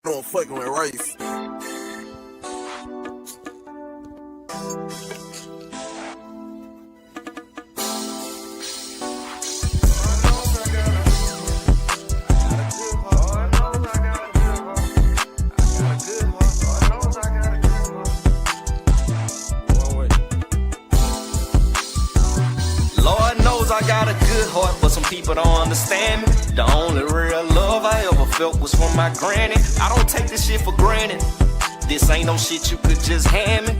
Don't fucking with race. Lord knows I got a good heart, but some people don't understand me. The only real love I ever felt was from my granny. I don't take this shit for granted. This ain't no shit you could just hand me.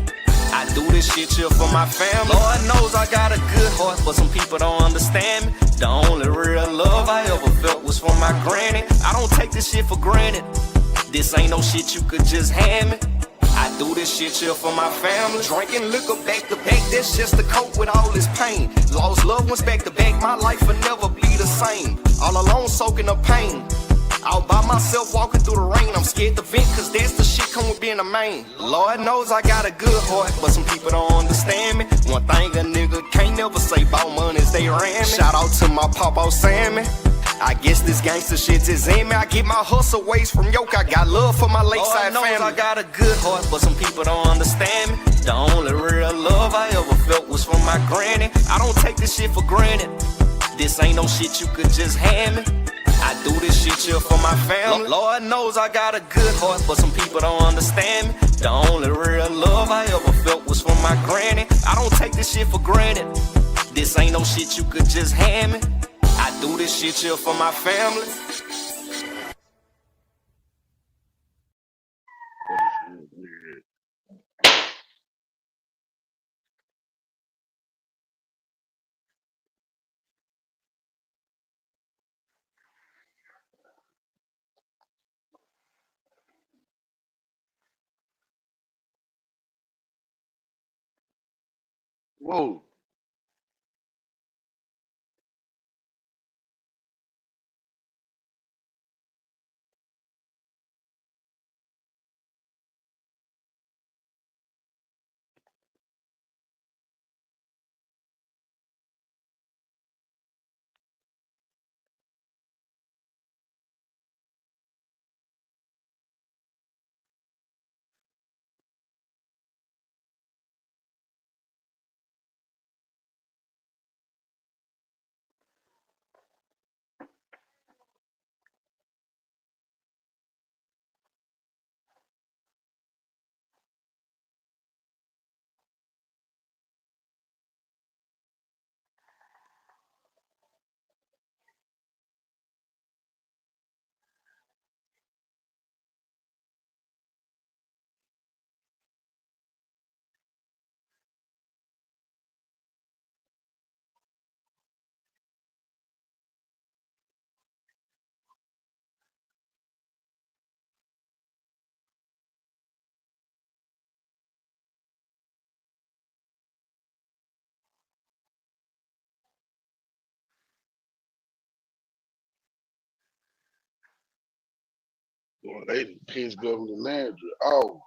I do this shit here for my family. Lord knows I got a good heart, but some people don't understand me. The only real love I ever felt was from my granny. I don't take this shit for granted. This ain't no shit you could just hand me. I do this shit here for my family. Drinking liquor back to back, that's just to cope with all this pain. Lost loved ones back to back, my life will never be the same. All alone soaking up pain. All by myself walking through the rain. I'm scared to vent, cause that's the shit come with being a man. Lord knows I got a good heart, but some people don't understand me. One thing a nigga can't never say about money is they ran me. Shout out to my papa Sammy. I guess this gangster shit is in me. I get my hustle ways from Yoke. I got love for my lakeside family. I got a good heart, but some people don't understand me. The only real love I ever felt was from my granny. I don't take this shit for granted. This ain't no shit you could just hand me. I do this shit here for my family. Lord knows I got a good heart, but some people don't understand me. The only real love I ever felt was from my granny. I don't take this shit for granted. This ain't no shit you could just hand me. I do this shit here for my family. Whoa. Boy, they pissed government manager. Oh,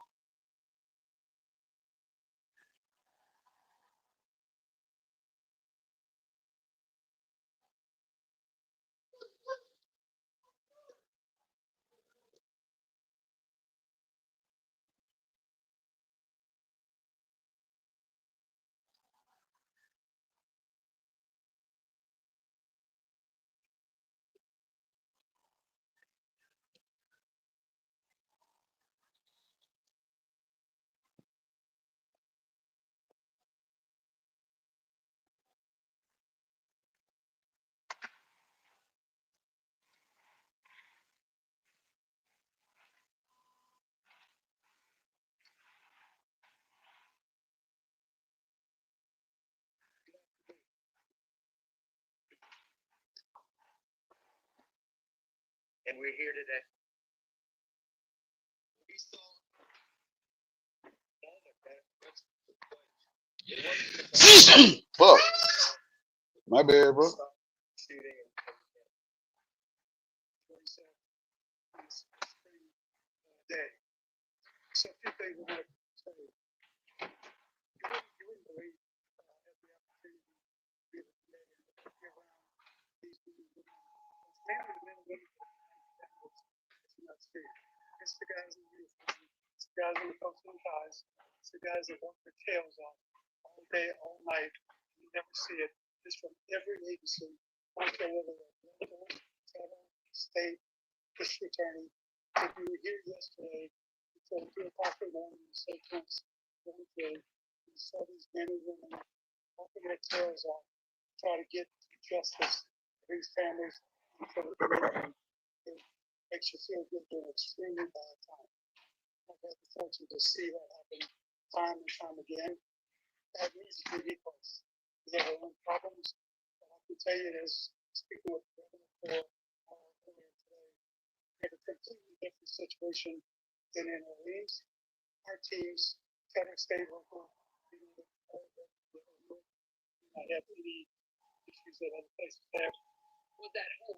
And we're here today. fuck. My bad, bro. It's the guys in uniform. It's the guys in the coats and ties. It's the guys that work their tails off all day, all night. You never see it. It's from every agency. I don't care whether they're local, federal, state, district attorney. If you were here yesterday, until 2 o'clock in the morning, you said once, going through, you saw these men and women working their tails off, try to get justice for these families and for the community. It makes you feel good during an extremely bad time. I've had the fortune to see that happen time and time again. That needs to be equals. We have our own problems, but I can tell you this, speaking with the governor earlier today, we have a completely different situation than in Orleans. Our teams, federal, state, local, not have any issues that other places have with that home.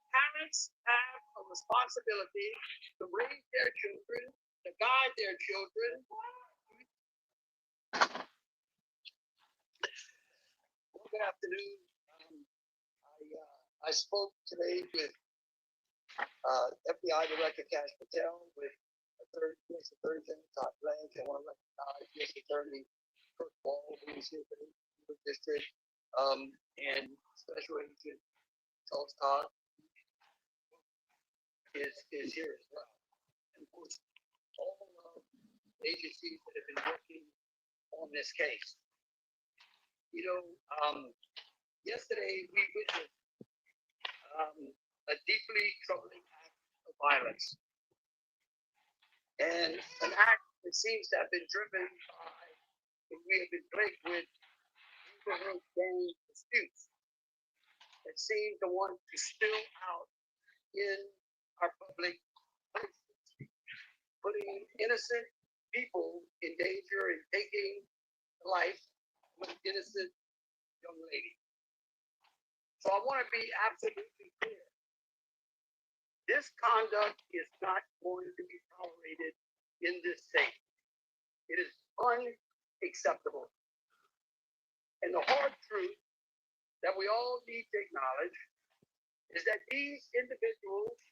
Parents have a responsibility to raise their children, to guide their children. Good afternoon. I spoke today with FBI Director Kash Patel, with U.S. Attorney General Todd Blanche. I want to recognize U.S. Attorney Kurt Ball, who is here for the district, and Special Agent Charles Todd is here as well. And of course, all agencies that have been working on this case. You know, yesterday we witnessed a deeply troubling act of violence, and an act that seems to have been driven by, and we have been plagued with, neighborhood gang disputes that seem to want to spill out in our public places, putting innocent people in danger and taking life of an innocent young lady. So I want to be absolutely clear. This conduct is not going to be tolerated in this state. It is unacceptable. And the hard truth that we all need to acknowledge is that these individuals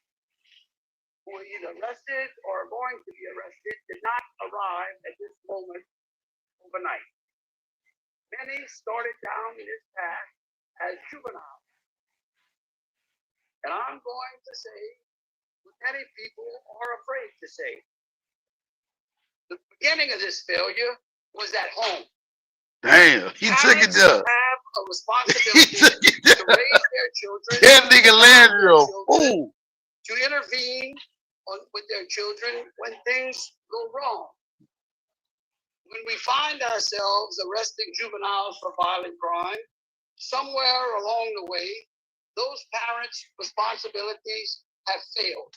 who were either arrested or are going to be arrested did not arrive at this moment overnight. Many started down this path as juveniles. And I'm going to say what many people are afraid to say. The beginning of this failure was at home. Damn, he took it Parents up. have a responsibility to raise their children. That nigga Landry, ooh. To intervene with their children when things go wrong. When we find ourselves arresting juveniles for violent crime, somewhere along the way, those parents' responsibilities have failed.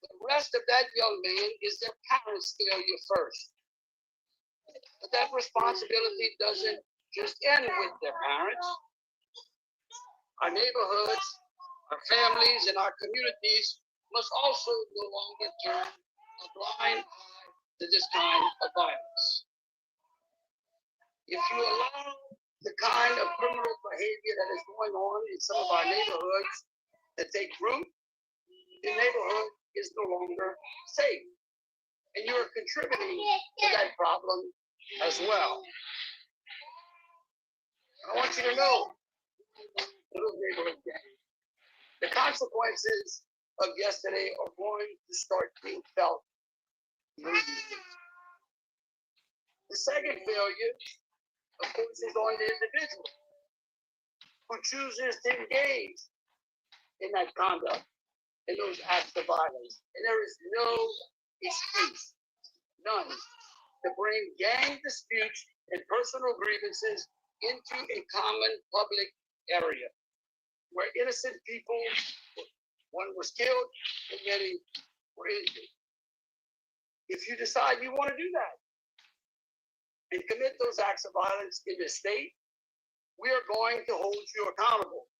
The rest of that young man is their parents' failure first. But that responsibility doesn't just end with their parents. Our neighborhoods, our families, and our communities must also no longer turn a blind eye to this kind of violence. If you allow the kind of criminal behavior that is going on in some of our neighborhoods to take root, the neighborhood is no longer safe. And you're contributing to that problem as well. I want you to know, little neighborhood gang, the consequences of yesterday are going to start being felt immediately. The second failure, of course, is on the individual who chooses to engage in that conduct, in those acts of violence. And there is no excuse, none, to bring gang disputes and personal grievances into a common public area where innocent people, one was killed and many were injured. If you decide you want to do that and commit those acts of violence in the state, we are going to hold you accountable.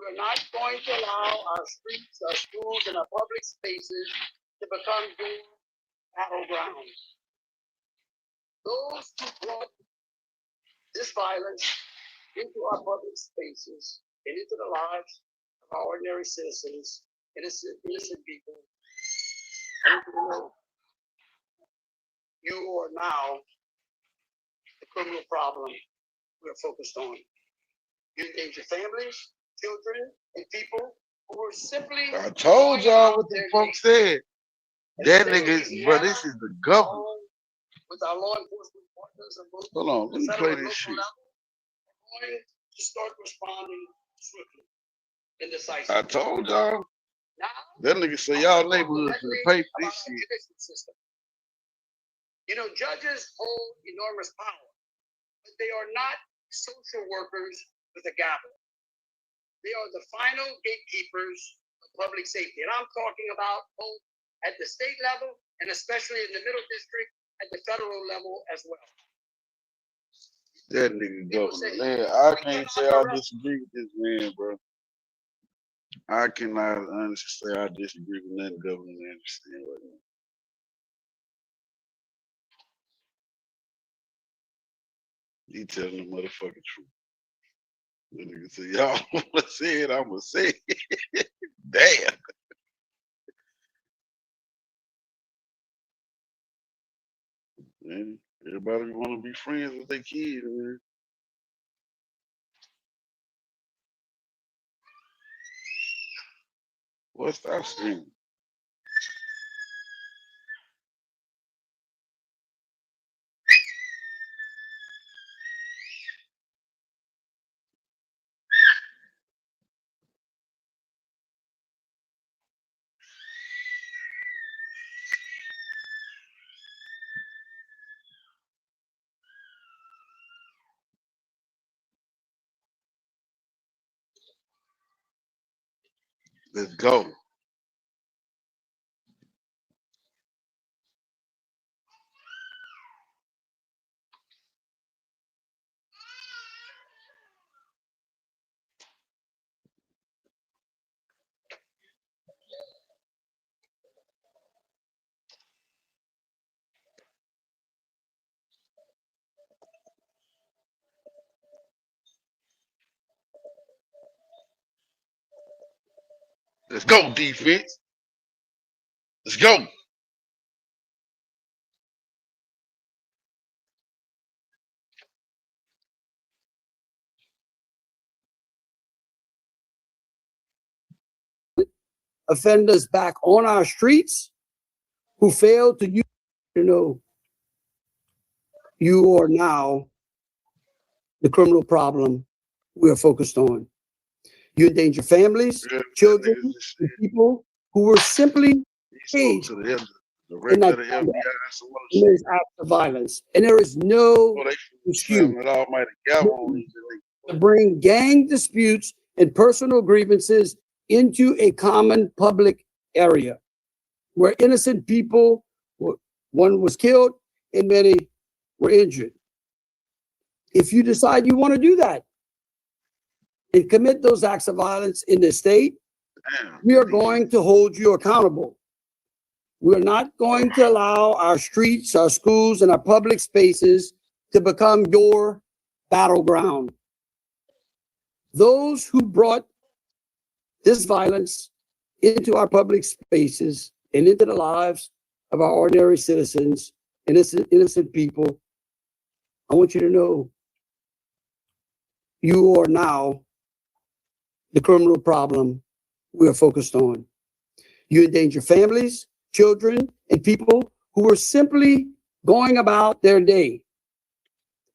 We are not going to allow our streets, our schools, and our public spaces to become your battlegrounds. Those who brought this violence into our public spaces and into the lives of our ordinary citizens innocent people. I want you to know you are now the criminal problem we're focused on. You endanger families, children, and people who are simply. I told y'all what the fuck said. That nigga, bro, this is the government. With our law enforcement partners and both Hold on, let me play this shit. Going to start responding swiftly and decisively. I told y'all. Now, That nigga say y'all neighborhood should pay for this shit. You know, judges hold enormous power, but they are not social workers with a gavel. They are the final gatekeepers of public safety. And I'm talking about both at the state level and especially in the middle district at the federal level as well. That nigga governor, man, I can't say I disagree with this man, bro. I cannot honestly say I disagree with nothing Governor Anderson right now. He telling the motherfucking truth. That nigga say, y'all wanna say it, I'ma say it. Damn. Man, everybody wanna be friends with their kids, man. What's that screaming? Let's go. Let's go, defense. Let's go. Offenders back on our streets who failed to use, you are now the criminal problem we're focused on. You endanger families, children, and people who were simply engaged in that acts of violence. And there is no excuse to bring gang disputes and personal grievances into a common public area where innocent people, one was killed and many were injured. If you decide you want to do that and commit those acts of violence in the state, we are going to hold you accountable. We're not going to allow our streets, our schools, and our public spaces to become your battleground. Those who brought this violence into our public spaces and into the lives of our ordinary citizens, innocent people, I want you to know you are now the criminal problem we are focused on. You endanger families, children, and people who are simply going about their day.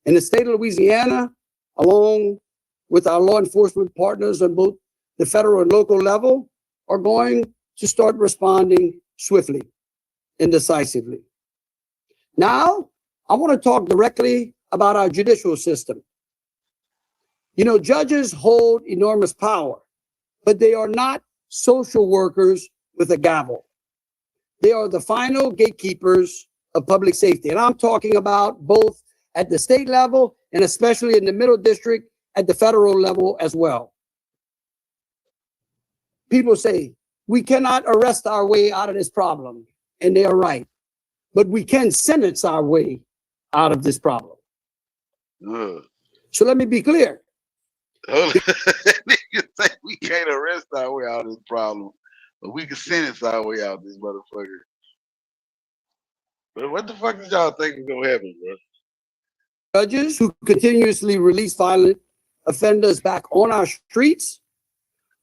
In the state of Louisiana, along with our law enforcement partners on both the federal and local level, are going to start responding swiftly and decisively. Now, I want to talk directly about our judicial system. You know, judges hold enormous power, but they are not social workers with a gavel. They are the final gatekeepers of public safety. And I'm talking about both at the state level and especially in the middle district at the federal level as well. People say, we cannot arrest our way out of this problem. And they are right. But we can sentence our way out of this problem. So let me be clear. You say we can't arrest our way out of this problem, But we can sentence our way out this motherfucker. But what the fuck did y'all think was gonna happen, bro? Judges who continuously release violent offenders back on our streets,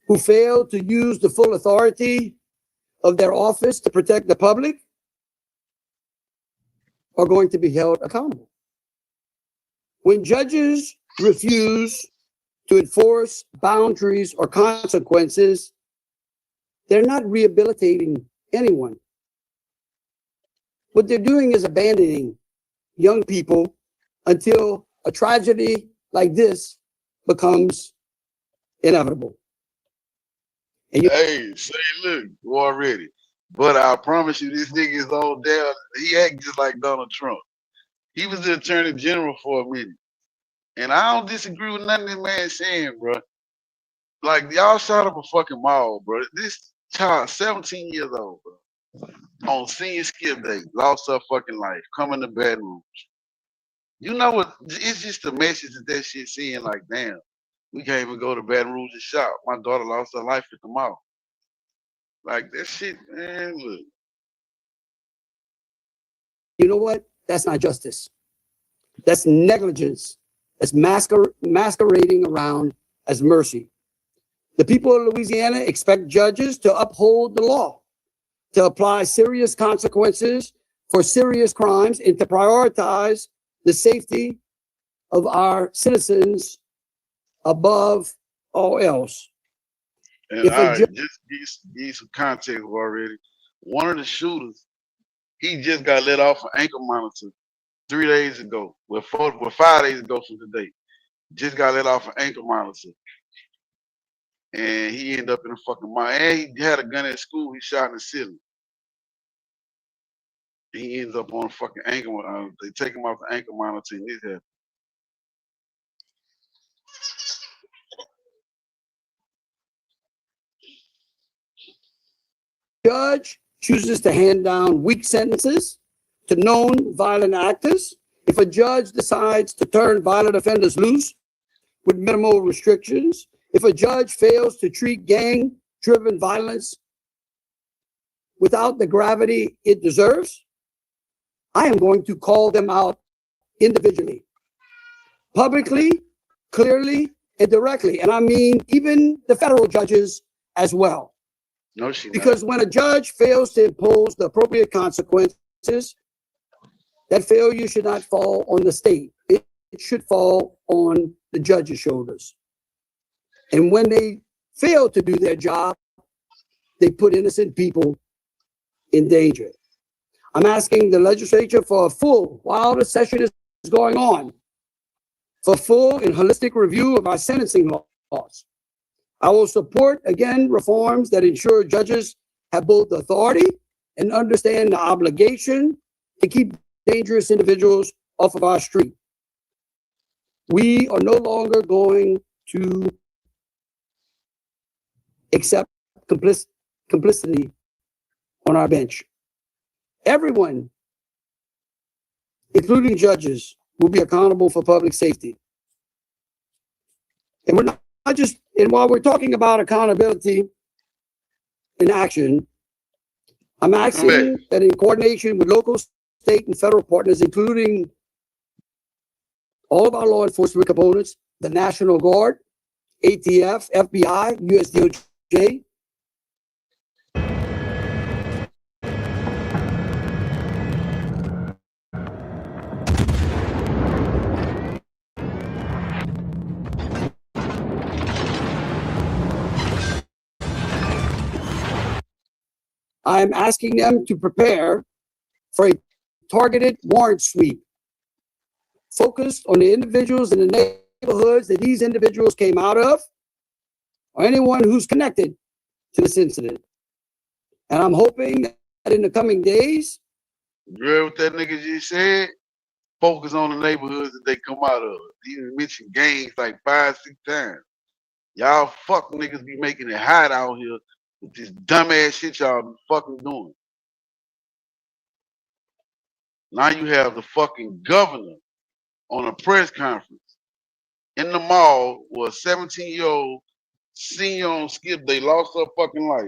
who fail to use the full authority of their office to protect the public, are going to be held accountable. When judges refuse to enforce boundaries or consequences, they're not rehabilitating anyone. What they're doing is abandoning young people until a tragedy like this becomes inevitable. Hey, say look, you already. But I promise you, this nigga is all down. He act just like Donald Trump. He was the attorney general for a minute. And I don't disagree with nothing this man saying, bro. Like, y'all shot up a fucking mall, bro. This child, 17 years old, bro, on senior skip day, lost her fucking life, coming to Baton Rouge. You know what? It's just the message that shit seeing, like, damn, we can't even go to Baton Rouge and shop. My daughter lost her life at the mall. Like, that shit, man, look. You know what? That's not justice. That's negligence. That's masquerading around as mercy. The people of Louisiana expect judges to uphold the law, to apply serious consequences for serious crimes, and to prioritize the safety of our citizens above all else. And I just give you some context already. One of the shooters, he just got let off an ankle monitor 3 days ago. Well, 5 days ago from today. Just got let off an ankle monitor. And he ended up in a fucking mine. And he had a gun at school. He shot in the ceiling. He ends up on a fucking ankle monitor. They take him off the ankle monitor and this happened. Judge chooses to hand down weak sentences to known violent actors. If a judge decides to turn violent offenders loose with minimal restrictions, if a judge fails to treat gang-driven violence without the gravity it deserves, I am going to call them out individually, publicly, clearly, and directly. And I mean even the federal judges as well. No, she Because not. when a judge fails to impose the appropriate consequences, that failure should not fall on the state. It should fall on the judge's shoulders. And when they fail to do their job, they put innocent people in danger. I'm asking the legislature for a full, while the session is going on, for full and holistic review of our sentencing laws. I will support, again, reforms that ensure judges have both authority and understand the obligation to keep dangerous individuals off of our street. We are no longer going to accept complicity on our bench. Everyone, including judges, will be accountable for public safety. And we're not just, and while we're talking about accountability in action, I'm asking that in coordination with local, state, and federal partners, including all of our law enforcement components, the National Guard, ATF, FBI, USDOJ, I'm asking them to prepare for a targeted warrant sweep focused on the individuals in the neighborhoods that these individuals came out of, or anyone who's connected to this incident. And I'm hoping that in the coming days, you heard what that nigga just said? Focus on the neighborhoods that they come out of. He even mentioned gangs like 5, 6 times. Y'all fuck niggas be making it hot out here with this dumbass shit y'all be fucking doing. Now you have the fucking governor on a press conference in the mall where a 17-year-old senior on skip day lost her fucking life.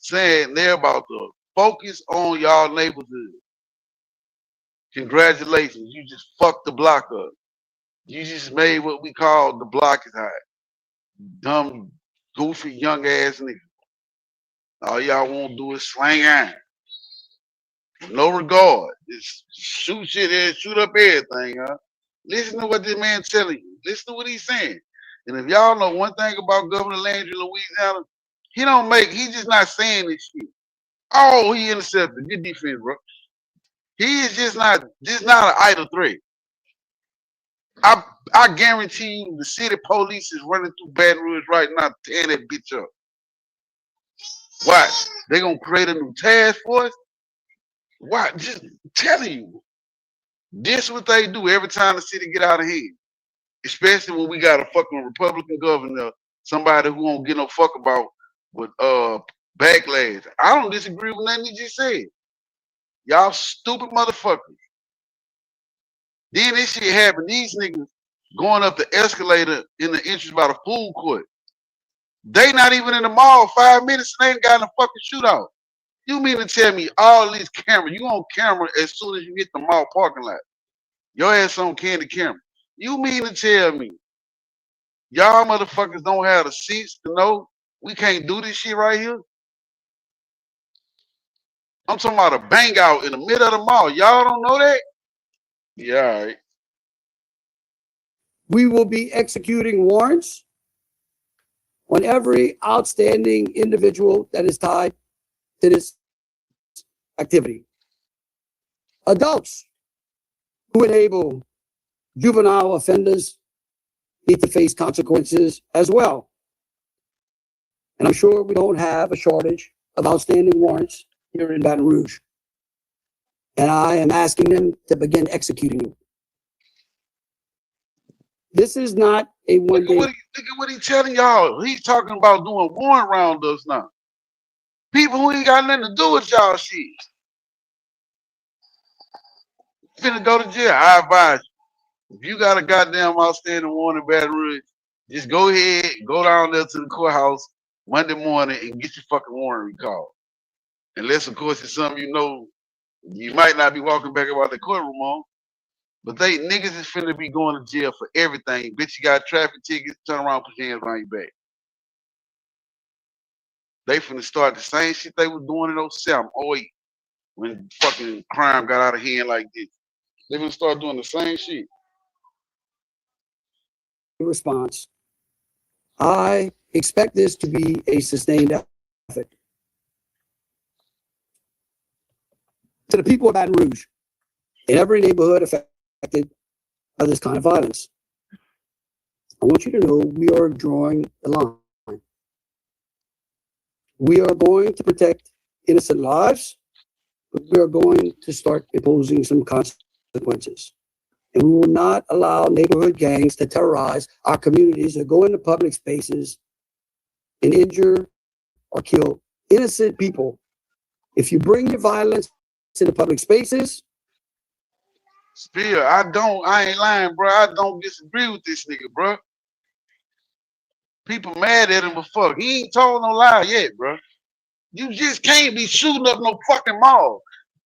saying they're about to focus on y'all neighborhood. Congratulations, you just fucked the block up. You just made what we call the block is hot. Dumb, goofy, young ass nigga. All y'all won't do is slang iron. No regard. Just shoot shit and shoot up everything, huh? Listen to what this man telling you. Listen to what he's saying. And if y'all know one thing about Governor Landry, Louisiana, he's just not saying this shit. Oh, he intercepted. Good defense, bro. He is just not an idle threat. I guarantee you the city police is running through Baton Rouge right now tearing that bitch up. Watch. They gonna create a new task force. Watch, just telling you. This what they do every time the city get out of hand. Especially when we got a fucking Republican governor, somebody who won't get no fuck about with backlash. I don't disagree with nothing he just said. Y'all stupid motherfuckers. Then this shit happened. These niggas going up the escalator in the entrance by the food court. They not even in the mall 5 minutes and they ain't got in a fucking shootout. You mean to tell me all these cameras, you on camera as soon as you hit the mall parking lot. Your ass on candy camera. You mean to tell me y'all motherfuckers don't have the seats to know we can't do this shit right here? I'm talking about a bang out in the middle of the mall. Y'all don't know that? Yeah, all right. We will be executing warrants on every outstanding individual that is tied to this activity. Adults who enable juvenile offenders need to face consequences as well. And I'm sure we don't have a shortage of outstanding warrants here in Baton Rouge. And I am asking them to begin executing them. This is not a one-day. Look at what he's telling y'all. He's talking about doing warrant roundups now. People who ain't got nothing to do with y'all shit. Finna go to jail. I advise you. If you got a goddamn outstanding warrant in Baton Rouge, just go ahead, go down there to the courthouse Monday morning and get your fucking warrant recalled. Unless, of course, it's something you know you might not be walking back about the courtroom on. But they niggas is finna be going to jail for everything. Bitch, you got traffic tickets, turn around, put your hands behind your back. They finna start the same shit they was doing in 07, 08, when fucking crime got out of hand like this. They gonna start doing the same shit. Response. I expect this to be a sustained effort. To the people of Baton Rouge, in every neighborhood affected by this kind of violence, I want you to know we are drawing the line. We are going to protect innocent lives, but we are going to start imposing some consequences. And we will not allow neighborhood gangs to terrorize our communities or go into public spaces and injure or kill innocent people. If you bring your violence to the public spaces. Spear, I ain't lying, bro. I don't disagree with this nigga, bro. People mad at him, but fuck, he ain't told no lie yet, bro. You just can't be shooting up no fucking mall.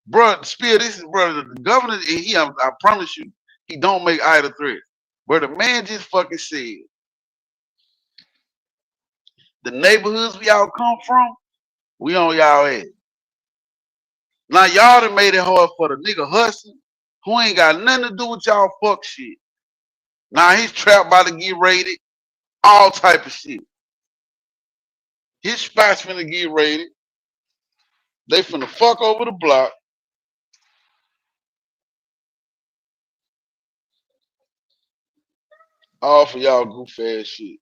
Bro, Spear, this is, bro, the governor, and I promise you, he don't make either threat. But the man just fucking said, the neighborhoods we all come from, we on y'all ass. Now y'all done made it hard for the nigga hustling, who ain't got nothing to do with y'all fuck shit. Now his trap about to get raided, all type of shit. His spot's finna get raided. They finna fuck over the block. All for y'all goof ass shit.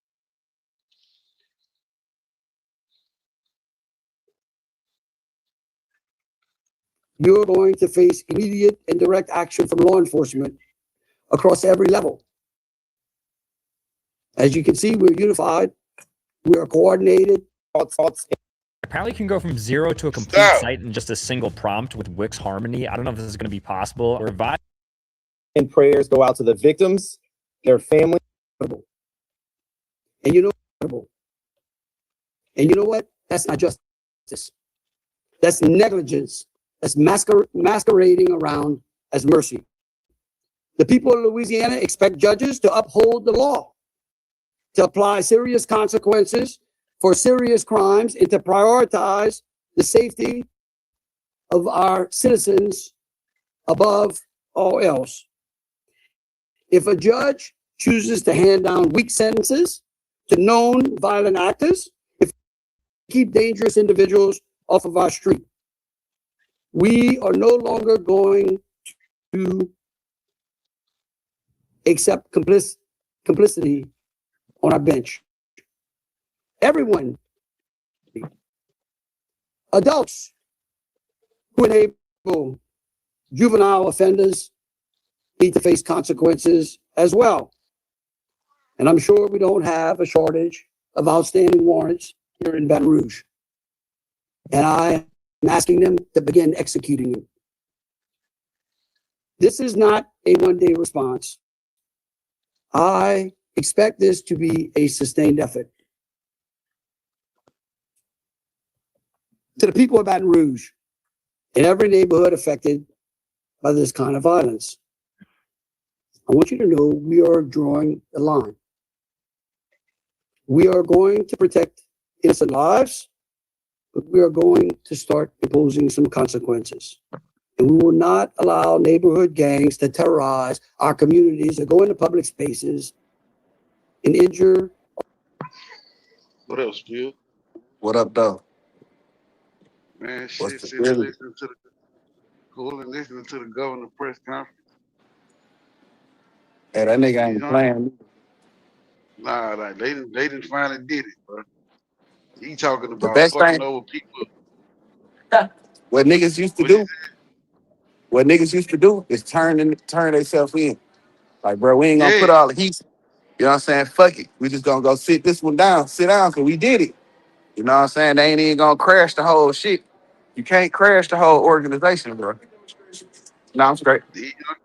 You're going to face immediate and direct action from law enforcement across every level. As you can see, we're unified. We are coordinated. Apparently you can go from 0 to a complete site in just a single prompt with Wix Harmony. I don't know if this is going to be possible. Revive. And prayers go out to the victims, their family. And you know what? That's not justice. That's negligence. That's masquerading around as mercy. The people of Louisiana expect judges to uphold the law, to apply serious consequences for serious crimes, and to prioritize the safety of our citizens above all else. If a judge chooses to hand down weak sentences to known violent actors, if we keep dangerous individuals off of our street, we are no longer going to accept complicity on our bench. Everyone, adults who enable juvenile offenders, need to face consequences as well. And I'm sure we don't have a shortage of outstanding warrants here in Baton Rouge. And I am asking them to begin executing them. This is not a one-day response. I expect this to be a sustained effort. To the people of Baton Rouge, in every neighborhood affected by this kind of violence, I want you to know we are drawing the line. We are going to protect innocent lives, but we are going to start imposing some consequences. And we will not allow neighborhood gangs to terrorize our communities or go into public spaces and injure. What else, Bill? What up, though? Man, What's shit, the sitting feeling? listening to the cool and listening to the governor press conference. Hey, that nigga ain't You know, playing. nah, like they didn't finally did it, bro. He talking The about best fucking thing, over people. what niggas used to What you do, what niggas used to do is turn themselves in. Like, bro, we ain't gonna put yeah, all the heat. You know what I'm saying? Fuck it. We just gonna go sit this one down, sit down, cause we did it. You know what I'm saying? They ain't even gonna crash the whole shit. You can't crash the whole organization, bro. No, I'm straight. the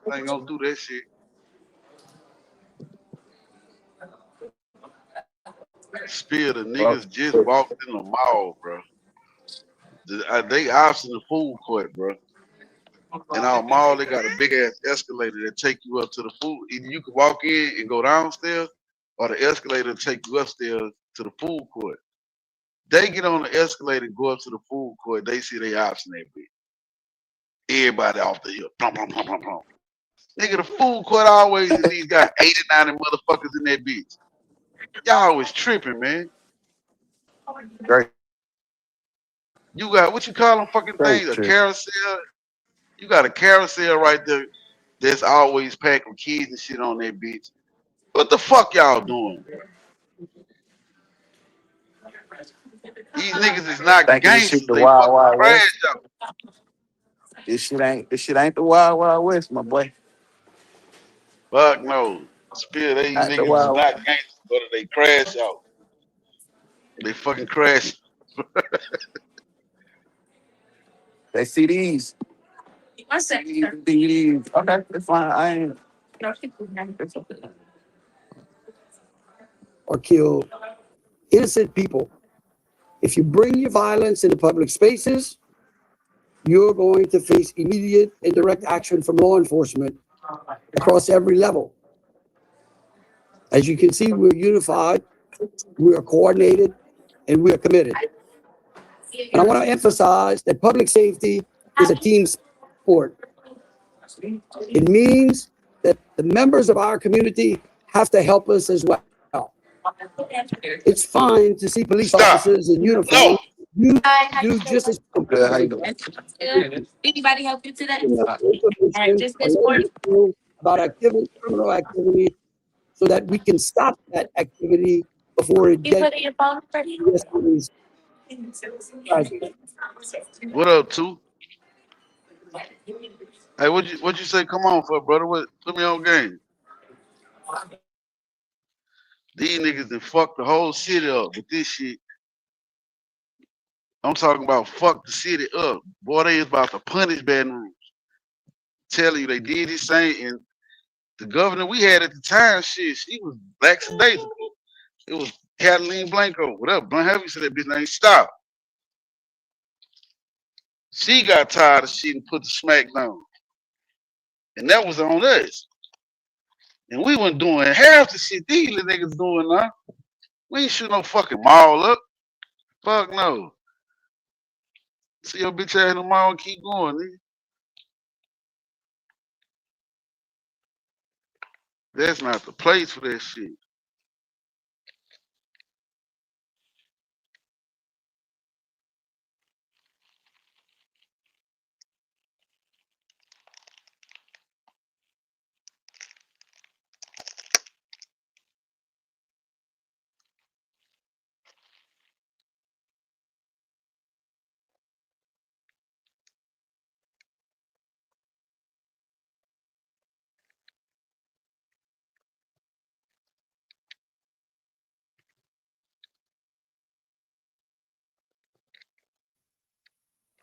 young ain't gonna do that shit. Spill the Bro. niggas just walked in the mall, bro. They ops in the food court, bro. In our mall, they got a big ass escalator that take you up to the food. Either you can walk in and go downstairs, or the escalator take you upstairs to the food court. They get on the escalator and go up to the food court. They see they ops in that bitch. Everybody off the hill. Plum, plum, plum, plum, plum. Nigga, the food court always is these got 80, 90 motherfuckers in that bitch. Y'all always tripping, man. Great, You got what you call them fucking great things? A trip. carousel. You got a carousel right there that's always packed with kids and shit on that bitch. What the fuck y'all doing, bro? These niggas is not Thinking this shit gangsters. the They Wild fucking Wild West. crash out. This shit ain't the Wild Wild West, my boy. Fuck no. Spill, these Not the niggas is Wild Wild. not gangsters, but they crash out. They fucking crash. They CDs. DVDs. Okay, it's fine. I ain't. It's okay. Or kill innocent people. If you bring your violence into public spaces, you're going to face immediate and direct action from law enforcement across every level. As you can see, we're unified, we are coordinated, and we are committed. And I want to emphasize that public safety is a team sport. It means that the members of our community have to help us as well. It's fine to see police Stop. officers in uniform. No. You do just as Good, how you doing? Anybody help you today? information Just this morning. about activity, criminal activity, so that we can stop that activity before it You gets put in your phone already? What up, two? Hey, what you say? Come on for, brother. What? Put me on game. These niggas done fucked the whole city up with this shit. I'm talking about fuck the city up. Boy, they is about to punish Baton Rouge. Telling you they did this thing, and the governor we had at the time, shit, she was lackadaisical. It was Catalina Blanco. What up, Blunt Heavy said that bitch name stop. She got tired of shit and put the smack down. And that was on us. And we wasn't doing half the shit these little niggas doing now. We ain't shoot no fucking mall up. Fuck no. See your bitch ass in the mall and keep going, nigga. That's not the place for that shit.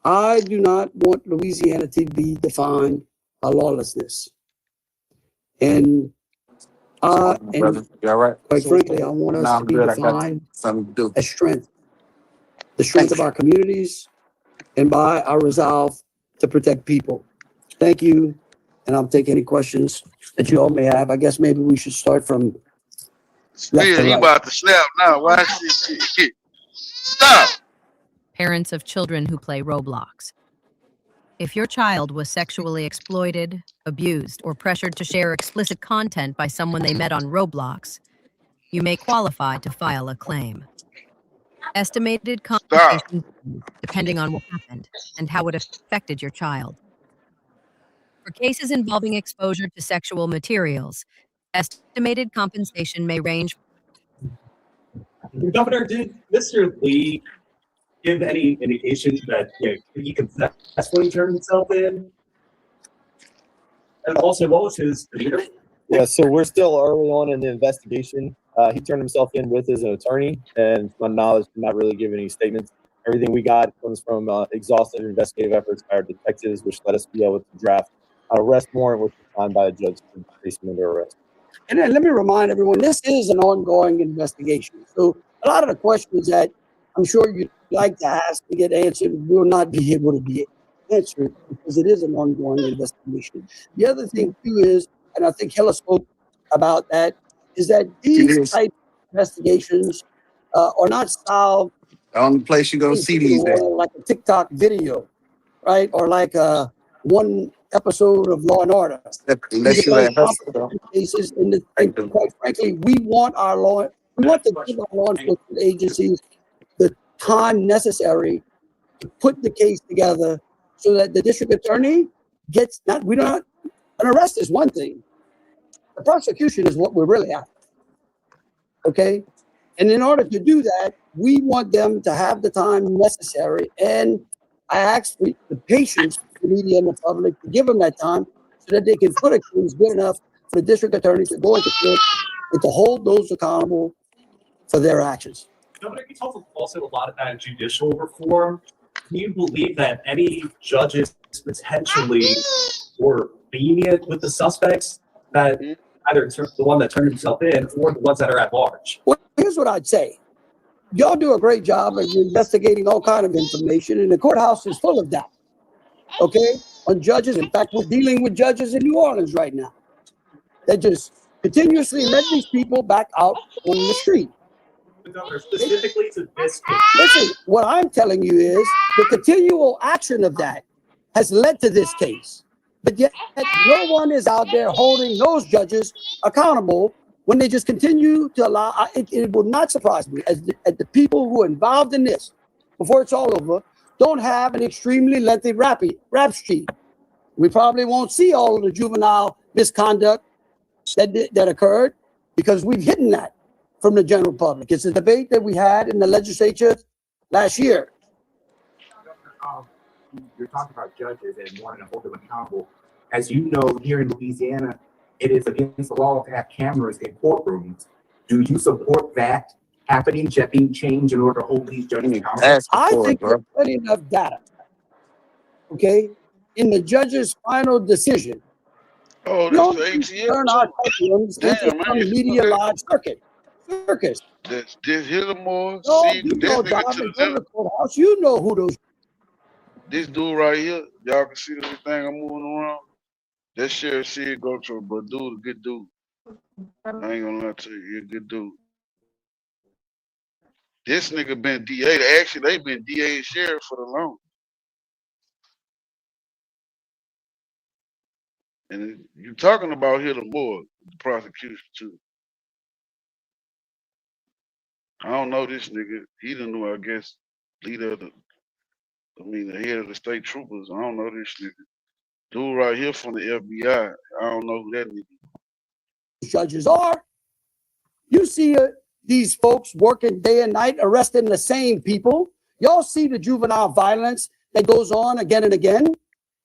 I do not want Louisiana to be defined by lawlessness. And Brother, you all right? quite frankly, I want us Nah, to I'm be good. I got defined something to do. as strength. The strength of our communities and by our resolve to protect people. Thank you. And I'll take any questions that you all may have. I guess maybe we should start from Still, left to he right. about to snap now. Watch this shit. Stop. Parents of children who play Roblox. If your child was sexually exploited, abused, or pressured to share explicit content by someone they met on Roblox, you may qualify to file a claim. Estimated compensation depending on what happened and how it affected your child. For cases involving exposure to sexual materials, estimated compensation may range. Governor, did Mr. Lee give any indication that he could successfully turn himself in? And also, what was his demeanor? Yeah, so we're still early on in the investigation. He turned himself in with his attorney, and to my knowledge, did not really give any statements. Everything we got comes from exhaustive investigative efforts by our detectives, which led us to be able to draft an arrest warrant, which was signed by a judge to place him under arrest. And then let me remind everyone, this is an ongoing investigation. So a lot of the questions that I'm sure you'd like to ask to get answered will not be able to be answered because it is an ongoing investigation. The other thing too is, and I think Hilla spoke about that, is that these type of investigations are not solved. The only place you go see these days. Like a TikTok video, right? Or like one episode of Law and Order. Unless you let us. Cases and quite frankly, we want to give our law enforcement agencies the time necessary to put the case together so that the district attorney gets an arrest is one thing. The prosecution is what we're really after. Okay? And in order to do that, we want them to have the time necessary. And I ask for the patience, the media and the public, to give them that time so that they can put a case good enough for the district attorney to go into court and to hold those accountable for their actions. Governor, you talked also a lot about judicial reform. Can you believe that any judges potentially were lenient with the suspects, that either the one that turned himself in or the ones that are at large? Well, here's what I'd say. Y'all do a great job of investigating all kind of information, and the courthouse is full of that. Okay? On judges. In fact, we're dealing with judges in New Orleans right now that just continuously let these people back out on the street. Governor, specifically to this case. Listen, what I'm telling you is the continual action of that has led to this case. But yet no one is out there holding those judges accountable when they just continue to allow. It would not surprise me as the people who are involved in this, before it's all over, don't have an extremely lengthy rap sheet. We probably won't see all of the juvenile misconduct that occurred because we've hidden that from the general public. It's a debate that we had in the legislature last year. You're talking about judges and wanting to hold them accountable. As you know, here in Louisiana, it is against the law to have cameras in courtrooms. Do you support that happening, being changed in order to hold these judges accountable? I think there's plenty enough data, okay, in the judge's final decision. Oh, that's the ATM. Turn our courtrooms into some media live circus. That's Hillmore. No, you know, Donovan, go to the courthouse. You know who those. This dude right here, y'all can see this thing I'm moving around. That sheriff shit go to, but dude, a good dude. I ain't gonna lie to you, he a good dude. This nigga been DA. Actually, they been DA and sheriff for the longest. And you talking about here the more the prosecution too. I don't know this nigga. He the new, I guess, leader of the, the head of the state troopers. I don't know this nigga. Dude right here from the FBI. I don't know who that nigga. Judges are. You see these folks working day and night, arresting the same people. Y'all see the juvenile violence that goes on again and again.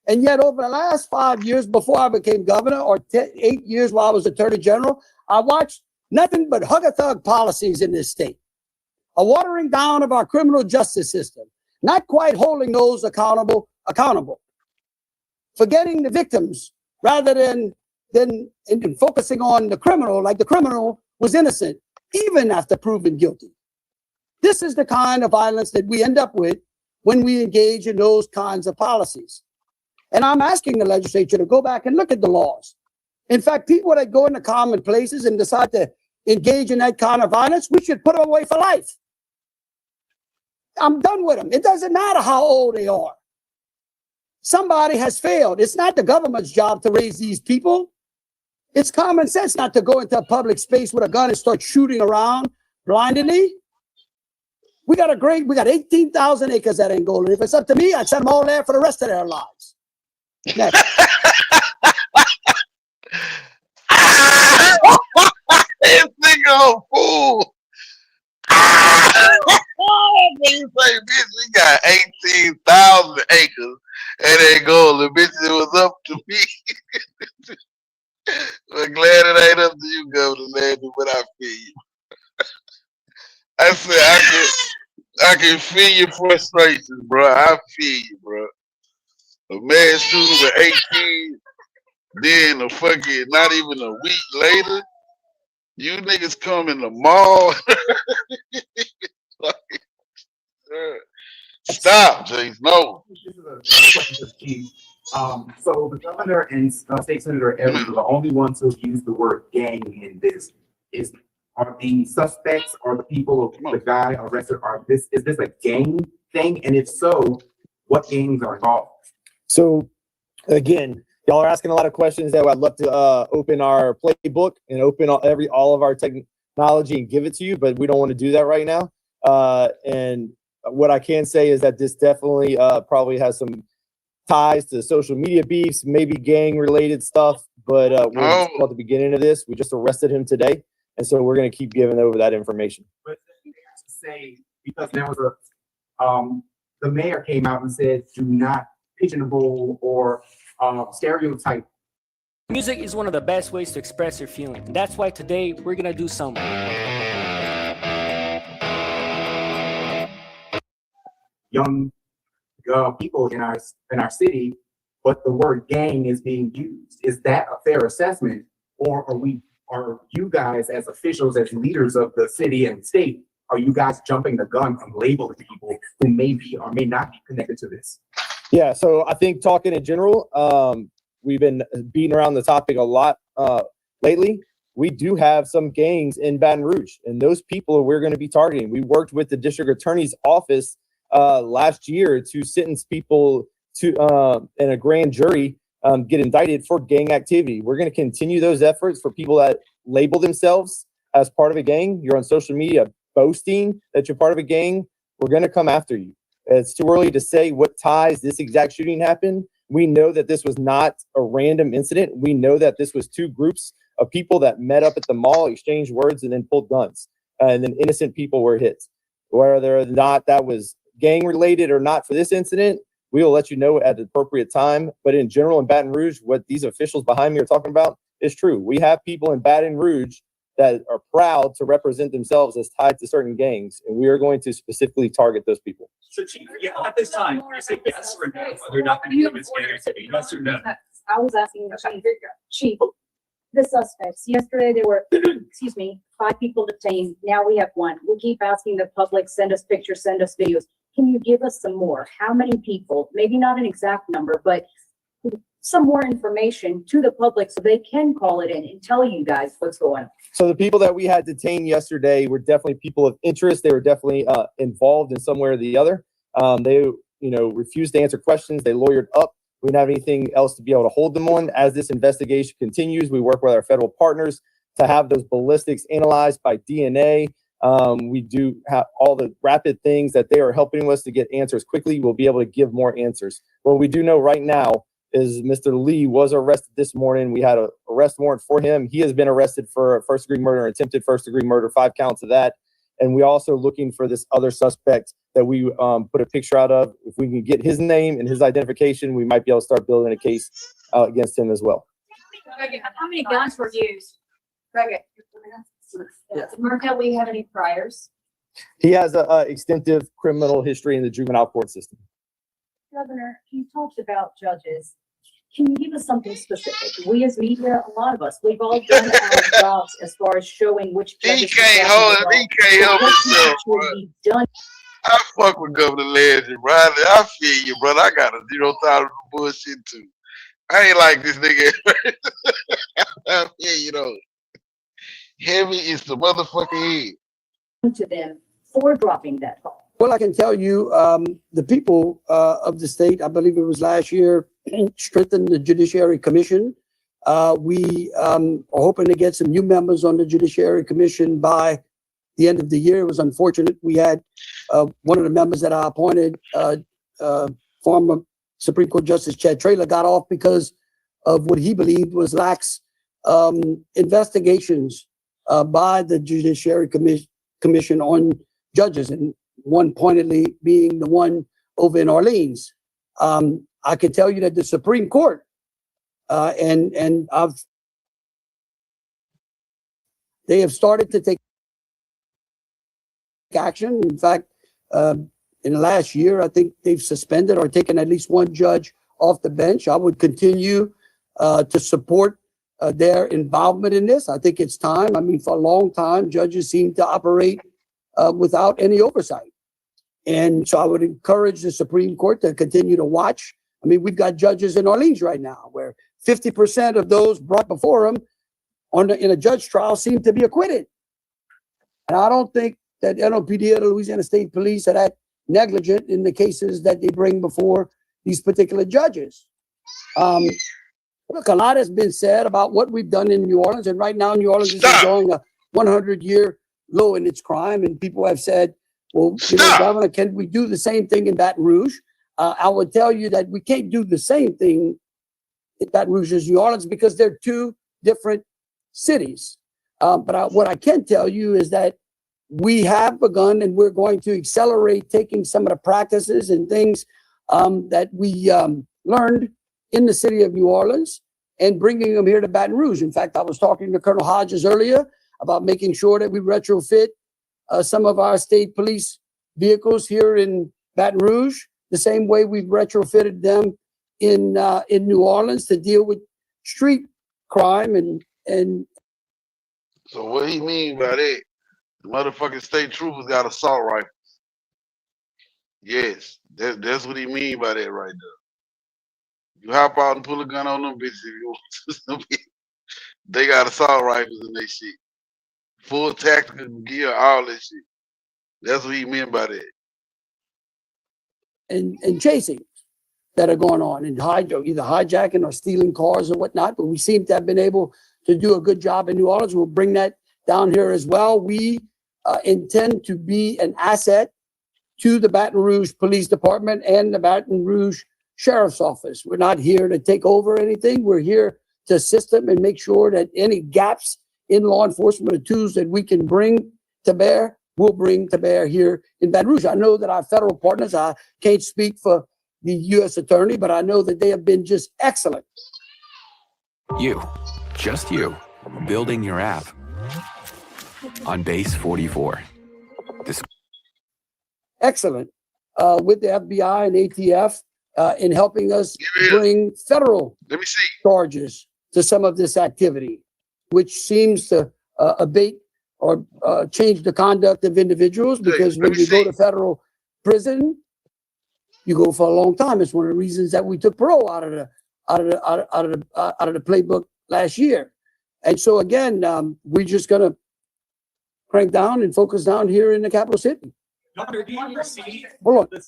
And yet over the last 5 years before I became governor, or 8 years while I was attorney general, I watched nothing but hug-a-thug policies in this state. A watering down of our criminal justice system, not quite holding those accountable, forgetting the victims rather than focusing on the criminal, like the criminal was innocent, even after proven guilty. This is the kind of violence that we end up with when we engage in those kinds of policies. And I'm asking the legislature to go back and look at the laws. In fact, people that go into common places and decide to engage in that kind of violence, we should put them away for life. I'm done with them. It doesn't matter how old they are. Somebody has failed. It's not the government's job to raise these people. It's common sense not to go into a public space with a gun and start shooting around blindly. We got 18,000 acres at Angola. If it's up to me, I'd send them all there for the rest of their lives. Next. This nigga a fool. You say, bitch, we got 18,000 acres at Angola. Bitch, it was up to me. I'm glad it ain't up to you, Governor Landry, but I feel you. I said I can feel your frustrations, bro. I feel you, bro. A man shooting with 18, then a fucking not even a week later, you niggas come in the mall. Stop, James. No. So the governor and state senator Evans are the only ones who use the word gang in this. Are the suspects or the people, the guy arrested, is this a gang thing? And if so, what gangs are involved? So again, y'all are asking a lot of questions that I'd love to open our playbook and open all of our technology and give it to you, but we don't want to do that right now. And what I can say is that this definitely probably has some ties to social media beefs, maybe gang related stuff, but we're just at the beginning of this. We just arrested him today. And so we're going to keep giving over that information. But to say, because there was the mayor came out and said, do not pigeonhole or stereotype. Music is one of the best ways to express your feelings. That's why today we're going to do something. Young people in our city, but the word gang is being used. Is that a fair assessment, or are you guys as officials, as leaders of the city and state, are you guys jumping the gun and labeling people who may be or may not be connected to this? Yeah, so I think talking in general, we've been beating around the topic a lot lately. We do have some gangs in Baton Rouge, and those people we're going to be targeting. We worked with the district attorney's office last year to sentence people to in a grand jury get indicted for gang activity. We're going to continue those efforts for people that label themselves as part of a gang. You're on social media boasting that you're part of a gang. We're going to come after you. It's too early to say what ties this exact shooting happened. We know that this was not a random incident. We know that this was two groups of people that met up at the mall, exchanged words, and then pulled guns. And then innocent people were hit. Whether or not that was gang related or not for this incident, we will let you know at the appropriate time. But in general, in Baton Rouge, what these officials behind me are talking about is true. We have people in Baton Rouge that are proud to represent themselves as tied to certain gangs, and we are going to specifically target those people. So, Chief, at this time, you say yes or no, whether or not the name is gang activity, yes or no? I was asking the Chief, the suspects. Yesterday there were, 5 people detained. Now we have 1. We keep asking the public, send us pictures, send us videos. can you give us some more? How many people, maybe not an exact number, but some more information to the public so they can call it in and tell you guys what's going on? So the people that we had detained yesterday were definitely people of interest. They were definitely involved in some way or the other. They, refused to answer questions. They lawyered up. We don't have anything else to be able to hold them on. As this investigation continues, we work with our federal partners to have those ballistics analyzed by DNA. We do have all the rapid things that they are helping us to get answers quickly. We'll be able to give more answers. What we do know right now is Mr. Lee was arrested this morning. We had an arrest warrant for him. He has been arrested for first-degree murder, attempted first-degree murder, 5 counts of that. And we're also looking for this other suspect that we put a picture out of. If we can get his name and his identification, we might be able to start building a case against him as well. How many guns were used? Greg, Yes. Markel, we have any priors? He has a extensive criminal history in the juvenile court system. Governor, you talked about judges. Can you give us something specific? We as media, a lot of us, we've all done our jobs as far as showing which judges. He can't help himself, bro. Done. I fuck with Governor Legend, brother. I feel you, brother. I got a 0,000 bullshit too. I ain't like this nigga. I feel you though. Heavy is the motherfucking head. To them for dropping that ball. Well, I can tell you, the people of the state, I believe it was last year, strengthened the Judiciary Commission. We are hoping to get some new members on the Judiciary Commission by the end of the year. It was unfortunate. We had one of the members that I appointed, former Supreme Court Justice Chad Traylor, got off because of what he believed was lax investigations by the Judiciary Commission on judges, and one pointedly being the one over in Orleans. I can tell you that the Supreme Court they have started to take action. In fact, in the last year, I think they've suspended or taken at least one judge off the bench. I would continue to support their involvement in this. I think it's time. I mean, for a long time, judges seem to operate without any oversight. And so I would encourage the Supreme Court to continue to watch. I mean, we've got judges in Orleans right now where 50% of those brought before them in a judge trial seem to be acquitted. And I don't think that NOPD or the Louisiana State Police are that negligent in the cases that they bring before these particular judges. Look, a lot has been said about what we've done in New Orleans, and right now New Orleans is enjoying a 100-year low in its crime, and people have said, well, Governor, can we do the same thing in Baton Rouge? I would tell you that we can't do the same thing in Baton Rouge as New Orleans because they're two different cities. But what I can tell you is that we have begun, and we're going to accelerate taking some of the practices and things that we learned in the city of New Orleans and bringing them here to Baton Rouge. In fact, I was talking to Colonel Hodges earlier about making sure that we retrofit some of our state police vehicles here in Baton Rouge, the same way we've retrofitted them in New Orleans to deal with street crime and. So what he mean by that? The motherfucking state troopers got assault rifles. Yes, that's what he mean by that right there. You hop out and pull a gun on them bitches if you want to. They got assault rifles in their shit. Full tactical gear, all that shit. That's what he meant by that. And chasing that are going on and either hijacking or stealing cars or whatnot. But we seem to have been able to do a good job in New Orleans. We'll bring that down here as well. We intend to be an asset to the Baton Rouge Police Department and the Baton Rouge Sheriff's Office. We're not here to take over anything. We're here to assist them and make sure that any gaps in law enforcement, the tools that we can bring to bear, we'll bring to bear here in Baton Rouge. I know that our federal partners, I can't speak for the U.S. Attorney, but I know that they have been just excellent. You, just you, building your app on Base 44. Excellent with the FBI and ATF in helping us bring federal charges to some of this activity, which seems to abate or change the conduct of individuals, because when you go to federal prison, you go for a long time. It's one of the reasons that we took parole out of the playbook last year. And so again, we're just gonna crank down and focus down here in the capital city. Governor, do you receive? Hold on.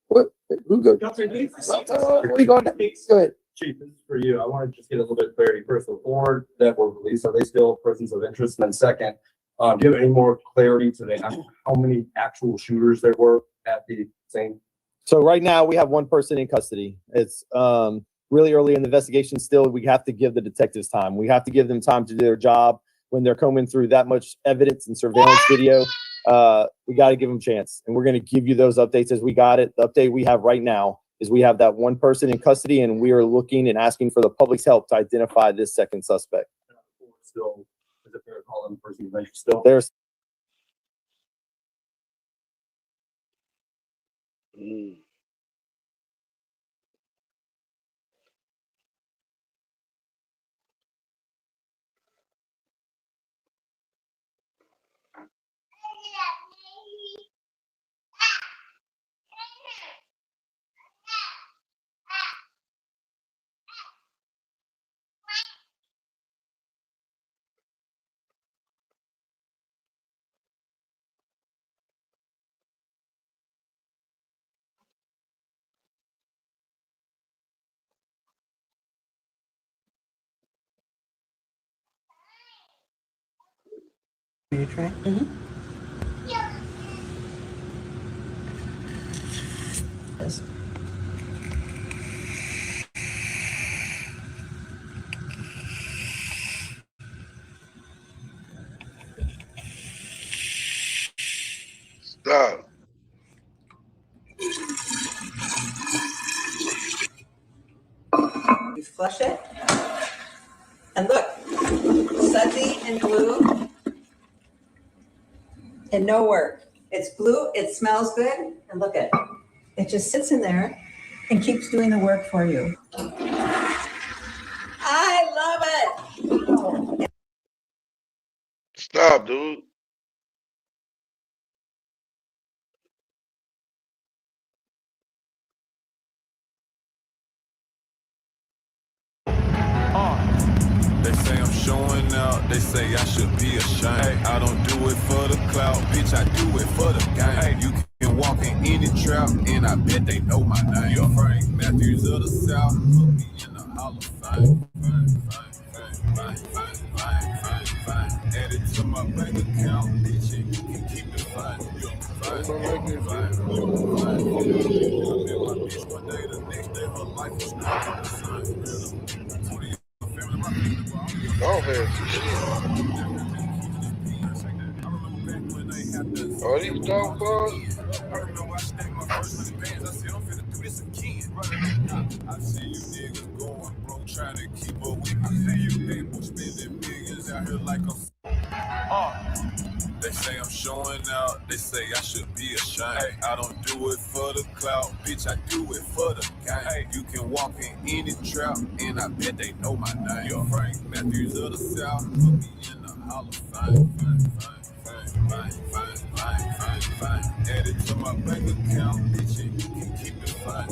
What? Who go? Governor, do you receive? Where you going? Go ahead. Chief, this is for you. I want to just get a little bit of clarity. First, the four that were released, are they still persons of interest? And then second, do you have any more clarity to how many actual shooters there were at the scene? So right now we have one person in custody. It's really early in the investigation still. We have to give the detectives time. We have to give them time to do their job when they're combing through that much evidence and surveillance video. We got to give them a chance, and we're going to give you those updates as we got it. The update we have right now is we have that one person in custody, and we are looking and asking for the public's help to identify this second suspect. Still, is it fair to call them person of interest still? There's Stop. You flush it. And look, sudsy and blue and no work. It's blue, it smells good, and look at it. It just sits in there and keeps doing the work for you. I love it. Stop, dude. They say I'm showing out, they say I should be ashamed. I don't do it for the clout, bitch, I do it for the game. You can walk in any trap, and I bet they know my name. Frank Matthews of the South, put me in the Hall of Fame. Add it to my bank account, bitch, and you can keep it fine. I met my bitch one day, the next day her life was not the same. Go ahead. Are these dog balls? I see you niggas going broke, trying to keep up with me. You people spending millions out here like they say I'm showing out, they say I should be ashamed. I don't do it for the clout, bitch, I do it for the game. You can walk in any trap, and I bet they know my name. Frank Matthews of the South, put me in the Hall of Fame. Add it to my bank account, bitch, and you can keep it fine.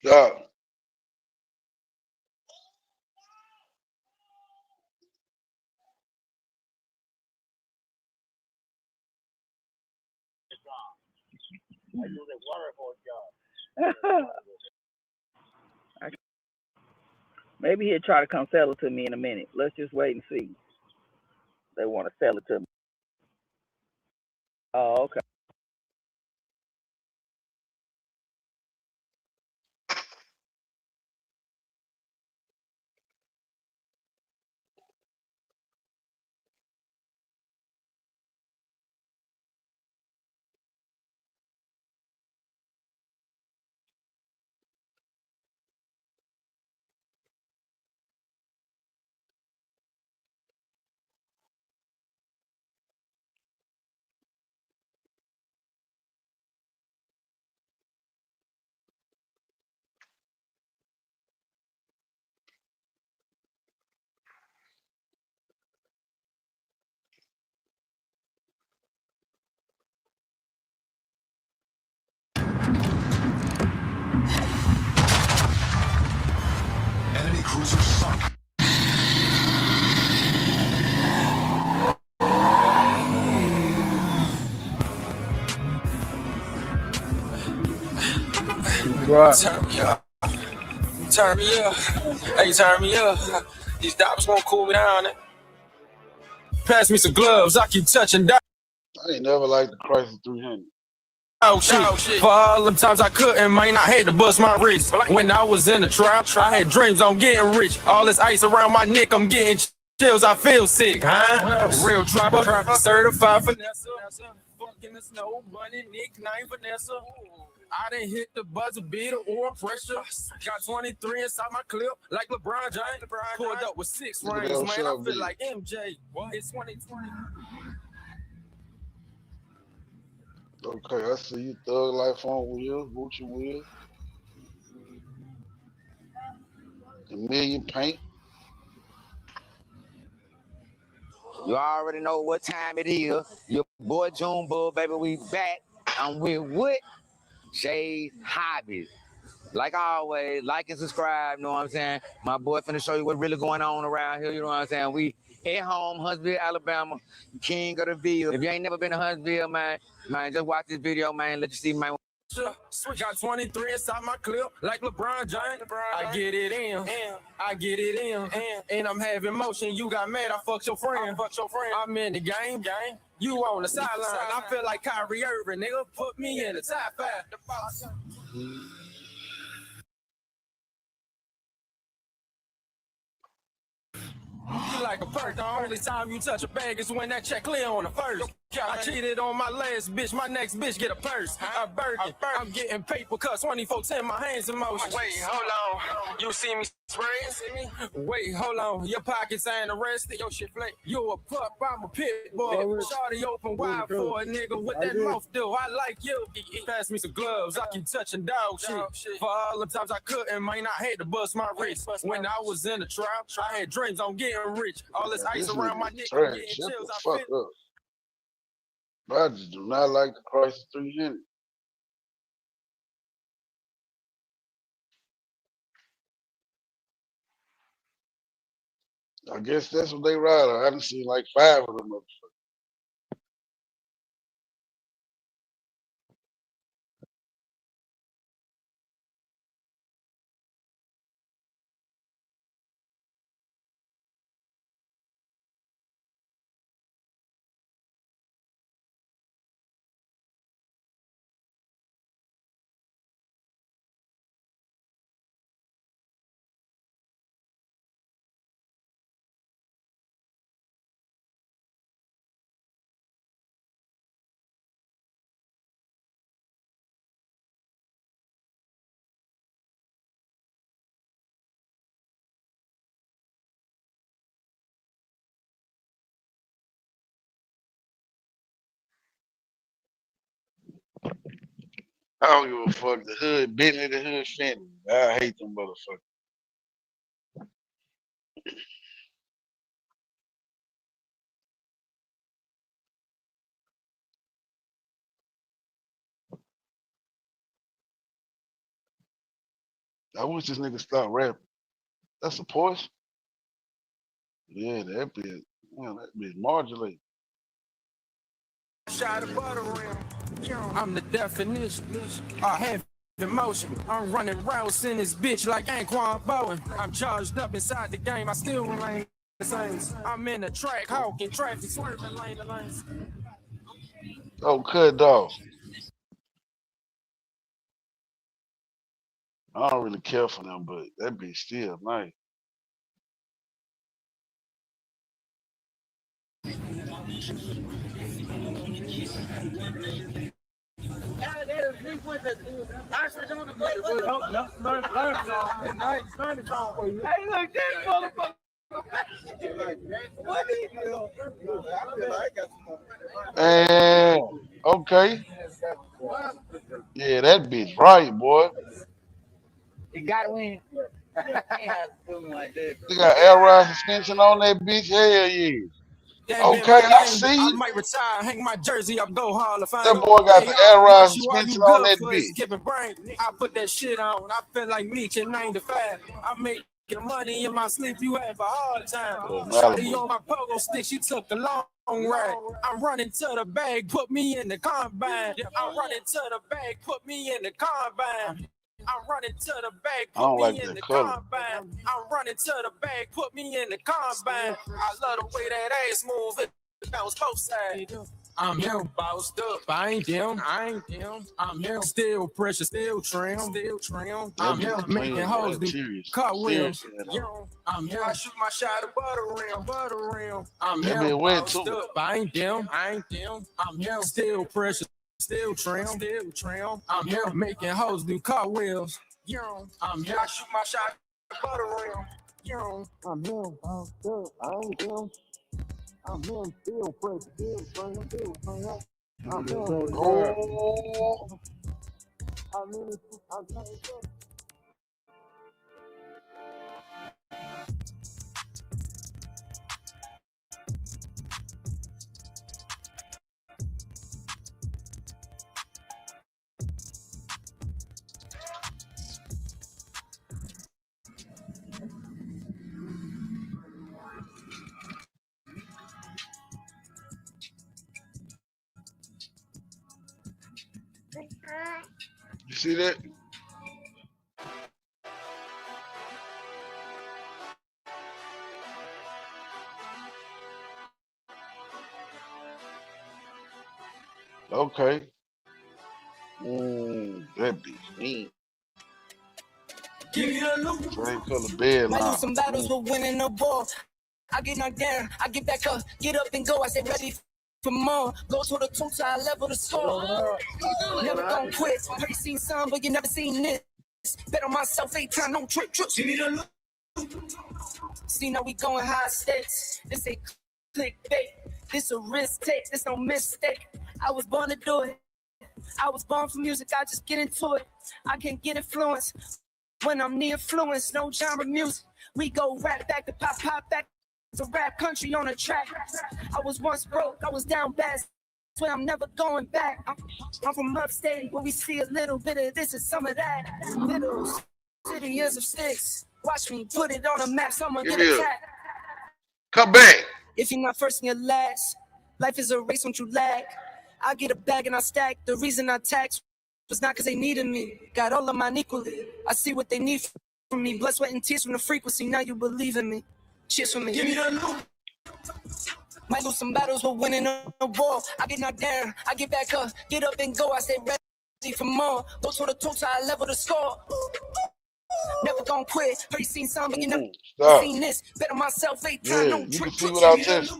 Stop. Maybe he'll try to come sell it to me in a minute. Let's just wait and see. They want to sell it to me. Oh, okay. subscribe. Turn me up. Turn me up. Hey, turn me up. These dogs won't cool me down. Pass me some gloves. I keep touching down. I ain't never liked the Chrysler 300. Oh shit. For all them times I couldn't, man, I had to bust my wrist. When I was in the trap, I had dreams on getting rich. All this ice around my neck, I'm getting chills, I feel sick, huh? Real trapper, certified Vanessa. Fucking the snow bunny, nickname Vanessa. I didn't hit the buzzer beater or pressure. Got 23 inside my clip, like LeBron James. Pulled up with 6 rings, man, I feel like MJ. It's 2020. Okay, I see you. Thug Life on wheels, Gucci wheels. The Million Paint. You already know what time it is. Your boy Junebug, baby, we back. I'm with Wood Shade Hobbies. Like always, like and subscribe, you know what I'm saying? My boy finna show you what's really going on around here, you know what I'm saying? We at home, Huntsville, Alabama, king of the Ville. If you ain't never been to Huntsville, man, just watch this video, man. Let you see, man. Got 23 inside my clip, like LeBron James. I get it in, I get it in, and I'm having motion. You got mad, I fucked your friend. I'm in the game. You on the sideline. I feel like Kyrie Irving, nigga. Put me in the top 5. You like a perk. The only time you touch a bag is when that check clear on the first. I cheated on my last bitch. My next bitch get a purse. A Birkin. I'm getting paper cuts 24/10. My hands in motion. Wait, hold on. You see me spraying? Wait, hold on. Your pockets ain't arrested. Your shit flake. You a pup. I'm a pit boy. Shawty open wide for a nigga. What that mouth do? I like you. Pass me some gloves. I keep touching dog shit. For all the times I couldn't, man, I had to bust my wrist. When I was in the trap, I had dreams on getting rich. All this ice around my neck, I'm getting chills. I feel. I just do not like the Chrysler 300. I guess that's what they ride on. I done seen like 5 of them motherfuckers. I don't give a fuck. The hood, Bentley, the hood, Fenton. I hate them motherfuckers. I wish this nigga stop rapping. That's a Porsche. Yeah, that bitch. Man, that bitch modulate. Shot of butter rim. I'm the definition. I have emotion. I'm running routes in this bitch like Anquan Bowen. I'm charged up inside the game. I still remain the same. I'm in the track, hawking traffic, swerving lane to lanes. Oh, cut dog. I don't really care for them, but that bitch still nice. And okay. Yeah, that bitch right, boy. You gotta win. They got air ride suspension on that bitch. Hell yeah. Okay, I see. I might retire, hang my jersey up, go Hall of Fame. That boy got the air ride suspension on that bitch. I put that shit on. I feel like Meech in 95. I make money in my sleep. You have a hard time. Shawty on my pogo stick. She took the long ride. I'm running to the bag. Put me in the combine. I'm running to the bag. Put me in the combine. I'm running to the bag, I don't put like me in that the color. combine. I'm running to the bag, put me in the combine. I love the way that ass move. It bounce both sides. I'm him, bossed up. I ain't them. I'm him, still pressure, still trim. I'm him, making hoes do cartwheels. I'm him, I shoot my shot at butter rim. I'm That him, been wet bossed too. up. I ain't them. I'm him, still pressure, still trim. I'm here making hoes do cartwheels. I'm here, I shoot my shot at butter rim. I'm him, bossed up. I ain't them. I'm him, still pressure, still trim. I'm him. Oh. You see that? Okay. That be mean. Give me the loot. Same color bed Might line. lose some battles, but winning the ball. I get knocked down, I get back up, get up and go. I stay ready for more. Go to the total, I level the score. Never gon' quit. Heard you seen some, but you never seen this. Bet on myself 8 times, no trick. Give me the loot. See now we going high stakes. This ain't clickbait. This a risk take. This no mistake. I was born to do it. I was born for music. I just get into it. I can get influence when I'm near influence. No genre music. We go rap back to pop back. It's a rap country on the track. I was once broke. I was down bad. Swear I'm never going back. I'm from upstate where we see a little bit of this and some of that. Little city years of sticks. Watch me put it on the map. Someone Give get me a- attacked. Come back. If you're not first, you're last. Life is a race, don't you lag. I get a bag and I stack. The reason I tax was not because they needed me. Got all of mine equally. I see what they need from me. Blood, sweat, and tears from the frequency. Now you believe in me. Cheers for me. Give me the loot. Might lose some battles, but winning a war. I get knocked down, I get back up, get up and go. I stay ready for more. Go to the total, I level the score. Never gon' quit. Heard you seen some, but you never seen this. Bet on myself 8 times, no Yeah, you trick. can see without this.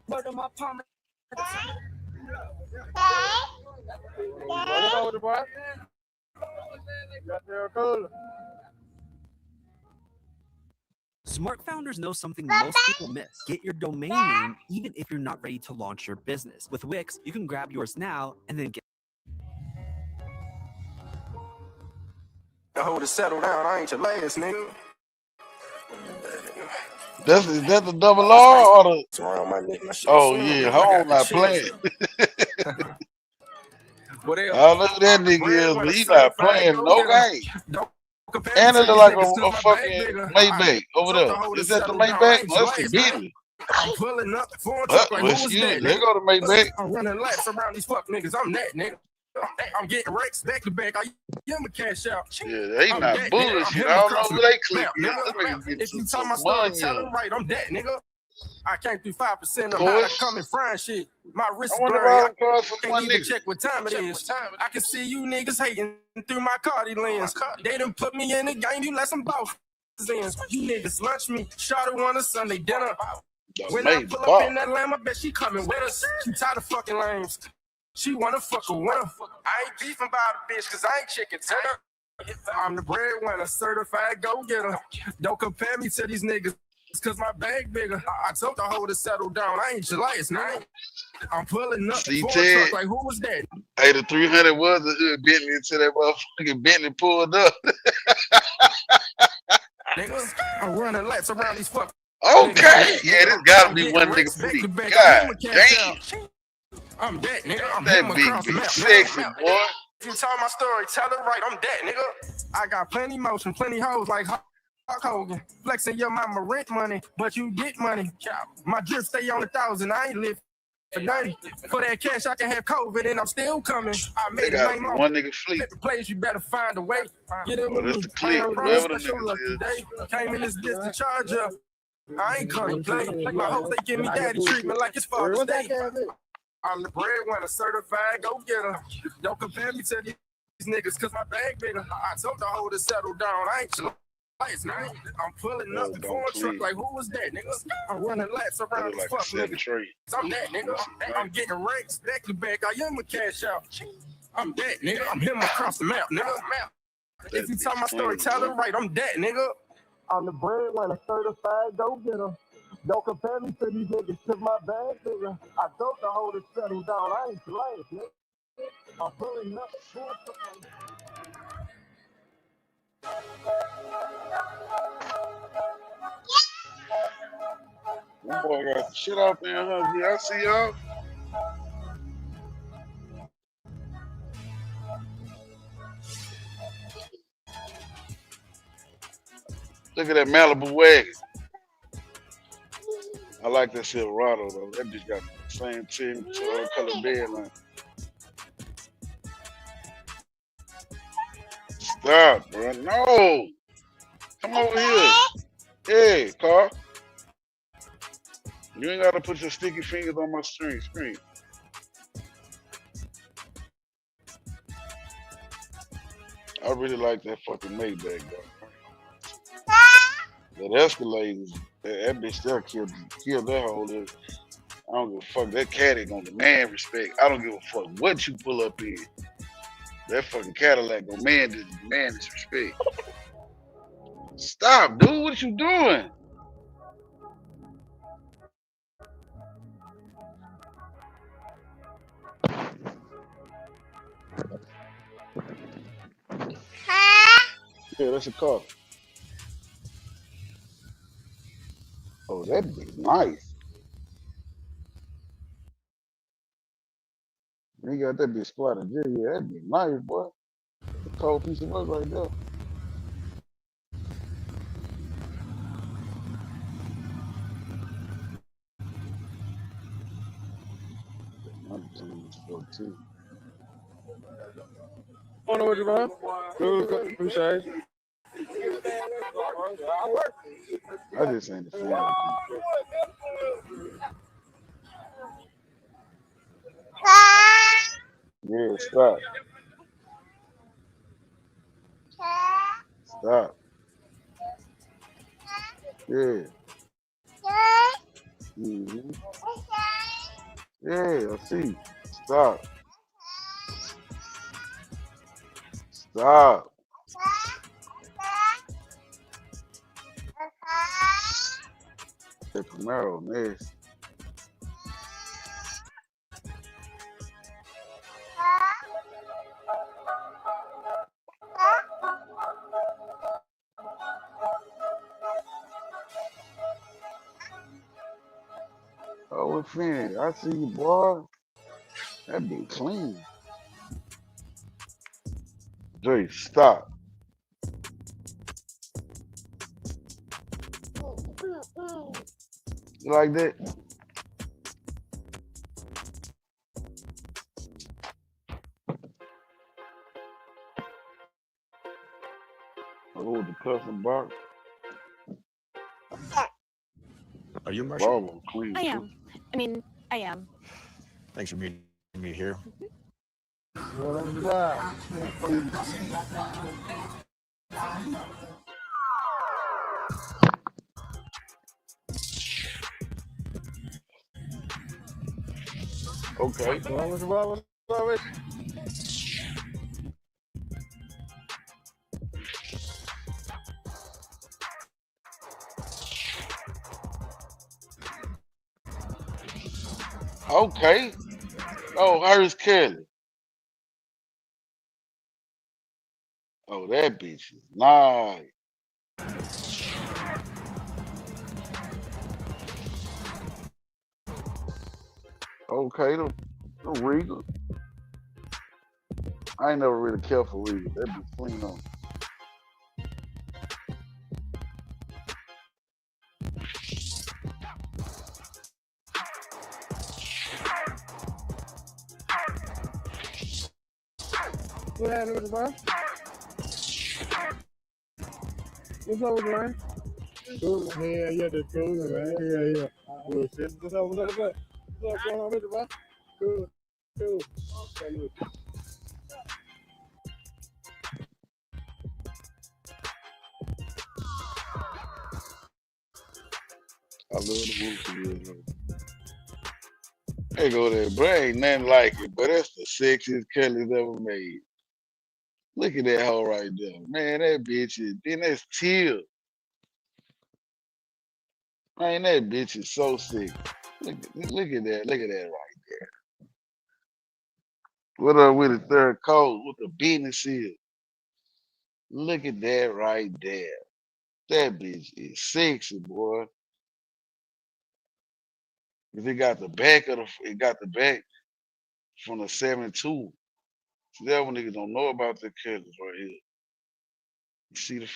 Word on my palm. Smart founders know something most people miss. Get your domain name even if you're not ready to launch your business. With Wix, you can grab yours now and then get. I hold it settle down, I ain't your last nigga. Is that the double R or the? Around my neck, my shit Oh slim, yeah, man. I hold got not the playing. chest. Whatever. I look at that nigga is, but he not playing no game. And it look like a fucking Maybach over there. Is that the Maybach? That's the Bentley. I'm pulling up the phone truck like, Well, who was shit, that? they go to Maybach. I'm running laps around these fuck niggas. I'm that nigga. I'm getting racks back to back. I give them a cash out. Yeah, they I'm not that nigga. bullshit. I'm I don't know across who the they click. map, nigga. If you tell my story, tell it right. I'm that nigga. I came through 5% of how I come and frying shit. My wrist is I wonder blurry. why I I'm calling for can't one even nigga. check what time it is. I can see you niggas hating through my Cardi lens. They done put me in the game. You let some boss in. You niggas lunch me. Shawty want a Sunday dinner. When I pull up in that lamb, I bet she coming with us. She tired of fucking lames. She wanna fuck a winner. I ain't beefing about a bitch, cause I ain't chicken tender. I'm the breadwinner, certified go-getter. Don't compare me to these niggas, cause my bag bigger. I told the hoe to settle down. I ain't your last nigga. I'm pulling up See, for a Ted. truck like, who was that? Hey, the 300 was a hood Bentley until that motherfucking Bentley pulled up. Nigga, I'm running laps around these fuck. Okay, yeah, this gotta be one nigga pretty. God damn. I'm that nigga. I'm That him big across the bitch map. sexy, boy. If you tell my story, tell it right. I'm that nigga. I got plenty motion, plenty hoes like Hulk Hogan. Flexing your mama rent money, but you get money. My drip stay on 1,000. I ain't live for nothing. For that cash, I can have COVID and I'm still coming. I They made it got name on one nigga fleet. the place, you better find a way. Get in Oh, with this me. the clip. I ain't Whatever the special niggas luck is. today. Came in this bitch to charge up. I ain't come to play. My hopes they give me daddy treatment like it's Father's Day. I'm the breadwinner, certified go-getter. Don't compare me to these niggas, cause my bag bigger. I told the hoe to settle down. I ain't your lights, man. I'm pulling up the foreign truck like, who was that, nigga? I'm running laps around this fuck nigga. I'm that, nigga. I'm getting ranks back to back. I am a cash out. I'm that, nigga. I'm him across the map, nigga. If you tell my story, tell it right. I'm that, nigga. I'm the breadwinner, certified go-getter. Don't compare me to these niggas, cause my bag bigger. I told the hoe to settle down. I ain't playing, nigga. I'm pulling up. That boy got some shit out there, Hungry. I see y'all. Look at that Malibu wagon. I like that Silverado though. That bitch got the same tin color bed line. Stop, bro. No. Come over here. Hey, car. You ain't gotta put your sticky fingers on my screen. I really like that fucking Maybach though. That Escalade, that bitch still killed that whole little. I don't give a fuck. That caddy gonna demand respect. I don't give a fuck what you pull up in. That fucking Cadillac gonna demand this respect. Stop, dude. What you doing? Yeah, that's a car. Oh, that bitch nice. You got that bitch squatted. Yeah, that bitch nice, boy. A cold piece of work right there. I know what you're about. Good, appreciate it. I just ain't a fan of Yeah, stop. Stop. Yeah. Mm-hmm. Yeah, I see. Stop. Stop. That Camaro, man. Oh, it's finished. I see you, boy. That be clean. Dre, stop. You like that? Oh, the custom box. Are you Marshall? Bravo, clean. I am. I am. Thanks for meeting me here. Okay. Okay. Oh, here's Kelly. Oh, that bitch is nice. Okay, the Regal. I ain't never really cared for Regal. That be clean on. What happened with the bro? What's up with the man? Cool. Yeah, that's cool, man. Yeah. Bullshit. What's up going on with the bro? Cool. I love the movie. They go there, bro. Ain't nothing like it, but that's the sexiest Kelly's ever made. Look at that hoe right there. Man, that bitch is, then that's Teal. Man, that bitch is so sick. Look at that right there. What up with the third coat? What the business is? Look at that right there. That bitch is sexy, boy. If it got the back from the 72. See, that one niggas don't know about the colors right here. You see the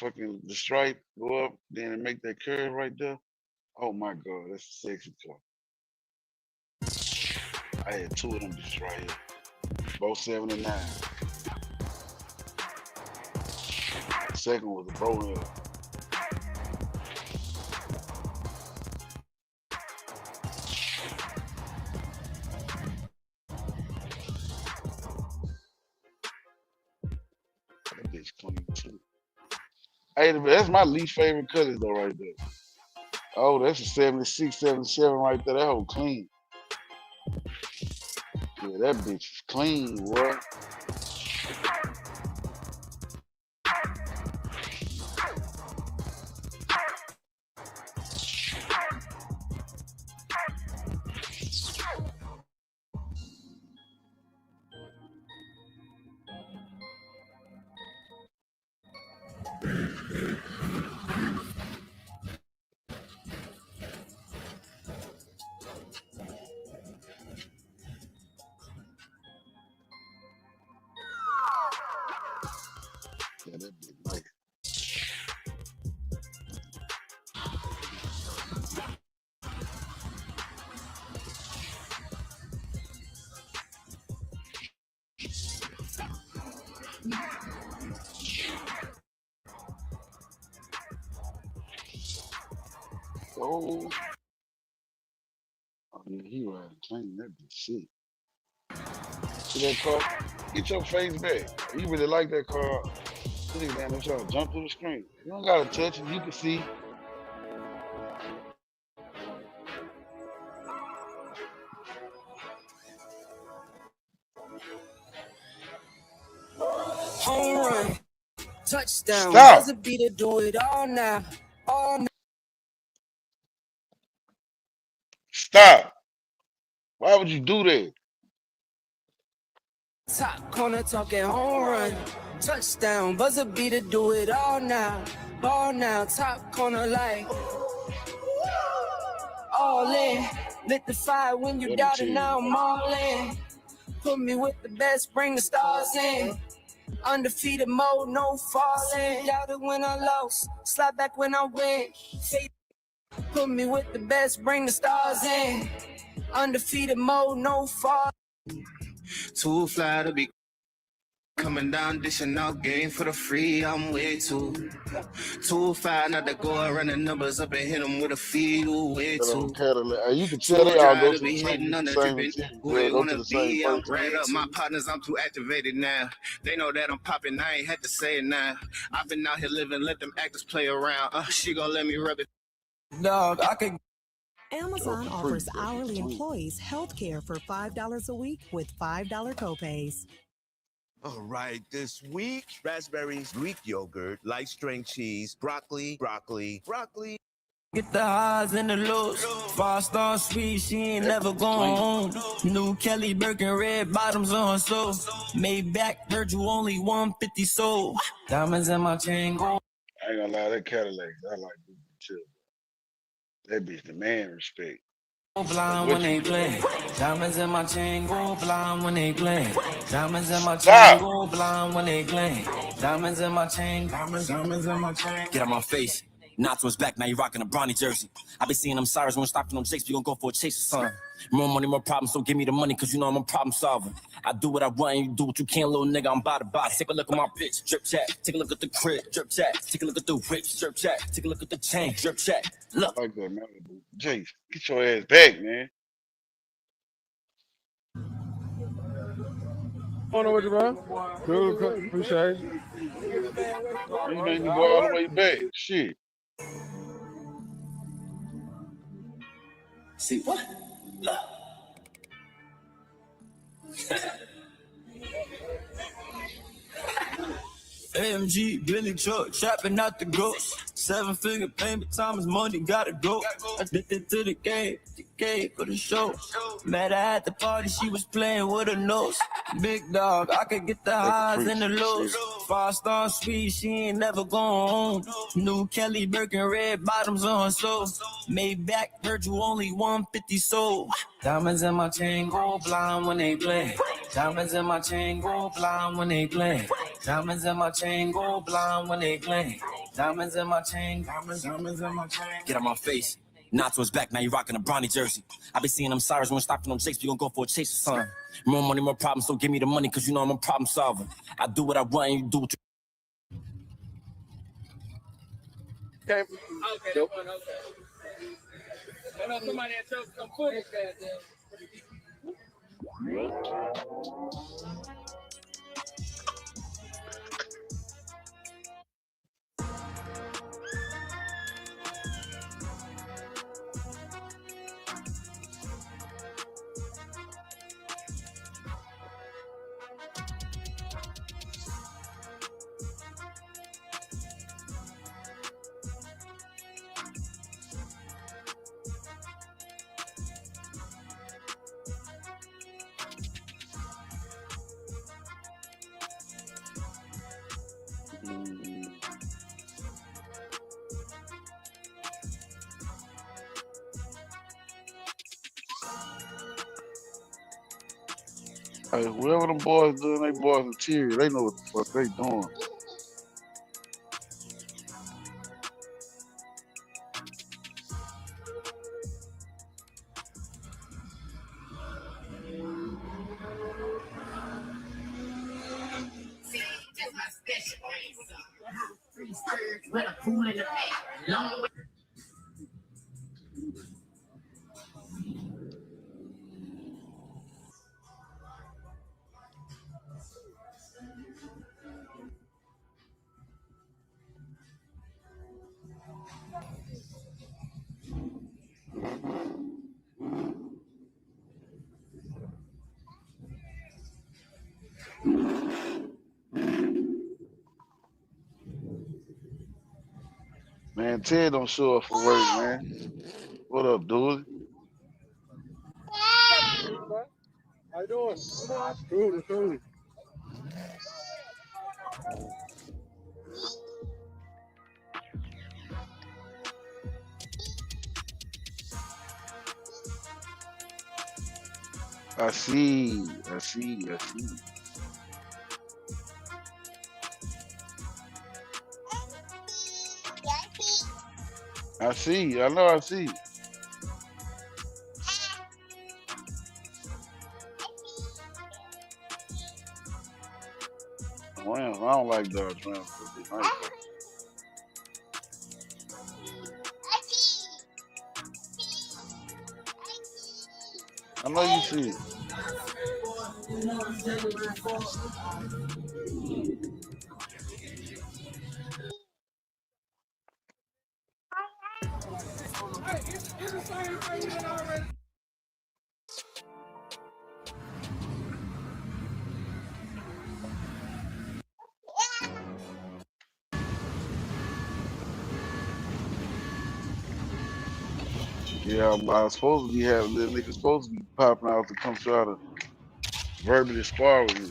stripe go up, then it make that curve right there. Oh my God, that's a sexy car. I had two of them bitches right here. Both 79. The second was a Bro Hill. That bitch clean too. Hey, that's my least favorite colors though right there. Oh, that's a 76, 77 right there. That whole clean. Yeah, that bitch is clean, boy. Yeah, that bitch nice. Oh, yeah, he riding clean. That bitch shit. See that car? Get your face back. You really like that car? This nigga down there trying to jump through the screen. You don't gotta touch it. You can see. Home run, touchdown. Stop. Doesn't be to do it all now. All now. Stop. Why would you do that? Top corner talking home run, touchdown. Buzzer beater do it all now. Ball now, top corner like all in. Lit the fire when you doubt it, now I'm all in. Put me with the best, bring the stars in. Undefeated mode, no falling. Doubted when I lost, slide back when I win. Put me with the best, bring the stars in. Undefeated mode, no falling. Too fly to be coming down, dishing out game for the free. I'm way too fine not to go and run the numbers up and hit them with a feed. Way too. You can tell they all go to the be same hitting on the team. dripping. Go Who they to wanna the same be? I'm person. ran up my partners. I'm too activated now. They know that I'm popping. I ain't had to say it now. I've been out here living. Let them actors play around. She gonna let me rub it. Dog, I can. Amazon offers hourly employees health care for $5 a week with $5 copays. All right, this week, raspberries, Greek yogurt, light string cheese, broccoli. Get the highs and the lows. 5-star sweet, she ain't never going home. New Kelly Birkin, red bottoms on, so Maybach, heard you only 150 sold. Diamonds in my chain, gold. I ain't gonna lie, that Cadillac, I like this too. That bitch demand respect. Blind when they play. Diamonds in my chain, go blind when they play. Diamonds in my chain, go blind when they play. Diamonds in my chain, diamonds in my chain. Get out my face. Nacho's back, now you rocking a Bronny jersey. I been seeing them sirens when stopping them jakes, we gon' go for a chase or something. More money, more problems, so give me the money, cause you know I'm a problem solver. I do what I want, and you do what you can, little nigga, I'm by the box. Take a look at my bitch, drip chat. Take a look at the crib, drip chat. Take a look at the whip, drip chat. Take a look at the chain, drip chat. Look. Like that, man. Jace, get your ass back, man. On with you, bro. Cool, appreciate it. You made me go all the way back. Shit. See what? Look. AMG, Billy truck, trapping out the ghost. 7-figure payment, time is money, gotta go. Addicted to the game for the show. Met her at the party, she was playing with her nose. Big dog, I could get the highs and the lows. 5-star sweet, she ain't never going home. New Kelly Birkin, red bottoms on her soul. Maybach, Virgil, only 150 sold. Diamonds in my chain go blind when they play. Diamonds in my chain go blind when they play. Diamonds in my chain go blind when they play. Diamonds in my chain, diamonds in my chain. Get out my face. Nacho's back, now you rocking a Bronny jersey. I been seeing them sirens when stopping them jakes, we gon' go for a chase or something. More money, more problems, so give me the money, cause you know I'm a problem solver. I do what I want, and you do what you... Okay. Nope. Somebody had told some footage. Hey, whoever them boys doing, they boys interior, they know what the fuck they doing. Man, Ted don't show up for work, man. What up, dude? How you doing? Cool. I see. I know I see. Rams, I don't like Dodge Rams. I know you see it. Yeah, I was supposed to be having this nigga supposed to be popping out to come try to verbally spar with me.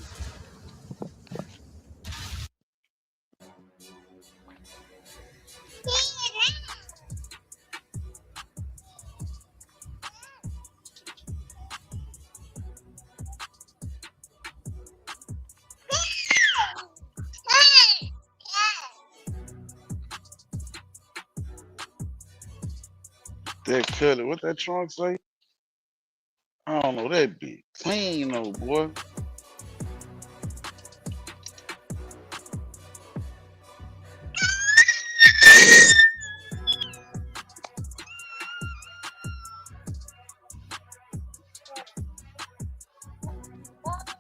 That color, what that trunk say? I don't know, that be clean though, boy.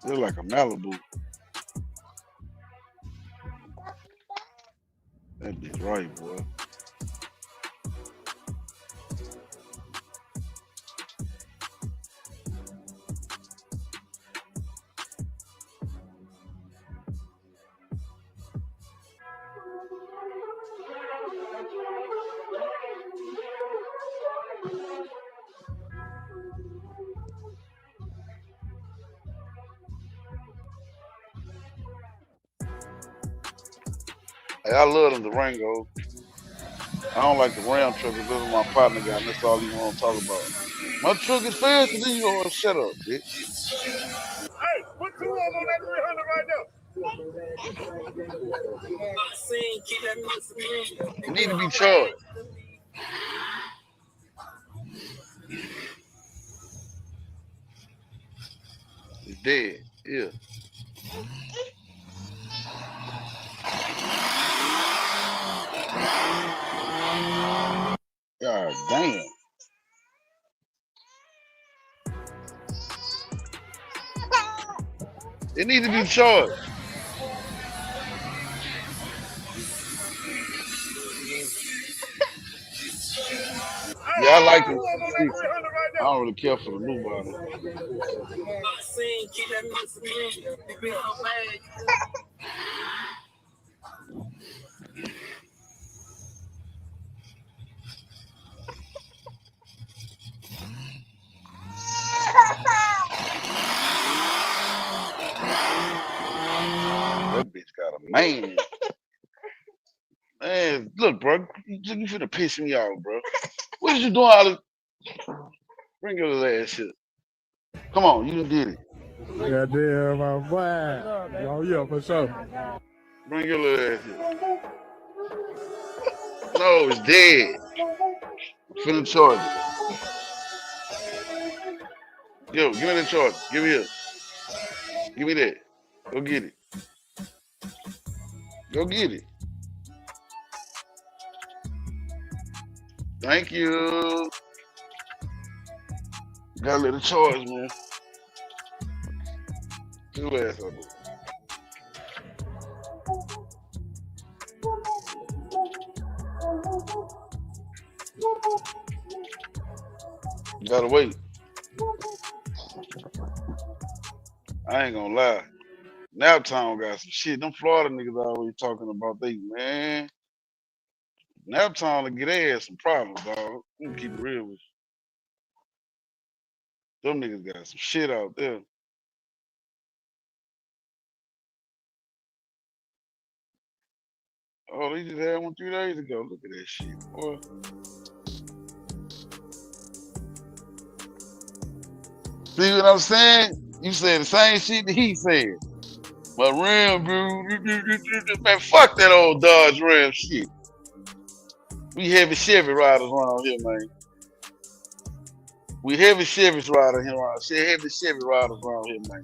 Look like a Malibu. That be right, boy. Hey, I love them Durango. I don't like the Ram truck because this is my partner guy, and that's all he want to talk about. My truck is fast, and then you gonna shut up, bitch. Hey, put 2 on that 300 right now. You need to be charged. It's dead. Yeah. God damn. It needs to be charged. Yeah, I like it. I don't really care for the new bottle. That bitch got a man. Man, look, bro, you finna piss me off, bro. What is you doing all this? Bring your little ass shit. Come on, you done did it. Goddamn, my boy. Oh, yeah, for sure. Bring your little ass here. No, it's dead. I'm finna charge it. Yo, give me the charge. Give me here. Give me that. Go get it. Go get it. Thank you. Gotta let it charge, man. Two ass up there. Gotta wait. I ain't gonna lie. Naptown got some shit. Them Florida niggas always talking about they, man. Naptown will get their ass some problems, dog. I'm gonna keep it real with you. Them niggas got some shit out there. Oh, they just had one 3 days ago. Look at that shit, boy. See what I'm saying? You said the same shit that he said. But Ram, bro, man, fuck that old Dodge Ram shit. We heavy Chevy riders around here, man. We heavy Chevy riders here around. Shit, heavy Chevy riders around here, man.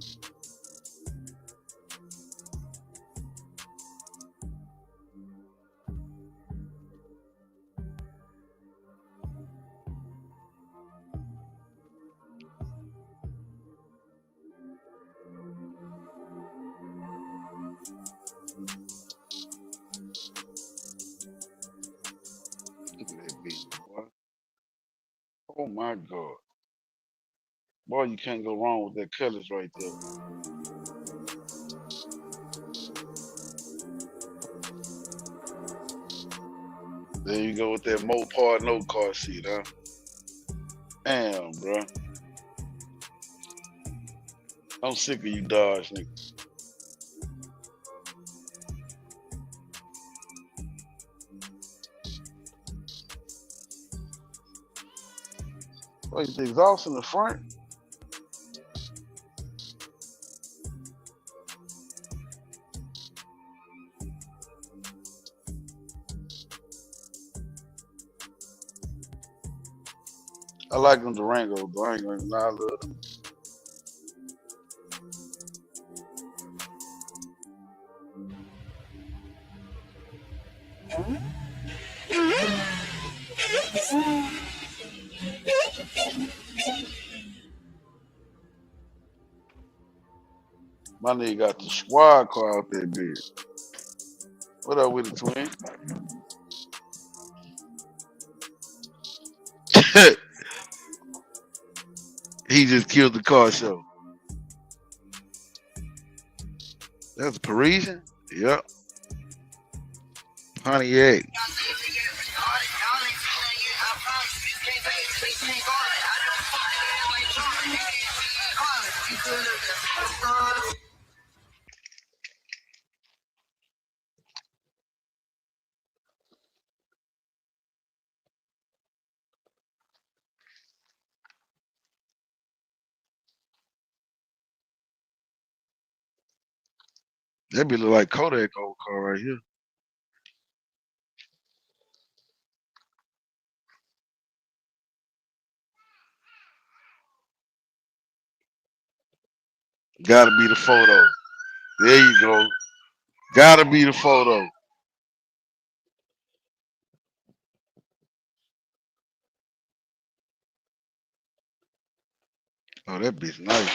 Look at that bitch, boy. Oh my God. Boy, you can't go wrong with that colors right there. There you go with that Mopar no car shit, huh? Damn, bro. I'm sick of you Dodge niggas. Wait, the exhaust in the front? I like them Durango, but I ain't gonna lie, I love them. My nigga got the squad car out there, bitch. What up with the twin? He just killed the car show. That's Parisian? Yep. Pontiac. That be look like Kodak old car right here. Gotta be the photo. There you go. Gotta be the photo. Oh, that bitch nice.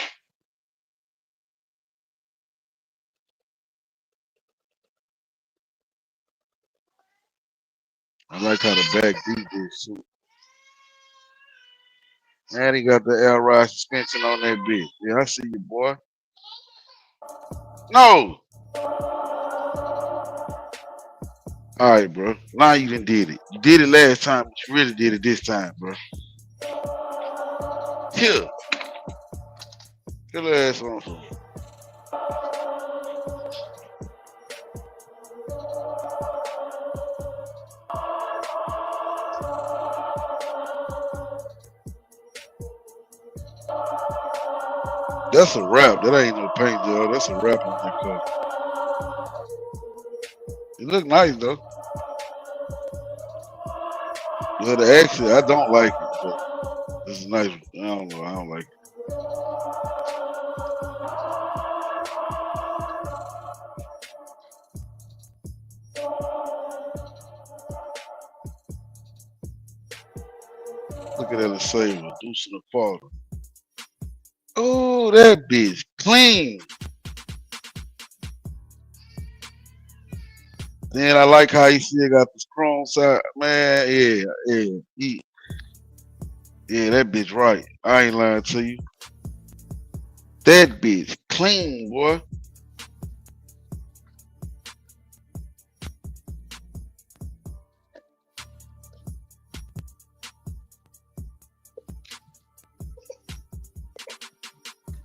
I like how the back beat this too. And he got the air ride suspension on that bitch. Yeah, I see you, boy. No. All right, bro. Now you done did it. You did it last time, but you really did it this time, bro. Here. Get your ass on. That's a wrap. That ain't no paint job. That's a wrap on that car. It look nice though. Yeah, the exit, I don't like it, but this is nice. I don't know. I don't like it. Look at that saver, deuce in the father. Oh, that bitch clean. Then I like how he still got the chrome side. Man, yeah, that bitch right. I ain't lying to you. That bitch clean, boy.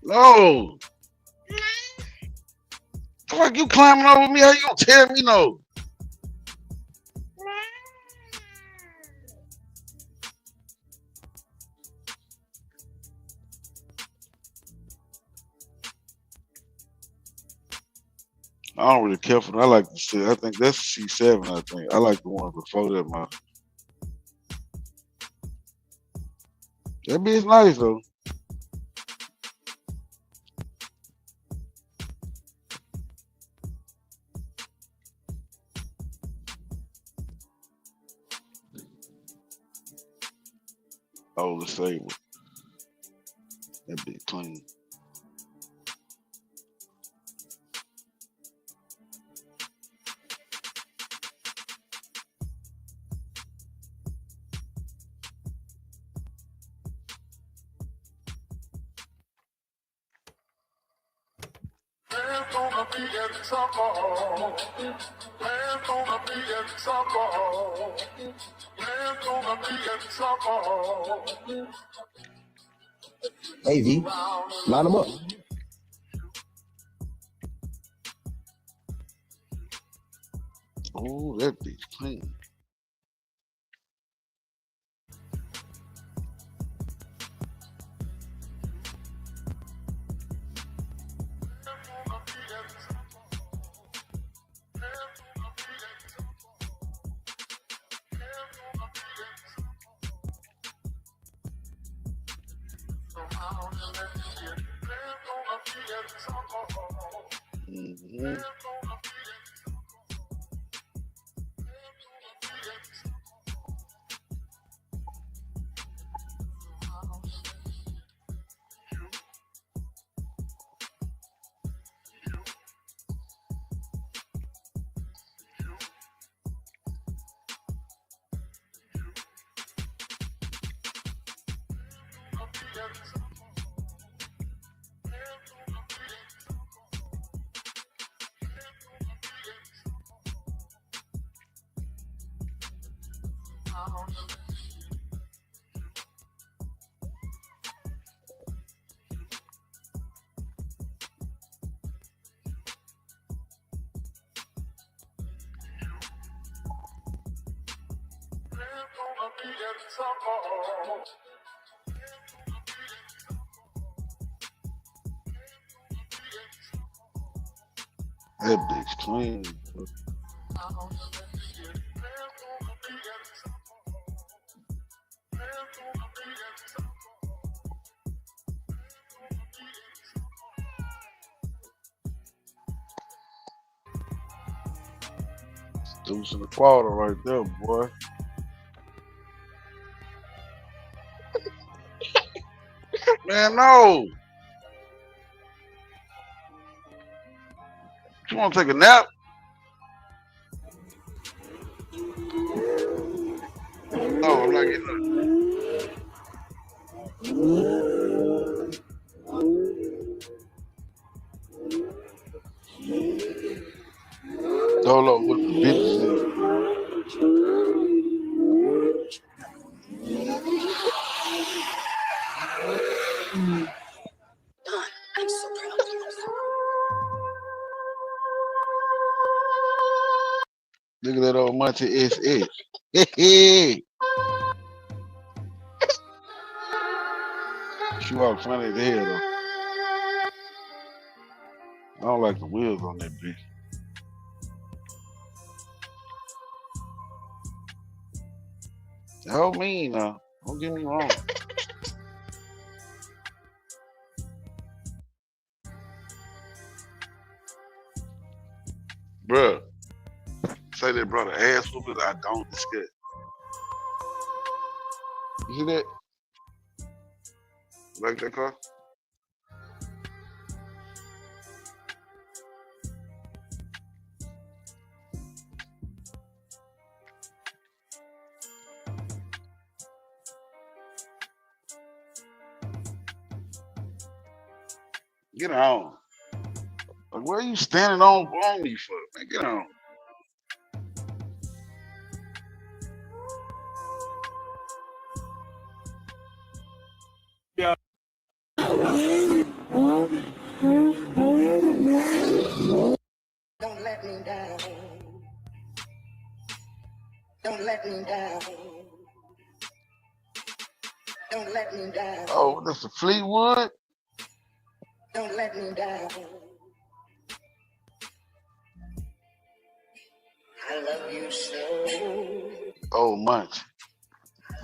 No. Fuck, you climbing over me? How you gonna tell me no? I don't really care for that. I like the shit. I think that's C7, I think. I like the one before that, man. That bitch nice, though. Oh, the Sabre. That bitch clean. Man's gonna be in trouble. Man's gonna be in trouble. Man's gonna be in trouble. Hey V, line them up. Oh, that bitch clean. Mhm. That bitch clean. Deuce in the quarter right there, boy. Man, no. You want to take a nap? No, I'm not getting up. Dolo with the bitches. I'm so proud of you. Look at that old Monty SS. Hey, she walk funny as hell though. I don't like the wheels on that bitch. The whole mean now. Don't get me wrong. Bruh, say they brought an ass whooping, I don't discuss. You see that? Like that car? Get on. Like, where are you standing on me for? Man, get on. Yeah. Don't let me down. Don't let me down. Don't let me down. Oh, that's the Fleetwood? Don't let me down. I love you so. Oh, Munch.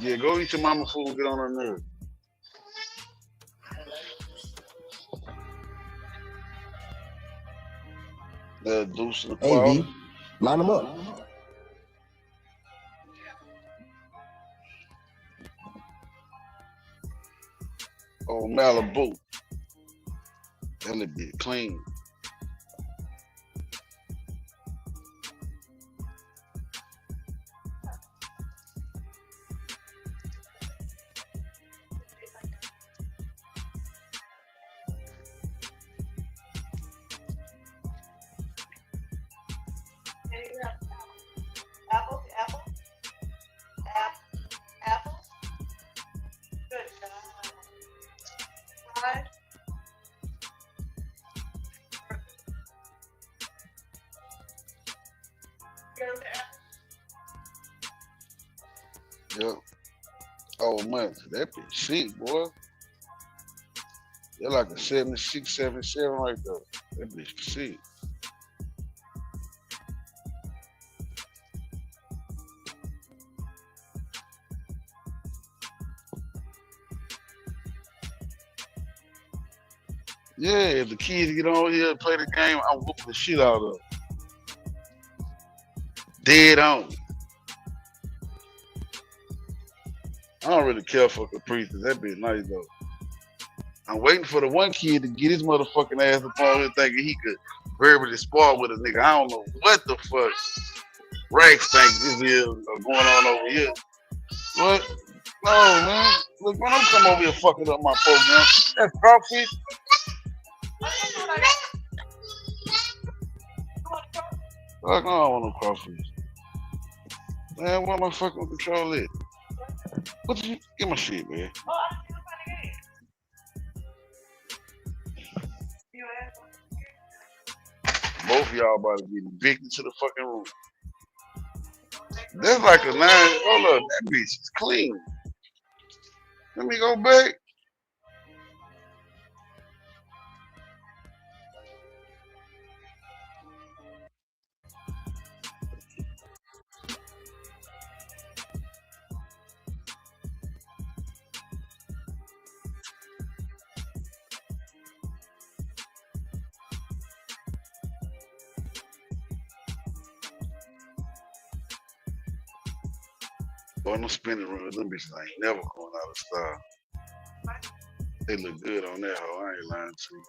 Yeah, go eat your mama food and get on her nerve. The Deuce in the Hey, quarter. V, line them up. Oh, Malibu. That little bit clean. Apple. Apple. Good job. Right. Yep. Oh, Munch. That bitch shit, boy. They're like a 76, 77 right there. That bitch shit. Yeah, if the kids get on here and play the game, I'm whooping the shit out of them. Dead on. I don't really care for Caprice. That bitch nice though. I'm waiting for the one kid to get his motherfucking ass up on here thinking he could verbally spar with a nigga. I don't know what the fuck Rex think this is going on over here. What? No, man. Look, man, don't come over here fucking up my program. That's crawfish. Fuck no, I don't want no crawfish. Man, where my fucking control at? What you get my shit, man? Both of y'all about to get evicted to the fucking room. That's like a 9. Hold up, that bitch is clean. Let me go back. Boy, no spinning run. Them bitches ain't never going out of style. They look good on that hoe. I ain't lying to you.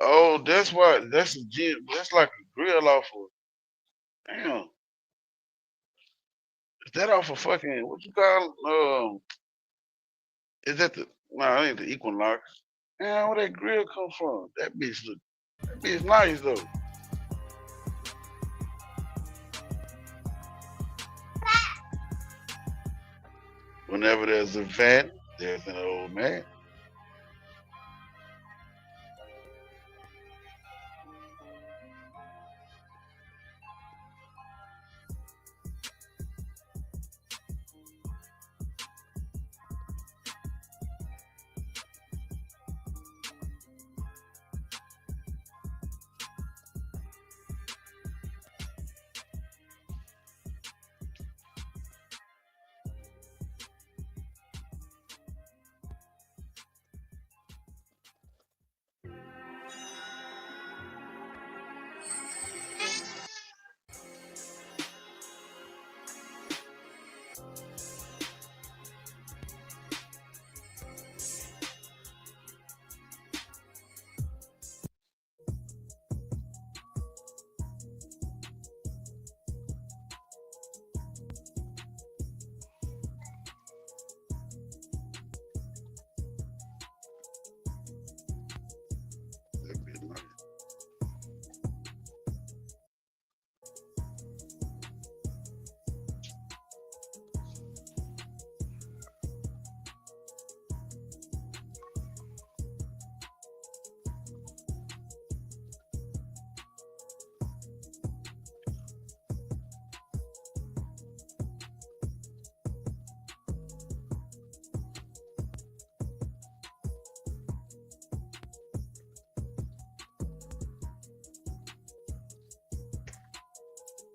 Oh, that's why. That's a gym. That's like a grill off of. Damn. Is that off of fucking what you call? Is that the? Nah, it ain't the Equinox. Man, where that grill come from? That bitch look. That bitch nice though. Whenever there's a vet, there's an old man.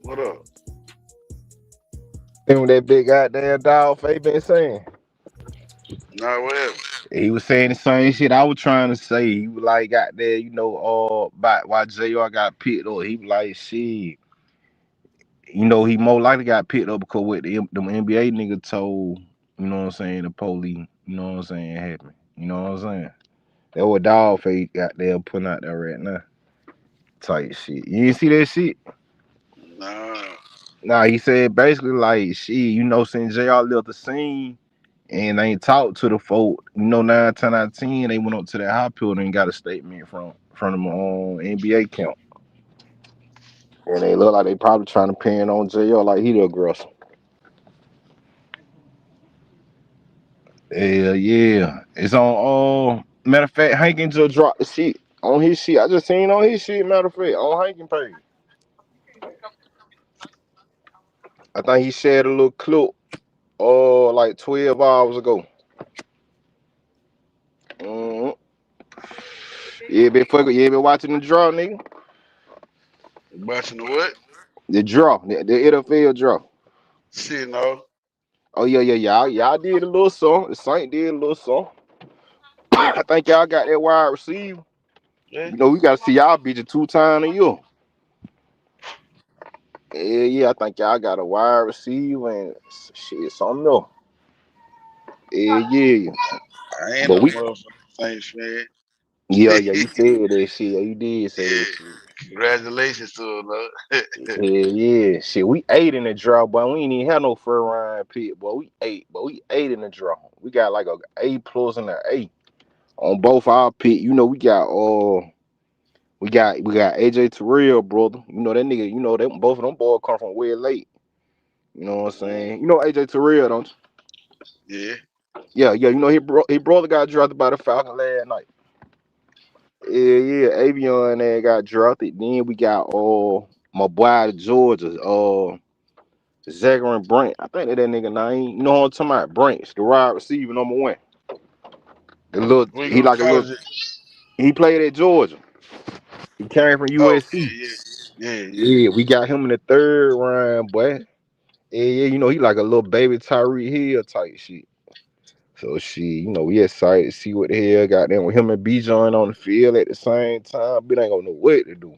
What up? And what that big goddamn dog Faye been saying. Nah, whatever. He was saying the same shit I was trying to say. He was like, got there, about why JR got picked up. He was like, shit. He more likely got picked up because what them NBA nigga told, you know what I'm saying, the police, you know what I'm saying, happened. You know what I'm saying? That what dog Faye got there putting out there right now. Type shit. You didn't see that shit? Nah, he said basically like shit, since JR left the scene and they ain't talked to the folk, 9 10 out of 10, they went up to that hospital and got a statement from them on NBA camp. And they look like they probably trying to pin on JR like he the aggressor. Yeah. It's on matter of fact, Hankin just dropped the shit on his shit. I just seen on his shit, matter of fact, on Hankin page. I think he shared a little clip like 12 hours ago. Yeah, been watching the draw, nigga. Watching the what? The draw, the NFL draw. Shit, no. Oh yeah, y'all did a little song. The Saint did a little song. I think y'all got that wide receiver. Yeah. You know, we gotta see y'all beat you 2 times a year. Yeah, I think y'all got a wide receiver and shit, something else. Yeah. I ain't But no we, motherfucking Saints fan. yeah, you said that shit. Yeah, you did say that shit. Congratulations to him, though. Yeah. Shit, we 8 in the draw, boy. We ain't even have no first round pick, boy. We 8 in the draw. We got like a A plus and an A on both our pick. You know, we got AJ Terrell, brother. You know that nigga. You know that both of them boys come from way late. You know what I'm saying? You know AJ Terrell, don't Yeah. you? Yeah. You know his brother got drafted by the Falcons last night. Yeah. Avion got drafted. Then we got my boy out of Georgia, Zachary Brent. I think that nigga name. You know what I'm talking about? Brent, the wide receiver number 1. The little Where he you like a little. He played at Georgia. He came from USC. Yeah, we got him in the 3rd round, boy. Yeah, you know he like a little baby Tyreek Hill type shit. So you know, we excited to see what the hell got them with him and Bijan on the field at the same time. But ain't gonna know what to do.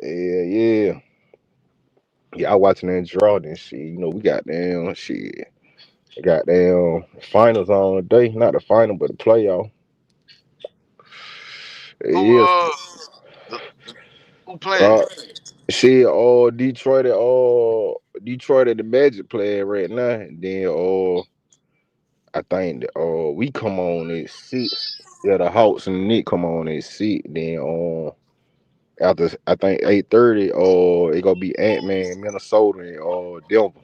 Yeah. I watching that draw and shit. You know, we got them shit. We got them finals on today. Not the final, but the playoff. Who Yeah. who playing? Shit, Detroit at the Magic playing right now. And then I think that we come on at 6. Yeah, the Hawks and the Knicks come on at 6. Then after I think 8:30, it gonna be Ant-Man, Minnesota, and Denver.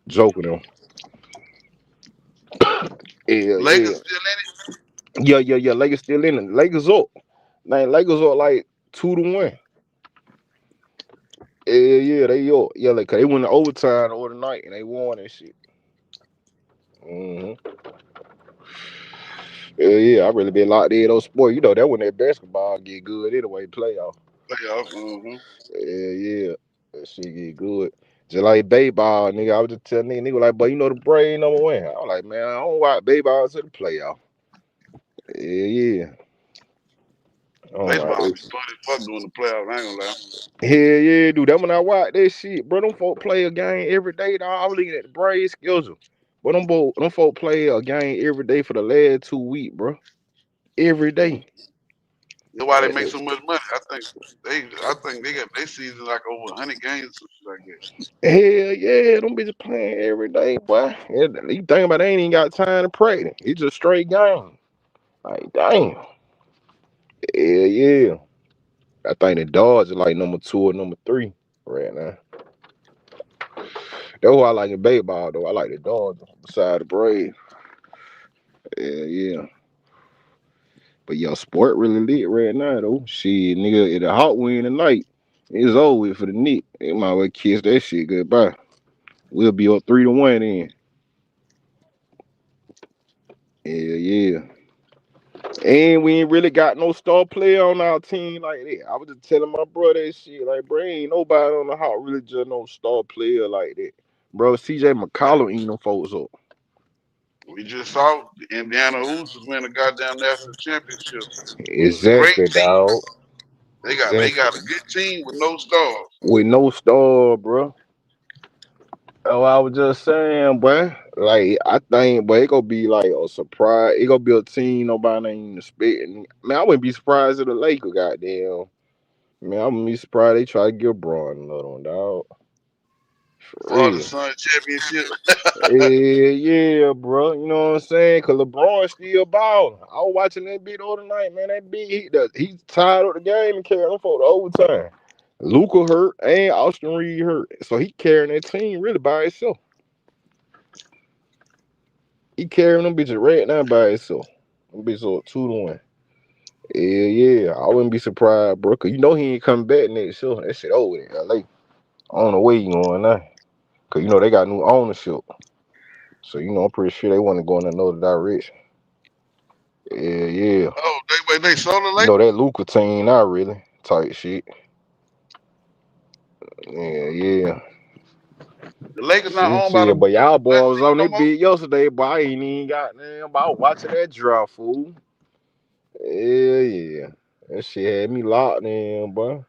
Joking them. Lakers still in it? Yeah. Lakers still in it. Lakers up. Man, Lakers up like 2-1. Yeah, they up. Yeah, like, cause they went to overtime the other night and they won that shit. Yeah, I really been locked in those sports. You know that when that basketball get good anyway, playoff. Yeah, that shit get good. Just like baseball, nigga. I was just telling nigga like, but you know the Braves number 1. I was like, man, I don't watch baseball to the playoff. Yeah. Baseball be fun as fuck during the playoffs, I ain't gonna lie. Hell yeah, dude. That when I watch that shit, bro, them folk play a game every day, dog. I was looking at the Braves schedule. But them folk play a game every day for the last 2 weeks, bro. Every day. That's why they make so much money. I think they got their season like over 100 games or something like that. Hell yeah, them bitches playing every day, boy. You think about it, they ain't even got time to practice. It's just straight game. Like, damn. Yeah. I think the Dodgers are like number 2 or number 3 right now. That's why I like in baseball, though. I like the Dodgers beside the Braves. Yeah. But your sport really lit right now, though. Shit, nigga, the Hawk win tonight. It's over with for the Knicks. They might well kiss that shit goodbye. We'll be up 3-1 then. Yeah. And we ain't really got no star player on our team like that. I was just telling my brother that shit. Like, bro, ain't nobody on the Hawk really just no star player like that. Bro, CJ McCollum ain't them folks up. We just saw Indiana Hoosiers win a goddamn national championship. Exactly, dog. They got a good team with no stars. With no star, bro. Oh, I was just saying, boy. Like, I think, boy, it gonna be like a surprise. It gonna be a team nobody ain't expecting. Man, I wouldn't be surprised if the Lakers, goddamn. Man, I wouldn't be surprised they try to give Braun another one, dog. For the Sun championship. Yeah, bro. You know what I'm saying? Cause LeBron still balling. I was watching that bit the other night, man. That bit, he tied up the game and carried them for the overtime. Luka hurt and Austin Reed hurt, so he carrying that team really by himself. He carrying them bitches right now by himself. Them bitches up 2-1. Yeah. I wouldn't be surprised, bro. Cause you know he ain't coming back next year. That shit over in LA. I don't know where he going now. Cause you know they got new ownership. So you know I'm pretty sure they want to go in another direction. Yeah. Oh, they sold the Lakers? You know that Luka team, not really type shit. Yeah. The Lakers not owned by Shit, the but y'all black boy was people on no that more. bit yesterday, but I ain't even got damn about watching that draft, fool. Yeah. That shit had me locked in, boy.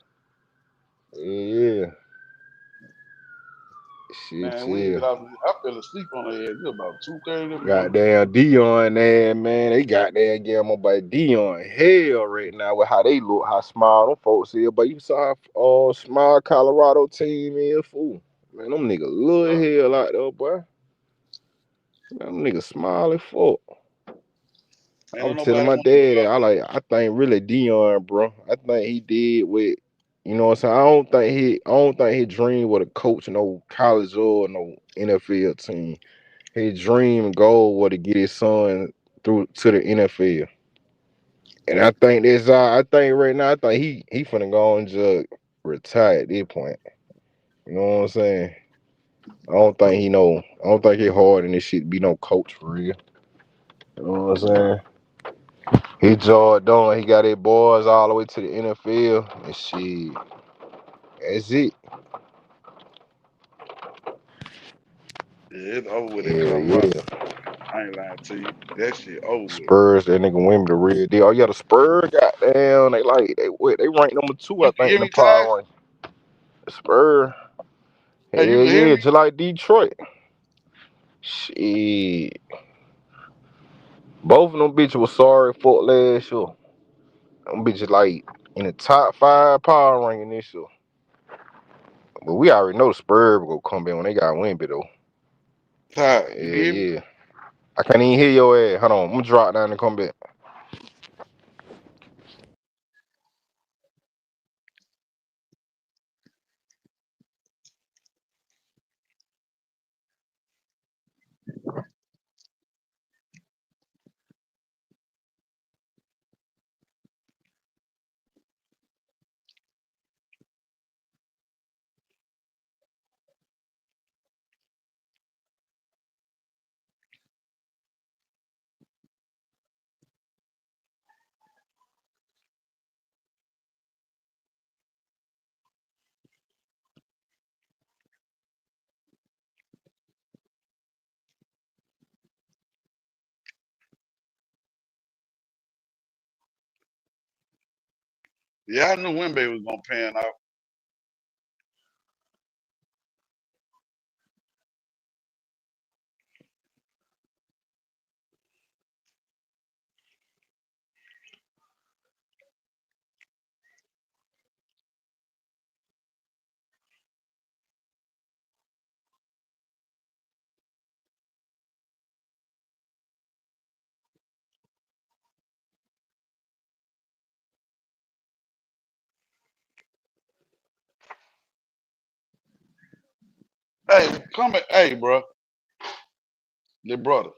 Yeah. Shit, Man, we ain't yeah. get off. I fell asleep on the edge. It was about 2:30 in the morning. Goddamn Dion there, man. They goddamn getting my boy Dion hell right now with how they look, how small them folks is. But you saw how small Colorado team is, fool. Man, them niggas little hell out there, boy. Them niggas small as fuck. I Ain't was telling nobody my want to go dad that out there. I think really Dion, bro. I think he did with, you know what I'm saying. I don't think he dreamed with a coach, no college or no NFL team. His dream and goal was to get his son through to the NFL. And I think I think right now, I think he finna go and just retire at this point. You know what I'm saying? I don't think he hard in this shit to be no coach for real. You know what I'm saying? He joined on. He got his boys all the way to the NFL and shit. That's it. Yeah, it's over with in Yeah, Colorado. yeah. I ain't lying to you. That shit over with. Spurs, that nigga win me the real deal. Oh yeah, the Spurs, goddamn, they ranked number 2, I You can think, hear in the me, Ty? power rank. The Spurs, hell Hey, you can hear yeah, me? just like Detroit. Shit, both of them bitches was sorry for last year. Them bitches like in the top 5 power ranking this year. But we already know the Spurs will come in when they got Wemby though. Ty, you can Yeah, hear me? yeah. I can't even hear your ass. Hold on, I'm gonna drop down and come back. Yeah, I knew Wemby was gonna pan out. Hey, come back. Hey, bro. Their brother.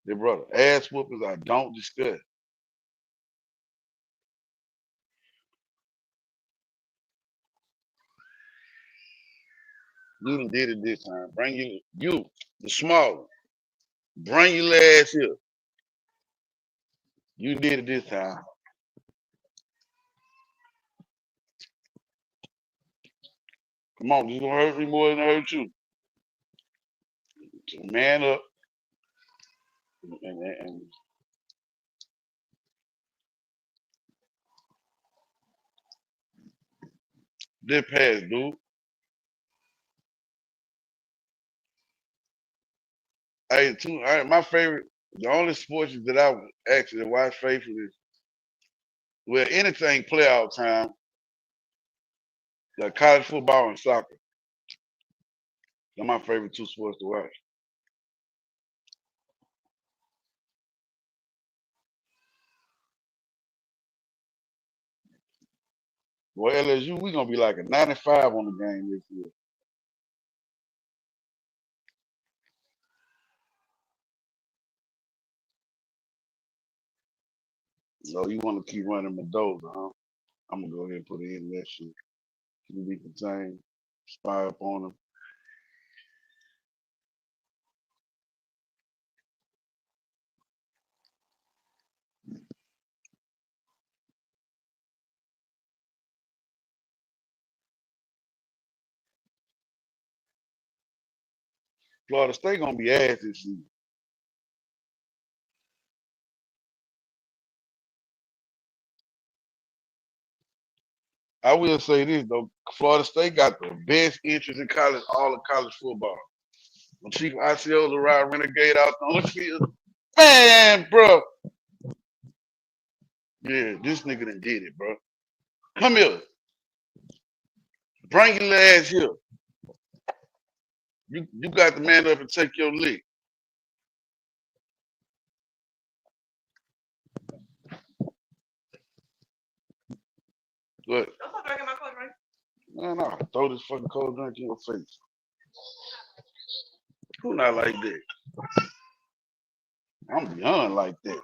Their brother. Ass whoopers I don't discuss. You done did it this time. Bring you, the small one. Bring your ass here. You did it this time. Come on, this gonna hurt me more than it hurt you. So man up and this pass, dude. My favorite, the only sports that I would actually watch faithfully, well, anything playoff time, like college football and soccer. They're my favorite 2 sports to watch. Well, LSU, we gonna be like a 95 on the game this year. So you want to keep running Mendoza, huh? I'm gonna go ahead and put it in that shit. Can be contained, spy up on him. Florida State gonna be ass this season. I will say this though, Florida State got the best interest in college, all of college football. When Chief Osceola ride Renegade out on the field, man, bro. Yeah, this nigga done did it, bro. Come here. Bring your ass here. You got to man up and take your lick. What? No, throw this fucking cold drink in your face. Who not like that? I'm beyond like that.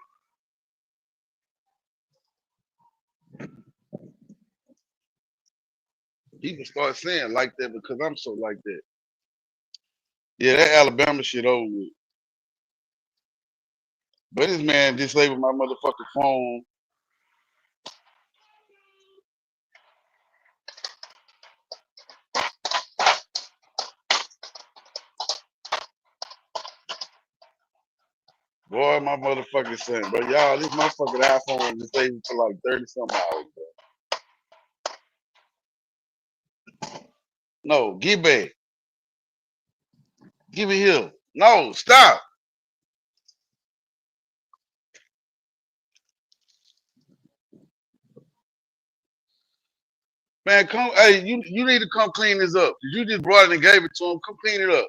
People start saying like that because I'm so like that. Yeah, that Alabama shit over with. But this man disabled my motherfucking phone. Boy, my motherfucking son, bro. Y'all, this motherfucking iPhone is disabled for like 30-something hours, bro. No, get back. Give it here. No, stop. Man, come, hey, you need to come clean this up. You just brought it and gave it to him. Come clean it up.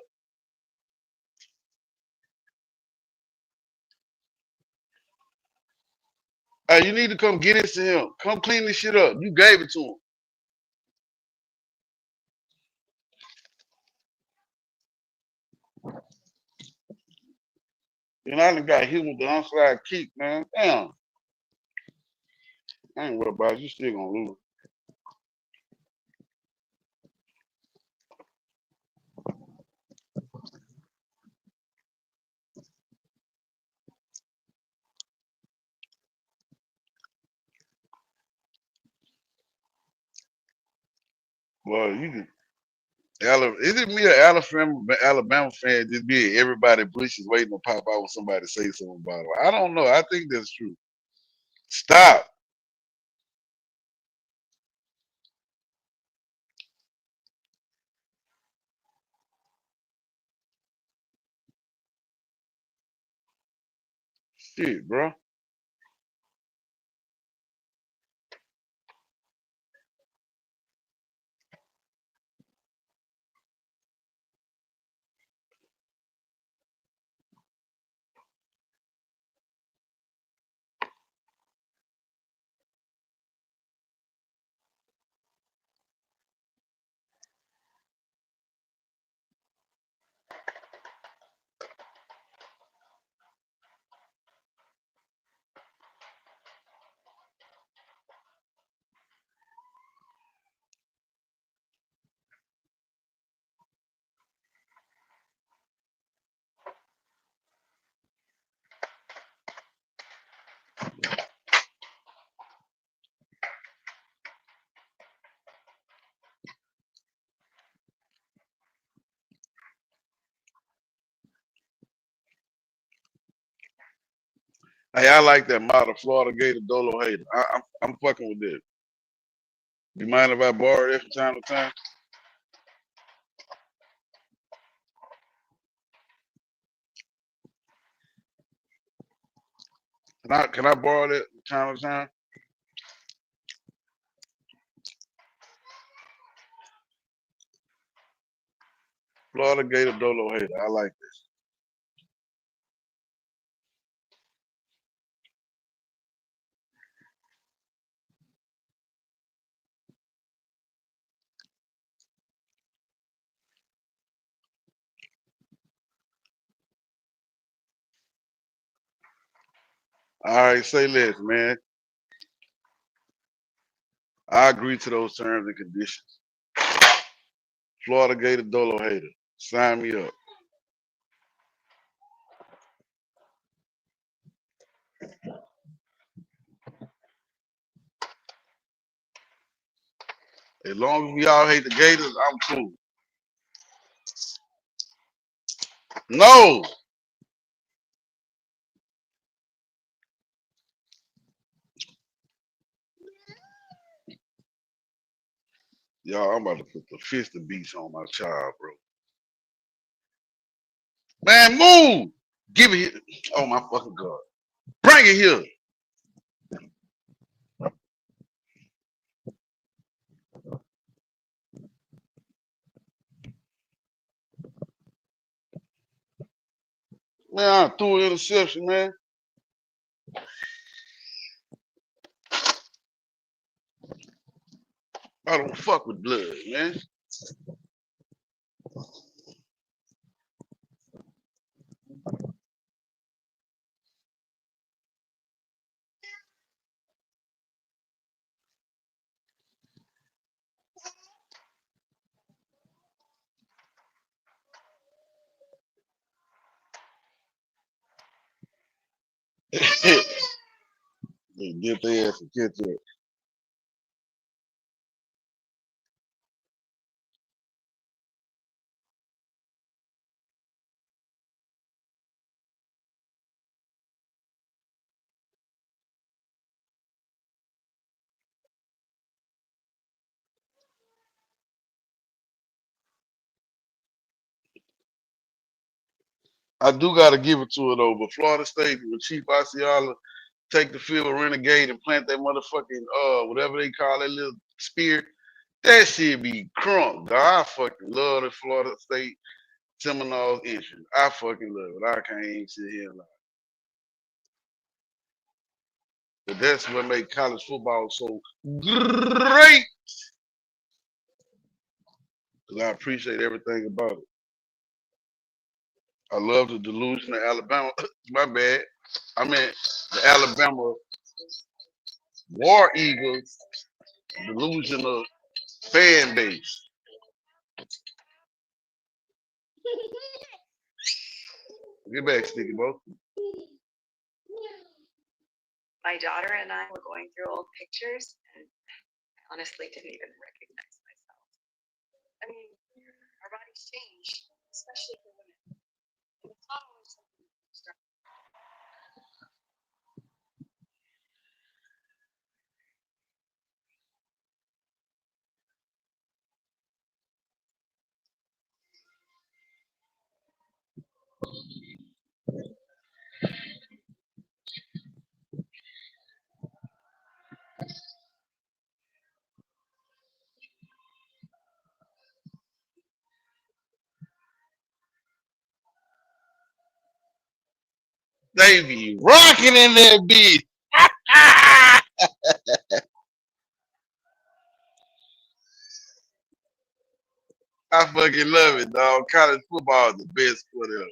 Hey, you need to come get it to him. Come clean this shit up. You gave it to him. And I done got hit with the onside kick, man. Damn. I ain't worried about it. You still gonna lose. Well, you can. Is it me or Alabama fan just being everybody bushes waiting to pop out when somebody say something about it? I don't know. I think that's true. Stop. Shit, bro. Hey, I like that model, Florida Gator Dolo Hater. I'm fucking with this. You mind if I borrow it from time to time? Can I borrow that from time to time? Florida Gator Dolo Hater. I like this. All right, say less, man. I agree to those terms and conditions. Florida Gator Dolo Hater. Sign me up. As long as we all hate the Gators, I'm cool. No. Y'all, I'm about to put the fist of beats on my child, bro. Man, move. Give it here. Oh my fucking God. Bring it here. Man, I threw an interception, man. I don't fuck with blood, man. They get their ass and catch up. I do got to give it to it though, but Florida State with Chief Asiala take the field with Renegade and plant that motherfucking whatever they call that little spear. That shit be crunk, dog. I fucking love the Florida State Seminoles entrance. I fucking love it. I can't even sit here and lie. But that's what make college football so great. Cause I appreciate everything about it. I love the delusion of Alabama. My bad. I meant the Alabama War Eagles delusional fan base. Get back, Sticky Bo. My daughter and I were going through old pictures, and I honestly didn't even recognize myself. I mean, our bodies change, especially for women. And it's not always something you start. They be rocking in that bitch. I fucking love it, dog. College football is the best sport ever.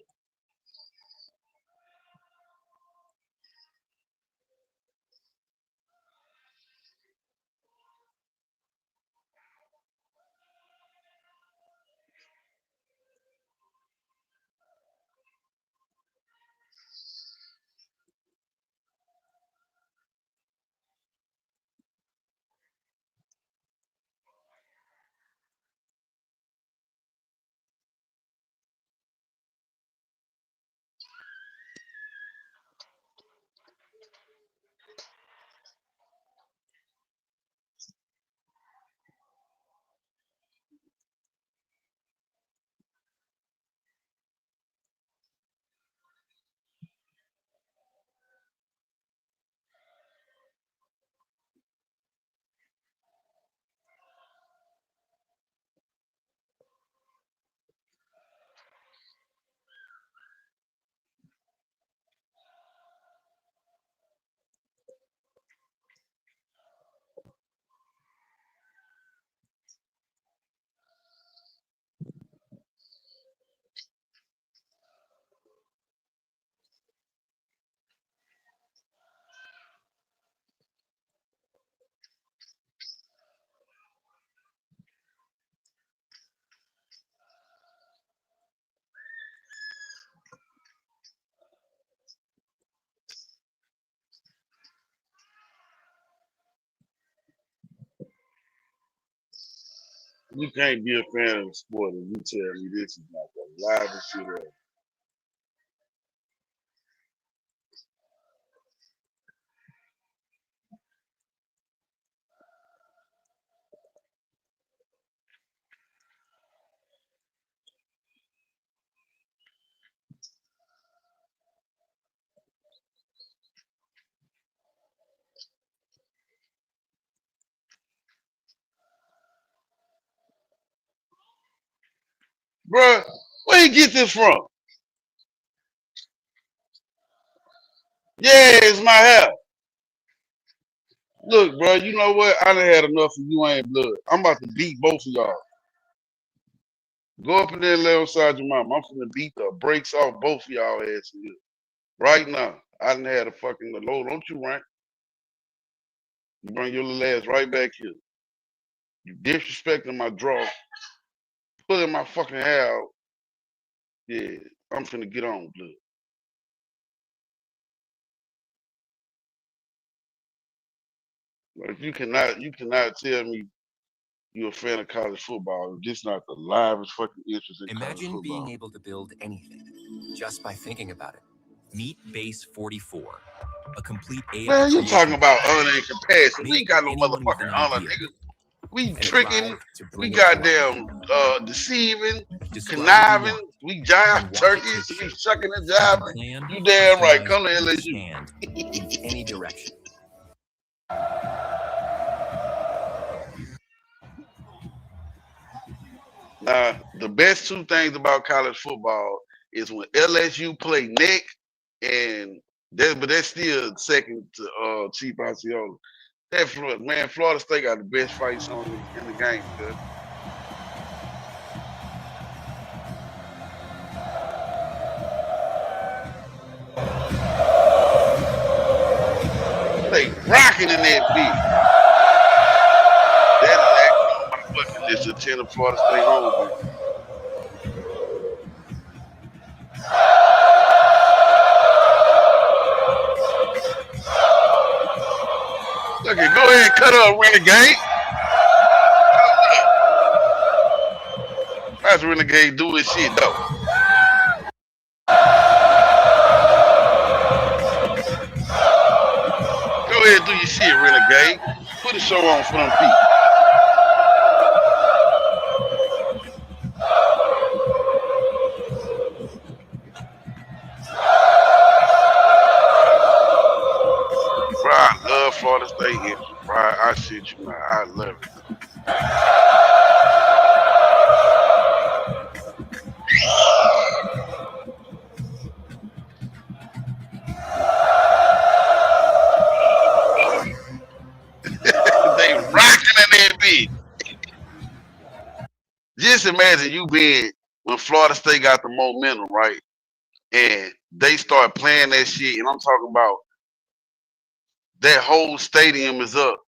You can't be a fan of the sport and you tell me this is not the livest shit ever. Bruh, where he get this from? Yeah, it's my hair. Look, bro, you know what? I done had enough of you ain't blood. I'm about to beat both of y'all. Go up in there and lay inside your mom. I'm finna beat the brakes off both of y'all asses here. Right now. I done had a fucking load. Don't you rank? You bring your little ass right back here. You disrespecting my draw. Pulling my fucking hair out. Yeah, I'm finna get on, blood. Like you cannot tell me you're a fan of college football. This not the livest fucking interest in college Imagine football. being able to build anything just by thinking about it. Meet Base 44, a complete AI. Man, you talking about honor and compassion. We Made ain't got no anyone with motherfucking an honor, idea nigga. We and tricking, drive to we bring it to life. goddamn deceiving, Describe what you conniving, want we jive and watch it turkeys, take we shape. sucking and You can jiving. plan, You damn right, customize, come to and LSU. expand in any direction. Now, the best two things about college football is when LSU play Nick, and but that's still second to Chief Osceola. That Florida State got the best fight song in the game, cuz. They rocking in that beat. That is actually on my bucket list to attend a Florida State home game. Look it, go ahead and cut up, Renegade. That's Renegade do his shit though. Go ahead and do your shit, Renegade. Put a show on for them people. Bro, I love Florida State history, bro. I shit you not. I love it. They rocking in that beat. Just imagine you being when Florida State got the momentum, right? And they start playing that shit, and I'm talking about that whole stadium is up.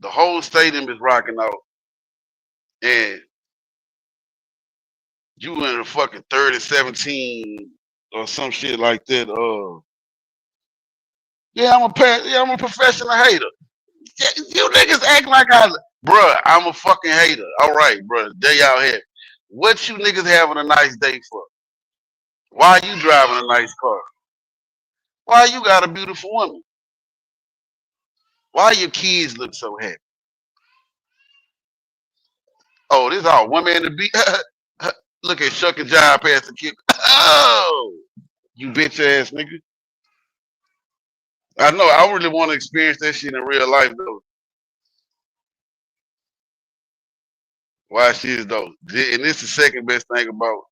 The whole stadium is rocking out, and you in a fucking 30-17 or some shit like that. Yeah, I'm a professional hater. Yeah, you niggas act like bruh, I'm a fucking hater. All right, bruh, day out here. What you niggas having a nice day for? Why you driving a nice car? Why you got a beautiful woman? Why your kids look so happy? Oh, this all women in the beat. Look at Shuck and Jive past the kid. Oh, you bitch ass nigga. I know. I really want to experience that shit in real life though. Why she is though, and this is the second best thing about.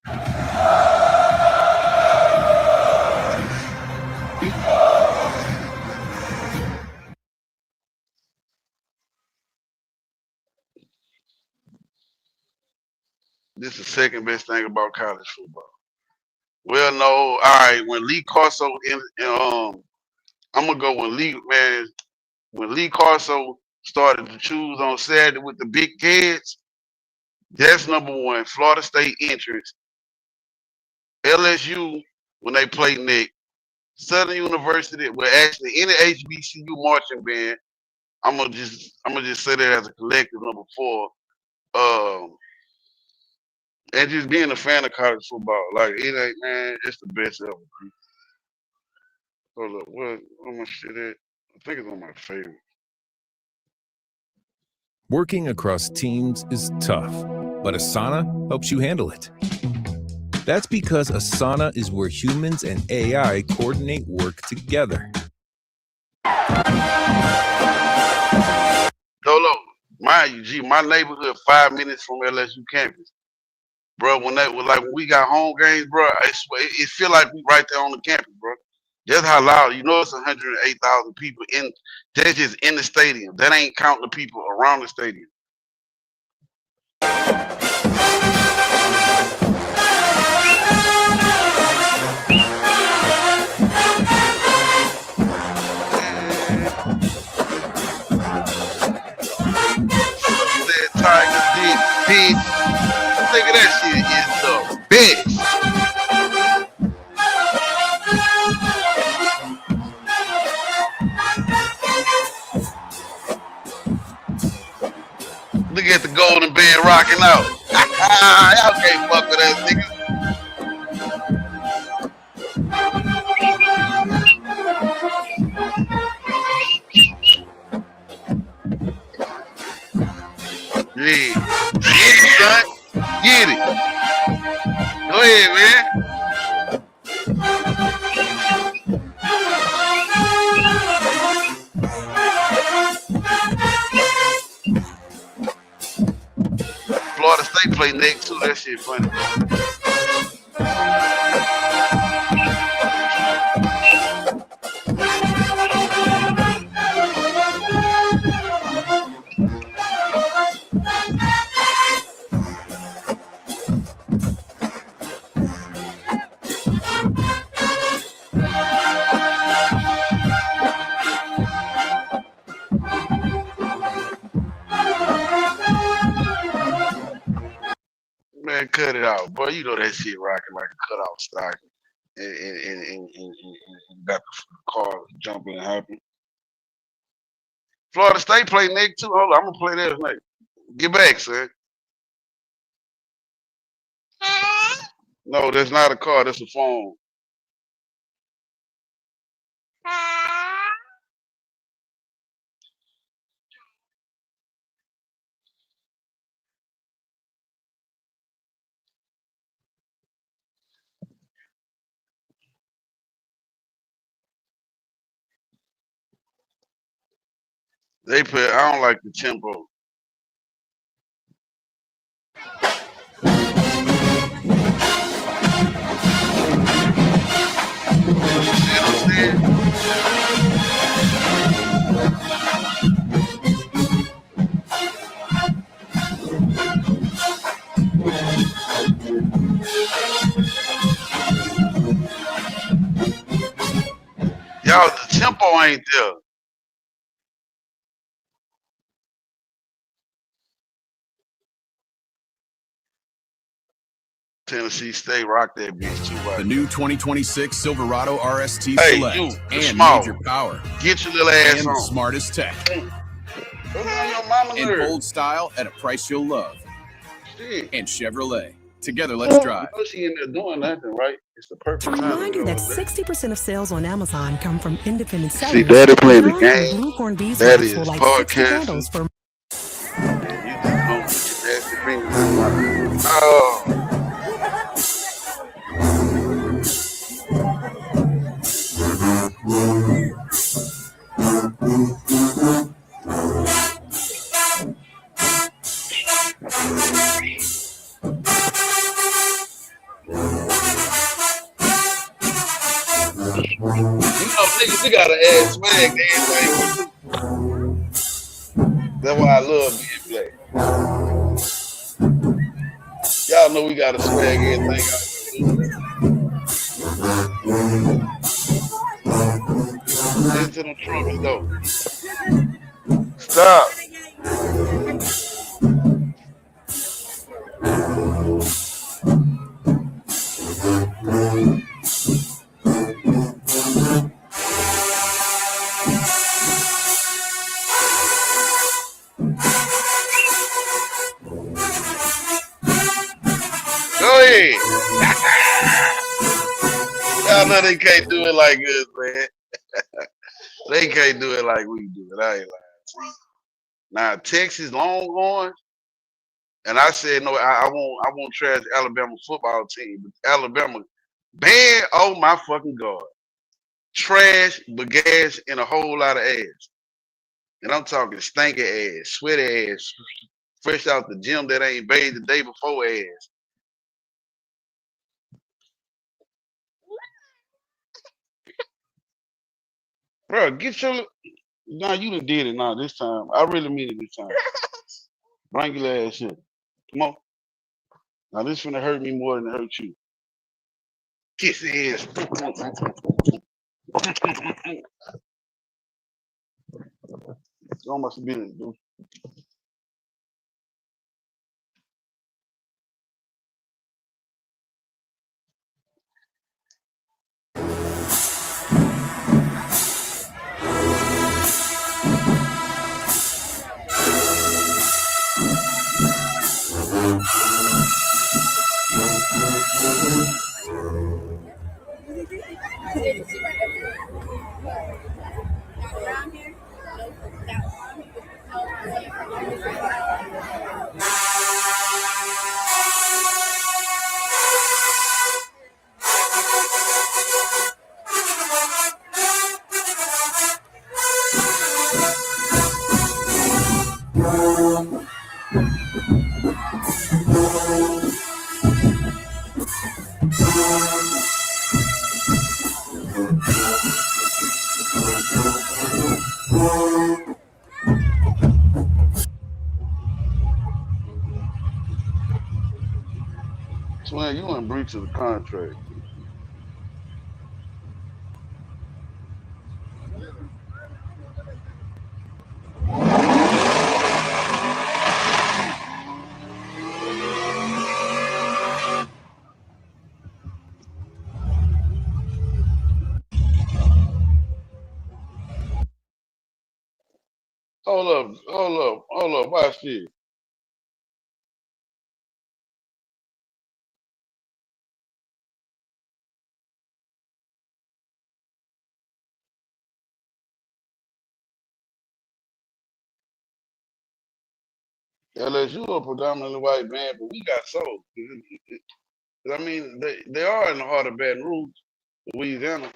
This is the second best thing about college football. Well, no, all right. When Lee Corso, I'm gonna go when Lee Corso started to choose on Saturday with the big kids. That's number one. Florida State entrance. LSU when they play Nick. Southern University, well, actually any HBCU marching band. I'm gonna just say that as a collective number 4. And just being a fan of college football, like it ain't, man, it's the best ever. Hold up, where my shit at? I think it's on my favorite. Working across teams is tough, but Asana helps you handle it. That's because Asana is where humans and AI coordinate work together. Dolo, Mind you, G, my neighborhood 5 minutes from LSU campus. Bro, when we got home games, bro, I swear it feel like we right there on the campus, bro. That's how loud. You know, it's 108,000 people in. That's just in the stadium. That ain't counting the people around the stadium. That Tiger did, bitch. Look at that shit is the bitch. Look at the golden band rocking out. Y'all can't fuck with that nigga. Yeah. Get it, son. Get it. Go ahead, man. Florida State play next too. That shit funny. Man, cut it out, boy. You know that shit rocking like a cutout stock, and got the car jumping and happy. Florida State play next too. Hold on, I'm gonna play that next. Get back, son. No, that's not a car. That's a phone. They put. I don't like the tempo. You see what I'm saying? Y'all, the tempo ain't there. Tennessee State rock that bitch too. The new 2026 Silverado RST Hey, Select you, the and small major one. power Get your little ass and the on. smartest tech Look on your mama and nerve. bold style at a price you'll love. Shit. And Chevrolet. Together, let's drive. I know she in there doing nothing, right? It's the perfect To time to remind go you that over there. 60% of sales on Amazon come from independent See, sellers. Daddy playing the None game. Blue Corn That Beeswax is will light 60 podcasting. candles for. Man, you just gonna put your nasty fingers in my. Oh. You know, niggas, we gotta add swag to everything we do. That's why I love being black. Y'all know we gotta swag everything out there. Into the trucks though. Stop. Go ahead. Y'all know they can't do it like us, man. They can't do it like we do it. I ain't lying to you. Now Texas Longhorns, and I said no, I won't trash Alabama football team, but Alabama ban, oh my fucking God. Trash, bagash, and a whole lot of ass. And I'm talking stinky ass, sweaty ass, fresh out the gym that ain't bathed the day before ass. Bro, get your. Nah, you done did it now this time. I really mean it this time. Bring your ass here. Come on. Now this finna hurt me more than it hurt you. Kiss the ass. It's almost a minute, dude. Swing, you in breach of the contract. Hold up, watch this. LSU a predominantly white band, but we got soul. I mean, they are in the heart of Baton Rouge, Louisiana,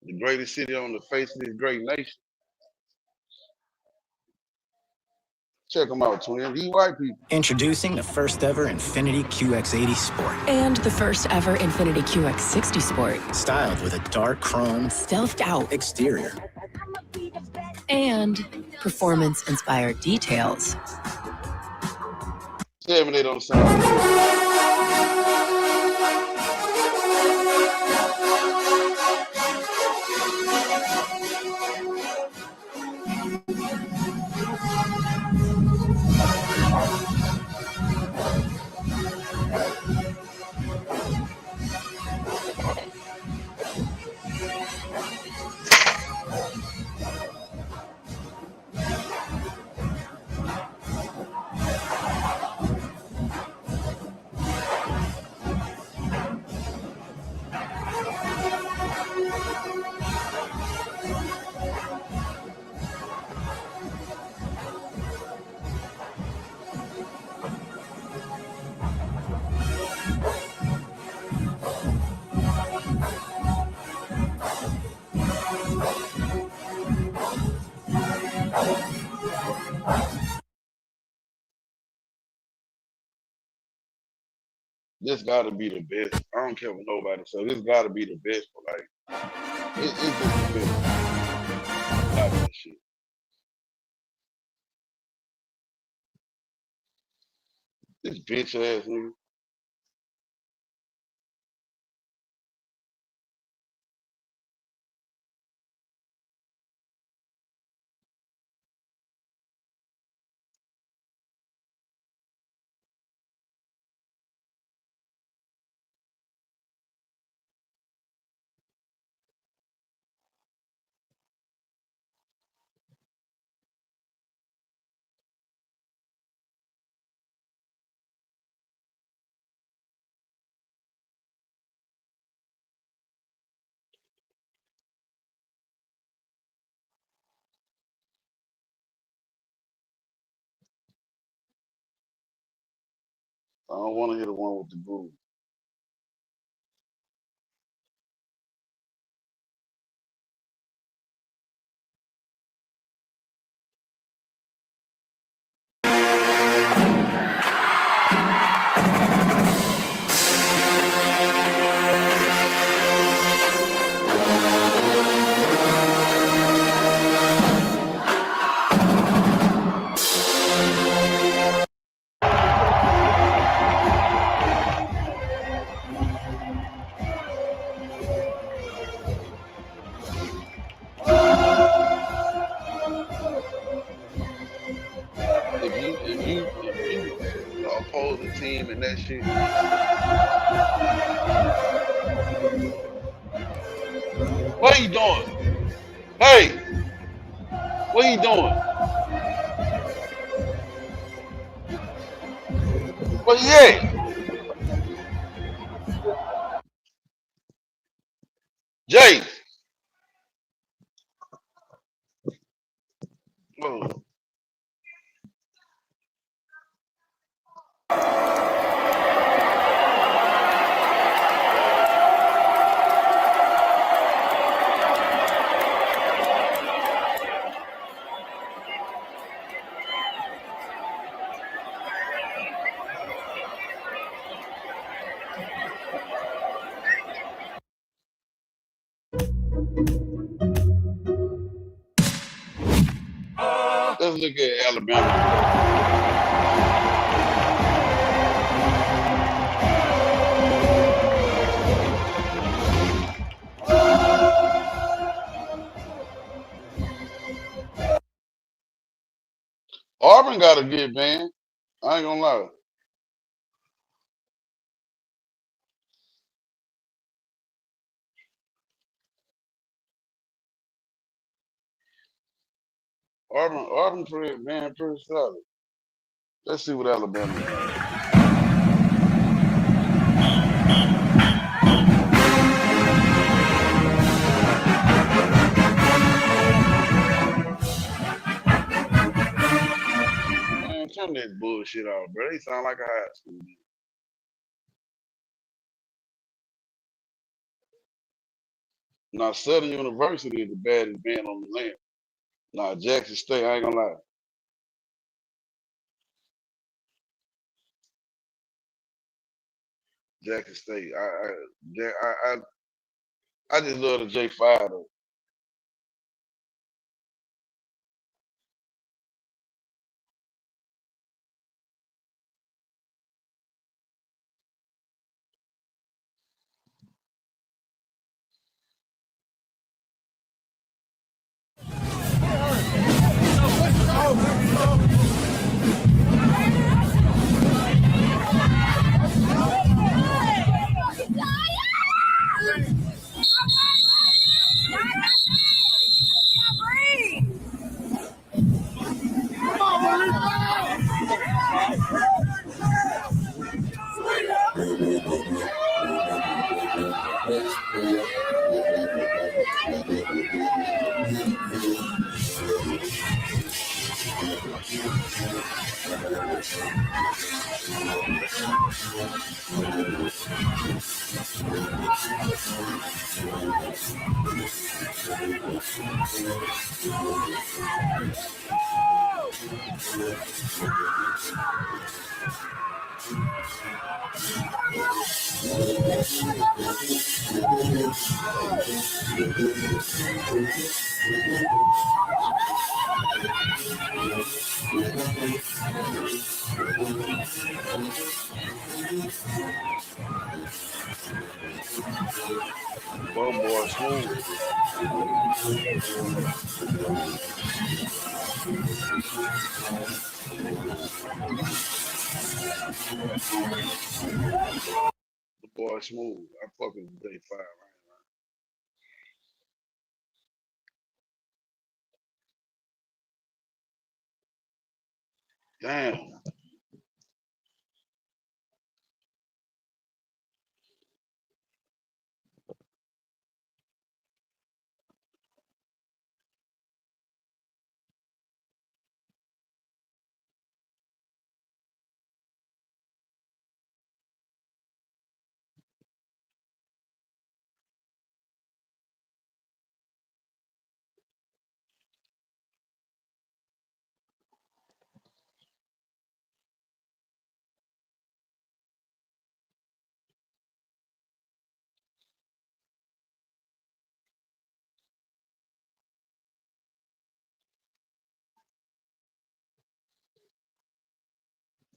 the greatest city on the face of this great nation. Check them out, twin. These white people. Introducing the first ever Infiniti QX80 Sport. And the first ever Infiniti QX60 Sport. Styled with a dark chrome, stealthed out exterior. And performance-inspired details. 78 on the sound. This got to be the best. I don't care what nobody says. This got to be the best for like. It's just the best. Got that shit. This bitch ass nigga. I don't want to hear the one with the groove. if you oppose the team and that shit. What are you doing? Hey, what are you doing? Where you at? Jay. Oh. Let's look at Alabama. Auburn got a good band. I ain't gonna lie. Auburn pretty solid. Let's see what Alabama got. Man, turn that bullshit off, bro. They sound like a high school. Now, Southern University is the baddest band on the land. Now, Jackson State, I ain't gonna lie. Jackson State, I just love the J5 though. Boy, smooth. The boy smooth. I fuck with the J5 right now. Damn.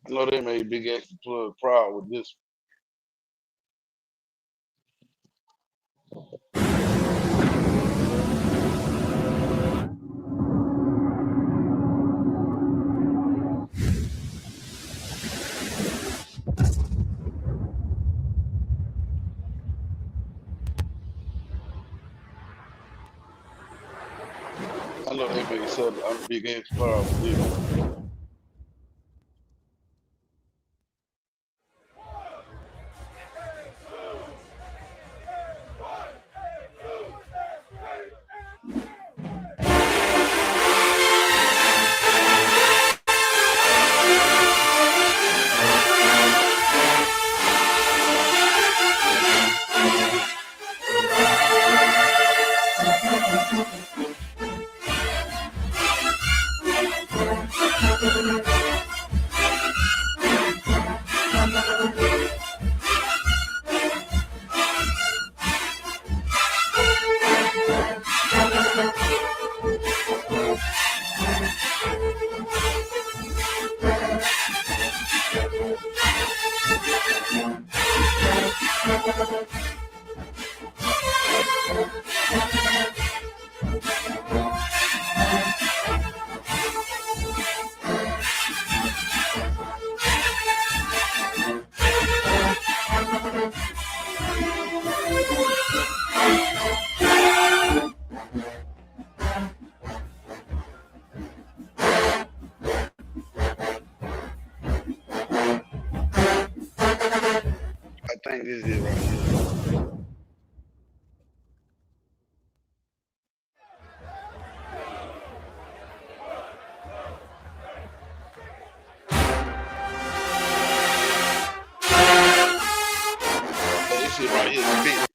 I know they made Big Extra Plug proud with this. ain't making something. I'm a big ass fire with this. I think this is it right here. This shit right here is big.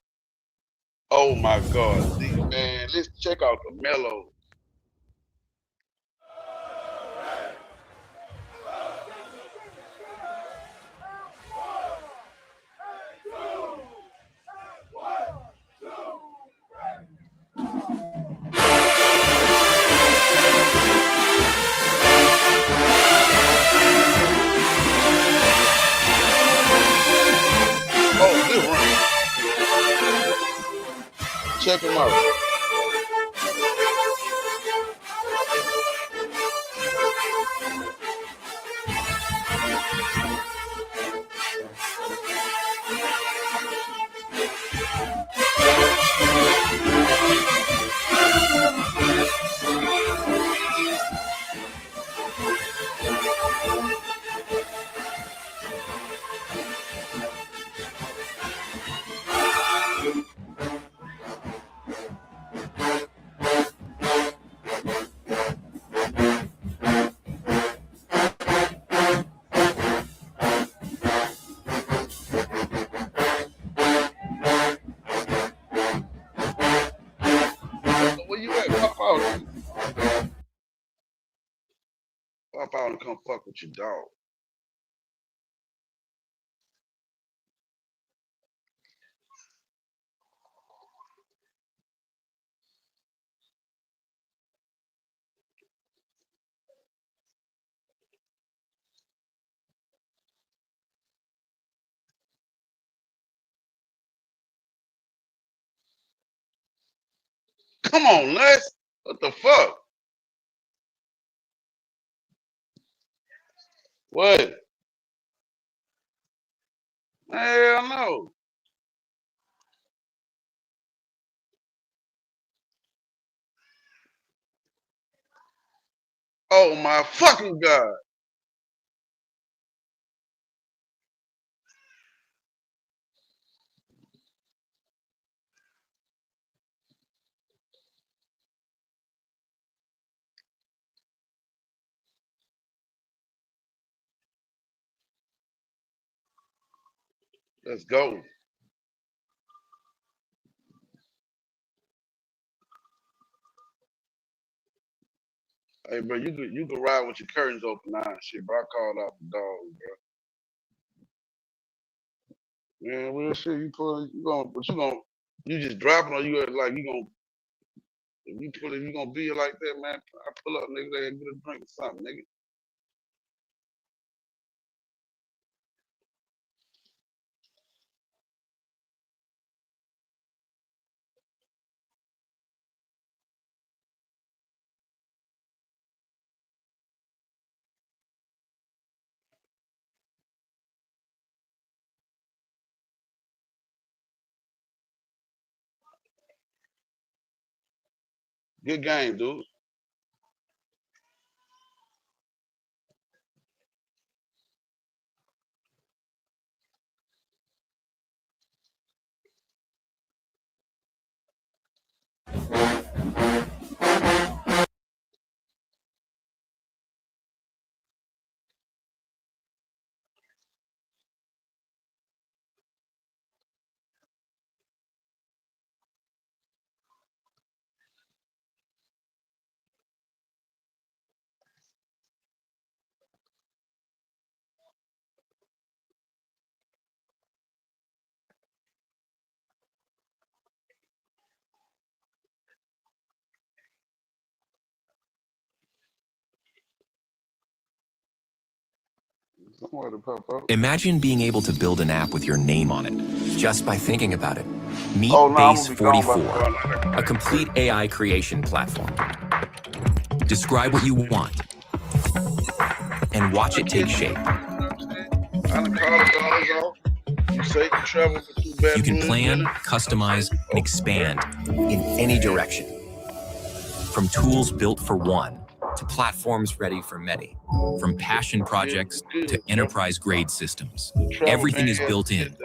Oh my God, man, let's check out the mellow. Oh, this run. Check him out. Where you at? Pop out. Pop out and come fuck with your dog. Come on, Les. What the fuck? What? Hell no. Oh my fucking God. Let's go. Hey, bro, you can ride with your curtains open now and shit, bro. I called out the dog, bro. Man, real shit, you just dropping or you like you gonna if you gonna be like that, man. I pull up, nigga, and get a drink or something, nigga. Good game, dude. Somewhere to pop up. Imagine being able to build an app with your name on it just by thinking about it. Meet Oh, no, I'm Base gonna be gone 44, a complete AI creation platform. Describe what you want and watch it take shape. I done called the dollars off. You say you travel for 2 bad You can moons, plan, man. customize, and expand in any direction. From tools built for one to platforms ready for many. From passion projects to enterprise-grade systems. Everything is built in.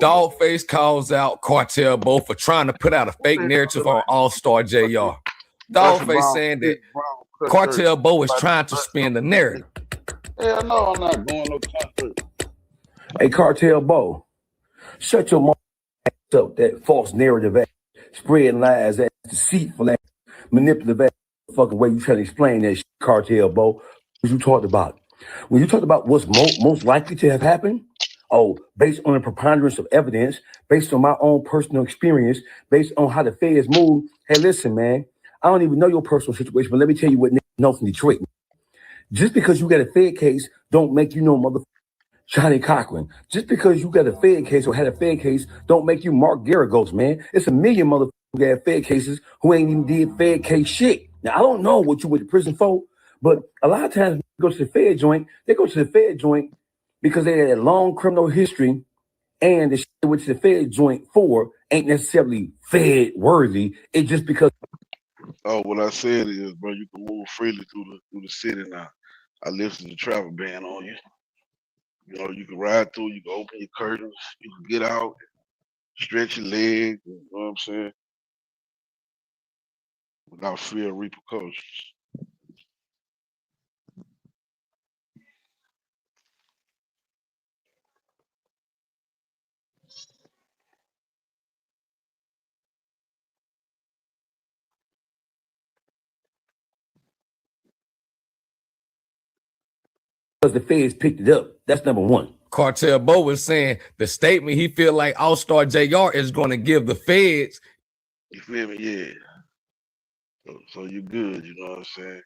Dogface calls out Cartel Bo for trying to put out a fake narrative on All-Star JR. Dogface saying that Cartel Bo is trying to spin the narrative. Hell no, I'm not going no concert. Hey, Cartel Bo, shut your mouth up, that false narrative ass, spreading lies, ass, deceitful ass, manipulative ass, fucking way you trying to explain that shit, Cartel Bo. What you talked about? When you talked about what's most likely to have happened, based on the preponderance of evidence, based on my own personal experience, based on how the feds move. Hey, listen, man, I don't even know your personal situation, but let me tell you what niggas know from Detroit. Just because you got a Fed case, don't make you no motherfucker Johnny Cochran. Just because you got a Fed case or had a Fed case, don't make you Mark Garagos, man. It's a million motherfuckers who got Fed cases who ain't even did Fed case shit. Now, I don't know what you went to prison for, but a lot of times when they go to the Fed joint, they go to the Fed joint because they had a long criminal history, and the shit they went to the Fed joint for ain't necessarily Fed worthy. It's just because. Oh, what I said is, bro, you can move freely through the city now. I lifted the travel ban on you. You know, you can ride through, you can open your curtains, you can get out, stretch your legs, you know what I'm saying? Without fear of repercussions. Because the feds picked it up. That's number one. Cartel Bo was saying the statement he feel like All-Star JR is going to give the feds. You feel me? Yeah. So you good, you know what I'm saying?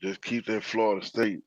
Just keep that Florida State,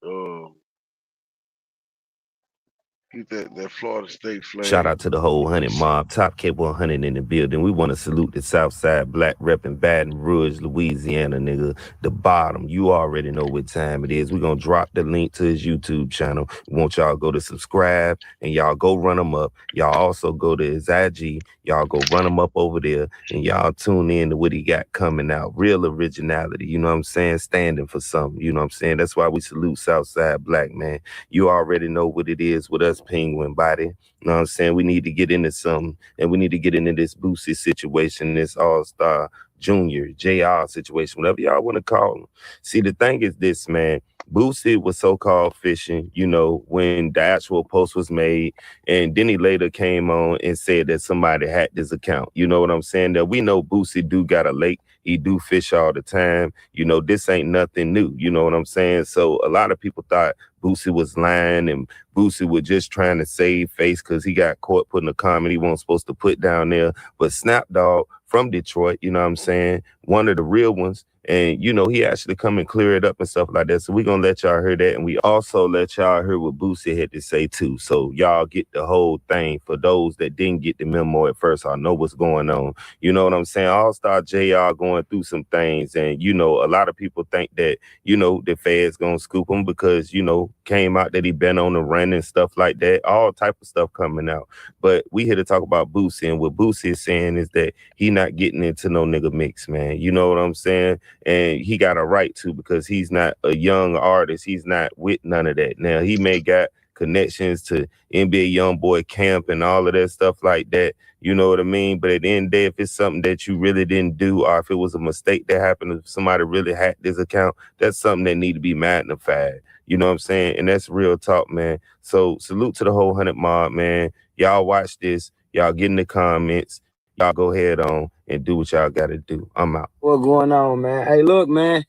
keep that Florida State flag. Shout out to the whole 100 mob. Top Cable 100 in the building. We want to salute the Southside Black repping Baton Rouge, Louisiana, nigga. The bottom. You already know what time it is. We're going to drop the link to his YouTube channel. We want y'all to go to subscribe and y'all go run him up. Y'all also go to his IG. Y'all go run him up over there and y'all tune in to what he got coming out. Real originality. You know what I'm saying? Standing for something. You know what I'm saying? That's why we salute Southside Black, man. You already know what it is with us, Penguin Body. You know what I'm saying? We need to get into something, and we need to get into this Boosie situation, this All-Star Junior, JR situation, whatever y'all want to call him. See, the thing is this, man. Boosie was so-called fishing, you know, when the actual post was made, and then he later came on and said that somebody hacked his account. You know what I'm saying? That we know Boosie do got a lake. He do fish all the time. You know, this ain't nothing new. You know what I'm saying? So a lot of people thought Boosie was lying and Boosie was just trying to save face because he got caught putting a comment he wasn't supposed to put down there. But Snap Dogg from Detroit, you know what I'm saying? One of the real ones. And, you know, he actually come and clear it up and stuff like that. So we're going to let y'all hear that. And we also let y'all hear what Boosie had to say, too. So y'all get the whole thing. For those that didn't get the memo at first, I know what's going on. You know what I'm saying? All-Star JR going through some things. And, you know, a lot of people think that, you know, the feds going to scoop him because, you know, came out that he been on the run and stuff like that. All type of stuff coming out. But we here to talk about Boosie. And what Boosie is saying is that he not getting into no nigga mix, man. You know what I'm saying? And he got a right to because he's not a young artist. He's not with none of that. Now, he may got connections to NBA YoungBoy camp and all of that stuff like that. You know what I mean? But at the end of the day, if it's something that you really didn't do or if it was a mistake that happened, if somebody really hacked this account, that's something that need to be magnified. You know what I'm saying? And that's real talk, man. So salute to the whole 100 mob, man. Y'all watch this. Y'all get in the comments. Y'all go ahead on and do what y'all got to do. I'm out. What's going on, man? Hey, look, man.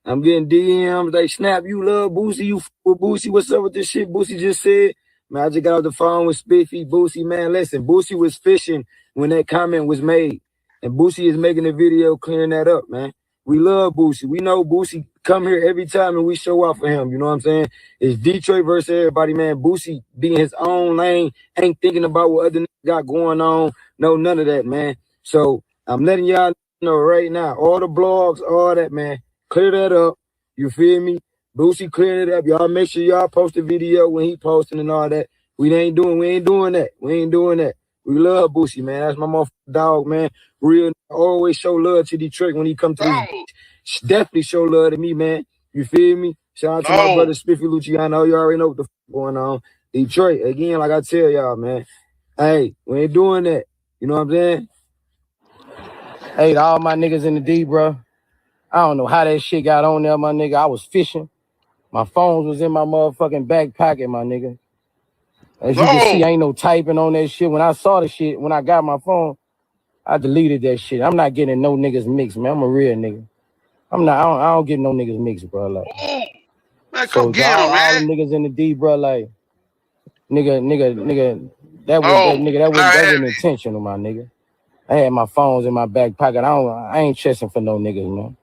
I'm getting DMs. They Snap, you love Boosie. You with Boosie. What's up with this shit Boosie just said? Man, I just got off the phone with Spiffy. Boosie, man, listen. Boosie was fishing when that comment was made. And Boosie is making a video clearing that up, man. We love Boosie. We know Boosie come here every time and we show out for him. You know what I'm saying? It's Detroit versus everybody, man. Boosie be in his own lane, ain't thinking about what other niggas got going on. No, none of that, man. So I'm letting y'all know right now, all the blogs, all that, man. Clear that up. You feel me? Boosie cleared it up. Y'all make sure y'all post a video when he posting and all that. We ain't doing that. We ain't doing that. We love Boosie, man. That's my motherfucking dog, man. Real, always show love to Detroit when he come to this. Definitely show love to me, man. You feel me? Shout out to my brother Spiffy Luciano. You already know what the fuck going on. Detroit, again, like I tell y'all, man. Hey, we ain't doing that. You know what I'm saying? Hey, to all my niggas in the D, bro. I don't know how that shit got on there, my nigga. I was fishing. My phone was in my motherfucking back pocket, my nigga. As you can see, ain't no typing on that shit. When I saw the shit, when I got my phone, I deleted that shit. I'm not getting no niggas mixed, man. I'm a real nigga. I don't get no niggas mixed, bro. Like, man, so come get him, man. all the niggas in the D, bro, like, nigga, that wasn't intentional, my nigga. I had my phones in my back pocket. I ain't chasing for no niggas, man.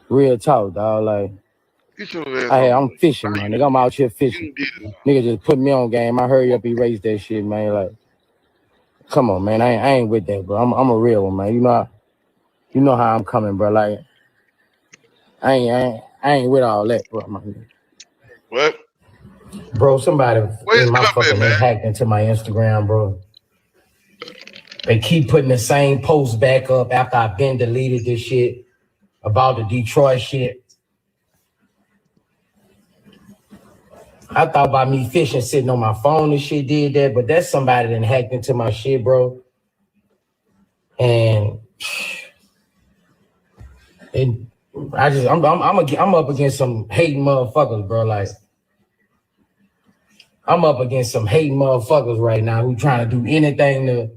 Real talk, dog. Like, I'm fishing, man. Nigga, I'm out here fishing. Nigga just put me on game. I hurry up, erase that shit, man. Like, come on, man. I ain't with that, bro. I'm a real one, man. You know how I'm coming, bro. Like, I ain't with all that, bro. Man. What? Bro, somebody in my fucking hacked into my Instagram, bro. They keep putting the same post back up after I've been deleted this shit about the Detroit shit. I thought about me fishing, sitting on my phone and shit did that, but that's somebody that hacked into my shit, bro. And I'm up against some hating motherfuckers, bro. Like, I'm up against some hating motherfuckers right now who trying to do anything to.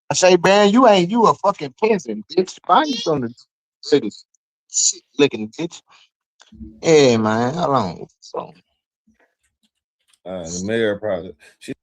I say, man, you a fucking peasant, bitch. Find you something to say this shit licking, bitch. Yeah, man. How long? So. The mayor probably. Shit.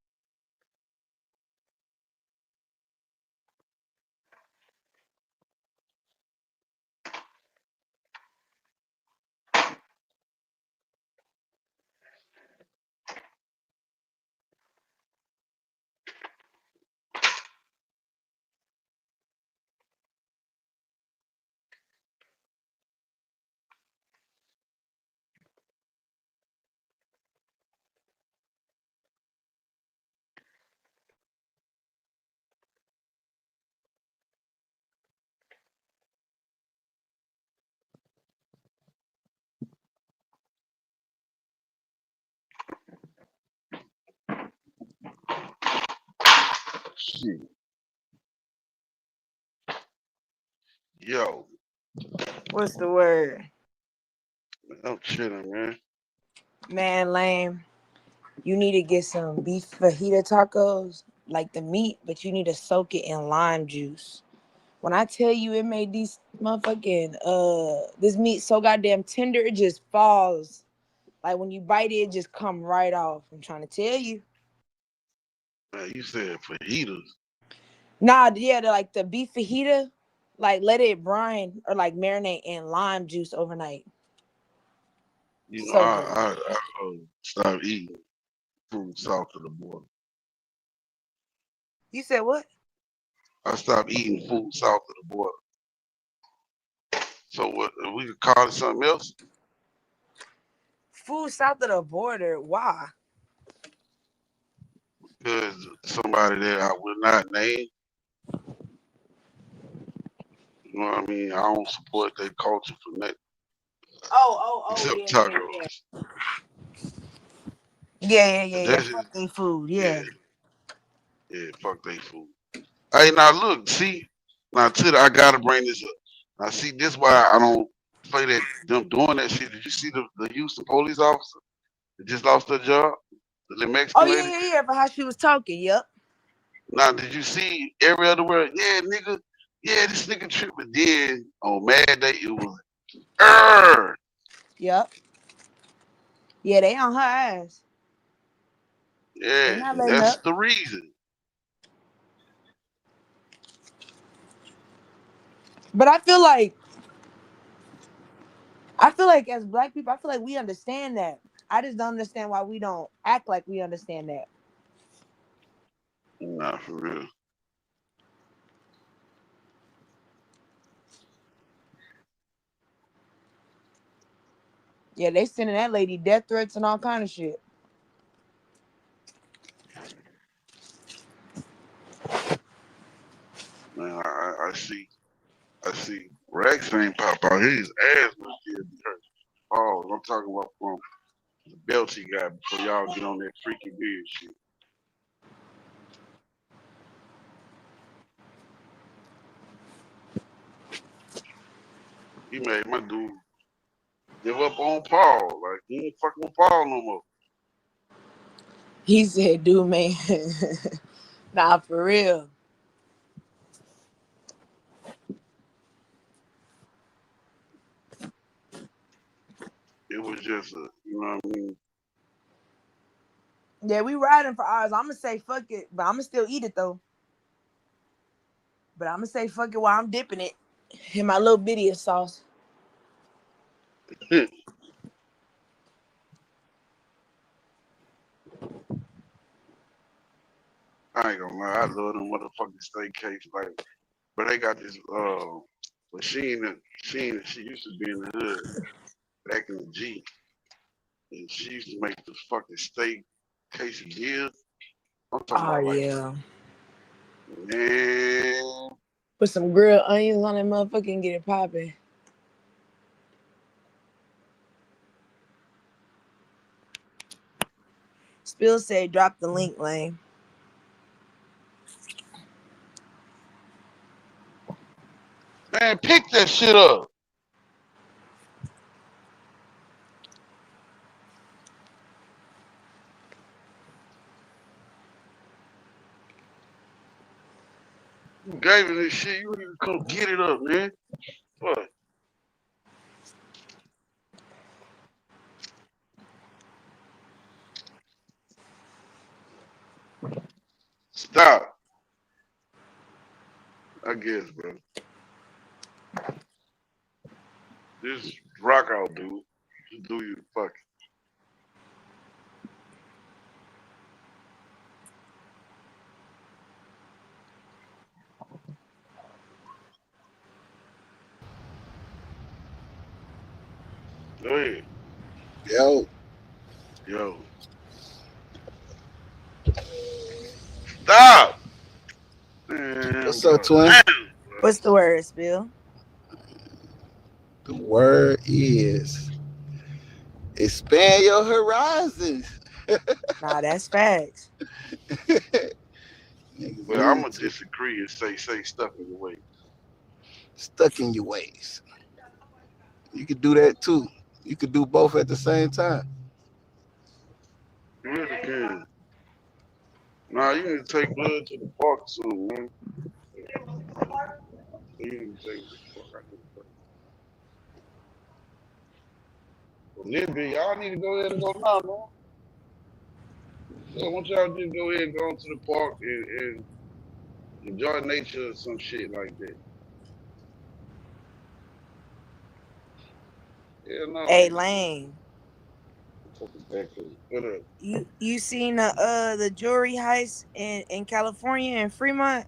Yo. What's the word? I'm chilling, man. Man, lame. You need to get some beef fajita tacos, like the meat, but you need to soak it in lime juice. When I tell you it made these motherfucking this meat so goddamn tender, it just falls. Like when you bite it, it just come right off. I'm trying to tell you. Man, you said fajitas. Nah, yeah, like the beef fajita, like let it brine or like marinate in lime juice overnight. You know, So I stopped eating food south of the border. you said what? I stopped eating food south of the border. So what? We could call it something else? Food south of the border. Why? Because somebody that I will not name. You know what I mean? I don't support their culture for nothing. Oh, Except yeah, tacos. yeah. Yeah. Fuck they food. Yeah. Yeah, fuck they food. Hey, now look, see, now Tita, I gotta bring this up. Now see, this why I don't play that them doing that shit. Did you see the Houston police officer that just lost their job? The Oh Mexican lady? yeah. For how she was talking. Yep. Now, did you see every other word? Yeah, nigga. Yeah, this nigga tripping. Then on Mad Day, it was Yep. Yeah, they on her ass. They yeah, not letting that's up. the reason. But I feel like as black people, I feel like we understand that. I just don't understand why we don't act like we understand that. Nah, for real. Yeah, they sending that lady death threats and all kind of shit. Man, I see. Rex ain't pop out. His ass must still be hurt. Oh, I'm talking about from the belt he got before y'all get on that freaky beard shit. He made my dude give up on Paul. Like, he ain't fucking with Paul no more. He said, dude, man. Nah, for real. It was just a, you know what I mean? Yeah, we riding for ours. I'm going to say fuck it, but I'm going to still eat it, though. But I'm going to say fuck it while I'm dipping it in my little bitty of sauce. I ain't gonna lie, I love them motherfucking steak cakes. Like, but they got this machine that she used to be in the hood back in the G, and she used to make the fucking steak quesadillas. I'm talking Oh, about like, yeah. man, Put some grilled onions on that motherfucker and get it popping. Spill said, drop the link, Lane. man, pick that shit up. You gave me this shit. You need to come get it up, man. What? Stop. I guess, bro. This rock out, dude. Just do you fuck. Go ahead. Yo. Stop. Man, What's up, twin? What's the word, Spill? The word is expand your horizons. Nah, that's facts. But I'm gonna disagree and say stuck in your ways. Stuck in your ways. You could do that too. You could do both at the same time. You really can. Nah, you need to take blood to the park soon, man. You need to take the fuck out to the park. Well, Libby, y'all need to go ahead and go now, man. So I want y'all to just go ahead and go to the park and enjoy nature or some shit like that. Yeah, no. Hey, Lane. What up? You seen the jewelry heist in California in Fremont?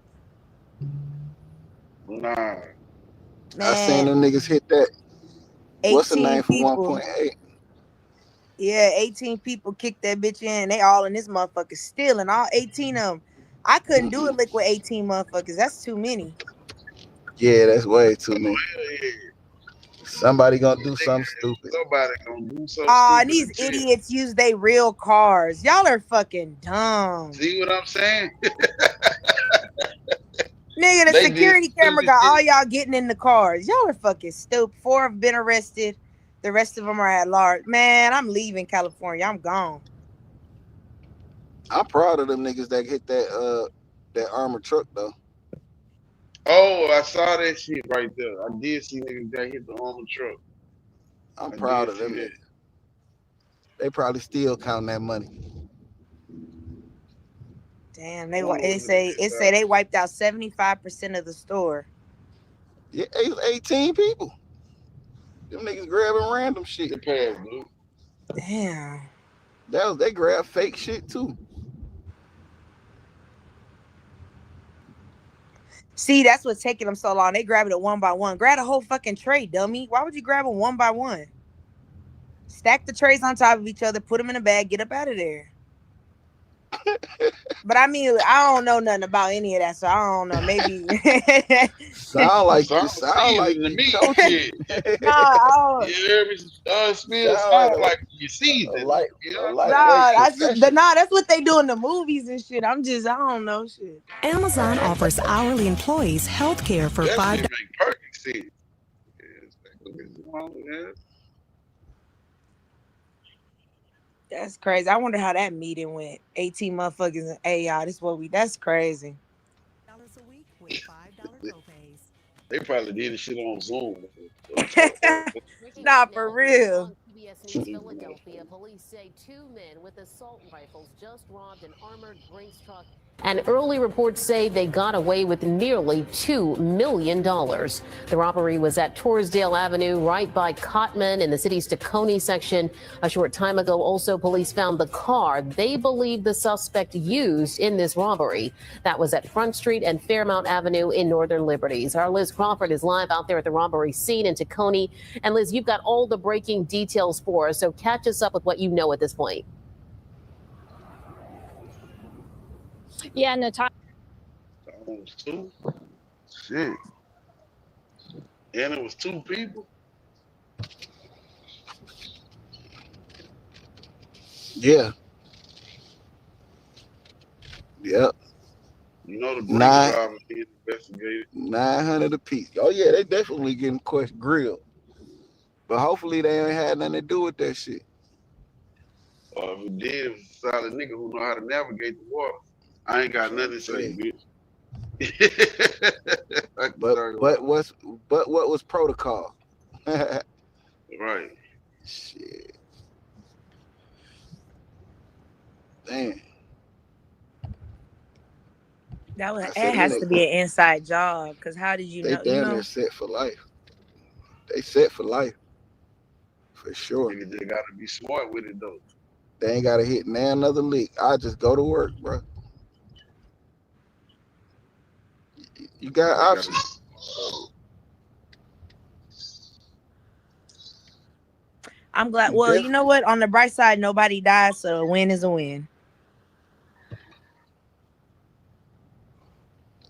Nah. Man, I seen them niggas hit that. What's the 18 name for people. 1.8? Yeah, 18 people kicked that bitch in. They all in this motherfucker stealing. All 18 of them. I couldn't do it with 18 motherfuckers. That's too many. Yeah, that's way too many. Somebody gonna do something stupid. Somebody gonna do something Oh, and stupid. these idiots use their real cars. Y'all are fucking dumb. See what I'm saying? Nigga, the They security did camera stupid got all shit. y'all getting in the cars. Y'all are fucking stupid. 4 have been arrested. The rest of them are at large. Man, I'm leaving California. I'm gone. I'm proud of them niggas that hit that armored truck though. Oh, I saw that shit right there. I did see niggas that hit the armored truck. I'm I proud did of them see that. niggas. They probably still counting that money. Damn, it say they wiped out 75% of the store. Yeah, it was 18 people. Them niggas grabbing random shit. The pass, dude. Damn. They grabbed fake shit too. See, that's what's taking them so long. They grab it one by one. Grab a whole fucking tray, dummy. Why would you grab them one by one? Stack the trays on top of each other, put them in a bag, get up out of there. But I mean, I don't know nothing about any of that, so I don't know. Maybe sound like to me. Shit. No, I don't. You hear me? Sound like you see it. That's what they do in the movies and shit. I don't know shit. Amazon offers hourly employees health care for That $5. shit make perfect sense. Yeah. That's crazy. I wonder how that meeting went. 18 motherfuckers in AI. That's crazy. They probably did the shit on Zoom. Nah, for real. PBS News Philadelphia, police say 2 men with assault rifles just robbed an armored Brinks truck. And early reports say they got away with nearly $2 million. The robbery was at Torresdale Avenue, right by Cotman in the city's Tacony section. A short time ago, also, police found the car they believe the suspect used in this robbery. That was at Front Street and Fairmount Avenue in Northern Liberties. Our Liz Crawford is live out there at the robbery scene in Tacony. And Liz, you've got all the breaking details for us, so catch us up with what you know at this point. Yeah, Natasha. Almost 2. Shit. And it was 2 people. Yeah. Yep. You know the Brinks driver being investigated. 900 apiece. Oh yeah, they definitely getting grilled. But hopefully they ain't had nothing to do with that shit. If it did, it was a solid nigga who know how to navigate the water. I ain't got nothing to say, bitch. But what was protocol? Right. Shit. Damn. It has to be an inside job, because how did you know? They damn near set for life. They set for life. For sure. Nigga just gotta be smart with it though. They ain't gotta hit another lick. I just go to work, bro. You got options. I'm glad. Well, you know what? On the bright side, nobody died, so a win is a win.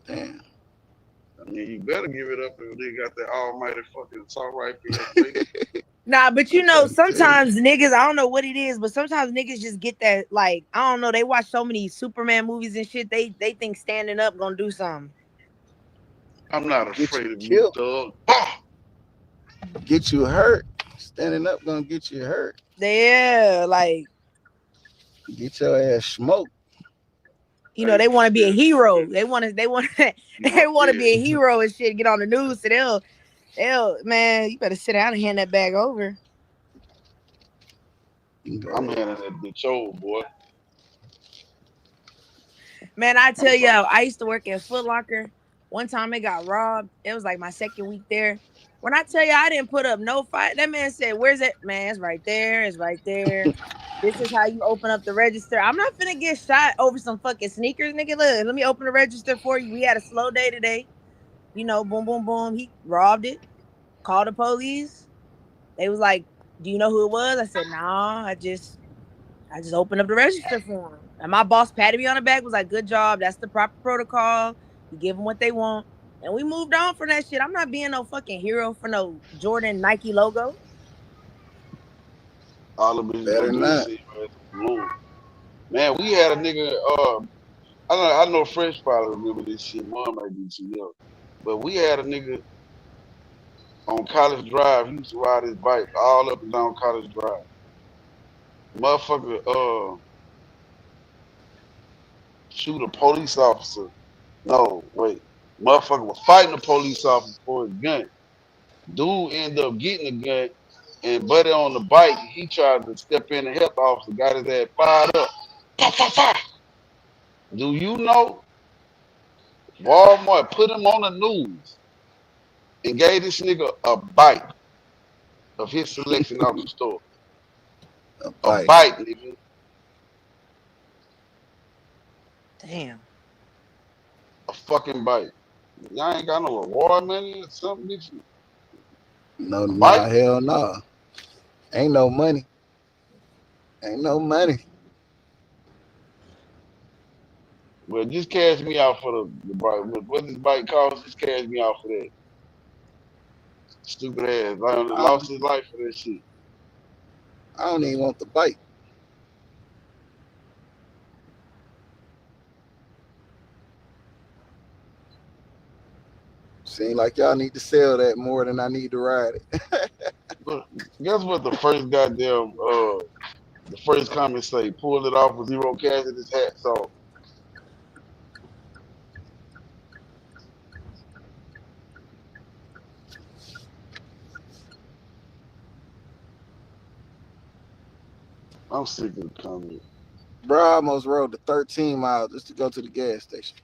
Damn. I mean, you better give it up if they got that almighty fucking assault rifle. Nah, but you know, sometimes niggas, I don't know what it is, but sometimes niggas just get that, like, I don't know, they watch so many Superman movies and shit, they think standing up gonna do something. I'm not afraid of you, dog. Get you hurt. Standing up gonna get you hurt. Yeah, like, get your ass smoked. You know, they want to be a hero. They want to be a hero and shit. Get on the news. So they'll, man, you better sit down and hand that bag over. I'm handing that bitch over, boy. Man, I tell you, I used to work at Foot Locker. One time it got robbed. It was like my second week there. When I tell you I didn't put up no fight, that man said, "Where's it?" Man, it's right there. It's right there. This is how you open up the register. I'm not finna get shot over some fucking sneakers, nigga. Look, let me open the register for you. We had a slow day today. You know, boom, boom, boom. He robbed it. Called the police. They was like, "Do you know who it was?" I said, "Nah, I just opened up the register for him." And my boss patted me on the back, was like, "Good job. That's the proper protocol. You give them what they want." And we moved on from that shit. I'm not being no fucking hero for no Jordan Nike logo. All the bitches Better gonna do is not. see you as a balloon. Man, we had a nigga. I know Fresh probably remember this shit. Mom might be too young, but we had a nigga on College Drive. He used to ride his bike all up and down College Drive. Motherfucker, shoot a police officer. No, wait. Motherfucker was fighting a police officer for his gun. Dude ended up getting the gun, and buddy on the bike, he tried to step in and help the officer, got his ass fired up. Fa, fa, fa. Do you know Walmart put him on the news and gave this nigga a bite of his selection off the store? A Like, bite, nigga. Damn. A fucking bite. Y'all ain't got no reward money or something, bitch. no, nah, Bite? hell nah. Ain't no money. Ain't no money. Well, just cash me out for the bike. What this bike cost, just cash me out for that. Stupid ass. I lost his life for that shit. I don't even want the bike. Seem like y'all need to sell that more than I need to ride it. But guess what the first goddamn the first comment say? Pulled it off with zero cash in his hat. So I'm sick of the comment. Bro, I almost rode the 13 miles just to go to the gas station.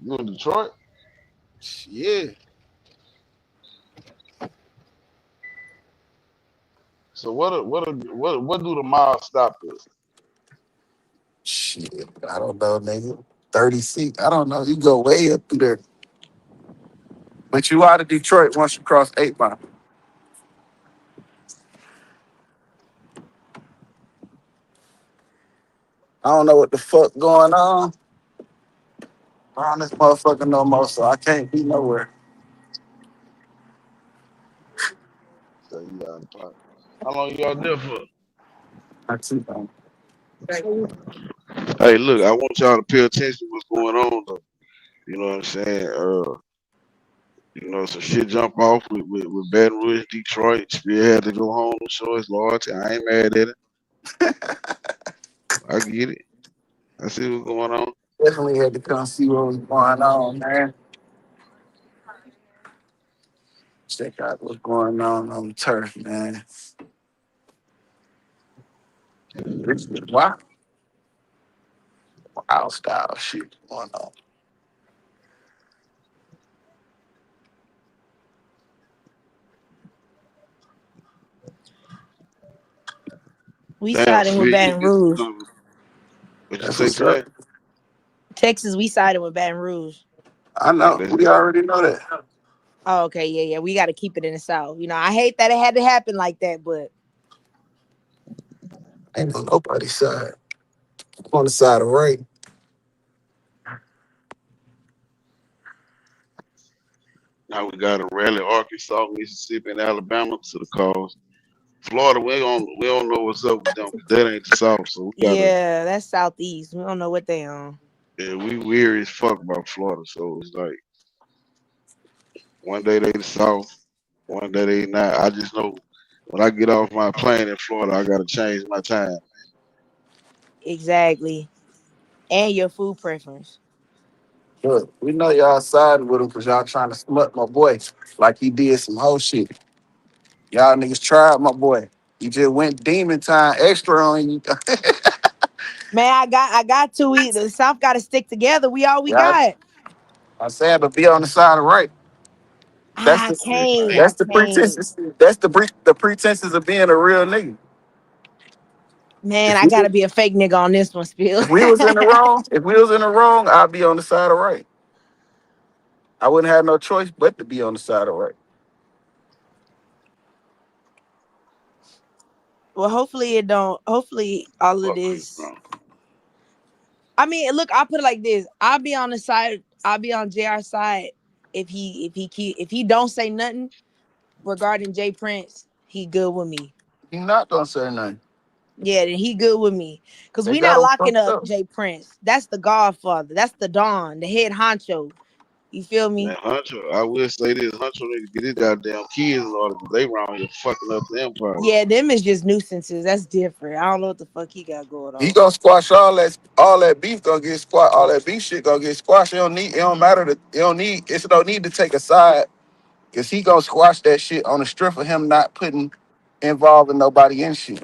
You in Detroit? Yeah. So what do the miles stop at? Shit, I don't know, nigga. 36. I don't know. You go way up through there. But you out of Detroit once you cross 8 Mile. I don't know what the fuck going on around this motherfucker no more, so I can't be nowhere. So you out of pocket. How long y'all there for? Not too long. Hey, look, I want y'all to pay attention to what's going on though. You know what I'm saying? You know, some shit jump off with Baton Rouge, Detroit. Spear had to go home to show his loyalty. I ain't mad at it. I get it. I see what's going on. Definitely had to come see what was going on, man. Check out what's going on the turf, man. Wow. Wild style shit going on. We Damn, siding with Spear, you Baton get Rouge. some. What you That's say, what's up. Trey? Texas, we siding with Baton Rouge. I know. We already know that. Oh, okay, yeah. We got to keep it in the South. You know, I hate that it had to happen like that, but Ain't on nobody's side. I'm on the side of right. Now we got to rally Arkansas, Mississippi, and Alabama to the cause. Florida, we don't know what's up with them. That ain't the South, so we gotta. yeah, that's Southeast. We don't know what they on. Yeah, we weary as fuck about Florida, so it's like one day they the South, one day they not. I just know when I get off my plane in Florida, I gotta change my time. Exactly. And your food preference. Look, we know y'all siding with him because y'all trying to smut my boy like he did some whole shit. Y'all niggas tried my boy. He just went demon time extra on you. Man, I got to eat. The South got to stick together. We all we Yeah, got. I said, but be on the side of right. That's I the can't. I can't. pretenses. That's the pretenses of being a real nigga. Man, I gotta be a fake nigga on this one, Spill. If we was in the wrong, I'd be on the side of right. I wouldn't have no choice but to be on the side of right. Well, hopefully it don't. Hopefully all of Fuck Chris this. Brown. I mean, look, I'll put it like this. I'll be on the side. I'll be on JR's side if he don't say nothing regarding Jay Prince. He good with me. He not gonna say nothing. Yeah, then he good with me. Because They we got not him locking fucked up up. Jay Prince. That's the Godfather. That's the Don, the head honcho. You feel me? Man, Huncho, I will say this: Huncho need to get his goddamn kids in order because they around here fucking up the empire. Yeah, them is just nuisances. That's different. I don't know what the fuck he got going on. He gonna squash all that beef gonna get squashed. All that beef shit gonna get squashed. It don't need to take a side because he gonna squash that shit on the strength of him not involving nobody in shit.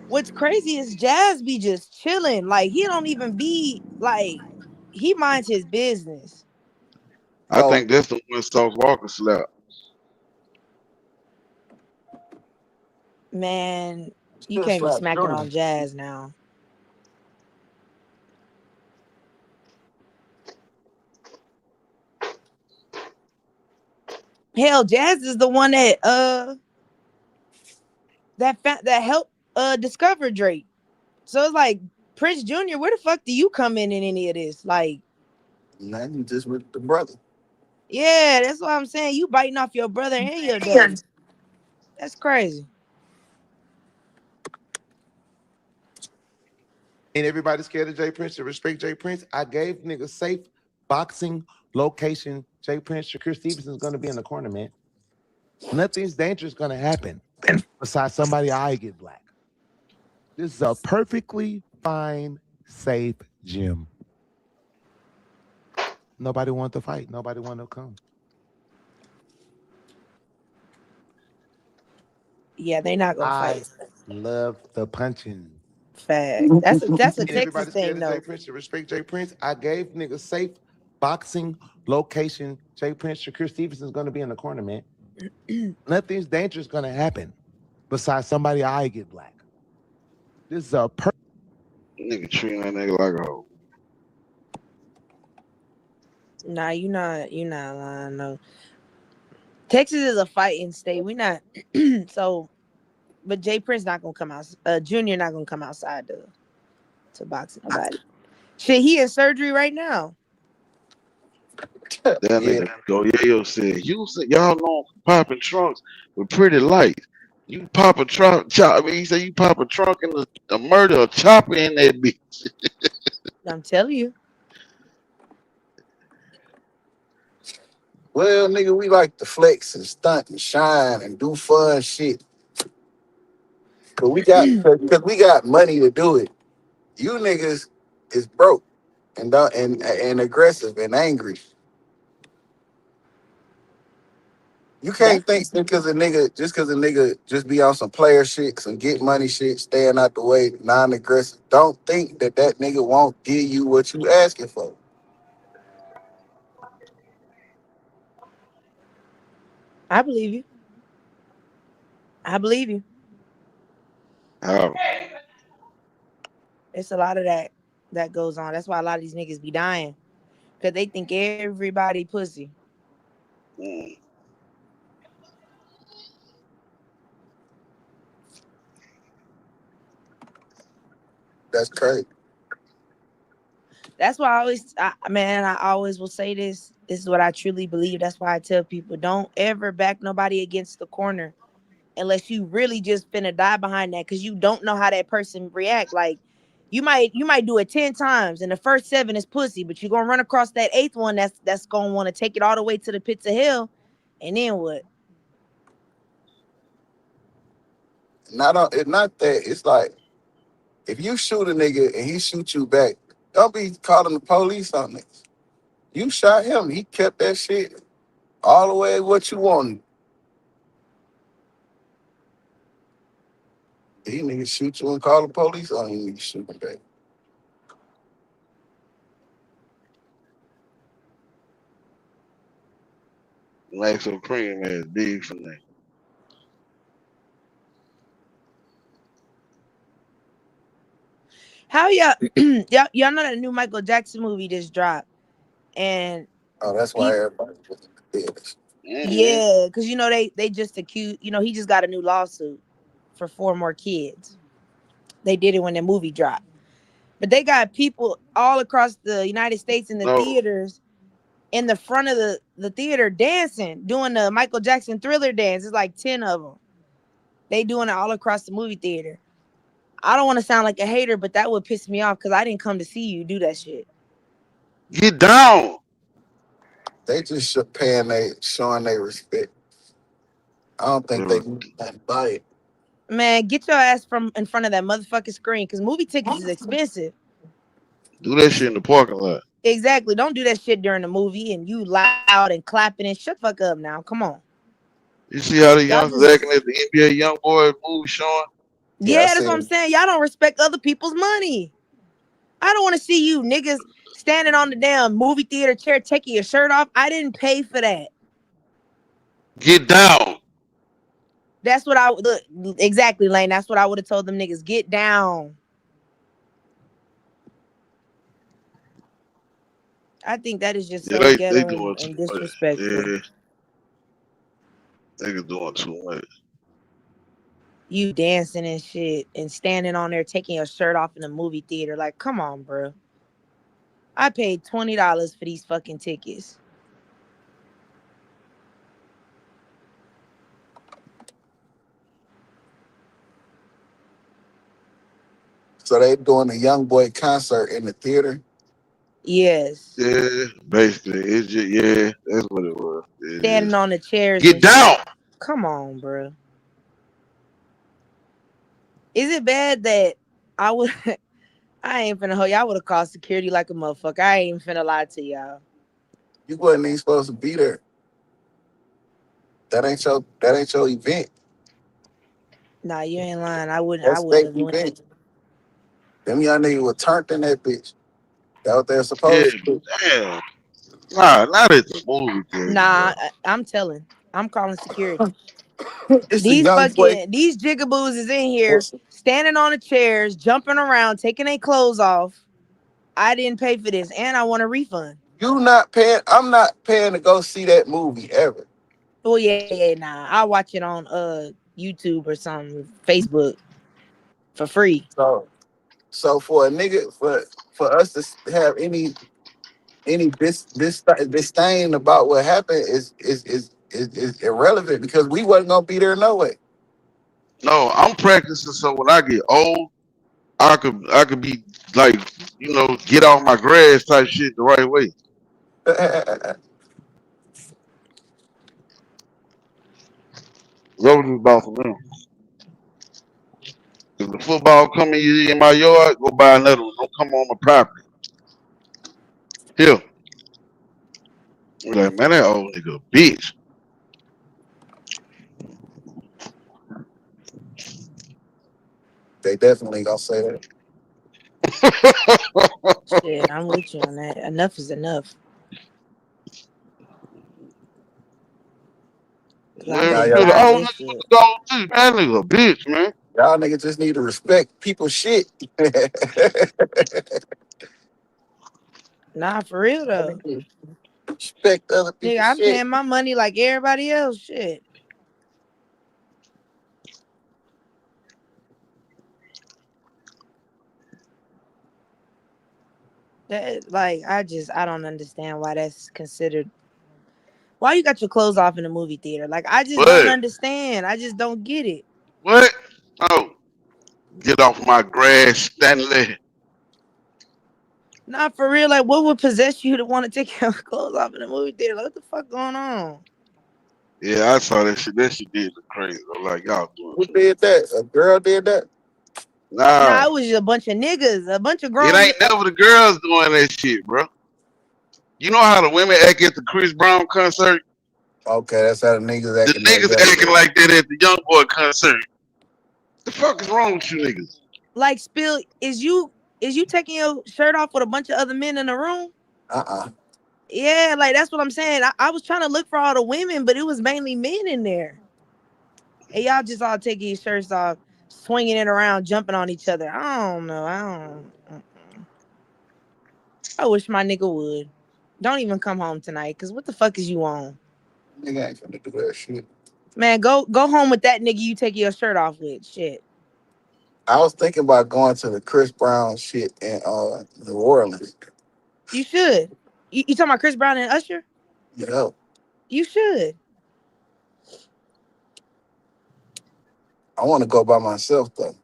What's crazy is Jazz be just chilling. Like he don't even be like he minds his business. I think that's the one Sauce Walker slapped. Man, you Still can't be slap smacking Jordan. on Jazz now. Hell, Jazz is the one that helped discover Drake. So it's like Prince Jr., where the fuck do you come in any of this? Like, Nothing, just with the brother. yeah, that's what I'm saying. You biting off your brother and your daddy. That's crazy. And everybody scared of Jay Prince to respect Jay Prince. I gave niggas safe boxing location. Jay Prince, Shakur Stevenson's gonna be in the corner, man. Nothing's dangerous gonna happen besides somebody eye get black. This is a perfectly fine, safe gym. Nobody want to fight. Nobody want to come. Yeah, they not gonna fight. Love the punching. Fact. That's a And Texas everybody thing, scared of though. Jay Prince to respect Jay Prince. I gave niggas safe boxing location. Jay Prince, Shakur Stevenson's gonna be in the corner, man. Nothing's dangerous gonna happen besides somebody eye get black. This is a Nigga treating that nigga like a hoe. Nah, you not lying. No, Texas is a fighting state. We not so, but Jay Prince not gonna come out. Junior not gonna come outside to box nobody. Shit, he in surgery right now. That nigga Goyeo said, y'all know popping trunks with pretty lights. You pop a trunk, I mean, he said you pop a trunk and a murder, a chopper in that bitch. I'm telling you. Well, nigga, we like to flex and stunt and shine and do fun shit. Cause we got money to do it. You niggas is broke and aggressive and angry. You can't think because a nigga just be on some player shit, some get money shit, staying out the way, non-aggressive. Don't think that nigga won't give you what you asking for. I believe you. I believe you. Oh. It's a lot of that goes on. That's why a lot of these niggas be dying. Because they think everybody pussy. That's crazy. That's why I always will say this. This is what I truly believe. That's why I tell people, don't ever back nobody against the corner unless you really just finna die behind that, because you don't know how that person react. Like, you might do it 10 times and the first 7 is pussy, but you're gonna run across that 8th one that's gonna want to take it all the way to the pits of hell, and then what? It's not that. It's like, if you shoot a nigga and he shoot you back, don't be calling the police on this. You shot him. He kept that shit all the way what you wanted. He niggas shoot you and call the police on you, niggas shoot him back. Like Supreme ass big for that. How y'all know that new Michael Jackson movie just dropped, and that's why everybody did this. Yeah, because they just accused, he just got a new lawsuit for 4 more kids. They did it when the movie dropped. But they got people all across the United States in the No. theaters, in the front of the theater dancing, doing the Michael Jackson Thriller dance. It's like 10 of them. They doing it all across the movie theater. I don't want to sound like a hater, but that would piss me off because I didn't come to see you do that shit. Get down. They just showing their respect. I don't think they need nothing by it. Man, get your ass from in front of that motherfucking screen because movie tickets is expensive. Do that shit in the parking lot. Exactly. Don't do that shit during the movie and you loud and clapping and shut the fuck up now. Come on. You see how the Y'all youngsters acting at the NBA YoungBoy movie showing? Yeah, that's what I'm saying. Y'all don't respect other people's money. I don't want to see you niggas standing on the damn movie theater chair taking your shirt off. I didn't pay for that. Get down. That's what I look exactly, Lane. That's what I would have told them niggas. Get down. I think that is just so They ghetto doing and too much. disrespectful. Yeah. Niggas doing too much. You dancing and shit and standing on there taking your shirt off in the movie theater. Like, come on, bro. I paid $20 for these fucking tickets. So they doing a YoungBoy concert in the theater. Yes. Yeah, basically. It's just, yeah, that's what it was. Standing on the chairs. Get and down. shit. Come on, bro. Is it bad that I would I ain't finna hold y'all would have called security like a motherfucker. I ain't finna lie to y'all. You wasn't even supposed to be there. That ain't your event. Nah, you ain't lying. I wouldn't That's fake have went. event. Them young niggas were turned in that bitch. That what they're Yeah, supposed to do. damn. Nah, not at the movie theater. Nah, I'm telling. I'm calling security. It's the YoungBoy. These jigaboos is in here standing on the chairs, jumping around, taking their clothes off. I didn't pay for this, and I want a refund. You not paying. I'm not paying to go see that movie ever. Oh yeah, nah. I'll watch it on YouTube or something, Facebook for free. So for a nigga, for us to have any disdain about what happened is irrelevant because we wasn't gonna be there no way. No, I'm practicing so when I get old, I could be like, you know, get off my grass type shit the right way. What was about for them? If the football come in my yard, go buy another one. Don't come on my property. Here. I'm like, man, that old nigga a bitch. They definitely gonna say that. Shit, I'm with you on that. Enough is enough. Man, the old nigga go too. That nigga a bitch, man. Y'all niggas just need to respect people's shit. Nah, for real though. Respect other people's Nigga, I'm shit. paying my money like everybody else. Shit. That like I don't understand why that's considered. Why you got your clothes off in the movie theater? Like I just don't understand. I just don't get it. What? Oh, get off my grass, Stanley. Not for real. Like, what would possess you to want to take your clothes off in the movie theater? Like, what the fuck going on? Yeah, I saw that shit. That shit did look crazy. I'm like, y'all doing. Who did that? A girl did that? Nah, it was just a bunch of niggas, a bunch of grown. It ain't never the girls doing that shit, bro. You know how the women act at the Chris Brown concert? Okay, that's how the niggas The acting. niggas acting like that at the YoungBoy concert. The fuck is wrong with you niggas? Like, Spill, is you taking your shirt off with a bunch of other men in the room? Yeah, like that's what I'm saying. I was trying to look for all the women, but it was mainly men in there. And y'all just all taking your shirts off, swinging it around, jumping on each other. I don't know. I wish my nigga would. Don't even come home tonight, cause what the fuck is you on? Nigga ain't gonna do that shit. Man, go home with that nigga you taking your shirt off with. Shit. I was thinking about going to the Chris Brown shit in New Orleans. You should. You talking about Chris Brown and Usher? Yeah. You should. I want to go by myself though.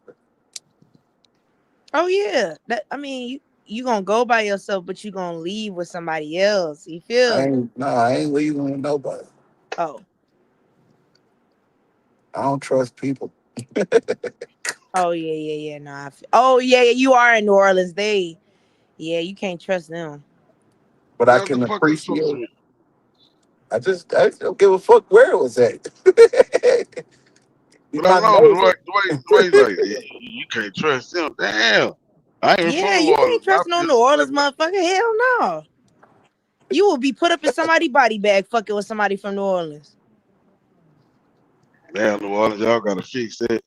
Oh yeah. I mean, you gonna go by yourself, but you gonna leave with somebody else. You feel me? I ain't leaving with nobody. Oh. I don't trust people. Oh yeah. Nah. Oh yeah, you are in New Orleans. You can't trust them. But I can appreciate. I don't give a fuck where it was at. But I know the way like you can't trust them. Damn. I ain't even from Yeah, New you Orleans. can't trust no New Orleans motherfucker. Hell no. You will be put up in somebody's body bag fucking with somebody from New Orleans. Damn, New Orleans, y'all gotta fix that.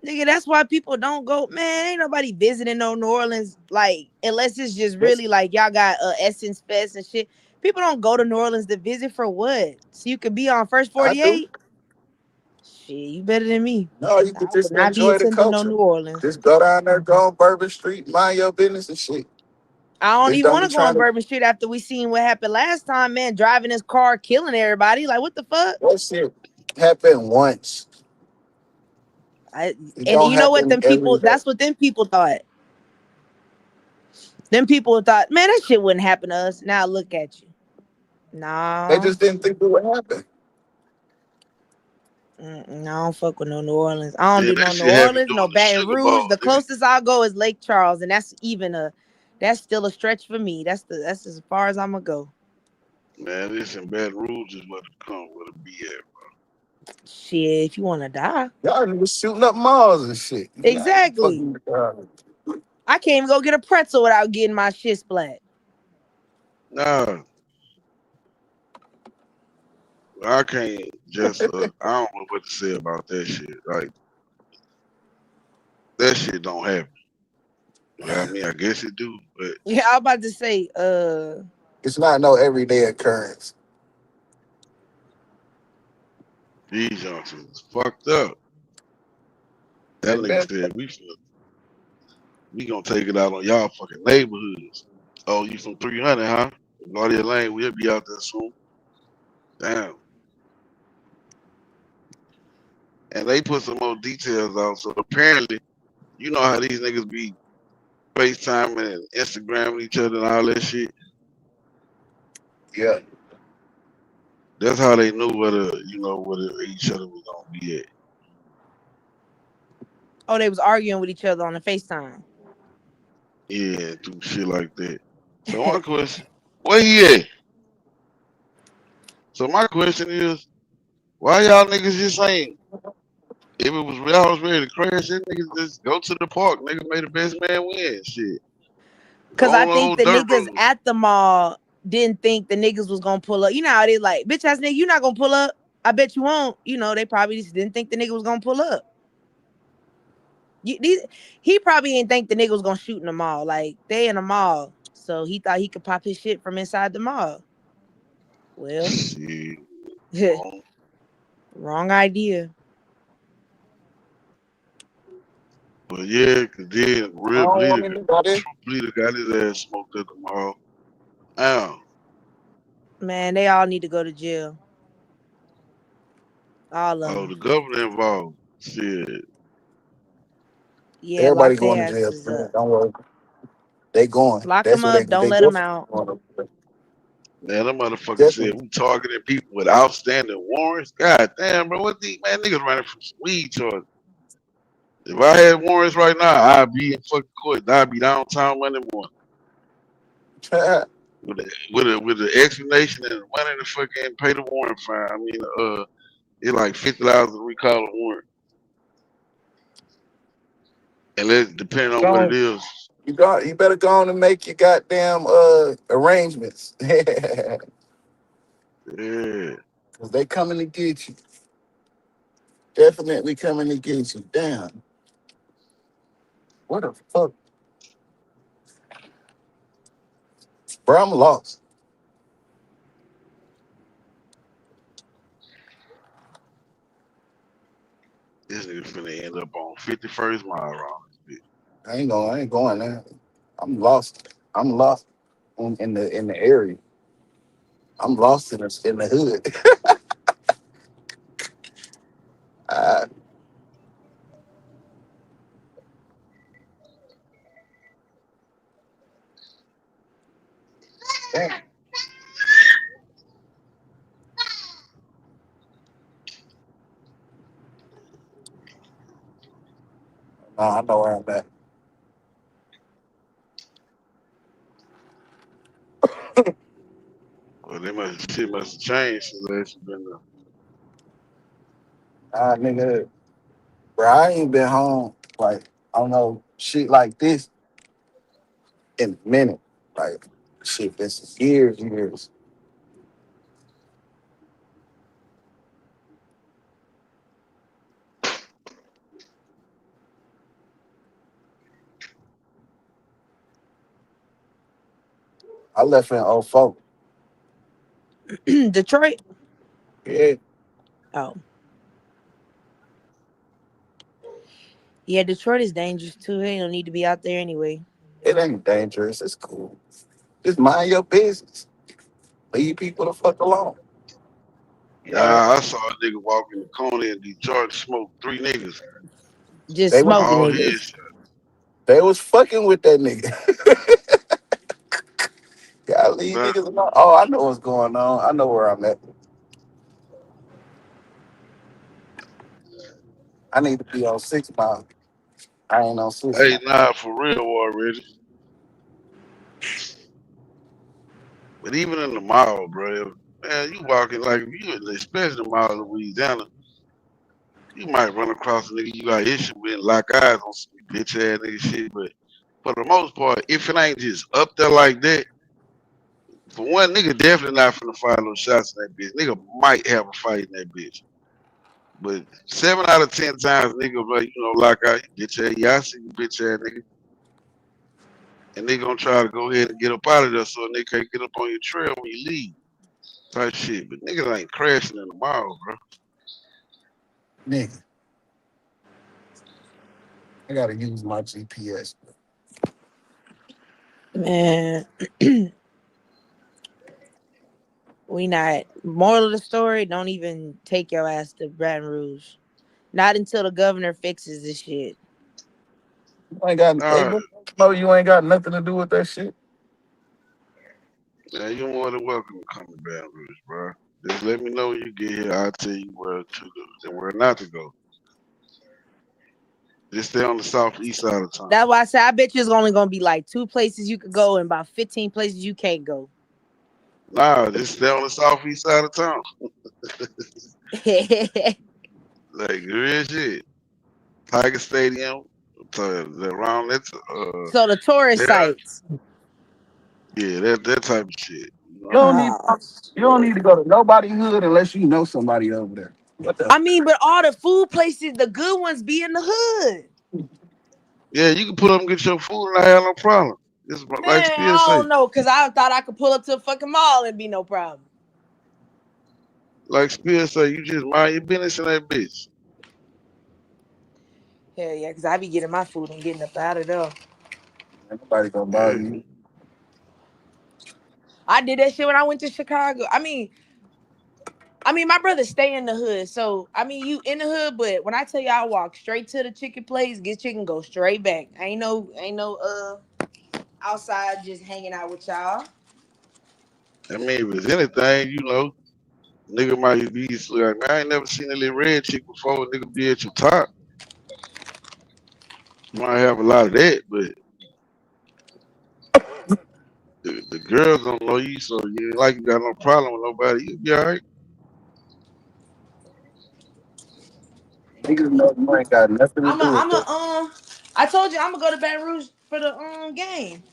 Nigga, that's why people don't go. Man, ain't nobody visiting no New Orleans, like, unless it's just really like y'all got Essence Fest and shit. People don't go to New Orleans to visit for what? So you could be on First 48? Shit, you better than me. No, you could just Not be enjoy the attending no culture. New Orleans. Just go down there, go on Bourbon Street, mind your business and shit. I don't Just even want be to go on trying Bourbon Street after we seen what happened last time, man. Driving his car, killing everybody. Like, what the fuck? That shit happened once. And don't you know what? happen Them every people, day. that's what them people thought. Them people thought, man, that shit wouldn't happen to us. Now look at you. Nah. They just didn't think it would happen. I don't fuck with no New Orleans. I don't Yeah, do that no shit New happened Orleans, during no the Baton Sugar Rouge. Bowl, The nigga. closest I'll go is Lake Charles, and that's still a stretch for me. That's as far as I'm gonna go. Man, this in Baton Rouge is where to be at, bro. Shit, if you wanna die. Y'all niggas shooting up malls and shit. Exactly. I can't even go get a pretzel without getting my shit splat. Nah. I can't just I don't know what to say about that shit. Like that shit don't happen. I mean, I guess it do, but Yeah, I was about to say, It's not no everyday occurrence. these youngsters is fucked up. That nigga said we gonna take it out on y'all fucking neighborhoods. Oh, you from 300, huh? Claudia Lane, we'll be out there soon. Damn. And they put some more details out. So apparently, you know how these niggas be FaceTiming and Instagramming each other and all that shit. Yeah. That's how they knew where each other was gonna be at. oh, they was arguing with each other on the FaceTime. Yeah, do shit like that. So my question, where he at? So my question is, why y'all niggas just saying if it was y'all was ready to crash, that niggas just go to the park, nigga, may the best man win, shit. Cause Go I on the think old the dirt niggas road. at the mall didn't think the niggas was gonna pull up. You know how they like, bitch ass nigga, you not gonna pull up. I bet you won't. You know, they probably just didn't think the nigga was gonna pull up. He probably didn't think the nigga was gonna shoot in the mall. Like, they in the mall. So he thought he could pop his shit from inside the mall. Well, wrong idea. But yeah, cause then real Oh, I bleeder, mean, got it. bleeder got his ass smoked at the mall. Ow. Man, they all need to go to jail. All of Oh, them. the governor involved. Shit. Yeah, Everybody lock going their to jail. asses Man. up. Don't worry. They going. Lock That's them what up. Don't they let them out. Man, that motherfucker Definitely. said we targeting people with outstanding warrants. God damn, bro, what the man niggas running from some weed charges? If I had warrants right now, I'd be in fucking court. I'd be downtown Monday morning. with the explanation and money to fucking pay the warrant fine. I mean, it's like $50 to recall a warrant. And it depending on what it is. You better go on and make your goddamn arrangements. Yeah. Cause they coming to get you. Definitely coming to get you. Damn. What the fuck? Bro, I'm lost. This nigga finna end up on on 51st mile around this bitch. I ain't going there. I'm lost. I'm lost in the area. I'm lost in the hood. uh, damn. Nah, I know where I'm at. Well, shit must have changed since last you been there. Nigga, bro, I ain't been home like I don't know shit like this in a minute. Like shit, this is years. I left in 04. Detroit. Yeah, Oh, yeah. Detroit is dangerous too. They don't need to be out there anyway. it ain't dangerous. It's cool. Just mind your business. Leave people the fuck alone. Yeah, Nah, I saw a nigga walk in the corner in Detroit, smoke 3 niggas. Just they was smoking All niggas. his. they was fucking with that nigga. Gotta leave Nah, niggas alone. Oh, I know what's going on. I know where I'm at. I need to be on 6 Mile. I ain't on 6 hey, Mile. nah, for real already. But even in the mall, bro, man, you walking like if you, especially the mall of Louisiana, you might run across a nigga you got issue with and lock eyes on some bitch ass nigga shit. But for the most part, if it ain't just up there like that, for one, nigga definitely not finna fire no shots in that bitch. Nigga might have a fight in that bitch. But 7 out of 10 times, nigga, like, lock out, bitch ass, yeah, I see you, bitch ass nigga. And they gonna try to go ahead and get up out of there so they can't get up on your trail when you leave. Type shit. But niggas ain't crashing in the mall, bro. Nigga, I gotta use my GPS. Man, we not. Moral of the story: don't even take your ass to Baton Rouge. Not until the governor fixes this shit. You ain't got All right. no, you ain't got nothing to do with that shit. Man, you're more than welcome to come to Baton Rouge, bro. Just let me know when you get here. I'll tell you where to go and where not to go. Just stay on the southeast side of town. That's why I said I bet you it's only gonna be like 2 places you could go and about 15 places you can't go. Nah, just stay on the southeast side of town. Like real shit. Tiger Stadium, around that. So the tourist sites. Yeah, that type of shit. You don't need to go to nobody hood unless you know somebody over there. What the? I mean, but all the food places, the good ones, be in the hood. Yeah, you can pull up and get your food and I have no problem. It's Man, like I Spears say. don't know, cause I thought I could pull up to a fucking mall and be no problem. Like Spears say, you just mind your business in that bitch. Hell yeah, cause I be getting my food and getting up out of there. Nobody gonna bother you. I did that shit when I went to Chicago. I mean, my brother stay in the hood, so I mean, you in the hood, but when I tell you I walk straight to the chicken place, get chicken, go straight back. Ain't no outside just hanging out with y'all. I mean, if it's anything, nigga might be like, man, I ain't never seen a little red chick before. Nigga be at your top. You might have a lot of that, but the girls don't know you, so you ain't like you got no problem with nobody. You be all right. Niggas know you ain't got nothing to do with that. I told you I'm gonna go to Baton Rouge for the game.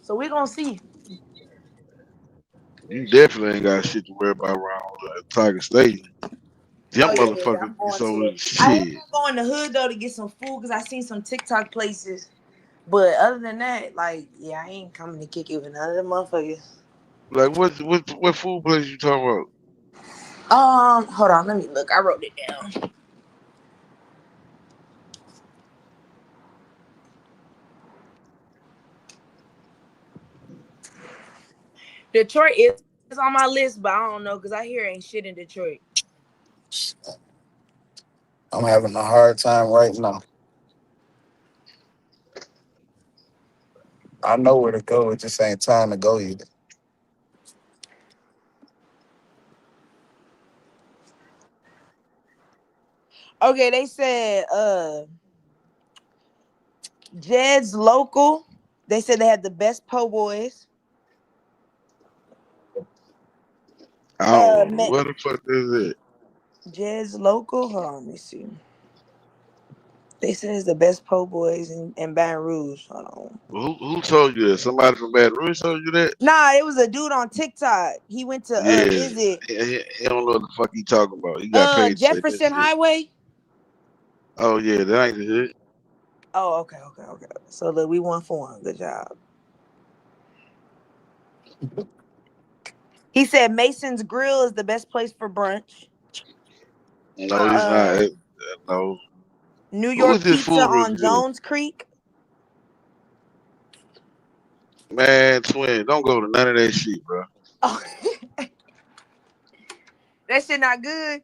So we gonna see. You definitely ain't got shit to worry about around Tiger Stadium. Them Oh yeah, motherfuckers I'm be going so to. I shit. am going to the hood though to get some food because I seen some TikTok places. But other than that, like, yeah, I ain't coming to kick it with none of them motherfuckers. Like what food place you talking about? Hold on, let me look. I wrote it down. Detroit is on my list, but I don't know because I hear ain't shit in Detroit. I'm having a hard time right now. I know where to go. It just ain't time to go yet. Okay, they said Jed's local. They said they had the best po' boys. I don't know. Where the fuck is it? Jed's local. Hold on, let me see. They said it's the best po' boys in Baton Rouge. Hold on. Who told you that? Somebody from Baton Rouge told you that? Nah, it was a dude on TikTok. He went to Yeah. visit He don't know what the fuck he talking about. He got paid to say that Jefferson shit. Highway. Oh yeah, that ain't the shit. Oh, okay. So look, we 1 for 1. Good job. He said Mason's Grill is the best place for brunch. No, he's not. No. New Who York is this Pizza food on review? Jones Creek. Man, twin, don't go to none of that shit, bro. Oh. That shit not good.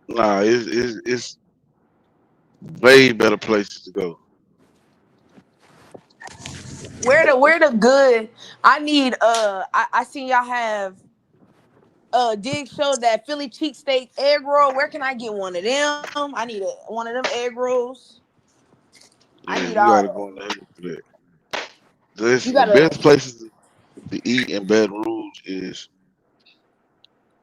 Nah, it's way better places to go. Where the good? I need I seen y'all have Dig showed that Philly cheesesteak egg roll. Where can I get one of them? I need one of them egg rolls. Yeah, I need you gotta all. go in there for that. Listen, You the gotta. best places to eat in Baton Rouge is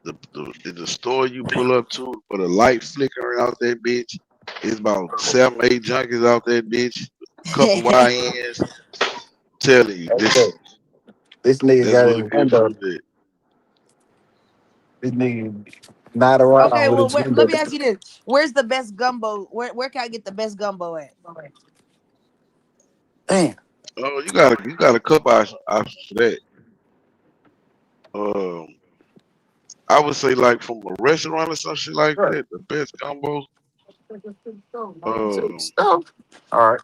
the store you pull up to for the light flickering out that bitch. It's about 7, 8 junkies out that bitch. Couple YNs. Telling you, This nigga that's got where his the good window. food is. This nigga not around Okay, with well, his window let me down. ask you this: where's the best gumbo? Where can I get the best gumbo at? Damn. Oh, you got a couple options for that. I would say like from a restaurant or some shit like that. The best combos. All right.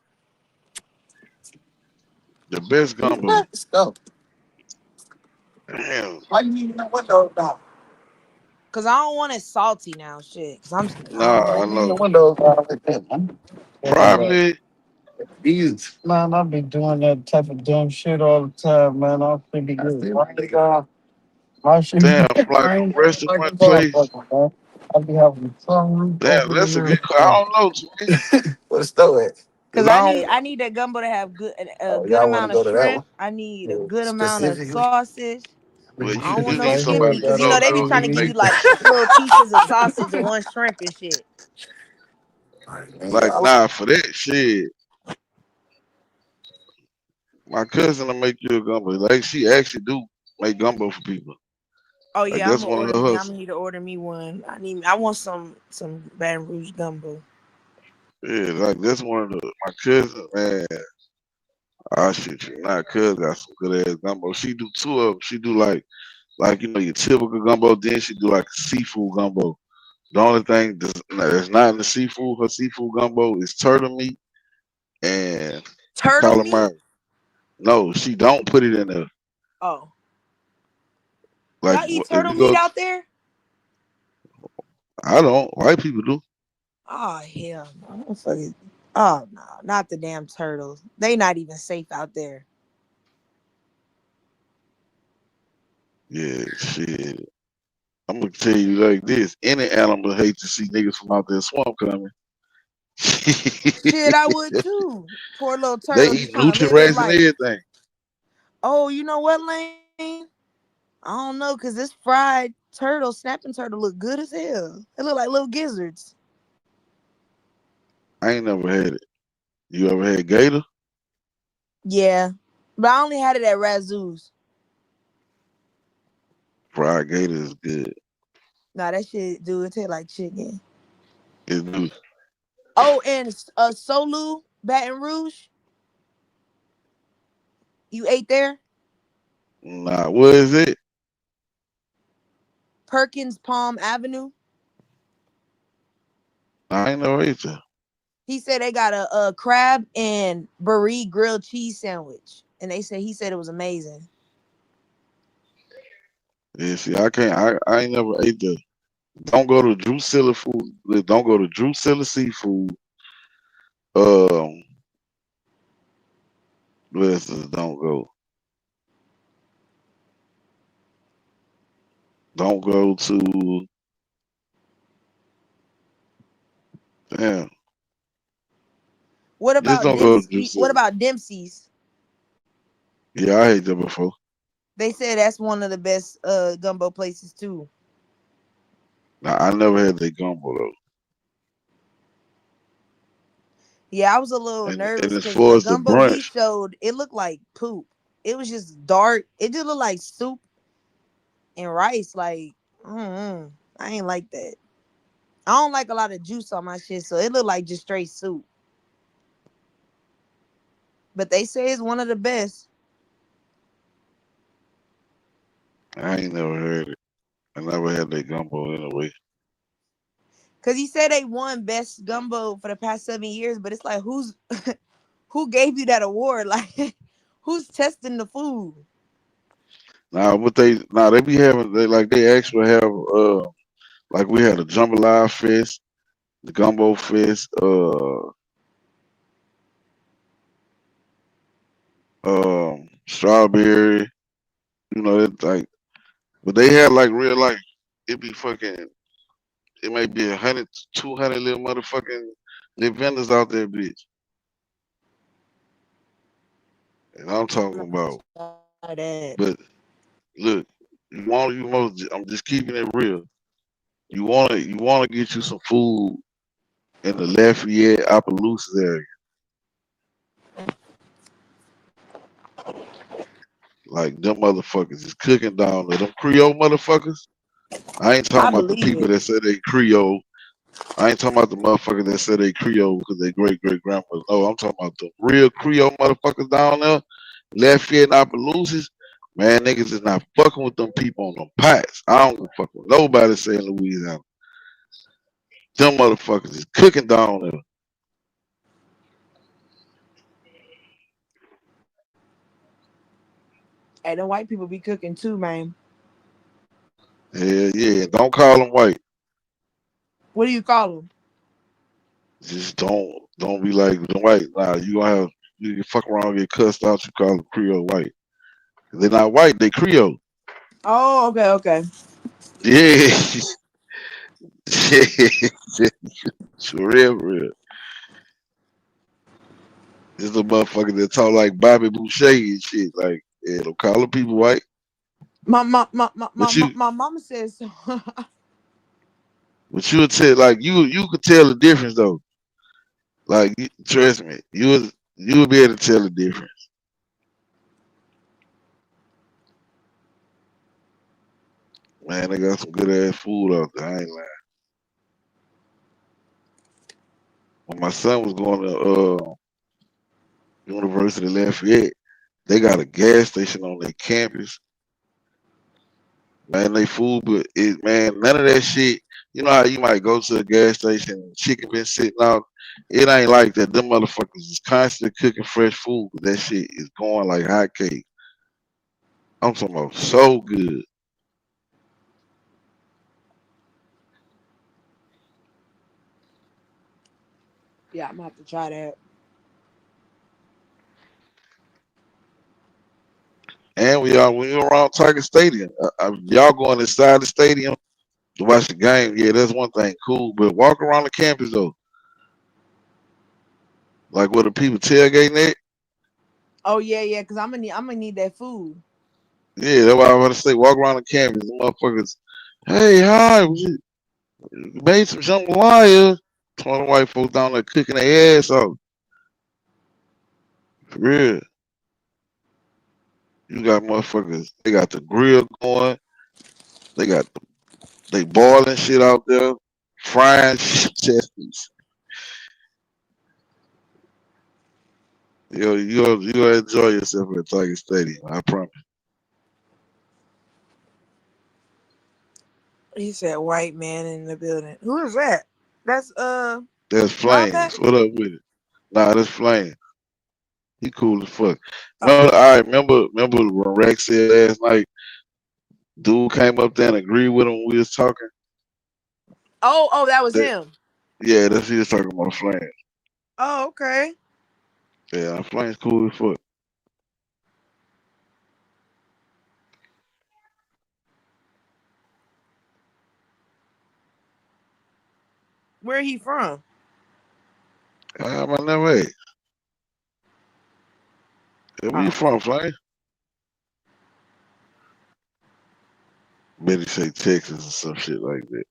The best gumbo. Let's go. Damn. Why you leaving the window down? Cause I don't want it salty now, shit. Cause I'm. Nah, I The know. window down like that, man. Probably. Man, I've been doing that type of dumb shit all the time, man. I'm pretty good. My shit, Damn, from like I a ain't like restaurant a place. motherfucker, man. I be having some roof Damn, over that's a there. good. I don't know, twin. What's the at? Cause Cause I don't. I need that gumbo to have a Oh, good y'all want to amount of go to that one? shrimp. I need a good amount of Specifically? sausage. Well, I don't want you no need somebody skimpy, to cause you know know they be so trying he to give make you like 2 little pieces of sausage and 1 shrimp and shit. like nah for that shit. My cousin will make you a gumbo. Like she actually do make gumbo for people. Oh Like yeah, I'm that's gonna one of order her me. I'm hustles. gonna need to order me one. I want some Baton Rouge gumbo. Yeah, like that's one of my cousin, man. I shit you not. Cousin got some good ass gumbo. She do 2 of them. She do like you know your typical gumbo. Then she do like a seafood gumbo. The only thing that's not in the seafood, her seafood gumbo is turtle meat and Turtle meat? calamari. No, she don't put it in there. Oh, Like y'all eat if turtle you meat go, out there? I don't. White people do. Oh hell no! I don't fucking. Oh no, not the damn turtles. They not even safe out there. Yeah, shit. I'm gonna tell you like this: any animal hate to see niggas from out there swamp coming. Shit, I would too. Poor little They turtle just eat trying to nutria live their rats and life. everything. Oh, you know what, Lane? I don't know, cause this fried turtle, snapping turtle, look good as hell. It look like little gizzards. I ain't never had it. You ever had gator? Yeah, but I only had it at Razoo's. Fried gator is good. Nah, that shit do it taste like chicken. It's new. Oh, and Solu, Baton Rouge. You ate there? Nah, what is it? Perkins Palm Avenue. I ain't never ate that. He said they got a crab and brie grilled cheese sandwich, and he said it was amazing. Yeah, see, I can't. I ain't never ate the. Don't go to Drusilla food. Don't go to Drusilla seafood. Um, listen, don't go. Don't go to. Damn. What Just about don't go to Dempsey? What Drusilla. about Dempsey's? Yeah, I ate that before. They said that's one of the best gumbo places too. Nah, I never had that gumbo though. Yeah, I was a little And nervous as because far the as the gumbo he brunch, showed, it looked like poop. It was just dark. It did look like soup and rice. Like, I ain't like that. I don't like a lot of juice on my shit, so it looked like just straight soup. But they say it's one of the best. I ain't never heard it. I never had that gumbo anyway. Cause he said they won best gumbo for the past 7 years, but it's like who gave you that award? Like who's testing the food? They be having they actually have like we had a jambalaya fest, the gumbo fest, strawberry, it's like, but they had like real like it be fucking, it may be 100, 200 little motherfucking little vendors out there, bitch. And I'm talking about, but look, I'm just keeping it real. You wanna get you some food in the Lafayette, Opelousas area. Like them motherfuckers is cooking down there. Them Creole motherfuckers. I ain't I talking about the believe people it. that say they Creole. I ain't talking about the motherfuckers that say they Creole because they great grandmother. No, I'm talking about the real Creole motherfuckers down there, Lafayette and Opelousas. Man, niggas is not fucking with them people on them pots. I don't fuck with nobody saying Louisiana. Them motherfuckers is cooking down there. Hey, the white people be cooking too, man. Hell yeah. Don't call them white. What do you call them? Just don't be like the white. Nah, you can fuck around and get cussed out. You call them Creole white. They're not white. They Creole. Oh, okay. Yeah. For real. This a motherfucker that talk like Bobby Boucher and shit. Like, yeah, don't call them people white. My But you mama says so. but you would tell like you could tell the difference though. Like trust me, you would be able to tell the difference. Man, they got some good ass food out there. I ain't lying. When my son was going to University of Lafayette, they got a gas station on their campus. Man, they food, but none of that shit. You know how you might go to a gas station and chicken been sitting out. It ain't like that. Them motherfuckers is constantly cooking fresh food, but that shit is going like hot cake. I'm talking about so good. Yeah, I'm gonna have to try that. And when you're around Tiger Stadium, y'all going inside the stadium to watch the game. Yeah, that's one thing, cool. But walk around the campus though, like where the people tailgating at. Oh yeah, because I'm gonna need that food. Yeah, that's why I want to say walk around the campus. The motherfuckers, hey, hi, you made some jambalaya. 20 white folks down there cooking their ass off. For real. You got motherfuckers, they got the grill going. They boiling shit out there, frying chestnuts. You'll enjoy yourself at Tiger Stadium. I promise. He said white man in the building. Who is that? That's That's Wildcat? Flames. What up with it? Nah, that's Flames. He cool as fuck. Oh. Remember when Rex said last night, Dude came up there and agreed with him when we was talking. Oh, that was That, him. yeah, that's he was talking about Flames. Oh, okay. Yeah, Flames cool as fuck. Where he from? I'm on that way. Where you from, Flame? Maybe say Texas or some shit like that.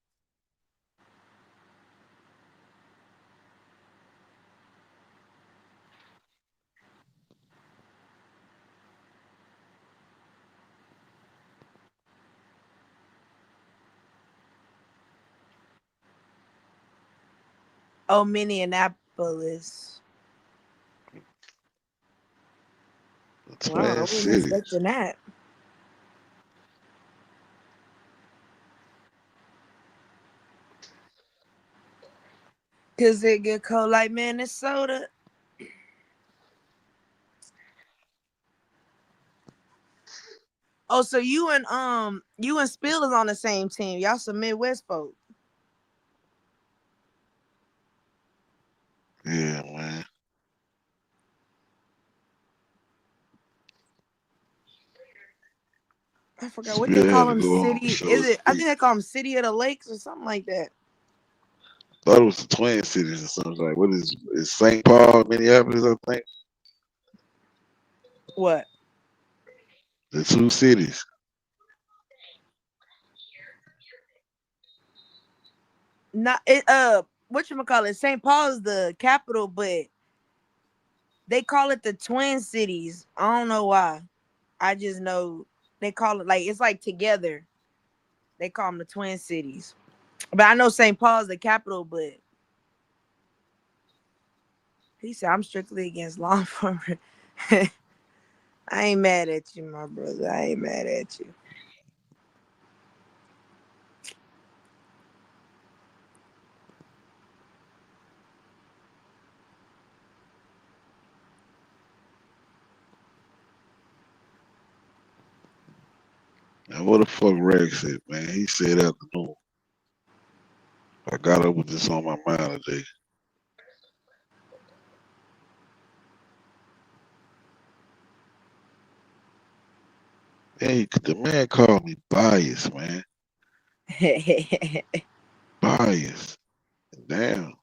Oh, Minneapolis. Wow, I Twin wasn't Cities. expecting that. Cause it get cold like Minnesota. Oh, so you and Spill is on the same team. Y'all some Midwest folk. Yeah, man. I forgot what they Spill call had to them. go home City. show Is his it? I feet. think they call them City of the Lakes or something like that. Thought it was the Twin Cities or something like. What is St. Paul, Minneapolis? I think What? the two cities. Not it. Whatchamacallit? St. Paul's the capital, but they call it the Twin Cities. I don't know why. I just know they call it like it's like together. They call them the Twin Cities. But I know St. Paul's the capital, but he said I'm strictly against law enforcement. I ain't mad at you, my brother. I ain't mad at you. Now what the fuck Rex said, man? He said afternoon. I got up with this on my mind today. Hey, the man called me biased, man. Biased. Damn.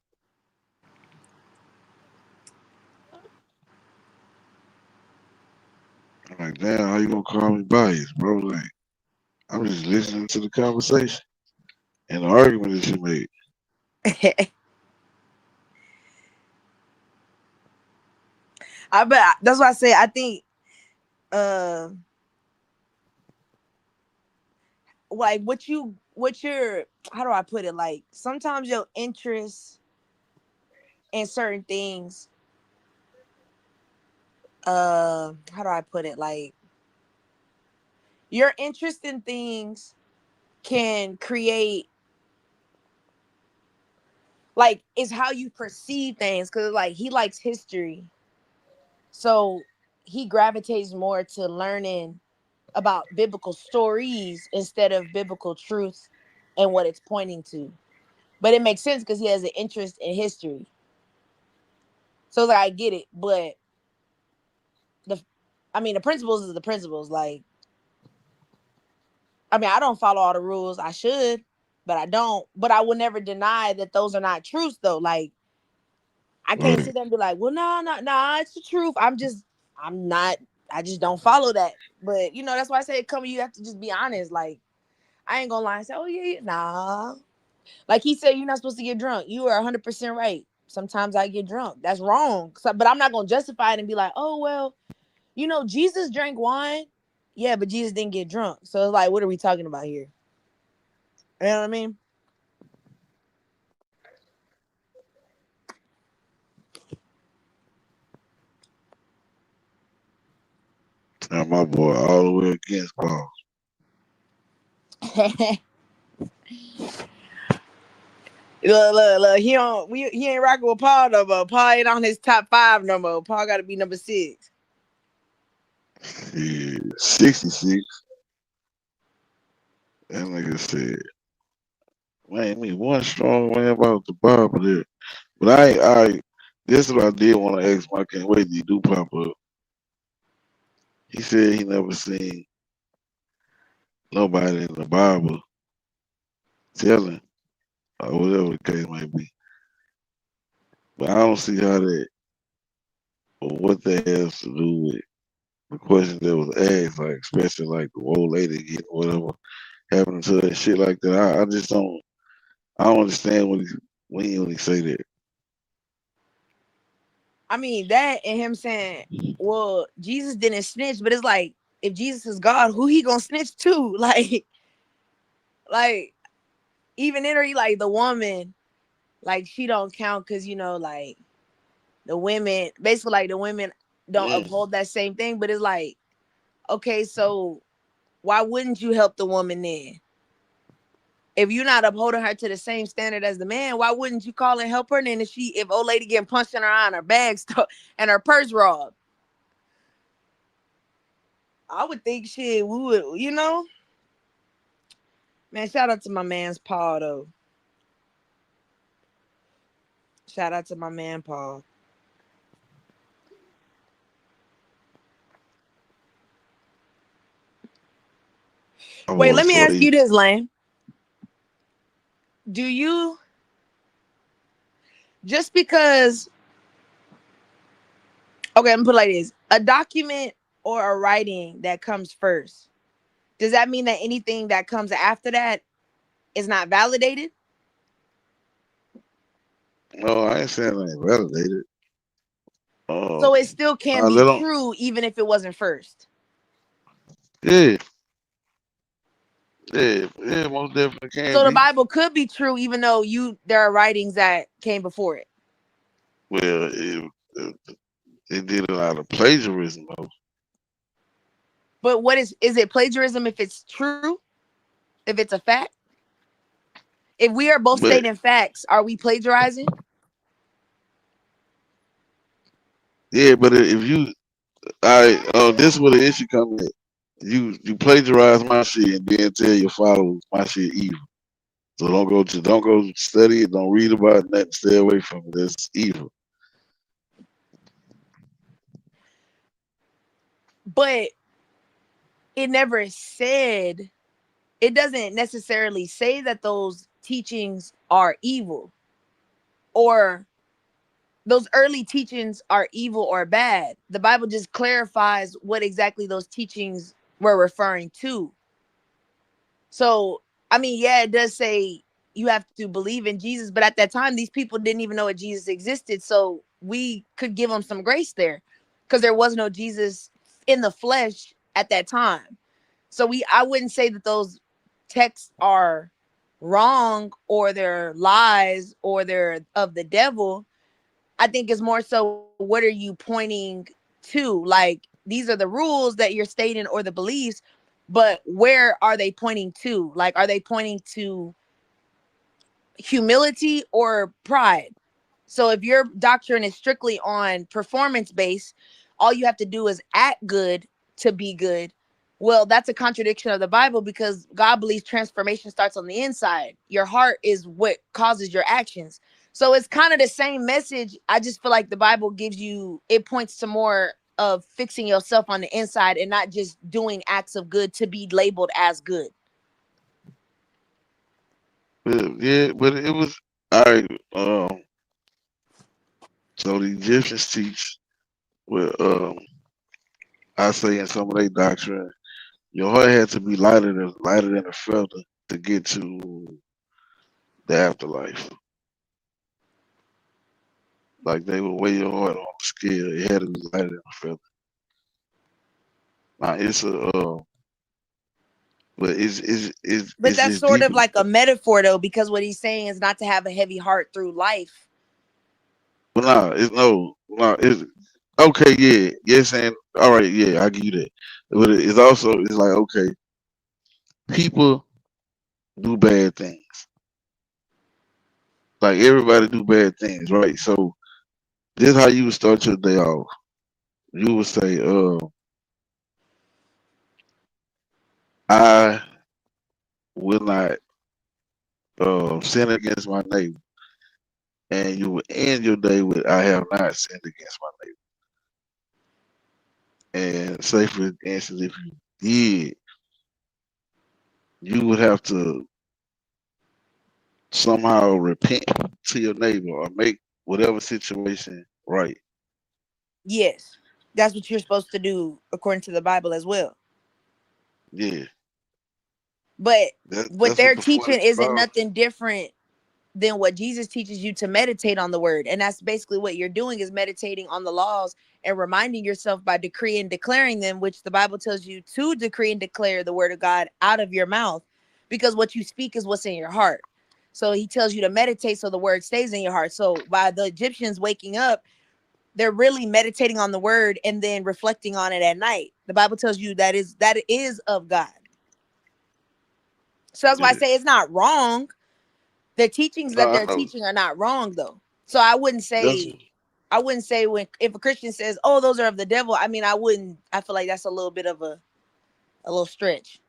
I'm like, damn, how you gonna call me biased, bro? Like, I'm just listening to the conversation and the argument that you made. I bet that's why I say I think like what your how do I put it? Like sometimes your interest in certain things, how do I put it? Like your interest in things can create like it's how you perceive things because like he likes history. So he gravitates more to learning about biblical stories instead of biblical truth and what it's pointing to. But it makes sense because he has an interest in history. So like I get it, but the principles is the principles. Like, I mean, I don't follow all the rules. I should, but I don't. But I will never deny that those are not truths though. Like, I can't sit there and be like, well, no, it's the truth. I'm not, I just don't follow that. But that's why I say you have to just be honest. Like, I ain't gonna lie and say, oh yeah, nah. Like he said, you're not supposed to get drunk. You are 100% right. Sometimes I get drunk. That's wrong. But I'm not gonna justify it and be like, oh well, Jesus drank wine. Yeah, but Jesus didn't get drunk. So it's like, what are we talking about here? You know what I mean? Now my boy all the way against Paul. Look. He ain't rocking with Paul no more. Paul ain't on his top 5 no more. Paul got to be number 6. Yeah, 66. That nigga said, man, me one strong man about the Bible there. But this is what I did want to ask him. I can't wait till he do pop up. He said he never seen nobody in the Bible telling or whatever the case might be. But I don't see how that or what that has to do with the question that was asked, like especially like the old lady getting whatever happening to her and shit like that. I just don't understand when he say that. I mean, that and him saying, well, Jesus didn't snitch, but it's like, if Jesus is God, who he gonna snitch to? Like even in her, like the woman, like she don't count because like the women, basically like the women don't uphold that same thing. But it's like, okay, so why wouldn't you help the woman then? If you're not upholding her to the same standard as the man, why wouldn't you call and help her then if old lady getting punched in her eye and her bag stuck and her purse robbed? I would think shit, we would, Man, shout out to my man's Paul though. Shout out to my man Paul. Wait, let me ask you this, Lane. Do you, just because, okay, I'm gonna put it like this, a document or a writing that comes first, does that mean that anything that comes after that is not validated? No, I ain't saying I ain't validated. So it still can be true even if it wasn't first. Yeah. Yeah, most definitely can. So the Bible could be true even though there are writings that came before it. Well, it did a lot of plagiarism though. But what is it plagiarism if it's true? If it's a fact? If we are both stating facts, are we plagiarizing? Yeah, but if you, this is where the issue comes in. You plagiarize my shit and then tell your followers my shit evil. So don't go study it, don't read about it, nothing, stay away from it. That's evil. But it never said, it doesn't necessarily say that those teachings are evil or those early teachings are evil or bad. The Bible just clarifies what exactly those teachings were referring to. So, I mean, yeah, it does say you have to believe in Jesus, but at that time, these people didn't even know that Jesus existed. So we could give them some grace there because there was no Jesus in the flesh at that time. So I wouldn't say that those texts are wrong or they're lies or they're of the devil. I think it's more so, what are you pointing to? Like, these are the rules that you're stating or the beliefs, but where are they pointing to? Like, are they pointing to humility or pride? So if your doctrine is strictly on performance based, all you have to do is act good to be good. Well, that's a contradiction of the Bible because God believes transformation starts on the inside. Your heart is what causes your actions. So it's kind of the same message. I just feel like the Bible it points to more of fixing yourself on the inside and not just doing acts of good to be labeled as good. Yeah, but it was all right. So the Egyptians teach I say in some of their doctrine, your heart had to be lighter than a feather to get to the afterlife. Like they would weigh your heart on the scale. It had to be lighter than a feather. Now it's but that's sort of like a metaphor though, because what he's saying is not to have a heavy heart through life. But it's okay, yeah. Yes, and all right, yeah, I give you that. But it's like, okay, people do bad things. Like everybody do bad things, right? So this is how you would start your day off. You would say, I will not sin against my neighbor. And you will end your day with, I have not sinned against my neighbor. And say for instance, if you did, you would have to somehow repent to your neighbor or make whatever situation right. Yes, that's what you're supposed to do according to the Bible as well. Yeah. But what That's they're what the teaching 42 isn't laws. nothing different than what Jesus teaches you to meditate on the word. And that's basically what you're doing, is meditating on the laws and reminding yourself by decreeing and declaring them, which the Bible tells you to decree and declare the word of God out of your mouth, because what you speak is what's in your heart. So he tells you to meditate so the word stays in your heart. So by the Egyptians waking up, they're really meditating on the word and then reflecting on it at night. The Bible tells you that it is of God. So that's why I say it's not wrong. The teachings No, that I they're know. teaching are not wrong though. So I wouldn't say if a Christian says, "Oh, those are of the devil," I mean, I feel like that's a little bit of a little stretch.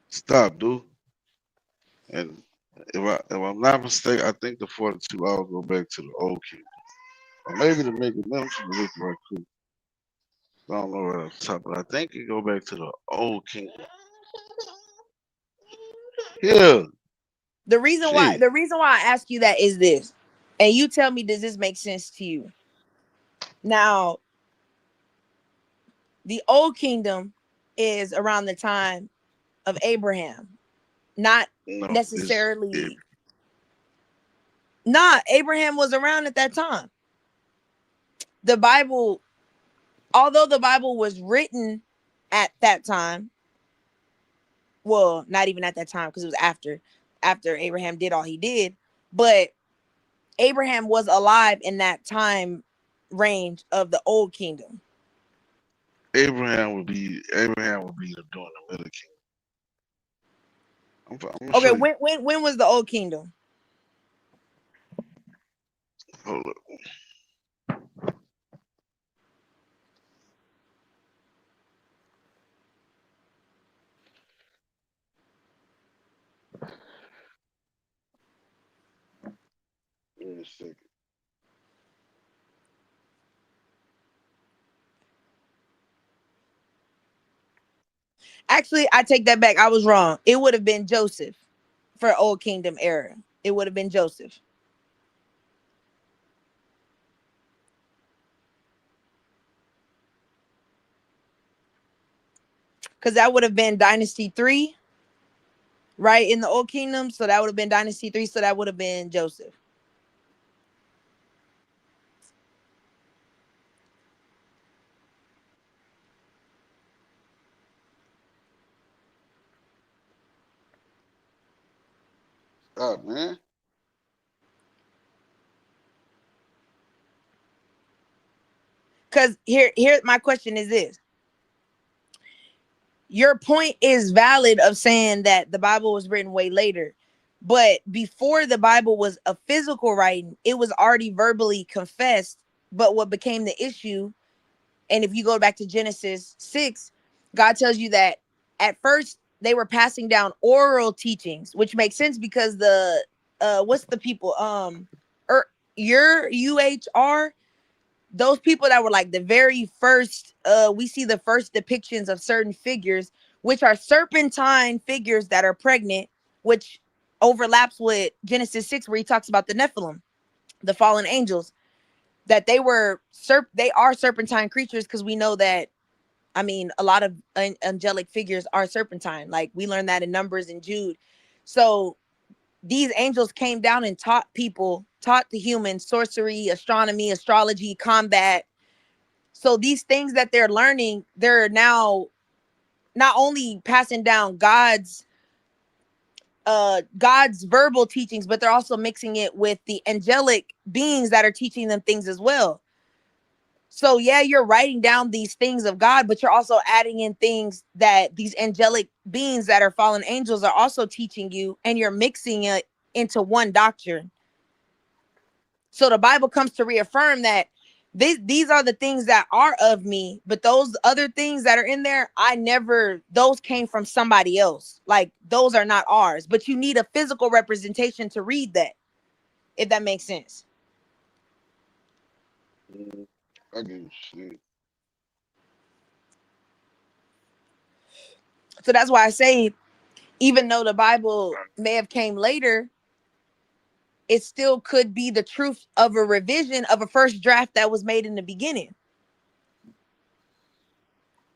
Stop, dude. And if I'm not mistaken, I think the 42 laws go back to the old kingdom. Or maybe the Mega Memphis look right quick. I don't know right off the top, but I think it go back to the old kingdom. Yeah. The reason why I ask you that is this, and you tell me, does this make sense to you? Now, the old kingdom is around the time of Abraham, not necessarily. Abraham was around at that time. The Bible, although the Bible was written at that time, well, not even at that time, because it was after Abraham did all he did, but Abraham was alive in that time range of the old kingdom. Abraham would be during the middle kingdom. Okay, when was the old kingdom? Hold up. Give me a second. Actually, I take that back. I was wrong. It would have been Joseph for Old Kingdom era. It would have been Joseph. Because that would have been Dynasty 3, right, in the Old Kingdom. So that would have been Dynasty 3. So that would have been Joseph. Stop, man. Because here my question is this. Your point is valid of saying that the Bible was written way later. But before the Bible was a physical writing, it was already verbally confessed. But what became the issue, and if you go back to Genesis 6, God tells you that at first they were passing down oral teachings, which makes sense because the what's the people UHR, those people that were like the very first, we see the first depictions of certain figures, which are serpentine figures that are pregnant, which overlaps with Genesis 6, where he talks about the Nephilim, the fallen angels, that they are serpentine creatures, because we know that, I mean, a lot of angelic figures are serpentine. Like we learned that in Numbers and Jude. So these angels came down and taught the humans sorcery, astronomy, astrology, combat. So these things that they're learning, they're now not only passing down God's verbal teachings, but they're also mixing it with the angelic beings that are teaching them things as well. So yeah, you're writing down these things of God, but you're also adding in things that these angelic beings that are fallen angels are also teaching you, and you're mixing it into one doctrine. So the Bible comes to reaffirm that These are the things that are of me, but those other things that are in there, those came from somebody else. Like those are not ours, but you need a physical representation to read that, if that makes sense. I give a shit. So that's why I say, even though the Bible may have came later, it still could be the truth of a revision of a first draft that was made in the beginning.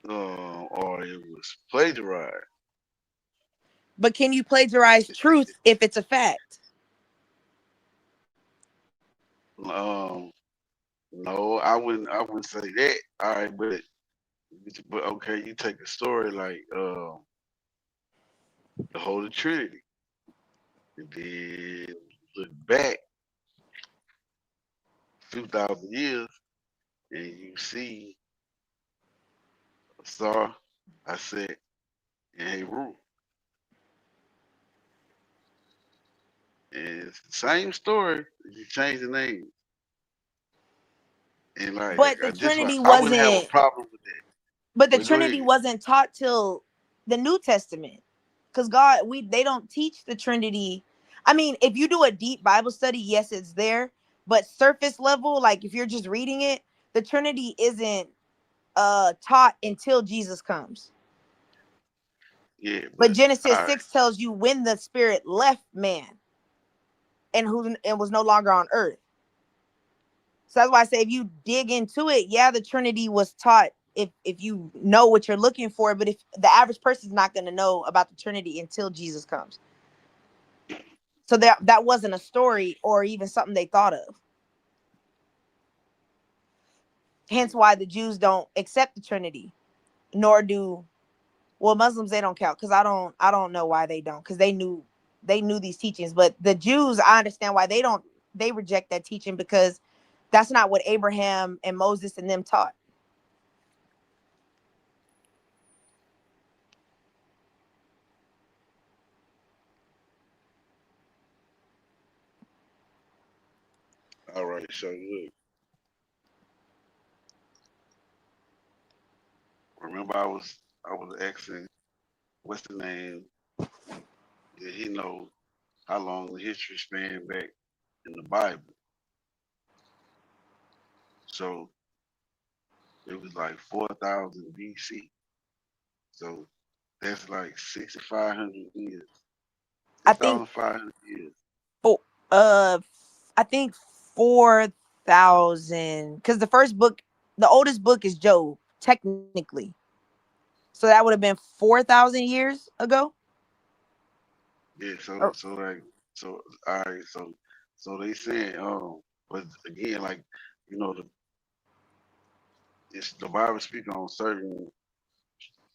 Or it was plagiarized. But can you plagiarize truth if it's a fact? No, I wouldn't say that. All right, but okay, you take a story like the Holy Trinity, and then look back a few thousand years, and you see Sar, Aset, and Heru. And it's the same story, you change the name. And like, But the this Trinity I wouldn't have a wasn't. problem with that. But the But go Trinity ahead. wasn't taught till the New Testament, because they don't teach the Trinity. I mean, if you do a deep Bible study, yes, it's there. But surface level, like if you're just reading it, the Trinity isn't taught until Jesus comes. Yeah, But Genesis all right. 6 tells you when the Spirit left man and was no longer on earth. So that's why I say, if you dig into it, yeah, the Trinity was taught if you know what you're looking for. But if the average person is not going to know about the Trinity until Jesus comes. So that wasn't a story or even something they thought of. Hence why the Jews don't accept the Trinity, nor do, well, Muslims, they don't count, because I don't know why they don't, because they knew these teachings. But the Jews, I understand why they reject that teaching, because that's not what Abraham and Moses and them taught. All right, so look. Remember, I was asking, what's the name? Did he know how long the history span back in the Bible? So it was like 4,000 BC. So that's like 6,500 years. I think 6,500 years. I think 4,000, because the oldest book is Job, technically. So that would have been 4,000 years ago. Yeah. So all right. So they saying, but again, like, you know, the Bible speaking on certain,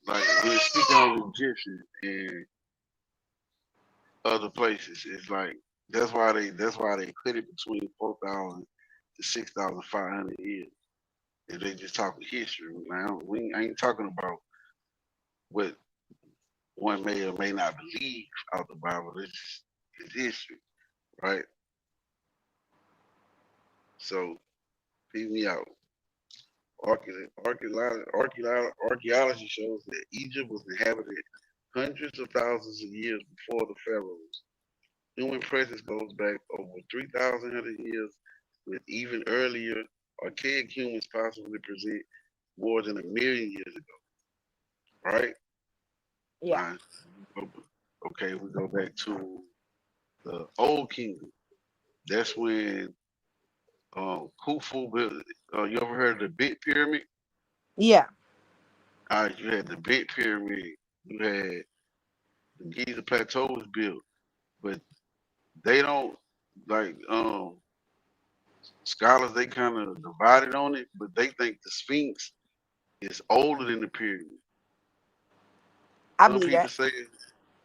like when it's speaking on the Egyptians and other places, it's like that's why they put it between 4,000 to 6,500 years. If they just talking history, now we ain't talking about what one may or may not believe out the Bible. It's history, right? So, feed me out. Archaeology shows that Egypt was inhabited hundreds of thousands of years before the pharaohs. Human presence goes back over 3,000 years, with even earlier archaic humans possibly present more than 1,000,000 years ago. Right? Yeah. Okay, we go back to the Old Kingdom. That's when Khufu built. You ever heard of the Big Pyramid? Yeah. All right, you had the Big Pyramid. You had the Giza Plateau was built, but they don't like scholars. They kind of divided on it, but they think the Sphinx is older than the pyramid. I Some believe people that. say,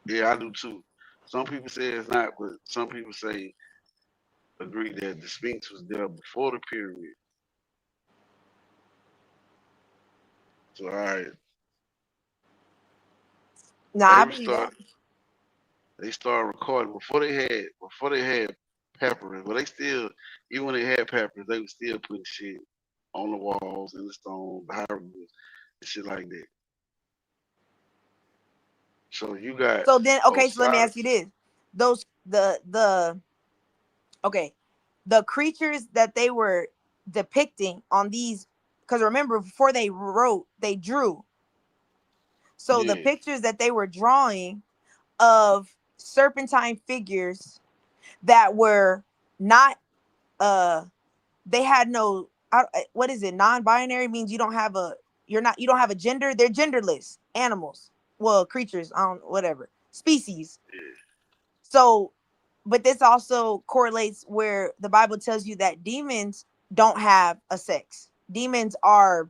yeah, I do too. Some people say it's not, but some people say agree that the Sphinx was there before the pyramid. So all right, No, I believe that. they started recording before they had papyrus. But they still, even when they had papyrus, they were still putting shit on the walls, in the stone, the hieroglyphs, and shit like that. So you got So then, okay, so let me Osiris. ask you this: those okay, the creatures that they were depicting on these, because remember, before they wrote, they drew. So the Yeah, pictures that they were drawing of serpentine figures that were not they had no what is it, non-binary means you don't have a you don't have a gender, they're genderless animals, well, creatures, I don't, whatever, species. So but this also correlates where the Bible tells you that demons don't have a sex. Demons are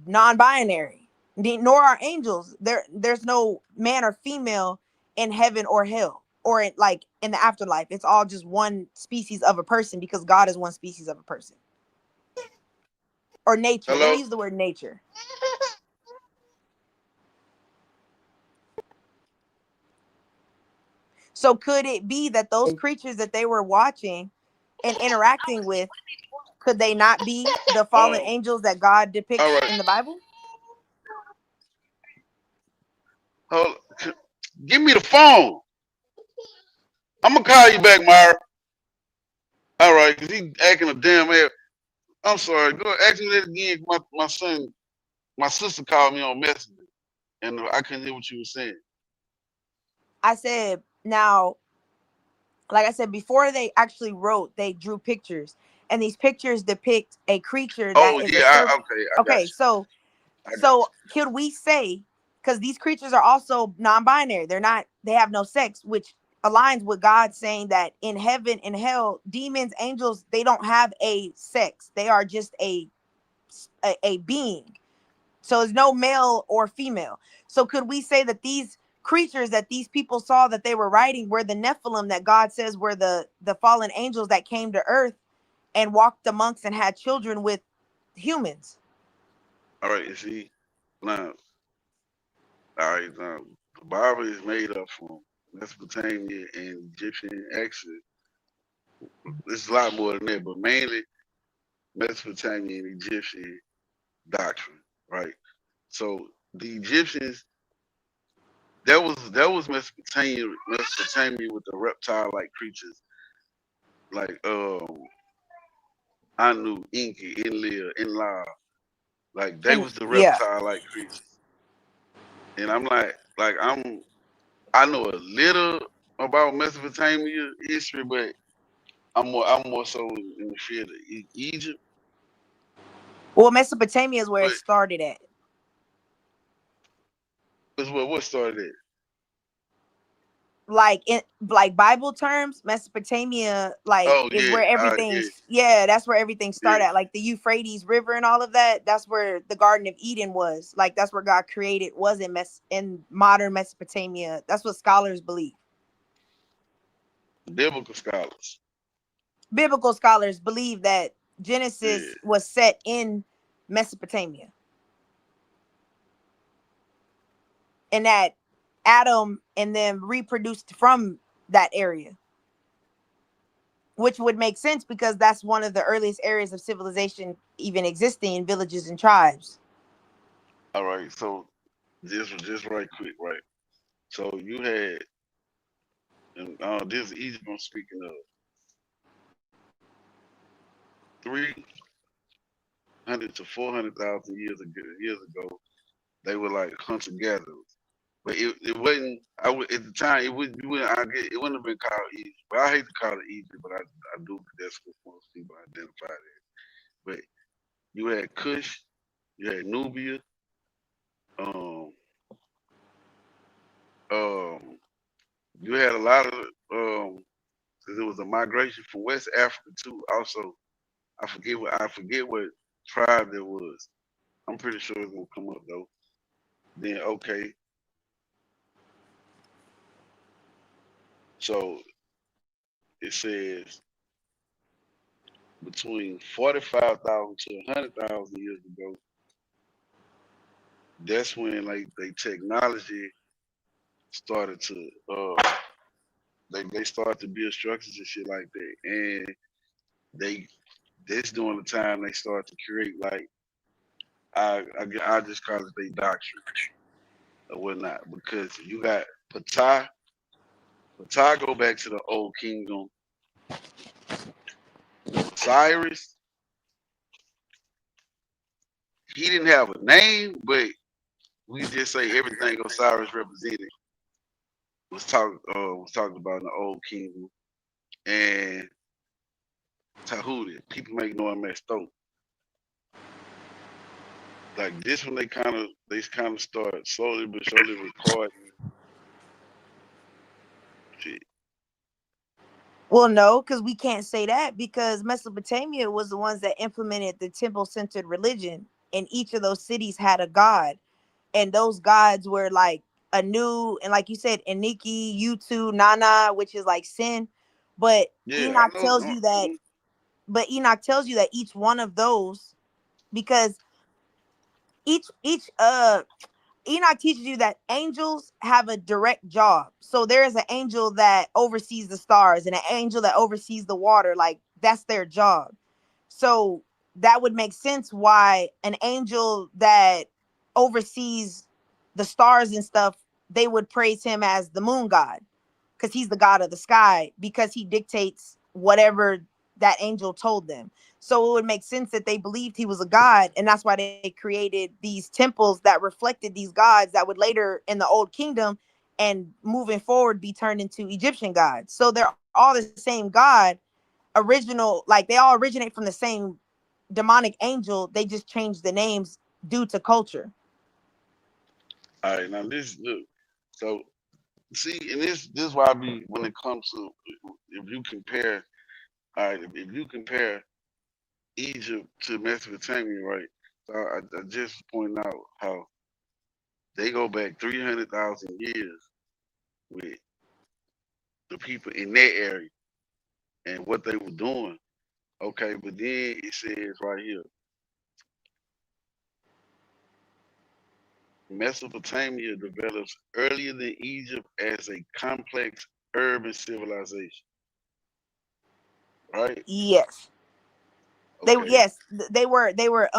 non-binary, nor are angels. There's no man or female in heaven or hell or like in the afterlife. It's all just one species of a person because God is one species of a person. Or nature. Let hello. me use the word nature. So could it be that those creatures that they were watching and interacting with, could they not be the fallen angels that God depicts All right. in the Bible? Hold. Give me the phone. I'm gonna call you back, Myra. All right, cause he acting a damn ass. I'm sorry. Go ask me that again. My son, my sister called me on Messenger, and I couldn't hear what you were saying. I said, now, like I said, before they actually wrote, they drew pictures, and these pictures depict a creature that Oh is a yeah, serpent. okay, I got Okay, you. so could we say, because these creatures are also non-binary, they have no sex, which aligns with God saying that in heaven and hell, demons, angels, they don't have a sex. They are just a being. So there's no male or female. So could we say that these creatures that these people saw that they were writing were the Nephilim that God says were the fallen angels that came to earth and walked amongst and had children with humans? All right, you see now. All right, now the Bible is made up from Mesopotamia and Egyptian Exodus. There's a lot more than that, but mainly Mesopotamian and Egyptian doctrine, right? So the Egyptians, that was Mesopotamia with the reptile-like creatures, like Anu, Enki, Enlil, Enlil, like they And was the yeah. reptile-like creatures. And I'm like I know a little about Mesopotamia history, but I'm more so in the field of Egypt. Well, Mesopotamia is where it But started at. what started it? Like in like Bible terms, Mesopotamia Oh is yeah, where yeah, that's where everything started yeah. at. Like the Euphrates River and all of that. That's where the Garden of Eden was. Like that's where God created, was in modern Mesopotamia. That's what scholars believe. Biblical scholars. Biblical scholars believe that Genesis Yeah. was set in Mesopotamia. And that Adam and them reproduced from that area, which would make sense because that's one of the earliest areas of civilization even existing in villages and tribes. All right, so just right quick, right? So you had, and this is Egypt I'm speaking of, 300 to 400,000 years ago, they were like hunter gatherers. But it wasn't. At the time it would you wouldn't I get it wouldn't have been called Egypt. But I hate to call it Egypt, but I do because that's what most people identify it as. But you had Kush, you had Nubia, um, you had a lot of because it was a migration from West Africa too. Also, I forget what tribe there was. I'm pretty sure it's gonna come up though. Then okay, so it says between 45,000 to 100,000 years ago. That's when like they technology started to they started to build structures and shit like that, and they this during the time they start to create like I just call it their doctrine or whatnot because you got Ptah. Ptah go back to the old kingdom. Cyrus, he didn't have a name, but we just say everything Osiris represented was talked about in the old kingdom. And Tahuti, people make no mess though. Like this one, they kind of start slowly but surely recording shit. Well, no, because we can't say that because Mesopotamia was the ones that implemented the temple-centered religion, and each of those cities had a god, and those gods were like Anu, and like you said, Eniki, Utu, Nana, which is like sin. But Yeah, I Enoch know. tells you that. But Enoch tells you that each one of those, because each Enoch teaches you that angels have a direct job. So there is an angel that oversees the stars and an angel that oversees the water. Like that's their job. So that would make sense why an angel that oversees the stars and stuff, they would praise him as the moon god because he's the god of the sky because he dictates whatever that angel told them. So it would make sense that they believed he was a god, and that's why they created these temples that reflected these gods that would later in the old kingdom and moving forward be turned into Egyptian gods. So they're all the same god, original, like they all originate from the same demonic angel. They just changed the names due to culture. All right, now this look. So see, and this is why I be when it comes to if you compare, all right, if you compare Egypt to Mesopotamia, right? So I just point out how they go back 300,000 years with the people in that area and what they were doing. Okay, but then it says right here, Mesopotamia develops earlier than Egypt as a complex urban civilization. Right? Yes. Okay. They were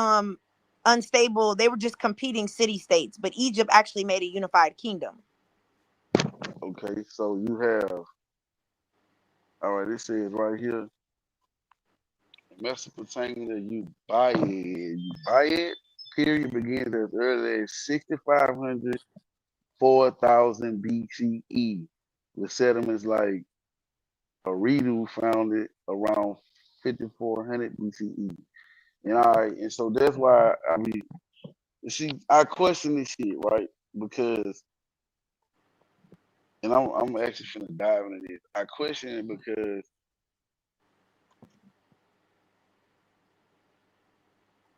unstable. They were just competing city states, but Egypt actually made a unified kingdom. Okay, so you have, all right, it says right here, Mesopotamia, you buy it, period begins as early as 6,500, 4,000 BCE, with settlements like Eridu founded around 5,400 BCE. And all right, and so that's why I mean, you see, I question this shit, right? Because, and I'm actually finna dive into this. I question it because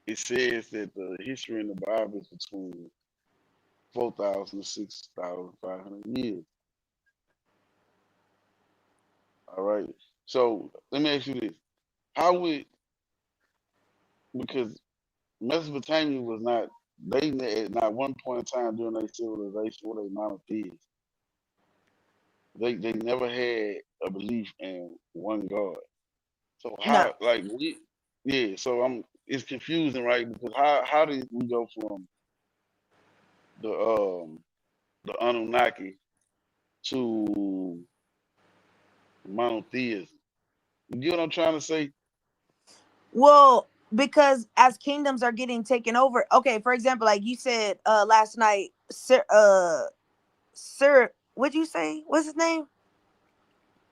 it says that the history in the Bible is between 4,000 to 6,500 years. All right. So let me ask you this: how would, because Mesopotamia was not, they at not one point in time during their civilization were they monotheists. They never had a belief in one God. So No. how, like we, yeah. So it's confusing, right? Because how did we go from the Anunnaki to monotheism? You get what I'm trying to say? Well, because as kingdoms are getting taken over, okay, for example, like you said last night, Sir, what'd you say? What's his name?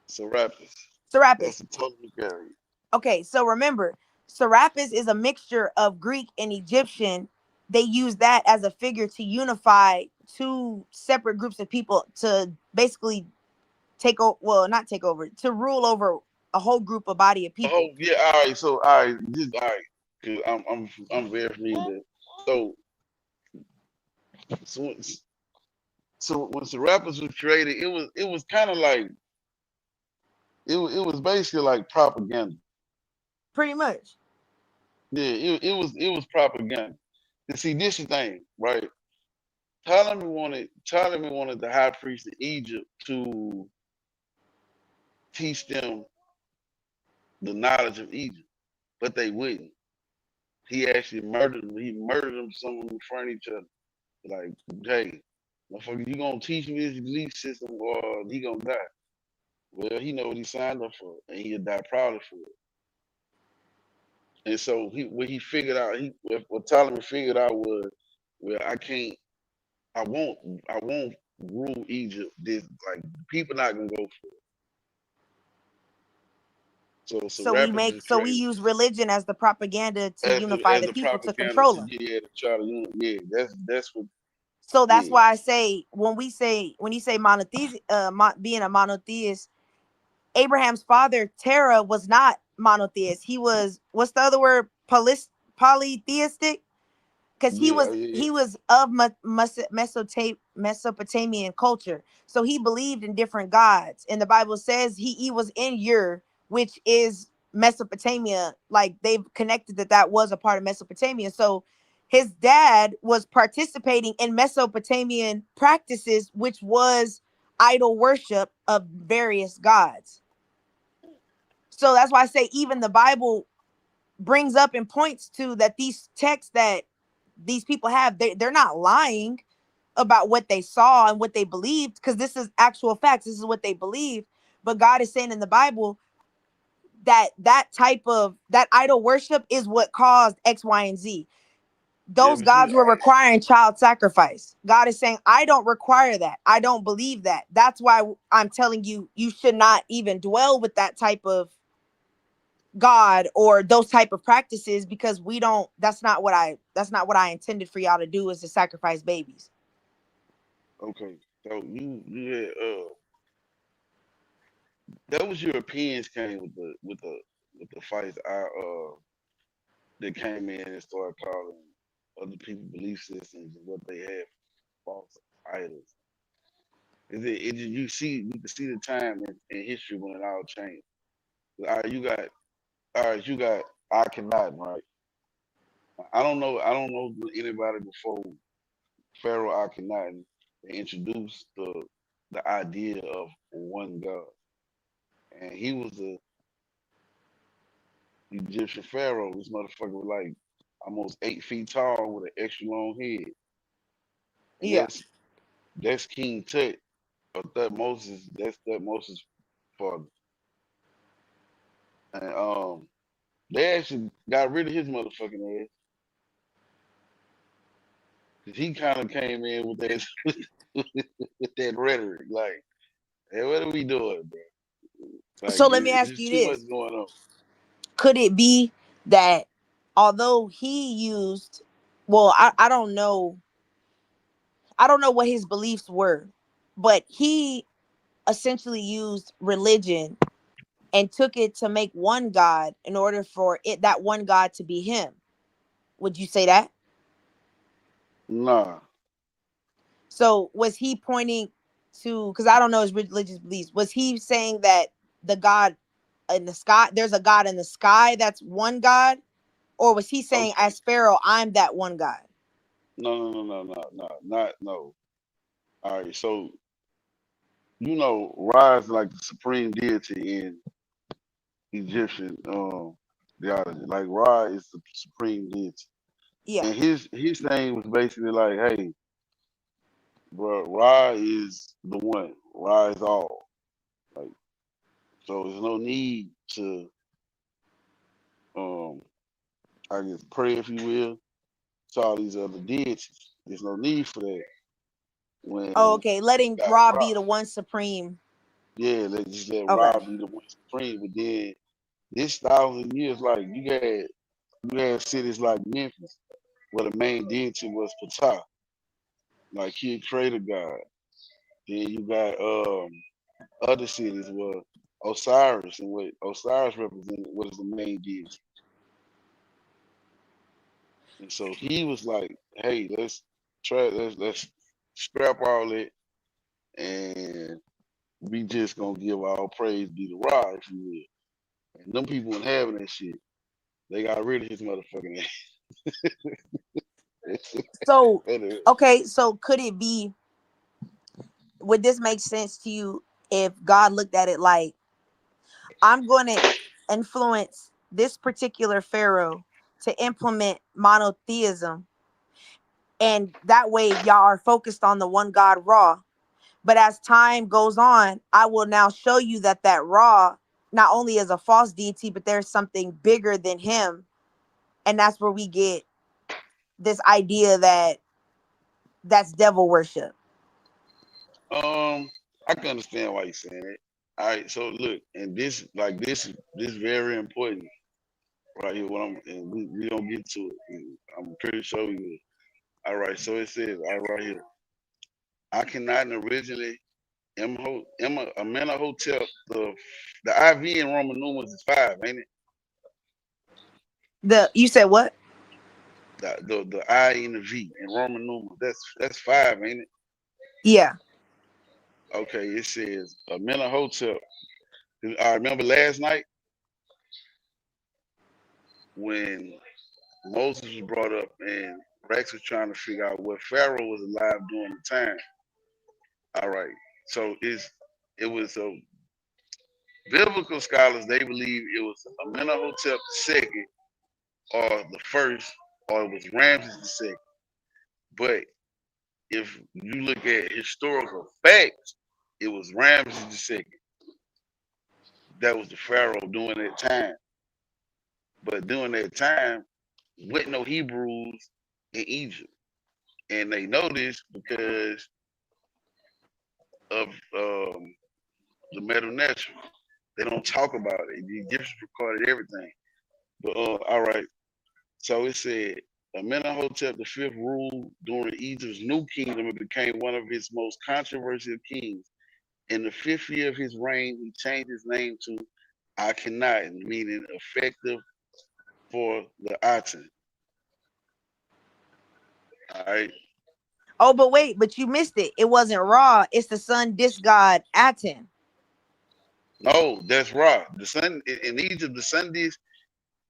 Serapis. Serapis. That's a totally carry. Okay, so remember, Serapis is a mixture of Greek and Egyptian. They use that as a figure to unify two separate groups of people to basically take over, well, not take over, to rule over a whole group, a body of people. Oh yeah, all right. So all right, all right. Cause I'm very familiar with that. So when Serapis was created, it was kind of like it was basically like propaganda. Pretty much. Yeah, it was propaganda. And see, this is the thing, right? Ptolemy wanted the high priest of Egypt to teach them the knowledge of Egypt. but they wouldn't. He actually murdered them. He murdered them, some of them in front of each other. Like, hey, motherfucker, you gonna teach me this belief system or he gonna die? Well, he know what he signed up for, and he'll die proudly for it. And so what he figured out, what Ptolemy figured out was, well, I won't rule Egypt. This like people not gonna go for it. So we use religion as the propaganda to unify the people, to control them. To try to that's what. So that's why I say when you say monotheist, being a monotheist, Abraham's father Terah was not monotheist. He was, what's the other word? Polytheistic, because he was of Mesopotamian culture. So he believed in different gods, and the Bible says he was in Ur, which is Mesopotamia. Like they've connected that was a part of Mesopotamia. So his dad was participating in Mesopotamian practices, which was idol worship of various gods. So that's why I say even the Bible brings up and points to that these texts that these people have, they're not lying about what they saw and what they believed, because this is actual facts. This is what they believe. But God is saying in the Bible that type of that idol worship is what caused X, Y, and Z. Those gods were requiring child sacrifice. God is saying, I don't require that. I don't believe that. That's why I'm telling you, you should not even dwell with that type of God or those type of practices, because that's not what I intended for y'all to do, is to sacrifice babies. Okay. So you had that was Europeans came with the fights. That came in and started calling other people belief systems and what they had false idols. You can see the time in history when it all changed. You got Akhenaten, right? I don't know anybody before Pharaoh Akhenaten introduced the idea of one God, and he was a Egyptian pharaoh. This motherfucker was like almost 8 feet tall with an extra long head. And yeah, that's King Tut, or Thutmose. That's Thutmose's father. And they actually got rid of his motherfucking ass. Cause he kind of came in with that with that rhetoric, like, hey, what are we doing, bro? Like, so let me ask you too this. much going on. Could it be that although he used, well, I don't know what his beliefs were, but he essentially used religion and took it to make one God in order for that one God to be him? Would you say that? Nah. So was he pointing to, because I don't know his religious beliefs, was he saying that the God in the sky, there's a God in the sky that's one God? Or was he saying, as Pharaoh, I'm that one God? No. All right, so Ra is like the supreme deity in Egyptian theology. Like Ra is the supreme deity. Yeah. And his thing was basically like, hey, bro, Ra is the one. Ra is all. Like, so there's no need to I guess pray, if you will, to all these other deities. There's no need for that. Okay, letting Ra be the one supreme. Yeah, let's let Ra be the one supreme. But then this 1,000 years, like you had cities like Memphis, where the main deity was Ptah, like he created God. Then you got other cities where Osiris, and what Osiris represented was the main deity. And so he was like, hey, let's scrap all that, and we just gonna give all praise be to Ra, if you will. And them people weren't having that shit. They got rid of his motherfucking ass. So, okay, so could it be, would this make sense to you if God looked at it like, I'm going to influence this particular pharaoh to implement monotheism, and that way y'all are focused on the one God Ra. But as time goes on, I will now show you that Ra not only is a false deity, but there's something bigger than him, and that's where we get this idea that that's devil worship. I can understand why you're saying it. All right, so look, and this very important right here. And we don't get to it. I'm pretty sure we will. All right, so it says, all right here. Akhenaten originally Amenhotep, the IV in Roman numerals is 5, ain't it? You said what? The I and the V in Roman numerals, that's 5, ain't it? Yeah. Okay, it says Amenhotep. I remember last night when Moses was brought up and Rex was trying to figure out what Pharaoh was alive during the time. All right, so it was biblical scholars, they believe it was Amenhotep II or the first, or it was Ramses II. But if you look at historical facts, it was Ramses II. That was the pharaoh during that time. But during that time, with no Hebrews in Egypt. And they know this because of the Metal Natural. They don't talk about it. The Egyptians recorded everything. But all right. So it said Amenhotep V ruled during Egypt's new kingdom and became one of its most controversial kings. In the 5th year of his reign, he changed his name to Akhenaten, meaning effective for the Aten. All right. Oh, but wait, but you missed it. It wasn't Ra. It's the sun disk god Aten. No, that's Ra. The sun in Egypt, the sun disk,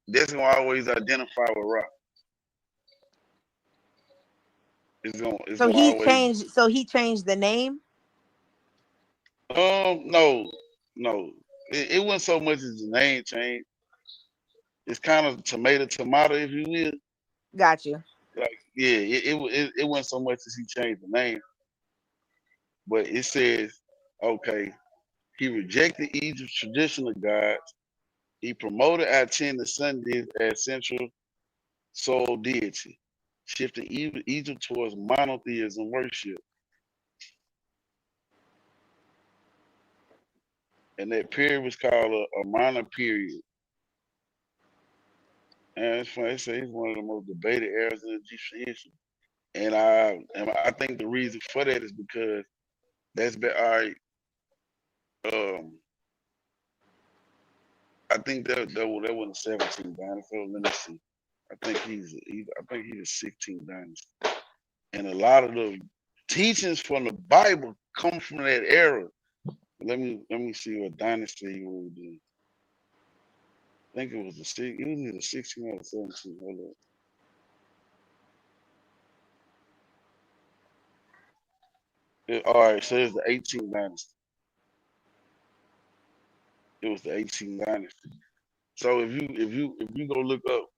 that's gonna always identify with Ra. So he changed the name? No. It wasn't so much as the name change. It's kind of tomato, if you will. Got you. Like, yeah, it wasn't so much as he changed the name. But it says, okay, he rejected Egypt's traditional gods. He promoted Aten, the sun disk, as central sole deity, shifting Egypt towards monotheism worship. And that period was called a minor period. And it's funny, they say it's one of the most debated eras in Egyptian history. And I think the reason for that is because that's been all right. I think that wasn't 17 dynasty. Let me see. I think he's the 16th dynasty. And a lot of the teachings from the Bible come from that era. Let me see what dynasty he ruled in. I think it was it was either 16 or 17. Hold up. All right, so it's the 18th dynasty. It was the 18th dynasty. So if you go look up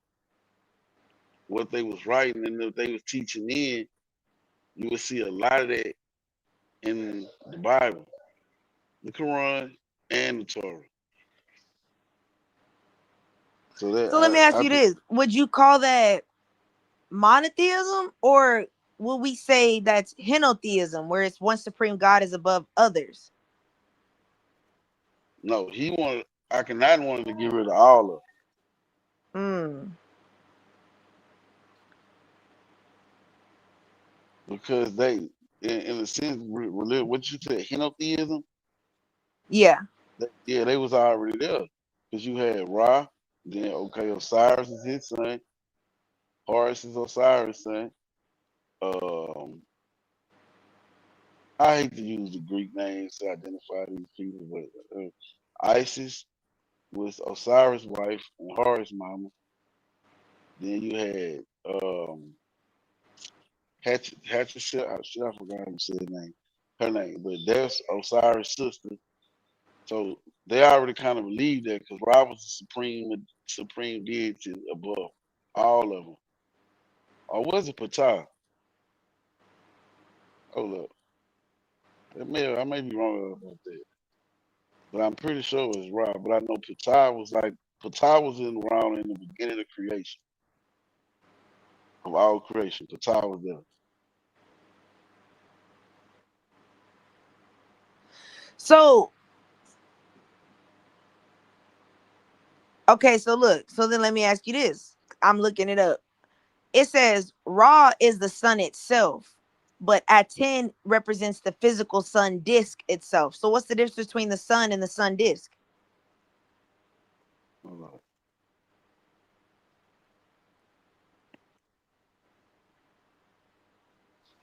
what they was writing and what they was teaching in, you will see a lot of that in the Bible, the Quran, and the Torah. So let me ask you this. Would you call that monotheism, or will we say that's henotheism, where it's one supreme God is above others? No, Akhenaten wanted to get rid of all of them. Because they, in a sense, what you said, henotheism? Yeah. They was already there. Because you had Ra, then, okay, Osiris is his son. Horus is Osiris' son. I hate to use the Greek names to identify these people, but Isis was Osiris' wife and Horus' mama. Then you had Hatshepsut. I forgot how to say her name. But that's Osiris' sister. So They already kind of believe that because Ra was the supreme deity above all of them. Or was it Ptah? Hold up. I may be wrong about that. But I'm pretty sure it's Ra. But I know Ptah was around in the beginning of creation. Of all creation. Ptah was there. So, okay, so look. So then let me ask you this. I'm looking it up. It says Ra is the sun itself, but Aten represents the physical sun disk itself. So what's the difference between the sun and the sun disk? Hold on.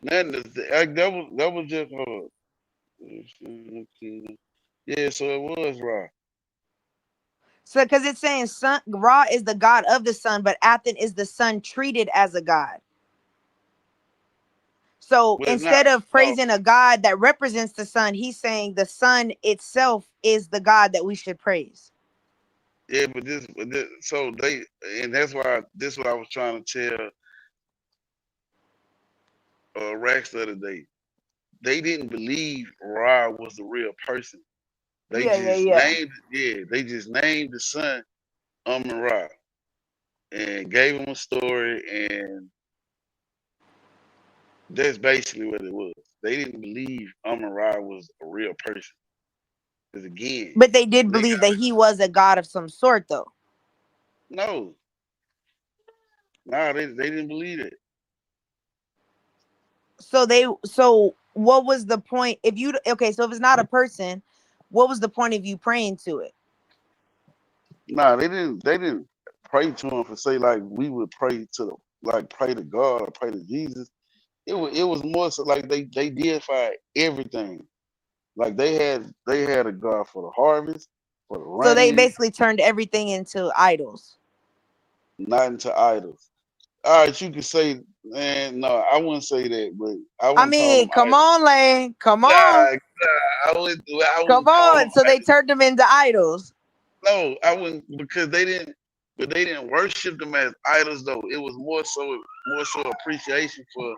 Man, that was just yeah, so it was Ra. So because it's saying Ra is the god of the sun, but Aten is the sun treated as a god. So Well, instead of praising a god that represents the sun, he's saying the sun itself is the god that we should praise. Yeah, but so they, and that's why this what I was trying to tell Rex the other day. They didn't believe Ra was the real person. They they just named the son Ra and gave him a story, and that's basically what it was. They didn't believe Ra was a real person. Because again, but they did believe that he was a god of some sort, though. No, they didn't believe it. So what was the point? So if it's not a person, what was the point of you praying to it? They didn't pray to him for say like we would pray to God or pray to Jesus. It was more so like they deified everything. Like they had a God for the harvest, for the rain. So they basically turned everything into idols. Not into idols. All right, you could say, man, no, I wouldn't say that, but I mean, come on, Lane. Come on. I wouldn't come on. So they turned them into idols. No, I wouldn't, because they didn't worship them as idols though. It was more so appreciation for.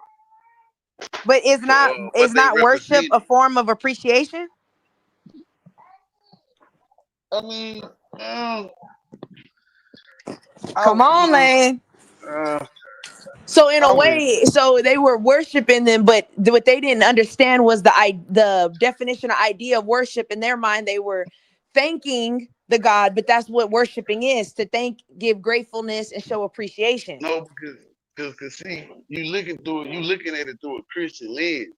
But is not worship a form of appreciation? I mean, come on, Lane. So in a way, so they were worshiping them, but what they didn't understand was the definition of idea of worship. In their mind, they were thanking the God, but that's what worshiping is: to thank, give gratefulness, and show appreciation. No, because see, you looking at it through a Christian lens.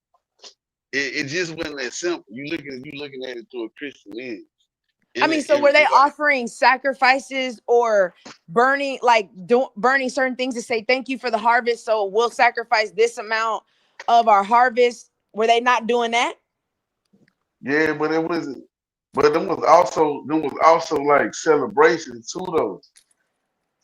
It just wasn't that simple. You looking at it through a Christian lens. I mean, so were they offering sacrifices or burning certain things to say thank you for the harvest? So we'll sacrifice this amount of our harvest. Were they not doing that? Yeah, but it wasn't. But them was also like celebrations too, though.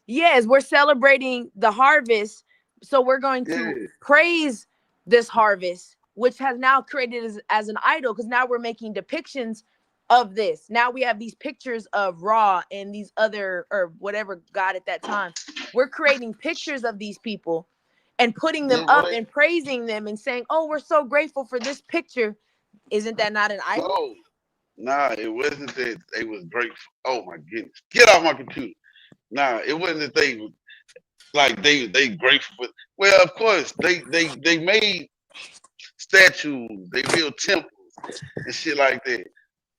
Yes, we're celebrating the harvest, so we're going to praise this harvest, which has now created as an idol, because now we're making depictions of this. Now we have these pictures of Ra and these other, or whatever god at that time. We're creating pictures of these people and putting them up and praising them and saying, oh, we're so grateful for this picture. Isn't that not an idol? No. Nah, it wasn't that they was grateful. Oh my goodness. Get off my computer. Nah, it wasn't that they was like they grateful for. Well, of course, they made statues, they built temples and shit like that.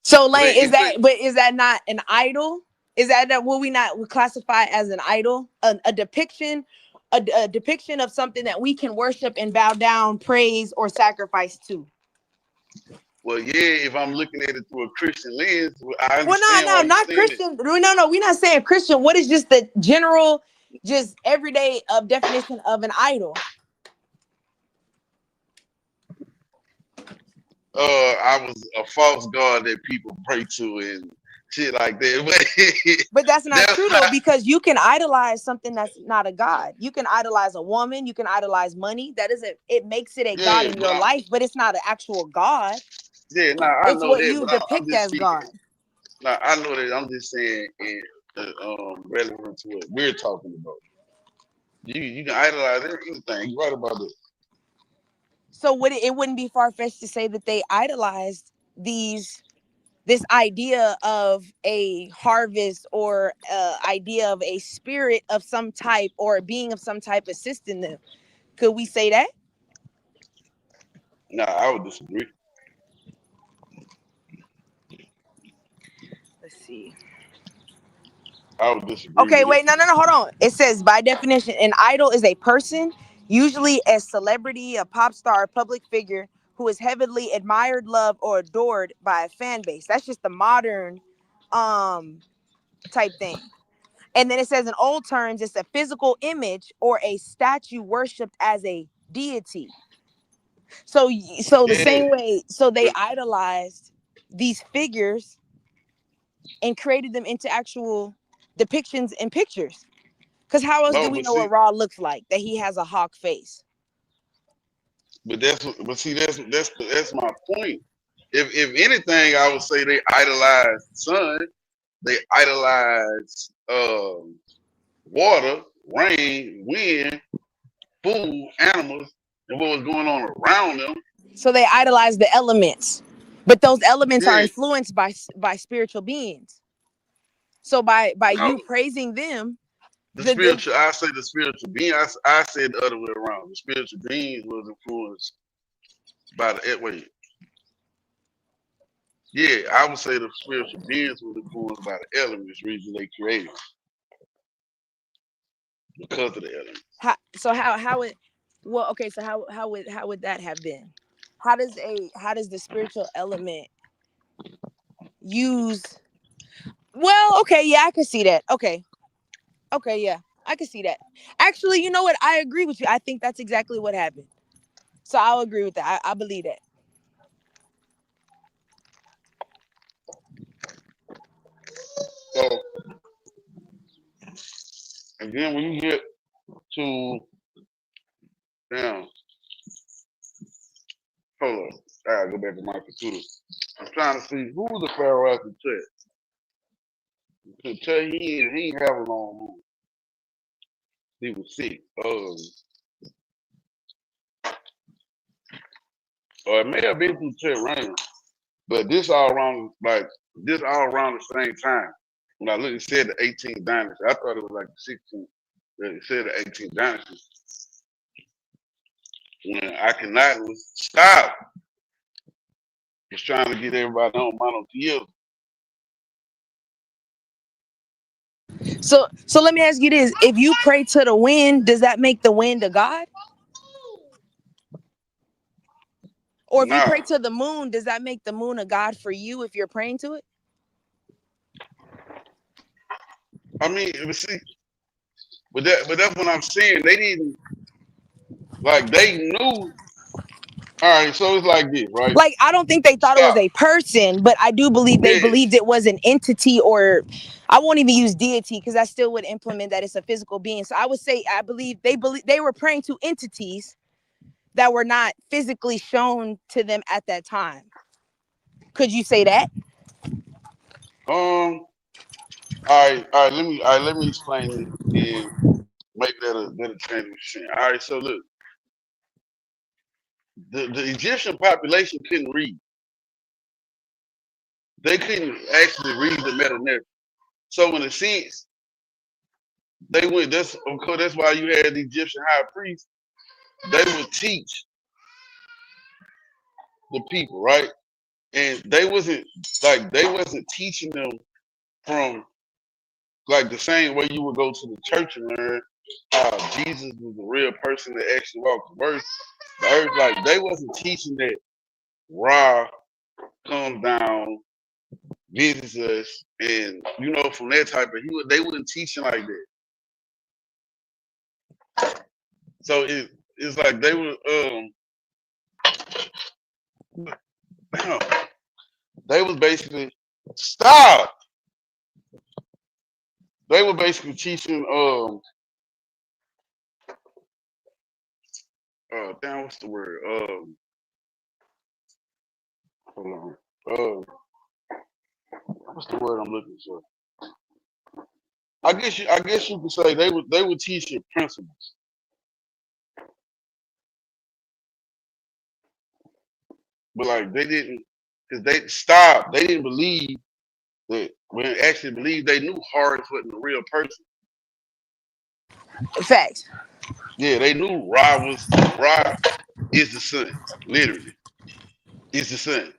So, like, is that not an idol? Is that will we not classify as an idol? A depiction, a depiction of something that we can worship and bow down, praise, or sacrifice to? Well, yeah, if I'm looking at it through a Christian lens, I understand. Well, no, not Christian. No, we're not saying Christian. What is just the general, just everyday definition of an idol? I was a false god that people pray to and shit like that. But that's not true though, because you can idolize something that's not a god. You can idolize a woman. You can idolize money. That isn't. It makes it a god in your life, but it's not an actual god. Yeah, I it's know what that, you depict as God. Now I know that I'm just saying relevant to what we're talking about. You can idolize anything. You're right about that. So it wouldn't be far-fetched to say that they idolized this idea of a harvest or idea of a spirit of some type or a being of some type assisting them. Could we say that? Nah, I would disagree. Let's see. I would disagree Okay, with it. wait, no, hold on. It says, by definition, an idol is a person, usually a celebrity, a pop star, a public figure, who is heavily admired, loved, or adored by a fan base. That's just the modern type thing. And then it says in old terms, it's a physical image or a statue worshipped as a deity. So the same way, so they idolized these figures and created them into actual depictions and pictures. Because how else do we know what Ra looks like? That he has a hawk face. But that's my point. If anything, I would say they idolize the sun. They idolize water, rain, wind, food, animals, and what was going on around them. So they idolize the elements, but those elements are influenced by spiritual beings. So by you praising them, I say the spiritual being. I said the other way around. The spiritual beings was influenced by the wait. Yeah, I would say the spiritual beings was influenced by the elements reason they created because of the elements. How would well okay? So how would that have been? How does the spiritual element use? Well, okay, yeah, I can see that. Okay, yeah, I can see that. Actually, you know what? I agree with you. I think that's exactly what happened. So I'll agree with that. I believe that. So, and then when you get to hold on, I gotta go back to my computer. I'm trying to see who the Pharaoh could touch. Could tell he ain't have a long move. He was sick. Or it may have been through Chet Rainer, but this all around the same time. When I looked, it said the 18th dynasty. I thought it was like the 16th, but it said the 18th dynasty. When Akhenaten was stopped, was trying to get everybody on monotheism. So let me ask you this: if you pray to the wind, does that make the wind a god? Or if you pray to the moon, does that make the moon a god for you if you're praying to it? I mean, see, but that's what I'm saying. They didn't they knew. All right, so it's like this, right? Like, I don't think they thought it was a person, but I do believe they believed it was an entity, or I won't even use deity because I still would implement that it's a physical being. So I would say I believe they were praying to entities that were not physically shown to them at that time. Could you say that? All right. Let me explain it and make that a transition. All right, so look, the Egyptian population couldn't read. They couldn't actually read the Meta Narrative. So in a sense, they went. That's why you had the Egyptian high priest. They would teach the people, right? And they wasn't teaching them from like the same way you would go to the church and learn Jesus was the real person that actually walked the earth. Like they wasn't teaching that Ra comes down, visits us, and from that type of they wasn't teaching like that. So it's like they were they was basically stop. They were basically teaching what's the word? Hold on. what's the word I'm looking for? I guess you could say they were teaching principles. But like they didn't, because they stopped. They didn't believe that when they actually believed, they knew Horace wasn't a real person. Facts. Yeah, they knew Ra is the son, literally. Is the son.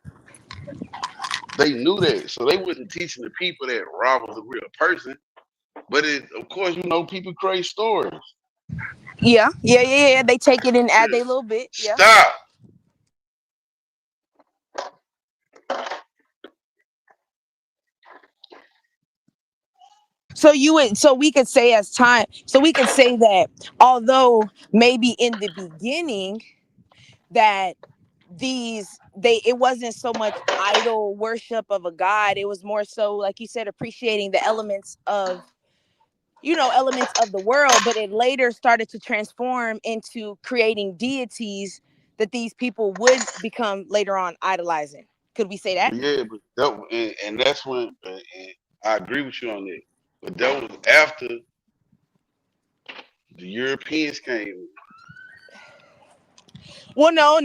They knew that. So they wasn't teaching the people that Ra was a real person. But of course, people create stories. Yeah. They take it and add a little bit. Yeah. Stop. So we could say that although maybe in the beginning that it wasn't so much idol worship of a god, it was more so, like you said, appreciating the elements of the world, but it later started to transform into creating deities that these people would become later on idolizing. Could we say that? Yeah, but and that's when and I agree with you on that. But that was after the Europeans came. Well, no,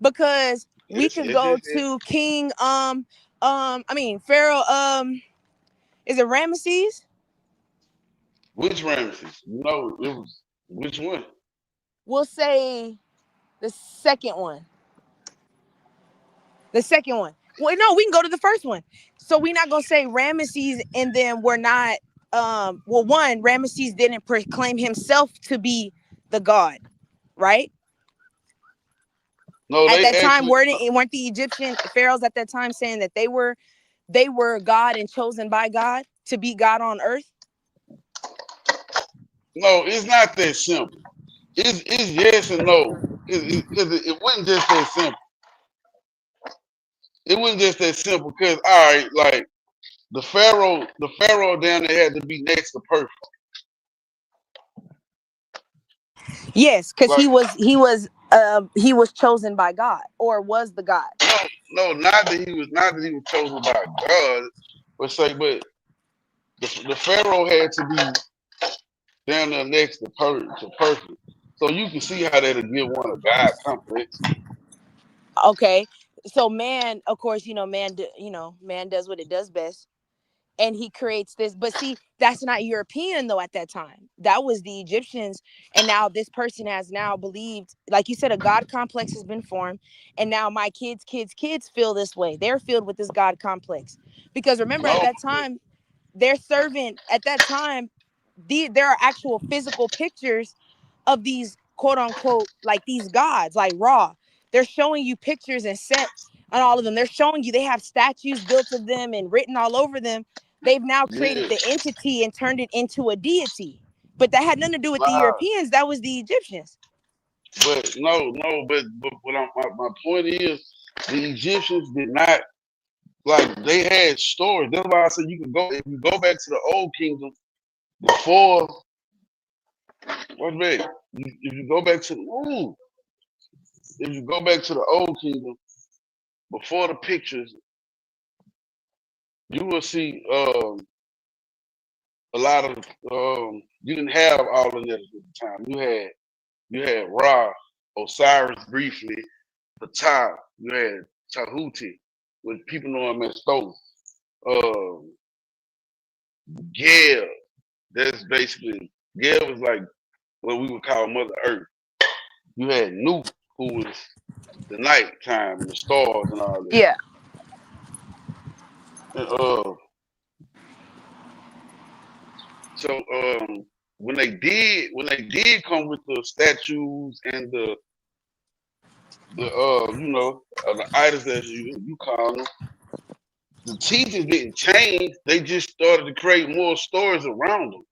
because we could go to King Pharaoh is it Ramesses? Which Ramesses? No, it was which one? We'll say the second one. Well, no, we can go to the first one. So we're not gonna say Ramesses, and then we're not. One, Ramesses didn't proclaim himself to be the god, right? No, at that time, weren't the Egyptian pharaohs at that time saying that they were God and chosen by God to be God on earth? No, it's not that simple. It's yes and no. It wasn't just that simple. It wasn't just that simple because all right, like the pharaoh down there had to be next to perfect. Yes, because he was chosen by God, or was the God. No, not that he was chosen by God, but the pharaoh had to be down there next to perfect. So you can see how that'll give one a God complex. Okay, so man, of course, man does what it does best, and he creates this. But see, that's not European though. At that time, that was the Egyptians, and now this person has now believed, like you said, a God complex has been formed, and now my kids feel this way. They're filled with this God complex because remember, at that time, their servant at that time, there are actual physical pictures of these quote unquote like these gods like Ra. They're showing you pictures and set on all of them. They're showing you they have statues built of them and written all over them. They've now created the entity and turned it into a deity. But that had nothing to do with the Europeans. That was the Egyptians. But my point is the Egyptians did not they had stories. That's why I said you can go if you go back to the old kingdom before if you go back to the old kingdom before the pictures, you will see a lot of you didn't have all of that at the time. You had Ra, Osiris briefly, Ptah, you had Tahuti, which people know him as Thoth. Geb, that's basically Geb was like what we would call Mother Earth. You had Nuke, who was the nighttime and the stars and all that. Yeah. And, so when they did come with the statues and the idols that you call them, the teachers didn't change. They just started to create more stories around them.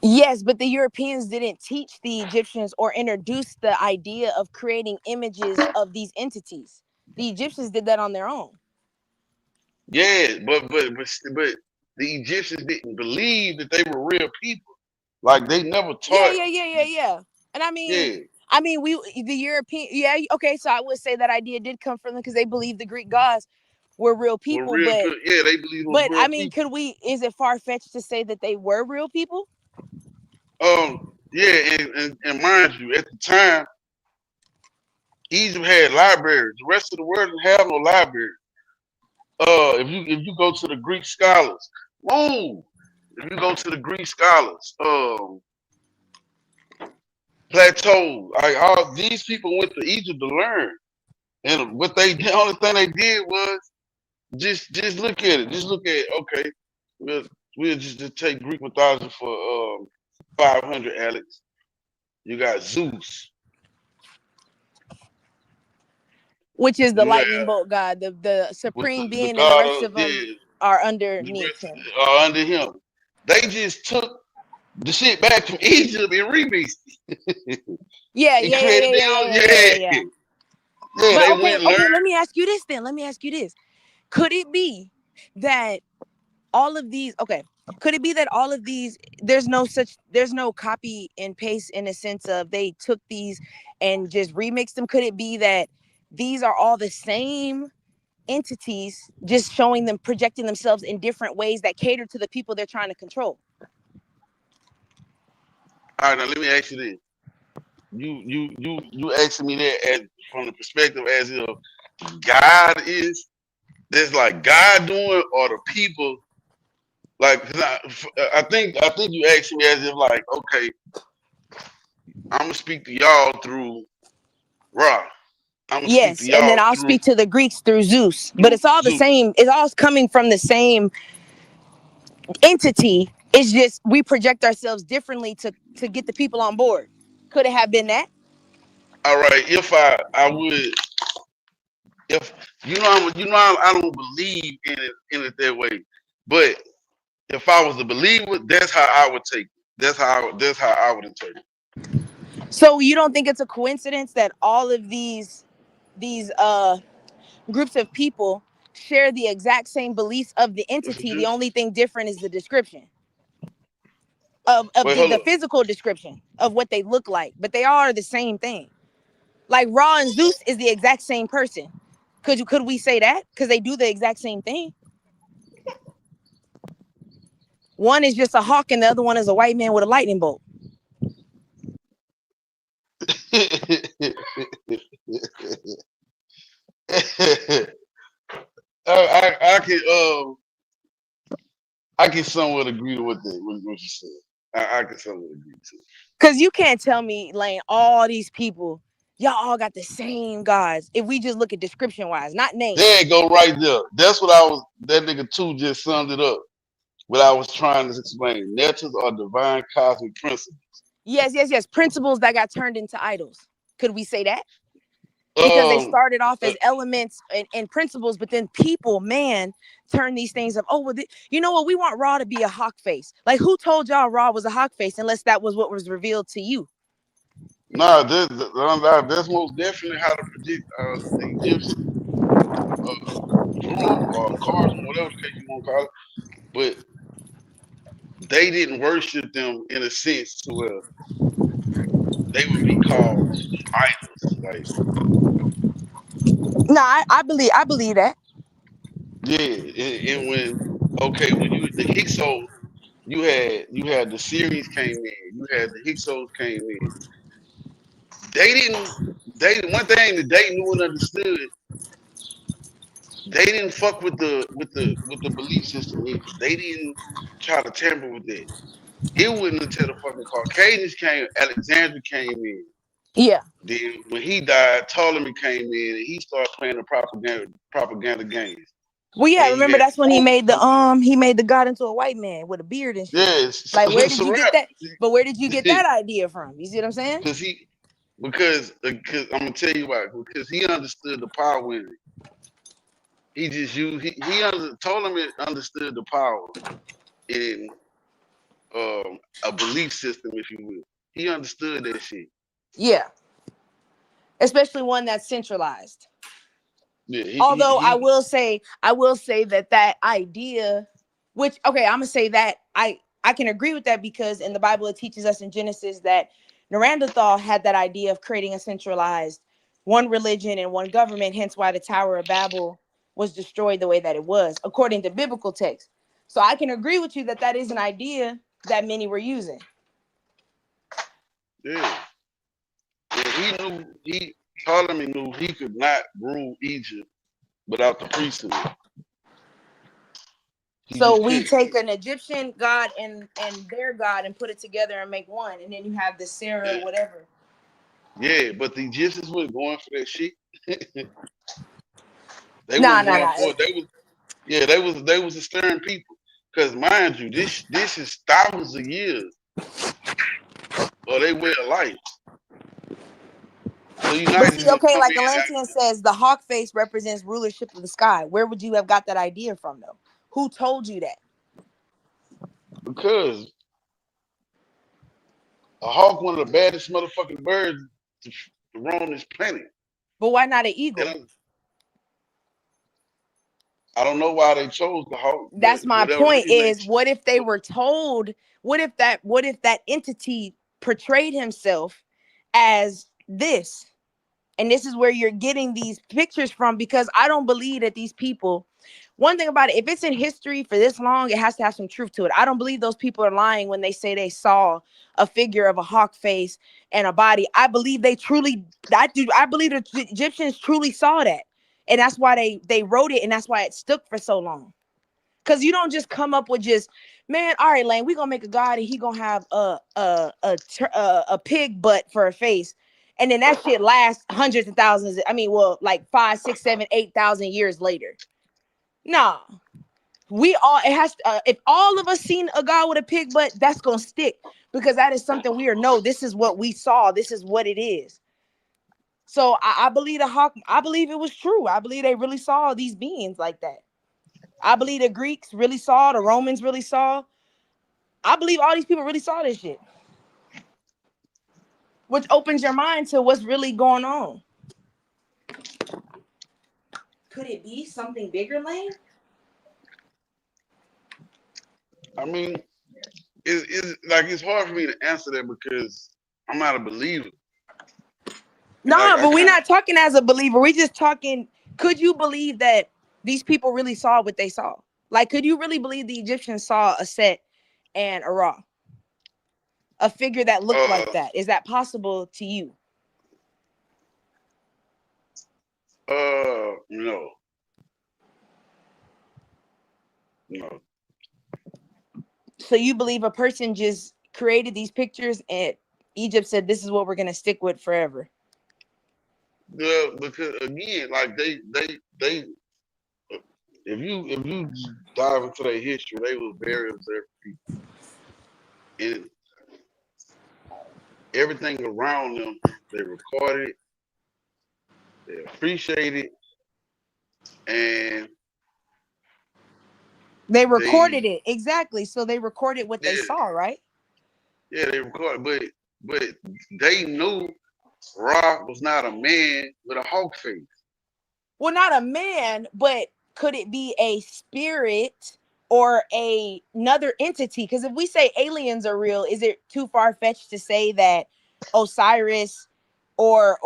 Yes, but the Europeans didn't teach the Egyptians or introduce the idea of creating images of these entities. The Egyptians did that on their own. Yeah, but the Egyptians didn't believe that they were real people. Like they never taught. Yeah. And the European, okay, so I would say that idea did come from them because they believed the Greek gods. were real Were people, real but good. Yeah, they believe it was I real mean, people. is it far-fetched to say that they were real people? Yeah, and mind you, at the time, Egypt had libraries. The rest of the world didn't have no library. If you go to the Greek scholars, whoa, if you go to the Greek scholars, Plateau, like all these people went to Egypt to learn, and the only thing they did was just look at it. Just look at okay, we'll just take Greek mythology for 500, Alex. You got Zeus. Which is the You have lightning bolt god, the supreme the being, and the god rest of of them are underneath him. under him. They just took the shit back from Egypt and remixed it. Yeah. And created their own. Yeah, But they okay, went and learned. let me ask you this then. Could it be that all of these there's no copy and paste in a sense of they took these and just remixed them? Could it be that these are all the same entities, just projecting themselves in different ways that cater to the people they're trying to control? All right, now let me ask you this. You asking me that from the perspective as if God is, that's like God doing, or the people, like, 'cause I think you asked me as if like, okay, I'm gonna speak to y'all through Ra. I'm gonna speak to Yes, and then y'all I'll through speak to the Greeks through Zeus. But it's all the Zeus. same. It's all coming from the same entity. It's just we project ourselves differently to get the people on board. Could it have been that? All right, if I would, if I don't believe in it that way, but if I was a believer, that's how I would take it. That's how I would interpret it. So you don't think it's a coincidence that all of these groups of people share the exact same beliefs of the entity? The only thing different is the description of the physical description of what they look like, but they are the same thing. Like Ra and Zeus is the exact same person. Could we say that? Because they do the exact same thing. One is just a hawk and the other one is a white man with a lightning bolt. I can somewhat agree to what you said. I can somewhat agree to it. Because you can't tell me, Lane, all these people, y'all all got the same gods. If we just look at description wise, not names. There you go, right there. That's what that nigga 2 just summed it up. What I was trying to explain. Natures are divine cosmic principles. Yes. Principles that got turned into idols. Could we say that? Because they started off as elements and principles, but then people, turn these things of, you know what? We want Ra to be a hawk face. Like, who told y'all Ra was a hawk face unless that was what was revealed to you? Nah, that's most definitely how to predict the Egyptian or cosmos, whatever the case you want to call it. But they didn't worship them in a sense to where they would be called idols. Like, no, I believe that. Yeah, and when you the Hyksos, you had the Syrians came in, you had the Hyksos came in. One thing that they knew and understood, they didn't fuck with the belief system either. They didn't try to tamper with that. It wasn't until the fucking Caucasians came, Alexander came in. Yeah. Then when he died, Ptolemy came in and he started playing the propaganda games. Well, yeah, remember that's when he made the god into a white man with a beard and shit. Yes. Like, where did you get that? But where did you get that idea from? You see what I'm saying? Because I'm gonna tell you why. Because he understood the power in it. He just used Ptolemy understood the power in a belief system, if you will. He understood that shit. Yeah. Especially one that's centralized. Yeah, Although I will say that idea, which, okay, I'm gonna say that I can agree with that, because in the Bible it teaches us in Genesis that Neanderthal had that idea of creating a centralized one religion and one government, hence why the Tower of Babel was destroyed the way that it was, according to biblical text. So I can agree with you that that is an idea that many were using. Yeah. Yeah, Ptolemy knew he could not rule Egypt without the priesthood. So we take an Egyptian god and their god and put it together and make one, and then you have the Sarah, whatever. Yeah, but the Egyptians weren't going for that shit. They Nah. they was a stern people. Cause mind you, this is thousands of years of their way of life. So But see, okay, like Atlantean says, the hawk face represents rulership of the sky. Where would you have got that idea from, though? Who told you that? Because a hawk, one of the baddest motherfucking birds to roam this planet. But why not an eagle? I don't know why they chose the hawk. That's my point. Is what if they were told? What if that entity portrayed himself as this? And this is where you're getting these pictures from, because I don't believe that these people. One thing about it, if it's in history for this long, it has to have some truth to it. I don't believe those people are lying when they say they saw a figure of a hawk face and a body. I believe they truly. I believe the Egyptians truly saw that. And that's why they wrote it, and that's why it stuck for so long. Because you don't just come up with just, man, all right, Lane, we're going to make a god and he going to have a pig butt for a face. And then that shit lasts hundreds of thousands. I mean, well, like 5, 6, 7, 8,000 years later. Nah. If all of us seen a god with a pig butt, that's going to stick. Because that is something this is what we saw. This is what it is. So I believe the hawk, I believe it was true. I believe they really saw these beings like that. I believe the Greeks really saw, the Romans really saw. I believe all these people really saw this shit. Which opens your mind to what's really going on. Could it be something bigger, Lane? I mean, it's hard for me to answer that because I'm not a believer. No, but we're not talking as a believer. We're just talking, could you believe that these people really saw what they saw? Like, could you really believe the Egyptians saw a Set and a Ra? A figure that looked like that? Is that possible to you? No. No. So you believe a person just created these pictures and Egypt said, this is what we're going to stick with forever? Yeah, because again, like they if you dive into their history, they were very observant people. And everything around them, they recorded, they appreciated, and they recorded it. Exactly. So they recorded what they saw, right? Yeah, they recorded, but they knew Ra was not a man with a hawk face. Well, not a man, but could it be a spirit or another entity? Because if we say aliens are real, is it too far-fetched to say that Osiris or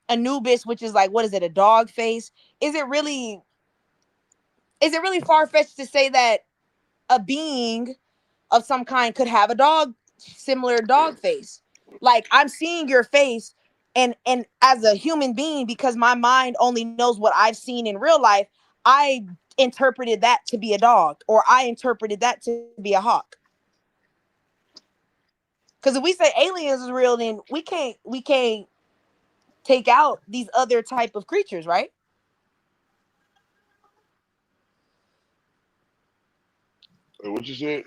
Anubis, which is like, what is it, a dog face? Is it really far-fetched to say that a being of some kind could have a similar dog face? Like, I'm seeing your face, and as a human being, because my mind only knows what I've seen in real life, I interpreted that to be a dog, or I interpreted that to be a hawk. Because if we say aliens is real, then we can't take out these other type of creatures, right? What you said?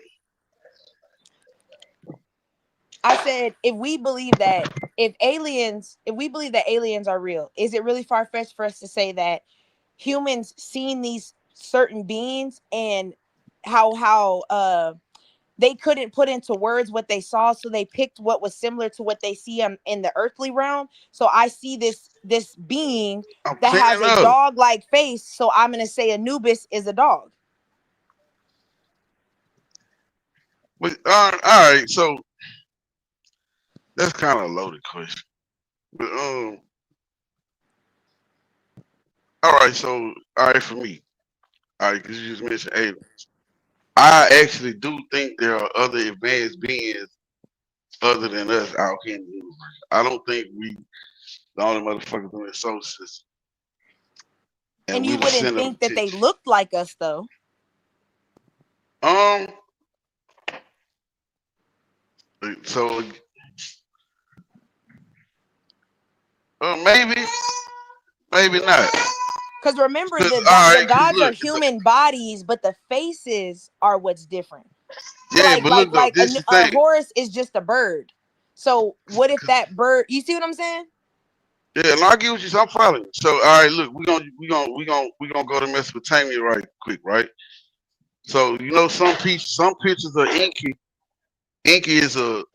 I said, if we believe that aliens are real, is it really far-fetched for us to say that humans seen these certain beings and how they couldn't put into words what they saw, so they picked what was similar to what they see in the earthly realm? So I see this being that has a dog-like face, so I'm going to say Anubis is a dog. But, all right, so that's kind of a loaded question. But all right, so all right for me. All right, because you just mentioned aliens. I actually do think there are other advanced beings other than us out here in the universe. I don't think we the only motherfuckers in the solar system. And We you the wouldn't center of think that they attention. looked like us, though. Um, so maybe, maybe not. Because remember, Cause the all the right, cause gods are look, human bodies, but the faces are what's different. So yeah, but look though, this the a thing. horse is just a bird. So what if that bird? You see what I'm saying? Yeah, and I get what I'm following. So all right, look, we gonna go to Mesopotamia right quick, right? So you know some pictures of Inky. Inky is a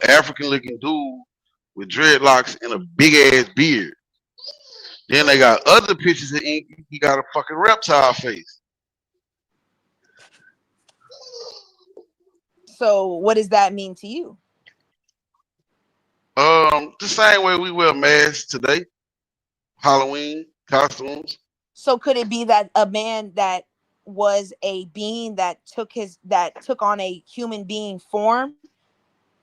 African looking dude with dreadlocks and a big ass beard. Then they got other pictures of Inky. He got a fucking reptile face. So what does that mean to you? The same way we wear masks today, Halloween costumes. So could it be that a man that was a being that took on a human being form?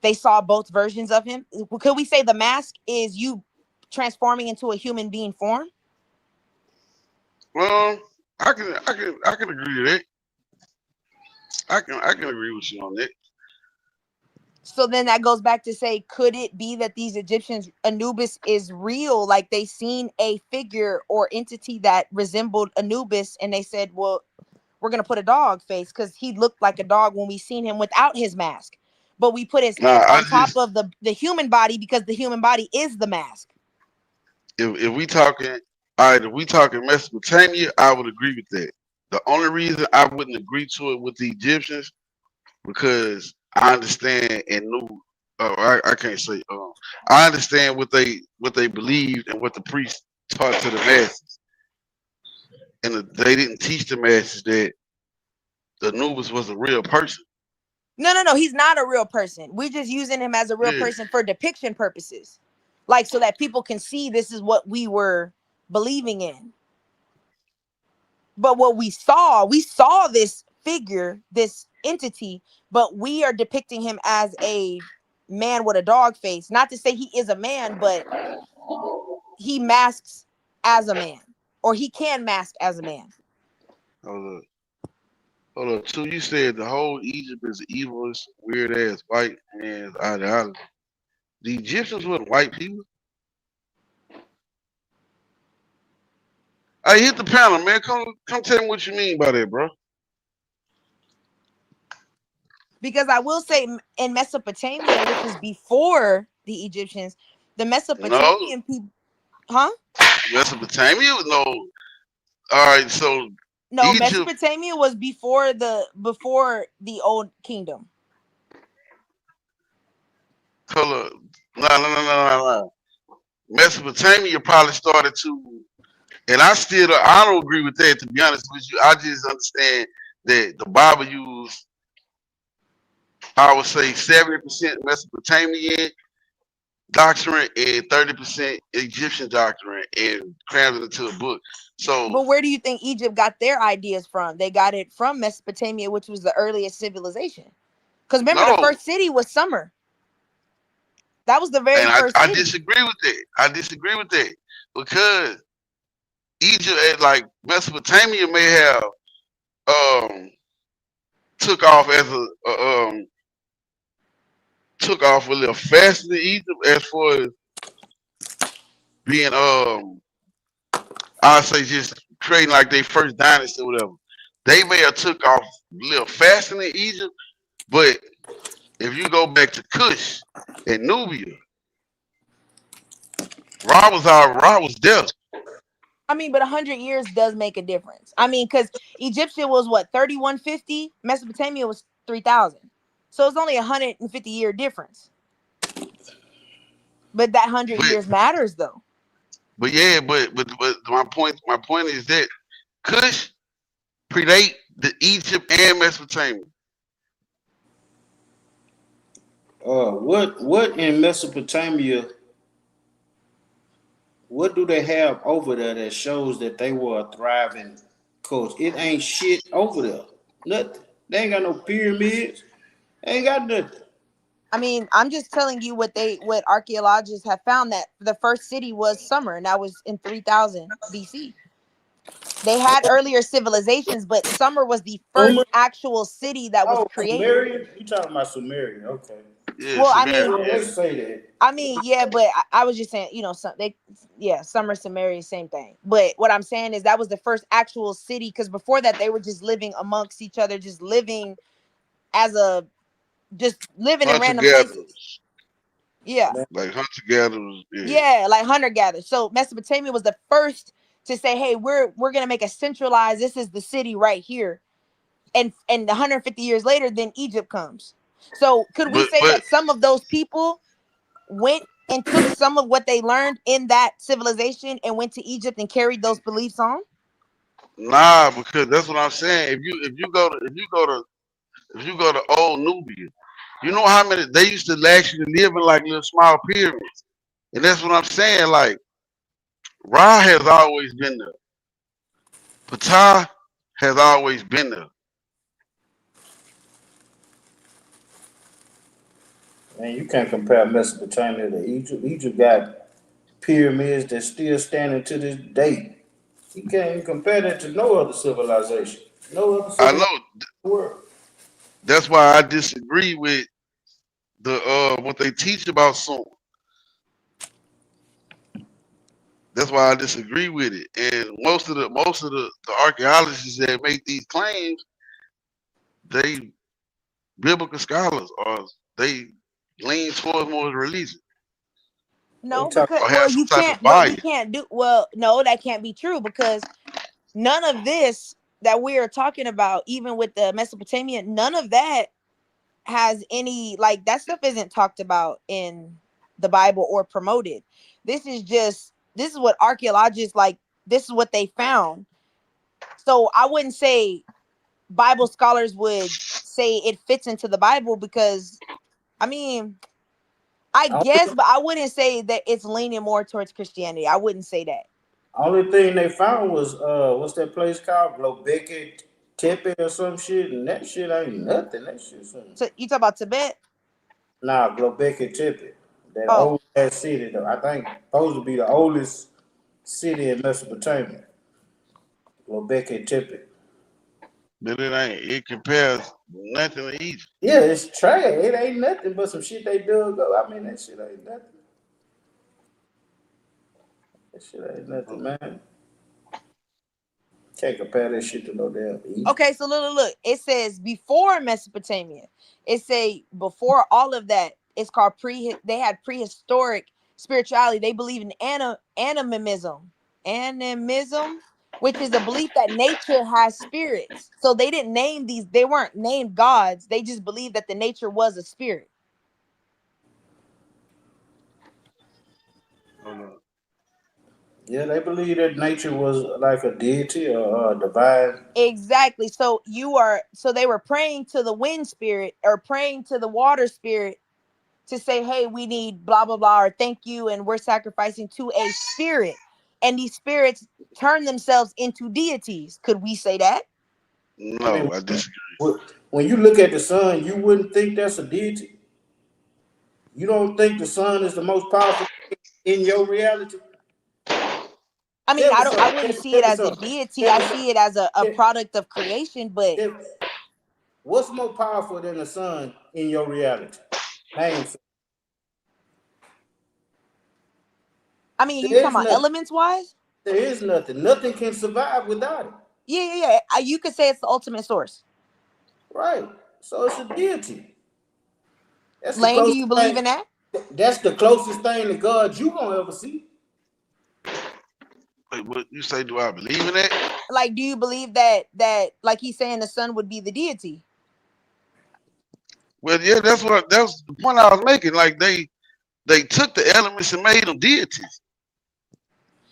They saw both versions of him. Could we say the mask is you transforming into a human being form? Well, I can agree to that. I can agree with you on that. So then that goes back to say, could it be that these Egyptians, Anubis is real? Like they seen a figure or entity that resembled Anubis and they said, well, we're going to put a dog face because he looked like a dog when we seen him without his mask. But we put his head on top of the human body because the human body is the mask. If we talking, all right, if we talking Mesopotamia, I would agree with that. The only reason I wouldn't agree to it with the Egyptians because I understand and knew. I can't say. I understand what they believed and what the priests taught to the masses, and they didn't teach the masses that the Anubis was a real person. No. He's not a real person. We're just using him as a real person for depiction purposes. Like so that people can see this is what we were believing in. But what we saw this figure, this entity, but we are depicting him as a man with a dog face. Not to say he is a man, but he masks as a man. Or he can mask as a man. Hold up. So you said the whole Egypt is evilest, weird ass white man's ideology. The Egyptians weren't white people. I hit the panel, man. Come tell me what you mean by that, bro. Because I will say in Mesopotamia, which is before the Egyptians, the Mesopotamian people, huh? Mesopotamia? No. All right, so no, Egypt, Mesopotamia was before the old kingdom. Hold up. No. Mesopotamia probably started to, and I don't agree with that, to be honest with you. I just understand that the Bible used, I would say 70% Mesopotamian doctrine and 30% Egyptian doctrine and crammed it into a book. So, but where do you think Egypt got their ideas from? They got it from Mesopotamia, which was the earliest civilization. Because remember, the first city was Sumer. That was the very first city. I disagree with that. I disagree with that because Egypt, like Mesopotamia, may have took off a little faster than Egypt as far as being I say just creating like their first dynasty or whatever. They may have took off a little faster than Egypt, but if you go back to Kush and Nubia, Ra was there. I mean, but 100 years does make a difference. I mean, because Egyptian was what, 3150? Mesopotamia was 3000. So it's only 150-year difference. But that 100 years matters, though. But yeah, but my point is that Kush predate the Egypt and Mesopotamia. What in Mesopotamia what do they have over there that shows that they were a thriving culture? It ain't shit over there. Nothing. They ain't got no pyramids. They ain't got nothing. I mean, I'm just telling you what archaeologists have found, that the first city was Sumer, and that was in 3000 BC. They had earlier civilizations, but Sumer was the first actual city that was created. Sumerian? You talking about Sumerian? Okay. Yeah, Well, I Sumerian. mean, Let's say that. I mean, yeah, but I was just saying, Sumer, Samaria, same thing. But what I'm saying is that was the first actual city, because before that they were just living amongst each other, just living in random places. Yeah. Like hunter gatherers. Yeah, like hunter gatherers. So Mesopotamia was the first to say, hey, we're gonna make a centralized, this is the city right here. And 150 years later, then Egypt comes. So could we say that some of those people went and took some of what they learned in that civilization and went to Egypt and carried those beliefs on? Nah, because that's what I'm saying. If you go to old Nubia, you know how many they used to actually live in like little small pyramids. And that's what I'm saying. Like Ra has always been there. Ptah has always been there. Man, you can't compare Mesopotamia to Egypt. Egypt got pyramids that's still standing to this day. You can't even compare that to no other civilization. No other civilization in the world. That's why I disagree with the what they teach about Sumer. That's why I disagree with it. And most of the archaeologists that make these claims, they biblical scholars, or they lean towards more religion. No, because you can't do no, that can't be true, because none of this that we are talking about, even with the Mesopotamia, none of that has any, like, that stuff isn't talked about in the Bible or promoted. This is what archaeologists, like, this is what they found. So I wouldn't say Bible scholars would say it fits into the Bible, because I mean, I guess, but I wouldn't say that it's leaning more towards Christianity. I wouldn't say that. Only thing they found was what's that place called? Globekli Tepe or some shit, and that shit ain't nothing. That shit. So you talk about Tibet? Nah, Globekli Tepe, that old ass city though. I think supposed to be the oldest city in Mesopotamia. Globekli Tepe. But it compares nothing to Egypt. Yeah, it's trash. It ain't nothing but some shit they dug up. I mean, that shit ain't nothing. That shit ain't nothing, man. Can't compare that shit to no damn Egypt. Okay, so look. It says before Mesopotamia. It say before all of that, it's called they had prehistoric spirituality. They believe in animism. Animism, which is a belief that nature has spirits. So they didn't name these, they weren't named gods. They just believed that the nature was a spirit. Yeah, they believe that nature was like a deity or a divine. Exactly. So they were praying to the wind spirit or praying to the water spirit to say, hey, we need blah, blah, blah, or thank you. And we're sacrificing to a spirit. And these spirits turn themselves into deities. Could we say that? No, I disagree. When you look at the sun, you wouldn't think that's a deity. You don't think the sun is the most powerful in your reality? I mean, I wouldn't see it as a deity. I see it as a product of creation, but what's more powerful than the sun in your reality? Name. I mean, you talking about elements wise? There is nothing. Nothing can survive without it. Yeah. You could say it's the ultimate source. Right. So it's a deity. Lane, do you believe in that? That's the closest thing to God you gonna ever see. Wait, what you say? Do I believe in that? Like, do you believe that like he's saying the sun would be the deity? Well, yeah, that's the point I was making. Like they took the elements and made them deities,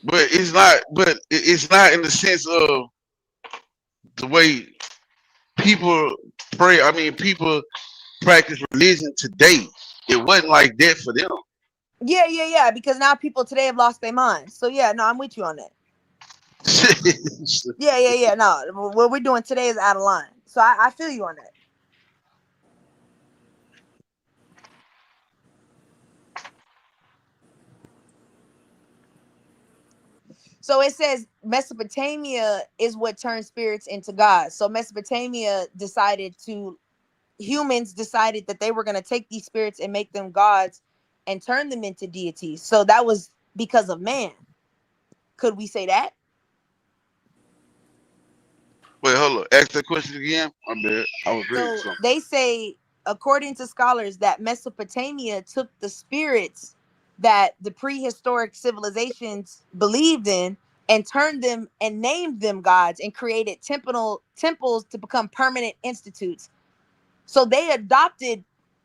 but it's not in the sense of the way people pray. I mean, people practice religion today. It wasn't like that for them. Yeah. Because now people today have lost their minds. So yeah, no, I'm with you on that. Yeah. No, what we're doing today is out of line. So I feel you on that. So it says Mesopotamia is what turned spirits into gods. So humans decided that they were going to take these spirits and make them gods and turn them into deities. So that was because of man. Could we say that? Wait, hold on. Ask that question again. I bet I was reading So something. they say, according to scholars, that Mesopotamia took the spirits that the prehistoric civilizations believed in and turned them and named them gods and created temples to become permanent institutes. So they adopted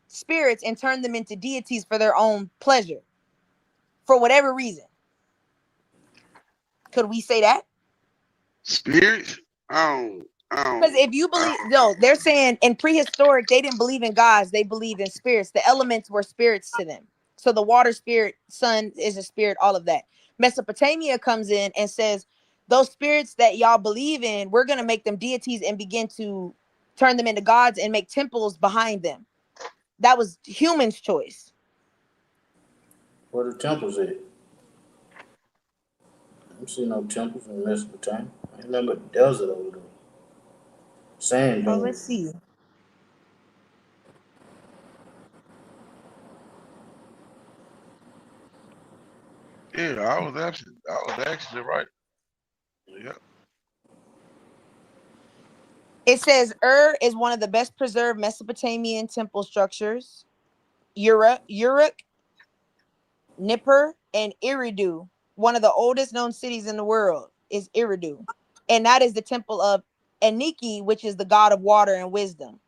spirits and turned them into deities for their own pleasure, for whatever reason. Could we say that? Spirits? I don't. Because if you believe, no, they're saying in prehistoric, they didn't believe in gods, they believed in spirits. The elements were spirits to them. So the water spirit, sun is a spirit, all of that. Mesopotamia comes in and says, those spirits that y'all believe in, we're going to make them deities and begin to turn them into gods and make temples behind them. That was humans' choice. Where the temples at? I don't see no temples in Mesopotamia. I remember the desert over there. Sand dunes. Oh, let's see. Yeah, I was actually right. Yeah. It says is one of the best preserved Mesopotamian temple structures. Uruk, Nippur, and Eridu. One of the oldest known cities in the world is Eridu. And that is the temple of Enki, which is the god of water and wisdom.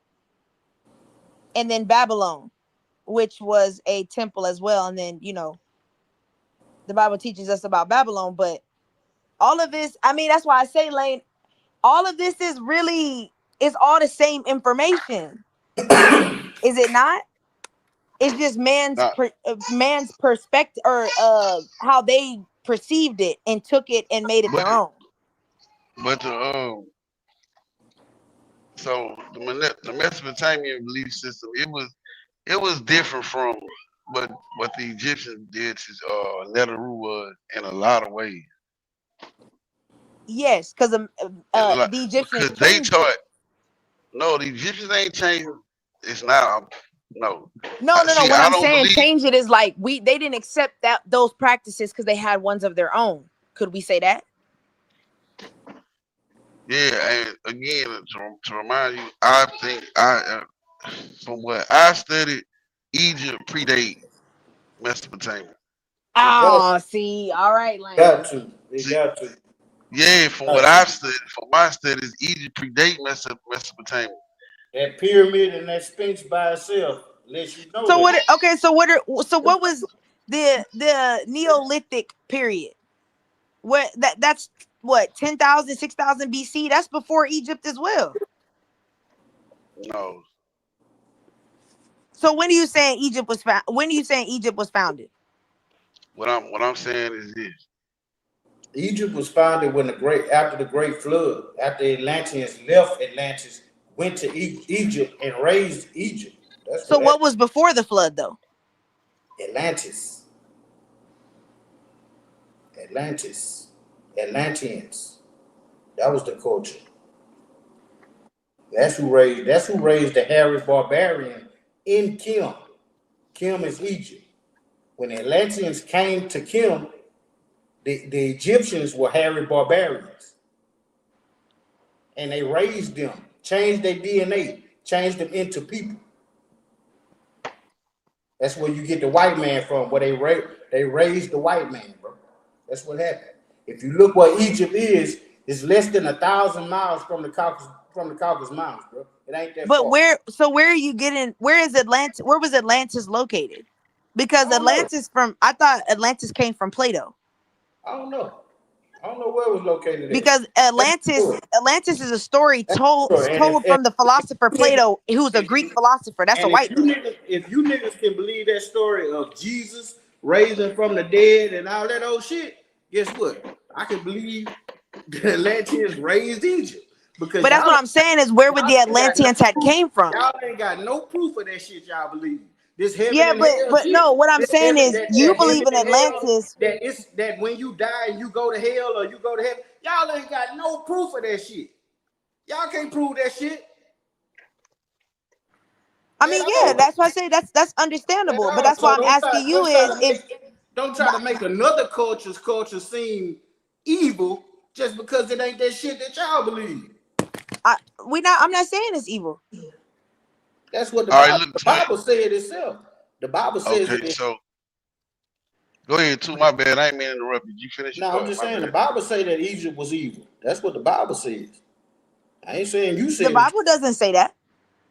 And then Babylon, which was a temple as well. And then, the Bible teaches us about Babylon. But all of this, I mean, that's why I say, Lane, all of this is all the same information. Is it not? It's just man's perspective, or how they perceived it and took it and made it their own. But so the Mesopotamian belief system, it was different from what the Egyptians did to Neteru was in a lot of ways. Yes, because the Egyptians changed it. No, the Egyptians ain't changed. It's not. No. No. What I'm saying, change it is like they didn't accept those practices because they had ones of their own. Could we say that? Yeah, and again, to remind you, I think from what I studied, Egypt predate Mesopotamia. Oh, see, all right, Lane. Got to. Yeah, from what I've studied, from my studies, Egypt predate Mesopotamia. That pyramid and that Sphinx by itself lets you know. So what was the Neolithic period? That's what, 10,000, 6,000 BC? That's before Egypt as well. No. So when are you saying Egypt was founded? What I'm saying is this. Egypt was founded after the Great Flood, after the Atlanteans left Atlantis, went to Egypt and raised Egypt. So what was before the flood, though? Atlantis. Atlanteans. That was the culture. That's who raised the Harry Barbarian in Kim. Kim is Egypt. When the Atlanteans came to Kim, the Egyptians were Harry Barbarians. And they raised them, changed their DNA, changed them into people. That's where you get the white man from, where they raised the white man, bro. That's what happened. If you look where Egypt is, it's less than 1,000 miles from the Caucasus Mountains, bro. It ain't that far. But where are you getting? Where is Atlantis? Where was Atlantis located? Because I thought Atlantis came from Plato. I don't know where it was located. Because Atlantis is a story told from the philosopher Plato, who's a Greek philosopher. That's a white man. If you niggas can believe that story of Jesus raising from the dead and all that old shit, guess what? I can believe the Atlanteans raised Egypt because But that's what I'm saying is where would the ain't got no Atlanteans had proof. came from? Y'all ain't got no proof of that shit y'all believe. This heaven Yeah, and hell but shit. no, what I'm This saying heaven, is you that heaven believe in and hell, Atlantis. that when you die and you go to hell or you go to heaven, y'all ain't got no proof of that shit. Y'all can't prove that shit. I mean, yeah, that's why I say that's understandable. But that's So why I'm asking you is if don't try to make another culture seem evil just because it ain't that shit that y'all believe. I'm not saying it's evil. That's what the All right, Bible, look, the Bible said itself. The Bible says okay, it. so go ahead, too. My bad. I ain't mean to interrupt you. You finish your No, I'm thought. just My saying the bad. Bible say that Egypt was evil. That's what the Bible says. I ain't saying you The said it. Bible doesn't say that.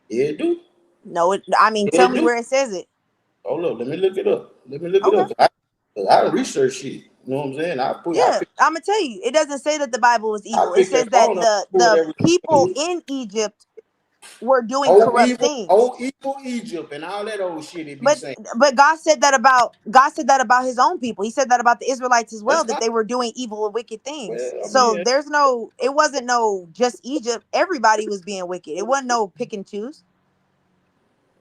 Yeah, it do. No, I mean, Yeah, tell it me do. where it says it. Hold up, let me look it up. Okay. I research shit. You know what I'm saying? Yeah, I'm gonna tell you, it doesn't say that the Bible is I evil. It pick that says that phone up, pull the that people in Egypt were doing old corrupt things. evil Egypt and all that old shit it be But saying. God said that about his own people. He said that about the Israelites as well, That's that fine. they were doing evil and wicked things. Well, I So mean, it wasn't no just Egypt. Everybody was being wicked. It wasn't no pick and choose.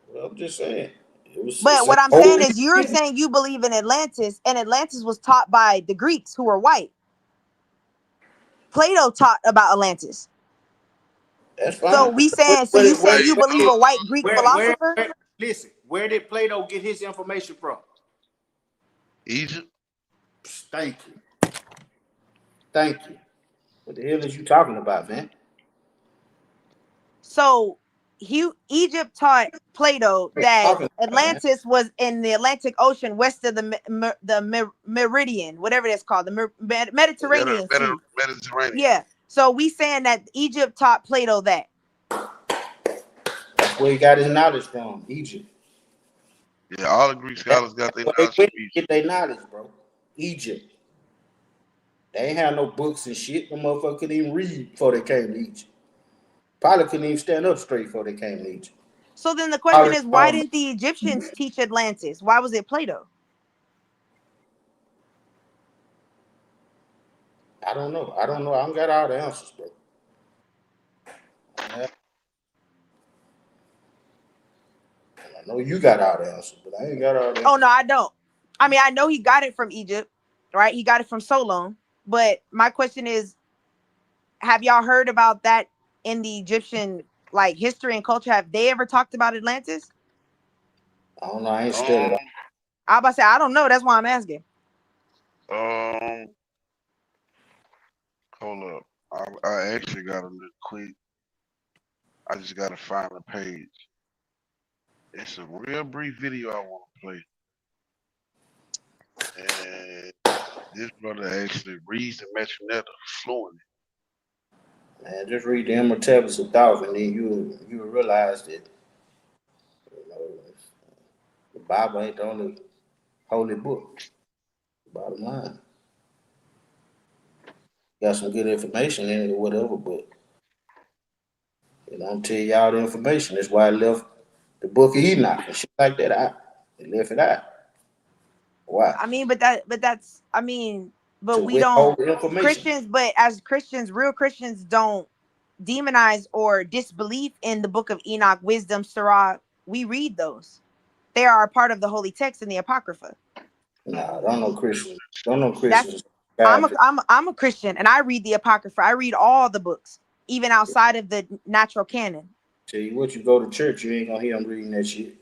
well, I'm just saying. It But said what I'm saying old is you're saying you believe in Atlantis, and Atlantis was taught by the Greeks who were white. Plato taught about Atlantis. That's fine. So you saying you believe a white Greek Where, philosopher? listen, where did Plato get his information from? Egypt. Thank you. Thank you. What the hell is you talking about, man? So Egypt taught Plato that Atlantis was in the Atlantic Ocean west of the Meridian, whatever that's called, the Mediterranean Sea. Mediterranean. Yeah. So we saying that Egypt taught Plato that. That's where he got his knowledge from, Egypt. Yeah, all the Greek scholars got their They knowledge from went to Egypt. get their knowledge, bro. Egypt. They ain't have no books and shit. The motherfucker couldn't even read before they came to Egypt. Probably couldn't even stand up straight before they came to Egypt. So then the question is, why didn't the Egyptians teach Atlantis? Why was it Plato? I don't know. I don't got all the answers, bro. I know you got all the answers, but I ain't got all the answers. Oh no, I don't. I mean, I know he got it from Egypt, right? He got it from Solon. But my question is, have y'all heard about that in the Egyptian like history and culture? Have they ever talked about Atlantis? I don't know. I ain't studied. I'm about to say I don't know. That's why I'm asking. Hold up. I actually got a little quick. I just gotta find the page. It's a real brief video I want to play. And this brother actually reads the metronetta fluently. Man, just read the Emerald Tablets of Thought, and then you will realize that the Bible ain't the only holy book. Bottom line, got some good information in it or whatever, but it don't tell y'all the information. That's why I left the Book of Enoch and shit like that out. They left it out. Why? I mean, but we withhold don't information. Christians. But as Christians, real Christians don't demonize or disbelief in the Book of Enoch, Wisdom, Sirach. We read those. They are a part of the holy text in the Apocrypha. Nah, don't know Christians. Don't know Christians. I'm a Christian and I read the Apocrypha. I read all the books, even outside of the natural canon. Tell you what, you go to church, you ain't gonna hear them reading that shit.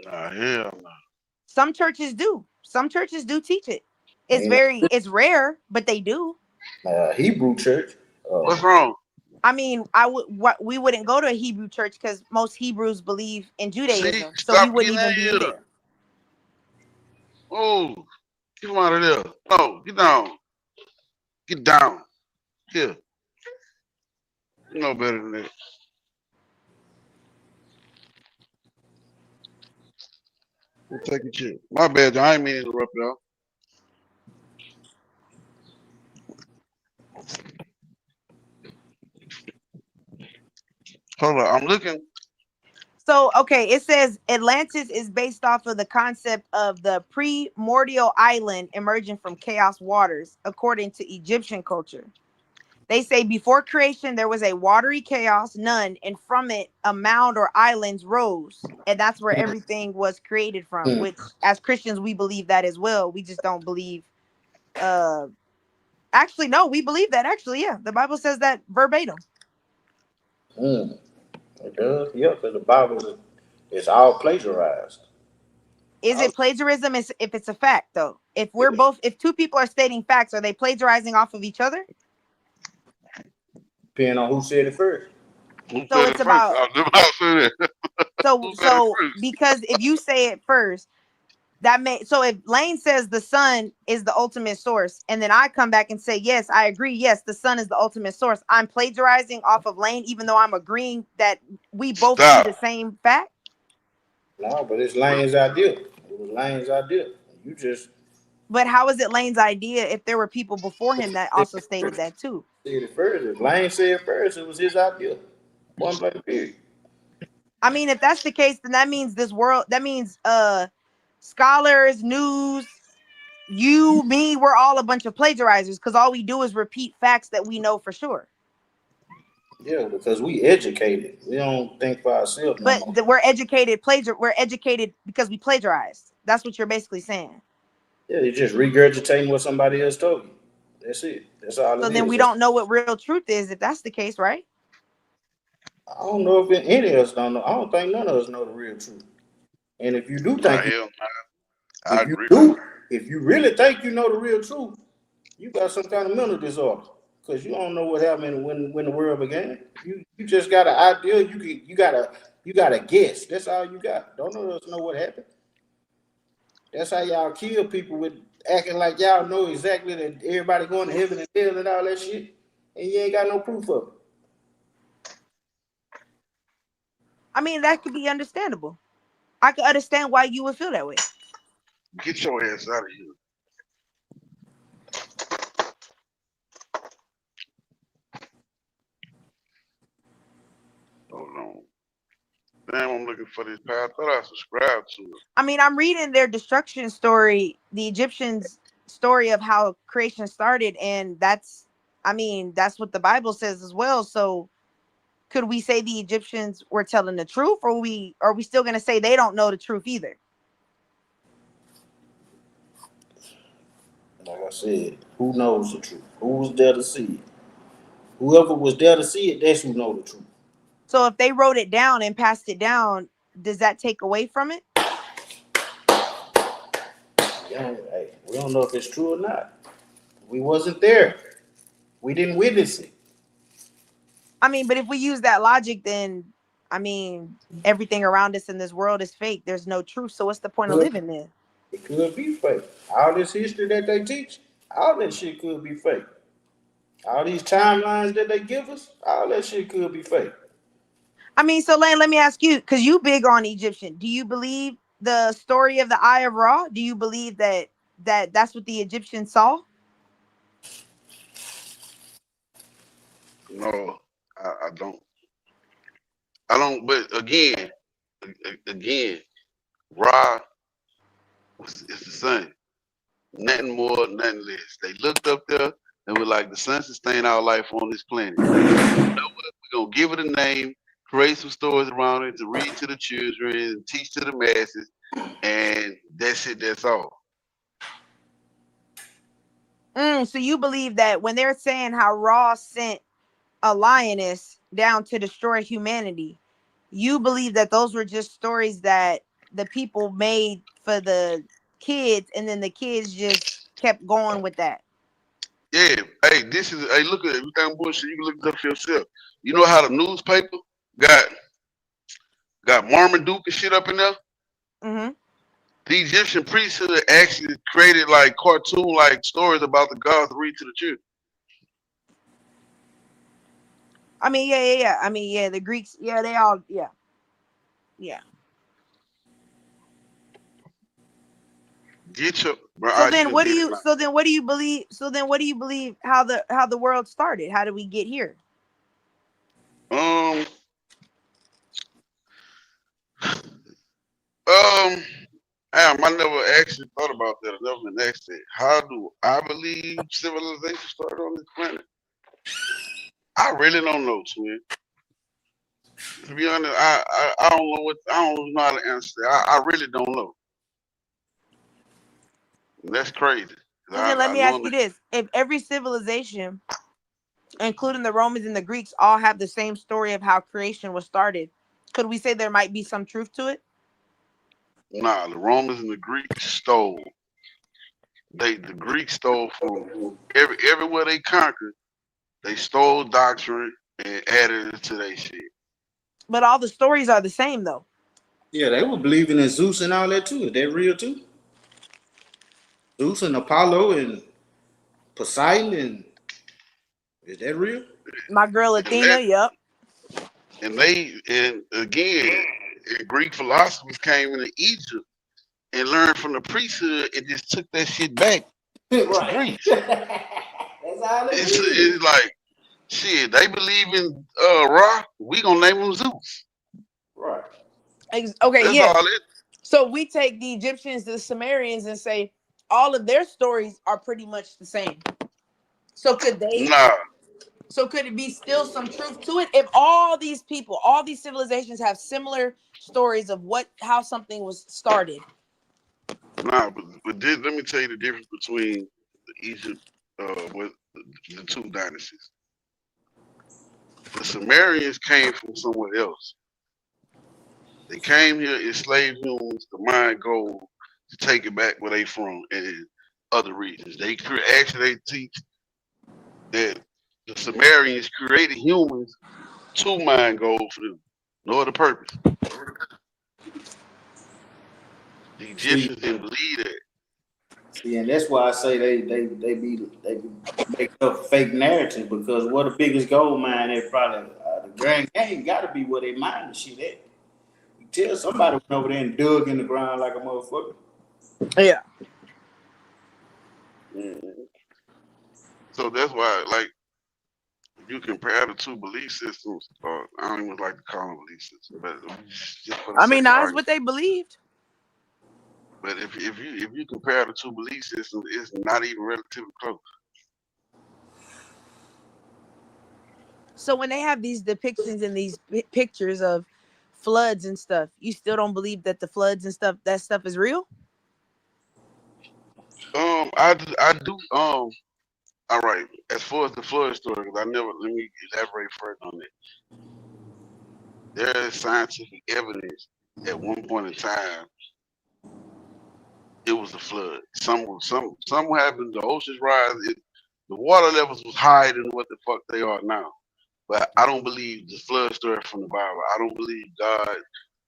Nah, hell no. Some churches do. Some churches do teach it. It's rare, but they do. Hebrew church. What's wrong? I mean, we wouldn't go to a Hebrew church because most Hebrews believe in Judaism, so we Stop wouldn't getting even be in there. here. Oh, get him out of there. No, get down. Get down. Here. You know better than that. We'll take a chill. My bad, y'all. I ain't mean to interrupt y'all. Hold on, I'm looking. So, okay, it says Atlantis is based off of the concept of the primordial island emerging from chaos waters, according to Egyptian culture. They say before creation, there was a watery chaos, none, and from it, a mound or islands rose. And that's where everything was created from, which as Christians, we believe that as well. We just don't believe, actually, no, we believe that. Actually, yeah, the Bible says that verbatim. It does, yeah, because the Bible is all plagiarized. Is it plagiarism if it's a fact, though? If we're both, if two people are stating facts, are they plagiarizing off of each other? Depending on who said it first. So it's about. So because if you say it first, that may, so if Lane says the sun is the ultimate source, and then I come back and say, yes, I agree. Yes, the sun is the ultimate source. I'm plagiarizing off of Lane, even though I'm agreeing that we both see the same fact. No, but it's Lane's idea. It was Lane's idea. You just. But how is it Lane's idea if there were people before him that also stated that too? Said it first. If Lane said it first, it was his idea. One blank period. I mean, if that's the case, then that means this world. That means scholars, news, you, me, we're all a bunch of plagiarizers because all we do is repeat facts that we know for sure. Yeah, because we educated. We don't think for ourselves. But we're educated we're educated because we plagiarized. That's what you're basically saying. Yeah, you're just regurgitating what somebody else told you. That's it. That's all it is. So then we don't know what real truth is if that's the case, right? I don't know if any of us don't know. I don't think none of us know the real truth. And if you do think if you really think you know the real truth, you got some kind of mental disorder. Because you don't know what happened when the world began. You just got an idea. You gotta guess. That's all you got. Don't know us know what happened. That's how y'all kill people with acting like y'all know exactly that everybody going to heaven and hell and all that shit, and you ain't got no proof of it. I mean, that could be understandable. I could understand why you would feel that way. Get your ass out of here. Hold on. Damn, I'm looking for this page. I thought I subscribed to it. I mean, I'm reading their destruction story, the Egyptians' story of how creation started, and that's what the Bible says as well. So could we say the Egyptians were telling the truth, or are we still going to say they don't know the truth either? Like I said, who knows the truth? Who was there to see it? Whoever was there to see it, that's who know the truth. So if they wrote it down and passed it down, does that take away from it? Yeah, hey, we don't know if it's true or not. We wasn't there. We didn't witness it. I mean, but if we use that logic, then I mean, everything around us in this world is fake. There's no truth. So what's the point of living there? It could be fake. All this history that they teach, all that shit could be fake. All these timelines that they give us, all that shit could be fake. I mean, so Lane, let me ask you, because you big on Egyptian. Do you believe the story of the Eye of Ra? Do you believe that's what the Egyptians saw? No, I don't. I don't. But again, Ra is the sun. Nothing more, nothing less. They looked up there and were like, the sun sustain our life on this planet. You know what? We're gonna give it a name, create some stories around it to read to the children and teach to the masses, and that's it. That's all. So you believe that when they're saying how Ra sent a lioness down to destroy humanity, you believe that those were just stories that the people made for the kids, and then the kids just kept going with that? Yeah. Hey, look at it. You damn bullshit. You can look it up for yourself. You know how the newspaper got Marmaduke and shit up in there? Mm-hmm. The Egyptian priesthood actually created like cartoon like stories about the gods to read to the children. I mean, yeah. I mean, yeah, the Greeks, yeah, they all, yeah. Get your bro. So then what do you believe how the world started? How did we get here? Damn, I never actually thought about that. I never been asked that. How do I believe civilization started on this planet? I really don't know, twin. To be honest, I don't know I don't know how to answer that. I really don't know. And that's crazy. So then let I me ask you normally this: if every civilization, including the Romans and the Greeks, all have the same story of how creation was started, could we say there might be some truth to it? nah, the Romans and the Greeks stole. The Greeks stole from everywhere they conquered. They stole doctrine and added it to their shit. But all the stories are the same, though. Yeah, they were believing in Zeus and all that too. Is that real too? Zeus and Apollo and Poseidon, and is that real? My girl Athena, yep. And again, Greek philosophers came into Egypt and learned from the priesthood and just took that shit back to Greece. That's all it is. It's like, shit, they believe in Ra, we gonna name him Zeus. Right. Okay, That's yeah. all it. So we take the Egyptians, the Sumerians, and say all of their stories are pretty much the same. So could they? Nah. So could it be still some truth to it if all these people, all these civilizations have similar stories of how something was started? Nah, but let me tell you the difference between Egypt with the two dynasties. The Sumerians came from somewhere else. They came here, enslaved humans, to mine gold, to take it back where they from in other regions. They teach that the Sumerians created humans to mine gold for them. No other purpose. The Egyptians didn't believe that. See, and that's why I say they be making up fake narratives, because what the biggest gold mine is probably the Grand Canyon got to be where they mine the shit at. You tell somebody went over there and dug in the ground like a motherfucker. Yeah. So that's why, like, if you compare the two belief systems, I don't even like to call them belief systems, but just for the I sake mean, of that's argument. what they believed. But if you compare the two belief systems, it's not even relatively close. So when they have these depictions and these pictures of floods and stuff, you still don't believe that the floods and stuff, that stuff is real? I do. All right. As far as the flood story, because let me elaborate further on it. There is scientific evidence at one point in time it was a flood. Something happened. The oceans rise. The water levels was higher than what the fuck they are now. But I don't believe the flood story from the Bible. I don't believe God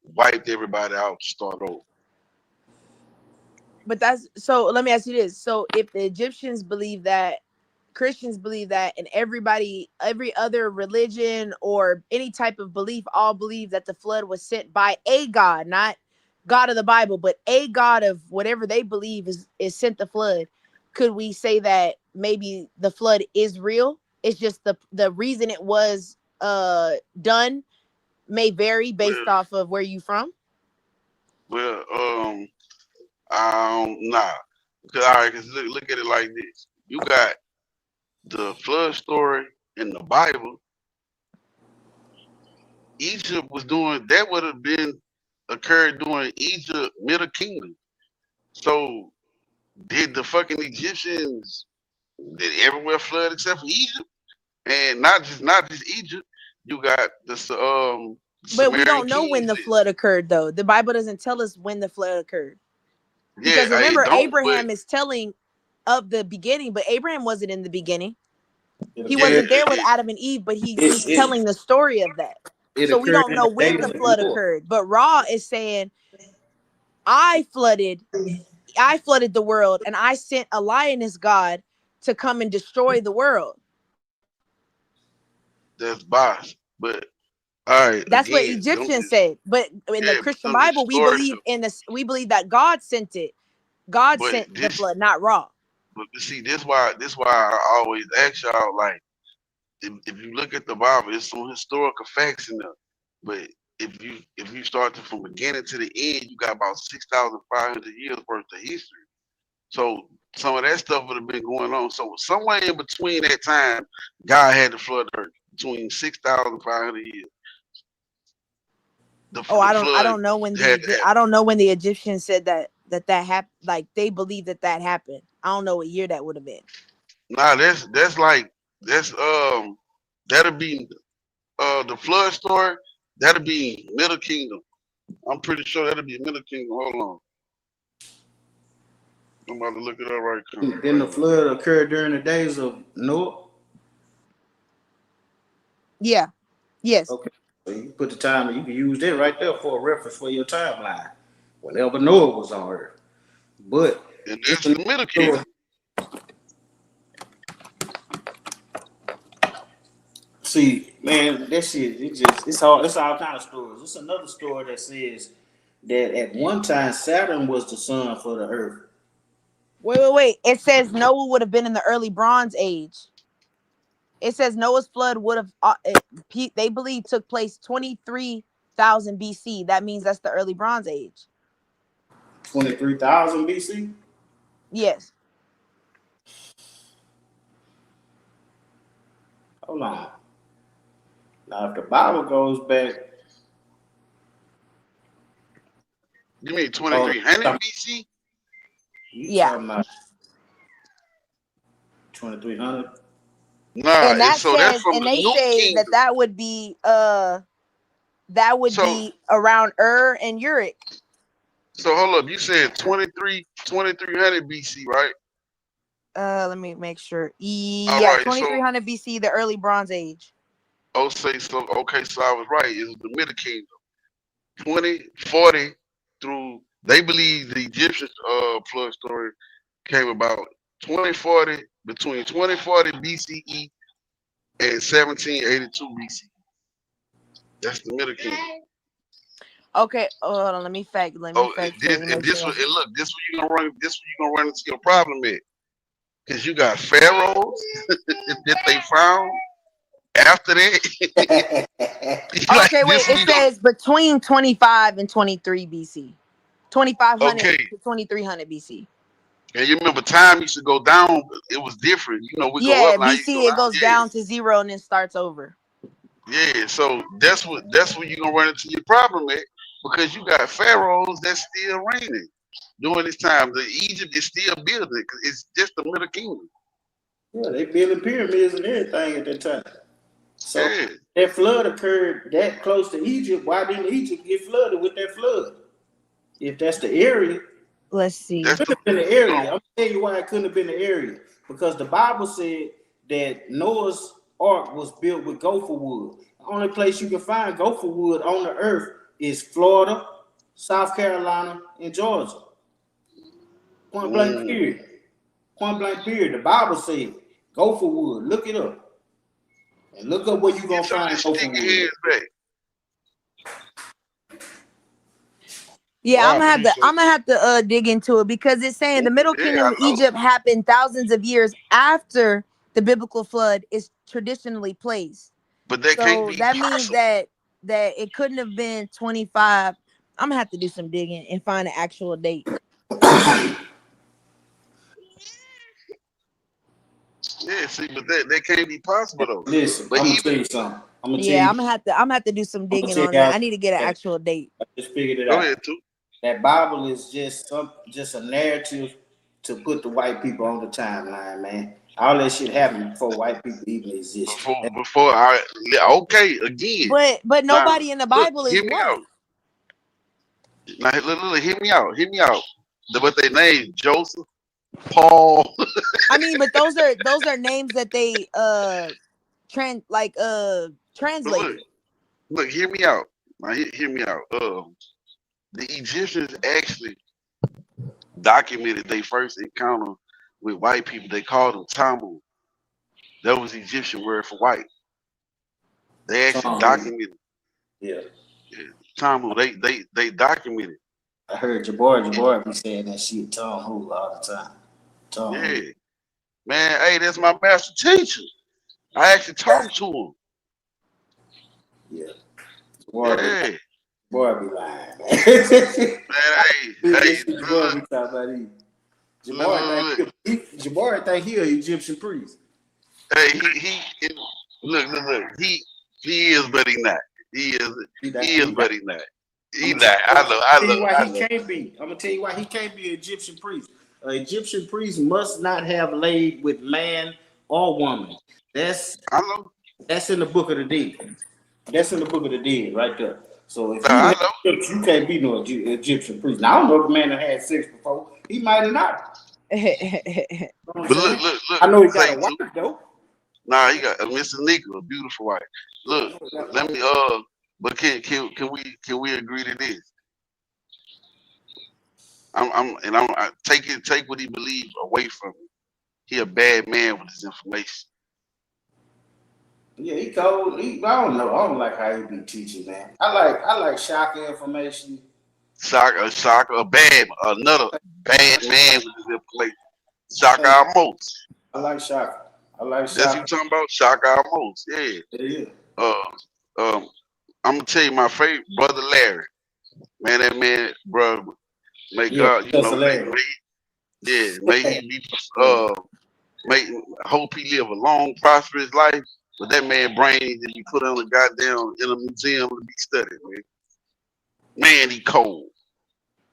wiped everybody out to start over. But so let me ask you this. So if the Egyptians believe that, Christians believe that, and every other religion or any type of belief all believe that the flood was sent by a God, not God of the Bible, but a God of whatever they believe is sent the flood. Could we say that maybe the flood is real? It's just the reason it was done may vary based off of where you from? Well, nah. Because look at it like this. You got the flood story in the Bible. Egypt was doing that would have occurred during Egypt Middle Kingdom. So did the fucking Egyptians did everywhere flood except for Egypt? And not just Egypt. You got the But we don't Sumerian know when kings. the flood occurred, though. The Bible doesn't tell us when the flood occurred. Because Yeah, remember, don't, Abraham is telling of the beginning, but Abraham wasn't in the beginning. He Yeah, wasn't there with Adam and Eve, but he's telling the story of that. So we occurred don't in know the when days the of flood Noah. occurred. But Ra is saying, I flooded the world, and I sent a lioness god to come and destroy the world. That's biased. But all right, That's what again, Egyptians said. But in the Christian Bible, we believe that God sent it. God sent the flood, not Ra. But see, this why I always ask y'all, like, if you look at the Bible, it's some historical facts in there. But if you start from beginning to the end, you got about 6,500 years worth of history. So some of that stuff would have been going on. So somewhere in between that time, God had to flood the earth between 6,500 years. Oh, I don't flood know when had I don't know when the Egyptians said that happened. Like they believe that happened. I don't know what year that would have been. Nah, that's that'll be the flood story. That'll be Middle Kingdom. I'm pretty sure that'll be Middle Kingdom. Hold on. I'm about to look it up right now. Then the flood occurred during the days of Noah. Yeah. Yes. Okay. So you put the time, you can use that right there for a reference for your timeline. Whenever Noah was on earth. But and that's the Middle Kingdom. See, man, that shit, it's all kind of stories. It's another story that says that at one time Saturn was the sun for the earth. Wait. It says Noah would have been in the early Bronze Age. It says Noah's flood would have, they believe, took place 23,000 BC. That means that's the early Bronze Age. 23,000 BC? Yes. Hold on. Now, if the Bible goes back. You mean 2300 BC? Yeah. 2300? Nah, and that so says, that's from and the they New say Kingdom. that would be be around and Uruk. So hold up, you said 2300 BC, right? Let me make sure. Yeah, right, 2300 BC, the early Bronze Age. Okay, so I was right. It was the Middle Kingdom. 2040 through, they believe the Egyptian flood story came about 2040, between 2040 BCE and 1782 BC. That's the Middle Kingdom. Okay, hold on. Let me fact. Look, this what you gonna run into your problem at, because you got pharaohs that they found after that. Okay, wait. It says between 25 and 23 BC, 2500 to 2300 BC. And you remember time used to go down. It was different. You know, we go up now. BC it goes down to 0 and then starts over. Yeah, so that's what you're gonna run into your problem at, because you got pharaohs that's still reigning during this time. The Egypt is still building because it's just the Middle Kingdom. Yeah, they building pyramids and everything at that time. So that flood occurred that close to Egypt. Why didn't Egypt get flooded with that flood? If that's the area. Let's see. It couldn't have been the area. I'm gonna tell you why it couldn't have been the area. Because the Bible said that Noah's ark was built with gopher wood. The only place you can find gopher wood on the earth is Florida, South Carolina, and Georgia. Point blank period. Point blank period. The Bible said gopher wood. Look it up. And look up where you're gonna find gopher wood. Yeah, I'm gonna have to dig into it, because it's saying the Middle Kingdom of Egypt happened thousands of years after the biblical flood is traditionally placed. But that can't be that means that it couldn't have been 25. I'm gonna have to do some digging and find an actual date. Yeah, see, but that can't be possible though. Listen, but I'm gonna tell you something. I'm gonna have to do some digging on that. I need to get an actual date. I just figured it Go out. ahead, too. That Bible is just a narrative to put the white people on the timeline, man. All that shit happened before white people even existed. Okay, again. But nobody in the Bible is white. Now, look, hear me out. What they named Joseph, Paul. I mean, but those are names that they translate. Look, hear me out. Now, hear me out. The Egyptians actually documented their first encounter with white people. They called them Tamu. That was the Egyptian word for white. They actually documented. Yeah. Tamu. They documented. I heard Jabbar be saying that shit Tamu all the time. Tamu. Yeah. Man, hey, that's my master teacher. I actually talked to him. Yeah. Yeah. Boy, I be lying, man. Hey, Boy, we talk about these. Jabari think he an Egyptian priest. Hey, he look. He is, but he not. He is, but he not. He not. He can't be. I'm gonna tell you why he can't be an Egyptian priest. An Egyptian priest must not have laid with man or woman. That's in the book of the dead. That's in the book of the dead right there. So if you can't be no Egyptian priest. Now I don't know if the man that had sex before. He might have not. But look. I know he got a wife though. Nah, he got Mr. Nika, a beautiful wife. Look, let me but can we agree to this? I take what he believes away from him. He a bad man with his information. Yeah, he cold. I don't know. I don't like how he be teaching, man. I like shocker information. Another bad man with his information. Shaka Amos. I like shocker. That's what you talking about? Shaka Amos. Yeah. I'm gonna tell you my favorite brother Larry. Man, that man, bro, may God, you know, may he be hope he live a long, prosperous life. But that man brain needs to be put on in a museum to be studied, man. Man, he cold.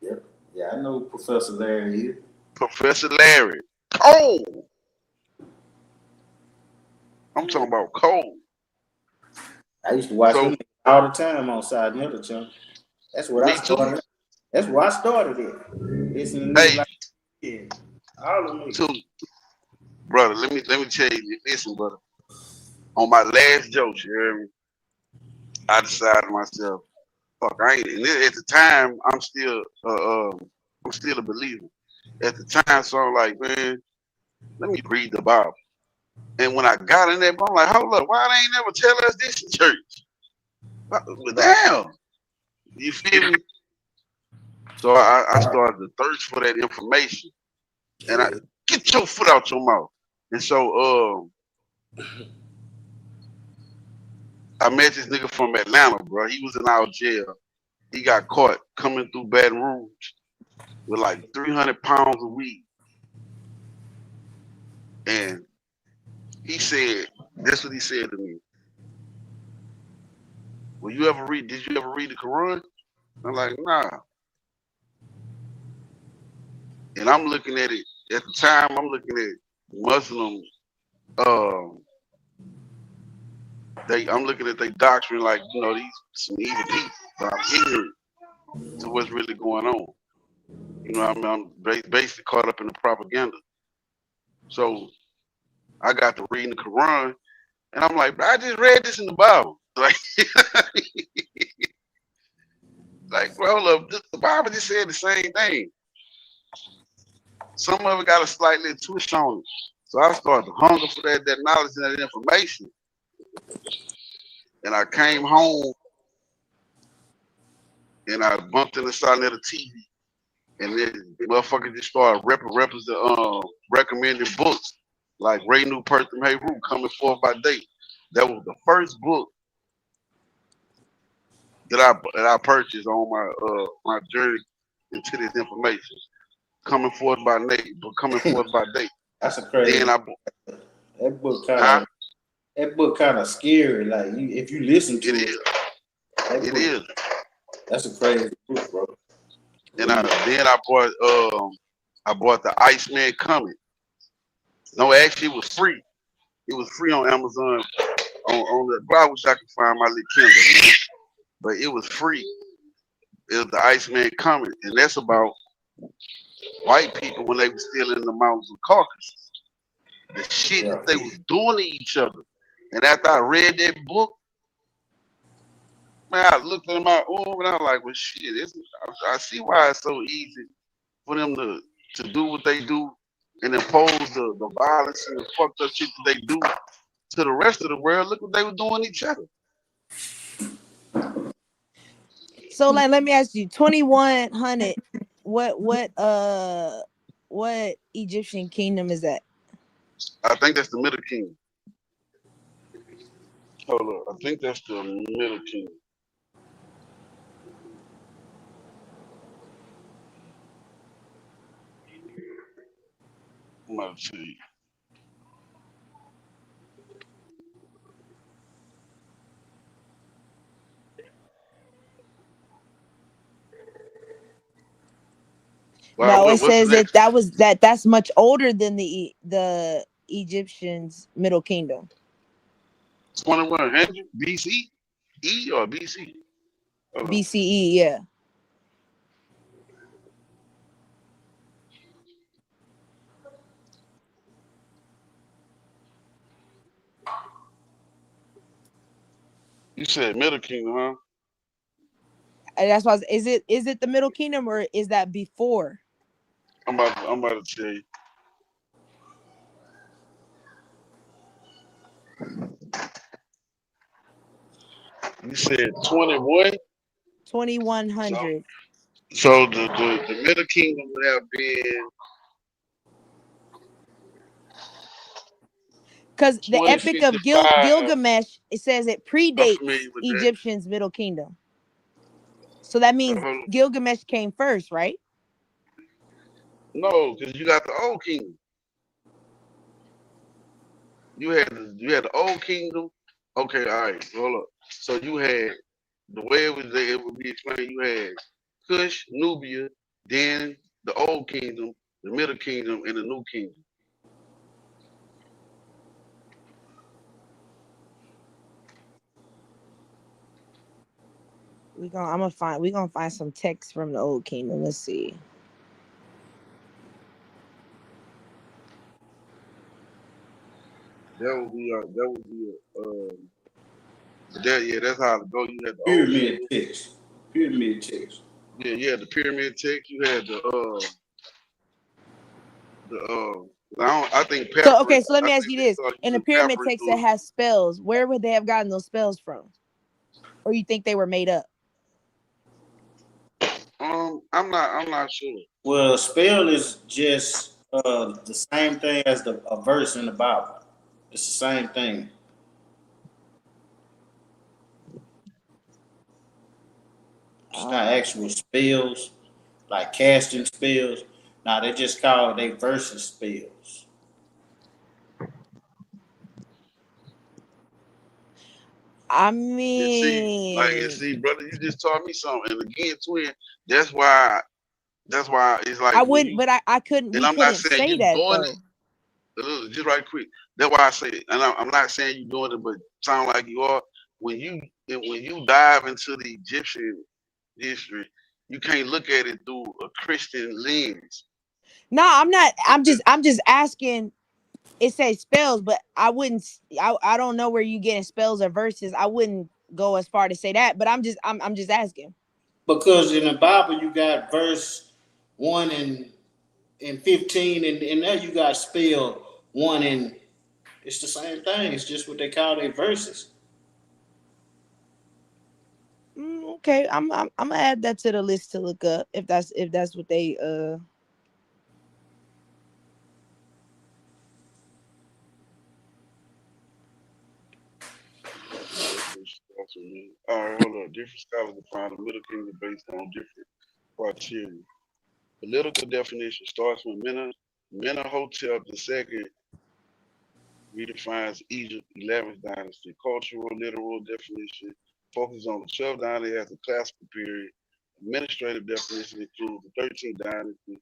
Yeah, I know Professor Larry here. Professor Larry. Cold. I'm talking about cold. I used to watch him all the time on Side Miller Channel. That's what I started. Too. That's where I started it. Listening to all of me. Too. Brother, let me tell you, listen, brother. On my last joke, you hear me? I decided to myself, fuck, I ain't. And at the time, I'm still a believer. At the time, so I'm like, man, let me read the Bible. And when I got in there, I'm like, hold up, why they ain't never tell us this in church? But damn, you feel me? So I started to thirst for that information, and I get your foot out your mouth. And so I met this nigga from Atlanta, bro. He was in our jail. He got caught coming through Baton Rouge with like 300 pounds of weed. And he said, that's what he said to me. Did you ever read the Quran? I'm like, nah. And I'm looking at it, at the time, I'm looking at Muslim, I'm looking at their doctrine like, you know, these some evil people, but I'm ignorant to what's really going on. You know what I mean? I'm basically caught up in the propaganda. So I got to reading the Quran, and I'm like, I just read this in the Bible. Like, bro, look, the Bible just said the same thing. Some of it got a slightly twist on it. So I started to hunger for that knowledge and that information. And I came home and I bumped in the side of the TV. And then the motherfucker just started recommending books like Ray New Pertham Hey Roo, Coming Forth by Day. That was the first book that I purchased on my journey into this information. Coming Forth by Day. That's a crazy. Then that book kind of scary. Like if you listen to it, it is. That's a crazy book, bro. And then I bought the Iceman comic. No, actually, it was free. It was free on Amazon. On the, I wish I could find my little Kindle, man. But it was free. It was the Iceman comic, and that's about white people when they were still in the mountains of Caucasus. The shit that they was doing to each other. And after I read that book, man, I looked at my own and I was like, well, shit, I see why it's so easy for them to do what they do and impose the violence and the fucked up shit that they do to the rest of the world. Look what they were doing to each other. So, like, let me ask you, 2100. What Egyptian kingdom is that? I think that's the Middle Kingdom. Hold up, I think that's the Middle Kingdom. I'm about to tell you. Wow, No, it what's the says next? that's much older than the Egyptians' Middle Kingdom. 2100 BC? E or BC? Hold on. BCE, yeah. You said Middle Kingdom, huh? And that's why is it the Middle Kingdom or is that before? I'm about to tell you. You said 21. 2100. So the Middle Kingdom would have been Because the Epic of 2055. Gilgamesh, it says it I'm predates familiar with that. Egyptians' Middle Kingdom. So that means Gilgamesh came first, right? No, because you got the Old Kingdom. You had the Old Kingdom. Okay, all right, hold up. So you had the way it would be explained. You had Kush, Nubia, then the Old Kingdom, the Middle Kingdom, and the New Kingdom. We're gonna find some text from the Old Kingdom. Let's see. That would be that's how it go. You had the Old Pyramid Kingdom. text. Pyramid text. Yeah, you had the pyramid text. You had I think So Papyrus. so let me I ask think you they this: started in the using pyramid Papyrus text that doing. has spells, where would they have gotten those spells from? Or you think they were made up? I'm not sure. Well, a spell is just the same thing as a verse in the Bible. It's the same thing. It's not actual spells, like casting spells. Nah, they just call they verses spells. I You mean, see, brother, you just taught me something. And again, twin, that's why it's like I when wouldn't, you, but I couldn't. and We I'm not couldn't saying say you that doing though. it, just right quick. That's why I say it. And I'm not saying you doing it, but sound like you are. When you dive into the Egyptian history, you can't look at it through a Christian lens. No, I'm not. I'm just asking. It says spells, but I wouldn't. I don't know where you getting spells or verses. I wouldn't go as far to say that, but I'm just asking. Because in the Bible you got verse 1 and 15, and there you got spell 1 and it's the same thing. It's just what they call their verses. Okay, I'm gonna add that to the list to look up if that's what they All right, hold on. Different scholars define the Middle Kingdom based on different criteria. Political definition starts with Menahotep II redefines Egypt 11th dynasty. Cultural, literal definition focuses on the 12th dynasty as a classical period. Administrative definition includes the 13th dynasty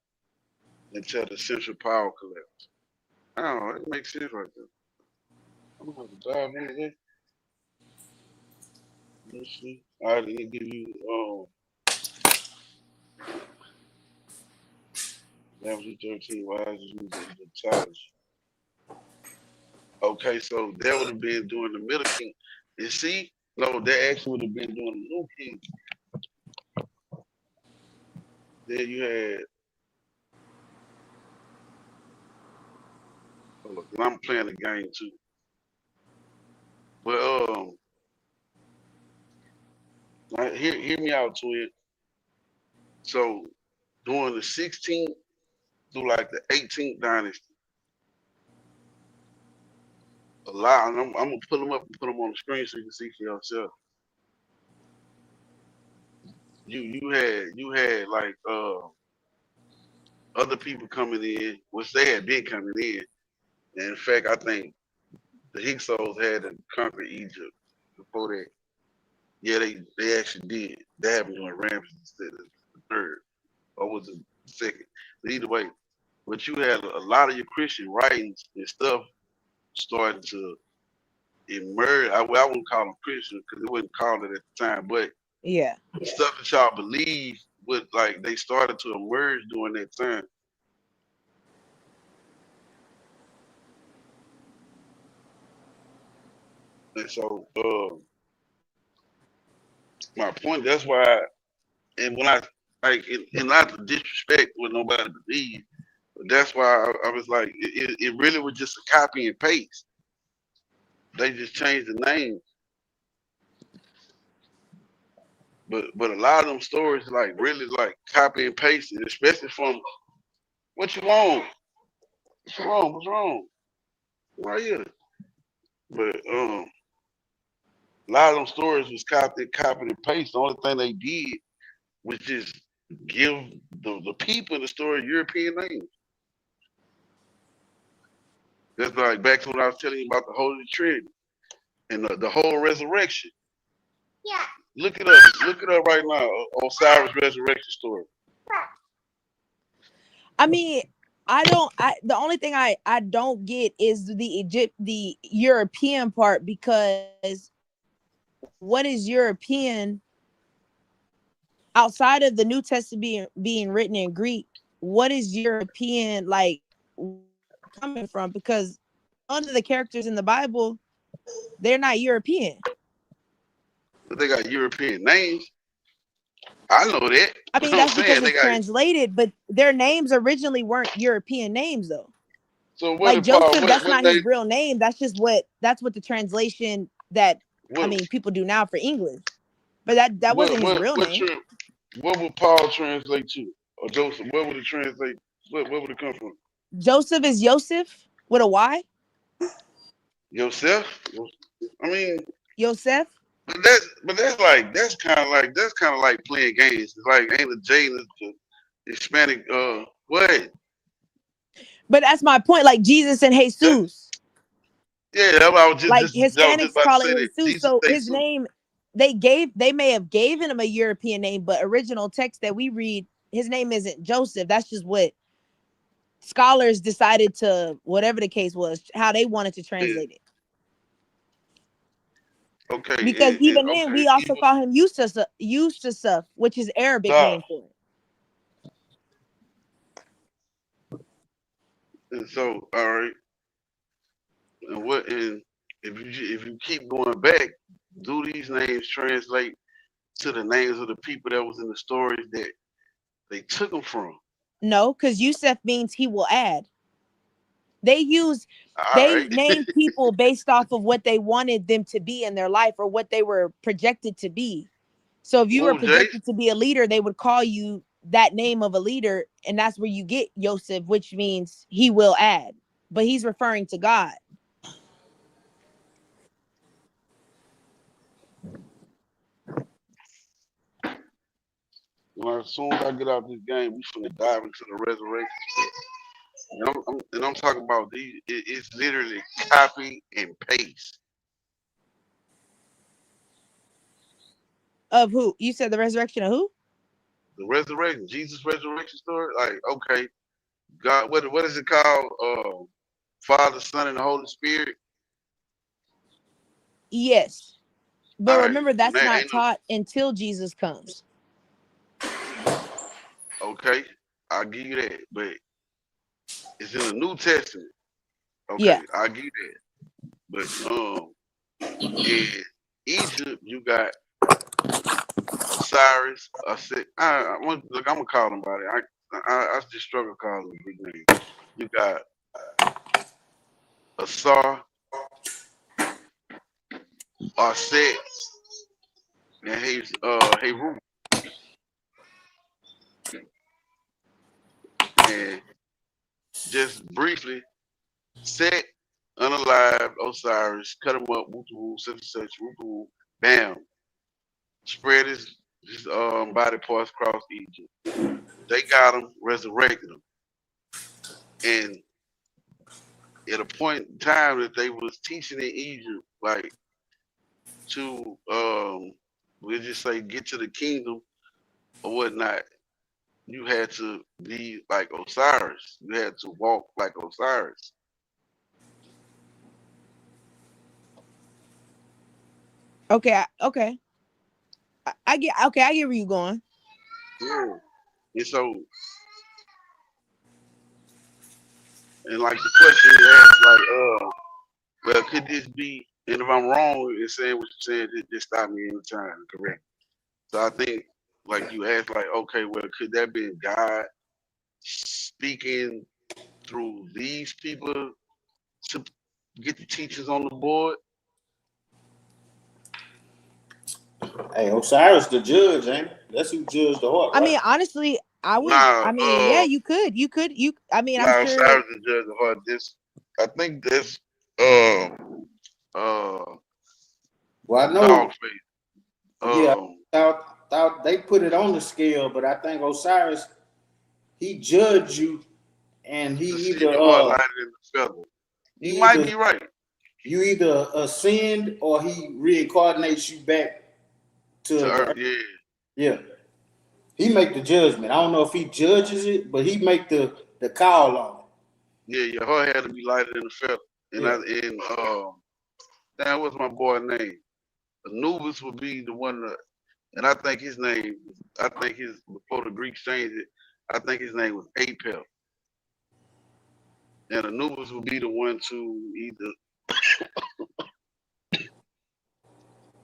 until the central power collapse. Oh, that makes sense right there. I'm gonna have to dive into that. Let's see. All right, let me give you Dynasty 13. Why is it using the challenge? Okay, so that would have been during the Middle King. And see, no, that actually would have been during the New King. Then you had, look, and I'm playing the game too. Well, hear me out, twin. So during the 16th through like the 18th dynasty, a lot. And I'm gonna pull them up and put them on the screen so you can see for yourself. You had like other people coming in, which they had been coming in. And in fact, I think the Hyksos had to conquer Egypt before that. Yeah, they actually did. They happened during Ramses the third, or was it the second? But either way, but you had a lot of your Christian writings and stuff starting to emerge. I wouldn't call them Christian because they wouldn't call it at the time, but Yeah. stuff that y'all believe would like they started to emerge during that time. And so my point, that's why, and when I like and not to disrespect what nobody believes, but that's why I was like it really was just a copy and paste. They just changed the name. But a lot of them stories like really like copy and pasted, especially from what you want. What's wrong? What's wrong? Right here. But a lot of them stories was copy and paste. The only thing they did was just give the people in the story European names. That's like back to what I was telling you about the Holy Trinity and the whole resurrection. Yeah. Look it up. Look it up right now. Osiris resurrection story. I mean, the only thing I don't get is the European part, because what is European outside of the New Testament being written in Greek? What is European like coming from? Because none of the characters in the Bible, they're not European. But they got European names. I know that. I mean, that's because it's translated, but their names originally weren't European names, though. So what like Joseph, Paul, that's what not his real name. That's what the translation that people do now for English. But that wasn't his real name. What would Paul translate to? Or Joseph? What would it translate? What would it come from? Joseph is Yosef with a Y. Yosef? I mean Yosef. But that's kind of like playing games. It's like ain't the J in the Hispanic what? But that's my point. Like Jesus and Jesus. Yeah, I was just like just, Hispanics call it Jesus. Jesus, So his name, they may have given him a European name, but original text that we read, his name isn't Joseph. That's just what scholars decided to, whatever the case was, how they wanted to translate it. Okay. Because even then, we also call him Yusuf, which is Arabic name for it. And so, all right. And if you keep going back, do these names translate to the names of the people that was in the stories that they took them from? No, because Yusuf means he will add. They name people based off of what they wanted them to be in their life or what they were projected to be. So if you were projected to be a leader, they would call you that name of a leader, and that's where you get Yosef, which means he will add. But he's referring to God. Well, as soon as I get out this game, we finna dive into the resurrection. And I'm talking about these. It's literally copy and paste. Of who? You said the resurrection of who? The resurrection, Jesus' resurrection story. Like, okay, God, what is it called? Father, Son, and the Holy Spirit. Yes, but remember that's not taught until Jesus comes. Okay, I'll give you that, but it's in the New Testament. Okay, yeah. I'll give you that. But in Egypt, you got Osiris. Look, I'm gonna call him by it. I just struggle calling him big name. You got Asar, Aset, and Heru. And just briefly, Set, unalived Osiris, cut him up, such, bam, spread his body parts across Egypt. They got him, resurrected him. And at a point in time that they was teaching in Egypt, like to we'll just say get to the kingdom or whatnot, you had to be like Osiris. You had to walk like Osiris. Okay, okay. I get where you going. Yeah. And so, and like the question you asked, like, well, could this be, and if I'm wrong in saying what you're saying, just stop me anytime, correct? So I think, like you asked, like, okay, well, could that be God speaking through these people to get the teachers on the board? Hey, Osiris the judge, ain't it? That's who judged the heart, I right? mean, honestly, I would. Nah, I mean, yeah, you could. I mean, I'm nah, sure. Osiris the judge of heart. I think this, Well, I know. dog face. Yeah, thought they put it on the scale, but I think Osiris, he judged you, and he either lighter than the feather. You might be right. You either ascend or he reincarnates you back to the Earth. Yeah. He make the judgment. I don't know if he judges it, but he make the call on it. Yeah, your heart had to be lighter than the feather. And damn, what's my boy name? Anubis would be the one that, and I think his name, before the Greeks changed it, I think his name was Apep. And Anubis would be the one to either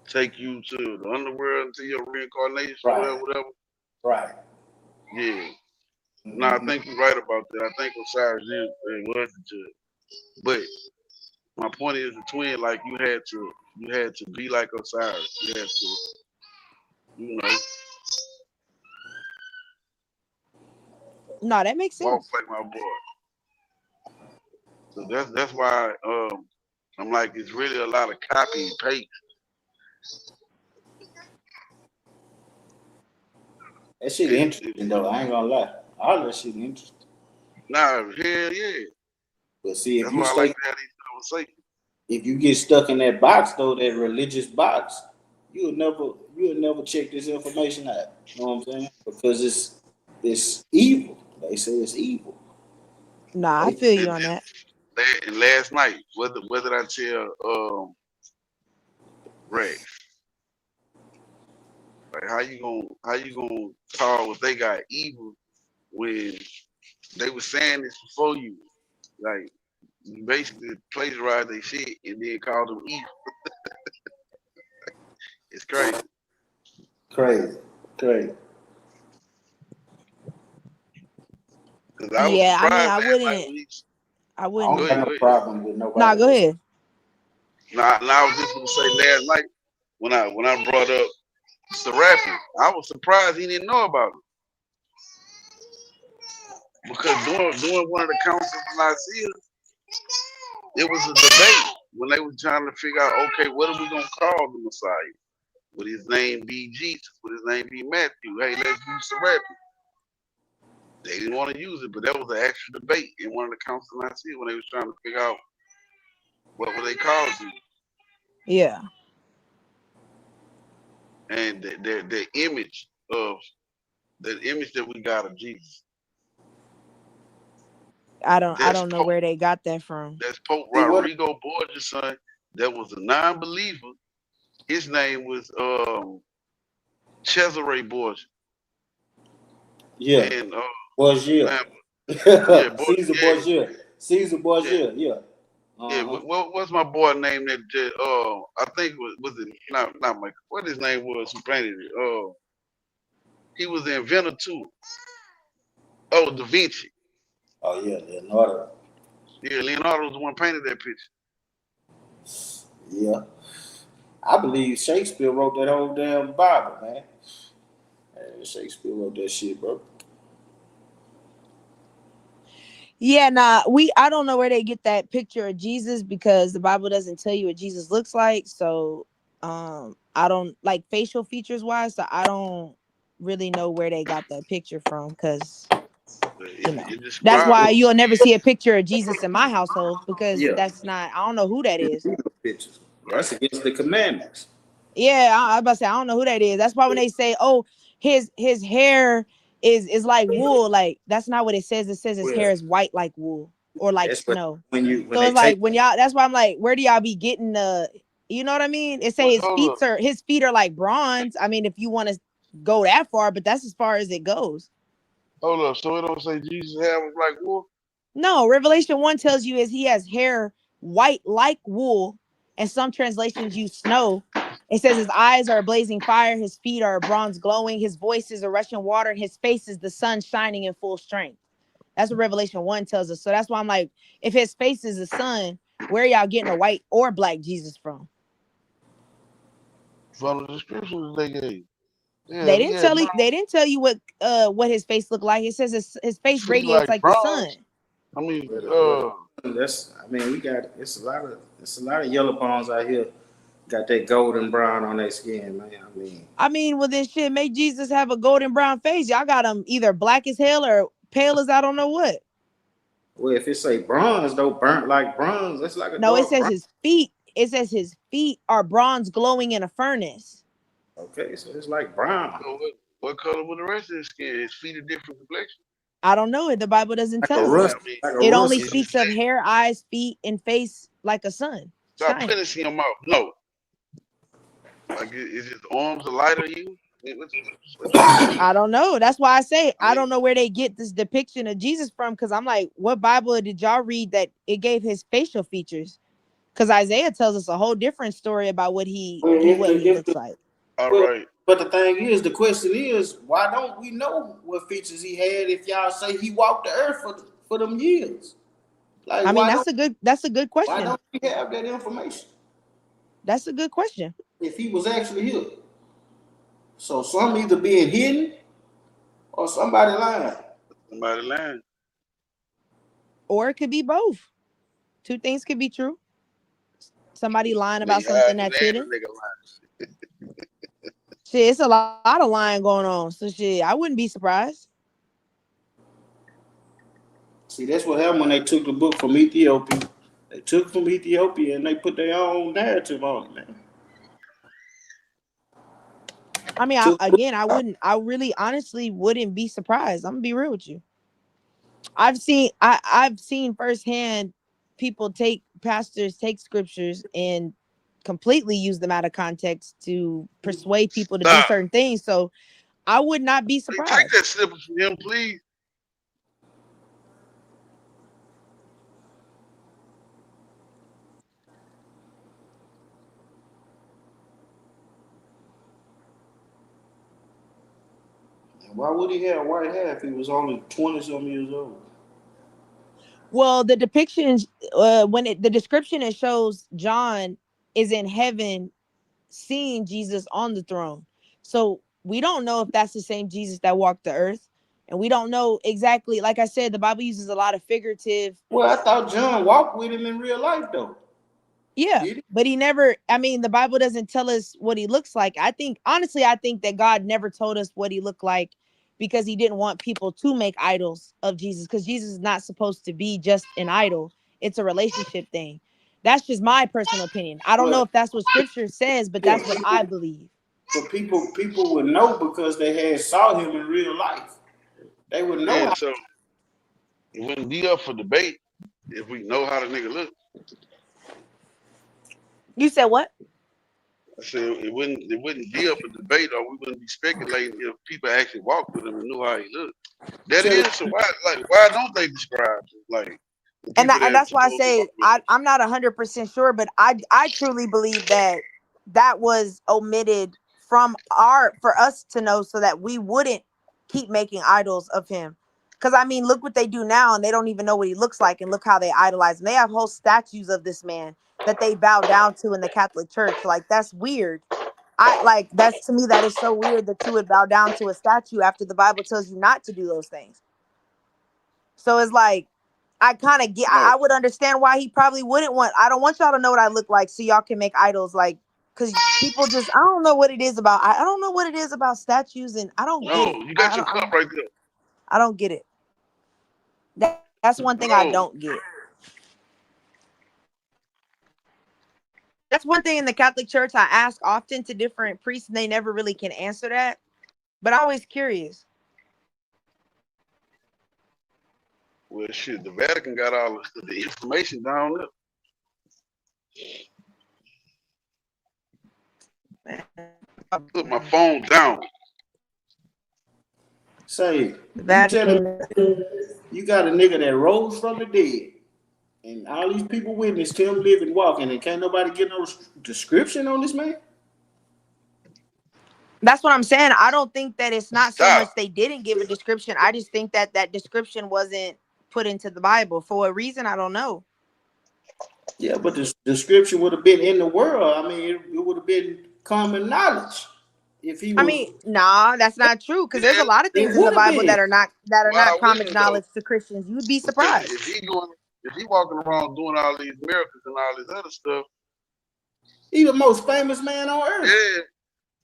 take you to the underworld until your reincarnation or whatever. Right. Yeah. No, I think you're right about that. I think Osiris was the judge. But my point is the twin, like you had to be like Osiris. You had to, you know. No, that makes sense. Walk like my boy. So that's why I'm like, it's really a lot of copy and paste. That shit interesting though. I ain't gonna lie. All that shit interesting. Nah, hell yeah. But see, if that's you why stay, I like to have these conversations. If you get stuck in that box though, that religious box, you'll never check this information out. You know what I'm saying? Because it's evil. They say it's evil. Nah, I feel you on that. And last night, what did I tell Rex? Like how you gonna call what they got evil when they were saying this before you? Like you basically plagiarized their shit and then called them evil. It's crazy. Crazy. Yeah, I mean, I wouldn't. I don't have no problem with nobody. Nah, go ahead. Nah, I was just gonna say last night when I brought up Seraphim, I was surprised he didn't know about it. Because during one of the councils in Nicaea, it was a debate when they were trying to figure out, okay, what are we gonna call the Messiah? Would his name be Jesus? Would his name be Matthew? Hey, let's use Seraphim. They didn't want to use it, but that was an actual debate in one of the councils in Nicaea when they was trying to figure out what would they call you. Yeah. And the image that we got of Jesus. I don't know where they got that from. That's Pope Rodrigo Borgia's son. That was a non-believer. His name was Cesare Borgia. Yeah. And Borgia. Caesar Borgia. Caesar Borgia. Yeah. Yeah. What's my boy name that I think was it not Michael? What his name was who painted it? He was the inventor too. Oh, Da Vinci. Oh yeah, Leonardo. Yeah, Leonardo was the one painted that picture. Yeah. I believe Shakespeare wrote that whole damn Bible, man. Shakespeare wrote that shit, bro. Yeah, nah, I don't know where they get that picture of Jesus because the Bible doesn't tell you what Jesus looks like. So I don't like facial features wise, so I don't really know where they got that picture from because You know, that's why you'll never see a picture of Jesus in my household because Yeah. that's not. I don't know who that is. Pictures. That's against the commandments. Yeah, I was about to say I don't know who that is. That's why when they say, "Oh, his hair is like wool," like that's not what it says. It says his Well, hair is white like wool or like that's what snow. when So they it's like take when y'all. That's why I'm like, where do y'all be getting the? You know what I mean? It say his feet are like bronze. I mean, if you want to go that far, but that's as far as it goes. Hold up, so it don't say Jesus' hair was like wool? No, Revelation 1 tells you is he has hair white like wool, and some translations use snow. It says his eyes are a blazing fire, his feet are bronze glowing, his voice is a rushing water, and his face is the sun shining in full strength. That's what Revelation 1 tells us. So that's why I'm like, if his face is the sun, where are y'all getting a white or black Jesus from? From the descriptions they gave. Yeah, They didn't tell you what his face looked like. It says his face radiates like the sun. I mean, that's. I mean, we got it's a lot of yellow bones out here. Got that golden brown on their skin, man. I mean, well then shit, make Jesus have a golden brown face. Y'all got him either black as hell or pale as I don't know what. Well, if it say bronze though, burnt like bronze, that's like a No, it dark says brown. his feet. It says his feet are bronze glowing in a furnace. Okay, so it's like brown. So what color was the rest of his skin? His feet are different complexion. I don't know. The Bible doesn't Like tell us. It only speaks of hair, eyes, feet, and face like a sun. Stop finishing your mouth. No. Like, is his arms a lighter hue? I don't know. That's why I say I don't know where they get this depiction of Jesus from. Because I'm like, what Bible did y'all read that it gave his facial features? Because Isaiah tells us a whole different story about what he looks like. All right. But the thing is, the question is, why don't we know what features he had if y'all say he walked the earth for them years? Like, I mean, that's a good question. Why don't we have that information? That's a good question. If he was actually here. So some either being hidden or somebody lying. Somebody lying. Or it could be both. Two things could be true. Somebody lying about something that's hidden. Shit, it's a lot of lying going on. So shit, I wouldn't be surprised. See, that's what happened when they took the book from Ethiopia. They took from Ethiopia and they put their own narrative on it, man. I mean, I really honestly wouldn't be surprised. I'm gonna be real with you. I've seen firsthand pastors take scriptures and completely use them out of context to persuade people to do certain things. So I would not be surprised. Take that snippet from him, please. Why would he have white hair if he was only 20-some years old? Well, the depictions, the description it shows John is in heaven seeing Jesus on the throne. So we don't know if that's the same Jesus that walked the earth. And we don't know exactly, like I said, the Bible uses a lot of figurative. Well, I thought John walked with him in real life, though. Yeah, but he never, I mean, the Bible doesn't tell us what he looks like. I think that God never told us what he looked like because he didn't want people to make idols of Jesus, because Jesus is not supposed to be just an idol. It's a relationship thing. That's just my personal opinion. I don't know if that's what scripture says, but that's what I believe. But people would know because they had saw him in real life. They would know. Yeah, so it wouldn't be up for debate if we know how the nigga look. You said what? I said it wouldn't be up for debate, or we wouldn't be speculating if people actually walked with him and knew how he looked. That is, so why don't they describe him? Like, and that's why I say I'm not 100% sure, but I truly believe that was omitted for us to know so that we wouldn't keep making idols of him. Because I mean, look what they do now, and they don't even know what he looks like, and look how they idolize him. They have whole statues of this man that they bow down to in the Catholic Church. Like, that's weird. To me, that is so weird that you would bow down to a statue after the Bible tells you not to do those things. So it's like, I kind of get, I would understand why he probably wouldn't want, I don't want y'all to know what I look like so y'all can make idols, like, because people just, I don't know what it is about statues, and I don't get it. You got your cup right there. I don't get it. That's one thing I Bro, don't get. That's one thing in the Catholic Church I ask often to different priests, and they never really can answer that. But I'm always curious. well, shit, the Vatican got all the information down there. Put my phone down. Say, The you telling Vatican. me you got a nigga that rose from the dead, and all these people witnessed him living, walking, and can't nobody get no description on this man? That's what I'm saying. I don't think that it's not so much Stop. they didn't give a description. I just think that that description wasn't put into the Bible for what reason. I don't know. Yeah, but the description would have been in the world. I mean, it would have been common knowledge if he I was. mean, nah, that's not true. Because there's a lot of It things in the would have Bible been. that are not Why common wouldn't though? knowledge to Christians. You'd be Because surprised. if he walking around doing all these miracles and all this other stuff, He the most famous man on earth.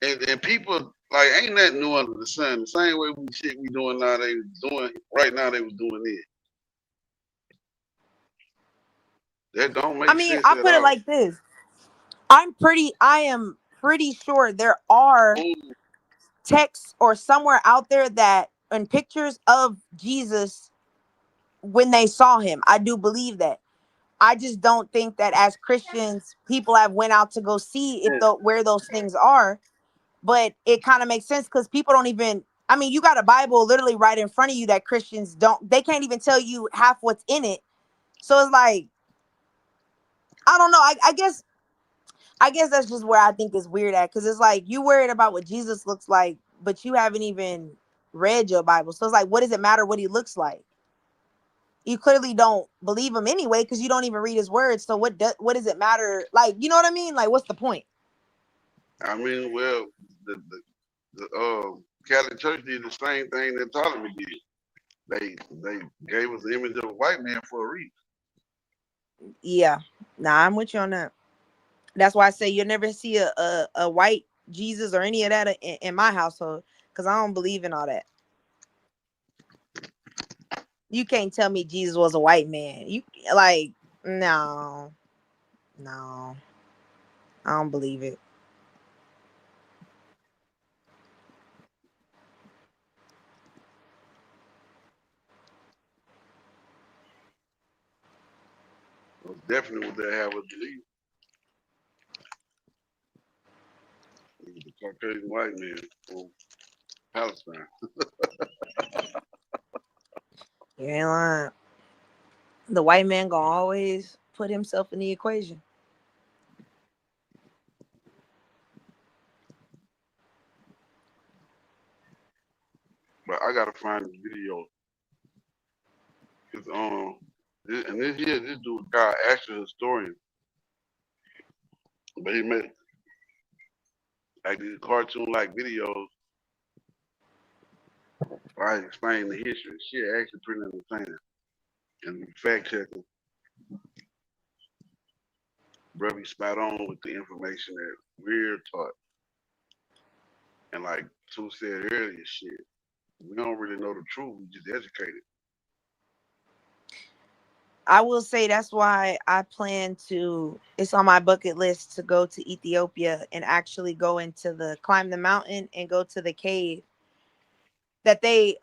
yeah, and people like ain't nothing new under the sun. The same way we doing now, they was doing right now. They was doing it. That don't make I mean, sense I at put it all. like this. I am pretty sure there are texts or somewhere out there that and pictures of Jesus when they saw him. I do believe that. I just don't think that as Christians, people have went out to go see if where those things are. But it kind of makes sense because people don't even. I mean, you got a Bible literally right in front of you that Christians don't. They can't even tell you half what's in it. So it's like, I don't know. I guess that's just where I think it's weird at, because it's like you worried about what Jesus looks like, but you haven't even read your Bible. So it's like, what does it matter what he looks like? You clearly don't believe him anyway because you don't even read his words. So what does it matter? Like, you know what I mean? Like, what's the point? I mean, well, the Catholic Church did the same thing that Ptolemy did. They gave us the image of a white man for a reason. Yeah, nah, I'm with you on that. That's why I say you'll never see a white Jesus or any of that in my household, because I don't believe in all that. You can't tell me Jesus was a white man. You like, no, I don't believe it. Definitely what they have us believe. The Caucasian white man from Palestine. You ain't lying. The white man gonna always put himself in the equation. But I gotta find the video. Cause and this dude guy actually a historian, but he made like these cartoon like videos. I explain the history. Shit, actually pretty entertaining and fact checking. Bro, be spot on with the information that we're taught. And like Sue said earlier, shit, we don't really know the truth. We just educated. I will say that's why I plan to. It's on my bucket list to go to Ethiopia and actually go into climb the mountain and go to the cave that they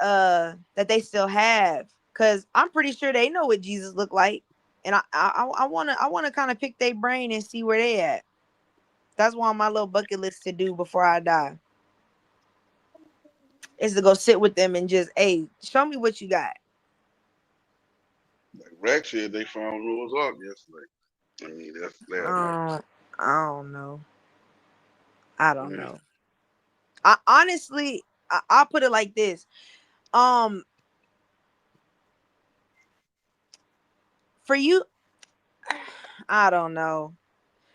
still have, because I'm pretty sure they know what Jesus looked like, and I wanna kind of pick their brain and see where they at. That's one of my little bucket list to do before I die, is to go sit with them and just, hey, show me what you got. Like Rex said, they found Noah's Ark yesterday. I mean, that's last night. I don't know. I don't know. I honestly, I'll put it like this. For you, I don't know.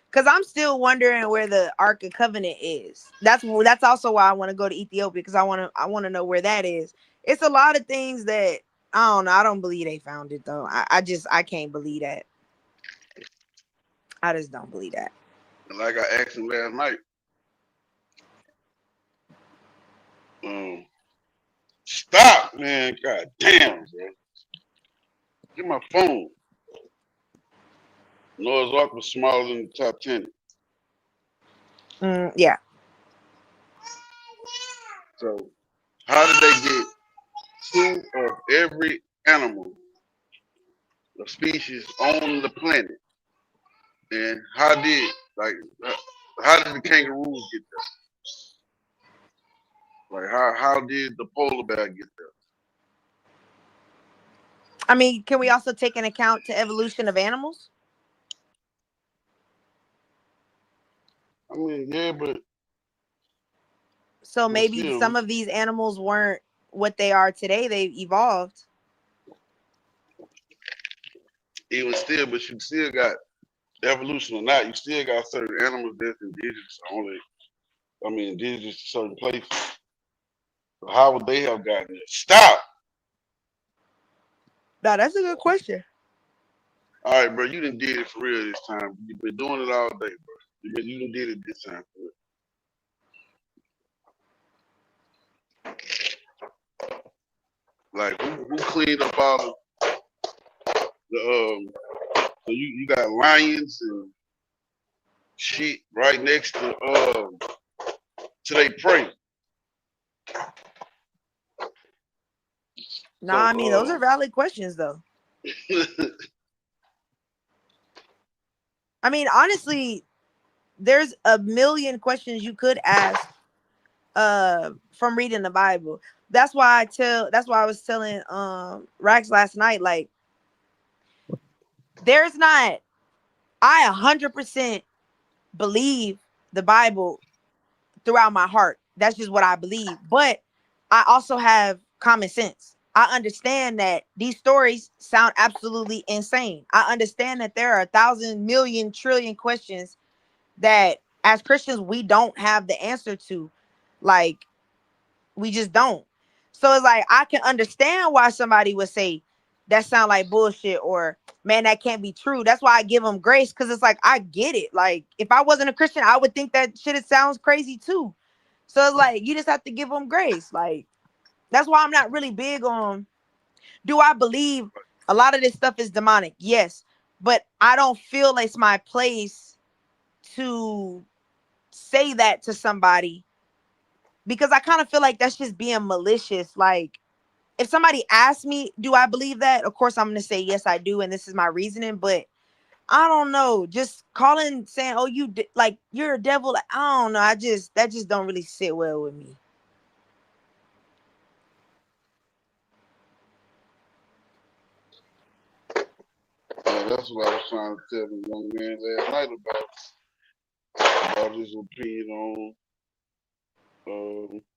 Because I'm still wondering where the Ark of Covenant is. That's also why I want to go to Ethiopia, because I want to know where that is. It's a lot of things that I don't know. I don't believe they found it though. I can't believe that. I just don't believe that. And like I asked him last night, stop, man. God damn, bro. Get my phone. Noah's Ark was smaller than the Titanic. Yeah. So how did they get two of every animal, a species on the planet? And how did the kangaroos get there? Like how did the polar bear get there? I mean, can we also take into account the evolution of animals? I mean, yeah, but So maybe still, some of these animals weren't what they are today. They evolved. even still, but you still got evolution or not, you still got certain animals that's indigenous indigenous to certain places. So how would they have gotten there? Stop. Now that's a good question. All right, bro, you done did it for real this time. You've been doing it all day, bro. You done did it this time for real. Like who cleaned up all the so you got lions and shit right next to their prey. No, I mean those are valid questions though. I mean, honestly, there's a million questions you could ask from reading the Bible. That's why I was telling Rax last night, like I 100% believe the Bible throughout my heart. That's just what I believe. But I also have common sense. I understand that these stories sound absolutely insane. I understand that there are 1,000 million trillion questions that as Christians we don't have the answer to. Like, we just don't. So it's like I can understand why somebody would say that sound like bullshit, or man, that can't be true. That's why I give them grace, because it's like I get it. Like, if I wasn't a Christian, I would think that shit, it sounds crazy too. So it's like you just have to give them grace. Like, that's why I'm not really big on, do I believe a lot of this stuff is demonic? Yes. But I don't feel it's my place to say that to somebody, because I kind of feel like that's just being malicious. Like, if somebody asks me, do I believe that? Of course, I'm going to say, yes, I do. And this is my reasoning. But I don't know. Just calling, saying, oh, like, you're a devil. Like, I don't know. That just don't really sit well with me. That's what I was trying to tell the young man last night about his opinion on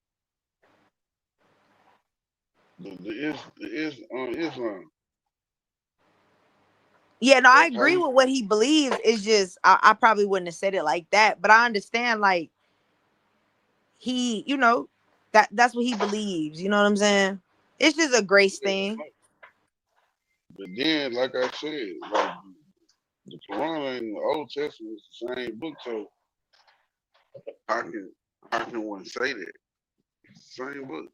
Islam. Yeah, no, I agree with what he believes. It's just I probably wouldn't have said it like that, but I understand, like, he, that's what he believes. You know what I'm saying? It's just a grace thing. But then, like I said, like the Quran and the Old Testament is the same book, so how can one say that? It's the same book.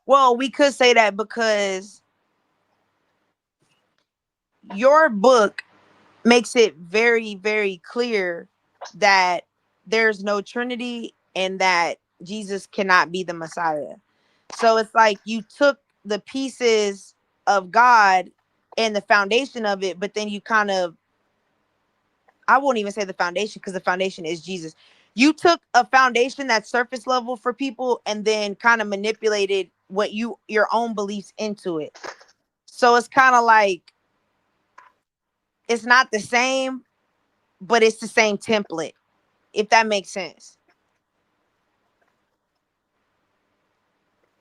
Well, we could say that because your book makes it very, very clear that there's no Trinity and that Jesus cannot be the Messiah. So it's like you took the pieces of God and the foundation of it, but then you kind of, I won't even say the foundation, because the foundation is Jesus. You took a foundation that's surface level for people and then kind of manipulated what your own beliefs into it. So it's kind of like, it's not the same, but it's the same template, if that makes sense.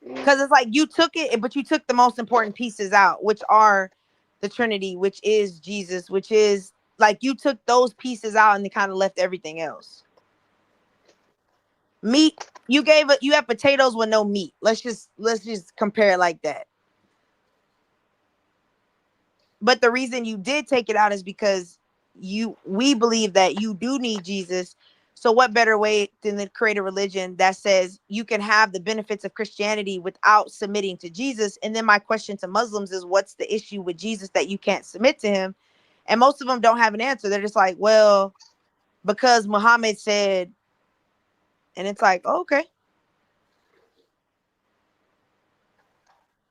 Because it's like you took it, but you took the most important pieces out, which are the Trinity, which is Jesus, which is, like, you took those pieces out and they kind of left everything else. Meat, you have potatoes with no meat. Let's just compare it like that. But the reason you did take it out is because we believe that you do need Jesus, So what better way than to create a religion that says you can have the benefits of Christianity without submitting to Jesus? And then my question to Muslims is, what's the issue with Jesus that you can't submit to him? And most of them don't have an answer. They're just like, well, because Muhammad said, and it's like, oh, okay.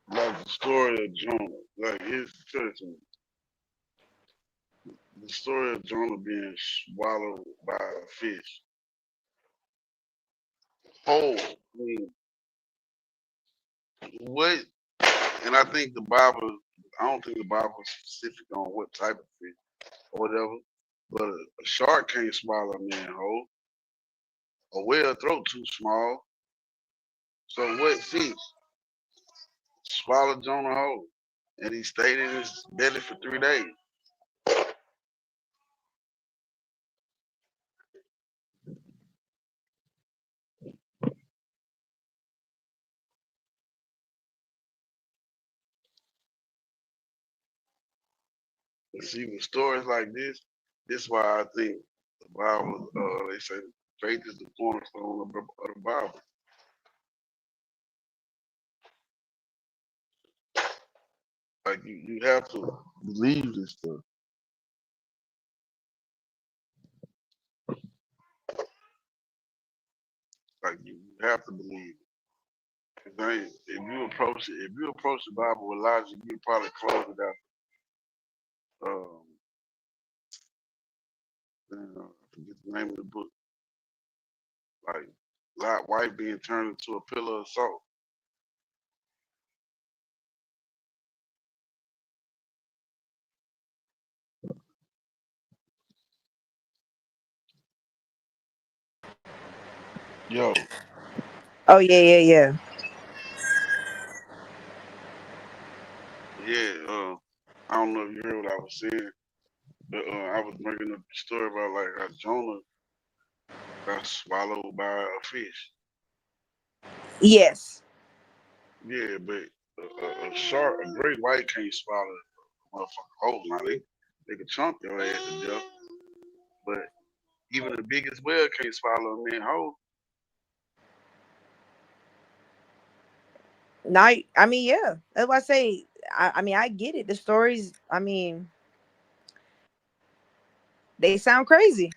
Like the story of Jonah, like his church, the story of Jonah being swallowed by a fish. Whole, I mean, what? And I think the Bible, I don't think the Bible is specific on what type of fish or whatever, but a shark can't swallow a man whole. A whale throat too small. So what fish swallowed Jonah whole? And he stayed in his belly for 3 days. And see, with stories like this why I think the Bible, they say faith is the cornerstone of the Bible. Like you have to believe this stuff. Like you have to believe it. If you approach the Bible with logic, you probably close it out. I forget the name of the book. Like Lot White being turned into a pillar of salt. Yo, Oh yeah. yeah. I don't know if you heard what I was saying, but I was bringing up the story about like how Jonah got swallowed by a fish. Yes. Yeah, but a shark, a great white can't swallow a motherfucker whole. Now they can chomp your ass to death, but even the biggest whale can't swallow a man whole. Night. I mean, yeah. That's why I say. I mean, I get it. The stories. I mean, they sound crazy.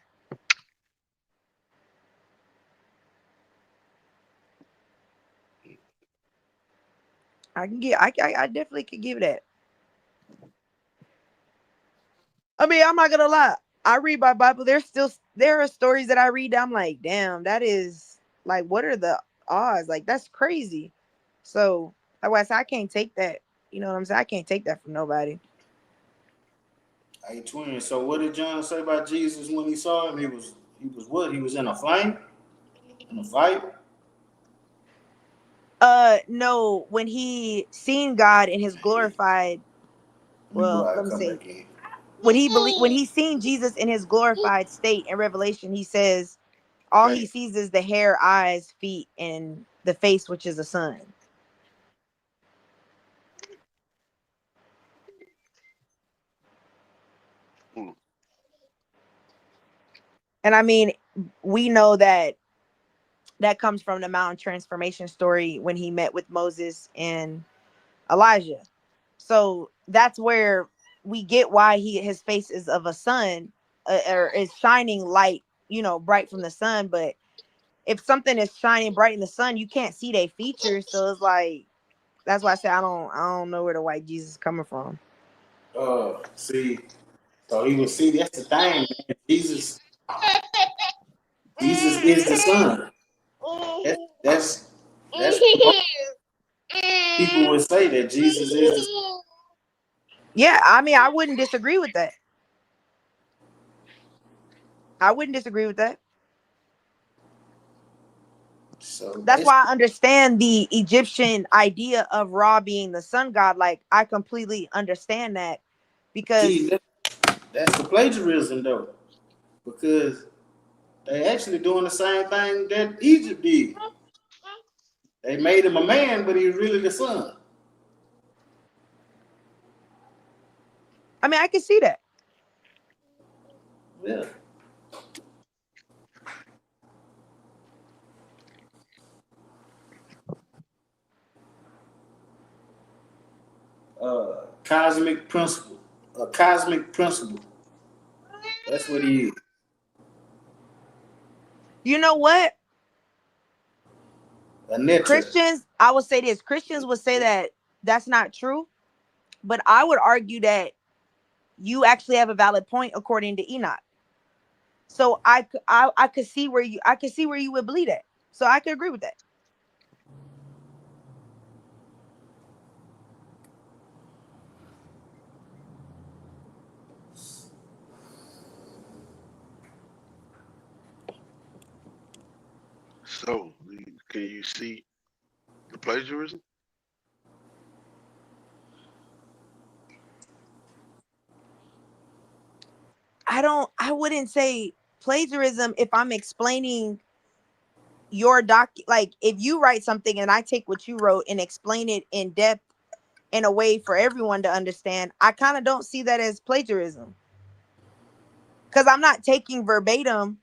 I can get. I definitely could give that. I mean, I'm not gonna lie. I read my Bible. There are stories that I read that I'm like, damn, that is like, what are the odds? Like, that's crazy. So that's why I say I can't take that. You know what I'm saying? I can't take that from nobody. Hey, twin. So what did John say about Jesus when he saw him? He was what? He was in a flame, in a fight. No, when he seen God in his glorified, Let me go well, out let and me come say, back in. when he seen Jesus in his glorified state in Revelation, he says all he Okay. sees is the hair, eyes, feet, and the face, which is a sun. And I mean, we know that comes from the mountain transformation story when he met with Moses and Elijah. So that's where we get why his face is of a sun, or is shining light, bright from the sun. But if something is shining bright in the sun, you can't see their features. So it's like, that's why I say I don't know where the white Jesus is coming from. See, so he was see. That's the thing, man. Jesus is the Son. That's people would say that Jesus is the Son. Yeah, I mean, I wouldn't disagree with that. I wouldn't disagree with that. So That's why I understand the Egyptian idea of Ra being the sun god. Like, I completely understand that, because see, that's the plagiarism though, because they actually doing the same thing that Egypt did. They made him a man, but he was really the son. I mean, I can see that. Yeah. cosmic principle. A cosmic principle. That's what he is. You know what? A netter. Christians, I would say this. Christians would say that that's not true, but I would argue that you actually have a valid point according to Enoch. So I could see where you would believe that. So I could agree with that. So, can you see the plagiarism? I wouldn't say plagiarism if I'm explaining your like if you write something and I take what you wrote and explain it in depth in a way for everyone to understand, I kind of don't see that as plagiarism. Because I'm not taking verbatim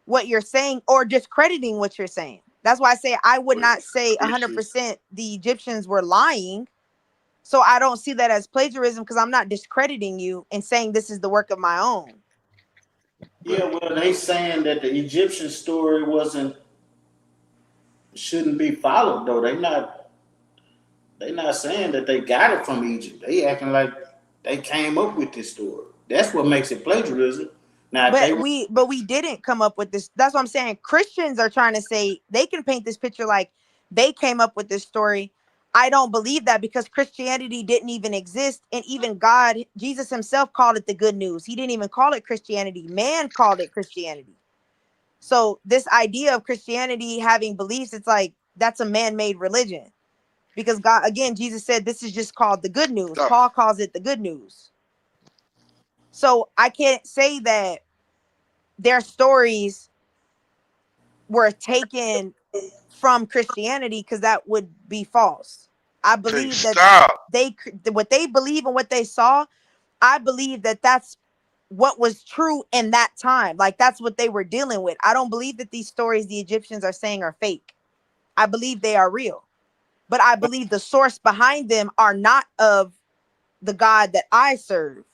what you're saying or discrediting what you're saying. That's why I say I would not say 100% the Egyptians were lying. So I don't see that as plagiarism because I'm not discrediting you and saying this is the work of my own. Yeah, well, they saying that the Egyptian story shouldn't be followed though. They not saying that they got it from Egypt. They acting like they came up with this story. That's what makes it plagiarism. Now, but we didn't come up with this. That's what I'm saying. Christians are trying to say they can paint this picture like they came up with this story. I don't believe that because Christianity didn't even exist. And even God, Jesus himself called it the good news. He didn't even call it Christianity. Man called it Christianity. So this idea of Christianity having beliefs, it's like that's a man-made religion. Because God, again, Jesus said this is just called the good news. Paul calls it the good news. So I can't say that their stories were taken from Christianity because that would be false. I believe that what they believe and what they saw, I believe that that's what was true in that time. Like that's what they were dealing with. I don't believe that these stories the Egyptians are saying are fake. I believe they are real. But I believe the source behind them are not of the God that I serve.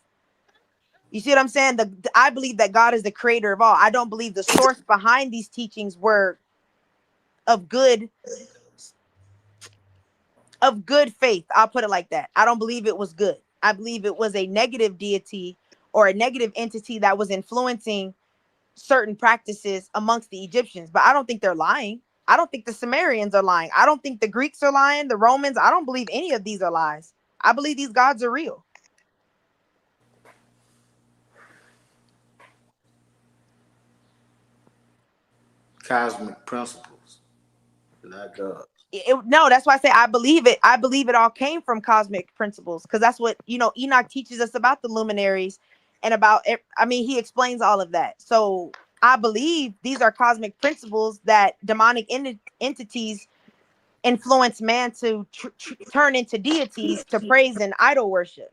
You see what I'm saying? I believe that God is the creator of all. I don't believe the source behind these teachings were of good faith. I'll put it like that. I don't believe it was good. I believe it was a negative deity or a negative entity that was influencing certain practices amongst the Egyptians. But I don't think they're lying. I don't think the Sumerians are lying. I don't think the Greeks are lying. The Romans, I don't believe any of these are lies. I believe these gods are real. Cosmic principles, not God. No, that's why I say I believe it. I believe it all came from cosmic principles because that's what, Enoch teaches us about the luminaries and about it. I mean, he explains all of that. So I believe these are cosmic principles that demonic entities influence man to turn into deities to praise and idol worship.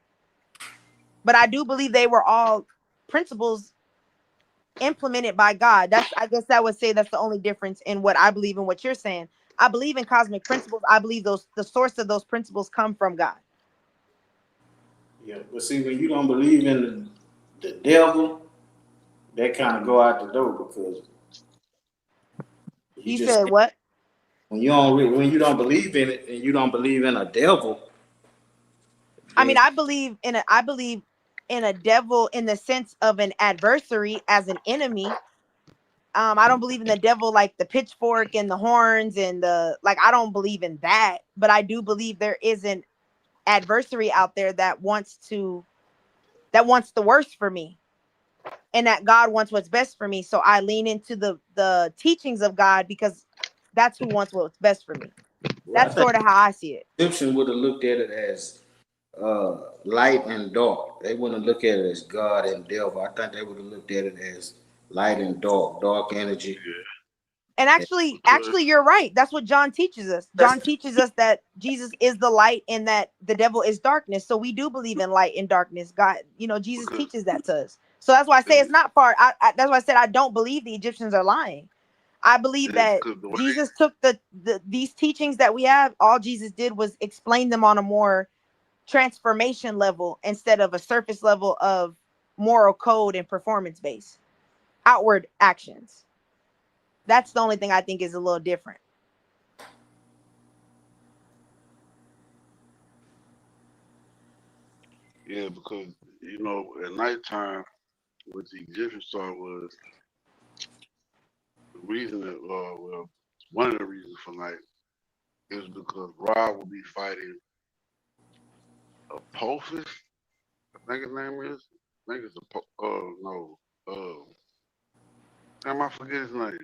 But I do believe they were all principles implemented by God. I guess I would say that's the only difference in what I believe and what you're saying. I believe in cosmic principles. I believe the source of those principles come from God. Yeah, but see, when you don't believe in the devil, that kind of go out the door because you said what? When you don't believe in it and you don't believe in a devil. I mean, I believe in a devil in the sense of an adversary as an enemy. I don't believe in the devil like the pitchfork and the horns and I don't believe in that, but I do believe there is an adversary out there that wants the worst for me and that God wants what's best for me. So I lean into the teachings of God because that's who wants what's best for me. That's sort of how I see it. Egyptian would have looked at it as light and dark. They wouldn't look at it as God and devil. I think they would have looked at it as light and dark energy. And actually, you're right. That's what John teaches us. John teaches us that Jesus is the light and that the devil is darkness. So we do believe in light and darkness. God, Jesus teaches that to us. So that's why I say it's not far. That's why I said I don't believe the Egyptians are lying. I believe that Jesus took these teachings that we have. All Jesus did was explain them on a more transformation level instead of a surface level of moral code and performance based outward actions. That's the only thing I think is a little different. Yeah, because at nighttime, what the Egyptians saw was the reason that one of the reasons for night is because Ra will be fighting Apophis, I think his name is. I think it's damn, I forget his name.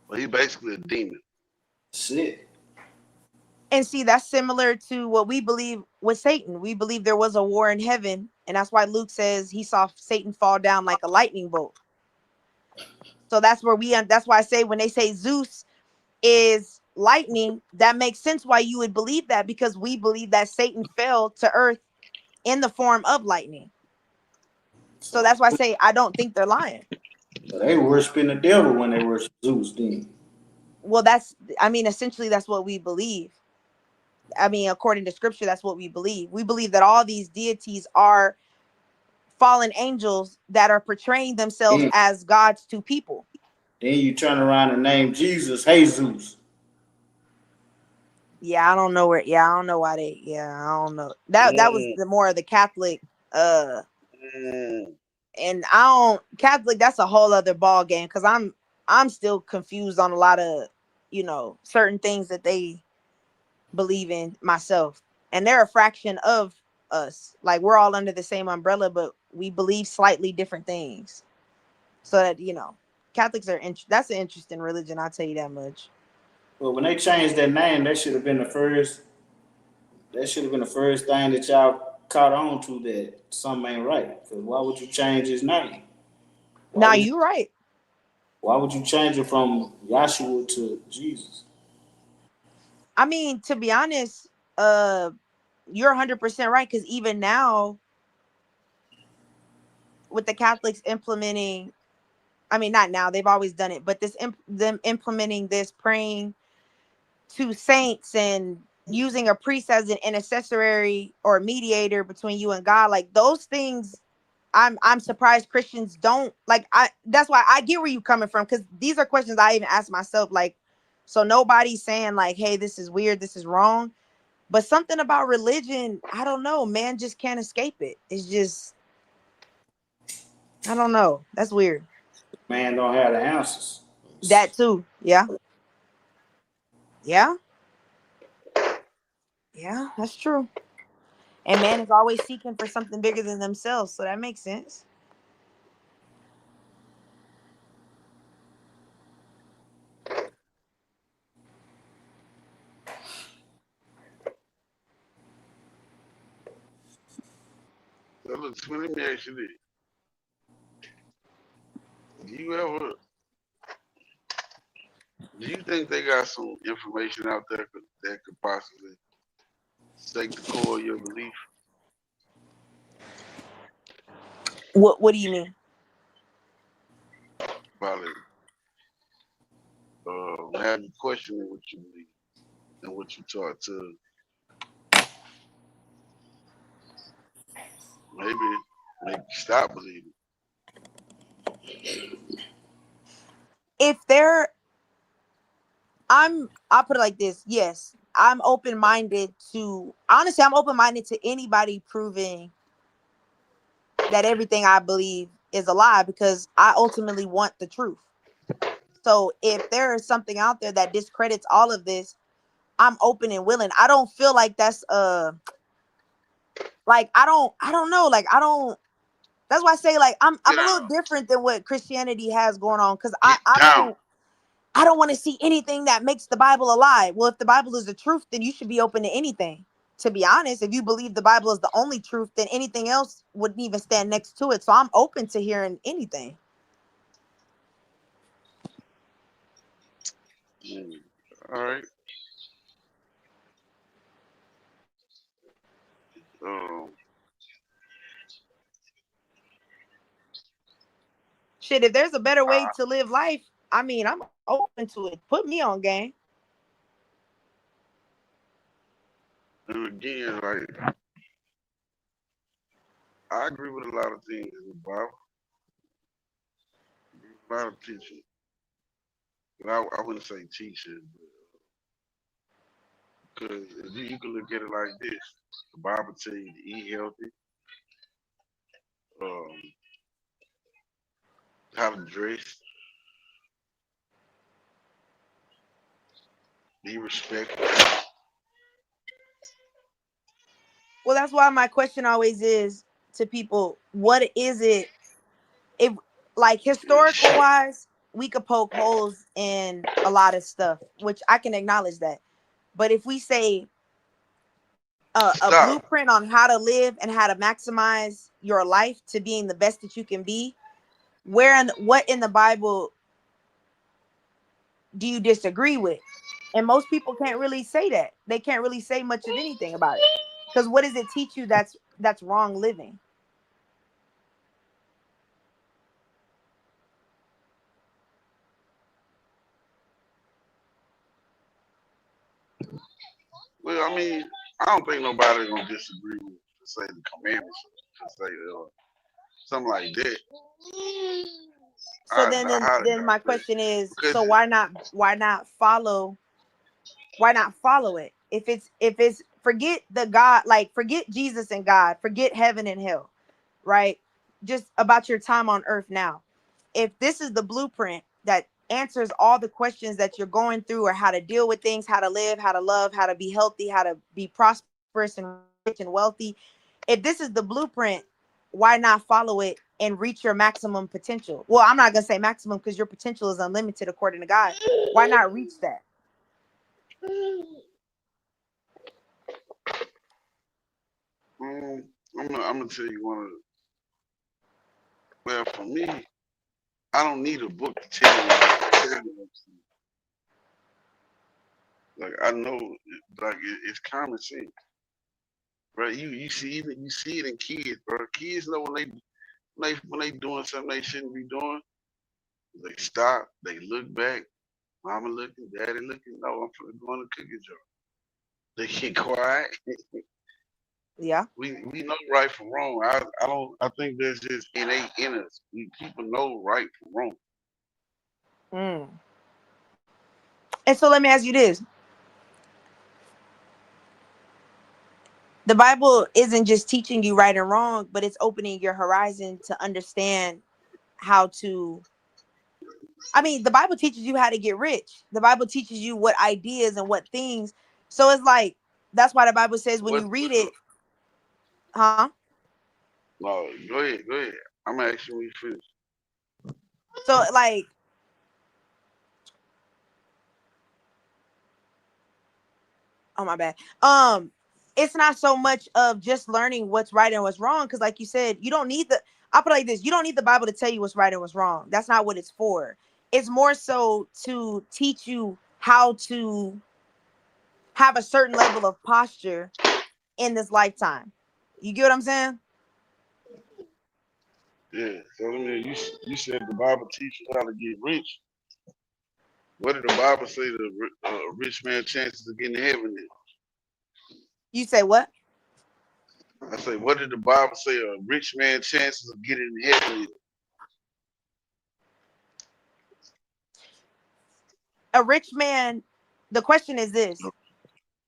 But he's basically a demon. Shit. And see, that's similar to what we believe with Satan. We believe there was a war in heaven, and that's why Luke says he saw Satan fall down like a lightning bolt. So that's where that's why I say when they say Zeus is lightning, that makes sense why you would believe that, because we believe that Satan fell to earth in the form of lightning. So that's why I say I don't think they're lying. So they worshiping the devil when they worship Zeus then. Well, essentially that's what we believe. According to scripture, that's what we believe. We believe that all these deities are fallen angels that are portraying themselves as gods to people. Then you turn around and name Jesus Jesus. Yeah, I don't know where. Yeah, I don't know why they. Yeah, I don't know. That was the more of the Catholic. And Catholic. That's a whole other ball game, because I'm still confused on a lot of certain things that they believe in myself, and they're a fraction of us. Like, we're all under the same umbrella, but we believe slightly different things. So that Catholics are that's an interesting religion. I'll tell you that much. Well, when they changed their name, that should have been the first. That should have been the first thing that y'all caught on to, that something ain't right. Because why would you change his name? Now you're right. Why would you change it from Yahshua to Jesus? To be honest, you're 100% right, because even now, with the Catholics implementing, not now, they've always done it, but them implementing this praying to saints and using a priest as an intercessory or mediator between you and God, like those things, I'm surprised Christians don't like. That's why I get where you're coming from, because these are questions I even ask myself. Like, so nobody's saying like, hey, this is weird, this is wrong. But something about religion, I don't know, man, just can't escape it. It's just, I don't know. That's weird. Man don't have the answers. That too. Yeah. Yeah. Yeah, that's true. And man is always seeking for something bigger than themselves. So that makes sense. So look, let me ask you this. Do you think they got some information out there that could possibly shake the core of your belief? What do you mean? Probably have you questioning what you believe and what you taught to maybe make you stop believing. I'll put it like this. Yes, I'm open-minded to anybody proving that everything I believe is a lie, because I ultimately want the truth. So if there is something out there that discredits all of this, I'm open and willing. I don't feel like that's like I don't know, like I don't. That's why I say like I'm a little different than what Christianity has going on, because I don't want to see anything that makes the Bible a lie. Well, if the Bible is the truth, then you should be open to anything. To be honest, if you believe the Bible is the only truth, then anything else wouldn't even stand next to it. So I'm open to hearing anything. All right. Shit, if there's a better way to live life, I'm open to it. Put me on game. And again, like I agree with a lot of things in the Bible, a lot of teaching. But I wouldn't say teaching, because you can look at it like this: the Bible tell you to eat healthy, how to dress, be respectful. Well, that's why my question always is to people, what is it? If like historical wise, we could poke holes in a lot of stuff, which I can acknowledge that. But if we say a blueprint on how to live and how to maximize your life to being the best that you can be, what in the Bible do you disagree with? And most people can't really say that. They can't really say much of anything about it. Because what does it teach you that's wrong living? Well, I mean, I don't think nobody's gonna disagree with say the commandments, to say something like that. So then my question is, so why not follow it? If it's forget the God, like forget Jesus and God, forget heaven and hell, right? Just about your time on earth now. If this is the blueprint that answers all the questions that you're going through, or how to deal with things, how to live, how to love, how to be healthy, how to be prosperous and rich and wealthy, if this is the blueprint, why not follow it and reach your maximum potential? Well, I'm not gonna say maximum because your potential is unlimited according to God. Why not reach that? I'm gonna tell you one of the, well, for me, I don't need a book to tell me what I'm saying. Like I know, like it's common sense, right? You see it in kids, bro. Kids know when they doing something they shouldn't be doing, they stop, they look back. Mama looking, daddy looking. No, I'm finna go in the cookie jar. They get quiet. Yeah. We know right from wrong. I think that's just innate in us. People know right from wrong. And so let me ask you this. The Bible isn't just teaching you right and wrong, but it's opening your horizon to understand how to. I mean, the Bible teaches you how to get rich. The Bible teaches you what ideas and what things. So it's like, that's why the Bible says when you read it, huh? No, go ahead. I'm asking you first. So like, oh my bad. It's not so much of just learning what's right and what's wrong, because like you said, you don't need I'll put it like this, you don't need the Bible to tell you what's right and what's wrong. That's not what it's for. It's more so to teach you how to have a certain level of posture in this lifetime. You get what I'm saying? Yeah. So I mean, you said the Bible teaches how to get rich. What did the Bible say the rich man chances of getting to heaven is? You say what? I say, what did the Bible say a rich man chances of getting to heaven is? A rich man, the question is this: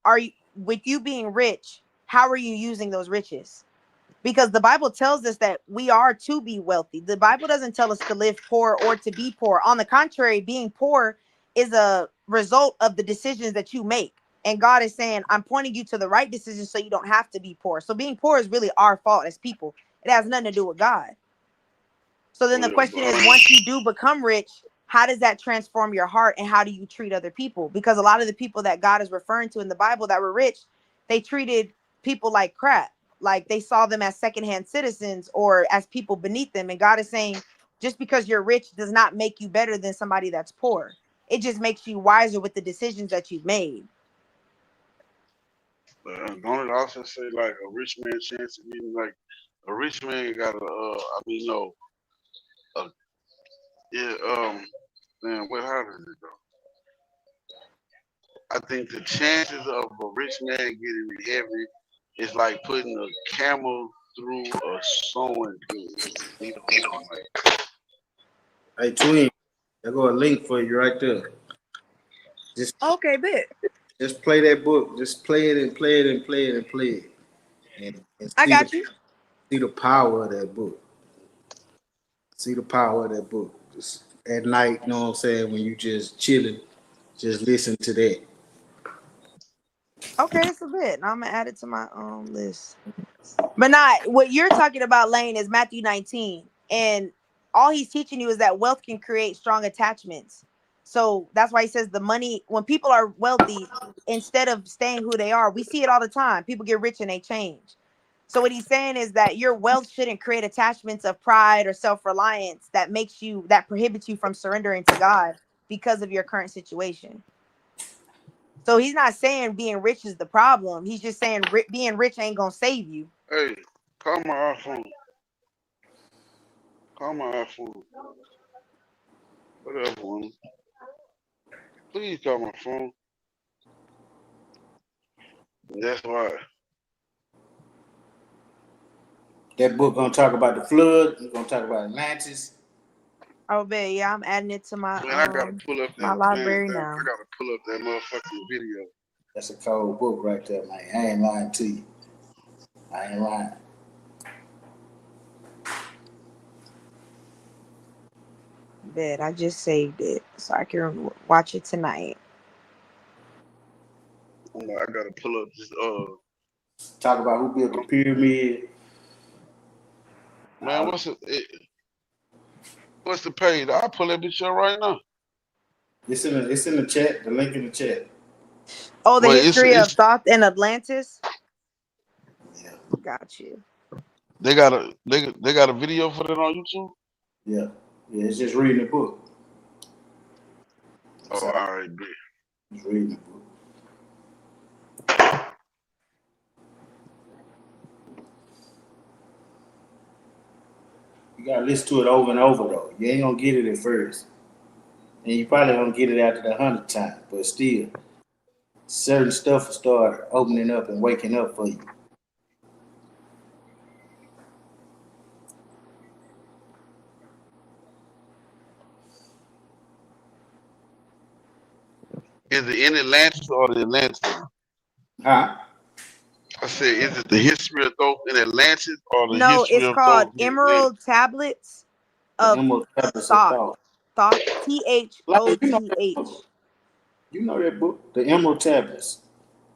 are you, with you being rich, how are you using those riches? Because the Bible tells us that we are to be wealthy. The Bible doesn't tell us to live poor or to be poor. On the contrary, being poor is a result of the decisions that you make. And God is saying, I'm pointing you to the right decisions so you don't have to be poor. So being poor is really our fault as people. It has nothing to do with God. So then the question is, once you do become rich, how does that transform your heart and how do you treat other people? Because a lot of the people that God is referring to in the Bible that were rich, they treated people like crap. Like they saw them as secondhand citizens or as people beneath them. And God is saying, just because you're rich does not make you better than somebody that's poor. It just makes you wiser with the decisions that you've made. Don't it also say like a rich man chance of getting like a rich man got man, how does it go? I think the chances of a rich man getting in heaven is like putting a camel through a sewing machine. Hey, twin, I got a link for you right there. Okay, bet. Just play that book. Just play it and play it and play it and play it. And I got you. See the power of that book. See the power of that book. Just at night, you know what I'm saying, when you just chilling, just listen to that. Okay, it's a bit. I'm gonna add it to my list. But not what you're talking about, Lane, is Matthew 19. And all he's teaching you is that wealth can create strong attachments. So that's why he says the money, when people are wealthy, instead of staying who they are, we see it all the time. People get rich and they change. So what he's saying is that your wealth shouldn't create attachments of pride or self-reliance that prohibits you from surrendering to God because of your current situation. So he's not saying being rich is the problem. He's just saying being rich ain't gonna save you. Hey, call my iPhone. Call my iPhone. Whatever one. Please call my phone. That's why. That book gonna talk about the flood. It's gonna talk about Atlantis. Oh, bet. Yeah, I'm adding it to my Man, I gotta pull up my library now. I gotta pull up that motherfucking video. That's a cold book right there, man. I ain't lying to you. I ain't lying. Bet. I just saved it so I can watch it tonight. I gotta pull up this talk about who built the pyramid. Man, what's the page? I'll pull that bitch up right now. It's in the chat. The link in the chat. Oh, the history of Thoth and Atlantis. Yeah. Got you. They got a video for that on YouTube. Yeah, it's just reading the book. Oh, all right, bitch. Just reading the book. You gotta listen to it over and over though. You ain't gonna get it at first. And you probably don't get it after the 100th time, but still, certain stuff will start opening up and waking up for you. Is it in Atlantis or the Atlantis? Huh? I said, is it the history of Thoth in Atlantis or the No, history it's of called Thoth? Emerald Tablets of Thoth. Thoth. Thoth. You know that book, the Emerald Tablets.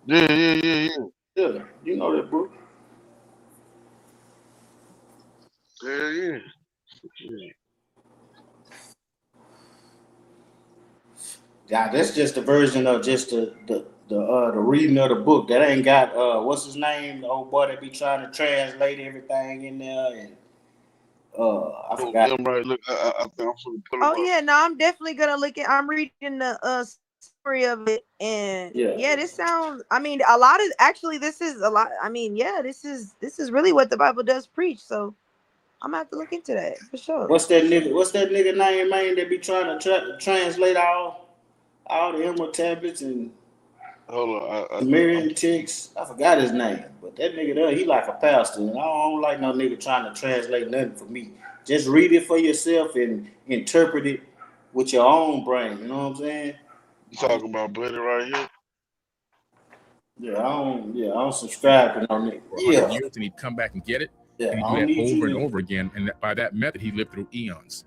Yeah. Yeah, you know that book. Yeah. Yeah, that's just a version of just the reading of the book. That ain't got what's his name, the old boy that be trying to translate everything in there, and I forgot. Right, look, I think I'm gonna pull Oh yeah, no, I'm definitely gonna look at. I'm reading the story of it, and yeah, this sounds. I mean, a lot of actually, this is a lot. I mean, yeah, this is really what the Bible does preach. So I'm gonna have to look into that for sure. What's that nigga name, man? That be trying to translate all the Emerald Tablets and Sumerian texts. I forgot his name, but that nigga there, he like a pastor, and I don't like no nigga trying to translate nothing for me. Just read it for yourself and interpret it with your own brain. You know what I'm saying? You talking about Buddy right here? Yeah, I don't subscribe to no nigga. Yeah. Years and he'd come back and get it. Yeah, and he'd do that over and over again. And by that method, he lived through eons.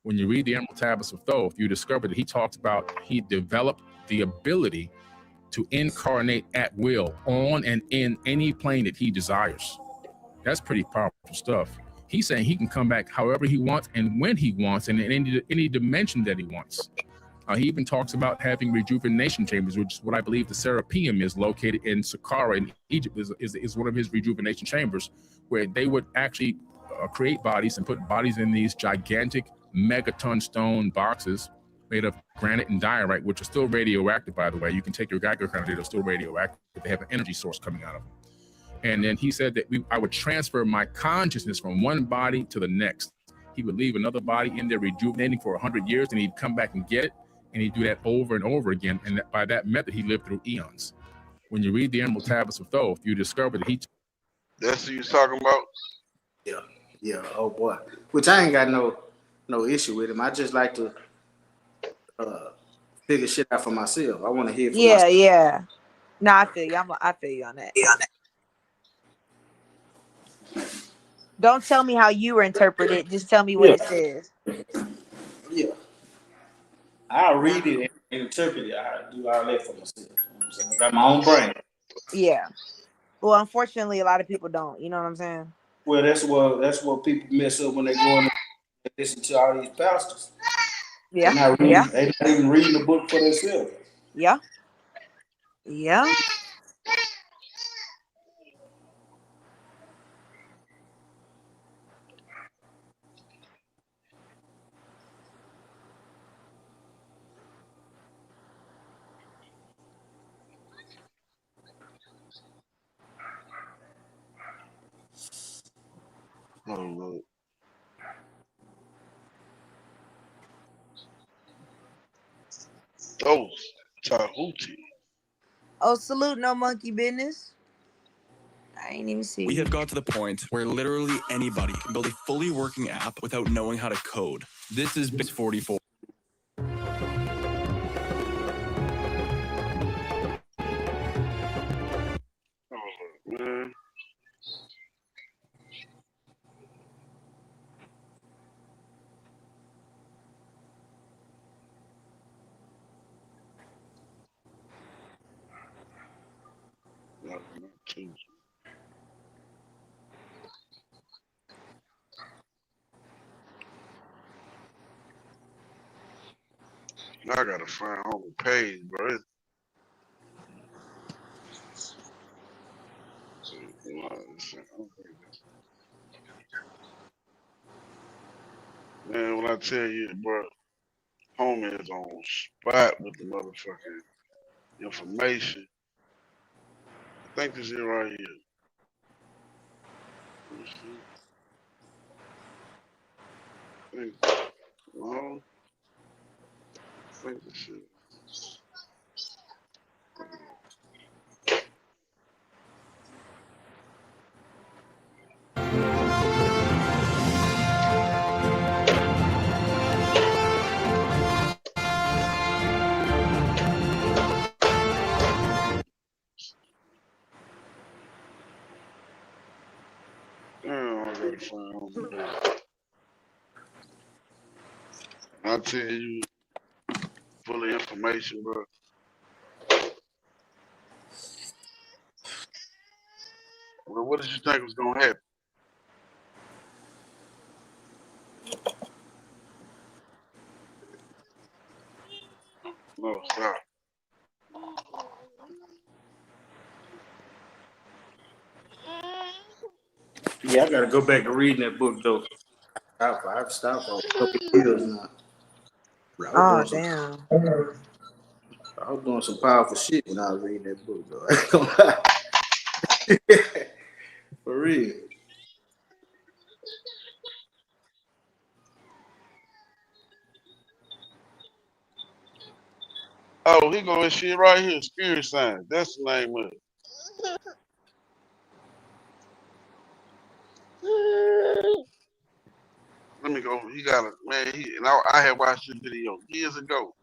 When you read the Emerald Tablets of Thoth, you discover that he talks about he developed the ability to incarnate at will on and in any plane that he desires. That's pretty powerful stuff. He's saying he can come back however he wants and when he wants and in any dimension that he wants. He even talks about having rejuvenation chambers, which is what I believe the Serapeum is located in Saqqara in Egypt is one of his rejuvenation chambers, where they would actually create bodies and put bodies in these gigantic megaton stone boxes made of granite and diorite, which are still radioactive, by the way. You can take your Geiger counter, they're still radioactive. They have an energy source coming out of them. And then he said that I would transfer my consciousness from one body to the next. He would leave another body in there rejuvenating for 100 years, and he'd come back and get it. and he do that over and over again. And by that method, he lived through eons. When you read the Emerald Tablets of Thoth, you discover that he. That's who you talking about? Yeah. Oh boy. Which I ain't got no issue with him. I just like to figure shit out for myself. I want to hear from myself. Yeah. No, I feel you. I feel you on that. Don't tell me how you interpret it. Just tell me what it says. Yeah. I'll read it and interpret it. I do all that for myself. You know what I'm saying? I got my own brain. Yeah. Well, unfortunately, a lot of people don't. You know what I'm saying? Well, that's what people mess up when they go in and listen to all these pastors. Yeah. They're not even reading the book for themselves. Yeah. Oh, Lord. Those Tahuti. Oh, salute, no monkey business. I ain't even see. We have got to the point where literally anybody can build a fully working app without knowing how to code. This is Base 44. Man. I gotta find on the page, bro. Man, when I tell you, bro, homie is on spot with the motherfucking information. I think this is right here. Let me see. I think this is. I gotta find out. I'll tell you full of information, bro. Well, what did you think was gonna happen? No, stop. Yeah, I gotta go back to reading that book though. I've stopped for a couple of years now. Oh, damn. I was doing some powerful shit when I was reading that book though. I ain't gonna lie. For real. Oh, he going shit right here. Spirit sign. That's the name of it. Let me go. He got it, man. I had watched this video years ago.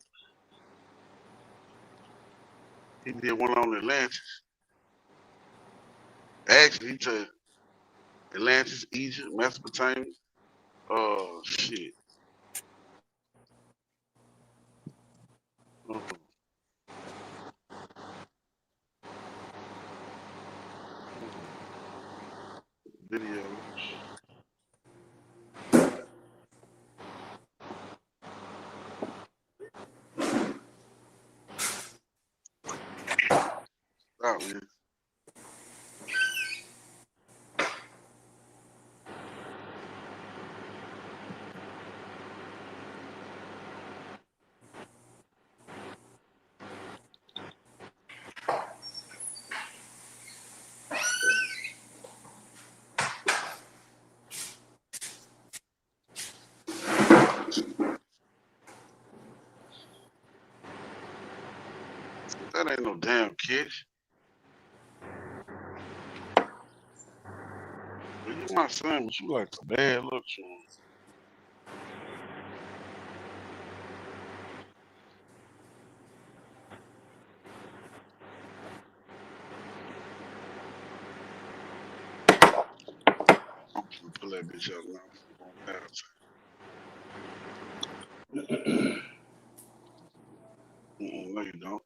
He did one on Atlantis. Actually, he took Atlantis, Egypt, Mesopotamia. Shit. Video. Oh, man. That ain't no damn catch. Well, you my son, but you like a bad look to him. I'm gonna pull that bitch out now. No, you don't.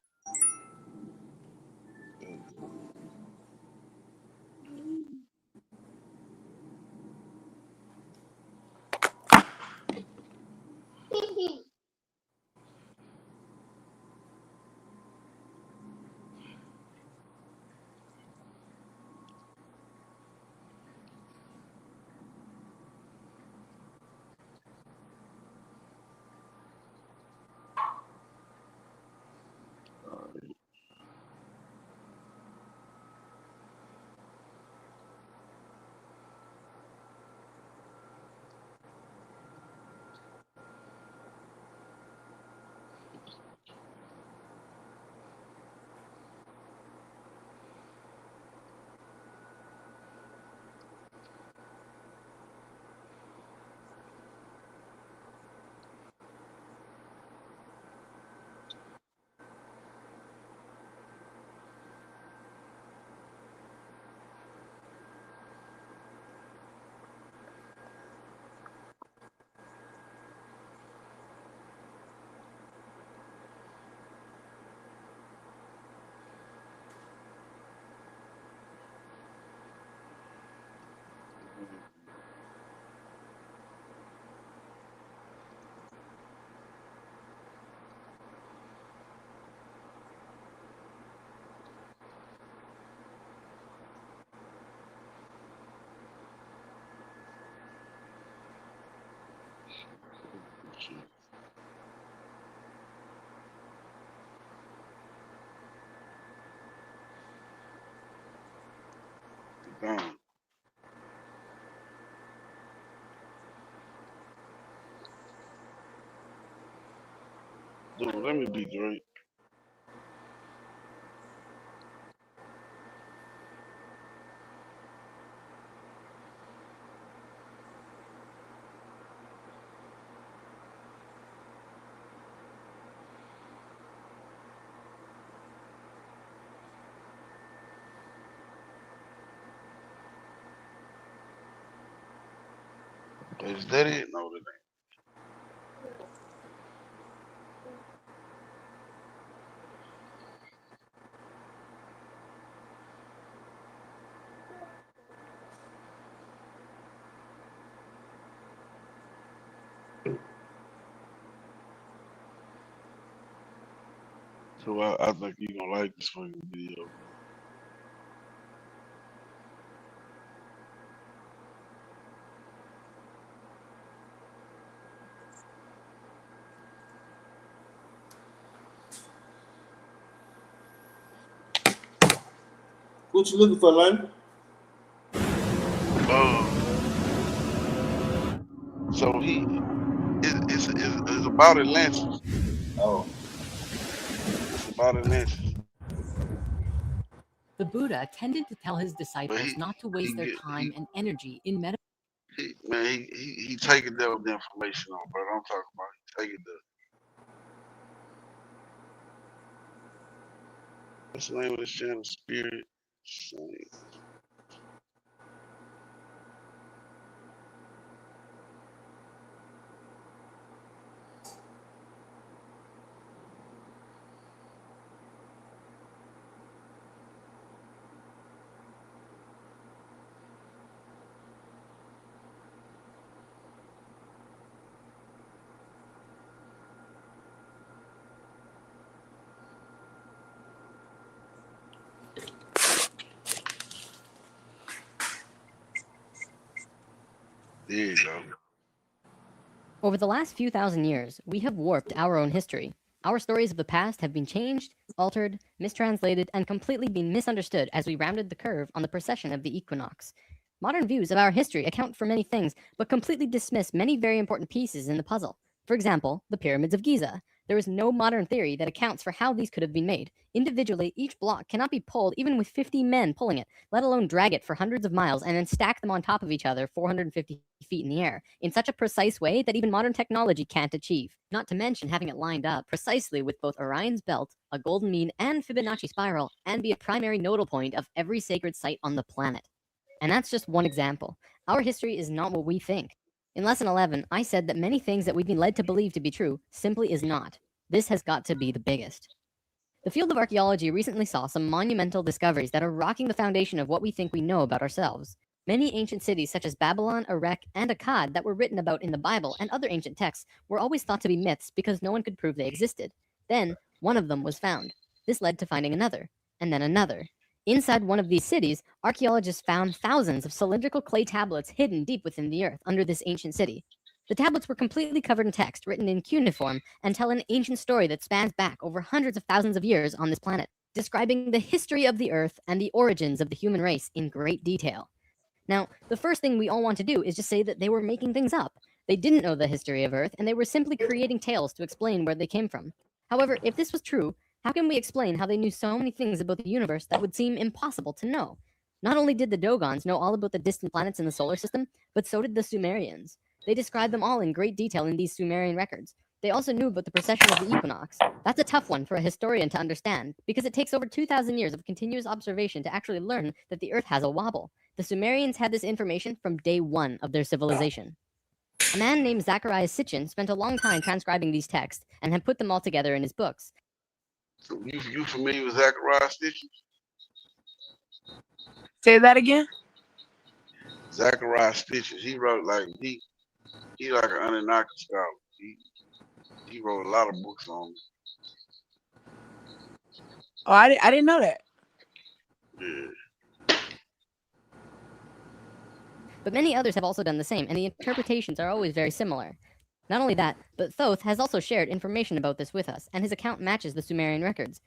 Damn. Dude, let me be great. Is that it? No, that ain't. So I think you're gonna like this fucking video. What you looking for, Lane? So it's about Atlantis. Oh. It's about Atlantis. The Buddha tended to tell his disciples not to waste their time and energy in meditation. Man, he taking that with the information on, bro. I'm talking about he taking the. What's the name of this channel? Spirit Saint. There you go. Over the last few thousand years, we have warped our own history. Our stories of the past have been changed, altered, mistranslated, and completely been misunderstood as we rounded the curve on the precession of the equinox. Modern views of our history account for many things, but completely dismiss many very important pieces in the puzzle. For example, the pyramids of Giza. There is no modern theory that accounts for how these could have been made. Individually, each block cannot be pulled even with 50 men pulling it, let alone drag it for hundreds of miles and then stack them on top of each other 450 feet in the air in such a precise way that even modern technology can't achieve. Not to mention having it lined up precisely with both Orion's belt, a golden mean, and Fibonacci spiral, and be a primary nodal point of every sacred site on the planet. And that's just one example. Our history is not what we think. In Lesson 11, I said that many things that we've been led to believe to be true simply is not. This has got to be the biggest. The field of archaeology recently saw some monumental discoveries that are rocking the foundation of what we think we know about ourselves. Many ancient cities such as Babylon, Erech, and Akkad that were written about in the Bible and other ancient texts were always thought to be myths because no one could prove they existed. Then, one of them was found. This led to finding another, and then another. Inside one of these cities, archaeologists found thousands of cylindrical clay tablets hidden deep within the earth under this ancient city. The tablets were completely covered in text written in cuneiform and tell an ancient story that spans back over hundreds of thousands of years on this planet, describing the history of the earth and the origins of the human race in great detail. Now, the first thing we all want to do is just say that they were making things up. They didn't know the history of Earth, and they were simply creating tales to explain where they came from. However, if this was true, how can we explain how they knew so many things about the universe that would seem impossible to know? Not only did the Dogons know all about the distant planets in the solar system, but so did the Sumerians. They described them all in great detail in these Sumerian records. They also knew about the precession of the equinox. That's a tough one for a historian to understand, because it takes over 2,000 years of continuous observation to actually learn that the Earth has a wobble. The Sumerians had this information from day one of their civilization. A man named Zacharias Sitchin spent a long time transcribing these texts and had put them all together in his books. So you familiar with Zachariah Stitches? Say that again. Zachariah Stitches. He wrote like he like an Anunnaki scholar. He wrote a lot of books on it. Oh, I didn't know that. Yeah. But many others have also done the same, and the interpretations are always very similar. Not only that, but Thoth has also shared information about this with us, and his account matches the Sumerian records.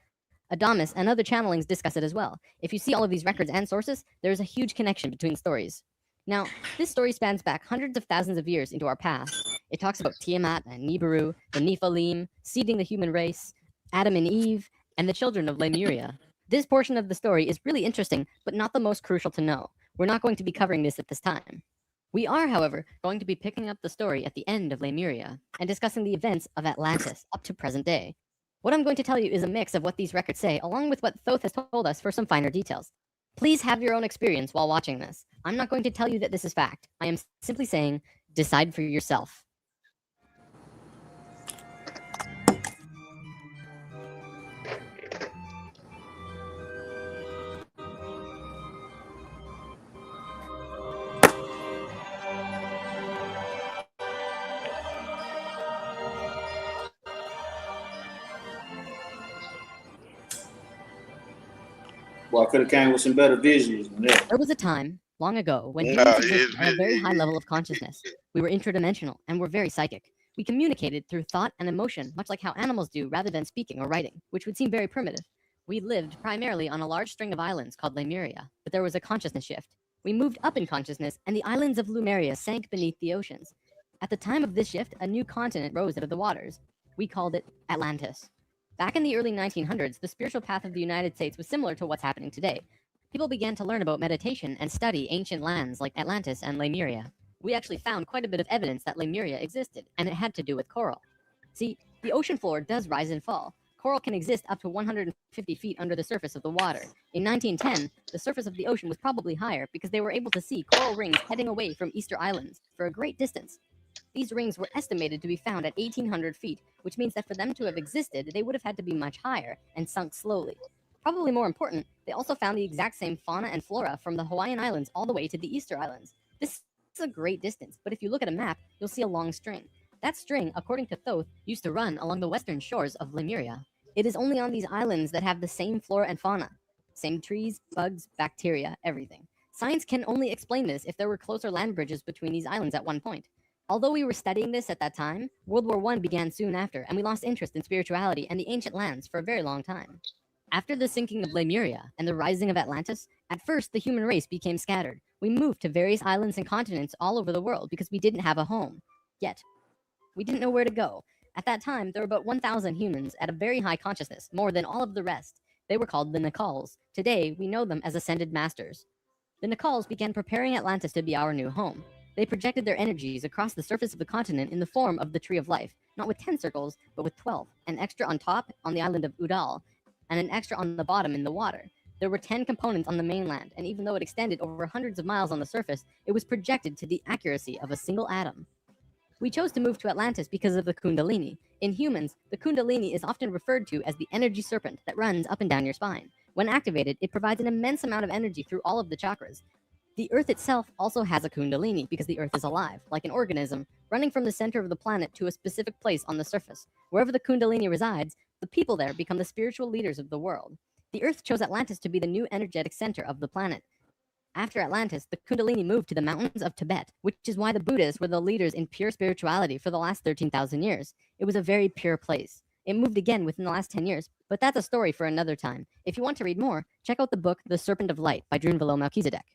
Adamus and other channelings discuss it as well. If you see all of these records and sources, there is a huge connection between stories. Now, this story spans back hundreds of thousands of years into our past. It talks about Tiamat and Nibiru, the Nephilim, seeding the human race, Adam and Eve, and the children of Lemuria. This portion of the story is really interesting, but not the most crucial to know. We're not going to be covering this at this time. We are, however, going to be picking up the story at the end of Lemuria and discussing the events of Atlantis up to present day. What I'm going to tell you is a mix of what these records say, along with what Thoth has told us for some finer details. Please have your own experience while watching this. I'm not going to tell you that this is fact. I am simply saying, decide for yourself. Well, I could have came with some better visuals than that. There was a time, long ago, when humans existed at a very high level of consciousness. We were interdimensional and were very psychic. We communicated through thought and emotion, much like how animals do rather than speaking or writing, which would seem very primitive. We lived primarily on a large string of islands called Lemuria, but there was a consciousness shift. We moved up in consciousness, and the islands of Lemuria sank beneath the oceans. At the time of this shift, a new continent rose out of the waters. We called it Atlantis. Back in the early 1900s, the spiritual path of the United States was similar to what's happening today. People began to learn about meditation and study ancient lands like Atlantis and Lemuria. We actually found quite a bit of evidence that Lemuria existed, and it had to do with coral. See, the ocean floor does rise and fall. Coral can exist up to 150 feet under the surface of the water. In 1910, the surface of the ocean was probably higher because they were able to see coral rings heading away from Easter Islands for a great distance. These rings were estimated to be found at 1,800 feet, which means that for them to have existed, they would have had to be much higher and sunk slowly. Probably more important, they also found the exact same fauna and flora from the Hawaiian Islands all the way to the Easter Islands. This is a great distance, but if you look at a map, you'll see a long string. That string, according to Thoth, used to run along the western shores of Lemuria. It is only on these islands that have the same flora and fauna. Same trees, bugs, bacteria, everything. Science can only explain this if there were closer land bridges between these islands at one point. Although we were studying this at that time, World War I began soon after, and we lost interest in spirituality and the ancient lands for a very long time. After the sinking of Lemuria and the rising of Atlantis, at first the human race became scattered. We moved to various islands and continents all over the world because we didn't have a home. Yet, we didn't know where to go. At that time, there were about 1,000 humans at a very high consciousness, more than all of the rest. They were called the Nakals. Today, we know them as Ascended Masters. The Nakals began preparing Atlantis to be our new home. They projected their energies across the surface of the continent in the form of the Tree of Life, not with 10 circles, but with 12, an extra on top on the island of Udal, and an extra on the bottom in the water. There were 10 components on the mainland, and even though it extended over hundreds of miles on the surface, it was projected to the accuracy of a single atom. We chose to move to Atlantis because of the Kundalini. In humans, the Kundalini is often referred to as the energy serpent that runs up and down your spine. When activated, it provides an immense amount of energy through all of the chakras. The Earth itself also has a Kundalini because the Earth is alive, like an organism, running from the center of the planet to a specific place on the surface. Wherever the Kundalini resides, the people there become the spiritual leaders of the world. The Earth chose Atlantis to be the new energetic center of the planet. After Atlantis, the Kundalini moved to the mountains of Tibet, which is why the Buddhists were the leaders in pure spirituality for the last 13,000 years. It was a very pure place. It moved again within the last 10 years, but that's a story for another time. If you want to read more, check out the book The Serpent of Light by Drunvalo Melchizedek.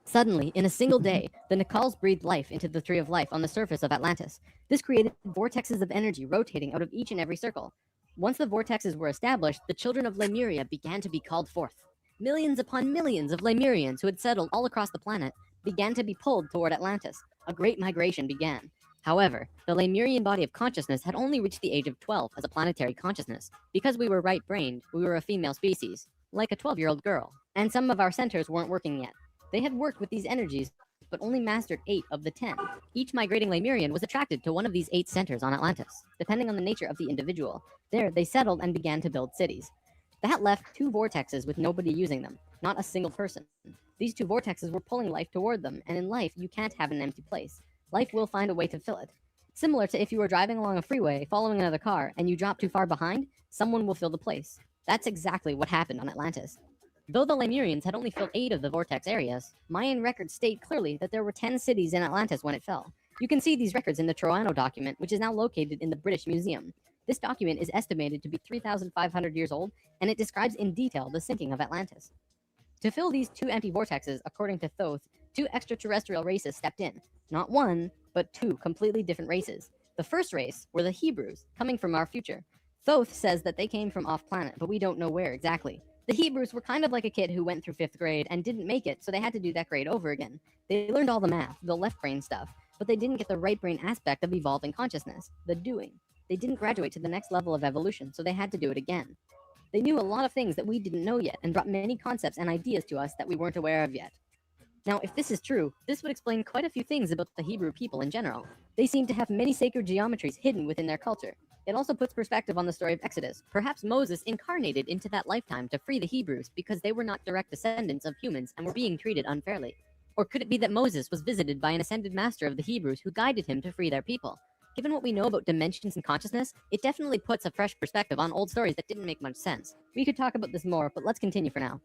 Suddenly, in a single day, the Nakals breathed life into the Tree of Life on the surface of Atlantis. This created vortexes of energy rotating out of each and every circle. Once the vortexes were established, the children of Lemuria began to be called forth. Millions upon millions of Lemurians who had settled all across the planet began to be pulled toward Atlantis. A great migration began. However, the Lemurian body of consciousness had only reached the age of 12 as a planetary consciousness. Because we were right-brained, we were a female species, like a 12-year-old girl, and some of our centers weren't working yet. They had worked with these energies, but only mastered 8 of the 10. Each migrating Lemurian was attracted to one of these 8 centers on Atlantis, depending on the nature of the individual. There, they settled and began to build cities. That left 2 vortexes with nobody using them, not a single person. These 2 vortexes were pulling life toward them, and in life, you can't have an empty place. Life will find a way to fill it. Similar to if you were driving along a freeway, following another car, and you drop too far behind, someone will fill the place. That's exactly what happened on Atlantis. Though the Lemurians had only filled 8 of the vortex areas, Mayan records state clearly that there were 10 cities in Atlantis when it fell. You can see these records in the Troano document, which is now located in the British Museum. This document is estimated to be 3,500 years old, and it describes in detail the sinking of Atlantis. To fill these 2 empty vortexes, according to Thoth, 2 extraterrestrial races stepped in. Not 1, but 2 completely different races. The first race were the Hebrews, coming from our future. Thoth says that they came from off-planet, but we don't know where exactly. The Hebrews were kind of like a kid who went through 5th grade and didn't make it, so they had to do that grade over again. They learned all the math, the left brain stuff, but they didn't get the right brain aspect of evolving consciousness, the doing. They didn't graduate to the next level of evolution, so they had to do it again. They knew a lot of things that we didn't know yet and brought many concepts and ideas to us that we weren't aware of yet. Now, if this is true, this would explain quite a few things about the Hebrew people in general. They seem to have many sacred geometries hidden within their culture. It also puts perspective on the story of Exodus. Perhaps Moses incarnated into that lifetime to free the Hebrews because they were not direct descendants of humans and were being treated unfairly. Or could it be that Moses was visited by an ascended master of the Hebrews who guided him to free their people? Given what we know about dimensions and consciousness, it definitely puts a fresh perspective on old stories that didn't make much sense. We could talk about this more, but let's continue for now.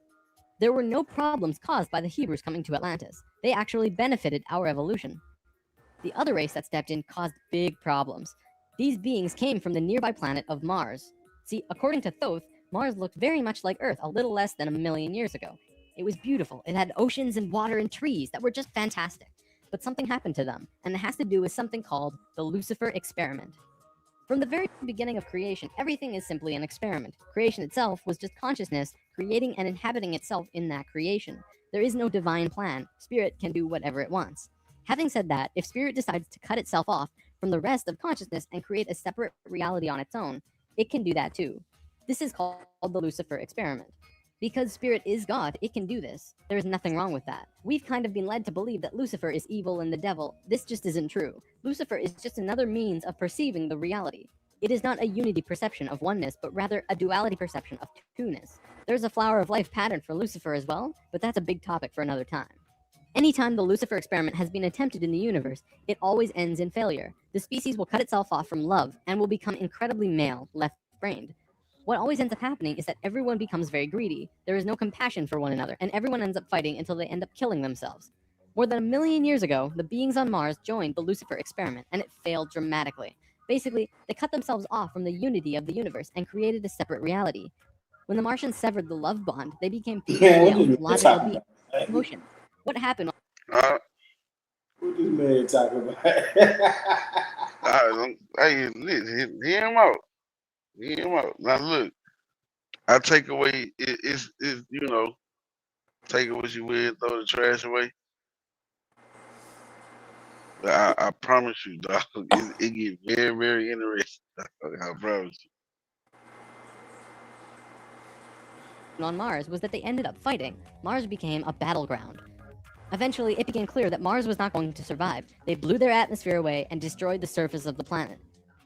There were no problems caused by the Hebrews coming to Atlantis. They actually benefited our evolution. The other race that stepped in caused big problems. These beings came from the nearby planet of Mars. See, according to Thoth, Mars looked very much like Earth a little less than 1 million years ago. It was beautiful. It had oceans and water and trees that were just fantastic. But something happened to them, and it has to do with something called the Lucifer experiment. From the very beginning of creation, everything is simply an experiment. Creation itself was just consciousness creating and inhabiting itself in that creation. There is no divine plan. Spirit can do whatever it wants. Having said that, if Spirit decides to cut itself off from the rest of consciousness and create a separate reality on its own, it can do that too. This is called the Lucifer experiment. Because Spirit is God, it can do this. There is nothing wrong with that. We've kind of been led to believe that Lucifer is evil and the devil. This just isn't true. Lucifer is just another means of perceiving the reality. It is not a unity perception of oneness, but rather a duality perception of two-ness. There's a flower of life pattern for Lucifer as well, but that's a big topic for another time. Anytime the Lucifer experiment has been attempted in the universe, it always ends in failure. The species will cut itself off from love and will become incredibly male, left-brained. What always ends up happening is that everyone becomes very greedy. There is no compassion for one another, and everyone ends up fighting until they end up killing themselves. More than 1 million years ago, the beings on Mars joined the Lucifer experiment, and it failed dramatically. Basically, they cut themselves off from the unity of the universe and created a separate reality. When the Martians severed the love bond, they became logical beings, emotion. What happened? You man talking about? Hey, hear him out. Hear him out. Now look, I take away it's you know, take it what you will, throw the trash away. But I promise you, dog, it get very, very interesting. I promise you. On Mars was that they ended up fighting. Mars became a battleground. Eventually, it became clear that Mars was not going to survive. They blew their atmosphere away and destroyed the surface of the planet.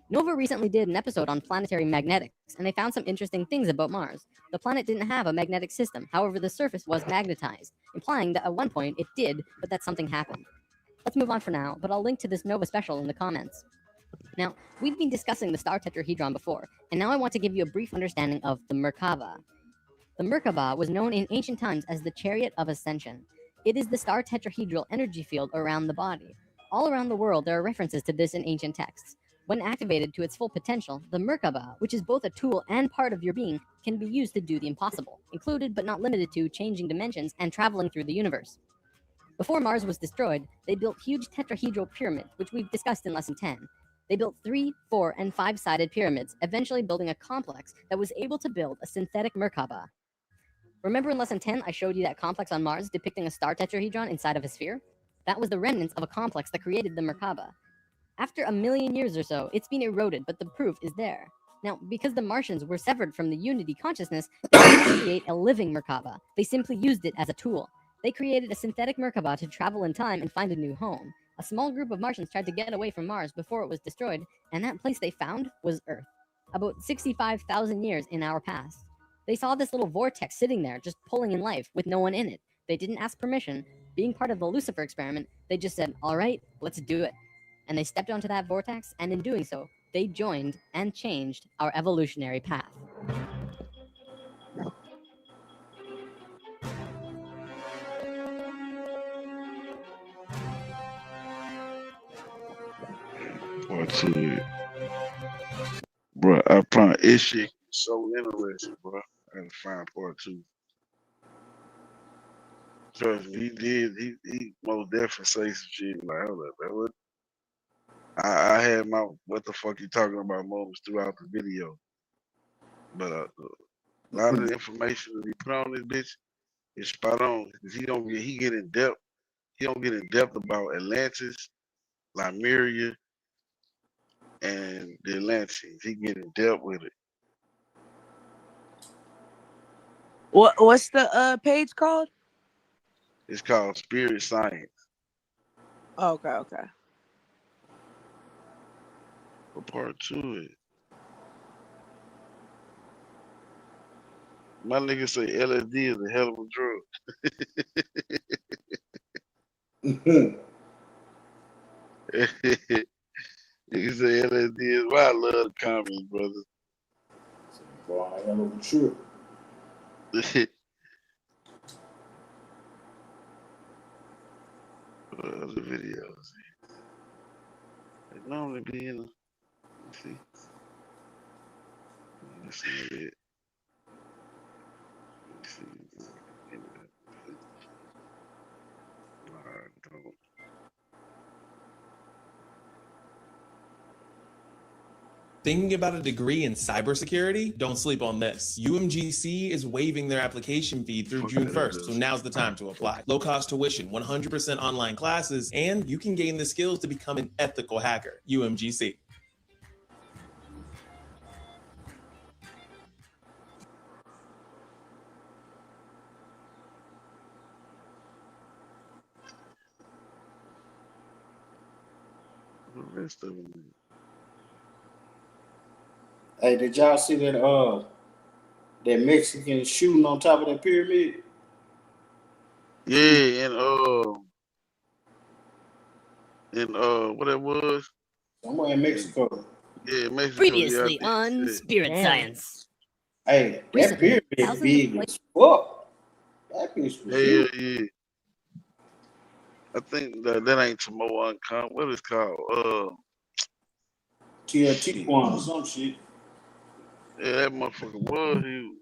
Nova recently did an episode on planetary magnetics, and they found some interesting things about Mars. The planet didn't have a magnetic system, however, the surface was magnetized, implying that at one point it did, but that something happened. Let's move on for now, but I'll link to this Nova special in the comments. Now, we've been discussing the star tetrahedron before, and now I want to give you a brief understanding of the Merkaba. The Merkaba was known in ancient times as the Chariot of Ascension. It is the star tetrahedral energy field around the body. All around the world, there are references to this in ancient texts. When activated to its full potential, the Merkaba, which is both a tool and part of your being, can be used to do the impossible, included but not limited to changing dimensions and traveling through the universe. Before Mars was destroyed, they built huge tetrahedral pyramids, which we've discussed in Lesson 10. They built 3, 4, and 5-sided pyramids, eventually building a complex that was able to build a synthetic Merkaba. Remember in Lesson 10, I showed you that complex on Mars depicting a star tetrahedron inside of a sphere? That was the remnants of a complex that created the Merkaba. After 1 million years or so, it's been eroded, but the proof is there. Now, because the Martians were severed from the Unity consciousness, they didn't create a living Merkaba. They simply used it as a tool. They created a synthetic Merkaba to travel in time and find a new home. A small group of Martians tried to get away from Mars before it was destroyed, and that place they found was Earth, about 65,000 years in our past. They saw this little vortex sitting there, just pulling in life, with no one in it. They didn't ask permission. Being part of the Lucifer experiment, they just said, all right, let's do it. And they stepped onto that vortex, and in doing so, they joined and changed our evolutionary path. Part to it. Bro, I promise this shit is so interesting, bro. I gotta find part 2. Trust me, he most definitely say some shit like, hold up, man. I had my what the fuck you talking about moments throughout the video. But a lot of the information that he put on this bitch is spot on. He get in depth. He don't get in depth about Atlantis, Lemuria, and the Atlanteans. He get in depth with it. What's the page called? It's called Spirit Science. Okay. What part 2 it? My nigga say LSD is a hell of a drug. Nigga say LSD is why I love the comments, brother. Boy, I hell of a trip. What other videos? They normally be in. Let's see. Let's see it. Let's see. Don't. Thinking about a degree in cybersecurity? Don't sleep on this. UMGC is waiving their application fee through June 1st, so now's the time to apply. Low-cost tuition, 100% online classes, and you can gain the skills to become an ethical hacker. UMGC. The rest of them. Hey, did y'all see that Mexican shooting on top of that pyramid? Yeah, and what it was? Somewhere in Mexico. Yeah, Mexico. Previously yeah, on Spirit Science. Hey, that Recently, pyramid is thousands big of as fuck. That bitch was Yeah, huge. yeah. I think that ain't Samoa Uncom. What is it called? TLT one or some shit. Yeah, that motherfucker was huge.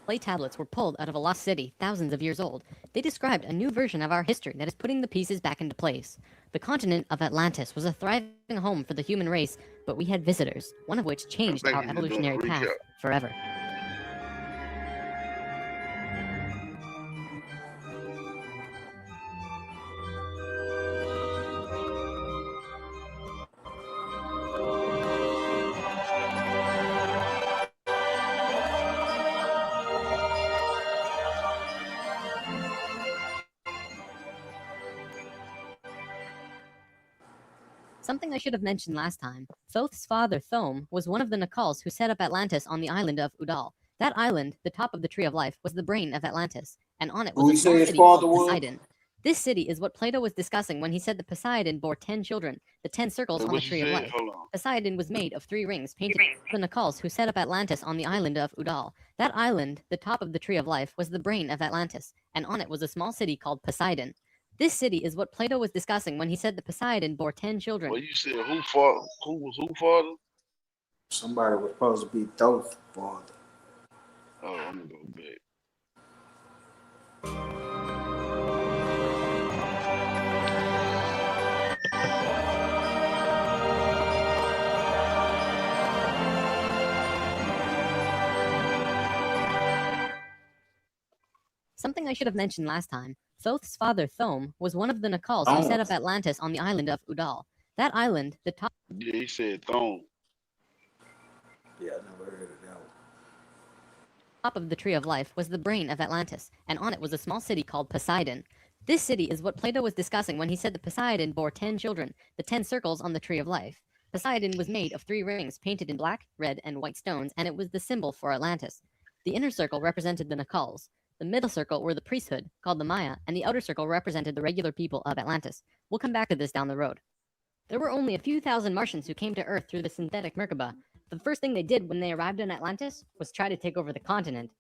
Clay tablets were pulled out of a lost city thousands of years old. They described a new version of our history that is putting the pieces back into place. The continent of Atlantis was a thriving home for the human race, but we had visitors, one of which changed our evolutionary path forever. Something I should have mentioned last time. Thoth's father, Thome, was one of the Nacals who set up Atlantis on the island of Udal. That island, the top of the Tree of Life, was the brain of Atlantis, and on it was a small city called Poseidon. This city is what Plato was discussing when he said that Poseidon bore 10 children, the 10 circles on the Tree of Life. Poseidon was made of 3 rings painted by the Nacals who set up Atlantis on the island of Udal. That island, the top of the Tree of Life, was the brain of Atlantis, and on it was a small city called Poseidon. This city is what Plato was discussing when he said that Poseidon bore 10 children. Well, you said who was who father? Somebody was supposed to be Thoth's father. Oh, I'm gonna go back. Something I should have mentioned last time. Thoth's father, Thome, was one of the Nacals who set up Atlantis on the island of Udal. That island, the top... Yeah, he said Thome. Yeah, I never heard of that one. Top of the Tree of Life was the brain of Atlantis, and on it was a small city called Poseidon. This city is what Plato was discussing when he said that Poseidon bore 10 children, the 10 circles on the Tree of Life. Poseidon was made of 3 rings painted in black, red, and white stones, and it was the symbol for Atlantis. The inner circle represented the Nacals. The middle circle were the priesthood, called the Maya, and the outer circle represented the regular people of Atlantis. We'll come back to this down the road. There were only a few thousand Martians who came to Earth through the synthetic Merkaba. The first thing they did when they arrived in Atlantis was try to take over the continent.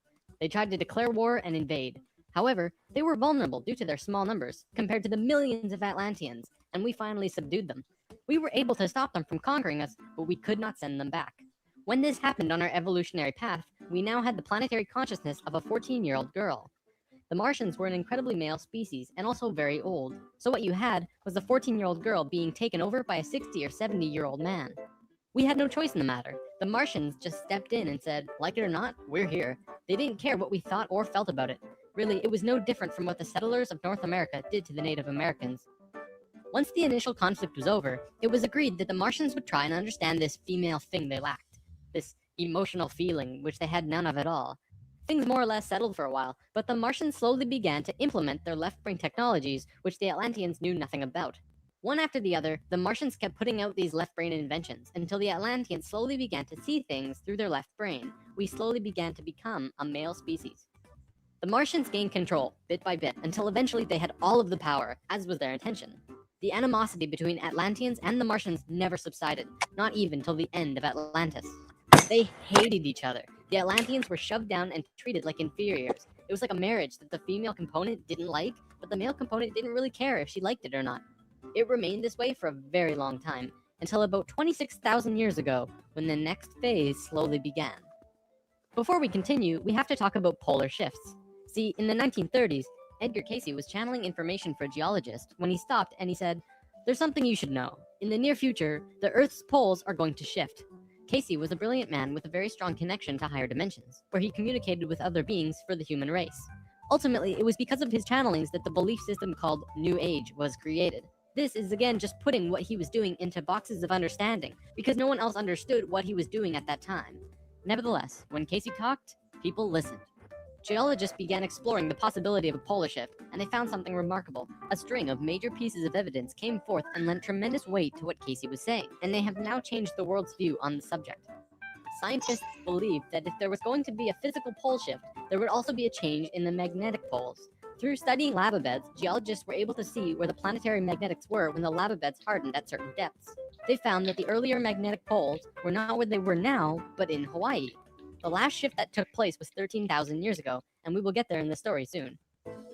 They tried to declare war and invade. However, they were vulnerable due to their small numbers, compared to the millions of Atlanteans, and we finally subdued them. We were able to stop them from conquering us, but we could not send them back. When this happened on our evolutionary path, we now had the planetary consciousness of a 14-year-old girl. The Martians were an incredibly male species and also very old, so what you had was a 14-year-old girl being taken over by a 60 or 70-year-old man. We had no choice in the matter. The Martians just stepped in and said, like it or not, we're here. They didn't care what we thought or felt about it. Really, it was no different from what the settlers of North America did to the Native Americans. Once the initial conflict was over, it was agreed that the Martians would try and understand this female thing they lacked. This emotional feeling, which they had none of at all. Things more or less settled for a while, but the Martians slowly began to implement their left-brain technologies, which the Atlanteans knew nothing about. One after the other, the Martians kept putting out these left-brain inventions, until the Atlanteans slowly began to see things through their left brain. We slowly began to become a male species. The Martians gained control, bit by bit, until eventually they had all of the power, as was their intention. The animosity between Atlanteans and the Martians never subsided, not even till the end of Atlantis. They hated each other. The Atlanteans were shoved down and treated like inferiors. It was like a marriage that the female component didn't like, but the male component didn't really care if she liked it or not. It remained this way for a very long time, until about 26,000 years ago, when the next phase slowly began. Before we continue, we have to talk about polar shifts. See, in the 1930s, Edgar Cayce was channeling information for a geologist when he stopped and he said, "There's something you should know. In the near future, the Earth's poles are going to shift." Cayce was a brilliant man with a very strong connection to higher dimensions, where he communicated with other beings for the human race. Ultimately, it was because of his channelings that the belief system called New Age was created. This is again just putting what he was doing into boxes of understanding, because no one else understood what he was doing at that time. Nevertheless, when Cayce talked, people listened. Geologists began exploring the possibility of a polar shift, and they found something remarkable. A string of major pieces of evidence came forth and lent tremendous weight to what Cayce was saying, and they have now changed the world's view on the subject. Scientists believed that if there was going to be a physical pole shift, there would also be a change in the magnetic poles. Through studying lava beds, geologists were able to see where the planetary magnetics were when the lava beds hardened at certain depths. They found that the earlier magnetic poles were not where they were now, but in Hawaii. The last shift that took place was 13,000 years ago, and we will get there in the story soon.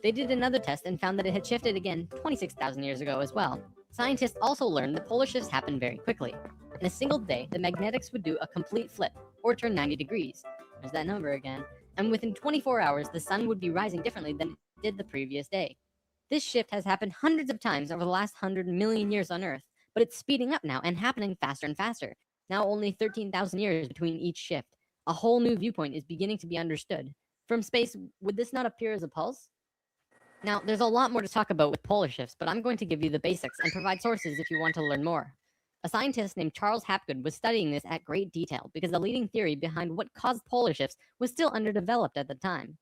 They did another test and found that it had shifted again 26,000 years ago as well. Scientists also learned that polar shifts happen very quickly. In a single day, the magnetics would do a complete flip, or turn 90 degrees. There's that number again. and within 24 hours, the sun would be rising differently than it did the previous day. This shift has happened hundreds of times over the last 100 million years on Earth, but it's speeding up now and happening faster and faster. Now only 13,000 years between each shift. A whole new viewpoint is beginning to be understood. From space, would this not appear as a pulse? Now, there's a lot more to talk about with polar shifts, but I'm going to give you the basics and provide sources if you want to learn more. A scientist named Charles Hapgood was studying this at great detail because the leading theory behind what caused polar shifts was still underdeveloped at the time.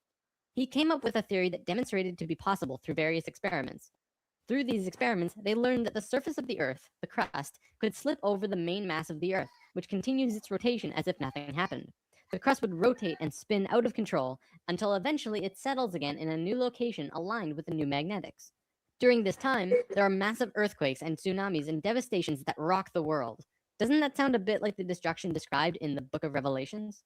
He came up with a theory that demonstrated to be possible through various experiments. Through these experiments, they learned that the surface of the Earth, the crust, could slip over the main mass of the Earth, which continues its rotation as if nothing happened. The crust would rotate and spin out of control until eventually it settles again in a new location aligned with the new magnetics. During this time, there are massive earthquakes and tsunamis and devastations that rock the world. Doesn't that sound a bit like the destruction described in the Book of Revelations?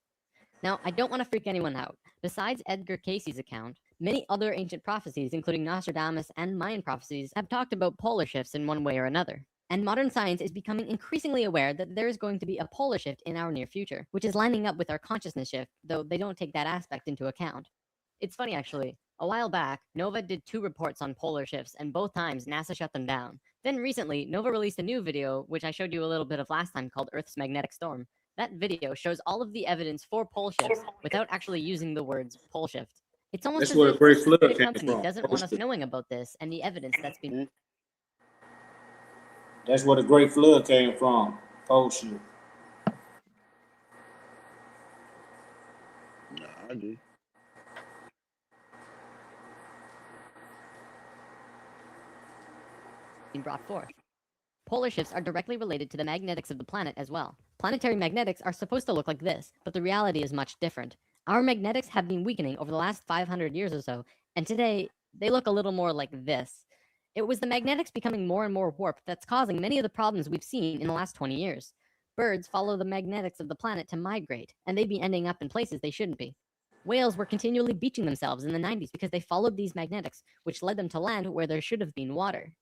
Now, I don't want to freak anyone out. Besides Edgar Cayce's account, many other ancient prophecies, including Nostradamus and Mayan prophecies, have talked about polar shifts in one way or another. And modern science is becoming increasingly aware that there is going to be a polar shift in our near future, which is lining up with our consciousness shift, though they don't take that aspect into account. It's funny, actually. A while back, NOVA did 2 reports on polar shifts, and both times NASA shut them down. Then recently, NOVA released a new video, which I showed you a little bit of last time, called Earth's Magnetic Storm. That video shows all of the evidence for pole shifts without actually using the words pole shift. It's almost That's as where if the great the flood security came company from. doesn't want us knowing about this and the evidence that's been. That's where the great flood came from. Oh shit. Nah, I do. Brought forth. Polar shifts are directly related to the magnetics of the planet as well. Planetary magnetics are supposed to look like this, but the reality is much different. Our magnetics have been weakening over the last 500 years or so, and today they look a little more like this. It was the magnetics becoming more and more warped that's causing many of the problems we've seen in the last 20 years. Birds follow the magnetics of the planet to migrate, and they'd be ending up in places they shouldn't be. Whales were continually beaching themselves in the 90s because they followed these magnetics, which led them to land where there should have been water.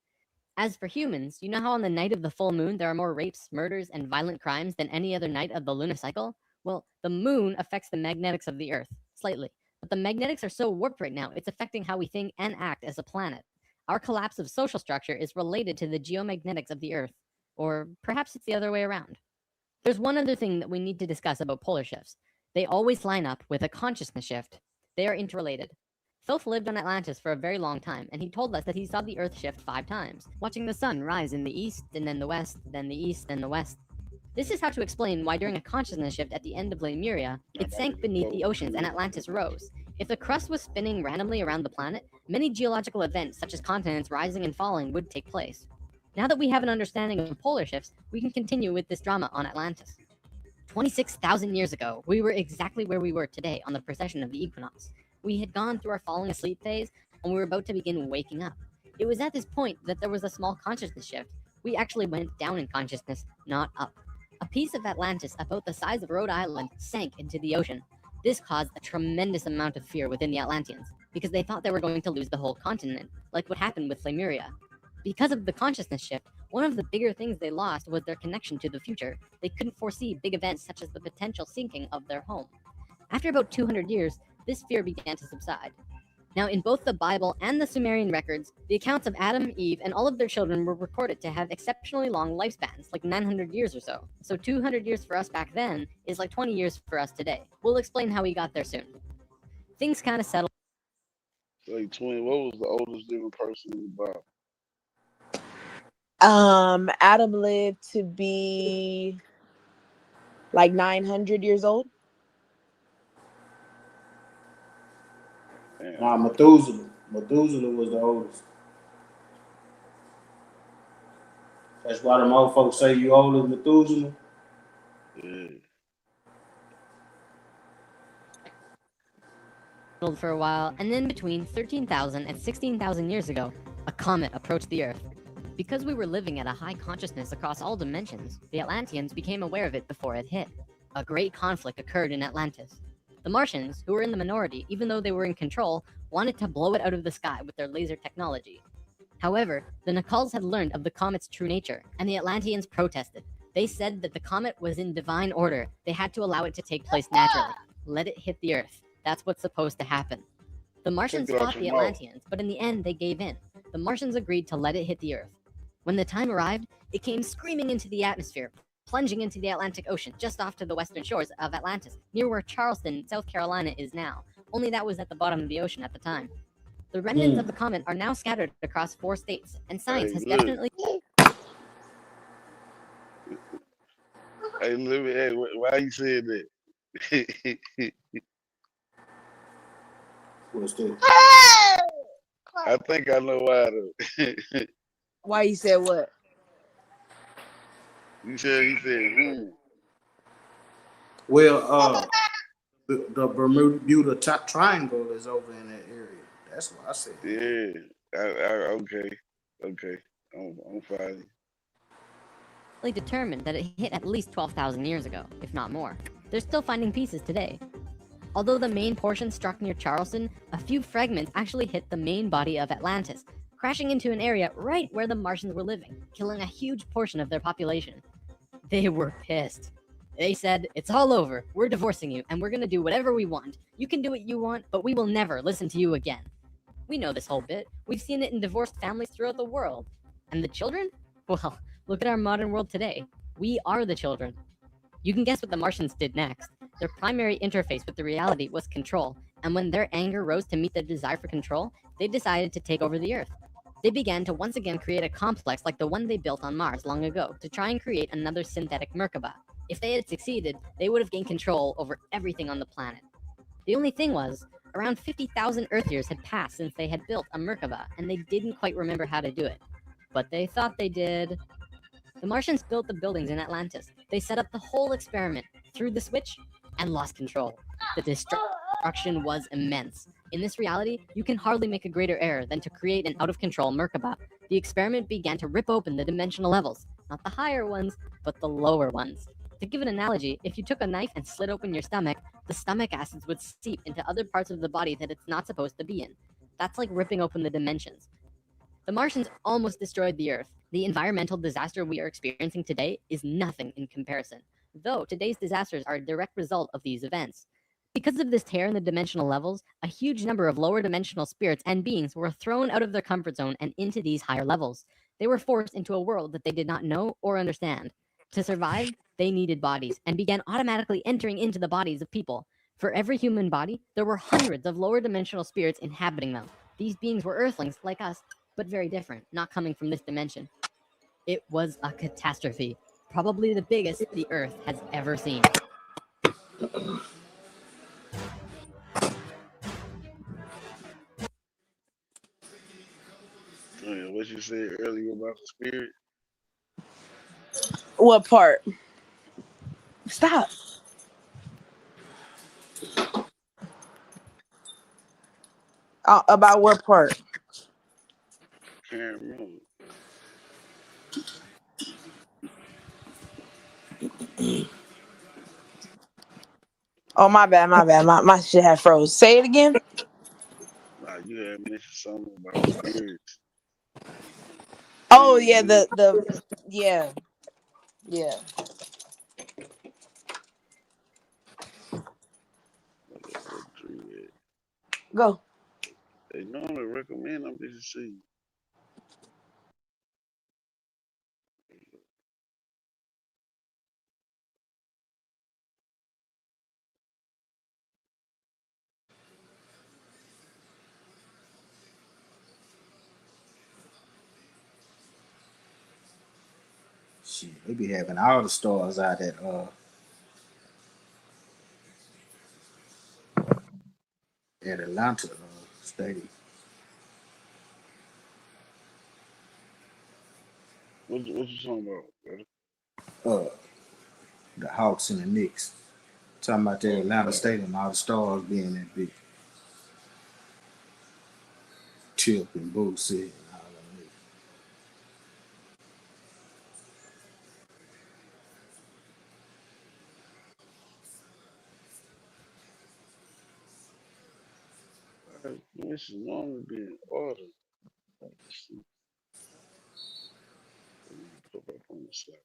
As for humans, you know how on the night of the full moon there are more rapes, murders, and violent crimes than any other night of the lunar cycle? Well, the moon affects the magnetics of the Earth, slightly. But the magnetics are so warped right now, it's affecting how we think and act as a planet. Our collapse of social structure is related to the geomagnetics of the Earth. Or perhaps it's the other way around. There's one other thing that we need to discuss about polar shifts. They always line up with a consciousness shift. They are interrelated. Thoth lived on Atlantis for a very long time, and he told us that he saw the Earth shift 5 times, watching the sun rise in the east, and then the west, then the east, and the west. This is how to explain why during a consciousness shift at the end of Lemuria, it sank beneath the oceans and Atlantis rose. If the crust was spinning randomly around the planet, many geological events such as continents rising and falling would take place. Now that we have an understanding of polar shifts, we can continue with this drama on Atlantis. 26,000 years ago, we were exactly where we were today on the precession of the equinox. We had gone through our falling asleep phase, and we were about to begin waking up. It was at this point that there was a small consciousness shift. We actually went down in consciousness, not up. A piece of Atlantis about the size of Rhode Island sank into the ocean. This caused a tremendous amount of fear within the Atlanteans, because they thought they were going to lose the whole continent, like what happened with Lemuria. Because of the consciousness shift, one of the bigger things they lost was their connection to the future. They couldn't foresee big events such as the potential sinking of their home. After about 200 years, this fear began to subside. Now, in both the Bible and the Sumerian records, the accounts of Adam, Eve, and all of their children were recorded to have exceptionally long lifespans, like 900 years or so. So 200 years for us back then is like 20 years for us today. We'll explain how we got there soon. Things kind of settled. Like 20, what was the oldest living person in the Bible? Adam lived to be like 900 years old. Nah, Methuselah. Methuselah was the oldest. That's why the motherfuckers say you old as Methuselah. Yeah. For a while, and then between 13,000 and 16,000 years ago, a comet approached the Earth. Because we were living at a high consciousness across all dimensions, the Atlanteans became aware of it before it hit. A great conflict occurred in Atlantis. The Martians, who were in the minority even though they were in control, wanted to blow it out of the sky with their laser technology. However, the Nakals had learned of the comet's true nature, and the Atlanteans protested. They said that the comet was in divine order. They had to allow it to take place naturally. Let it hit the Earth. That's what's supposed to happen. The Martians Take it out fought the your mouth. Atlanteans, but in the end, they gave in. The Martians agreed to let it hit the Earth. When the time arrived, it came screaming into the atmosphere, plunging into the Atlantic Ocean just off to the western shores of Atlantis, near where Charleston, South Carolina is now. Only that was at the bottom of the ocean at the time. The remnants of the comet are now scattered across 4 states, and science Hey, has look. definitely... Hey, look, hey, why you said that? What's that? I think I know why though. Why you said what? He said, Well, the Bermuda Triangle is over in that area. That's what I said. yeah. Okay. I'm fine. determined that it hit at least 12,000 years ago, if not more. They're still finding pieces today. Although the main portion struck near Charleston, a few fragments actually hit the main body of Atlantis, crashing into an area right where the Martians were living, killing a huge portion of their population. They were pissed. They said, "It's all over, we're divorcing you, and we're gonna do whatever we want. You can do what you want, but we will never listen to you again." We know this whole bit. We've seen it in divorced families throughout the world. And the children? Well, look at our modern world today. We are the children. You can guess what the Martians did next. Their primary interface with the reality was control, and when their anger rose to meet their desire for control, they decided to take over the Earth. They began to once again create a complex like the one they built on Mars long ago to try and create another synthetic Merkaba. If they had succeeded, they would have gained control over everything on the planet. The only thing was, around 50,000 Earth years had passed since they had built a Merkaba, and they didn't quite remember how to do it. But they thought they did. The Martians built the buildings in Atlantis. They set up the whole experiment, threw the switch, and lost control. The destruction was immense. In this reality, you can hardly make a greater error than to create an out-of-control Merkaba. The experiment began to rip open the dimensional levels, not the higher ones, but the lower ones. To give an analogy, if you took a knife and slit open your stomach, the stomach acids would seep into other parts of the body that it's not supposed to be in. That's like ripping open the dimensions. The Martians almost destroyed the Earth. The environmental disaster we are experiencing today is nothing in comparison, though today's disasters are a direct result of these events. Because of this tear in the dimensional levels, a huge number of lower dimensional spirits and beings were thrown out of their comfort zone and into these higher levels. They were forced into a world that they did not know or understand. To survive, they needed bodies and began automatically entering into the bodies of people. For every human body, there were hundreds of lower dimensional spirits inhabiting them. These beings were Earthlings like us, but very different, not coming from this dimension. It was a catastrophe, probably the biggest the Earth has ever seen. What you said earlier about the spirit? What part? Stop. About what part? Can't remember. Oh, my bad. My shit had froze. Say it again. Nah, you had mentioned something about spirits. Oh yeah, yeah. Go. They normally recommend them to see. Shit, they be having all the stars out at Atlanta Stadium. What you talking about, brother? The Hawks and the Knicks. Talking about the Atlanta Stadium, all the stars being that big. Chip and Boosie and all of them. This is normally being ordered. Put up on the side.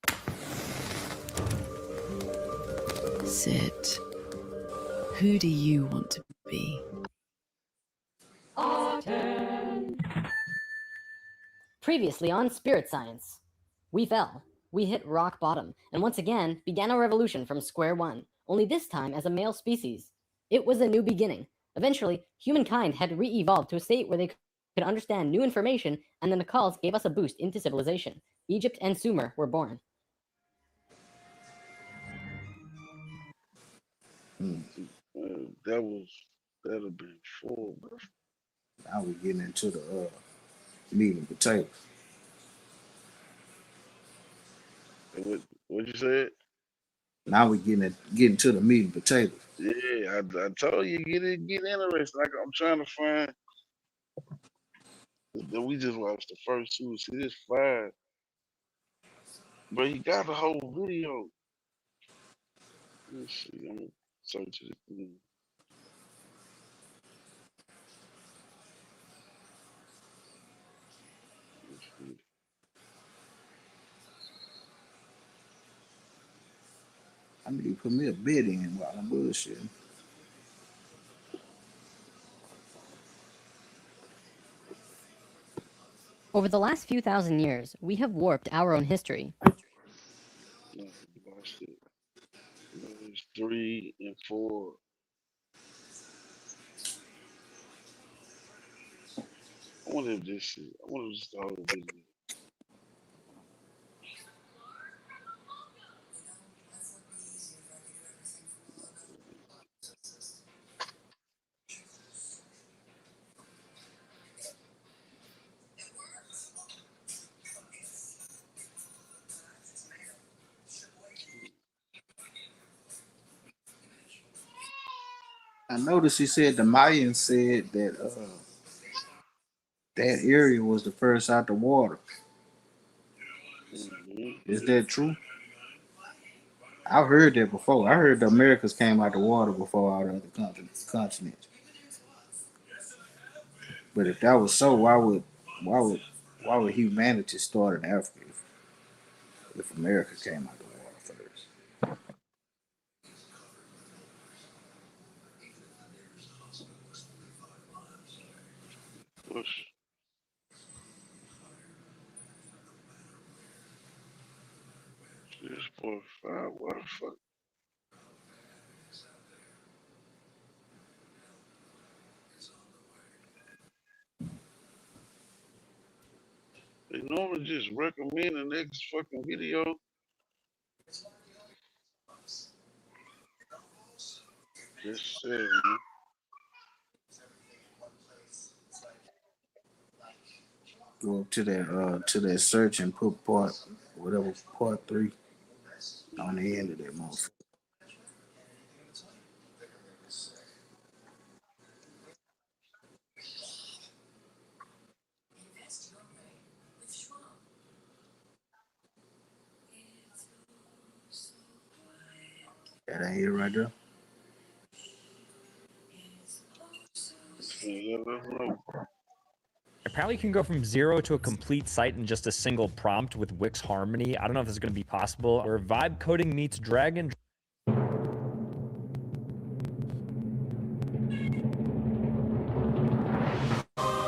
Sit. Who do you want to be? be. Previously on Spirit Science, we fell, we hit rock bottom, and once again began a revolution from square one, only this time as a male species. It was a new beginning. Eventually, humankind had re-evolved to a state where they could understand new information, and the Nakals gave us a boost into civilization. Egypt and Sumer were born. That'd have been full, bro. Now we getting into the meat and potatoes. What you said? Now we getting to the meat and potatoes. Yeah, I told you get interested. Like I'm trying to find. We just watched the first two. See this 5, but he got the whole video. Let's see. I'm gonna search it again. I need to put me a bid in while I'm bullshitting. Over the last few thousand years, we have warped our own history. Lost it. There's 3 and 4. I wonder if this is. I wonder if this is the whole video. I noticed he said the Mayans said that that area was the first out the water. Is that true? I've heard that before. I heard the Americas came out the water before all the other continents. But if that was so, why would humanity start in Africa if America came out the water first? Push. This boy 5. What the fuck? They normally just recommend the next fucking video. Just say, man. Go up to that search and put part 3 on the end of that motherfucker. That ain't it right there. Apparently you can go from 0 to a complete site in just a single prompt with Wix Harmony. I don't know if this is going to be possible. Where vibe coding meets drag and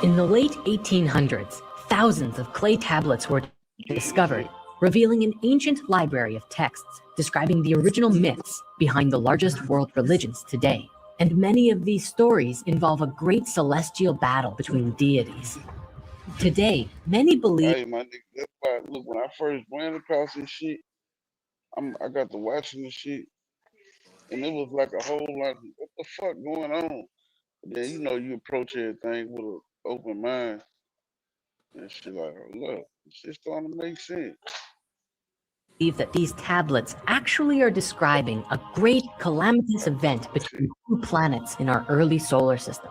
In the late 1800s, thousands of clay tablets were discovered, revealing an ancient library of texts describing the original myths behind the largest world religions today. And many of these stories involve a great celestial battle between deities. Today, many believe... Hey, my nigga, that's why, look, when I first ran across this shit, I got to watching this shit, and it was like a whole lot of, what the fuck going on? But then, you approach everything with an open mind, and shit like, oh, look, it's just starting to make sense. That these tablets actually are describing a great calamitous event between 2 planets in our early solar system.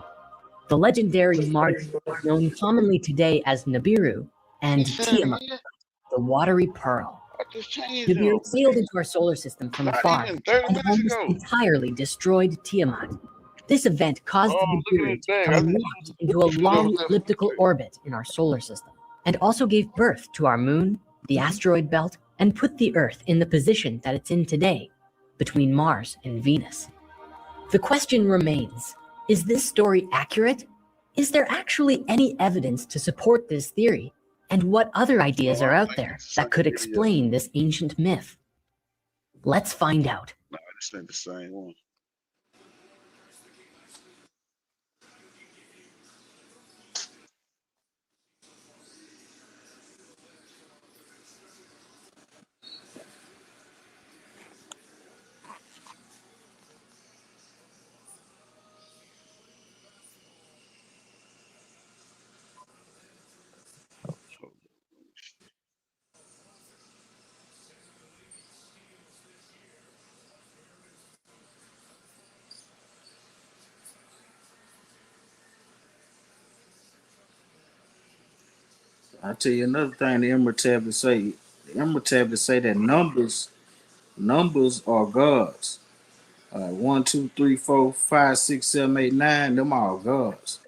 The legendary Mars, known commonly today as Nibiru, and Tiamat, the watery pearl. Nibiru sailed into our solar system from afar and almost entirely destroyed Tiamat. This event caused Nibiru to become locked into a long elliptical orbit in our solar system, and also gave birth to our moon, the asteroid belt, and put the Earth in the position that it's in today, between Mars and Venus. The question remains, Is this story accurate? Is there actually any evidence to support this theory? And what other ideas are out there that could explain this ancient myth? Let's find out. Nah, this ain't the same one. I'll tell you another thing the Emerald tablets say. The Emerald tablets say that numbers are gods. 1, 2, 3, 4, 5, 6, 7, 8, 9. Them all gods.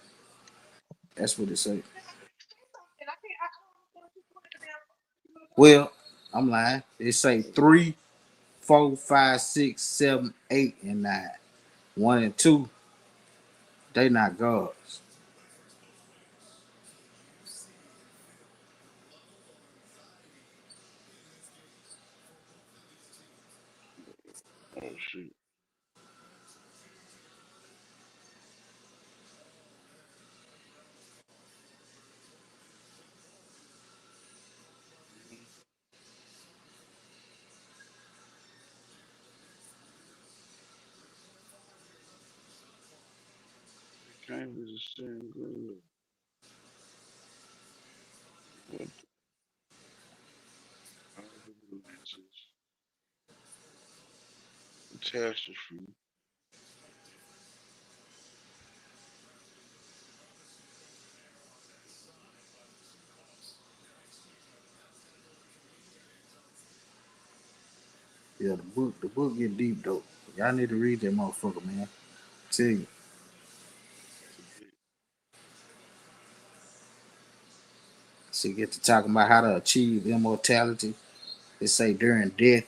That's what it say. Well, I'm lying. It say 3, 4, 5, 6, 7, 8, and 9. 1 and 2, they not gods. Oh shit. Can't be the same good. What catastrophe. Yeah, the book get deep though. Y'all need to read that motherfucker, man. Tell you. She get to talking about how to achieve immortality. They say during death,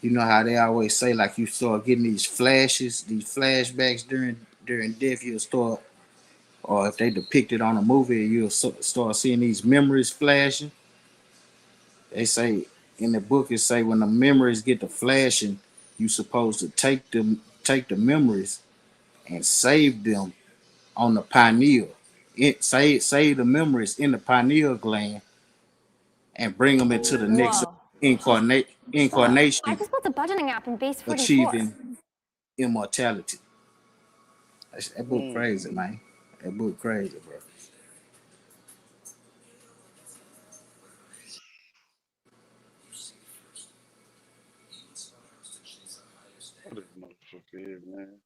you know how they always say like you start getting these flashes, these flashbacks during death. You'll start, or if they depict it on a movie, you'll start seeing these memories flashing. They say in the book it say when the memories get to flashing, you supposed to take the memories and save them on the pineal. Save the memories in the pineal gland and bring them into the next Whoa. incarnation, I just built a budgeting app in Base 44. achieving immortality. That book crazy, man. That book crazy, bro. What this motherfucker is, man.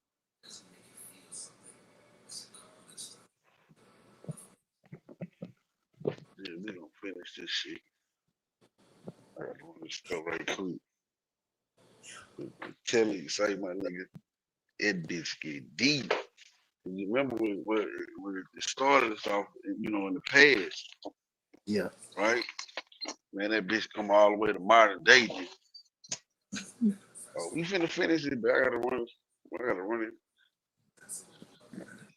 Yeah, we gonna finish this shit. I gotta run this stuff right quick. Kelly say, my nigga, it bitch get deep. You remember when it started us off, you know, in the past, Yeah. right? Man, that bitch come all the way to modern day. Oh, we finna finish it, but I gotta run it.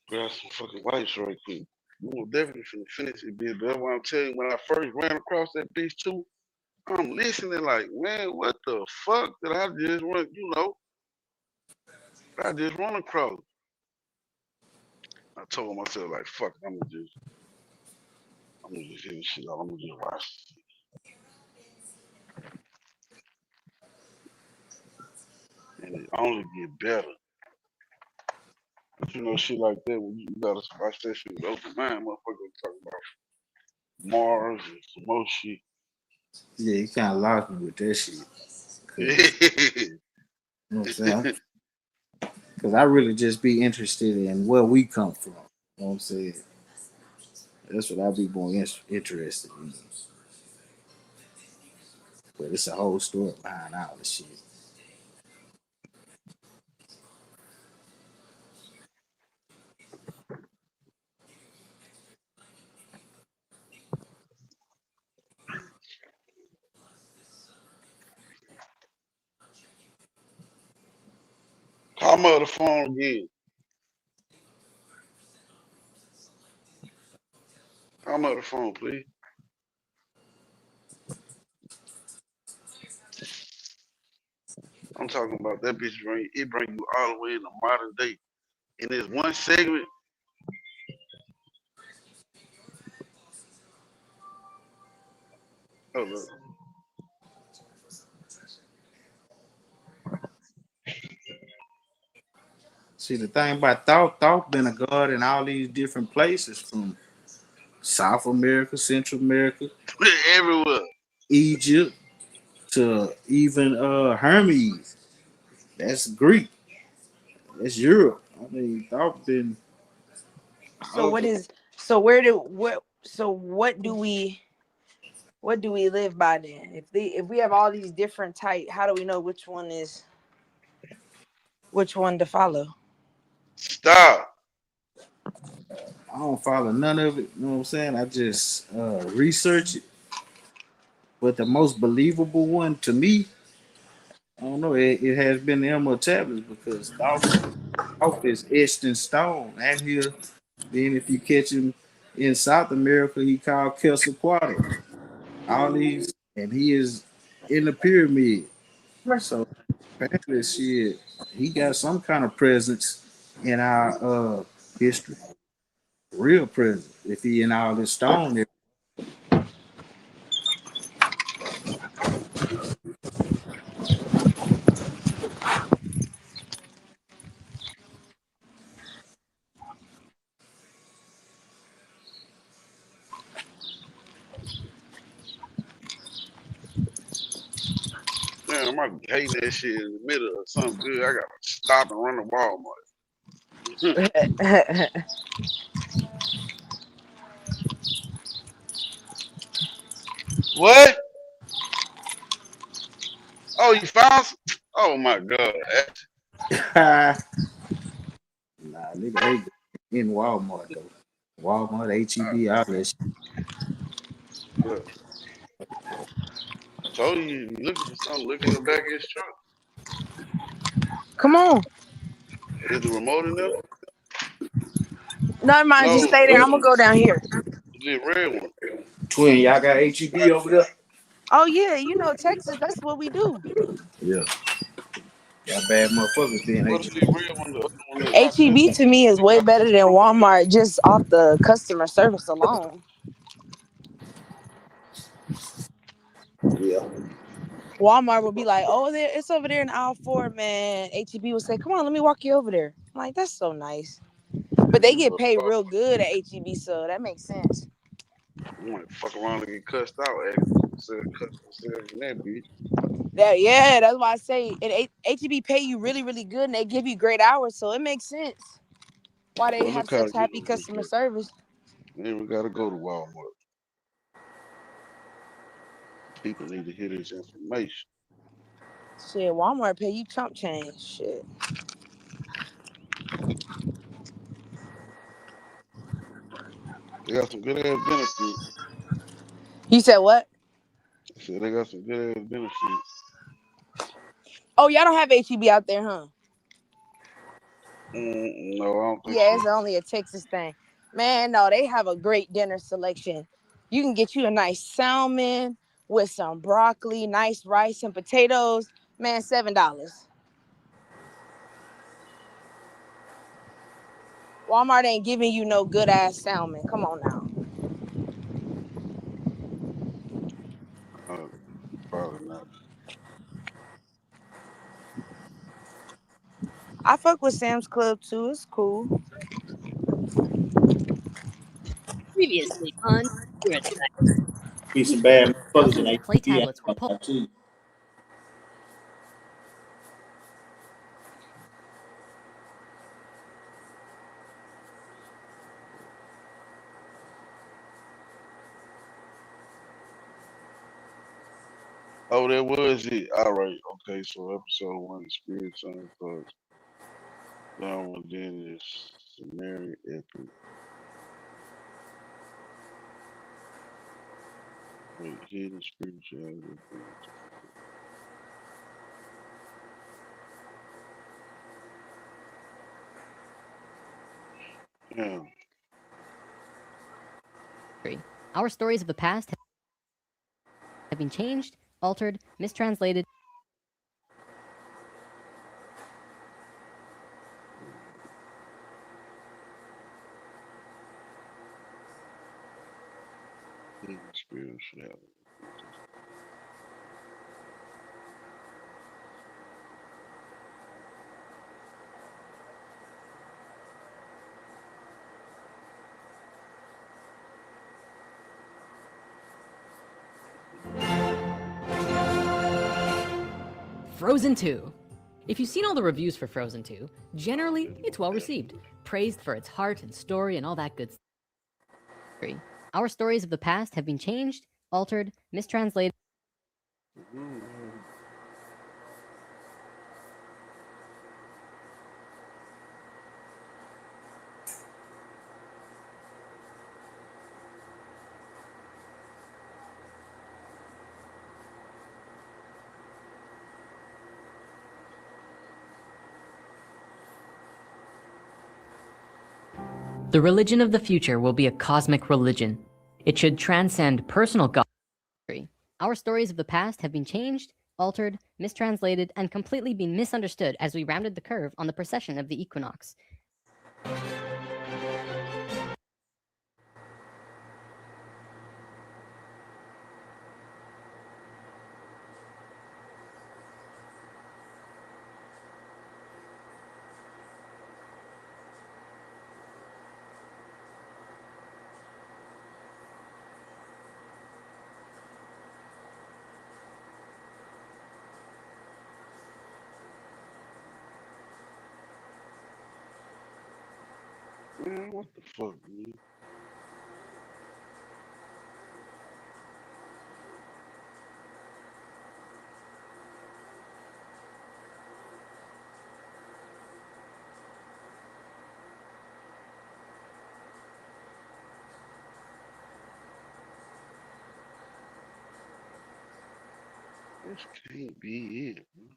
Grab some fucking wipes right quick. We will definitely finna finish it, bitch. But that's what I'm telling you, when I first ran across that bitch too, I'm listening like, man, what the fuck did I just run, you know? I just run across. I told myself like, fuck, I'm gonna just hit this shit out. I'm gonna just watch it. And it only get better. But you know, shit like that, when you gotta watch that shit with open mind, motherfucker talking about Mars and some more shit. Yeah, you kind of lost me with that shit. You know what I'm saying? Because I really just be interested in where we come from. You know what I'm saying? That's what I be more interested in. But it's a whole story behind all this shit. Call me on the phone again. I'm on the phone, please. I'm talking about that bitch bring you all the way in the modern day. In this one segment, oh look. See, the thing about Thought been a god in all these different places, from South America, Central America, Everywhere. Egypt, to even Hermes. That's Greek. That's Europe. I mean, Thought been. So what is what do we live by then? If we have all these different type, how do we know which one to follow? Stop. I don't follow none of it. You know what I'm saying? I just research it. But the most believable one to me, I don't know, it has been the Emerald Tablets, because Thought is etched in stone. And here, then if you catch him in South America, he called Quetzalcoatl. All these, and he is in the pyramid. So apparently, shit, he got some kind of presence in our history, real presence. If he in all this stone there. Man, I'm hating that shit in the middle of something good. I gotta stop and run to Walmart. What? Oh, you found some? Oh my god. Nah, nigga, they in Walmart though. Walmart, HEB, all that shit. Look. Told you, you looking for something, look in the back of his truck. Come on. Is the remote in there? Never mind, just stay there. I'm gonna go down here. The red one. Twin, y'all got HEB over there? Oh yeah, you know Texas, that's what we do. Yeah. Got bad motherfuckers being HEB. HEB to me is way better than Walmart just off the customer service alone. Yeah. Walmart will be like, oh, it's over there in aisle 4, man. HEB will say, come on, let me walk you over there. I'm like, that's so nice. But they get paid real good at HEB, so that makes sense. You might fuck around and get cussed out. Yeah, that's why I say HEB pay you really, really good, and they give you great hours, so it makes sense why they have such happy customer service. Man, we gotta go to Walmart. People need to hear this information. Shit, Walmart pay you chump change. Shit. They got some good ass benefits. You said what? I said they got some good ass benefits. Oh, y'all don't have HEB out there, huh? No, I don't think Yeah, it's only a Texas thing. Man, no, they have a great dinner selection. You can get you a nice salmon with some broccoli, nice rice and potatoes. Man, $7. Walmart ain't giving you no good ass salmon. Come on now. Probably not. I fuck with Sam's Club too. It's cool. Previously on Be some bad motherfuckers in Play HEB. tablets were pulled. Too. Oh, that was it. All right. Okay. So episode 1 is Spirit Son Thoughts. Down one then is Sumerian Epic. Wait, hidden spirituality. Yeah. Our stories of the past have been changed, altered, mistranslated. Spirituality. Frozen 2. If you've seen all the reviews for Frozen 2, generally it's well received, praised for its heart and story and all that good stuff. Our stories of the past have been changed, altered, mistranslated. The religion of the future will be a cosmic religion. It should transcend personal God. Our stories of the past have been changed, altered, mistranslated, and completely been misunderstood as we rounded the curve on the precession of the equinox. Man, what the fuck, man? This can't be it, man.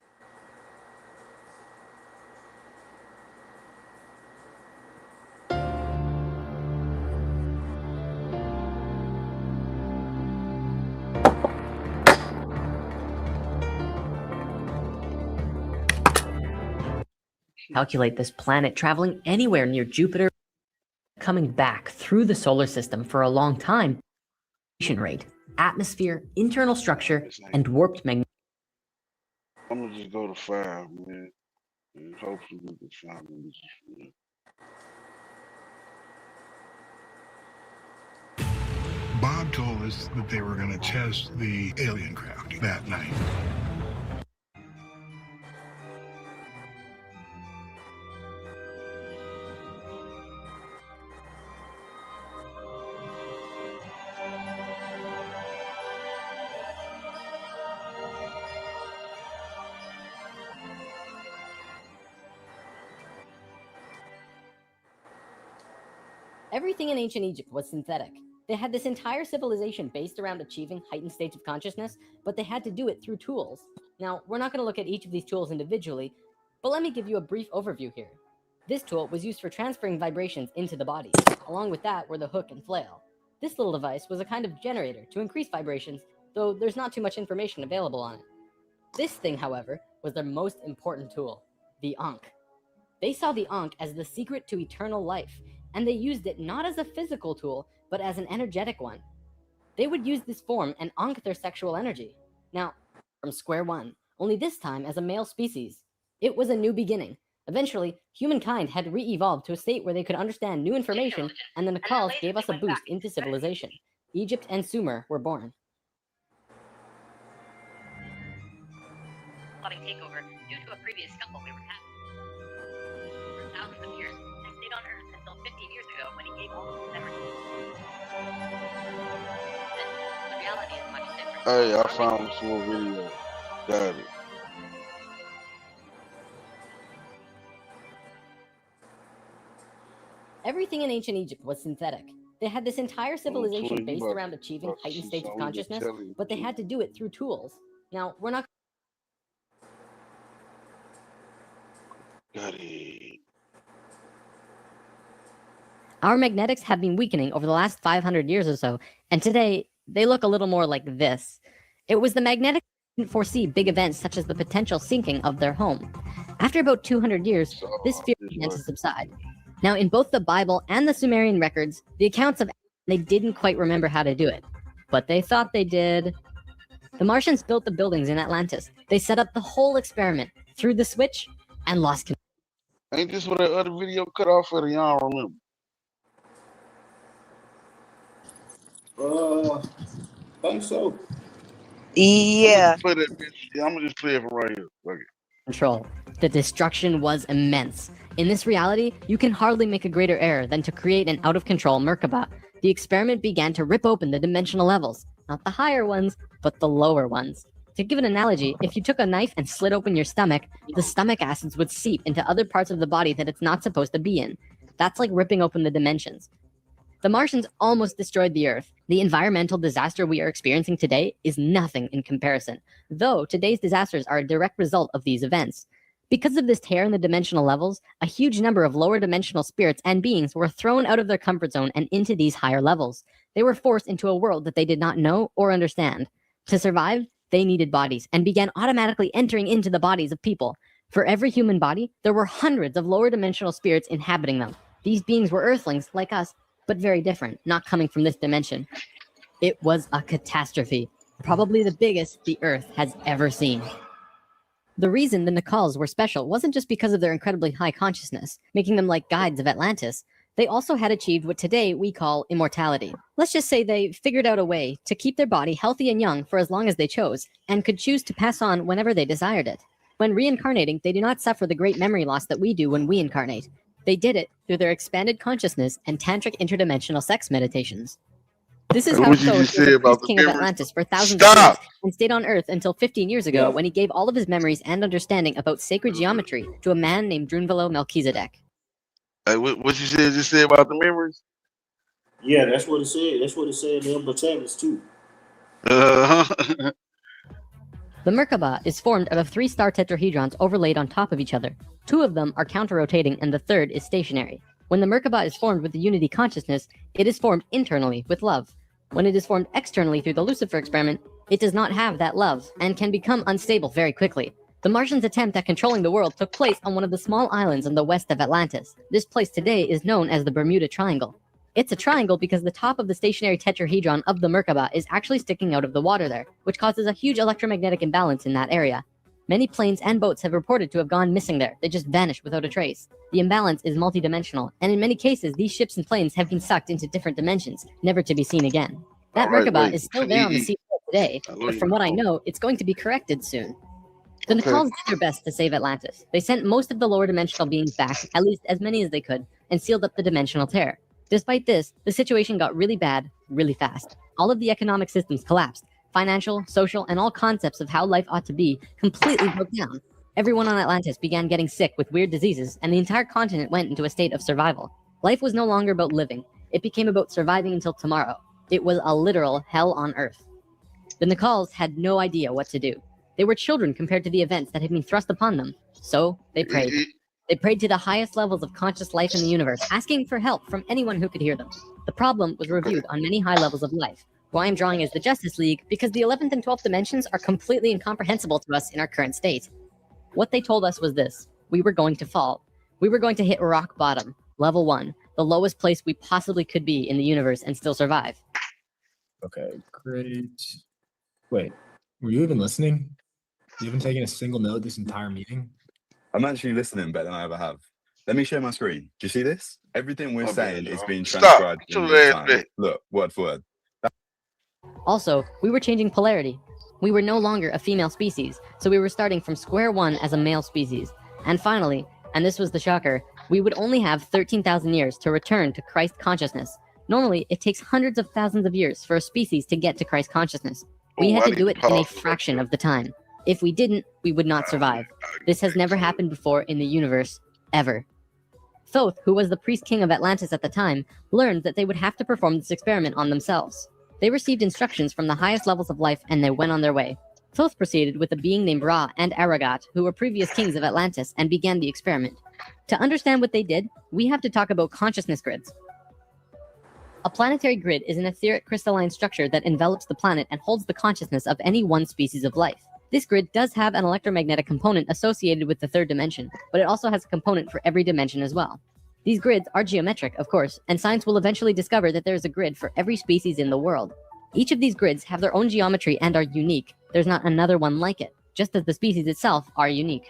Calculate this planet traveling anywhere near Jupiter, coming back through the solar system for a long time. Rate, atmosphere, internal structure, and warped magnetic. I'm gonna just go to 5, man. And hopefully we can find this. Bob told us that they were going to test the alien craft that night. Everything in ancient Egypt was synthetic. They had this entire civilization based around achieving heightened states of consciousness, but they had to do it through tools. Now, we're not going to look at each of these tools individually, but let me give you a brief overview here. This tool was used for transferring vibrations into the body. Along with that were the hook and flail. This little device was a kind of generator to increase vibrations, though there's not too much information available on it. This thing, however, was their most important tool, the Ankh. They saw the Ankh as the secret to eternal life, and they used it not as a physical tool, but as an energetic one. They would use this form and ankh their sexual energy. Now, from square one, only this time as a male species. It was a new beginning. Eventually, humankind had re-evolved to a state where they could understand new information, and the Naqals gave us a boost into civilization. Egypt and Sumer were born. Takeover due to a previous scuffle we were having for thousands of years and stayed on Earth until 15 years ago when he gave all of his memories. Then the reality is much different. Hey, I found this little video. Got it. Everything in ancient Egypt was synthetic. They had this entire civilization based around achieving heightened states of consciousness, but they had to do it through tools. Now, we're not... Got it. Our magnetics have been weakening over the last 500 years or so, and today they look a little more like this. It was the magnetics that didn't foresee big events such as the potential sinking of their home. After about 200 years, this fear began to subside. Now, in both the Bible and the Sumerian records, the accounts of they didn't quite remember how to do it, but they thought they did. The Martians built the buildings in Atlantis. They set up the whole experiment, threw the switch, and lost control. Ain't this what that other video cut off for? Y'all remember? Think so. Yeah. I'm gonna just play it from right here. Fuck it. Control. The destruction was immense. In this reality, you can hardly make a greater error than to create an out-of-control Merkaba. The experiment began to rip open the dimensional levels. Not the higher ones, but the lower ones. To give an analogy, if you took a knife and slit open your stomach, the stomach acids would seep into other parts of the body that it's not supposed to be in. That's like ripping open the dimensions. The Martians almost destroyed the Earth. The environmental disaster we are experiencing today is nothing in comparison, though today's disasters are a direct result of these events. Because of this tear in the dimensional levels, a huge number of lower dimensional spirits and beings were thrown out of their comfort zone and into these higher levels. They were forced into a world that they did not know or understand. To survive, they needed bodies and began automatically entering into the bodies of people. For every human body, there were hundreds of lower dimensional spirits inhabiting them. These beings were Earthlings, like us, but very different, not coming from this dimension. It was a catastrophe, probably the biggest the Earth has ever seen. The reason the Nacals were special wasn't just because of their incredibly high consciousness, making them like guides of Atlantis. They also had achieved what today we call immortality. Let's just say they figured out a way to keep their body healthy and young for as long as they chose, and could choose to pass on whenever they desired it. When reincarnating, they do not suffer the great memory loss that we do when we incarnate. They did it through their expanded consciousness and tantric interdimensional sex meditations. This is how Thoth was the first king of Atlantis for thousands of years and stayed on Earth until 15 years ago when he gave all of his memories and understanding about sacred geometry to a man named Drunvalo Melchizedek. Hey, what you said? Just said about the memories? Yeah, that's what it said. That's what it said in the tablets too. The Merkaba is formed out of 3 star tetrahedrons overlaid on top of each other. 2 of them are counter-rotating and the third is stationary. When the Merkaba is formed with the unity consciousness, it is formed internally with love. When it is formed externally through the Lucifer experiment, it does not have that love and can become unstable very quickly. The Martians' attempt at controlling the world took place on one of the small islands in the west of Atlantis. This place today is known as the Bermuda Triangle. It's a triangle because the top of the stationary tetrahedron of the Merkaba is actually sticking out of the water there, which causes a huge electromagnetic imbalance in that area. Many planes and boats have reported to have gone missing there. They just vanished without a trace. The imbalance is multidimensional, and in many cases, these ships and planes have been sucked into different dimensions, never to be seen again. That Merkaba is still there on the seafloor today, but from what I know, it's going to be corrected soon. The Nacals did their best to save Atlantis. They sent most of the lower dimensional beings back, at least as many as they could, and sealed up the dimensional tear. Despite this, the situation got really bad, really fast. All of the economic systems collapsed. Financial, social, and all concepts of how life ought to be completely broke down. Everyone on Atlantis began getting sick with weird diseases, and the entire continent went into a state of survival. Life was no longer about living. It became about surviving until tomorrow. It was a literal hell on Earth. The Nacals had no idea what to do. They were children compared to the events that had been thrust upon them. So they prayed. They prayed to the highest levels of conscious life in the universe, asking for help from anyone who could hear them. The problem was reviewed on many high levels of life. Why I'm drawing is the Justice League, because the 11th and 12th dimensions are completely incomprehensible to us in our current state. What they told us was this: we were going to fall. We were going to hit rock bottom, level 1, the lowest place we possibly could be in the universe and still survive. Okay, great. Wait, were you even listening? You haven't taken a single note this entire meeting? I'm actually listening better than I ever have. Let me share my screen. Do you see this? Everything we're saying is being transcribed in real time. Look, word for word. Also, we were changing polarity. We were no longer a female species, so we were starting from square one as a male species. And finally, and this was the shocker, we would only have 13,000 years to return to Christ consciousness. Normally, it takes hundreds of thousands of years for a species to get to Christ consciousness. We had to do it in a fraction of the time. If we didn't, we would not survive. This has never happened before in the universe, ever. Thoth, who was the priest king of Atlantis at the time, learned that they would have to perform this experiment on themselves. They received instructions from the highest levels of life and they went on their way. Thoth proceeded with a being named Ra and Aragat, who were previous kings of Atlantis, and began the experiment. To understand what they did, we have to talk about consciousness grids. A planetary grid is an etheric crystalline structure that envelops the planet and holds the consciousness of any one species of life. This grid does have an electromagnetic component associated with the third dimension, but it also has a component for every dimension as well. These grids are geometric, of course, and science will eventually discover that there is a grid for every species in the world. Each of these grids have their own geometry and are unique. There's not another one like it, just as the species itself are unique.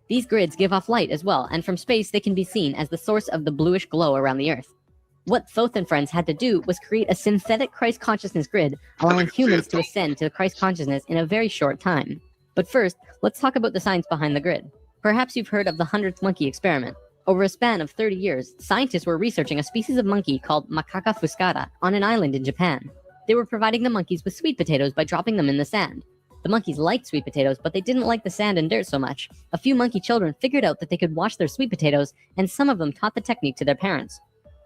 These grids give off light as well, and from space they can be seen as the source of the bluish glow around the Earth. What Thoth and friends had to do was create a synthetic Christ consciousness grid, allowing humans to ascend to the Christ consciousness in a very short time. But first, let's talk about the science behind the grid. Perhaps you've heard of the 100th monkey experiment. Over a span of 30 years, scientists were researching a species of monkey called Macaca fuscata on an island in Japan. They were providing the monkeys with sweet potatoes by dropping them in the sand. The monkeys liked sweet potatoes, but they didn't like the sand and dirt so much. A few monkey children figured out that they could wash their sweet potatoes, and some of them taught the technique to their parents.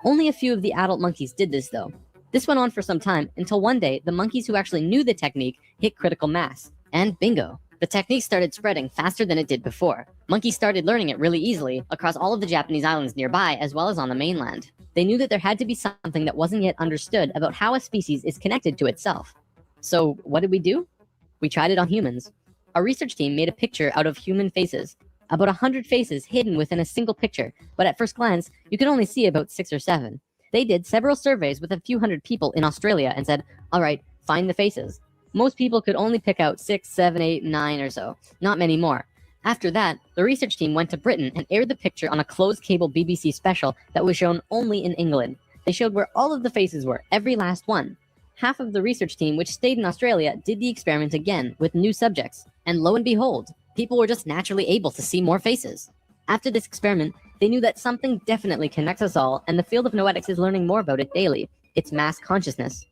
Only a few of the adult monkeys did this though. This went on for some time until one day the monkeys who actually knew the technique hit critical mass. And bingo! The technique started spreading faster than it did before. Monkeys started learning it really easily across all of the Japanese islands nearby as well as on the mainland. They knew that there had to be something that wasn't yet understood about how a species is connected to itself. So what did we do? We tried it on humans. Our research team made a picture out of human faces. About 100 faces hidden within a single picture, but at first glance, you could only see about 6 or 7. They did several surveys with a few hundred people in Australia and said, alright, find the faces. Most people could only pick out 6, 7, 8, 9 or so, not many more. After that, the research team went to Britain and aired the picture on a closed cable BBC special that was shown only in England. They showed where all of the faces were, every last one. Half of the research team, which stayed in Australia, did the experiment again with new subjects, and lo and behold, people were just naturally able to see more faces. After this experiment, they knew that something definitely connects us all, and the field of noetics is learning more about it daily. It's mass consciousness.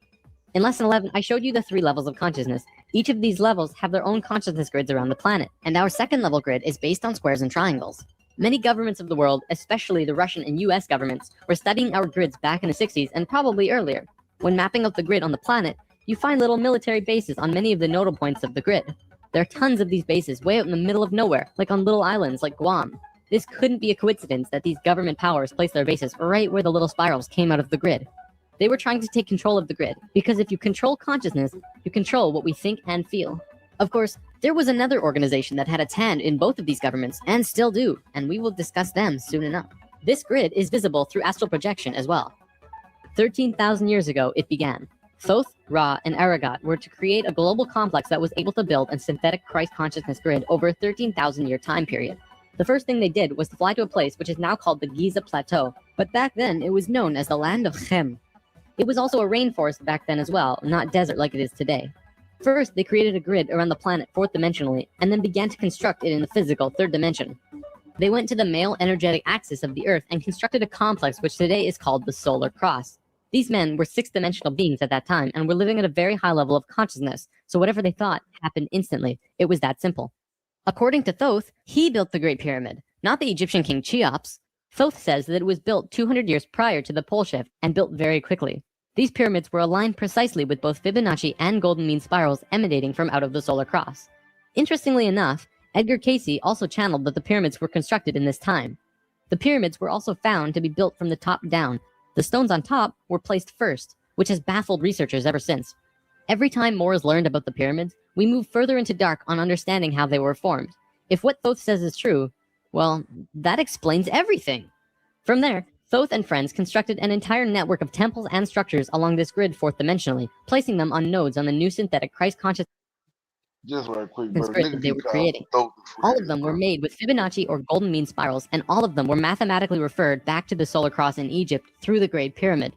In Lesson 11, I showed you the 3 levels of consciousness. Each of these levels have their own consciousness grids around the planet, and our second level grid is based on squares and triangles. Many governments of the world, especially the Russian and US governments, were studying our grids back in the 60s and probably earlier. When mapping out the grid on the planet, you find little military bases on many of the nodal points of the grid. There are tons of these bases way out in the middle of nowhere, like on little islands like Guam. This couldn't be a coincidence that these government powers placed their bases right where the little spirals came out of the grid. They were trying to take control of the grid, because if you control consciousness, you control what we think and feel. Of course, there was another organization that had its hand in both of these governments, and still do, and we will discuss them soon enough. This grid is visible through astral projection as well. 13,000 years ago, it began. Thoth, Ra, and Aragat were to create a global complex that was able to build a synthetic Christ consciousness grid over a 13,000-year time period. The first thing they did was to fly to a place which is now called the Giza Plateau, but back then it was known as the land of Chem. It was also a rainforest back then as well, not desert like it is today. First, they created a grid around the planet 4th dimensionally, and then began to construct it in the physical 3rd dimension. They went to the male energetic axis of the Earth and constructed a complex which today is called the Solar Cross. These men were 6th-dimensional beings at that time and were living at a very high level of consciousness, so whatever they thought happened instantly. It was that simple. According to Thoth, he built the Great Pyramid, not the Egyptian king Cheops. Thoth says that it was built 200 years prior to the pole shift and built very quickly. These pyramids were aligned precisely with both Fibonacci and golden mean spirals emanating from out of the solar cross. Interestingly enough, Edgar Cayce also channeled that the pyramids were constructed in this time. The pyramids were also found to be built from the top down. The stones on top were placed first, which has baffled researchers ever since. Every time more is learned about the pyramids, we move further into dark on understanding how they were formed. If what Thoth says is true, well, that explains everything. From there, Thoth and friends constructed an entire network of temples and structures along this grid 4th dimensionally, placing them on nodes on the new synthetic Christ consciousness Just right quick, bro. grid that they were creating. All of them were made with Fibonacci or golden mean spirals, and all of them were mathematically referred back to the solar cross in Egypt through the Great Pyramid.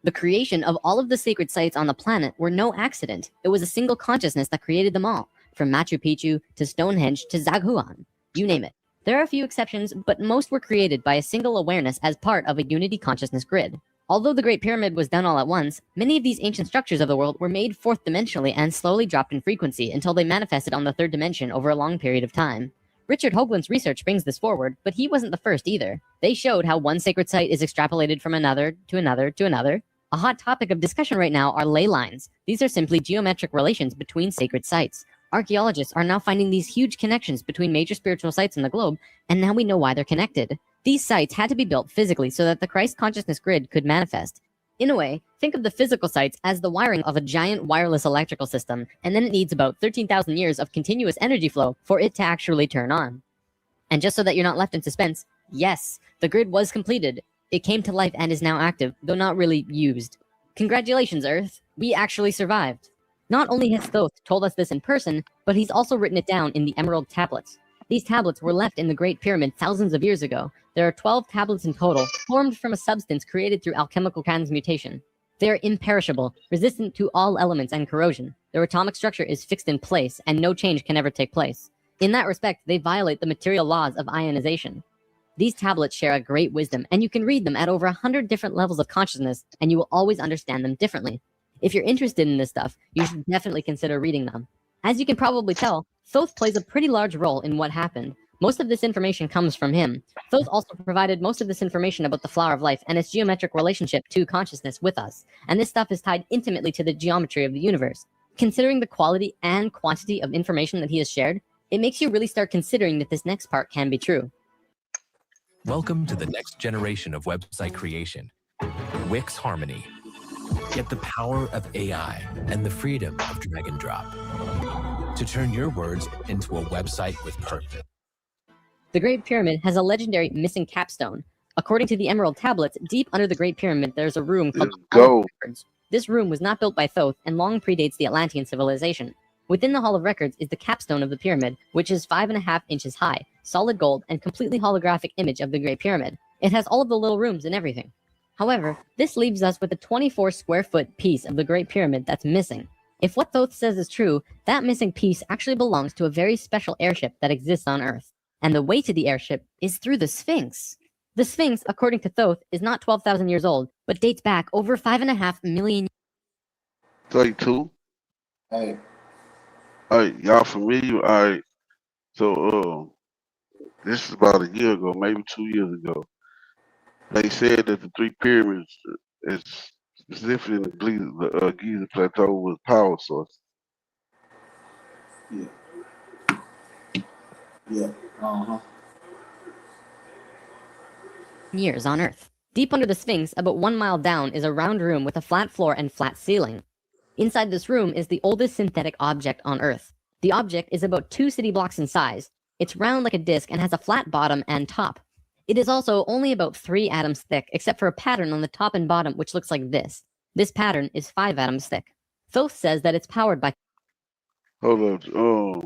The creation of all of the sacred sites on the planet were no accident. It was a single consciousness that created them all, from Machu Picchu to Stonehenge to Zaghuan. You name it. There are a few exceptions, but most were created by a single awareness as part of a unity consciousness grid. Although the Great Pyramid was done all at once, many of these ancient structures of the world were made 4th dimensionally and slowly dropped in frequency until they manifested on the 3rd dimension over a long period of time. Richard Hoagland's research brings this forward, but he wasn't the first either. They showed how one sacred site is extrapolated from another to another to another. A hot topic of discussion right now are ley lines. These are simply geometric relations between sacred sites. Archaeologists are now finding these huge connections between major spiritual sites in the globe, and now we know why they're connected. These sites had to be built physically so that the Christ consciousness grid could manifest. In a way, think of the physical sites as the wiring of a giant wireless electrical system, and then it needs about 13,000 years of continuous energy flow for it to actually turn on. And just so that you're not left in suspense, yes, the grid was completed. It came to life and is now active, though not really used. Congratulations, Earth! We actually survived. Not only has Thoth told us this in person, but he's also written it down in the Emerald Tablets. These tablets were left in the Great Pyramid thousands of years ago. There are 12 tablets in total, formed from a substance created through alchemical transmutation. They are imperishable, resistant to all elements and corrosion. Their atomic structure is fixed in place, and no change can ever take place. In that respect, they violate the material laws of ionization. These tablets share a great wisdom, and you can read them at over 100 different levels of consciousness, and you will always understand them differently. If you're interested in this stuff, you should definitely consider reading them. As you can probably tell, Thoth plays a pretty large role in what happened. Most of this information comes from him. Thoth also provided most of this information about the flower of life and its geometric relationship to consciousness with us, and this stuff is tied intimately to the geometry of the universe. Considering the quality and quantity of information that he has shared, it makes you really start considering that this next part can be true. Welcome to the next generation of website creation, Wix Harmony. Get the power of AI and the freedom of drag and drop to turn your words into a website with purpose. The Great Pyramid has a legendary missing capstone. According to the Emerald Tablets, deep under the Great Pyramid, there's a room called the Hall of Records. This room was not built by Thoth and long predates the Atlantean civilization. Within the Hall of Records is the capstone of the pyramid, which is 5.5 inches high, solid gold, and completely holographic image of the Great Pyramid. It has all of the little rooms and everything. However, this leaves us with a 24 square foot piece of the Great Pyramid that's missing. If what Thoth says is true, that missing piece actually belongs to a very special airship that exists on Earth. And the way to the airship is through the Sphinx. The Sphinx, according to Thoth, is not 12,000 years old, but dates back over 5.5 million years. 32. Hey. Alright, y'all familiar? Alright. So this is about a year ago, maybe 2 years ago. They said that the three pyramids, is specifically in the Giza Plateau, was power source. Yeah. Yeah. Years on Earth. Deep under the Sphinx, about 1 mile down, is a round room with a flat floor and flat ceiling. Inside this room is the oldest synthetic object on Earth. The object is about 2 city blocks in size. It's round like a disc and has a flat bottom and top. It is also only about 3 atoms thick, except for a pattern on the top and bottom which looks like this. This pattern is 5 atoms thick. Thoth says that it's powered by... Hold up.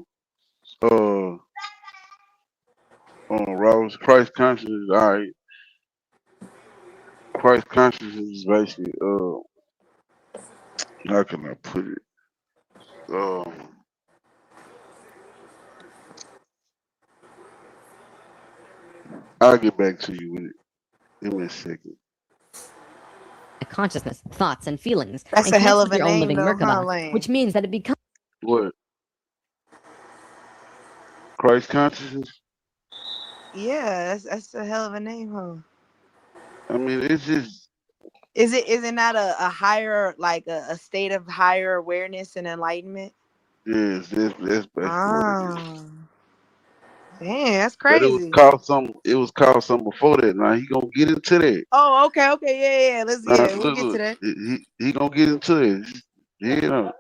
Robert's Christ consciousness, alright. Christ consciousness is basically, how can I put it? I'll get back to you with it. Give me a second. consciousness, thoughts, and feelings. That's and a hell connects of with a your own name, living though, huh, Merkaba, Lane? which means that it becomes... What? Christ consciousness? Yeah, that's a hell of a name, huh? I mean, it's just... Is it not a higher, like a state of higher awareness and enlightenment? Yes, that's basically what it is. Ah, damn, that's But crazy. it was called something before that. Now he gonna get into that. Oh, okay, yeah. We'll get to Look, that. he gonna get into it. Yeah.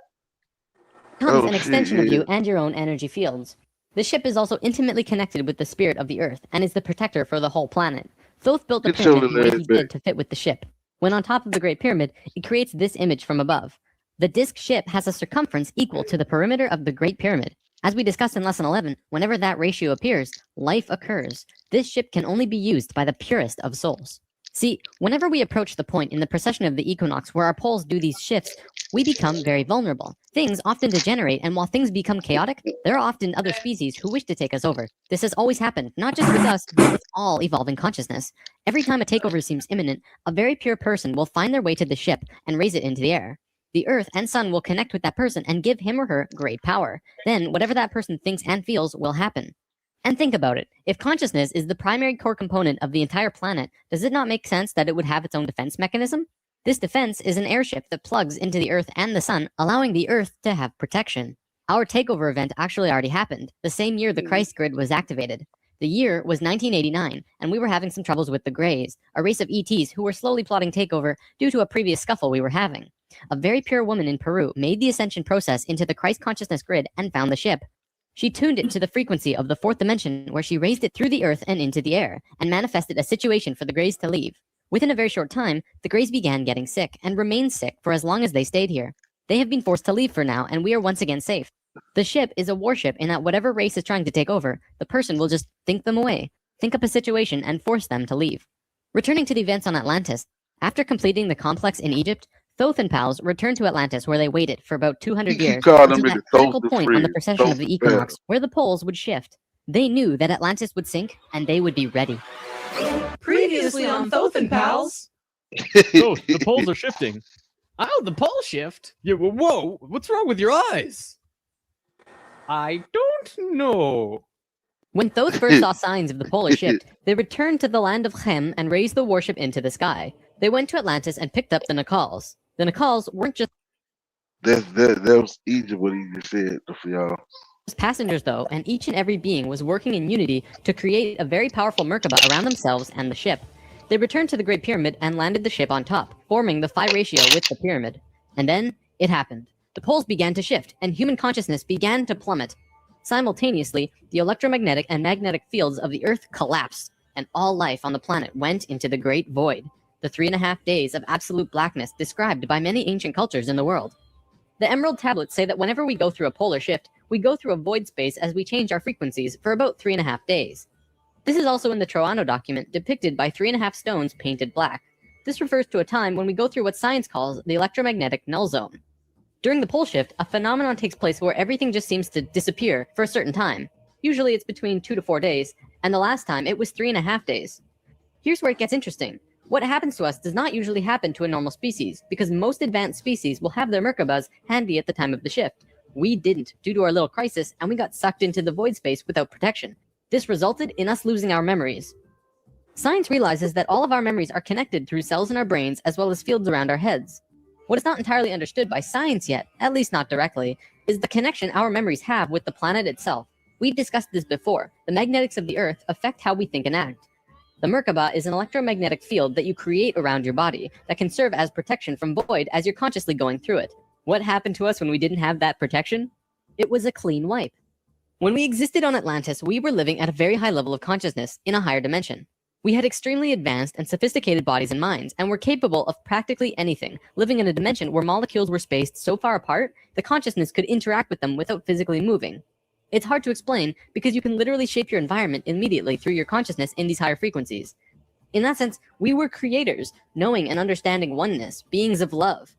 becomes an extension of you and your own energy fields. The ship is also intimately connected with the spirit of the Earth and is the protector for the whole planet. Thoth built the Get your pyramid the way little he ass back. did to fit with the ship. When on top of the Great Pyramid, it creates this image from above. The disc ship has a circumference equal to the perimeter of the Great Pyramid. As we discussed in Lesson 11, whenever that ratio appears, life occurs. This ship can only be used by the purest of souls. See, whenever we approach the point in the precession of the equinox where our poles do these shifts, we become very vulnerable. Things often degenerate, and while things become chaotic, there are often other species who wish to take us over. This has always happened, not just with us, but with all evolving consciousness. Every time a takeover seems imminent, a very pure person will find their way to the ship and raise it into the air. The Earth and Sun will connect with that person and give him or her great power. Then, whatever that person thinks and feels will happen. And think about it. If consciousness is the primary core component of the entire planet, does it not make sense that it would have its own defense mechanism? This defense is an airship that plugs into the Earth and the Sun, allowing the Earth to have protection. Our takeover event actually already happened, the same year the Christ grid was activated. The year was 1989, and we were having some troubles with the Greys, a race of ETs who were slowly plotting takeover due to a previous scuffle we were having. A very pure woman in Peru made the ascension process into the Christ consciousness grid and found the ship. She tuned it to the frequency of the fourth dimension, where she raised it through the earth and into the air, and manifested a situation for the Greys to leave. Within a very short time, the Greys began getting sick, and remained sick for as long as they stayed here. They have been forced to leave for now, and we are once again safe. The ship is a warship in that whatever race is trying to take over, the person will just think them away, think up a situation, and force them to leave. Returning to the events on Atlantis, after completing the complex in Egypt, Thoth and pals returned to Atlantis, where they waited for about 200 years until that critical point on the precession of the equinox where the poles would shift. They knew that Atlantis would sink, and they would be ready. Previously on Thoth and Pals. Oh, the poles are shifting. Oh, the pole shift? Yeah, whoa, what's wrong with your eyes? I don't know. When Thoth first saw signs of the polar shift, they returned to the land of Chem and raised the warship into the sky. They went to Atlantis and picked up the Nacals. The Nacals weren't just That was Egypt, what he just said for y'all. passengers, though, and each and every being was working in unity to create a very powerful Merkaba around themselves and the ship. They returned to the Great Pyramid and landed the ship on top, forming the phi ratio with the pyramid. And then, it happened. The poles began to shift, and human consciousness began to plummet. Simultaneously, the electromagnetic and magnetic fields of the Earth collapsed, and all life on the planet went into the Great Void, the 3.5 days of absolute blackness described by many ancient cultures in the world. The Emerald Tablets say that whenever we go through a polar shift, we go through a void space as we change our frequencies for about 3.5 days. This is also in the Troano document, depicted by 3.5 stones painted black. This refers to a time when we go through what science calls the electromagnetic null zone. During the pole shift, a phenomenon takes place where everything just seems to disappear for a certain time. Usually it's between 2 to 4 days, and the last time it was 3.5 days. Here's where it gets interesting. What happens to us does not usually happen to a normal species, because most advanced species will have their Merkabas handy at the time of the shift. We didn't, due to our little crisis, and we got sucked into the void space without protection. This resulted in us losing our memories. Science realizes that all of our memories are connected through cells in our brains as well as fields around our heads. What is not entirely understood by science yet, at least not directly, is the connection our memories have with the planet itself. We've discussed this before. The magnetics of the Earth affect how we think and act. The Merkaba is an electromagnetic field that you create around your body that can serve as protection from void as you're consciously going through it. What happened to us when we didn't have that protection? It was a clean wipe. When we existed on Atlantis, we were living at a very high level of consciousness in a higher dimension. We had extremely advanced and sophisticated bodies and minds, and were capable of practically anything, living in a dimension where molecules were spaced so far apart, the consciousness could interact with them without physically moving. It's hard to explain because you can literally shape your environment immediately through your consciousness in these higher frequencies. In that sense, we were creators, knowing and understanding oneness, beings of love.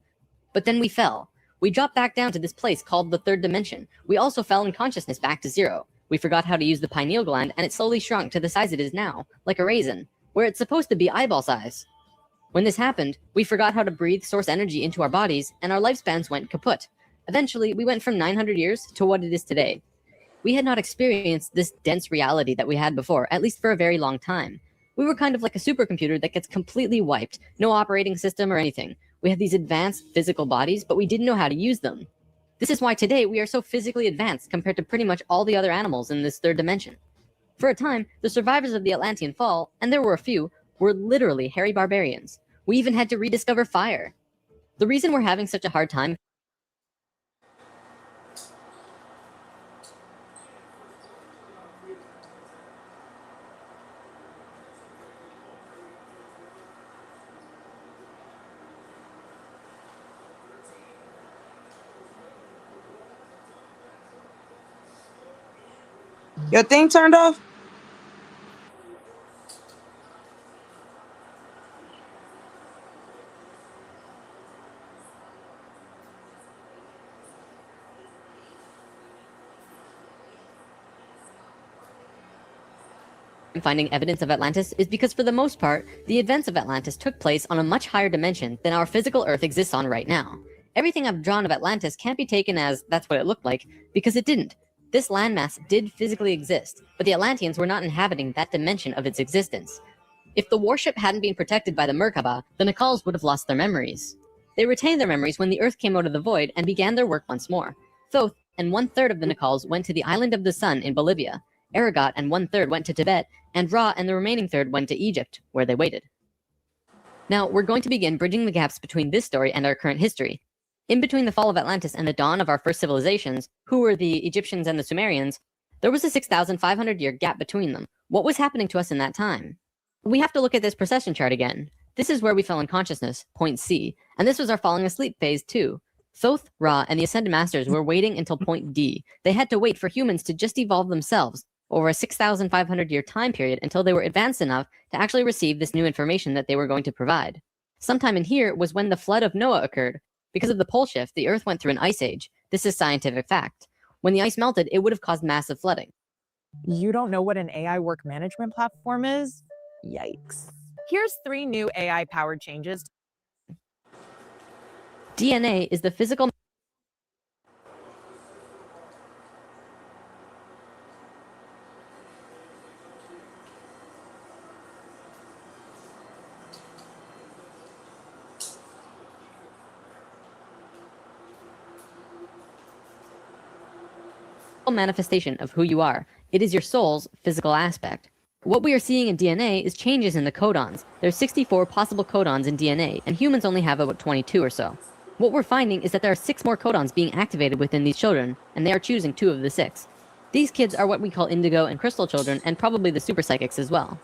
But then we fell. We dropped back down to this place called the third dimension. We also fell in consciousness back to zero. We forgot how to use the pineal gland, and it slowly shrunk to the size it is now, like a raisin, where it's supposed to be eyeball size. When this happened, we forgot how to breathe source energy into our bodies, and our lifespans went kaput. Eventually, we went from 900 years to what it is today. We had not experienced this dense reality that we had before, at least for a very long time. We were kind of like a supercomputer that gets completely wiped, no operating system or anything. We had these advanced physical bodies, but we didn't know how to use them. This is why today we are so physically advanced compared to pretty much all the other animals in this third dimension. For a time, the survivors of the Atlantean fall, and there were a few, were literally hairy barbarians. We even had to rediscover fire. The reason we're having such a hard time Your thing turned off? finding evidence of Atlantis is because, for the most part, the events of Atlantis took place on a much higher dimension than our physical Earth exists on right now. Everything I've drawn of Atlantis can't be taken as that's what it looked like, because it didn't. This landmass did physically exist, but the Atlanteans were not inhabiting that dimension of its existence. If the warship hadn't been protected by the Merkaba, the Nacals would have lost their memories. They retained their memories when the Earth came out of the void and began their work once more. Thoth and 1/3 of the Nacals went to the Island of the Sun in Bolivia. Aragot and 1/3 went to Tibet, and Ra and the remaining third went to Egypt, where they waited. Now, we're going to begin bridging the gaps between this story and our current history. In between the fall of Atlantis and the dawn of our first civilizations, who were the Egyptians and the Sumerians, there was a 6,500-year gap between them. What was happening to us in that time? We have to look at this precession chart again. This is where we fell in consciousness, point C, and this was our falling asleep phase too. Thoth, Ra, and the Ascended Masters were waiting until point D. They had to wait for humans to just evolve themselves over a 6,500-year time period until they were advanced enough to actually receive this new information that they were going to provide. Sometime in here was when the flood of Noah occurred. Because of the pole shift, the Earth went through an ice age. This is scientific fact. When the ice melted, it would have caused massive flooding. You don't know what an AI work management platform is? Yikes. Here's 3 new AI-powered changes. DNA is the physical manifestation of who you are. It is your soul's physical aspect. What we are seeing in DNA is changes in the codons. There's 64 possible codons in DNA, and humans only have about 22 or so. What we're finding is that there are 6 more codons being activated within these children, and they are choosing 2 of the 6. These kids are what we call indigo and crystal children, and probably the super psychics as well.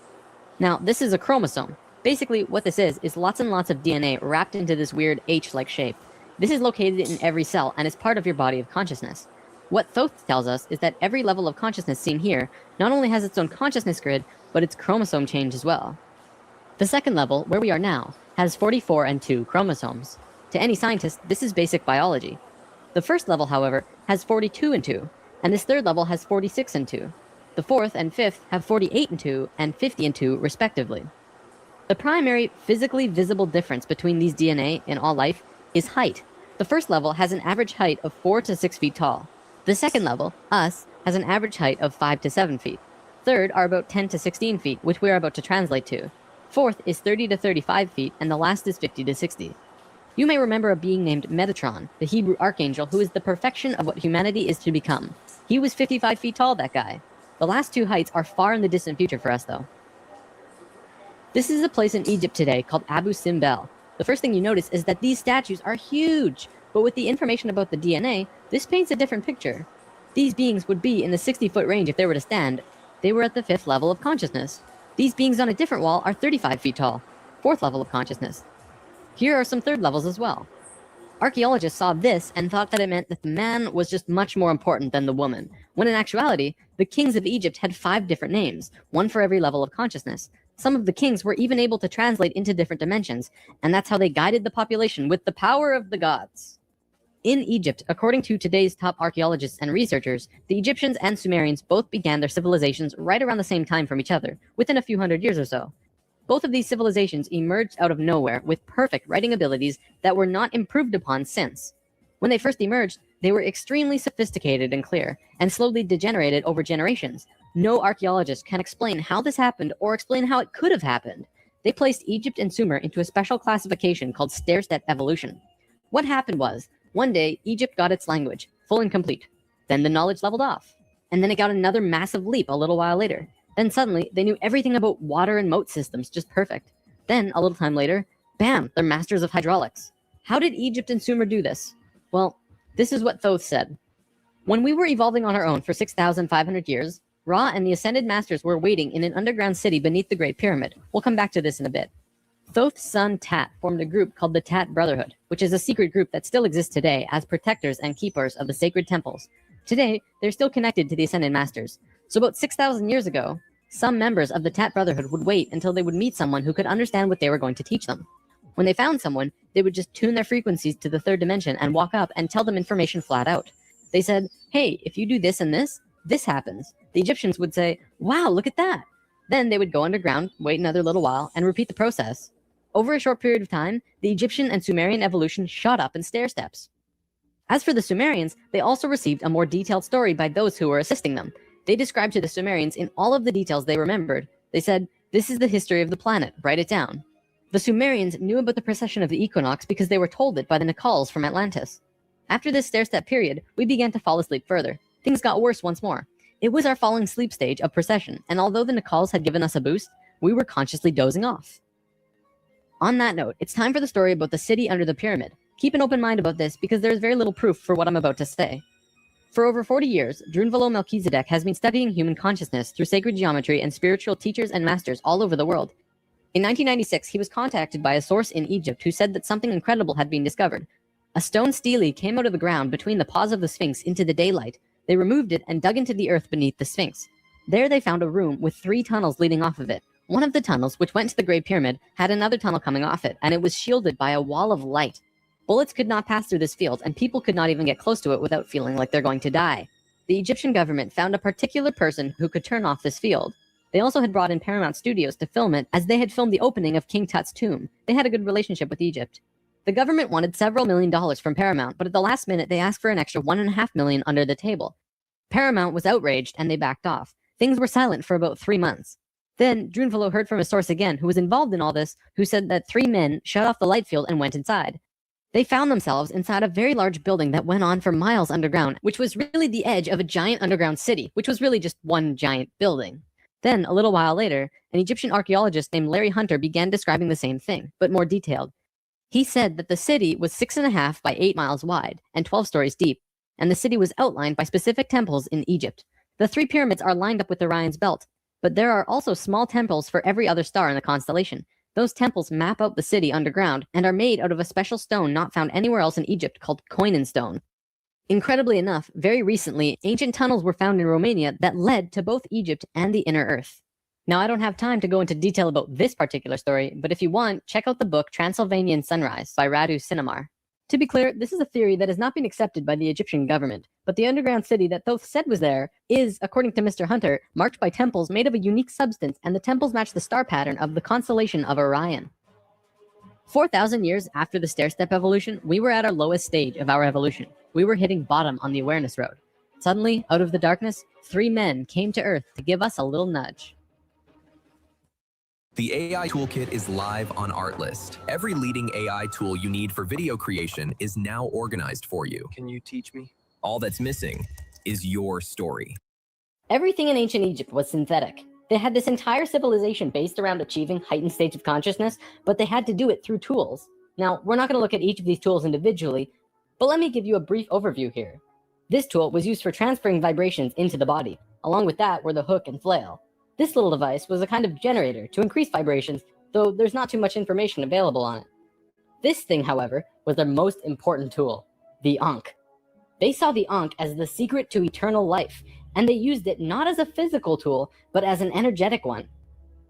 Now, this is a chromosome. Basically, what this is lots and lots of DNA wrapped into this weird H-like shape. This is located in every cell, and is part of your body of consciousness. What Thoth tells us is that every level of consciousness seen here not only has its own consciousness grid, but its chromosome change as well. The second level, where we are now, has 44 and 2 chromosomes. To any scientist, this is basic biology. The first level, however, has 42 and 2, and this third level has 46 and 2. The fourth and fifth have 48 and 2 and 50 and 2, respectively. The primary physically visible difference between these DNA in all life is height. The first level has an average height of 4 to 6 feet tall. The second level, us, has an average height of 5 to 7 feet. Third are about 10 to 16 feet, which we are about to translate to. Fourth is 30 to 35 feet, and the last is 50 to 60. You may remember a being named Metatron, the Hebrew archangel who is the perfection of what humanity is to become. He was 55 feet tall, that guy. The last 2 heights are far in the distant future for us, though. This is a place in Egypt today called Abu Simbel. The first thing you notice is that these statues are huge, but with the information about the DNA, this paints a different picture. These beings would be in the 60-foot range if they were to stand. They were at the 5th level of consciousness. These beings on a different wall are 35 feet tall, 4th level of consciousness. Here are some 3rd levels as well. Archaeologists saw this and thought that it meant that the man was just much more important than the woman, when in actuality, the kings of Egypt had 5 different names, one for every level of consciousness. Some of the kings were even able to translate into different dimensions, and that's how they guided the population with the power of the gods. In Egypt, according to today's top archaeologists and researchers, the Egyptians and Sumerians both began their civilizations right around the same time from each other, within a few hundred years or so. Both of these civilizations emerged out of nowhere with perfect writing abilities that were not improved upon since. When they first emerged, they were extremely sophisticated and clear, and slowly degenerated over generations. No archaeologist can explain how this happened or explain how it could have happened. They placed Egypt and Sumer into a special classification called stair-step evolution. What happened was, one day, Egypt got its language, full and complete. Then the knowledge leveled off. And then it got another massive leap a little while later. Then suddenly, they knew everything about water and moat systems just perfect. Then, a little time later, bam, they're masters of hydraulics. How did Egypt and Sumer do this? Well, this is what Thoth said. When we were evolving on our own for 6,500 years, Ra and the Ascended Masters were waiting in an underground city beneath the Great Pyramid. We'll come back to this in a bit. Thoth's son Tat formed a group called the Tat Brotherhood, which is a secret group that still exists today as protectors and keepers of the sacred temples. Today, they're still connected to the Ascended Masters. So about 6,000 years ago, some members of the Tat Brotherhood would wait until they would meet someone who could understand what they were going to teach them. When they found someone, they would just tune their frequencies to the 3rd dimension and walk up and tell them information flat out. They said, hey, if you do this and this, this happens. The Egyptians would say, wow, look at that. Then they would go underground, wait another little while, and repeat the process. Over a short period of time, the Egyptian and Sumerian evolution shot up in stair steps. As for the Sumerians, they also received a more detailed story by those who were assisting them. They described to the Sumerians in all of the details they remembered. They said, this is the history of the planet, write it down. The Sumerians knew about the precession of the equinox because they were told it by the Nacals from Atlantis. After this stair-step period, we began to fall asleep further. Things got worse once more. It was our falling asleep stage of precession, and although the Nicals had given us a boost, we were consciously dozing off. On that note, it's time for the story about the city under the pyramid. Keep an open mind about this because there is very little proof for what I'm about to say. For over 40 years, Drunvalo Melchizedek has been studying human consciousness through sacred geometry and spiritual teachers and masters all over the world. In 1996, he was contacted by a source in Egypt who said that something incredible had been discovered. A stone stele came out of the ground between the paws of the Sphinx into the daylight. They removed it and dug into the earth beneath the Sphinx. There they found a room with 3 tunnels leading off of it. One of the tunnels, which went to the Great Pyramid, had another tunnel coming off it, and it was shielded by a wall of light. Bullets could not pass through this field, and people could not even get close to it without feeling like they're going to die. The Egyptian government found a particular person who could turn off this field. They also had brought in Paramount Studios to film it, as they had filmed the opening of King Tut's tomb. They had a good relationship with Egypt. The government wanted several $1 million from Paramount, but at the last minute they asked for an extra $1.5 million under the table. Paramount was outraged and they backed off. Things were silent for about 3 months. Then Drunvalo heard from a source again who was involved in all this, who said that 3 men shut off the light field and went inside. They found themselves inside a very large building that went on for miles underground, which was really the edge of a giant underground city, which was really just one giant building. Then, a little while later, an Egyptian archaeologist named Larry Hunter began describing the same thing, but more detailed. He said that the city was 6.5 by 8 miles wide and 12 stories deep, and the city was outlined by specific temples in Egypt. The 3 pyramids are lined up with Orion's belt, but there are also small temples for every other star in the constellation. Those temples map out the city underground and are made out of a special stone not found anywhere else in Egypt called Koinen stone. Incredibly enough, very recently, ancient tunnels were found in Romania that led to both Egypt and the inner earth. Now, I don't have time to go into detail about this particular story, but if you want, check out the book Transylvanian Sunrise by Radu Sinamar. To be clear, this is a theory that has not been accepted by the Egyptian government, but the underground city that Thoth said was there is, according to Mr. Hunter, marked by temples made of a unique substance, and the temples match the star pattern of the constellation of Orion. 4,000 years after the stair-step evolution, we were at our lowest stage of our evolution. We were hitting bottom on the awareness road. Suddenly, out of the darkness, 3 men came to Earth to give us a little nudge. The AI Toolkit is live on Artlist. Every leading AI tool you need for video creation is now organized for you. Can you teach me? All that's missing is your story. Everything in ancient Egypt was synthetic. They had this entire civilization based around achieving heightened states of consciousness, but they had to do it through tools. Now, we're not going to look at each of these tools individually, but let me give you a brief overview here. This tool was used for transferring vibrations into the body. Along with that were the hook and flail. This little device was a kind of generator to increase vibrations, though there's not too much information available on it. This thing, however, was their most important tool, the Ankh. They saw the Ankh as the secret to eternal life, and they used it not as a physical tool, but as an energetic one.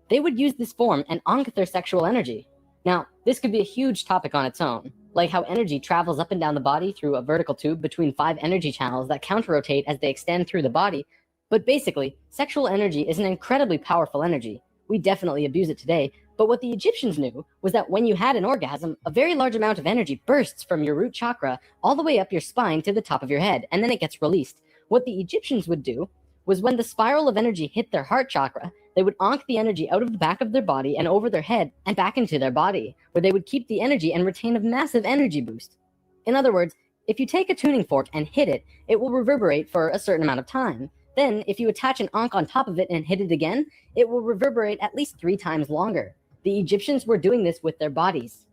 They would use this form and Ankh their sexual energy. Now, this could be a huge topic on its own, like how energy travels up and down the body through a vertical tube between 5 energy channels that counter-rotate as they extend through the body. But basically, sexual energy is an incredibly powerful energy. We definitely abuse it today, but what the Egyptians knew was that when you had an orgasm, a very large amount of energy bursts from your root chakra all the way up your spine to the top of your head, and then it gets released. What the Egyptians would do was when the spiral of energy hit their heart chakra, they would Ankh the energy out of the back of their body and over their head and back into their body, where they would keep the energy and retain a massive energy boost. In other words, if you take a tuning fork and hit it, it will reverberate for a certain amount of time. Then, if you attach an Ankh on top of it and hit it again, it will reverberate at least 3 times longer. The Egyptians were doing this with their bodies.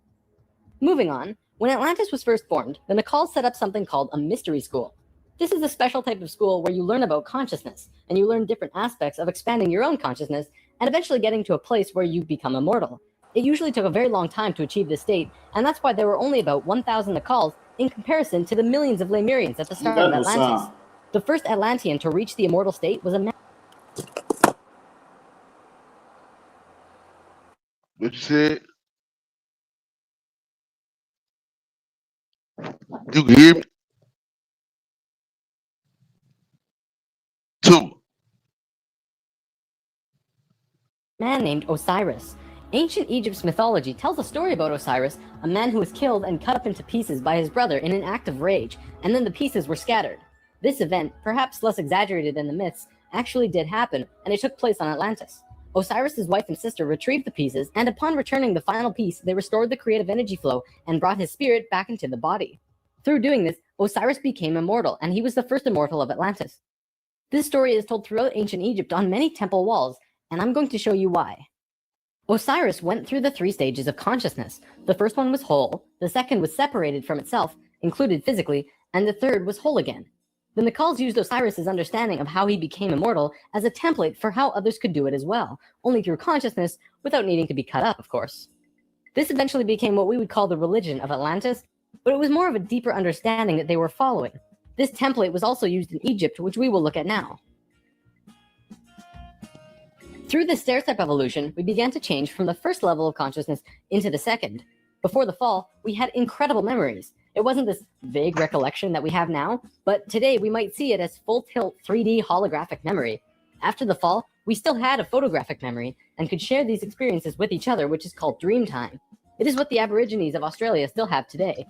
Moving on, when Atlantis was first formed, the Nicals set up something called a mystery school. This is a special type of school where you learn about consciousness, and you learn different aspects of expanding your own consciousness, and eventually getting to a place where you become immortal. It usually took a very long time to achieve this state, and that's why there were only about 1,000 Nicals in comparison to the millions of Lemurians at the start of Atlantis. The first Atlantean to reach the immortal state was a man. What you said? You can hear me? 2. Man named Osiris. Ancient Egypt's mythology tells a story about Osiris, a man who was killed and cut up into pieces by his brother in an act of rage, and then the pieces were scattered. This event, perhaps less exaggerated than the myths, actually did happen, and it took place on Atlantis. Osiris's wife and sister retrieved the pieces, and upon returning the final piece, they restored the creative energy flow and brought his spirit back into the body. Through doing this, Osiris became immortal, and he was the first immortal of Atlantis. This story is told throughout ancient Egypt on many temple walls, and I'm going to show you why. Osiris went through the 3 stages of consciousness. The first one was whole, the second was separated from itself, included physically, and the third was whole again. The Nacals used Osiris's understanding of how he became immortal as a template for how others could do it as well, only through consciousness, without needing to be cut up, of course. This eventually became what we would call the religion of Atlantis, but it was more of a deeper understanding that they were following. This template was also used in Egypt, which we will look at now. Through this stair-step evolution, we began to change from the first level of consciousness into the second. Before the fall, we had incredible memories. It wasn't this vague recollection that we have now, but today we might see it as full-tilt 3D holographic memory. After the fall, we still had a photographic memory and could share these experiences with each other, which is called dream time. It is what the Aborigines of Australia still have today.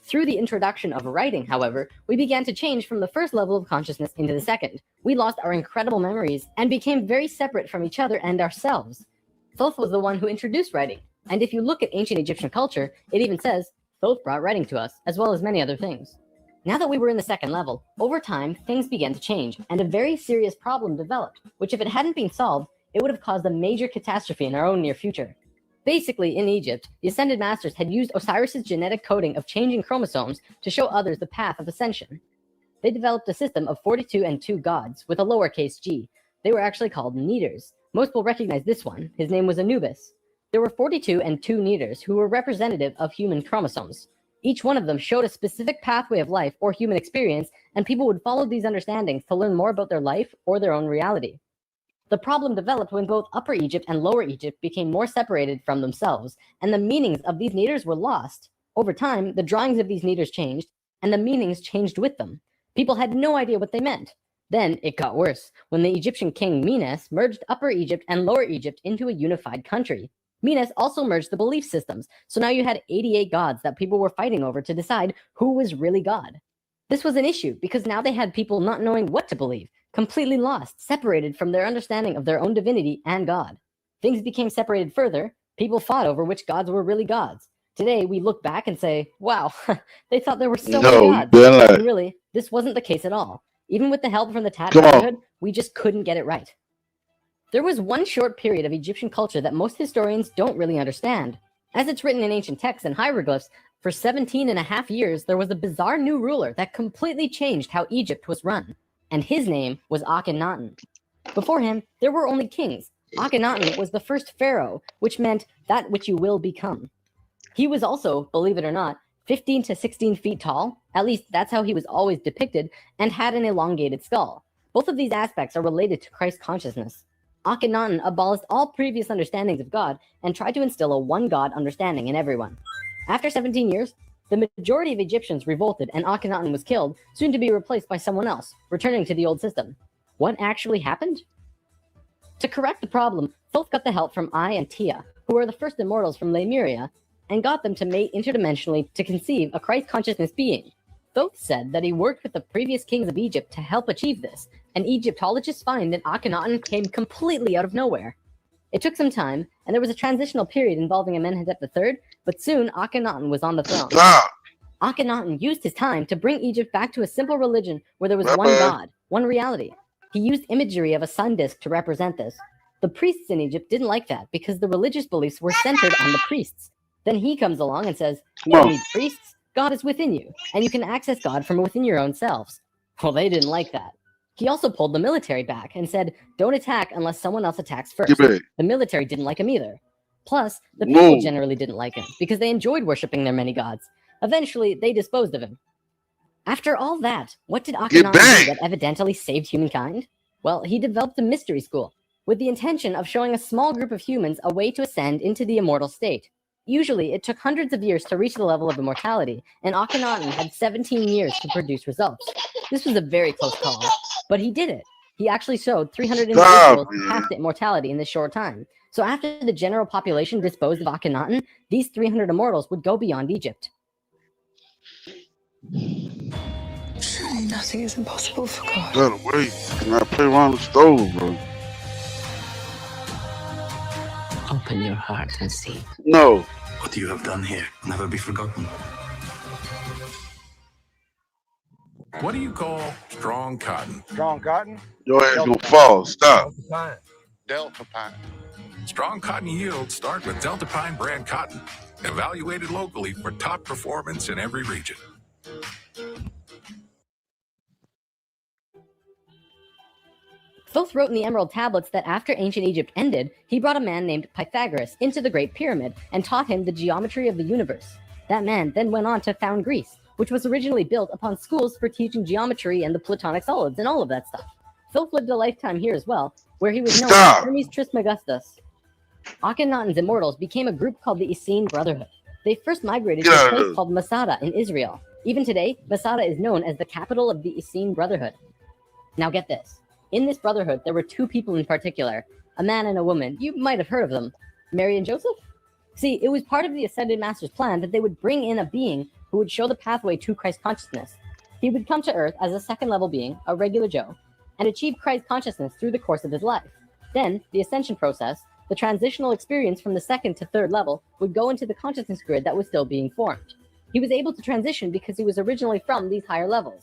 Through the introduction of writing, however, we began to change from the first level of consciousness into the second. We lost our incredible memories and became very separate from each other and ourselves. Thoth was the one who introduced writing, and if you look at ancient Egyptian culture, it even says, Thoth brought writing to us, as well as many other things. Now that we were in the second level, over time, things began to change, and a very serious problem developed, which if it hadn't been solved, it would have caused a major catastrophe in our own near future. Basically, in Egypt, the Ascended Masters had used Osiris's genetic coding of changing chromosomes to show others the path of ascension. They developed a system of 42 and 2 gods, with a lowercase g. They were actually called Neters. Most will recognize this one. His name was Anubis. There were 42 and 2 Neters who were representative of human chromosomes. Each one of them showed a specific pathway of life or human experience, and people would follow these understandings to learn more about their life or their own reality. The problem developed when both Upper Egypt and Lower Egypt became more separated from themselves, and the meanings of these Neters were lost. Over time, the drawings of these Neters changed, and the meanings changed with them. People had no idea what they meant. Then it got worse, when the Egyptian king Menes merged Upper Egypt and Lower Egypt into a unified country. Menes also merged the belief systems, so now you had 88 gods that people were fighting over to decide who was really God. This was an issue because now they had people not knowing what to believe, completely lost, separated from their understanding of their own divinity and God. Things became separated further. People fought over which gods were really gods. Today, we look back and say, wow, they thought there were so many gods. And really, this wasn't the case at all. Even with the help from the Tat Brotherhood, we just couldn't get it right. There was one short period of Egyptian culture that most historians don't really understand. As it's written in ancient texts and hieroglyphs, for 17.5 years, there was a bizarre new ruler that completely changed how Egypt was run. And his name was Akhenaten. Before him, there were only kings. Akhenaten was the first pharaoh, which meant that which you will become. He was also, believe it or not, 15 to 16 feet tall, at least that's how he was always depicted, and had an elongated skull. Both of these aspects are related to Christ consciousness. Akhenaten abolished all previous understandings of God and tried to instill a one-God understanding in everyone. After 17 years, the majority of Egyptians revolted and Akhenaten was killed, soon to be replaced by someone else, returning to the old system. What actually happened? To correct the problem, Thoth got the help from Ai and Tia, who were the first immortals from Lemuria, and got them to mate interdimensionally to conceive a Christ consciousness being. Thoth said that he worked with the previous kings of Egypt to help achieve this, and Egyptologists find that Akhenaten came completely out of nowhere. It took some time, and there was a transitional period involving Amenhotep III, but soon Akhenaten was on the throne. Akhenaten used his time to bring Egypt back to a simple religion where there was one God, one reality. He used imagery of a sun disk to represent this. The priests in Egypt didn't like that because the religious beliefs were centered on the priests. Then he comes along and says, you don't need priests, God is within you, and you can access God from within your own selves. Well, they didn't like that. He also pulled the military back and said, don't attack unless someone else attacks first. The military didn't like him either. Plus, the people generally didn't like him because they enjoyed worshiping their many gods. Eventually, they disposed of him. After all that, what did Akhenaten do that evidently saved humankind? Well, he developed a mystery school with the intention of showing a small group of humans a way to ascend into the immortal state. Usually, it took hundreds of years to reach the level of immortality, and Akhenaten had 17 years to produce results. This was a very close call, but he did it. He actually showed 300 individuals who passed to immortality in this short time. So after the general population disposed of Akhenaten, these 300 immortals would go beyond Egypt. Surely nothing is impossible for God. Gotta wait. Can I play around the stove, bro? Open your heart and see. No. What you have done here will never be forgotten. What do you call strong cotton? Strong cotton? Your ass gonna fall. Stop. Delta Pine. Strong cotton yields start with Delta Pine brand cotton, evaluated locally for top performance in every region. Thoth wrote in the Emerald Tablets that after ancient Egypt ended, he brought a man named Pythagoras into the Great Pyramid and taught him the geometry of the universe. That man then went on to found Greece, which was originally built upon schools for teaching geometry and the Platonic solids and all of that stuff. Thoth lived a lifetime here as well, where he was known as Hermes Trismegistus. Akhenaten's immortals became a group called the Essene Brotherhood. They first migrated to a place called Masada in Israel. Even today, Masada is known as the capital of the Essene Brotherhood. Now get this. In this brotherhood, there were two people in particular, a man and a woman. You might have heard of them. Mary and Joseph? See, it was part of the Ascended Master's plan that they would bring in a being who would show the pathway to Christ consciousness. He would come to Earth as a second-level being, a regular Joe, and achieve Christ consciousness through the course of his life. Then, the ascension process, the transitional experience from the second to third level, would go into the consciousness grid that was still being formed. He was able to transition because he was originally from these higher levels.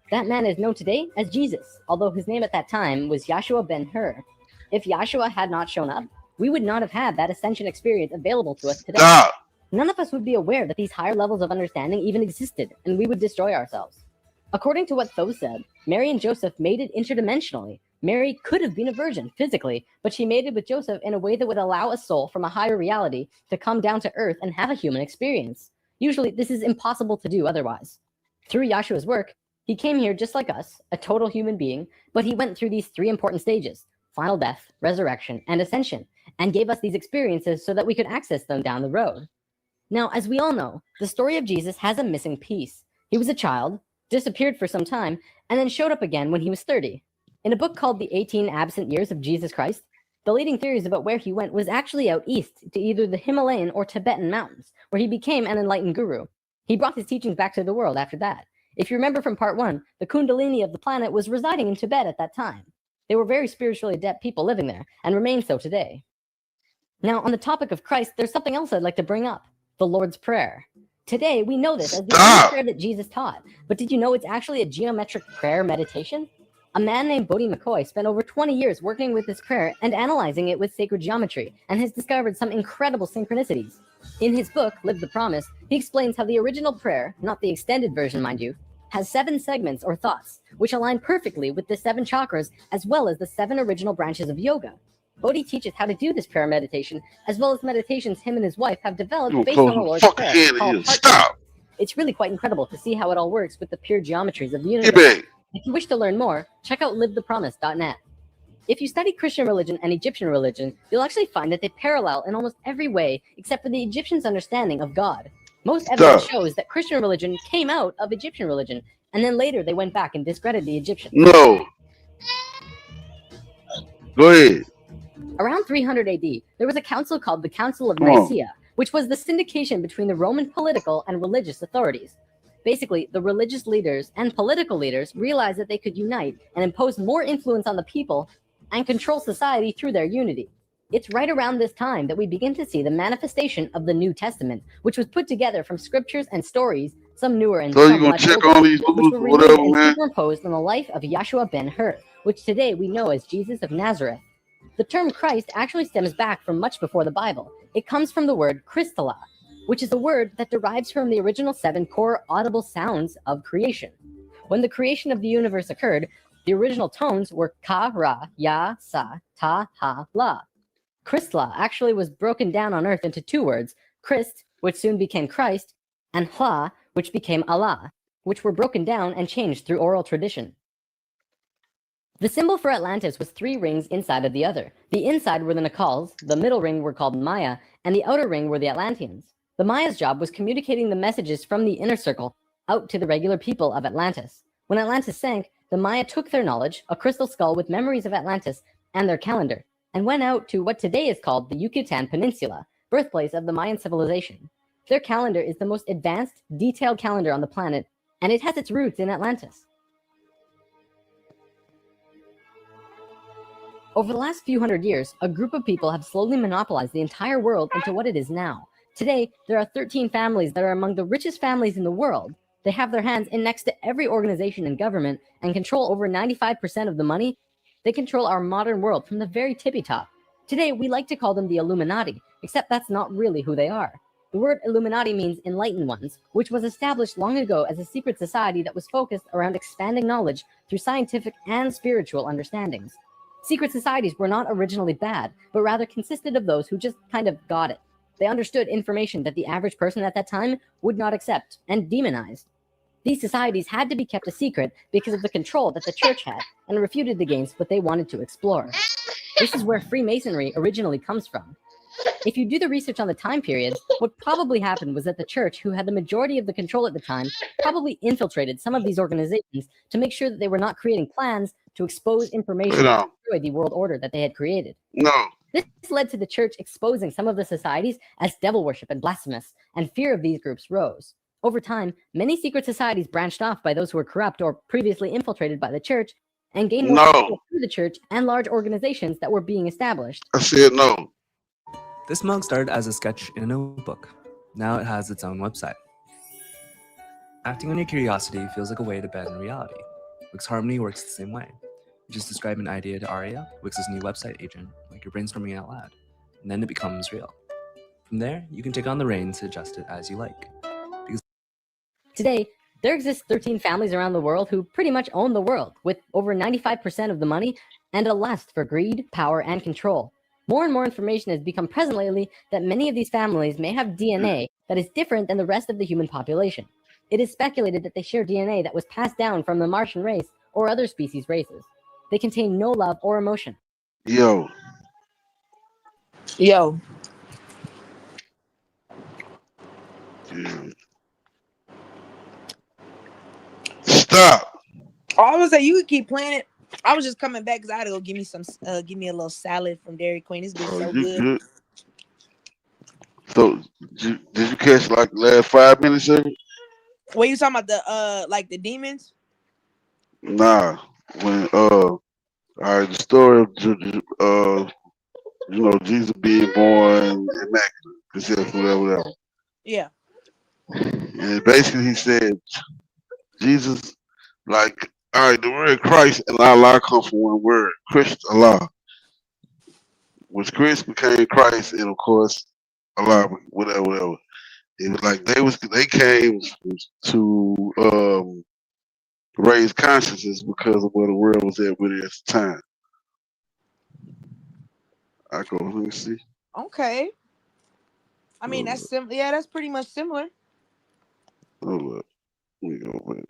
That man is known today as Jesus, although his name at that time was Yahshua ben Hur. If Yahshua had not shown up, we would not have had that ascension experience available to us today. Stop. None of us would be aware that these higher levels of understanding even existed, and we would destroy ourselves. According to what Thoth said, Mary and Joseph mated interdimensionally. Mary could have been a virgin physically, but she mated with Joseph in a way that would allow a soul from a higher reality to come down to Earth and have a human experience. Usually, this is impossible to do otherwise. Through Yahshua's work, he came here just like us, a total human being, but he went through these three important stages: final death, resurrection, and ascension, and gave us these experiences so that we could access them down the road. Now, as we all know, the story of Jesus has a missing piece. He was a child, disappeared for some time, and then showed up again when he was 30. In a book called The 18 Absent Years of Jesus Christ, the leading theories about where he went was actually out east to either the Himalayan or Tibetan mountains, where he became an enlightened guru. He brought his teachings back to the world after that. If you remember from part 1, the Kundalini of the planet was residing in Tibet at that time. They were very spiritually adept people living there, and remain so today. Now, on the topic of Christ, there's something else I'd like to bring up: the Lord's Prayer. Today, we know this as the only prayer that Jesus taught, but did you know it's actually a geometric prayer meditation? A man named Bodhi McCoy spent over 20 years working with this prayer and analyzing it with sacred geometry, and has discovered some incredible synchronicities. In his book, Live the Promise, he explains how the original prayer, not the extended version, mind you, has 7 segments or thoughts, which align perfectly with the 7 chakras as well as the 7 original branches of yoga. Bodhi teaches how to do this prayer meditation, as well as meditations him and his wife have developed based on the Lord's Prayer. Stop! It's really quite incredible to see how it all works with the pure geometries of the universe. If you wish to learn more, check out livethepromise.net. If you study Christian religion and Egyptian religion, you'll actually find that they parallel in almost every way except for the Egyptians' understanding of God. Most evidence shows that Christian religion came out of Egyptian religion, and then later they went back and discredited the Egyptians. No. Go ahead. Around 300 AD, there was a council called the Council of Nicaea, which was the syndication between the Roman political and religious authorities. Basically, the religious leaders and political leaders realized that they could unite and impose more influence on the people and control society through their unity. It's right around this time that we begin to see the manifestation of the New Testament, which was put together from scriptures and stories, some newer and some much older, which were relayed and superimposed on the life of Yahshua ben Hur, which today we know as Jesus of Nazareth. The term Christ actually stems back from much before the Bible. It comes from the word Christala, which is a word that derives from the original 7 core audible sounds of creation. When the creation of the universe occurred, the original tones were ka, ra, ya, sa, ta, ha, la. Christla actually was broken down on earth into 2 words, Christ, which soon became Christ, and Hla, which became Allah, which were broken down and changed through oral tradition. The symbol for Atlantis was 3 rings inside of the other. The inside were the Nakals, the middle ring were called Maya, and the outer ring were the Atlanteans. The Maya's job was communicating the messages from the inner circle out to the regular people of Atlantis. When Atlantis sank, the Maya took their knowledge, a crystal skull with memories of Atlantis, and their calendar, and went out to what today is called the Yucatan Peninsula, birthplace of the Mayan civilization. Their calendar is the most advanced, detailed calendar on the planet, and it has its roots in Atlantis. Over the last few hundred years, a group of people have slowly monopolized the entire world into what it is now. Today, there are 13 families that are among the richest families in the world. They have their hands in next to every organization and government and control over 95% of the money. They control our modern world from the very tippy top. Today, we like to call them the Illuminati, except that's not really who they are. The word Illuminati means enlightened ones, which was established long ago as a secret society that was focused around expanding knowledge through scientific and spiritual understandings. Secret societies were not originally bad, but rather consisted of those who just kind of got it. They understood information that the average person at that time would not accept and demonized. These societies had to be kept a secret because of the control that the church had and refuted against what they wanted to explore. This is where Freemasonry originally comes from. If you do the research on the time period, what probably happened was that the church, who had the majority of the control at the time, probably infiltrated some of these organizations to make sure that they were not creating plans to expose information to destroy the world order that they had created. This led to the church exposing some of the societies as devil worship and blasphemous, and fear of these groups rose. Over time, many secret societies branched off by those who were corrupt or previously infiltrated by the church and gained more control through the church and large organizations that were being established. I said no. This mug started as a sketch in a notebook. Now it has its own website. Acting on your curiosity feels like a way to bend reality. Wix Harmony works the same way. You just describe an idea to Aria, Wix's new website agent, like you're brainstorming out loud, and then it becomes real. From there, you can take on the reins to adjust it as you like. Today, there exist 13 families around the world who pretty much own the world, with over 95% of the money and a lust for greed, power, and control. More and more information has become present lately that many of these families may have DNA that is different than the rest of the human population. It is speculated that they share DNA that was passed down from the Martian race or other species races. They contain no love or emotion. Yo. Yo. Dude. Stop. Oh, I was like, you could keep playing it. I was just coming back because I had to go give me a little salad from Dairy Queen. This bitch so good. So did you catch like the last 5 minutes of it? What you talking about, the demons? Nah. When all right, the story of Jesus being born immaculate, whatever. Yeah. And basically he said Jesus, like, all right, the word Christ and Allah come from one word, Christ, Allah. Which Chris became Christ, and of course, Allah, whatever. It was like they came to raise consciousness because of where the world was at with it at the time. Let me see. Okay. I mean, that's simple. Yeah, that's pretty much similar. Hold up. Let me go with it.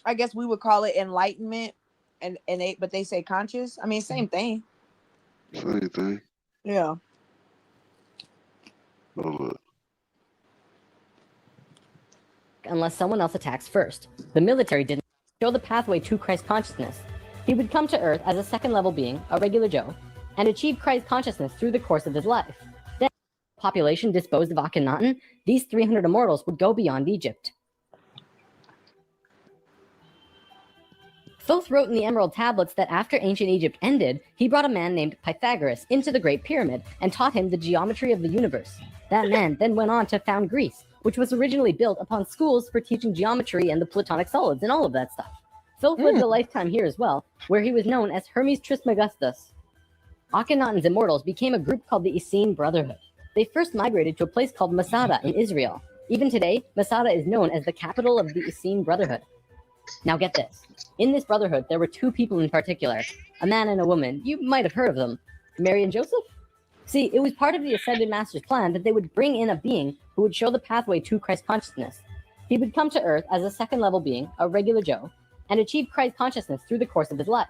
I guess we would call it enlightenment, but they say conscious. I mean, same thing. Same thing. Yeah. Hold up. Unless someone else attacks first. The military didn't show the pathway to Christ consciousness. He would come to Earth as a second-level being, a regular Joe, and achieve Christ consciousness through the course of his life. Then, population disposed of Akhenaten, these 300 immortals would go beyond Egypt. Thoth wrote in the Emerald Tablets that after ancient Egypt ended, he brought a man named Pythagoras into the Great Pyramid and taught him the geometry of the universe. That man then went on to found Greece, which was originally built upon schools for teaching geometry and the Platonic solids and all of that stuff. Thoth lived a lifetime here as well, where he was known as Hermes Trismegistus. Akhenaten's immortals became a group called the Essene Brotherhood. They first migrated to a place called Masada in Israel. Even today, Masada is known as the capital of the Essene Brotherhood. Now get this. In this brotherhood, there were two people in particular, a man and a woman. You might have heard of them. Mary and Joseph? See, it was part of the Ascended Master's plan that they would bring in a being who would show the pathway to Christ consciousness. He would come to Earth as a second-level being, a regular Joe, and achieve Christ consciousness through the course of his life.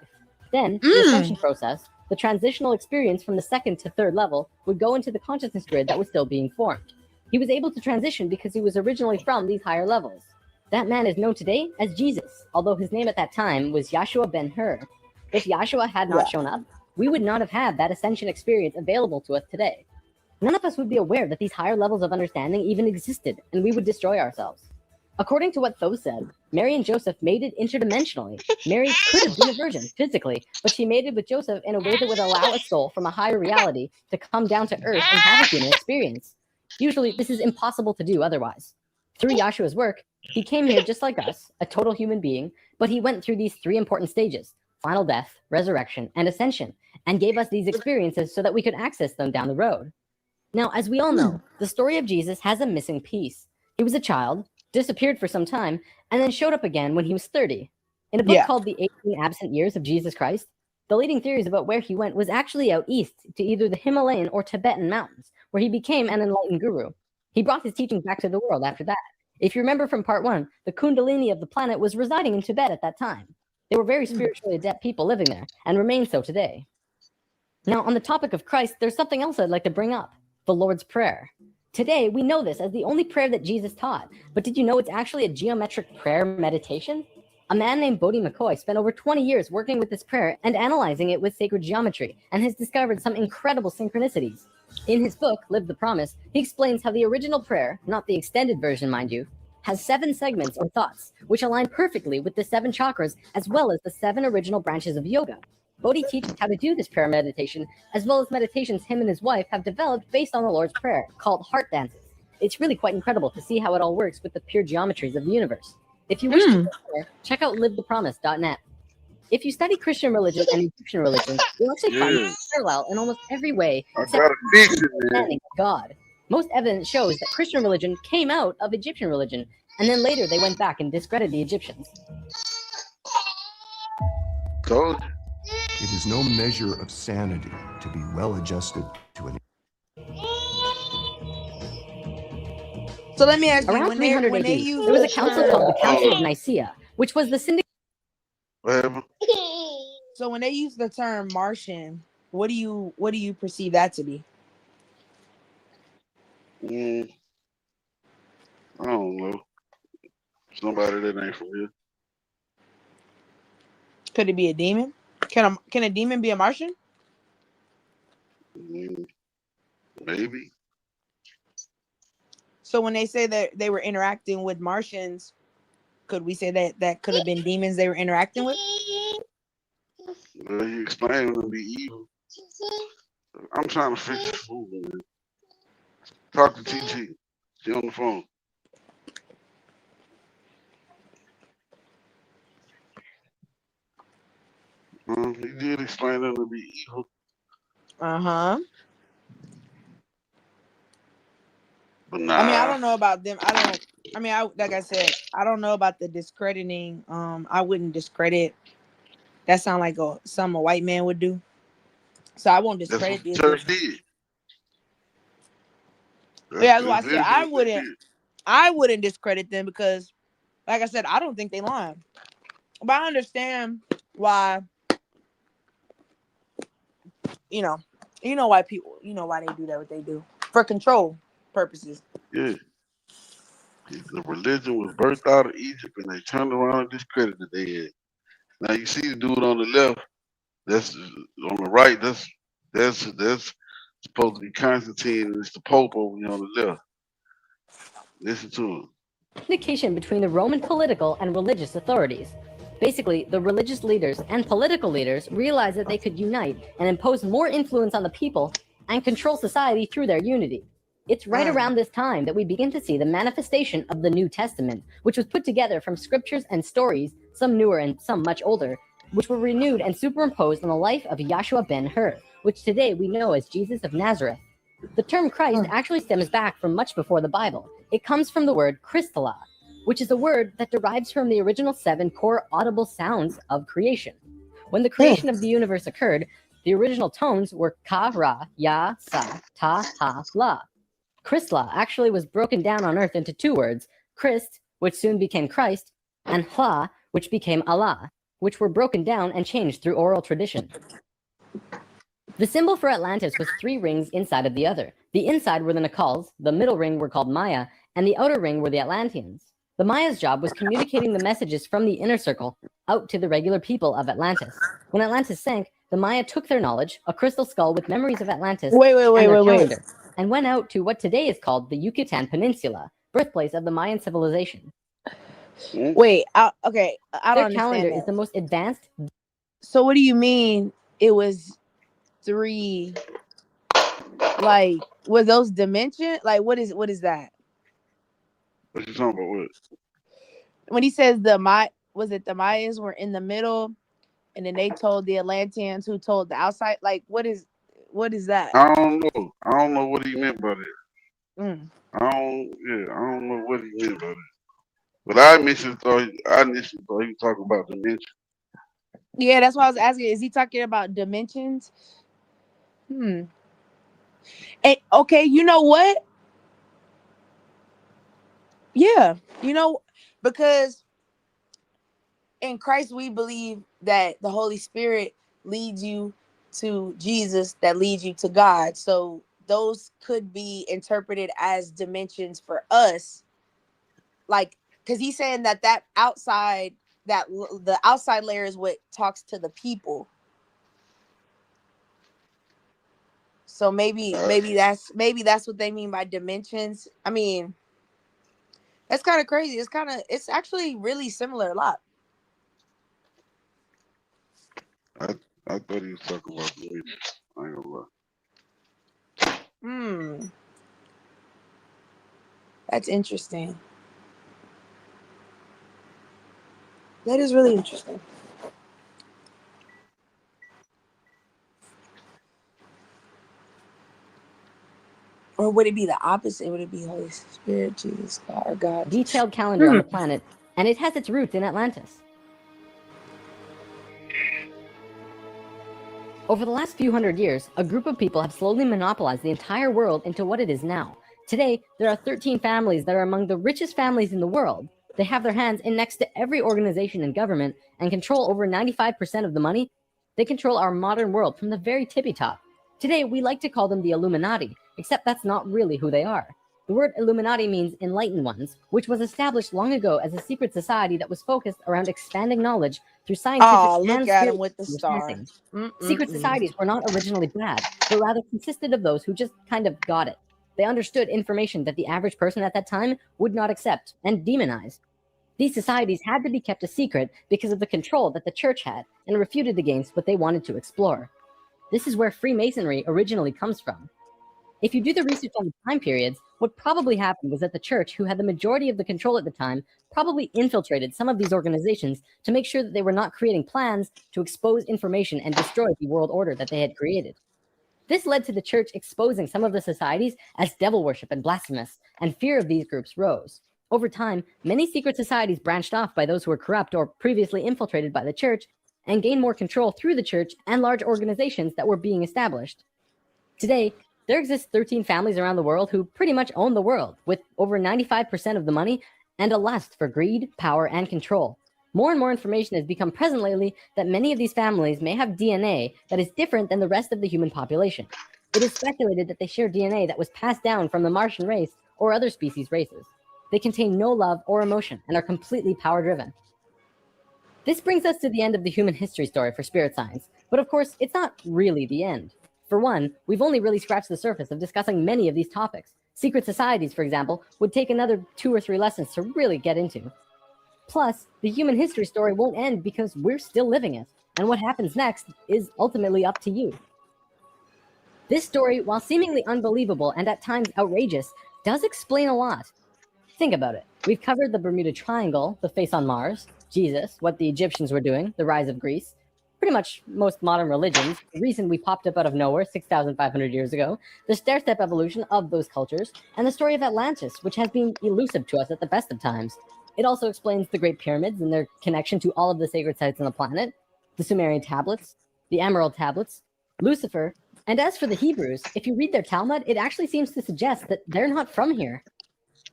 Then, the ascension process, the transitional experience from the second to third level, would go into the consciousness grid that was still being formed. He was able to transition because he was originally from these higher levels. That man is known today as Jesus, although his name at that time was Yahshua ben Hur. If Yahshua had not shown up, we would not have had that ascension experience available to us today. None of us would be aware that these higher levels of understanding even existed, and we would destroy ourselves. According to what Thoth said, Mary and Joseph mated interdimensionally. Mary could have been a virgin physically, but she mated with Joseph in a way that would allow a soul from a higher reality to come down to earth and have a human experience. Usually, this is impossible to do otherwise. Through Yahshua's work, he came here just like us, a total human being, but he went through these 3 important stages: final death, resurrection, and ascension, and gave us these experiences so that we could access them down the road. Now, as we all know, the story of Jesus has a missing piece. He was a child, disappeared for some time, and then showed up again when he was 30. In a book called The 18 Absent Years of Jesus Christ, the leading theories about where he went was actually out east to either the Himalayan or Tibetan mountains, where he became an enlightened guru. He brought his teachings back to the world after that. If you remember from part 1, the Kundalini of the planet was residing in Tibet at that time. They were very spiritually adept people living there, and remain so today. Now, on the topic of Christ, there's something else I'd like to bring up: the Lord's Prayer. Today, we know this as the only prayer that Jesus taught, but did you know it's actually a geometric prayer meditation? A man named Bodhi McCoy spent over 20 years working with this prayer and analyzing it with sacred geometry, and has discovered some incredible synchronicities. In his book, Live the Promise, he explains how the original prayer, not the extended version, mind you, has 7 segments or thoughts, which align perfectly with the 7 chakras, as well as the 7 original branches of yoga. Bodhi teaches how to do this prayer meditation, as well as meditations him and his wife have developed based on the Lord's Prayer, called heart dances. It's really quite incredible to see how it all works with the pure geometries of the universe. If you wish to go there, check out livethepromise.net. If you study Christian religion and Egyptian religion, you'll actually find a parallel in almost every way except understanding of God. Most evidence shows that Christian religion came out of Egyptian religion, and then later they went back and discredited the Egyptians. Told you. It is no measure of sanity to be well adjusted to an. So let me ask you, Around when 300 they AD, use there was a council called the Council of Nicaea, which was the syndicate. So when they use the term Martian, what do you perceive that to be? I don't know. Somebody that ain't from here. Could it be a demon? Can a demon be a Martian? Maybe. So when they say that they were interacting with Martians, could we say that could have been demons they were interacting with? Well, you explain it to be evil. I'm trying to fix this food, man. Talk to TT. She on the phone. He did explain them to be evil. Uh-huh. But nah. I mean, I don't know about them. Like I said, I don't know about the discrediting. I wouldn't discredit. That sound like something a white man would do. So I won't discredit the church did. Yeah, that's why I said I wouldn't discredit them because, like I said, I don't think they lying. But I understand why. You know why people. You know why they do that. What they do for control purposes. Yeah. The religion was birthed out of Egypt, and they turned around and discredited their head. Now you see the dude on the left. That's on the right. That's supposed to be Constantine, and it's the Pope over here on the left. Listen to him. Communication between the Roman political and religious authorities. Basically, the religious leaders and political leaders realized that they could unite and impose more influence on the people and control society through their unity. It's right around this time that we begin to see the manifestation of the New Testament, which was put together from scriptures and stories, some newer and some much older, which were renewed and superimposed on the life of Yahshua ben Hur, which today we know as Jesus of Nazareth. The term Christ actually stems back from much before the Bible. It comes from the word Christala, which is a word that derives from the original 7 core audible sounds of creation. When the creation of the universe occurred, the original tones were ka, ra, ya, sa, ta, ha, la. Christla actually was broken down on earth into 2 words, Christ, which soon became Christ, and Hla, which became Allah, which were broken down and changed through oral tradition. The symbol for Atlantis was 3 rings inside of the other. The inside were the Nacals, the middle ring were called Maya, and the outer ring were the Atlanteans. The Maya's job was communicating the messages from the inner circle out to the regular people of Atlantis. When Atlantis sank, the Maya took their knowledge, a crystal skull with memories of Atlantis, and their calendar, and went out to what today is called the Yucatan Peninsula, birthplace of the Mayan civilization. Wait, okay, I don't Their calendar understand is the that. most advanced. So what do you mean it was 3? Like, were those dimension? Like, what is that? What you talking about? What? When he says the Mayans were in the middle, and then they told the Atlanteans who told the outside. Like, what is that? I don't know. I don't know what he meant by that. Mm. I don't know what he meant by that. But I initially thought he was talking about dimension. Yeah, that's why I was asking. Is he talking about dimensions? And okay, you know what? Yeah, because in Christ we believe that the Holy Spirit leads you to Jesus, that leads you to God. So those could be interpreted as dimensions for us, like, because he's saying that outside, the outside layer is what talks to the people. So maybe that's what they mean by dimensions. I mean, that's kind of crazy. It's actually really similar a lot. I thought he was talking about dimension. I ain't gonna lie. That's interesting. That is really interesting. Or would it be the opposite? Would it be Holy Spirit, Jesus, God, or God? Detailed calendar on the planet, and it has its roots in Atlantis. Over the last few hundred years, a group of people have slowly monopolized the entire world into what it is now. Today, there are 13 families that are among the richest families in the world. They have their hands in next to every organization and government and control over 95% of the money. They control our modern world from the very tippy top. Today, we like to call them the Illuminati, except that's not really who they are. The word Illuminati means enlightened ones, which was established long ago as a secret society that was focused around expanding knowledge through scientific look and at him spiritual with the star. understanding. Secret societies were not originally bad, but rather consisted of those who just kind of got it. They understood information that the average person at that time would not accept and demonize. These societies had to be kept a secret because of the control that the church had and refuted against what they wanted to explore. This is where Freemasonry originally comes from. If you do the research on the time periods, what probably happened was that the church, who had the majority of the control at the time, probably infiltrated some of these organizations to make sure that they were not creating plans to expose information and destroy the world order that they had created. This led to the church exposing some of the societies as devil worship and blasphemous, and fear of these groups rose. Over time, many secret societies branched off by those who were corrupt or previously infiltrated by the church and gained more control through the church and large organizations that were being established. Today, there exist 13 families around the world who pretty much own the world, with over 95% of the money and a lust for greed, power, and control. More and more information has become present lately that many of these families may have DNA that is different than the rest of the human population. It is speculated that they share DNA that was passed down from the Martian race or other species races. They contain no love or emotion and are completely power-driven. This brings us to the end of the human history story for spirit science, but of course, it's not really the end. For one, we've only really scratched the surface of discussing many of these topics. Secret societies, for example, would take another 2 or 3 lessons to really get into. Plus, the human history story won't end because we're still living it, and what happens next is ultimately up to you. This story, while seemingly unbelievable and at times outrageous, does explain a lot. Think about it. We've covered the Bermuda Triangle, the face on Mars, Jesus, what the Egyptians were doing, the rise of Greece, pretty much most modern religions, the reason we popped up out of nowhere 6,500 years ago, the stair-step evolution of those cultures, and the story of Atlantis, which has been elusive to us at the best of times. It also explains the Great Pyramids and their connection to all of the sacred sites on the planet, the Sumerian tablets, the Emerald tablets, Lucifer, and as for the Hebrews, if you read their Talmud, it actually seems to suggest that they're not from here.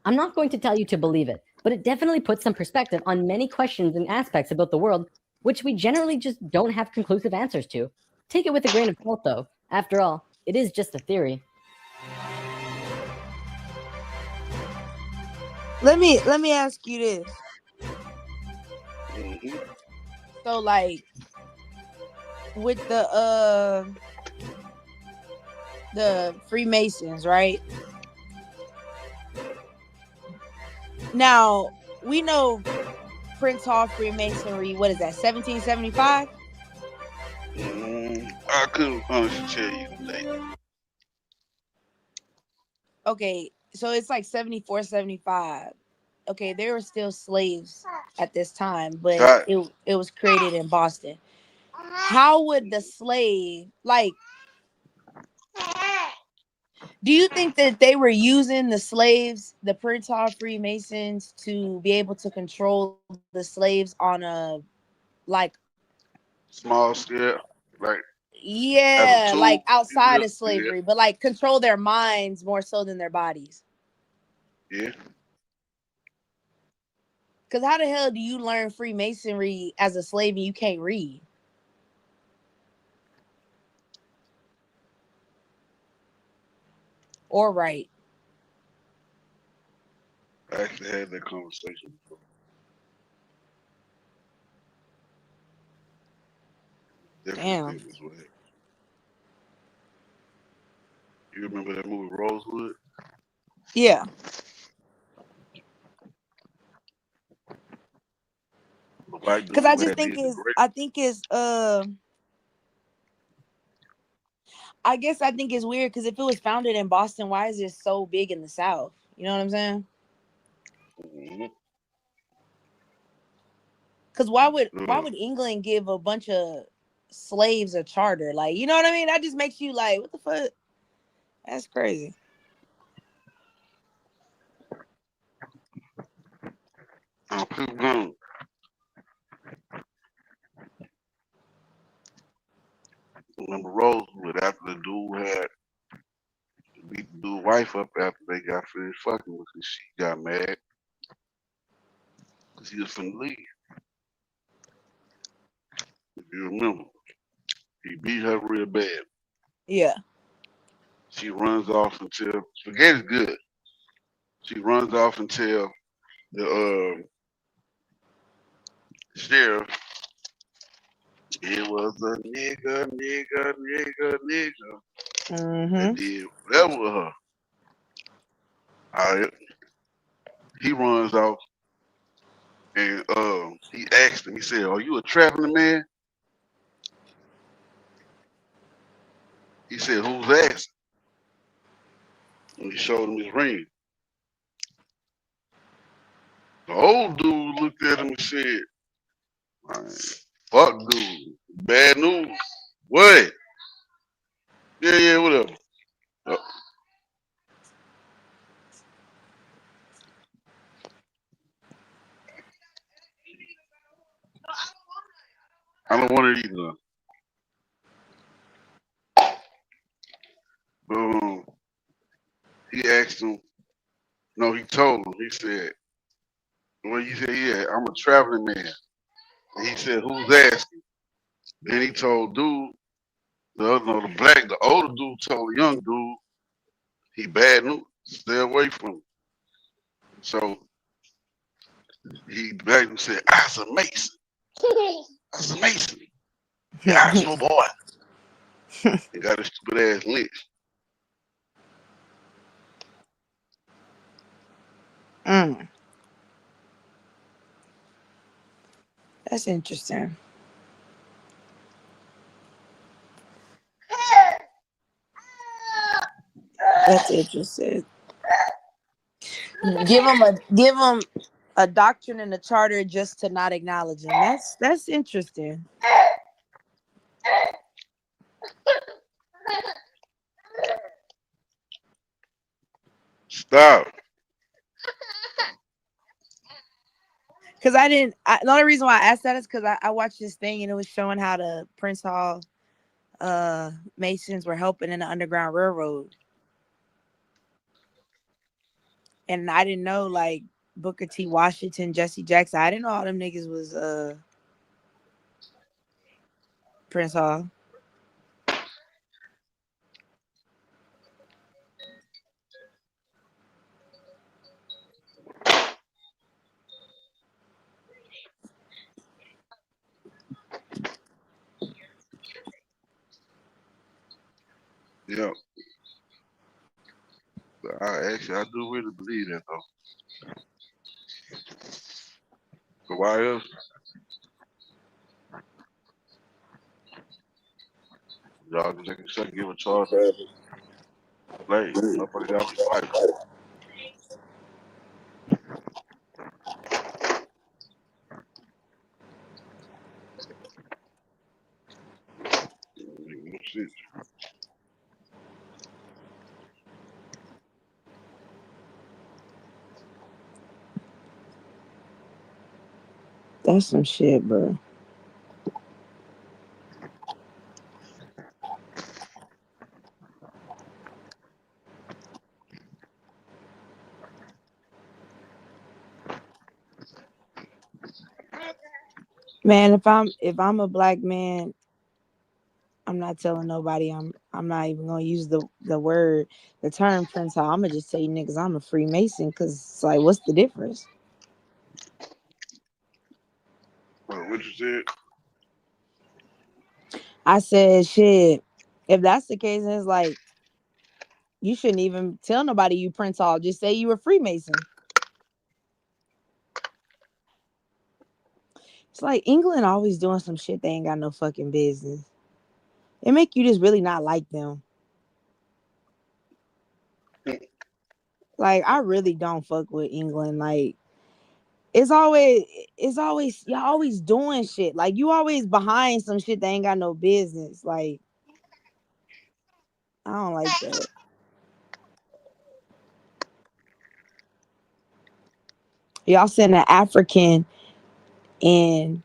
I'm not going to tell you to believe it, but it definitely puts some perspective on many questions and aspects about the world which we generally just don't have conclusive answers to. Take it with a grain of salt, though. After all, it is just a theory. Let me ask you this. So, like, with the Freemasons, right? Now, we know Prince Hall Freemasonry. What is that? 1775. I couldn't honestly tell you today. Okay, so it's like 74, 75. Okay, there were still slaves at this time, but it was created in Boston. How would the slave, like, do you think that they were using the slaves, the Prince Hall Freemasons, to be able to control the slaves on a, like, small scale, like, yeah, tool, like outside yeah, of slavery, but like control their minds more so than their bodies? Yeah. Because how the hell do you learn Freemasonry as a slave and you can't read? Or write? I actually had that conversation before. Damn. You remember that movie Rosewood? Yeah. Because I just think I guess I think it's weird because if it was founded in Boston, why is it so big in the South? You know what I'm saying? Because why would England give a bunch of slaves a charter? Like, you know what I mean? That just makes you like, what the fuck? That's crazy. Remember Rosewood after the dude had beat the dude's wife up after they got finished fucking with her. She got mad because he was finna leave. If you remember, he beat her real bad. Yeah. She runs off until spaghetti's good. She runs off until the sheriff. It was a nigga. Mm-hmm. Did whatever with her. Alright. He runs off and he asked him, he said, "Are you a traveling man?" He said, "Who's asking?" And he showed him his ring. The old dude looked at him and said, "Fuck dude. Bad news. What? Yeah, whatever." I don't want it either. He asked him, no, he told him, he said, well, you said, yeah, I'm a traveling man. And he said, who's asking? Then he told dude, the older dude told the young dude, he bad news, stay away from him. So he back and said, "I's a Mason. I's a Mason. Yeah, I's no boy." He got his stupid ass lynched. That's interesting. That's interesting. Give them a doctrine and a charter just to not acknowledge him. That's interesting. Stop. Because the only reason why I asked that is because I watched this thing and it was showing how the Prince Hall Masons were helping in the Underground Railroad. And I didn't know, like, Booker T. Washington, Jesse Jackson. I didn't know all them niggas was Prince Hall. Yeah. But I do really believe that though. But Why else? Y'all can take a second, give a charge at it. Play. Motherfucker got to fight. No shit. That's some shit, bro. Man, if I'm a black man, I'm not telling nobody. I'm not even gonna use the term Prince Hall. I'm gonna just tell you niggas I'm a Freemason, because it's like, what's the difference? What you said? I said, shit. If that's the case, then it's like, you shouldn't even tell nobody you Prince Hall. Just say you were Freemason. It's like England always doing some shit they ain't got no fucking business. It make you just really not like them. Like, I really don't fuck with England. Like, it's always y'all always doing shit. Like, you always behind some shit that ain't got no business. Like, I don't like that. Y'all send an African in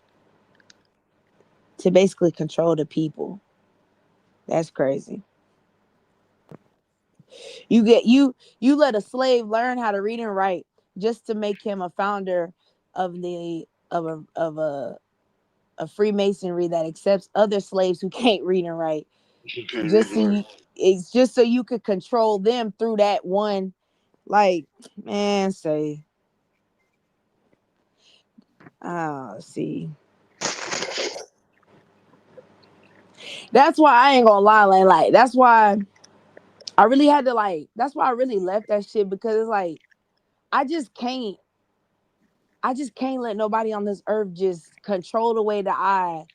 to basically control the people. That's crazy. You let a slave learn how to read and write just to make him a founder of a Freemasonry that accepts other slaves who can't read and write. It's just so you could control them through that one. Like, man, see. That's why I ain't gonna lie, like that's why I really had to that's why I really left that shit, because it's like I just can't let nobody on this earth just control the way that I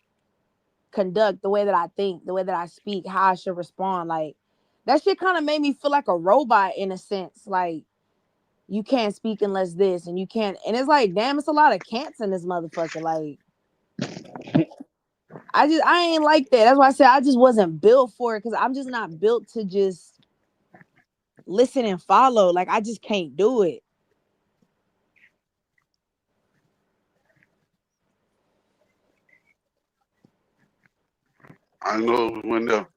conduct, the way that I think, the way that I speak, how I should respond. Like, that shit kind of made me feel like a robot in a sense. Like, you can't speak unless this, and you can't, and it's like, damn, it's a lot of cants in this motherfucker. Like, I ain't like that. That's why I said I just wasn't built for it, because I'm just not built to just listen and follow. Like, I just can't do it. I know it went there.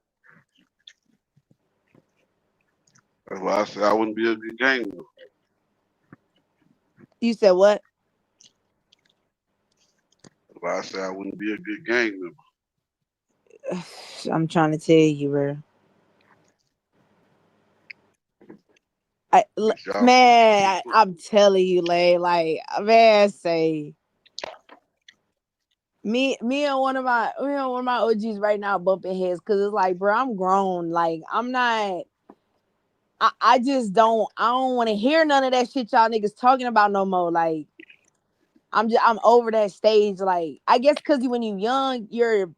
That's why I said I wouldn't be a good gang member. You said what? That's why I said I wouldn't be a good gang member. I'm trying to tell you, bro. I'm telling you, Lay, like, man, say me and one of my OGs right now bumping heads, because it's like, bro, I'm grown. Like, I'm not. I just don't. I don't want to hear none of that shit y'all niggas talking about no more. Like, I'm over that stage. Like, I guess because when you young, you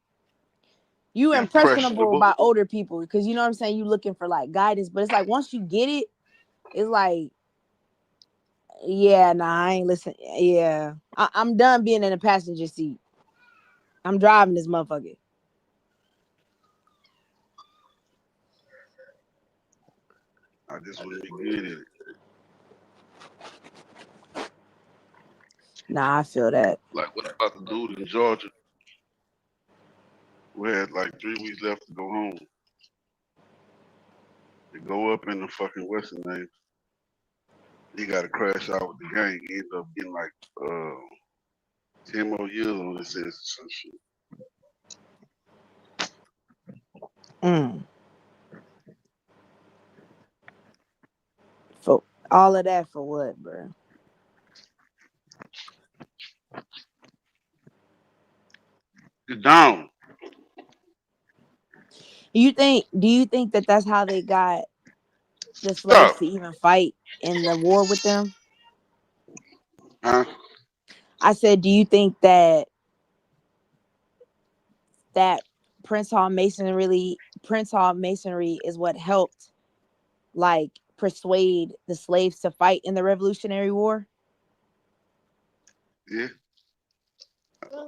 impressionable by older people, because you know what I'm saying. You looking for like guidance, but it's like once you get it, it's like, yeah, nah, I ain't listen. Yeah, I'm done being in the passenger seat. I'm driving this motherfucker. I just wouldn't be good at it. Nah, I feel that. Like, what about the dude in Georgia who had like 3 weeks left to go home? They go up in the fucking Western name. He got to crash out with the gang. He ended up getting like 10 more years on this or some shit. For all of that, for what, bro? Get down. Do you think that that's how they got the slaves to even fight in the war with them? Huh? I said, do you think that Prince Hall Masonry is what helped like persuade the slaves to fight in the Revolutionary War? Yeah,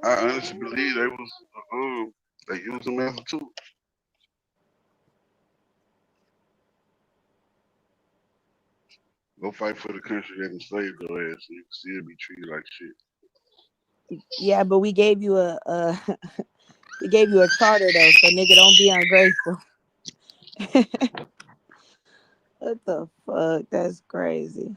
I honestly believe they was they used them as a tool. Go fight for the country that enslaved your ass, so you can still be treated like shit. Yeah, but we gave you a we gave you a charter though, so nigga, don't be ungrateful. What the fuck? That's crazy.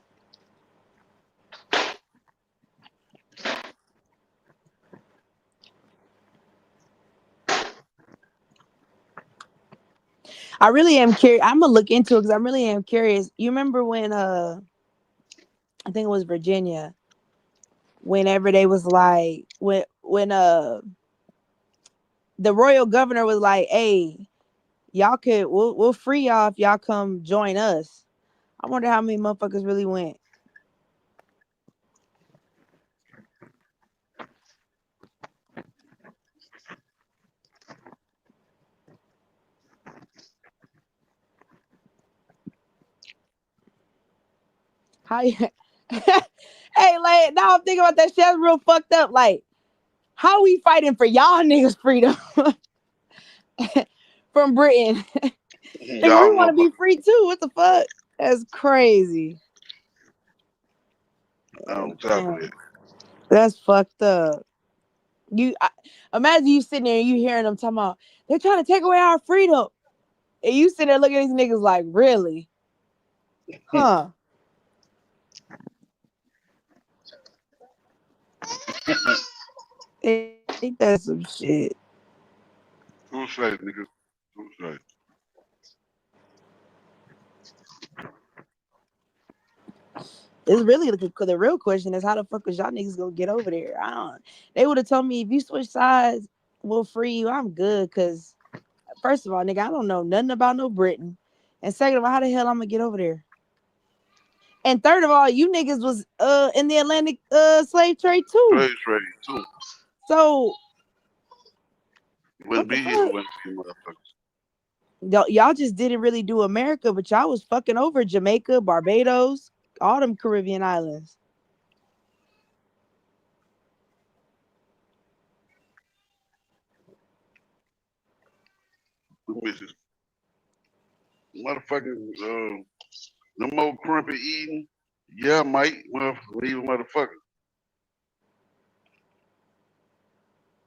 I really am curious. I'm gonna look into it because I really am curious. You remember when I think it was Virginia, whenever they was like when the royal governor was like, hey, y'all we'll free y'all if y'all come join us. I wonder how many motherfuckers really went. How you hey, like now I'm thinking about that shit. That's real fucked up. Like, how we fighting for y'all niggas' freedom from Britain? Nigga, we want to be free too. What the fuck? That's crazy. That's fucked up. Imagine you sitting there and you hearing them talking about they're trying to take away our freedom, and you sitting there looking at these niggas like, really? Huh? Ain't that some shit? Who's right, nigga? Who's right? It's really the real question is how the fuck is y'all niggas gonna get over there? They would have told me if you switch sides, we'll free you. I'm good, cause first of all, nigga, I don't know nothing about no Britain, and second of all, how the hell I'm gonna get over there? And third of all, you niggas was in the Atlantic slave trade too. Slave trade too. So wouldn't be here with you motherfuckers. Y'all just didn't really do America, but y'all was fucking over Jamaica, Barbados, all them Caribbean islands. Motherfucking no more crumpet eating. Yeah, Mike. Well, leave a motherfucker.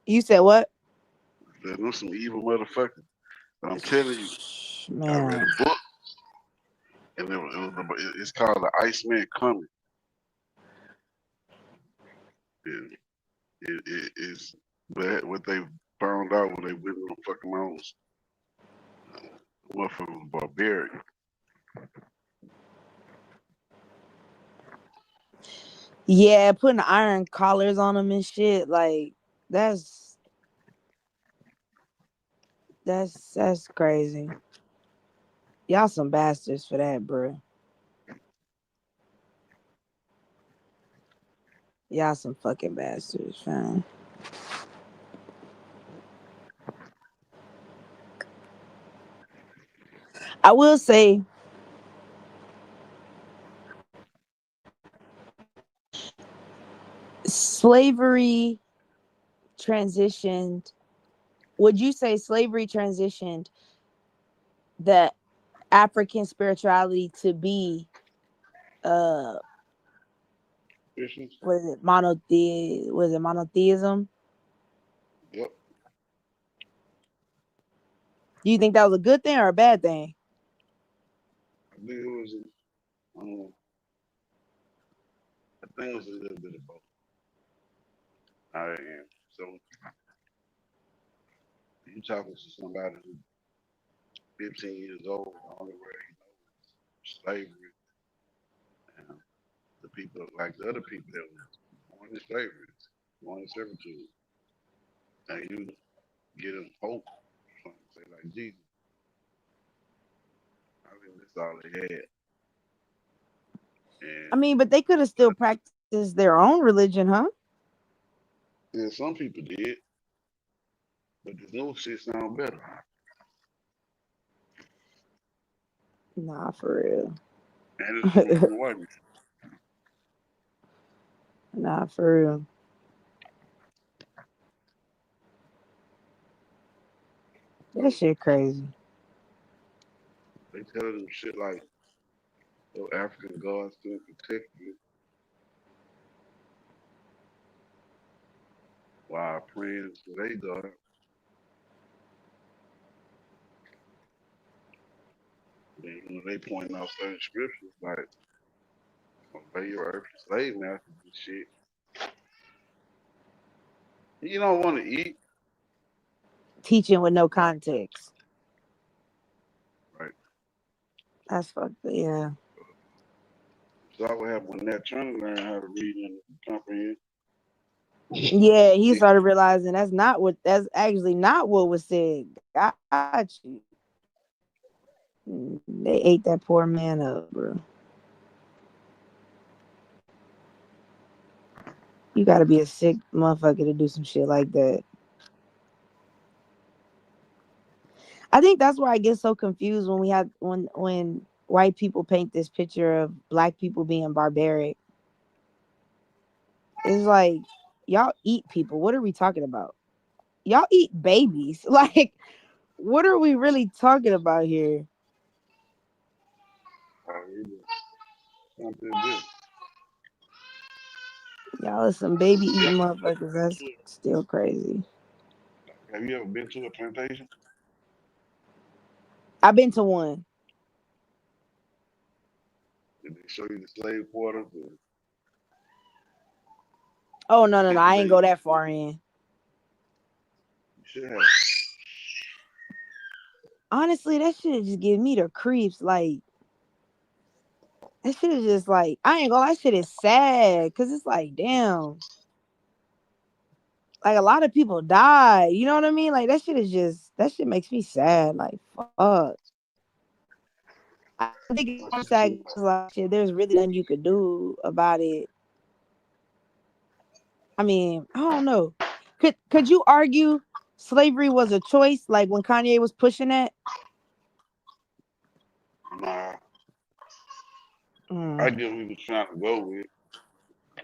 You said what? There's some evil motherfucker. I'm telling you, man. I read a book, and it's called The Iceman Coming. And it is bad what they found out when they went on fucking mountains. Motherfucker was barbaric. Yeah, putting iron collars on them and shit, like that's crazy. Y'all some bastards for that, bro. Y'all some fucking bastards, fam. I will say, slavery transitioned. Would you say slavery transitioned the African spirituality to be what is it, monotheism? Yep. Do you think that was a good thing or a bad thing? I think it was a little bit of both. I am. So you talking to somebody who's 15 years old, the only way he knows is slavery. And the people, like the other people that were born in slavery, born in servitude. And you get them hope, say like Jesus. I think that's all they had. And I mean, but they could have still practiced their own religion, huh? Yeah, some people did, but this new shit sound better. Nah, for real. And it's coming from the white man. Nah, for real. That shit crazy. They tell them shit like, your African gods still protect you while praying to their God. Then when they point out certain scriptures like, obey your earthly slave masters and shit, you don't want to eat. Teaching with no context. Right. That's fucked. Yeah. So what happened when that trying to learn how to read and comprehend. Yeah, he started realizing that's actually not what was said. Got you. They ate that poor man up, bro. You gotta be a sick motherfucker to do some shit like that. I think that's why I get so confused when white people paint this picture of black people being barbaric. It's like, y'all eat people. What are we talking about? Y'all eat babies. Like, what are we really talking about here? Y'all are some baby eating motherfuckers. That's still crazy. Have you ever been to a plantation? I've been to one. Did they show you the slave quarters? Oh no, I ain't go that far in. You should have. Honestly, that shit just give me the creeps. Like, that shit is just like, I ain't gonna lie, that shit is sad. Cause it's like, damn. Like, a lot of people die. You know what I mean? Like, that shit makes me sad. Like, fuck. I think it's sad because, like, shit, there's really nothing you could do about it. I mean, I don't know. Could you argue slavery was a choice, like when Kanye was pushing that? Nah. I get what he was trying to go with.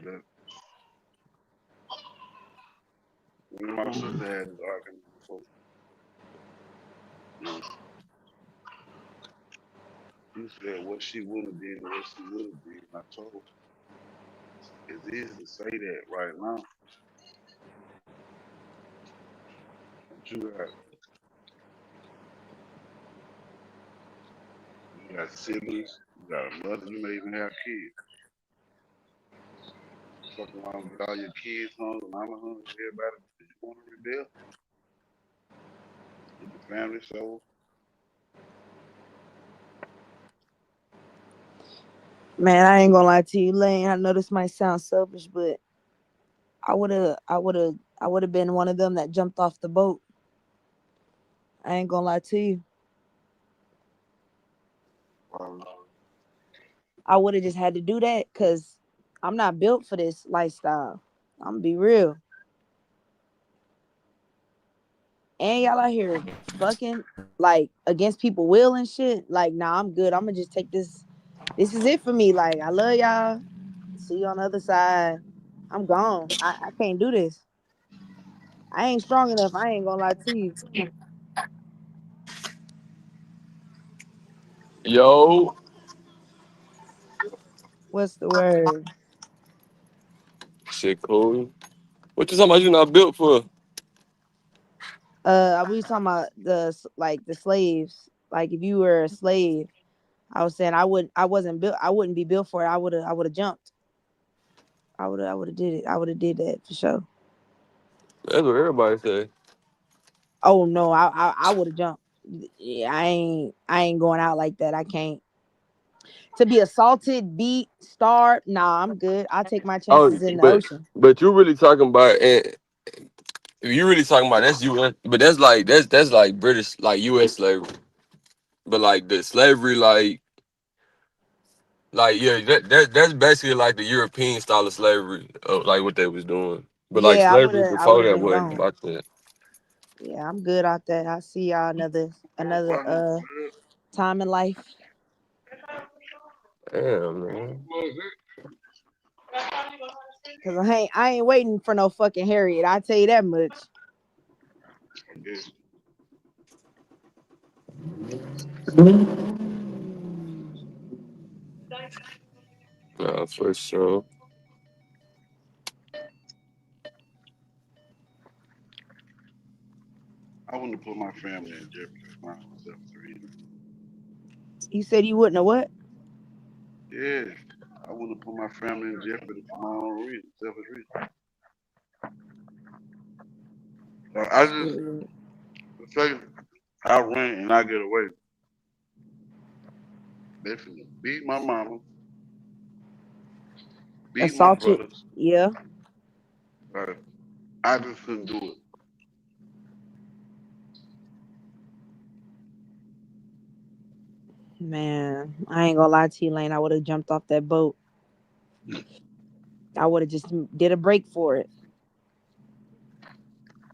But my sister had this argument before. She said what she would have did and what she would have did. And I told her, it's easy to say that right now. But you got siblings, you got a mother, you may even have kids. Fucking around with all your kids hungry, mama hungry, everybody, you want to rebel? Get the family soul. Man, I ain't gonna lie to you, Lane. I know this might sound selfish, but I would have been one of them that jumped off the boat. I ain't gonna lie to you. I would have just had to do that because I'm not built for this lifestyle. I'm gonna be real. And y'all out here fucking like against people's will and shit. Like, nah, I'm good. I'm gonna just take this. This is it for me. Like, I love y'all. See you on the other side. I'm gone. I can't do this. I ain't strong enough. I ain't gonna lie to you. Yo, What's the word? shit cool. What you talking about? You not built for? We was talking about the slaves. Like, if you were a slave, I was saying I wasn't built. I wouldn't be built for it. I would have jumped. I would have did it. I would have did that for sure. That's what everybody say. Oh no, I would have jumped. Yeah, I ain't going out like that. I can't. To be assaulted, beat, starved. Nah, I'm good. I'll take my Oh, chances in the ocean. but you really talking about and if you really talking about that's U.S. But that's like British like U.S. slavery. But like the slavery like yeah that's basically like the European style of slavery like what they was doing. But like Yeah, slavery I before would have that been wasn't gone. about that. Yeah, I'm good out that. I'll see y'all another time in life. Damn, man. Cause I ain't waiting for no fucking Harriet. I tell you that much. Nah, for sure. I wouldn't put my family in jeopardy for my own selfish reasons. You said you wouldn't have what? Yeah, I wouldn't put my family in jeopardy for my own reasons, selfish reasons. I just say I run and I get away. They finna beat my mama, beat my Assaulted. brothers. Yeah. Right. I just couldn't do it. Man, I ain't gonna lie to you, Lane. I would have jumped off that boat. I would have just did a break for it.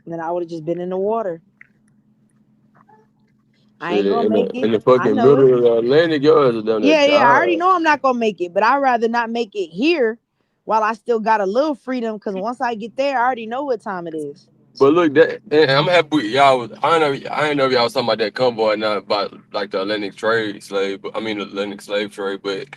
And then I would have just been in the water. I ain't Shit, gonna make in it. the I fucking know it. middle of the Atlantic, yours is down there Yeah, I already die. know I'm not gonna make it, but I'd rather not make it here while I still got a little freedom. Cause once I get there, I already know what time it is. But look, that and I'm happy with y'all. I ain't know if y'all was talking about that convoy or not about like the Atlantic the Atlantic slave trade. But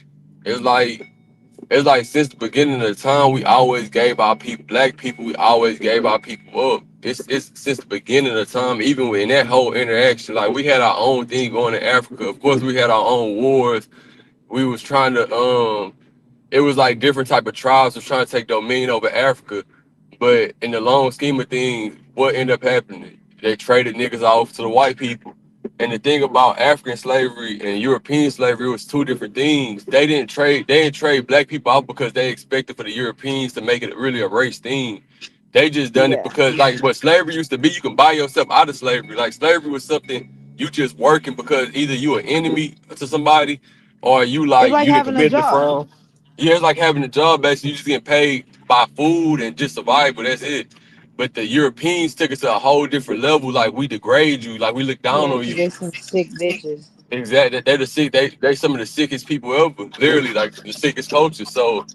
it's like since the beginning of the time, we always gave our people, black people, we always gave our people up. It's since the beginning of the time, even in that whole interaction, like we had our own thing going in Africa. Of course, we had our own wars. We was trying to it was like different type of tribes was trying to take dominion over Africa. But in the long scheme of things, what ended up happening? They traded niggas off to the white people. And the thing about African slavery and European slavery was two different things. They didn't trade black people out because they expected for the Europeans to make it really a race thing. They just done it Yeah. because like what slavery used to be, you can buy yourself out of slavery. Like slavery was something you just working because either you an enemy to somebody or you It's like you didn't having a commit the job. crime. Yeah, it's like having a job basically. You just getting paid by food and just survival. That's it. But the Europeans took it to a whole different level. Like we degrade you, like we look down Yeah, on cause you. they some sick bitches. Exactly. They're the sick. They some of the sickest people ever. Literally, like the sickest culture. So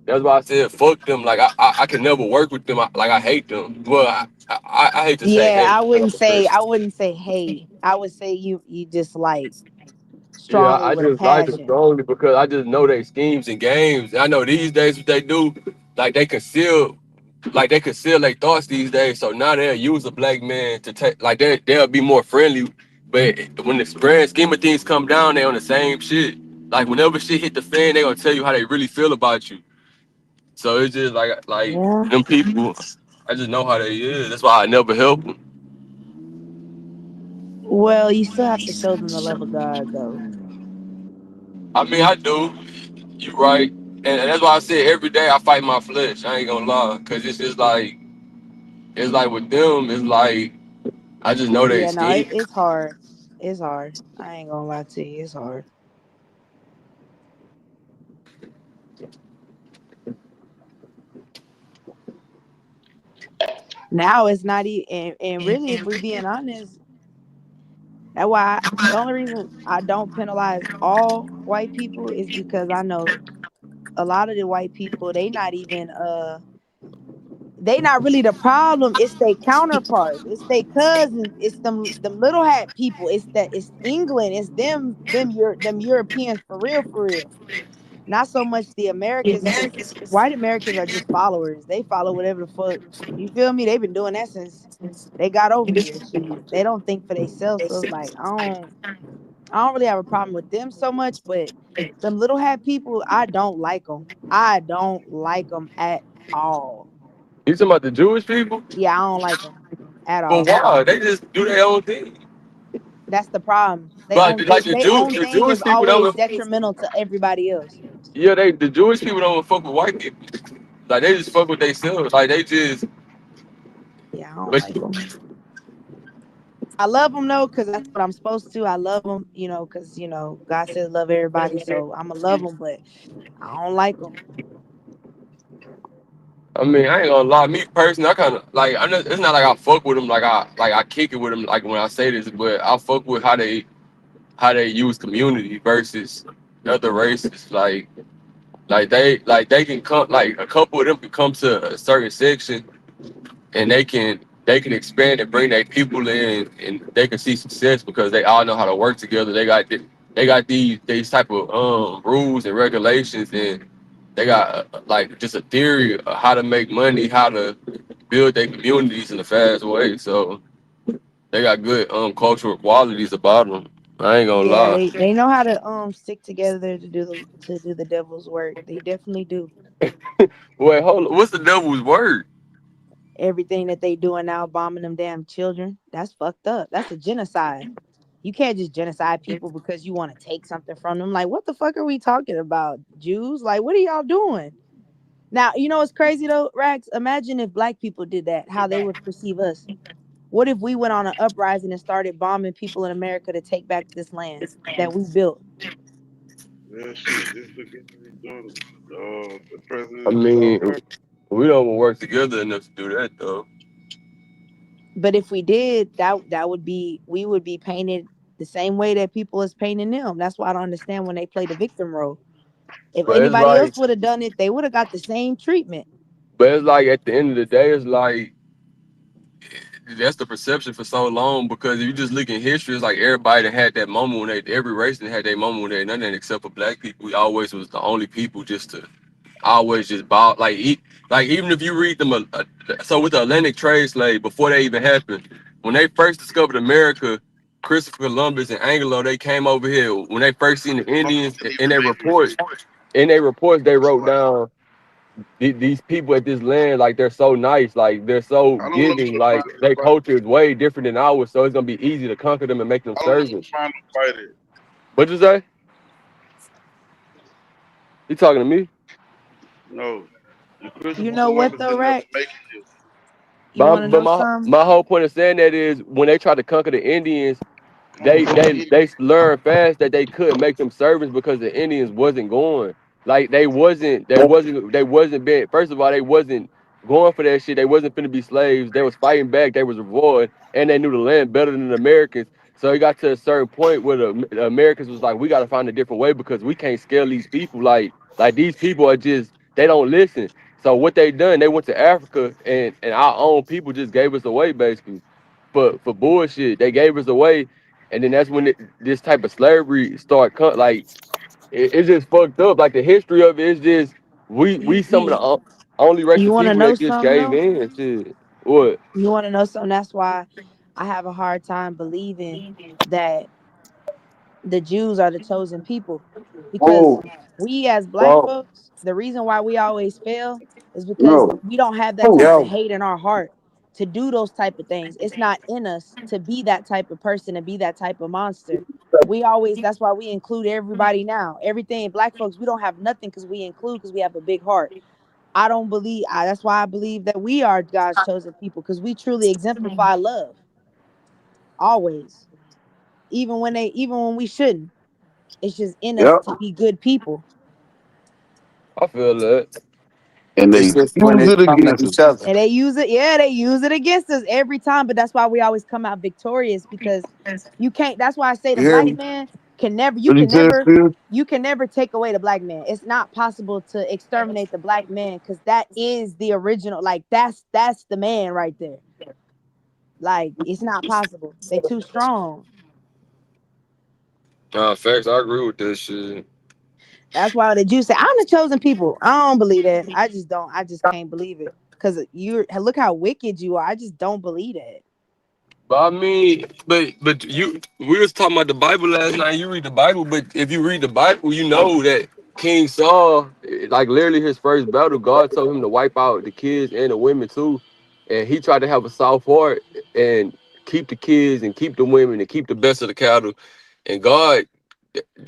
that's why I said fuck them. Like I can never work with them. I hate them. Well, I hate to say Yeah, hate. I I'm wouldn't a say Christian. hate. I would say you dislike Yeah, strongly I with a just like them passion. strongly because I just know they schemes and games. And I know these days what they do, like they conceal their thoughts these days. So now they'll use a black man to take, like they'll be more friendly. But when the grand scheme of things come down, they on the same shit. Like whenever shit hit the fan, they gonna tell you how they really feel about you. So it's just like Yeah. them people. I just know how they is. That's why I never help them. Well, you still have to show them the love of God, though. I mean, I do. You right. And that's why I said every day I fight my flesh. I ain't gonna lie, cause it's just like with them. It's like I just know they Yeah, no, scheme. it's hard. It's hard. I ain't gonna lie to you. It's hard. Now it's not even, and really, if we being honest, that's why the only reason I don't penalize all white people is because I know a lot of the white people, they not really the problem. It's their counterparts. It's their cousins. It's them little hat people. It's England. It's them Europeans for real, for real. Not so much the Americans, because white Americans are just followers. They follow whatever the fuck. You feel me? They've been doing that since they got over here. Shit. They don't think for themselves. So it's like I don't really have a problem with them so much, but them little hat people, I don't like them. I don't like them at all. You talking about the Jewish people? Yeah, I don't like them at But all. why? They just do their own thing. That's the problem. But like They own The thing is Jewish people always don't. detrimental to everybody else. Yeah, the Jewish people don't fuck with white people. Like they just fuck with themselves. Like they just. Yeah, I don't But like them. I love them though, because that's what I'm supposed to. I love them, because God says love everybody, so I'ma love them, but I don't like them. I mean, I ain't gonna lie. Me personally, I kind of like. I know it's not like I fuck with them. Like I kick it with them. Like when I say this, but I fuck with how they use community versus other races. Like they can come. Like a couple of them can come to a certain section, and they can expand and bring their people in, and they can see success because they all know how to work together. They got these type of rules and regulations, and they got like just a theory of how to make money, how to build their communities in a fast way. So they got good cultural qualities about them. I ain't gonna Yeah, lie. they know how to stick together to do the devil's work. They definitely do. Wait, hold on. What's the devil's word? Everything that they doing now, bombing them damn children, that's fucked up. That's a genocide. You can't just genocide people because you want to take something from them. Like, what the fuck are we talking about? Jews? Like, what are y'all doing? Now, you know what's crazy though, Rax? Imagine if black people did that, how they would perceive us. What if we went on an uprising and started bombing people in America to take back this land that we built? Yeah, shit. Just look at what he's doing. The president I of South mean, Africa. we don't work together enough to do that though. But if we did, that would be, we would be painted the same way that people is painting them. That's why I don't understand when they play the victim role. If But it's anybody else like, would have done it, they would have got the same treatment. at the end of the day, it's like that's the perception for so long because if you just look in history, it's like everybody that had that moment when every race that had their moment when they none of that except for black people. We always was the only people just to always just bow like even if you read them so with the Atlantic trade slave before they even happened, when they first discovered America, Christopher Columbus and Anglo, they came over here when they first seen the Indians in their reports. In their reports, they wrote down these people at this land, like they're so nice, like they're so I don't know giving, where to like find their the fight. culture is way different than ours, so it's gonna be easy to conquer them and make them I don't know where to servants. find the fight at. What'd you say? You talking to me? No. And You Christopher know what Columbus though, didn't ever Rax? make it. You want to But know some? my whole point of saying that is when they tried to conquer the Indians, No, fuck the they Indians. learned fast that they couldn't make them servants because the Indians wasn't going. Like they wasn't being, first of all, they wasn't going for that shit. They wasn't finna be slaves. They was fighting back. They was revolt, and they knew the land better than the Americans. So it got to a certain point where the Americans was like, we got to find a different way because we can't scale these people. Like these people are just, they don't listen. So what they done, they went to Africa and our own people just gave us away basically for bullshit. They gave us away, and then that's when this type of slavery like it's just fucked up. Like the history of it is just we You some of the you, only race you of want to people know that just something gave though? in. Shit, what? You want to know something? That's why I have a hard time believing that the Jews are the chosen people, because Oh, we as black well, folks, the reason why we always fail is because no. we don't have that type Yeah. of hate in our heart to do those type of things. It's not in us to be that type of person, to be that type of monster. We always, that's why we include everybody now. Everything black folks, we don't have nothing because we include, because we have a big heart. I don't believe that's why I believe that we are God's chosen people, because we truly exemplify love always, even when we shouldn't. It's just in us Yep. to be good people. I feel that. And they It's use just when it it comes against to each other. And they use it, yeah, they use it against us every time. But that's why we always come out victorious, because you can't, that's why I say the You hear black me? man can never, What he said, Phil? you can never take away the black man. It's not possible to exterminate the black man, because that is the original, like that's the man right there. Like, it's not possible. They too strong. Facts. I agree with this shit. That's why the Jews say, I'm the chosen people. I don't believe that. I just don't. I just can't believe it. Because you look how wicked you are. I just don't believe that. But I mean, but we was talking about the Bible last night. You read the Bible, but if you read the Bible, you know that King Saul, like literally his first battle, God told him to wipe out the kids and the women too, and he tried to have a soft heart and keep the kids and keep the women and keep the best of the cattle, and God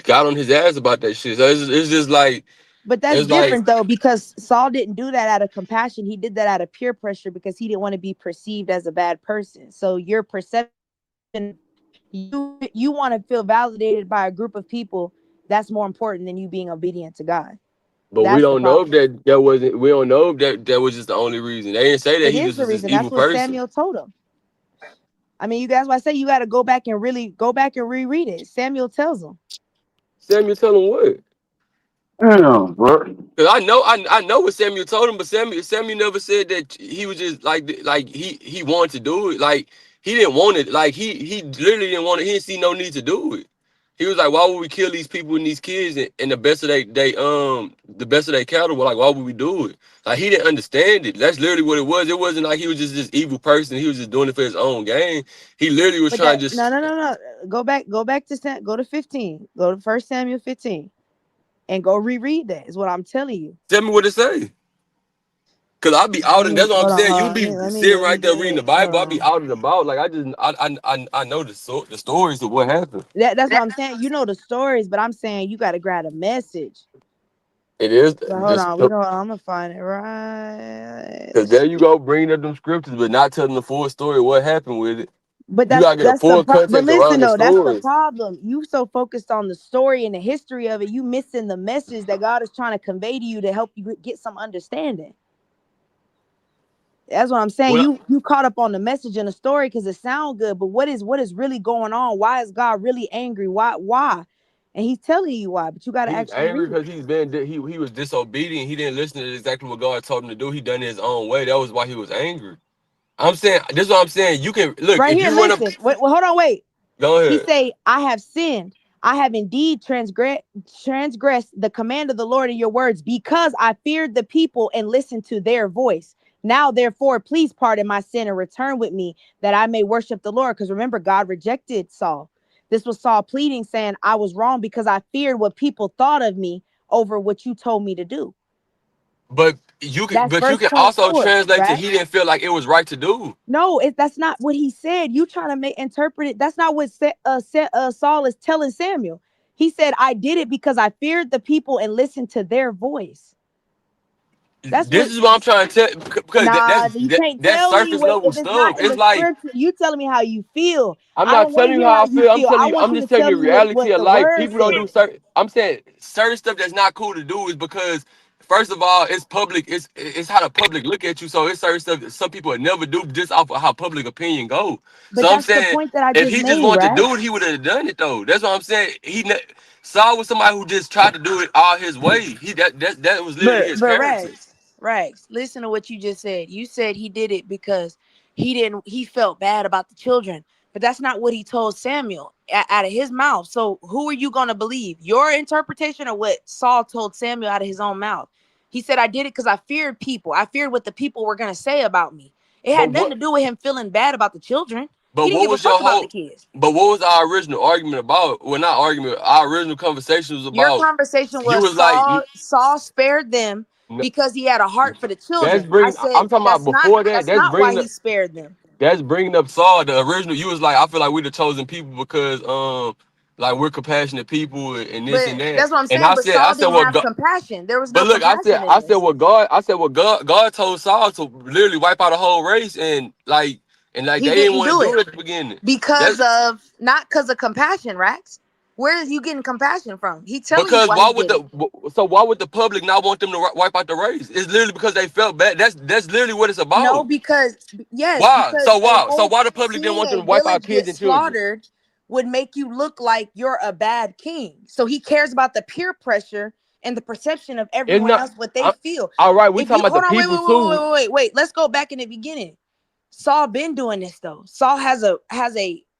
got on his ass about that shit. So it's just like But that's it's like different though, because Saul didn't do that out of compassion. He did that out of peer pressure, because he didn't want to be perceived as a bad person. So your perception, you want to feel validated by a group of people. That's more important than you being obedient to God. But we That's the don't know problem. if that wasn't. We don't know if that was just the only reason. They didn't say that It he is just the was this reason. evil That's what person. Samuel told him. I mean, you guys, why I say you got to go back and reread it. Samuel tells him. Samuel tell him what? Damn, bro. Cause I know what Samuel told him, but Samuel never said that he was just like he wanted to do it. Like he didn't want it. Like he literally didn't want it. He didn't see no need to do it. He was like, why would we kill these people and these kids and the best of their cattle? Like, why would we do it? Like he didn't understand it. That's literally what it was. It wasn't like he was just this evil person. He was just doing it for his own gain. He literally was trying to just No. Go back to 15. Go to 1 Samuel 15. And go reread that is what I'm telling you. Tell me what it say. Cause I be out and that's what I'm saying. You be sitting right there reading the Bible. I be out and about. Like I know the stories of what happened. That's what I'm saying. You know the stories, but I'm saying you got to grab a message. It is. So hold on. I'm gonna find it right. Cause there you go, bringing up them scriptures, but not telling the full story of what happened with it. But you gotta get a full context but listen around the though, that's the stories. problem. You so focused on the story and the history of it, you missing the message that God is trying to convey to you to help you get some understanding. That's what I'm saying. Well, you caught up on the message and the story because it sounds good, but what is really going on? Why is God really angry? Why? And he's telling you why, but you got to He's actually angry read because he was disobedient. He didn't listen to exactly what God told him to do. He done it his own way. That was why he was angry. I'm saying this is what I'm saying. You can look right if here. you want Listen, wait, hold on, wait. Go ahead. He say, I have sinned. I have indeed transgressed the command of the Lord in your words because I feared the people and listened to their voice. Now, therefore, please pardon my sin and return with me that I may worship the Lord. Because remember, God rejected Saul. This was Saul pleading, saying, I was wrong because I feared what people thought of me over what you told me to do. But you can also translate to he didn't feel like it was right to do. No, that's not what he said. You trying to interpret it. That's not what Saul is telling Samuel. He said, I did it because I feared the people and listened to their voice. This is what I'm trying to tell because that's surface level stuff. It's like you telling me how you feel. I'm not telling you how I feel. I'm just telling you reality of life. People don't do certain. I'm saying certain stuff that's not cool to do is because first of all, it's public. It's how the public look at you. So it's certain stuff that some people would never do just off of how public opinion go. But so I'm saying the point that I if he just made, wanted right? to do it, he would have done it though. That's what I'm saying. Saul was somebody who just tried to do it all his way. That was literally his character. Rex, listen to what you just said. You said he did it because he felt bad about the children, but that's not what he told Samuel out of his mouth. So who are you going to believe? Your interpretation or what Saul told Samuel out of his own mouth? He said, I did it because I feared people. I feared what the people were going to say about me. It had nothing to do with him feeling bad about the children. But what was your whole? But what was our original argument about? Well, not argument. Our original conversation was about. Your conversation was Saul spared them because he had a heart for the children. I'm talking about before that. That's not why he spared them. That's bringing up Saul. The original. You was like, I feel like we're the chosen people because like we're compassionate people and this and that. That's what I'm saying. And but Saul didn't have compassion. There was no. But look, I said what God told Saul to literally wipe out a whole race and like. And like they didn't want to do it at the beginning because of compassion, Rax. Where is you getting compassion from? He telling because you why would the public not want them to wipe out the race? It's literally because they felt bad. That's literally what it's about. No, because why? So why the public didn't want them to wipe out kids and children? Slaughtered would make you look like you're a bad king. So he cares about the peer pressure and the perception of everyone else what they feel. All right, we talking about the people too. Wait. Let's go back in the beginning. Saul been doing this though. Saul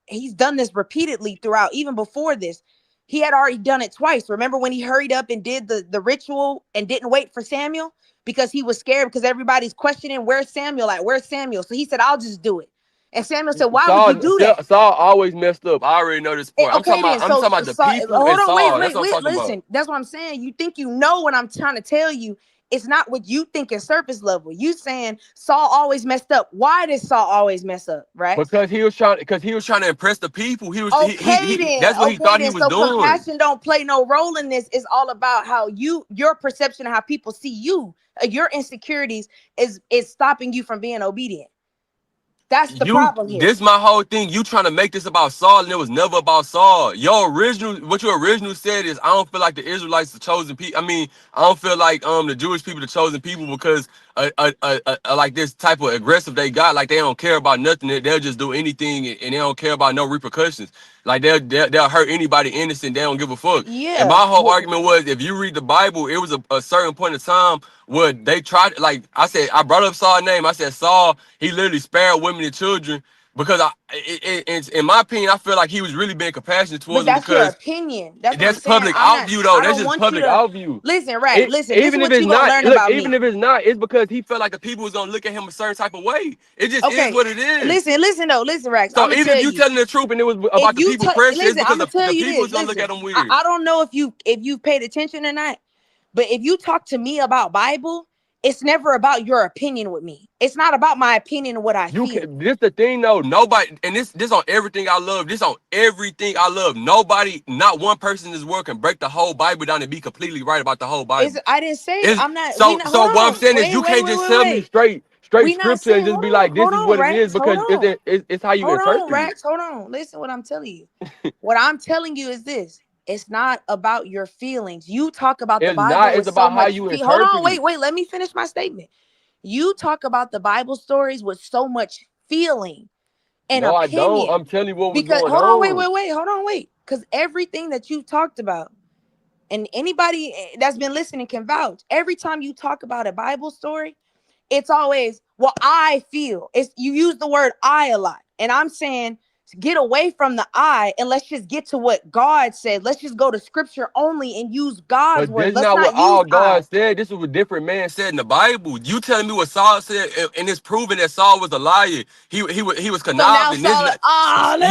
he's done this repeatedly throughout, even before this. He had already done it twice. Remember when he hurried up and did the ritual and didn't wait for Samuel because he was scared because everybody's questioning where's Samuel at? Where's Samuel? So he said, I'll just do it. And Samuel said, why would you do that? Saul always messed up. I already know this point. I'm talking about the people. Hold on, wait. Listen, that's what I'm saying. You think you know what I'm trying to tell you. It's not what you think is surface level. You saying Saul always messed up. Why did Saul always mess up, right? Because he was trying to impress the people. He was that's what he thought he was doing. Compassion don't play no role in this. It's all about how your perception of how people see you. Your insecurities is stopping you from being obedient. That's the problem here. This my whole thing. You trying to make this about Saul, and it was never about Saul. What your original said is, I don't feel like the Israelites the chosen people. I mean, I don't feel like the Jewish people the chosen people because like this type of aggressive they got, like they don't care about nothing. They'll just do anything, and they don't care about no repercussions. Like they'll hurt anybody innocent. They don't give a fuck. Yeah. And my whole argument was, if you read the Bible, it was a certain point in time where they tried. Like I brought up Saul's name. I said Saul, he literally spared women and children because in my opinion, I feel like he was really being compassionate towards them But that's your because opinion. That's what I'm saying. public I'm outview not- though. I That's don't just want public you to- outview. Listen, right? Listen, this is Even what if it's you gonna not, learn look, about even me. if it's not, it's because he felt like the people was gonna look at him a certain type of way. It just is what it is. Listen though, Rax. So I'ma even tell if you telling the truth and it was about the people pressure, it's listen, because I'ma tell the you people this. is gonna look at Listen, them weird. I don't know if you've paid attention or not, but if you talk to me about Bible, it's never about your opinion with me. It's not about my opinion of what I feel. This the thing though. Nobody, and this on everything I love. This on everything I love. Nobody, not one person in this world can break the whole Bible down and be completely right about the whole Bible. I didn't say I'm not. So hold what I'm on. saying is Wait, you wait, can't wait, just wait, tell wait. me straight We not scripture and saying- just be like, this hold is on, what it Rax, is because hold on. it's how you Hold interpret on, it. Rax. Hold on. Listen, what I'm telling you. What I'm telling you is this. It's not about your feelings. You talk about the It's Bible not. with It's so about how much you Hold interpret on, it. wait. Let me finish my statement. You talk about the Bible stories with so much feeling and No, I opinion. don't. I'm telling you what was Because going hold on, wait. on. Hold on, wait. Because everything that you talked about, and anybody that's been listening can vouch. Every time you talk about a Bible story, it's always, well, I feel. You use the word I a lot. And I'm saying, get away from the I and let's just get to what God said. Let's just go to scripture only and use God's But word. this Let's not not what all use God said. This is what different man said in the Bible. You telling me what Saul said, and it's proven that Saul was a liar. He was So now conniving. Saul,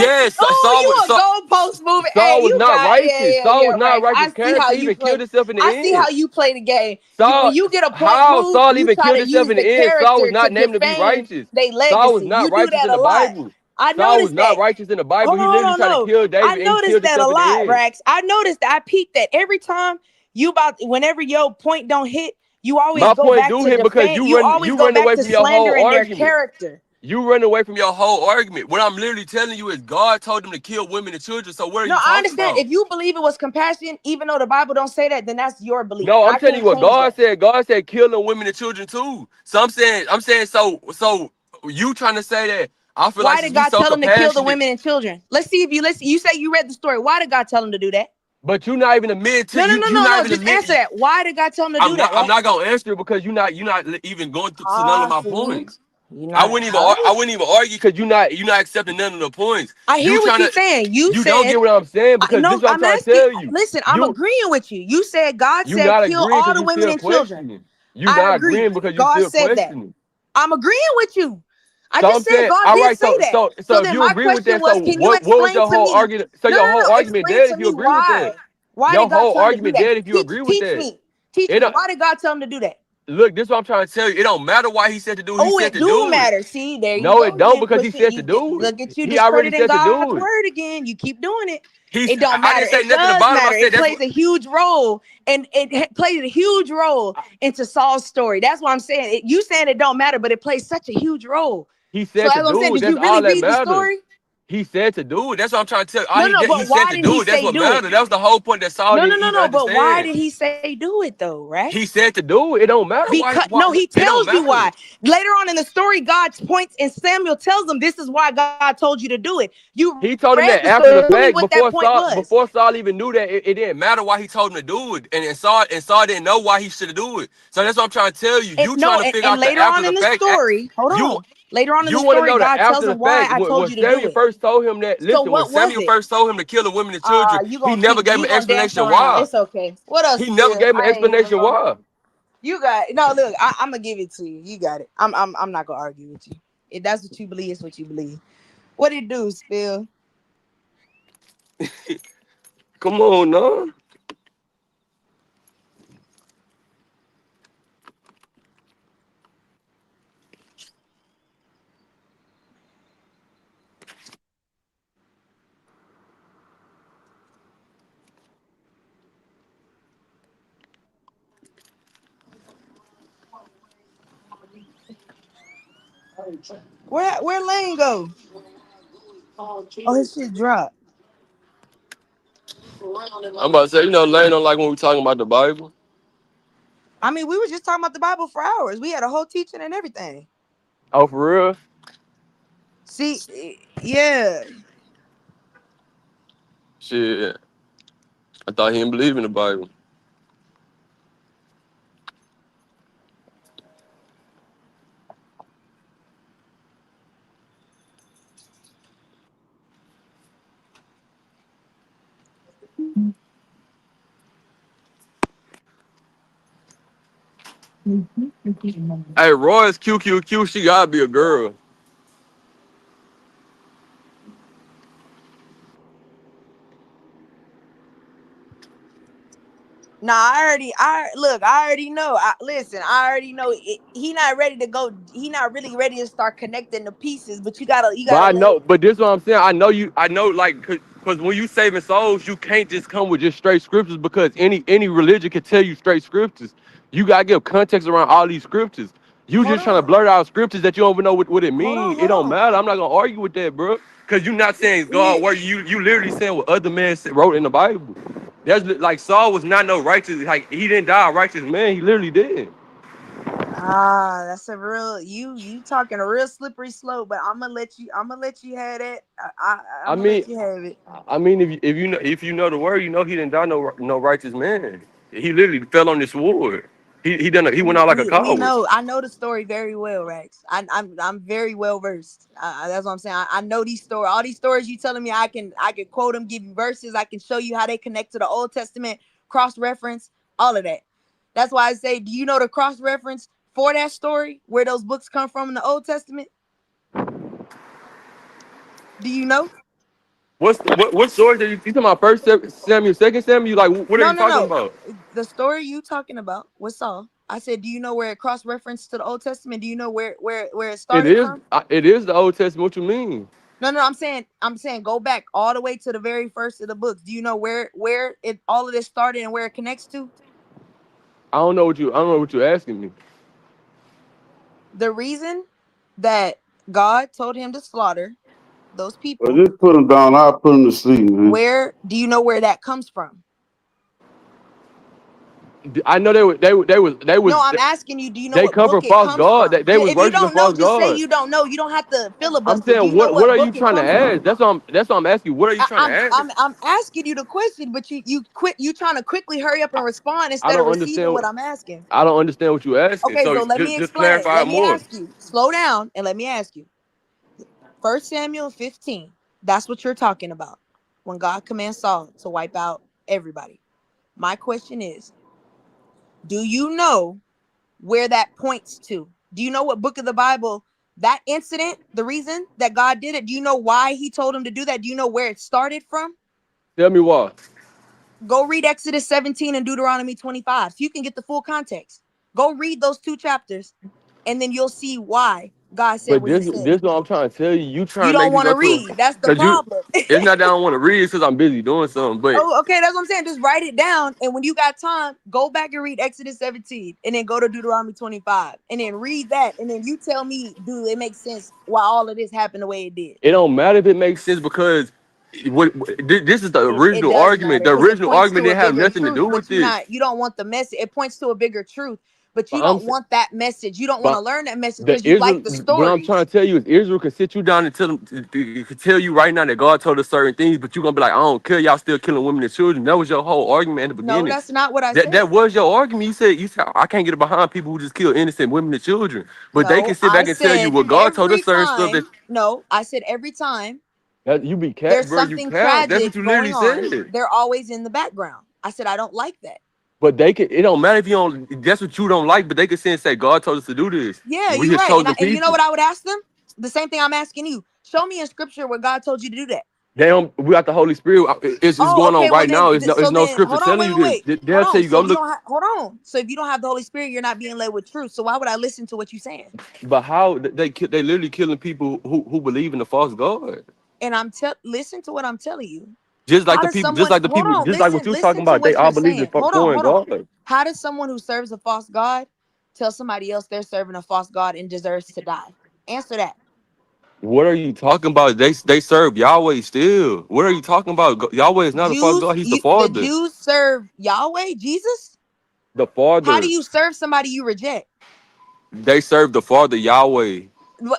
Yes, oh, you Saul a goalpost moving. Saul Hey, was you not got, righteous. Saul was not right. righteous I see character. how He you even play. killed himself in the I end. see how you play the game. Saul, When you get a point how moved, Saul you even try killed to himself use in the the end? Saul was character not to named to be defame righteous. their Saul was legacy. not You do righteous that in the a lot. Bible. I Saul was noticed not that. righteous in the Bible. Hold He on, literally tried to kill David I and he noticed killed that a himself in the lot, end. Rax. I noticed that. I peeped that every time whenever your point don't hit, you always My go point back do to hit because defend. You always you go run back away to from your whole slandering their argument. character. You run away from your whole argument. What I'm literally telling you is God told them to kill women and children. So what are No, you I talking understand. about? If you believe it was compassion, even though the Bible don't say that, then that's your belief. No, And I'm I telling you can't what change God that. said. God said killing women and children too. So I'm saying so you trying to say that I feel Why like did since we God so tell him to kill the compassionate, women and children? Let's see if you listen. You say you read the story. Why did God tell him to do that? but you not even admit to No. you not even Just admit. answer that. Why did God tell him to do that? I'm not gonna answer it because you're not even going to none of my See? points. You're I not. wouldn't even argue because you're not accepting none of the points. I hear what you're saying. You don't said. get what I'm saying because this No, is what I'm I'm trying to asking. tell you. Listen, I'm agreeing with you. You said God You said not kill agreeing all because the you women still and children. questioning. You I not agree. agreeing because you God still said that. questioning. I'm agreeing with you. I So just I'm said saying, God all did right. say that. So if then you my agree with question that, so was, can you what was explain your to whole me? argument? So your whole argument Explain dead to if you me agree with that. why Your did God whole tell him to do argument that? dead if you agree with that. Teach It me. don't, Why did God tell him to do that? look, this is what I'm trying to tell you. It don't matter why he said to do. He Oh, said it to do do it. matter. See, there you No, go it don't again. because he Pushing said to you. do it. Look at you He already discrediting said to God's do it. word again. You keep doing it. He's. It don't I matter. didn't say It nothing does about him. I matter. said It that's plays what a huge role, and played a huge role into Saul's story. That's what I'm saying. You saying it don't matter, but it plays such a huge role. he So said that's to what I'm saying. do it. Did That's you really all that read the matters. story? He said to do it. That's what I'm trying to tell you. No, He but said why to did do he it. That's say what do it? mattered. That was the whole point that Saul didn't even No. But why understand. did he say do it though, right? He said to do it. It don't matter Because why he it don't tells you matter. why. Later on in the story, God points and Samuel tells him this is why God told you to do it. He told him read that the after the story. Tell me fact, what that point was. before Saul even knew that it didn't matter why he told him to do it, and Saul didn't know why he should do it. So that's what I'm trying to tell you. You trying to figure And out the later after on the in the fact. story, hold on. Later on in the You want to story, know the God tells after the him why fact. I told When you to do Samuel it. first told him that, So listen, when what was Samuel it? first told him to kill the women and children, You he never gave him an gonna dance explanation around. why. It's okay. What else? He never gave him an explanation why. You got it. No, look, I'm gonna give it to you. You got it. I'm not gonna argue with you. If that's what you believe, it's what you believe. What it do, Spill? Come on, no. Where Lane go? Oh, his shit dropped. I'm about to say, Lane don't like when we talking about the Bible. I mean, we were just talking about the Bible for hours. We had a whole teaching and everything. Oh, for real? See, yeah. Shit. I thought he didn't believe in the Bible. Hey, Roy's QQQ, she gotta be a girl. Nah, I already know. Listen, I already know he not ready to go. He not really ready to start connecting the pieces. But you gotta But I let know, it. but this is what I'm saying. I know, like, cause when you saving souls, you can't just come with just straight scriptures because any religion can tell you straight scriptures. You gotta give context around all these scriptures. You Hold just trying to on, blurt out scriptures that you don't even know what it means. It hold don't on. matter. I'm not gonna argue with that, bro. Cause you're not saying God word. You literally saying what other men wrote in the Bible. That's like Saul was not no righteous. Like he didn't die a righteous man. He literally did. That's a real you talking a real slippery slope. But I'm gonna let you have that. I'm gonna let you have it. I mean, if you know the word, you know he didn't die no righteous man. He literally fell on this sword. He went out like a We coward. know. I know the story very well, Rex. I'm very well versed. That's what I'm saying. I know these stories. All these stories you telling me, I can quote them, give you verses. I can show you how they connect to the Old Testament, cross reference, all of that. That's why I say, do you know the cross reference for that story, where those books come from in the Old Testament? Do you know? What story are you talking about? First Samuel, Second Samuel? Like what are you talking about? The story you talking about was Saul. I said, do you know where it cross reference to the Old Testament? Do you know where it started from? It is the Old Testament. What you mean? No, I'm saying go back all the way to the very first of the books. Do you know where it all of this started and where it connects to? I don't know what you're asking me. The reason that God told him to slaughter those people. Well, just put them down. I'll put them to sleep, man. Where do you know where that comes from? I know they was. No, I'm asking you. Do you know they what come book from false it comes God. from? They was If you worshiping don't know, false just say God. you don't know. You don't have to filibuster. I'm saying, do you know what are you book trying to ask? That's what I'm asking you. What are you trying to ask? I'm asking you the question, but you quit. You trying to quickly hurry up and respond I instead don't of receiving understand. what I'm asking. I don't understand what you're asking. Okay, So so let me just explain. clarify Let me more. ask you. Slow down and let me ask you. 1 Samuel 15. That's what you're talking about. When God commands Saul to wipe out everybody. My question is, do you know where that points to? Do you know what book of the Bible that incident, the reason that God did it? Do you know why he told him to do that? Do you know where it started from? Tell me why. Go read Exodus 17 and Deuteronomy 25 so you can get the full context. Go read those 2 chapters and then you'll see why God said But what he this said. is what I'm trying to tell you. You trying You to make don't me want go to to read. That's the because you. problem. It's not that I don't want to read. It's because I'm busy doing something. But Oh, okay, that's what I'm saying. Just write it down, and when you got time, go back and read Exodus 17, and then go to Deuteronomy 25, and then read that, and then you tell me, do it make sense why all of this happened the way it did? it don't matter if it makes sense because this is the It original does argument. matter The because it original points argument to a didn't have bigger nothing to truth, do but with this. you don't want the message. It points to a bigger truth, but you But I'm don't want that message. You don't want to but learn that message the because you Israel. like the What I'm stories. trying to tell you is Israel can sit you down and tell you right now that God told us certain things, but you're gonna be like, I don't care. Y'all still killing women and children. That was your whole argument at the No, beginning. that's not what I That said. was your argument. You said I can't get behind people who just kill innocent women and children, but they can No, sit I back and tell you said what God told us every certain stuff time. No, I said every time that you be cat, there's bro. You something cap. That's what tragic you going literally on, said. they're always in the background. I said I don't like that. But they can. It don't matter if you don't. That's what you don't like. But they can sit and say God told us to do this. Yeah, We you're His right. chosen And you know people. what I would ask them? The same thing I'm asking you. Show me in scripture where God told you to do that. They don't. We got the Holy Spirit. It's Oh, going on okay. Well right now. then, It's no scripture hold on. telling Wait, you wait, wait. this. Hold They'll tell on. you So go if you look. don't have, hold on. So if you don't have the Holy Spirit, you're not being led with truth. So why would I listen to what you're saying? But how they literally killing people who believe in the false God. And listen to what I'm telling you. Just like How the does people. someone hold on? Just like what you talking Listen to about. They what all you're believe in saying. Hold on, foreign hold on. God. How does someone who serves a false God tell somebody else they're serving a false God and deserves to die? Answer that. What are you talking about? They serve Yahweh still. What are you talking about? Yahweh is not the Father God. He's the The Father. Jews serve Yahweh, Jesus. The How Father. do you serve somebody you reject? They serve the Father Yahweh.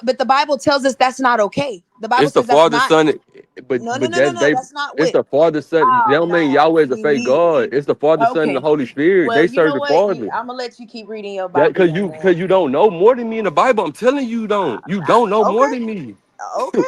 But the Bible tells us that's not okay. The Bible It's the says that's Father, not. Son, but No, they. that's not It's what. the Father, Son. They Oh don't mean God, Yahweh is a see, fake God. It's the Father, Son, and the okay. Holy Spirit. Well, They you serve know the what? Father. I'm gonna let you keep reading your That Bible, then, because man. you don't know more than me in the Bible. I'm telling you, you don't know more Okay, than me. okay.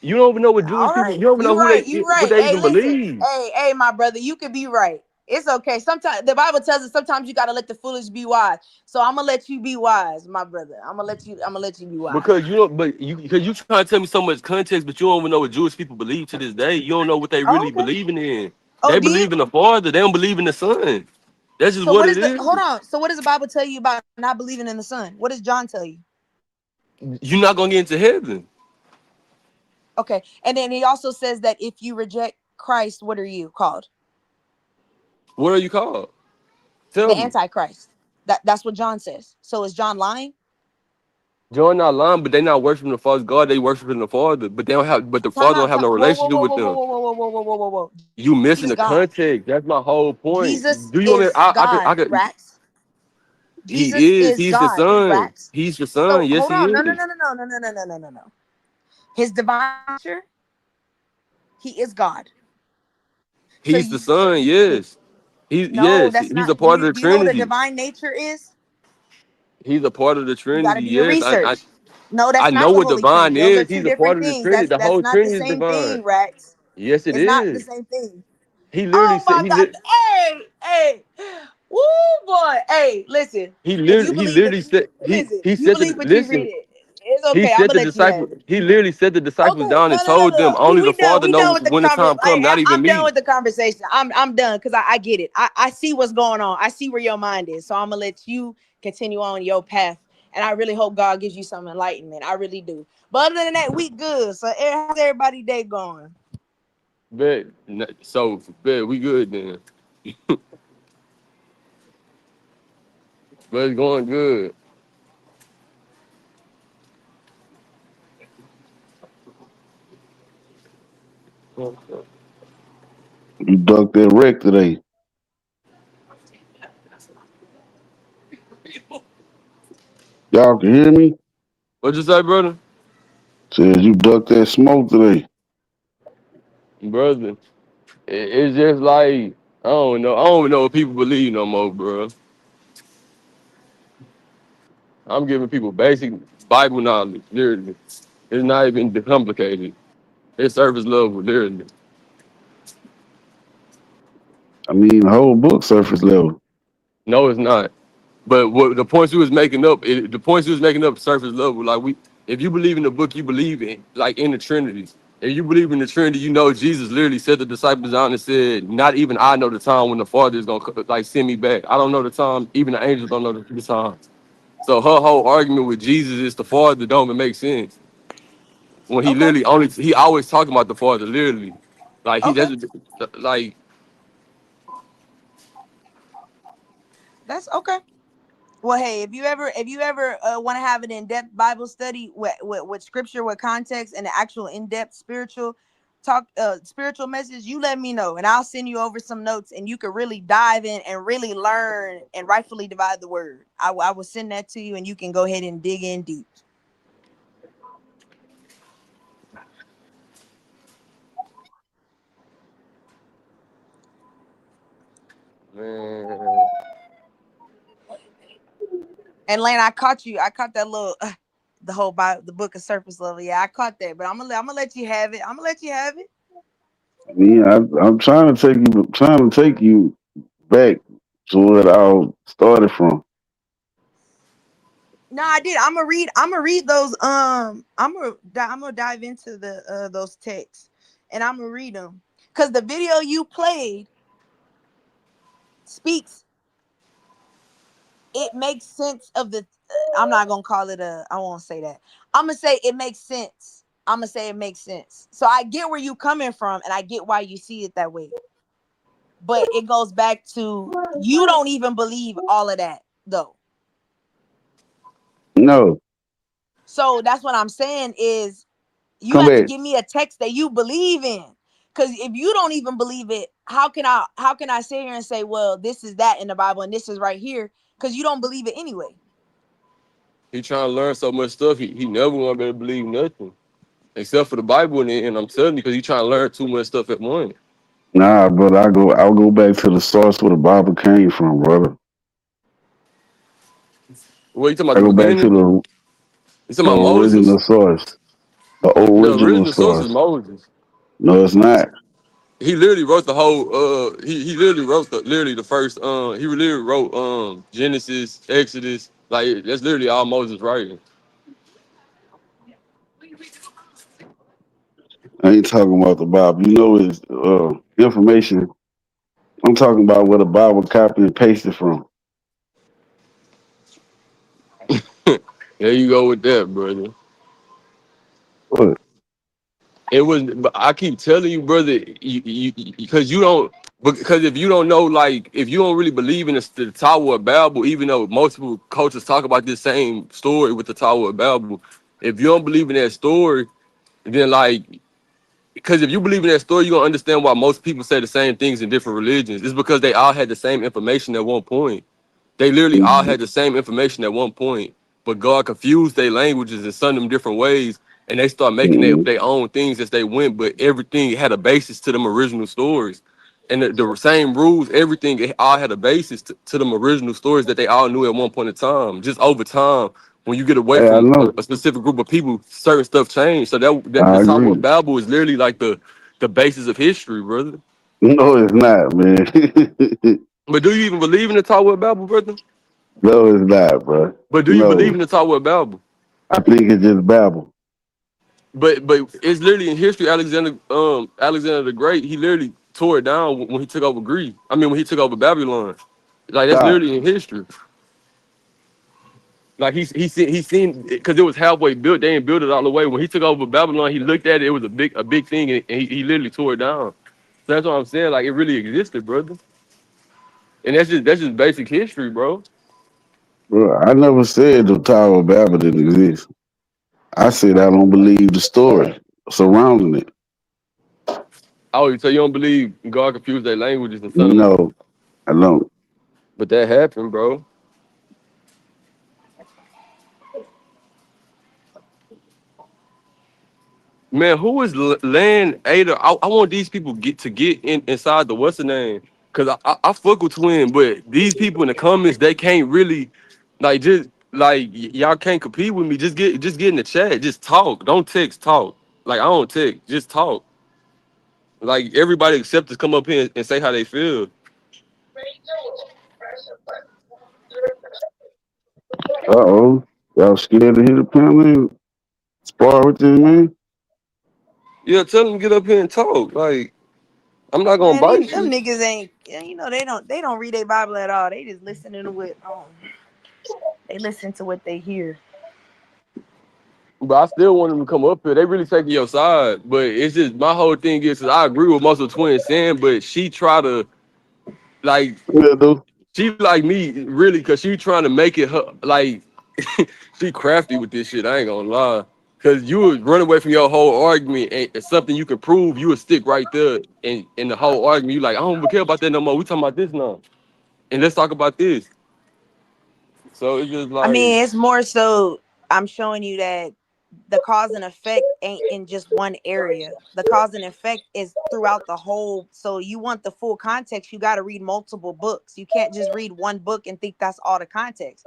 You don't even know what Jewish All people. right, You don't even know you who right, they you what right. they Hey, even listen, believe. hey, my brother, you could be right. It's okay. Sometimes the Bible tells us sometimes you gotta let the foolish be wise. So I'm gonna let you be wise, my brother. I'm gonna let you be wise. Because you don't, because you trying to tell me so much context, but you don't even know what Jewish people believe to this day. You don't know what they Oh, really okay. believing in. Oh, They do you? believe in the Father. They don't believe in the Son. That's just So what what it is the? is. Hold on. So what does the Bible tell you about not believing in the Son? What does John tell you? You're not gonna get into heaven. Okay, and then he also says that if you reject Christ, what are you called? What are you called? Tell The me. Antichrist. That's what John says. So is John lying? John not lying, but they not worshiping the false God. They worshiping the Father, but they don't have. But the Time Father don't out. have no Whoa, whoa, relationship whoa, with whoa, whoa, them. whoa, whoa, whoa, whoa, whoa, whoa, whoa. You missing Jesus the God. context. That's my whole point. Jesus Do you want me? is God, I could. Rax. Jesus He is. is He's the God, Son. Rax. He's the Son. So Yes, hold he on. No, is. no. His divine nature, he is God. So He's the Son. Yes. no, Yes. that's He's not. a Do part of you the do you know what a Trinity. divine nature is? He's a part of the You got to Trinity. do your Yes. research. No, I that's know not the what Holy divine Trinity. Those are is. two He's a part different of the things. Trinity. The That's whole not the Trinity is same divine. thing, Rax. Yes, it It's not the is. same thing. He literally Oh said. my God. Hey. Woo, boy. Hey, listen. If you He believe, literally said. listen. He You said believe that. what you read Listen. it. It's He okay. I'm said gonna the let you have disciples. it. He literally set the disciples Okay. down and told them No. only the We done. Father We done knows with the when the conversation. time come, not even I'm done me. with the conversation. I'm done because I get it. I see what's going on. I see where your mind is. So I'm gonna let you continue on your path. And I really hope God gives you some enlightenment. I really do. But other than that, we good. So how's everybody day going? Bet. So bet we good then. But it's going good. You ducked that wreck today. Y'all can hear me? What'd you say, brother? Says you ducked that smoke today. Brother, it's just like I don't know. I don't know what people believe no more, bro. I'm giving people basic Bible knowledge, literally. It's not even complicated. It's surface level, literally. I mean, the whole book surface level. No, it's not. But what the points we was making up, the points we was making up surface level. Like if you believe in the book, you believe in like in the Trinity. If you believe in the Trinity, you know Jesus literally set the disciples down and said, "Not even I know the time when the Father is gonna like send me back. I don't know the time. Even the angels don't know the time." So her whole argument with Jesus is the Father don't even make sense. When he Okay. literally he always talking about the Father, literally. Like he Okay. doesn't like That's okay. Well, hey, if you ever want to have an in-depth Bible study with scripture, with context, and the actual in-depth spiritual spiritual message, you let me know, and I'll send you over some notes, and you can really dive in and really learn and rightfully divide the word. I will send that to you, and you can go ahead and dig in deep. man. And Lane, I caught that little the whole Bible, the book of surface level. Yeah, I caught that, but I'm gonna let you have it. I'm gonna let you have it. I mean, I'm trying to take you back to where I started from. No, I did. I'm gonna read those. I'm gonna dive into the those texts, and I'm gonna read them because the video you played speaks. It makes sense of the. I'm not gonna call it a. I won't say that. I'm gonna say it makes sense. I'm gonna say it makes sense. So I get where you coming from, and I get why you see it that way. But it goes back to you don't even believe all of that though. No. So that's what I'm saying is you Come have to back. give me a text that you believe in. Because if you don't even believe it, how can I sit here and say, well, this is that in the Bible and this is right here? Because you don't believe it anyway. He trying to learn so much stuff. He never gonna be able to believe nothing except for the Bible. And I'm telling you, because he trying to learn too much stuff at once. Nah, but I'll go back to the source where the Bible came from, brother. What you talking I about? go The back to beginning? You talking the about Moses? original source. The The original original source is source. Moses. No, it's not. He literally wrote the whole. He literally wrote the first. He literally wrote Genesis, Exodus. Like that's literally all Moses writing. I ain't talking about the Bible. You know, it's information. I'm talking about where the Bible copy and pasted from. There you go with that, brother. What? It was. But I keep telling you, brother, because you don't. Because if you don't know, like, if you don't really believe in the Tower of Babel, even though multiple cultures talk about this same story with the Tower of Babel, if you don't believe in that story, then like, because if you believe in that story, you're gonna understand why most people say the same things in different religions. It's because they all had the same information at one point. They literally all had the same information at one point, but God confused their languages in some of them different ways, and they start making their own things as they went. But everything had a basis to them original stories, and the same rules, everything it all had a basis to them original stories that they all knew at one point in time. Just over time, when you get away Hey, I from know. a specific group of people, certain stuff changed. So that I the Tower agree. of Babel is literally like the basis of history, brother. No, it's not, man. But do you even believe in the Tower of Babel, brother? No, it's not, bro. But do you believe No. in the Tower of Babel? I think it's just Babel. But it's literally in history. Alexander the Great, he literally tore it down when he took over Greece. I mean, when he took over Babylon. Like that's Stop. literally in history. Like he seen because it was halfway built. They didn't build it all the way. When he took over Babylon, he looked at it. It was a big thing, and he literally tore it down. So that's what I'm saying. Like it really existed, brother. And that's just basic history, bro. Bro, I never said the Tower of Babel didn't exist. I said I don't believe the story surrounding it. Oh, so you don't believe God confused their languages and son of them? No, I don't. But that happened, bro. Man, who is Land Ada? I want these people get inside the what's the name? Cause I fuck with Twin, but these people in the comments they can't really like just like y'all can't compete with me. Just get in the chat. Just talk. Don't text. Talk. Like I don't text. Just talk. Like everybody except to come up here and say how they feel. Uh-oh. Y'all scared to hit the penalty? Spar with this man? Yeah, tell them to get up here and talk. Like I'm not gonna Man, bite them you. niggas ain't, they don't read their Bible at all. They just listening to what they listen to what they hear. But I still want them to come up here. They really taking your side. But it's just my whole thing is I agree with most of Twin saying, but she try to like she like me really because she trying to make it her like she crafty with this shit. I ain't gonna lie. Cause you would run away from your whole argument and it's something you can prove, you would stick right there in the whole argument. You like, I don't care about that no more. We talking about this now. And let's talk about this. So it's just I like mean, it's more so I'm showing you that the cause and effect ain't in just one area. The cause and effect is throughout the whole. So you want the full context, you got to read multiple books. You can't just read one book and think that's all the context.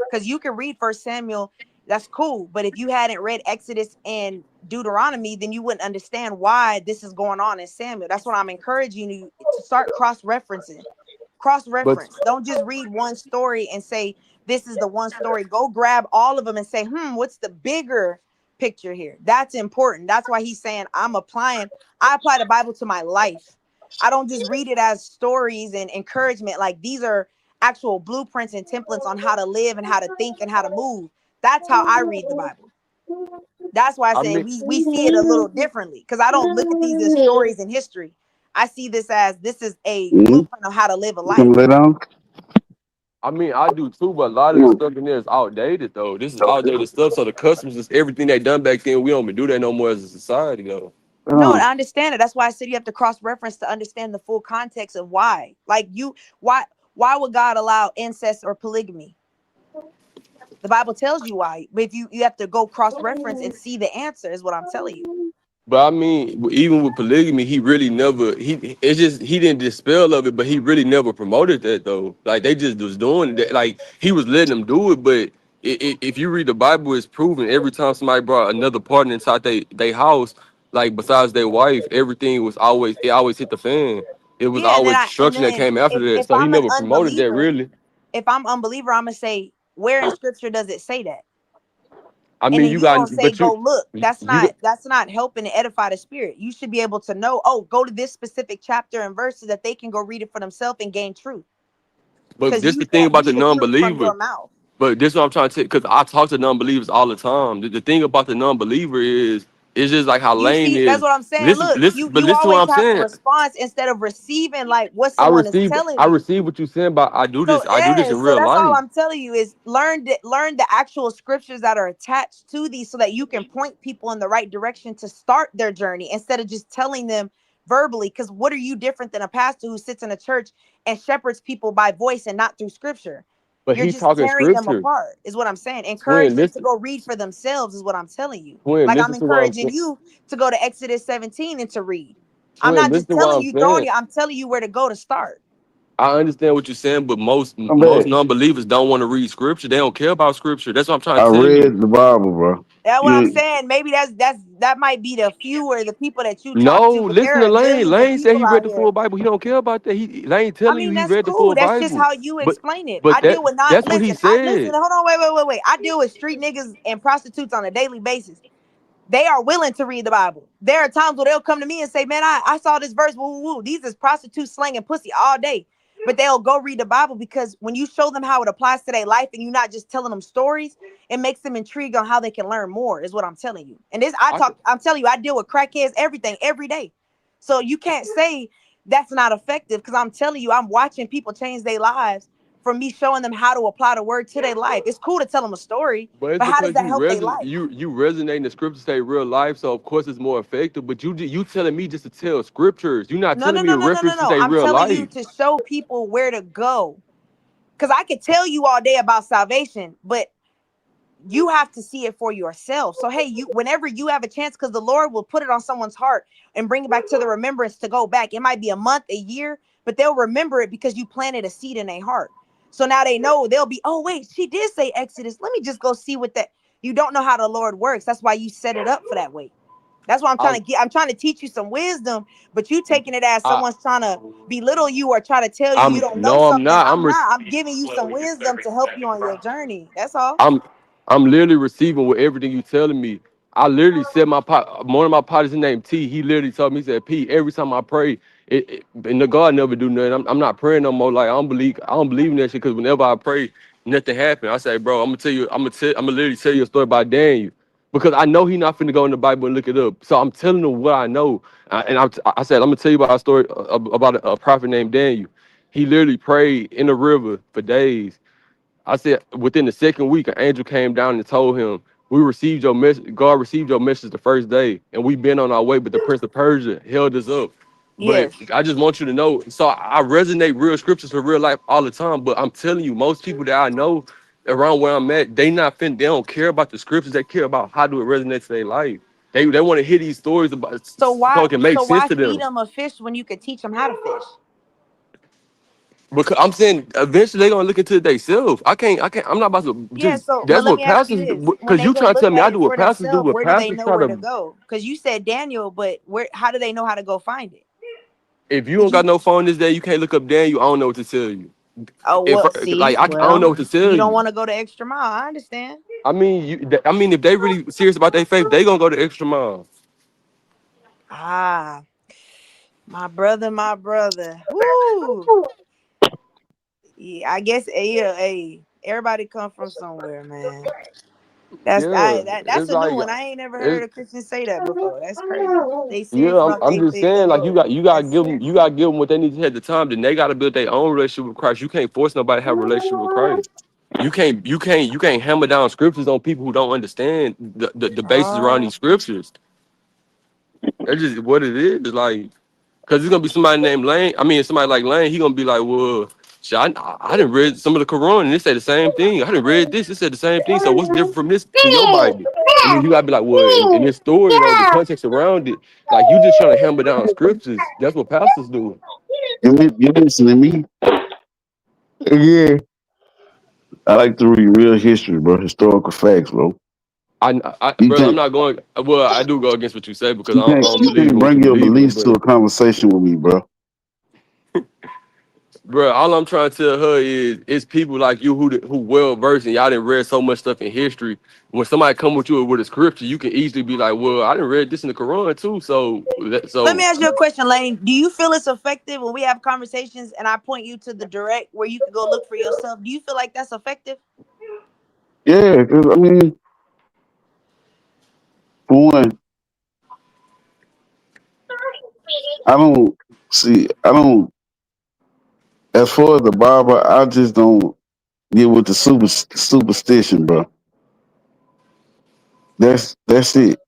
Because you can read First Samuel, that's cool. But if you hadn't read Exodus and Deuteronomy, then you wouldn't understand why this is going on in Samuel. That's what I'm encouraging you to start cross-referencing. Cross-reference. Don't just read one story and say, this is the one story. Go grab all of them and say, what's the bigger picture here? That's important. That's why he's saying I apply the Bible to my life. I don't just read it as stories and encouragement. Like these are actual blueprints and templates on how to live and how to think and how to move. That's how I read the Bible. That's why I say we see it a little differently because I don't look at these as stories in history. I see this is a blueprint of how to live a life. Come lay down. I mean, I do too, but a lot of the stuff in there is outdated though. This is outdated stuff. So the customs is everything they done back then. We don't even do that no more as a society though. No, I understand it. That's why I said you have to cross-reference to understand the full context of why. Like why would God allow incest or polygamy? The Bible tells you why. But if you have to go cross-reference and see the answer, is what I'm telling you. But I mean, even with polygamy, he really never he didn't dispel of it, but he really never promoted that though. Like they just was doing that. Like he was letting them do it, but if you read the Bible, it's proven every time somebody brought another partner inside they house, like besides their wife, everything was always hit the fan. It was always destruction that came after that. If So he I'm an never promoted that unbeliever, really. if I'm unbeliever, I'm gonna say, where in scripture does it say that? I And mean, then you you got, gonna say, but go look. That's you not helping to edify the spirit. You should be able to know, oh, go to this specific chapter and verse so that they can go read it for themselves and gain truth. but Because this you the thing can't about the be the truth from non-believer. your mouth. But this is what I'm trying to say, because I talk to non-believers all the time. The thing about the non-believer is, it's just like how You Lane see, that's is. what I'm saying. Listen, Look, listen, but you listen to what always I'm have a saying. response instead of receiving like what someone is telling I you. receive what you're saying, but I do So this in so real that's all life. I'm telling you is learn the actual scriptures that are attached to these so that you can point people in the right direction to start their journey instead of just telling them verbally. Because what are you different than a pastor who sits in a church and shepherds people by voice and not through scripture? But You're he's just talking tearing them scripture. apart, is what I'm saying. Encourage Twin, them to listen, go read for themselves, is what I'm telling you. twin, Like I'm listen to what I'm encouraging saying. you to go to Exodus 17 and to read. I'm Twin, not listen just to what telling I'm you, saying. I'm telling you where to go to start. I understand what you're saying, but most bad. non-believers don't want to read scripture. They don't care about scripture. That's what I'm trying I to tell you. read the Bible, bro. That's what I'm You, saying. Maybe that might be the few or the people that you talk No, to, but listen there to are Lane. millions of Lane said people he read out the here. full Bible. He don't care about that. Lane I telling you mean, he that's read the cool. full That's just Bible. how you But explain it. but I deal with that's what he listen, said. hold on, wait. I deal with street niggas and prostitutes on a daily basis. They are willing to read the Bible. There are times where they'll come to me and say, man, I saw this verse. Woo, woo, woo. These is prostitutes slanging pussy all day. But they'll go read the Bible because when you show them how it applies to their life and you're not just telling them stories, it makes them intrigued on how they can learn more, is what I'm telling you. And I'm telling you, I deal with crackheads, everything, every day. So you can't say that's not effective because I'm telling you, I'm watching people change their lives from me showing them how to apply the word to their life. It's cool to tell them a story, But it's but how does because that help their life? you resonate in the scriptures say real life, so of course it's more effective. But you telling me just to tell scriptures. You're not No, telling me a reference to say I'm real telling you life. to show people where to go. Because I could tell you all day about salvation, but you have to see it for yourself. So, hey, whenever you have a chance, because the Lord will put it on someone's heart and bring it back to the remembrance to go back. It might be a month, a year, but they'll remember it because you planted a seed in their heart. So now they know, they'll be, oh, wait, she did say Exodus. Let me just go see what that. You don't know how the Lord works. That's why you set it up for that way. That's why I'm trying to teach you some wisdom, but you taking it as someone's trying to belittle you or try to tell you you don't know I'm something. not. I'm giving you some wisdom to help you on your journey. That's all. I'm literally receiving with everything you telling me. I literally said one of my partners named T. He literally told me, he said, P, every time I pray, and the God never do nothing. I'm not praying no more. Like I don't believe in that shit because whenever I pray, nothing happen. I say, bro, I'm gonna literally tell you a story about Daniel. Because I know he not finna go in the Bible and look it up. So I'm telling him what I know. I said, I'm gonna tell you about a story about a prophet named Daniel. He literally prayed in the river for days. I said within the second week, an angel came down and told him, "We received your message. God received your message the first day, and we've been on our way. But the Prince of Persia held us up." But Yes. I just want you to know. So I resonate real scriptures for real life all the time. But I'm telling you, most people that I know around where I'm at, they don't care about the scriptures. They care about how do it resonate to their life. They want to hear these stories about so it can make sense to feed them. them a fish when you could teach them how to fish? Because I'm saying eventually they're gonna look into it themselves. I'm not about to Yeah, just so but that's let what me ask you pastors this. When because they you go trying to tell look me at I it do what for pastors do, themselves, what where do they pastors know try where to to go? Because you said Daniel, but how do they know how to go find it? if you don't got no phone this day, you can't look up Daniel. I don't know what to tell you. Oh, If well, like see, I don't know what to tell you don't you. want to go the extra mile. I understand. I mean if they really serious about their faith, they gonna go the extra mile. Ah, my brother. Woo. Yeah, I guess, yeah, hey, everybody come from somewhere, man. That's Yeah, that's it's a new like one. I ain't never heard it's a Christian say that before. That's crazy. They yeah. sin I'm, from I'm they just faith in saying, the like Lord. you got to That's give them what they need to at the time. Then they got to build their own relationship with Christ. You can't force nobody to have a relationship with Christ. You can't hammer down scriptures on people who don't understand the basis around these scriptures. That's just what it is. Like, cause it's gonna be somebody named Lane. I mean, somebody like Lane. He gonna be like, well, shit, I didn't read some of the Quran and it said the same thing. I didn't read this. It said the same thing. So what's different from this from your Bible? And then you gotta be like, well, in this story, like the context around it, like you just trying to hammer down scriptures. That's what pastors do. You listen to me? Yeah. I like to read real history, bro. Historical facts, bro. You Brother, I'm can't, not going. Well, I do go against what you say because you I can't, don't you believe can't in what you bring your believe in. beliefs to But a conversation with me, bro. bro, all I'm trying to tell her is it's people like you who well versed and y'all didn't read so much stuff in history. When somebody come with you with a scripture, you can easily be like, well, I didn't read this in the Quran too. Let me ask you a question, Lane. Do you feel it's effective when we have conversations and I point you to the direct where you can go look for yourself? Do you feel like that's effective? Yeah, 'cause, I mean, for one, I don't, as far as the Bible, I just don't get with the superstition, bro. That's it.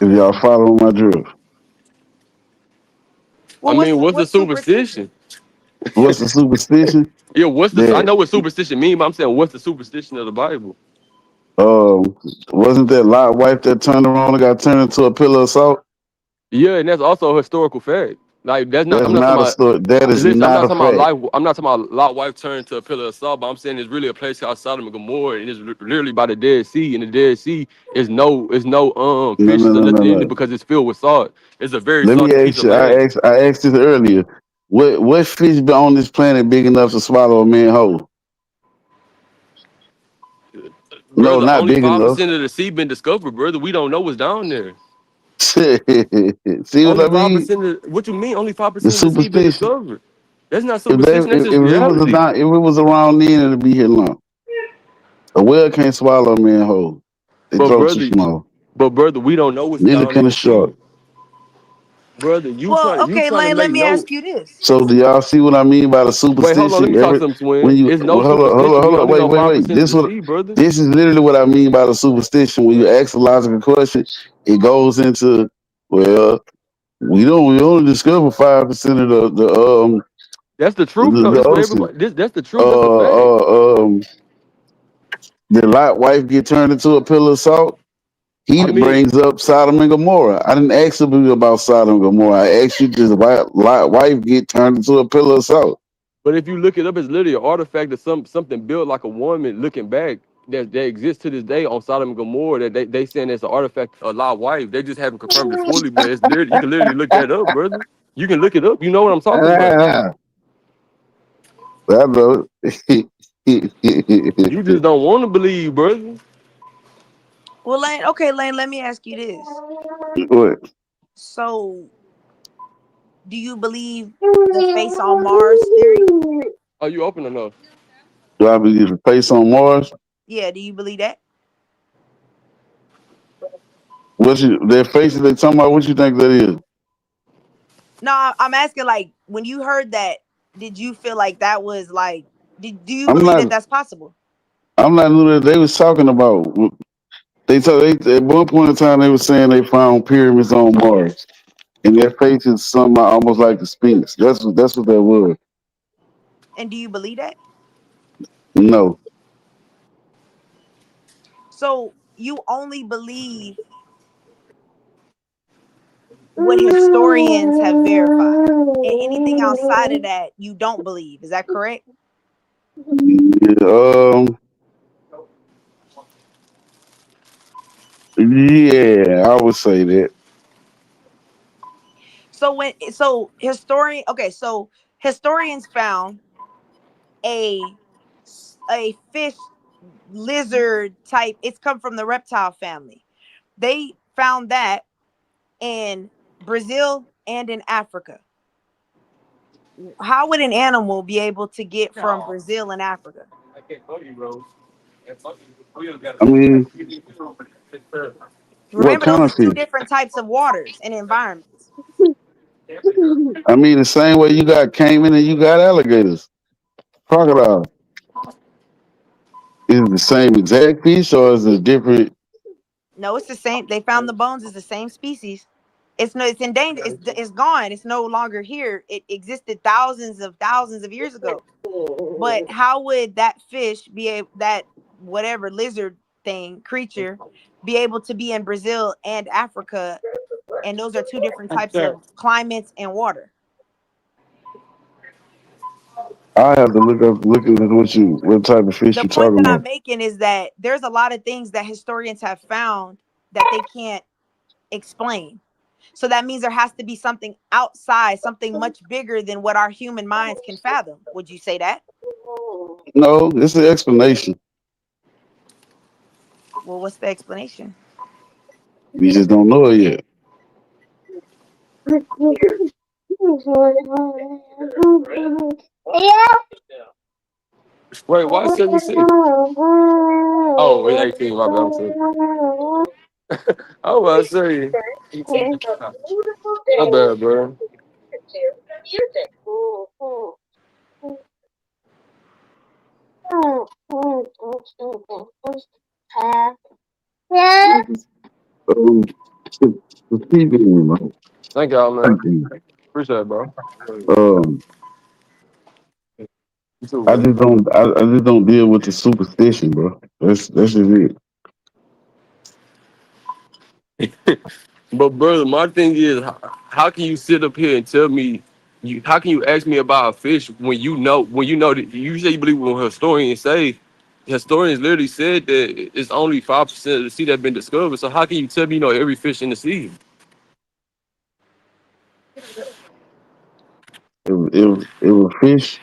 If y'all follow my drift. I mean, what's the superstition? What's the superstition? Yeah, what's the? I That know what superstition mean, but I'm saying what's the superstition of the Bible? wasn't that Lot wife that turned around and got turned into a pillar of salt? Yeah, and that's also a historical fact. Like that's not. That's I'm not talking not a about. story. That is Listen, I'm not not a talking about fact. life. I'm not talking about Lot wife turned to a pillar of salt. But I'm saying it's really a place called Sodom and Gomorrah, and it's literally by the Dead Sea. And the Dead Sea is no No, fishes no, or no, no, nothing in it no. because it's filled with salt. It's a very Let me salty piece ask of you. land. I asked this earlier. What fish been on this planet big enough to swallow a man whole? No, Brother, not only big enough. 5% of the sea been discovered, brother. We don't know what's down there. See what Only I mean? 5% of what you mean? Only 5% The of the sea been superstition. discovered. That's not If superstition. That's just reality. if it was around then, it'd be here long. A whale can't swallow a man whole. They But throat too brother, small. we don't know what's Neither down can in a the sea. shark. Brother, Well, you okay, trying to Lane, let make me no. ask you this. So do y'all see what I mean by the Wait, hold on. Let superstition? me talk something, twin. When you It's no superstition. We only know 5% of the sea, brother. This is literally what I mean by the superstition. When you ask a logical question, it goes into, well, we only discover 5% of That's the truth, though. the This what ocean. everybody. That's the truth. That's a fact. Did Lot wife get turned into a pillar of salt? He I mean, brings up Sodom and Gomorrah. I didn't ask you about Sodom and Gomorrah. I asked you, did Lot wife get turned into a pillar of salt? but if you look it up, it's literally an artifact of something built like a woman looking back that exists to this day on Sodom and Gomorrah. That they saying it's an artifact of Lot wife. They just haven't confirmed it fully, but it's literally you can literally look that up, brother. You can look it up. You know what I'm talking about. I know. You just don't want to believe, brother. Well, Lane, Lane, let me ask you this. What? So, do you believe the face on Mars theory? Are you open enough? Do I believe the face on Mars? Yeah, do you believe that? Their faces they talking about? What you think that is? No, I'm asking, like, when you heard that, did you feel like that was like, do you I'm believe that not. that's possible? I'm not new that they was talking about. At one point in time they were saying they found pyramids on Mars, and their faces somehow almost like the Sphinx. That's what that was. And do you believe that? No. So you only believe what historians have verified, and anything outside of that you don't believe. Is that correct? Yeah, I would say that. So historians found a fish lizard type. It's come from the reptile family. They found that in Brazil and in Africa. How would an animal be able to get from Brazil and Africa? I mean, what Remember, kind those of are two fish? different types of waters and environments. I mean, the same way you got caiman and you got alligators, crocodile. Is it the same exact fish or is it different? No, it's the same. They found the bones is the same species. It's endangered. It's gone. It's no longer here. It existed thousands of years ago. But how would that fish be able, that whatever lizard thing creature be able to be in Brazil and Africa? And those are two different types of climates and water. I have to look into what type of fish The you point talking that I'm about. making is that there's a lot of things that historians have found that they can't explain. So that means there has to be something outside, something much bigger than what our human minds can fathom. Would you say that? No, it's an explanation. Well, what's the explanation? You just don't know it yet. Wait, why 76? Oh, it's 18. My bad. I'm sorry. I was about to say. My bad, bro. Thank y'all, man. Appreciate it, bro. Um, You too, I bro. just don't deal with the superstition, bro. That's just it. But brother, my thing is, how can you sit up here and tell me how can you ask me about a fish when you know that you say you believe what historians say? Historians literally said that it's only 5% of the sea that's been discovered. So how can you tell me you know every fish in the sea? If a fish,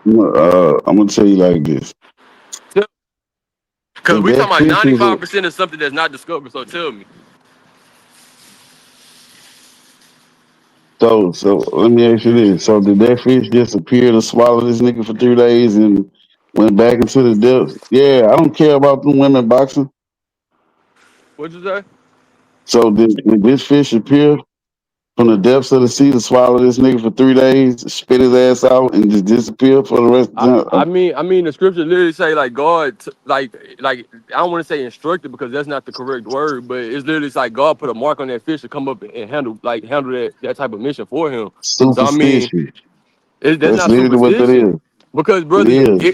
I'm gonna tell you like this. Because If we that talking about fish was 95% of something that's not discovered. So tell me. so let me ask you this. So did that fish disappear to swallow this nigga for 3 days and went back into the depths? Yeah, I don't care about them women boxing. What'd you say? So did this fish appear from the depths of the sea to swallow this nigga for 3 days, spit his ass out, and just disappear for the rest of the I time? mean, the scripture literally say like God, like I don't want to say instructed because that's not the correct word, but it's literally like God put a mark on that fish to come up and handle that type of mission for him. So I mean, Superstition. that's That's not literally what that superstition is. because It brother, is.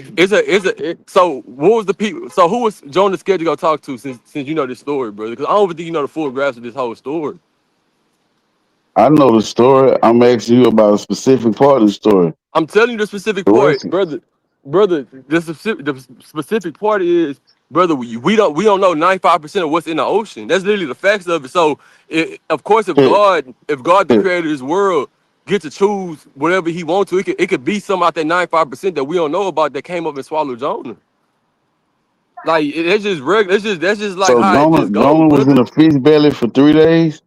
so what was the people? So who was Jonah scared to go talk to since you know this story, brother? Because I don't even think you know the full grasp of this whole story. I know the story. I'm asking you about a specific part of the story. I'm telling you the specific The part, rest, brother. The specific part is, brother. We don't know 95% of what's in the ocean. That's literally the facts of it. So, of course, if God, the creator of this world, get to choose whatever He wants to, it could be some out that 95% that we don't know about that came up and swallowed Jonah. Like it's just regular. That's just like so how it just go, Jonah was in brother. a fish belly for 3 days.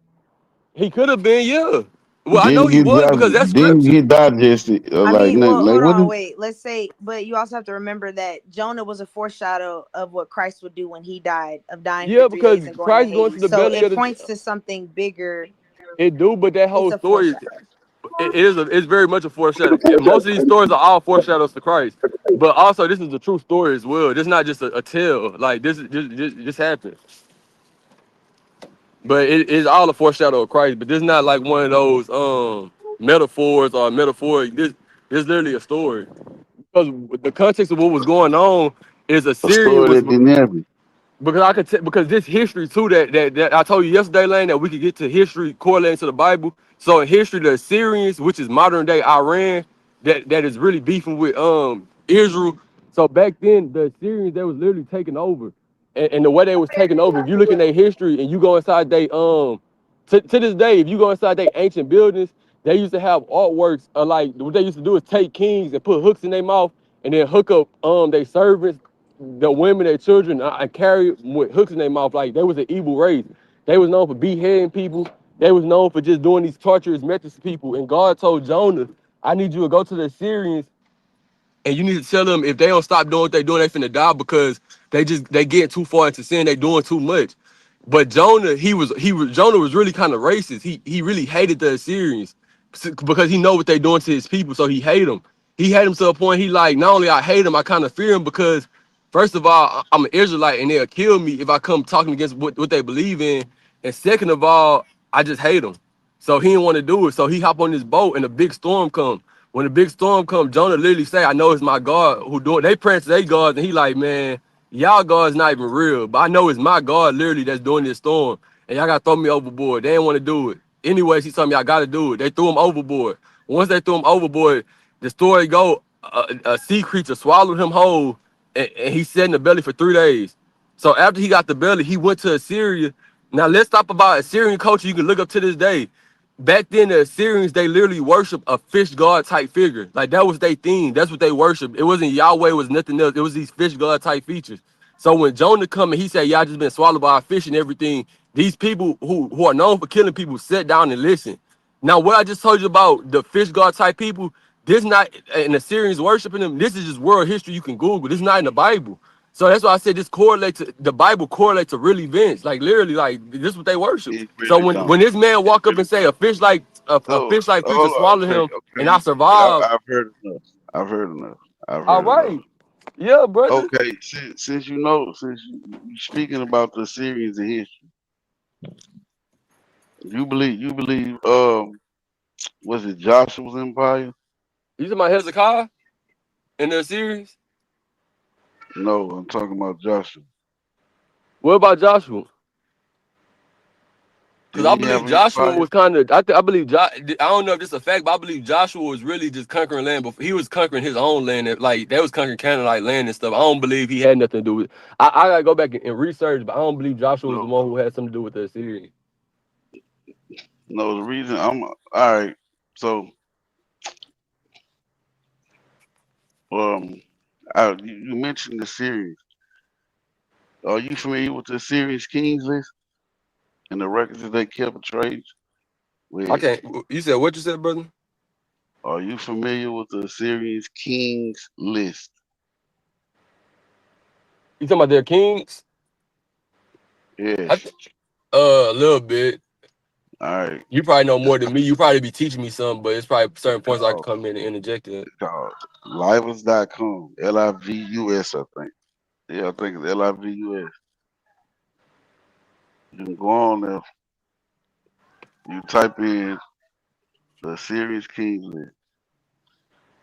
He could have been, yeah. Well, I know Didn't he was because that's didn't scripture. get digested. I Like mean, nothing. well, Like hold what on, is wait. Let's say, but you also have to remember that Jonah was a foreshadow of what Christ would do when he died, of dying for Yeah, three because days and going to Christ going to Hades. the So belly it of the points to something bigger. it do, but that It's whole a story is foreshadow. it's very much a foreshadow. Most of these stories are all foreshadows to Christ, but also this is a true story as well. This is not just a tale. Like this happened, but it is all a foreshadow of Christ. But this is not like one of those metaphors or metaphoric. This literally a story because the context of what was going on is a Assyrian story was that didn't happen? because I could because this history too that I told you yesterday, Lane, that we could get to history correlating to the Bible. So in history, the Assyrians, which is modern day Iran, that is really beefing with Israel. So back then, the Assyrians they was literally taking over, and the way they was taking over. If you look in their history and you go inside they to this day, if you go inside their ancient buildings, they used to have artworks like what they used to do is take kings and put hooks in their mouth and then hook up their servants, the women, their children, and carry with hooks in their mouth. Like they was an evil race. They was known for beheading people. They was known for just doing these torturous methods to people. And God told Jonah, I need you to go to the Assyrians and you need to tell them if they don't stop doing what they doing, they finna die because they get too far into sin, they doing too much. But Jonah, Jonah was really kind of racist. He really hated the Assyrians because he know what they doing to his people, so he hate them. He hate them to a point he like, not only I hate him, I kind of fear him because first of all, I'm an Israelite and they'll kill me if I come talking against what they believe in. And second of all, I just hate them. So he didn't want to do it. So he hop on this boat and a big storm come. When the big storm come, Jonah literally say, I know it's my God who do it. They praying to their gods and he like, man, y'all God's not even real. But I know it's my God literally that's doing this storm. And y'all got to throw me overboard. They didn't want to do it. Anyways, he told me I got to do it. They threw him overboard. Once they threw him overboard, the story go, a sea creature swallowed him whole and he sat in the belly for 3 days. So after he got the belly, he went to Assyria. Now let's talk about Assyrian culture. You can look up to this day. Back then, the Assyrians, they literally worship a fish god type figure. Like that was their theme. That's what they worshiped. It wasn't Yahweh, it was nothing else. It was these fish god type features. So when Jonah come and he said, y'all just been swallowed by a fish and everything, these people who are known for killing people sat down and listened. Now, what I just told you about the fish god type people, this not an Assyrians worshiping them. This is just world history you can Google. This is not in the Bible. So that's why I said this correlates to the Bible correlates to real events. Like literally, like this is what they worship. So when this man walk up and say a fish like fish creature swallowed him and I survived. I've heard enough. I've heard enough. All right. Yeah, brother. Okay, since you speaking about the Assyrians in history, you believe was it Joshua's empire? You talking about Hezekiah in the series? No, I'm talking about Joshua. What about Joshua? Because I believe Joshua was kind of, I believe, I don't know if this is a fact, but I believe Joshua was really just conquering land. But he was conquering his own land. Like, they was conquering Canaanite land and stuff. I don't believe he had nothing to do with it. I got to go back and research, but I don't believe Joshua was the one who had something to do with the Assyrians. No, the reason all right. So, you mentioned the Assyrians. Are you familiar with the Assyrians Kings list and the records that they kept of trades? Okay, you said what you said, brother? Are you familiar with the Assyrians Kings list? You talking about their kings? Yeah. A little bit. All right. You probably know more than me. You probably be teaching me something, but it's probably certain points I can come in and interject it. Livus.com, LIVUS, I think. Yeah, I think it's LIVUS. You can go on there. You type in the Assyrians Kings list,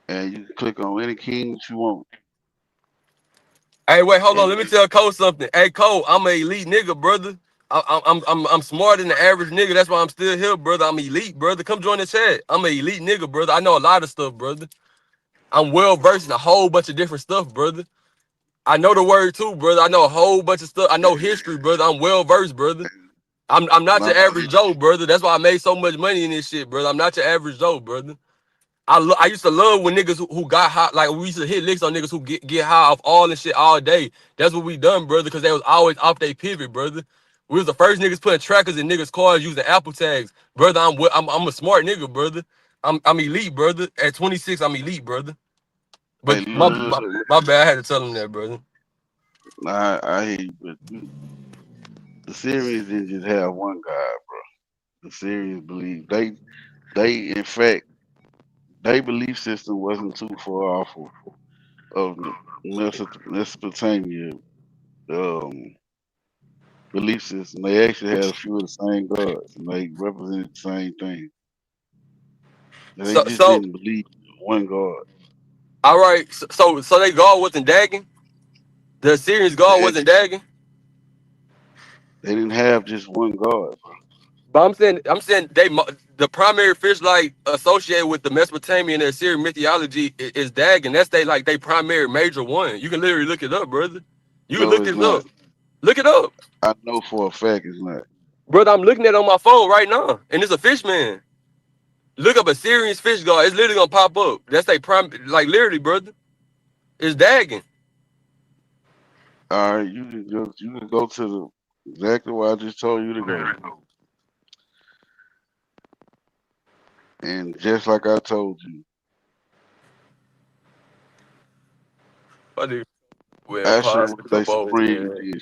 and you can click on any king that you want. Hey, wait, hold on. Let me tell Cole something. Hey, Cole, I'm an elite nigga, brother. I'm smarter than the average nigga. That's why I'm still here, brother. I'm elite, brother. Come join the chat. I'm an elite nigga, brother. I know a lot of stuff, brother. I'm well versed in a whole bunch of different stuff, brother. I know the word too, brother. I know a whole bunch of stuff. I know history, brother. I'm well versed, brother. I'm not your average Joe, brother. That's why I made so much money in this shit, brother. I'm not your average Joe, brother. I used to love when niggas who got high, like we used to hit licks on niggas who get high off all this shit all day. That's what we done, brother, because they was always off their pivot, brother. We was the first niggas putting trackers in niggas' cars using Apple tags, brother. I'm a smart nigga, brother. I'm elite, brother. At 26, I'm elite, brother. But my bad, I had to tell him that, brother. I hear you, but the Syrians didn't just have one God, bro. The Syrians believe they in fact, their belief system wasn't too far off of Mesopotamia belief system. They actually had a few of the same gods, and they represented the same thing. They just didn't believe one God. All right, so they God wasn't Dagon? The Assyrians God wasn't Dagon? They didn't have just one God, bro. But I'm saying the primary fish like associated with the Mesopotamian and Assyrian mythology is Dagon. That's they primary major one. You can literally look it up, brother. You can look this up. Look it up. I know for a fact it's not. Brother, I'm looking at it on my phone right now, and it's a fish man. Look up Assyrian's fish god. It's literally gonna pop up. That's they prime, like literally, brother. It's Dagon. All right, you can go to exactly where I just told you to go. And just like I told you, My nigga, well, Asher pause was to their come over supreme there. deity.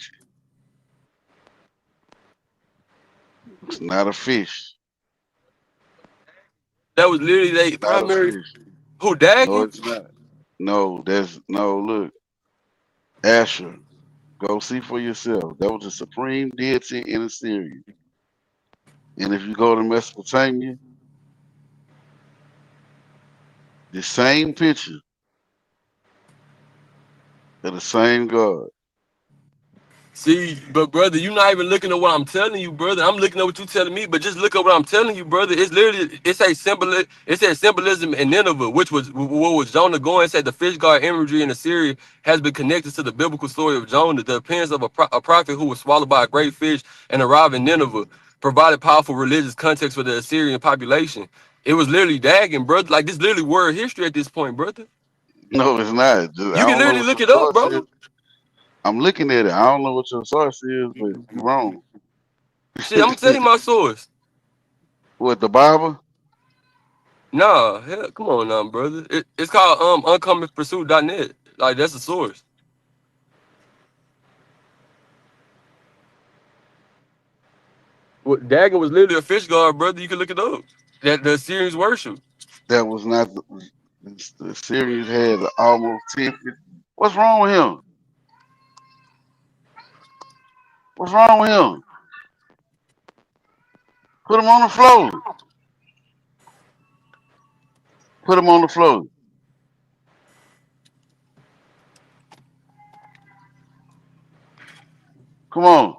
It's not a fish. That was literally their Not a primary. fish. Who, No, Dagon? it's not. No, look. Asher. Go see for yourself. That was the supreme deity in Assyria. And if you go to Mesopotamia, the same picture of the same God. See, but brother, you're not even looking at what I'm telling you, brother. I'm looking at what you're telling me, but just look at what I'm telling you, brother. It's literally it says symbolism in Nineveh, which was what was Jonah going. It said the fish god imagery in Assyria has been connected to the biblical story of Jonah. The appearance of a prophet who was swallowed by a great fish and arrived in Nineveh provided powerful religious context for the Assyrian population. It was literally Dagon, brother. Like this literally word history at this point, brother. No, it's not. You I can don't know literally what look your it up, source bro. is. I'm looking at it. I don't know what your source is, but you're wrong. Shit, I'm gonna tell you my source. What, the Bible? Nah, hell, come on now, brother. It's called uncommonpursuit.net. Like that's the source. What Dagon was literally a fish god, brother. You can look it up. That the Assyrians worship. That was not the series had almost 10. What's wrong with him? What's wrong with him? Put him on the floor. Put him on the floor. Come on.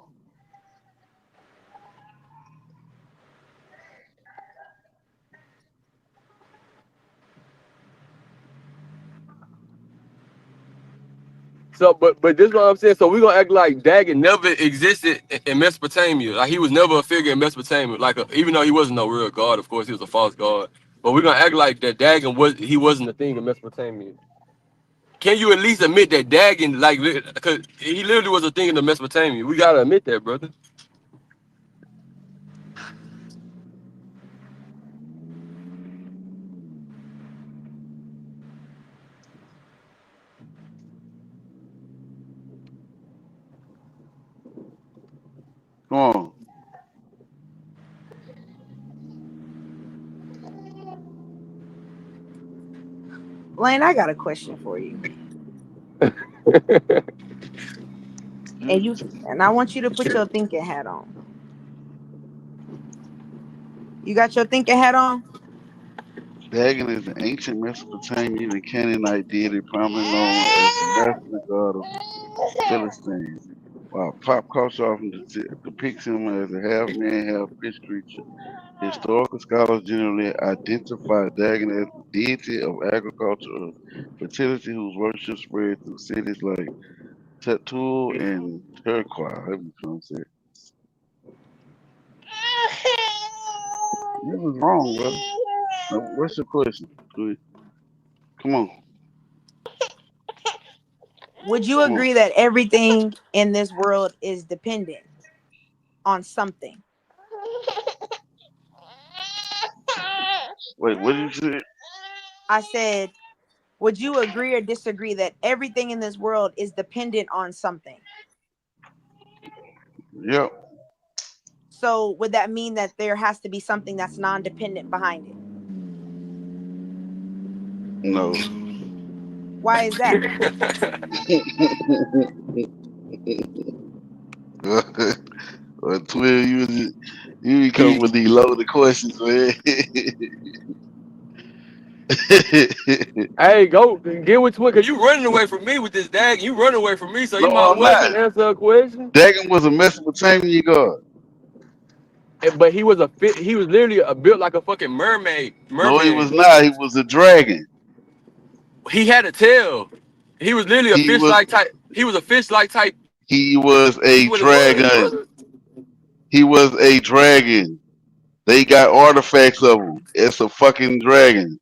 So, but this is what I'm saying. So we're gonna act like Dagon never existed in Mesopotamia. Like he was never a figure in Mesopotamia. Like even though he wasn't no real god, of course he was a false god. But we're gonna act like that Dagon wasn't a thing in Mesopotamia. Can you at least admit that Dagon, like, because he literally was a thing in the Mesopotamia? We gotta admit that, brother. Come on. Lane, I got a question for you. And I want you to put your thinking hat on. You got your thinking hat on? Dagon is an ancient Mesopotamian and Canaanite deity primarily known as the national god of Philistines. While pop culture often depicts him as a half-man, half-fish creature, historical scholars generally identify Dagon as the deity of agriculture or fertility whose worship spread through cities like Tetul and Turquoise. However you pronounce it. This was wrong, brother. Now, what's your question? Come on. Would you agree that everything in this world is dependent on something? Wait, what did you say? I said, would you agree or disagree that everything in this world is dependent on something? Yep. So would that mean that there has to be something that's non-dependent behind it? No. Why is that? Well, Twin, you come with these loaded questions, man. Hey, go get with Twin, cause you running away from me with this Dagon. You running away from me, so you No, might I'm well just not. answer a question. Dagon was a Mesopotamian god. But he was literally built like a fucking mermaid. No, he was not. He was a dragon. He had a tail. He was literally a fish-like type. He was a fish-like type. He was a What it dragon. was. He was a dragon. They got artifacts of him. It's a fucking dragon.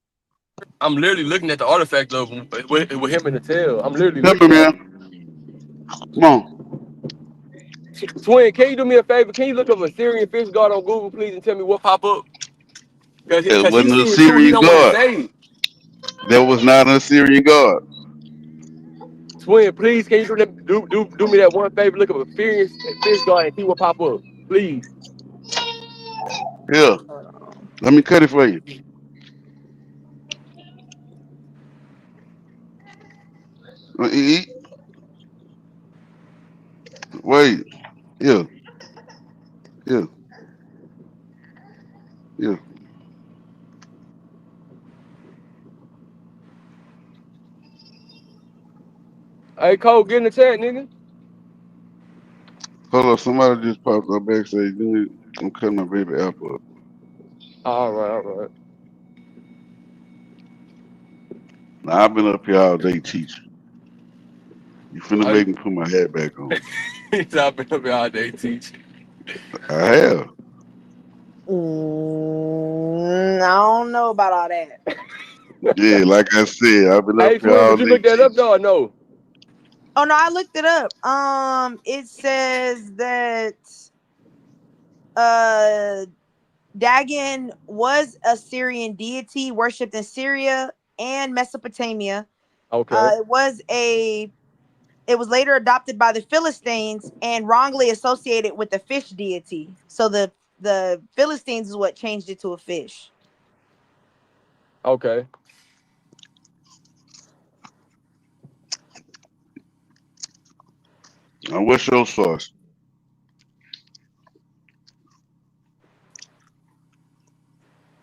I'm literally looking at the artifact of him with him in the tail. I'm literally Remember, looking at him. man. Come on. Twin, can you do me a favor? Can you look up Assyrian fish god on Google, please, and tell me what pop up? It wasn't an Assyrian god. That was not an Assyrian god. Twin, please, can you do me that one favor? Look up a fish guard and see what pop up, please. Yeah. Let me cut it for you. Eat. Wait. Yeah. Yeah. Yeah. Hey, Cole, get in the chat, nigga. Hold up. Somebody just popped up backstage. I'm cutting my baby apple up. All right. Now, I've been up here all day teaching. You finna make me put my hat back on. I've been up here all day teaching. I have. I don't know about all that. Yeah, like I said, I've been up Hey, here all Twin, did you day look that up teaching. though or no? Oh no, I looked it up. It says that Dagon was a Syrian deity worshipped in Syria and Mesopotamia. Okay. It was later adopted by the Philistines and wrongly associated with the fish deity. So the Philistines is what changed it to a fish. Okay. Now, what's your source?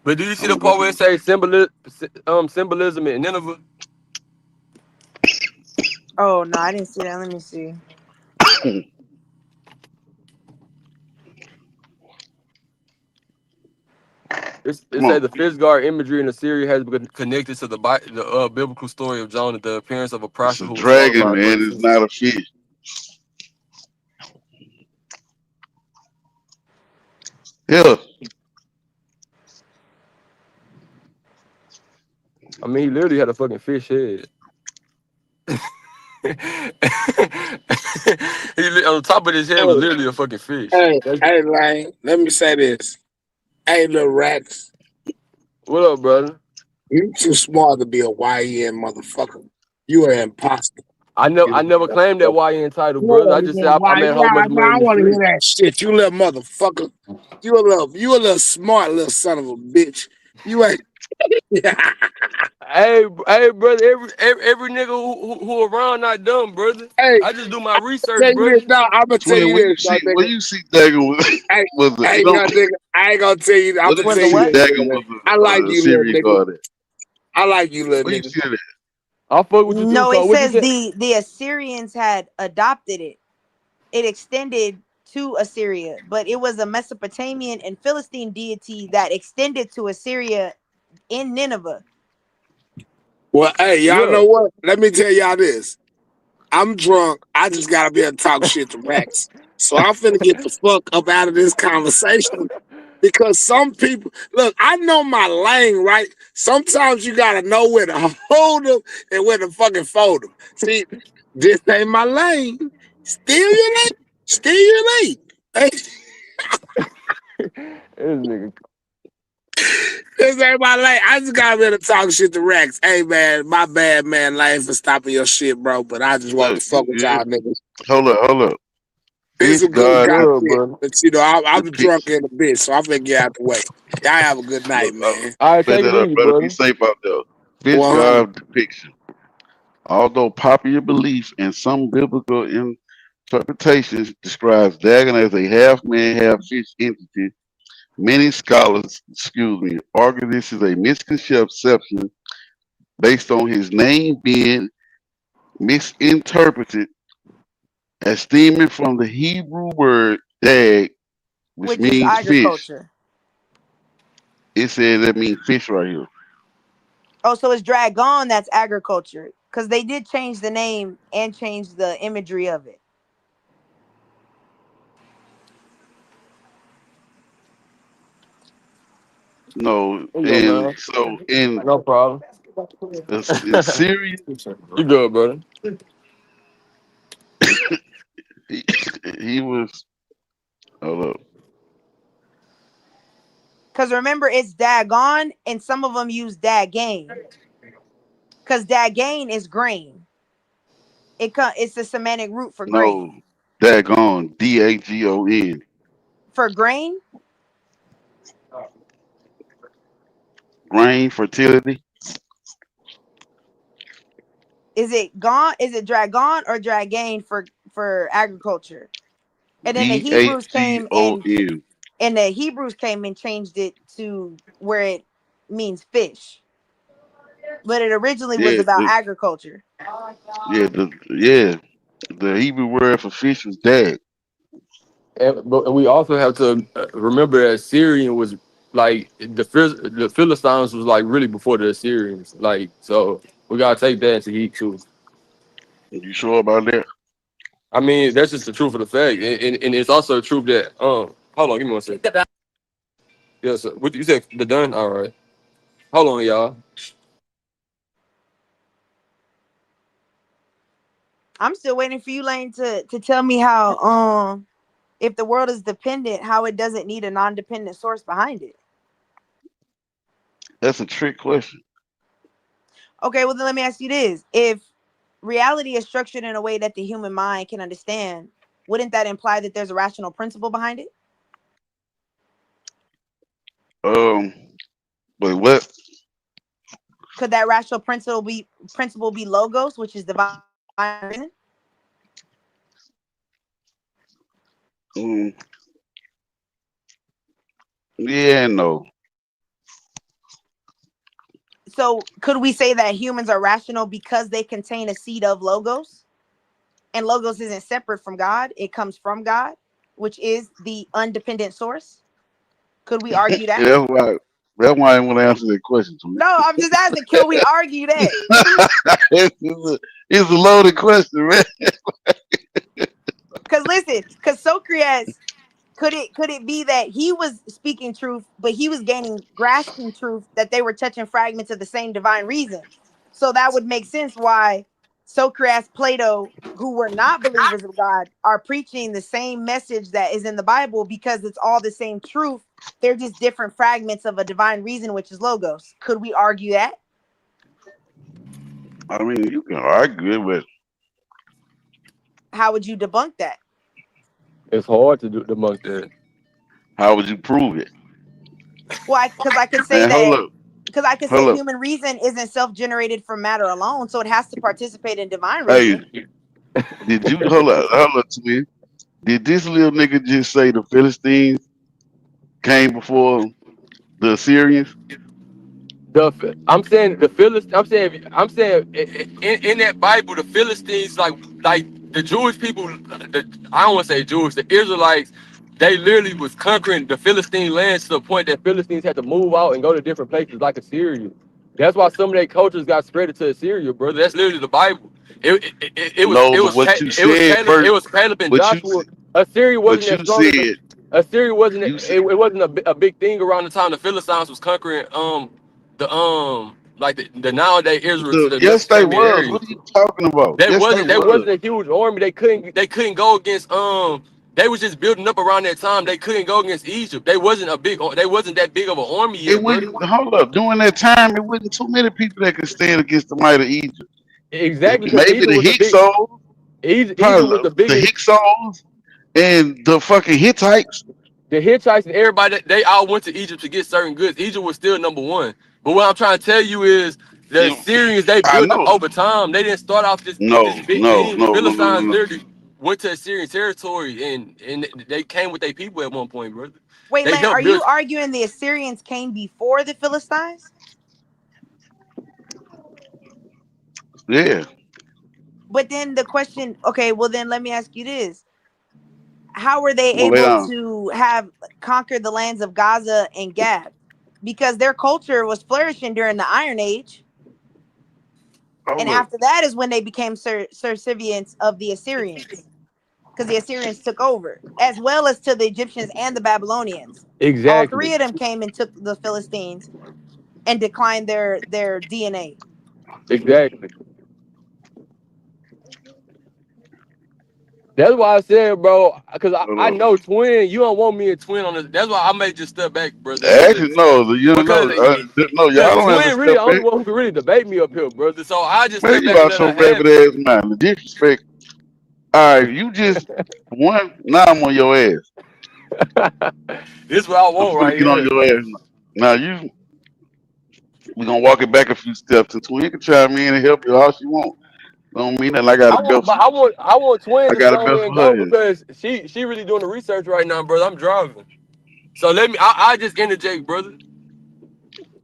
But do you see the part where it says symbolism in Nineveh? Oh no, I didn't see that. Let me see. It says the fish guard imagery in Assyria has been connected to the biblical story of Jonah, the appearance of a prophet who was Dragon, followed by man, it's not a fish. Yeah. I mean, he literally had a fucking fish head. On top of his head was literally a fucking fish. Hey, Lane, let me say this. Hey, little Rex. What up, brother? You too smart to be a YN motherfucker. You an imposter. I never claimed that YN title, brother. I just said I made a whole bunch of money I in the want to hear street. that shit. You little motherfucker. You a little smart little son of a bitch. You ain't. Hey, brother. Every nigga who around not dumb, brother. Hey, I just do my research, tell you brother. this, no, I'm gonna tell Twin, you when this, you see Dagon was Hey, a, young nigga, I ain't gonna tell you. I'm what gonna if tell you you see this. Dagon was I like a you, little Syrian nigga. god? I like you, little Where you nigga. see that? I'll fuck with you No, too, it Cole. What you says say? the Assyrians had adopted it. It extended to Assyria, but it was a Mesopotamian and Philistine deity that extended to Assyria in Nineveh. Well, hey, y'all Yeah. know what? Let me tell y'all this. I'm drunk. I just gotta be able to talk shit to Rex. So I'm finna get the fuck up out of this conversation because some people look. I know my lane, right? Sometimes you gotta know where to hold them and where to fucking fold them. See, this ain't my lane. Steal your lane. Steal your lane. Hey. This nigga. This ain't my lane. I just gotta be able to talk shit to Rex. Hey man, my bad man, lane for stopping your shit, bro. But I just want to fuck with y'all niggas. Hold up. It's Fish a good god content, but you know, I'm depiction. drunk in a bitch, so I'm finna get out the way. Y'all have a good night, man. All right, Say take that it up, easy, brother. brother. Be safe out there. Fish 100. god depiction. Although popular belief in some biblical interpretations describes Dagon as a half-man, half-fish entity, many scholars, argue this is a misconception based on his name being misinterpreted as stemming from the Hebrew word dag, which Which is means fish. agriculture. It says that means fish right here. Oh, so it's dragon, that's agriculture. Because they did change the name and change the imagery of it. No, There you go, man. so in No problem. Syria, You good, brother? he was. Hold up. Because remember, it's Dagon, and some of them use Dagain. Because Dagain is grain. It's the semantic root for No, grain. daggone, DAGON. For grain, Grain, fertility. is it gone? Is it dragon or dragain for agriculture? And then the Hebrews came and DAGON. changed it to where it means fish, but it originally was Yeah, about agriculture. the Hebrew word for fish was dag. But we also have to remember that Syrian was like the Philistines was like really before the Assyrians. Like, so we gotta take that into heat too. You sure about that? I mean, that's just the truth of the fact, and it's also true that hold on, give me 1 second. Yes, what you said? The done. All right. Hold on, y'all. I'm still waiting for you, Lane, to tell me how if the world is dependent, how it doesn't need a non-dependent source behind it. That's a trick question. Okay, well then let me ask you this: if reality is structured in a way that the human mind can understand, wouldn't that imply that there's a rational principle behind it? But what? Could that rational principle be logos, which is divine reason? Yeah, no. So could we say that humans are rational because they contain a seed of logos? And logos isn't separate from God, it comes from God, which is the undependent source. Could we argue that? That's why I want to answer that question to me. No, I'm just asking, can we argue that? It's a loaded question, man. Because listen, because Socrates, could it be that he was speaking truth, but he was grasping truth that they were touching fragments of the same divine reason? So that would make sense why Socrates, Plato, who were not believers of God, are preaching the same message that is in the Bible, because it's all the same truth. They're just different fragments of a divine reason, which is logos. Could we argue that? I mean, you can argue it, but How would you debunk that? It's hard to debunk that. How would you prove it? Well, because I could say Man, that. Because I could say Hold up. human reason isn't self-generated from matter alone, so it has to participate in divine reason. Hey, did you hold up to me? Did this little nigga just say the Philistines came before the Assyrians? I'm saying the Philistines. I'm saying in that Bible, the Philistines, like the Jewish people. I don't want to say Jewish. The Israelites, they literally was conquering the Philistine lands to the point that Philistines had to move out and go to different places like Assyria. That's why some of their cultures got spread to Assyria, brother. That's literally the Bible. It was Caleb and Joshua. Assyria wasn't as strong as Assyria wasn't. It wasn't a big thing around the time the Philistines was conquering the nowadays Israel. Yes, they was. What are you talking about? They wasn't a huge army. They couldn't go against They was just building up around that time. They couldn't go against Egypt. They wasn't that big of an army yet. Hold up. During that time, it wasn't too many people that could stand against the might of Egypt. Exactly. Maybe the Hyksos. The Hyksos and the fucking Hittites. The Hittites and everybody, they all went to Egypt to get certain goods. Egypt was still number one. But what I'm trying to tell you is the Assyrians, they built up over time. They didn't start off this big thing. The Philistines literally went to Assyrian territory and they came with their people at one point, brother. Wait, Lane, are you arguing the Assyrians came before the Philistines? Yeah. But then the question, okay, well then let me ask you this. How were they able to have conquered the lands of Gaza and Gath? Because their culture was flourishing during the Iron Age. And after that is when they became subservients of the Assyrians. Because the Assyrians took over, as well as to the Egyptians and the Babylonians. Exactly. All three of them came and took the Philistines and declined their DNA. Exactly. That's why I said, bro, because I know twin. You don't want me a twin on this. That's why I may just step back, brother. Actually, no, you don't know. Because No, y'all don't have to twin really step the only back. one who can really debate me up here, brother. So I just Man, step you back and out let your her have rabbit it. ass mind. The disrespect. All right, you just one. Now I'm on your ass. This is what I I'm want gonna right get on here. your ass. Now we gonna walk it back a few steps. And Twin can chime in and help you all she want. Don't mean that I got a belt. I want twin I to got a chime belt in and for her go here. because she really doing the research right now, brother. I'm driving. So let me. I just interject, brother.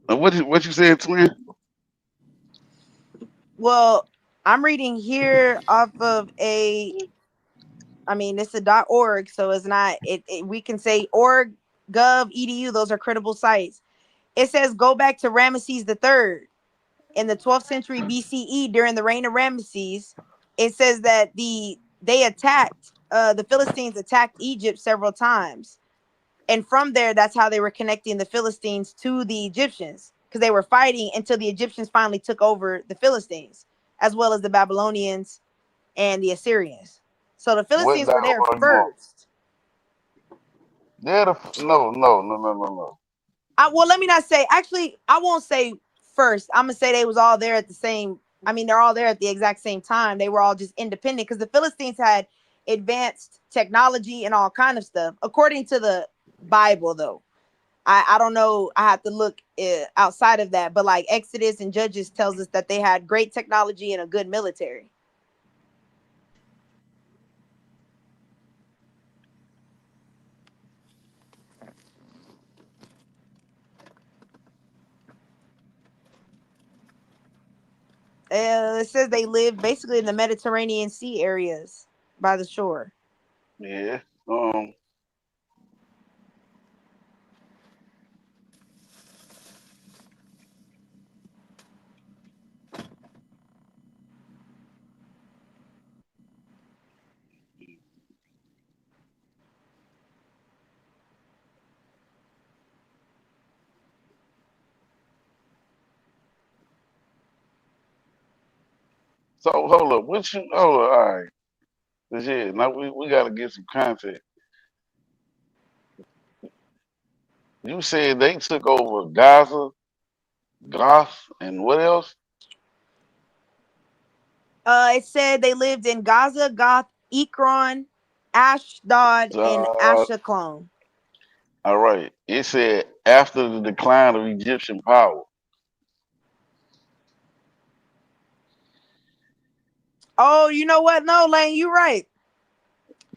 What you said, Twin? Well, I'm reading here off of I mean, it's a .org, so it's not. We can say org, gov, edu. Those are credible sites. It says go back to Ramesses III in the 12th century BCE during the reign of Ramesses. It says that the Philistines attacked Egypt several times, and from there, that's how they were connecting the Philistines to the Egyptians because they were fighting until the Egyptians finally took over the Philistines, as well as the Babylonians and the Assyrians. So the What Philistines were there dialogue you want? first. No. Well, let me not say. Actually, I won't say first. I'm gonna say they was all there at the same. I mean, they're all there at the exact same time. They were all just independent because the Philistines had advanced technology and all kind of stuff, according to the Bible. Though I don't know. I have to look outside of that. But like Exodus and Judges tells us that they had great technology and a good military. It says they lived basically in the Mediterranean Sea areas by the shore. Yeah. So hold up. Hold up. All right. Yeah. Now we gotta get some context. You said they took over Gaza, Goth, and what else? It said they lived in Gaza, Goth, Ekron, Ashdod, and Ashkelon. All right. It said after the decline of Egyptian power. Oh, you know what? No, Lane, you right.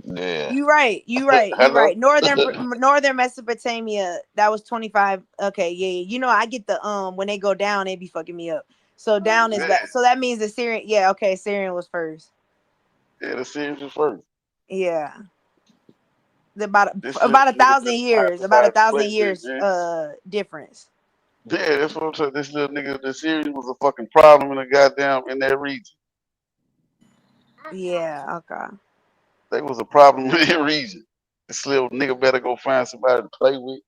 Yeah. You right. Hello? Northern Mesopotamia. That was 25. Okay, yeah. You know, I get the when they go down, they be fucking me up. So down is that. So that means the Syrian. Yeah. Okay, Syrian was first. Yeah, the Syrians was first. Yeah. About 1,000 years. About 1,000 years. Difference. Yeah, that's what I'm saying. This little nigga, the Syrians was a fucking problem in the goddamn in that region. Yeah. Okay. They was a problem in that region. This little nigga better go find somebody to play with.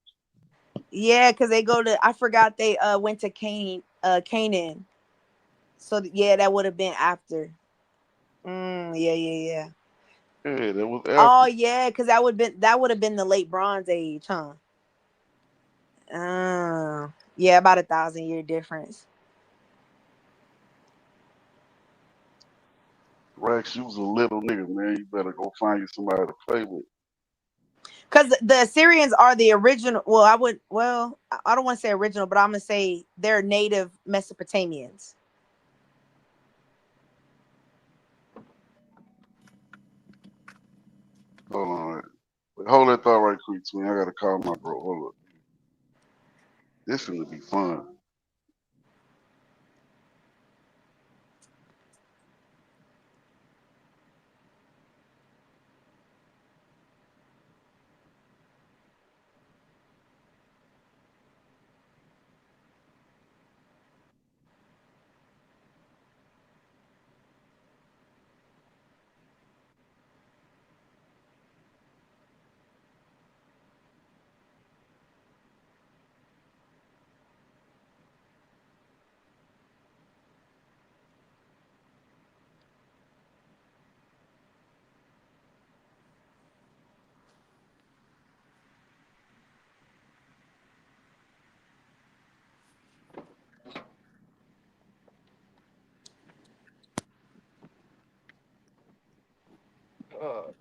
Yeah, because they go to. I forgot they went to Canaan. So yeah, that would have been after. Yeah. Yeah, that was after. Oh yeah, because that would have been the late Bronze Age, huh? Yeah, about 1,000-year difference. Rex, you was a little nigga, man. You better go find you somebody to play with. Because the Assyrians are the original. Well, I don't want to say original, but I'm gonna say they're native Mesopotamians. Hold on. Hold that thought right quick, twin. I gotta call my bro. Hold up. This gonna be fun.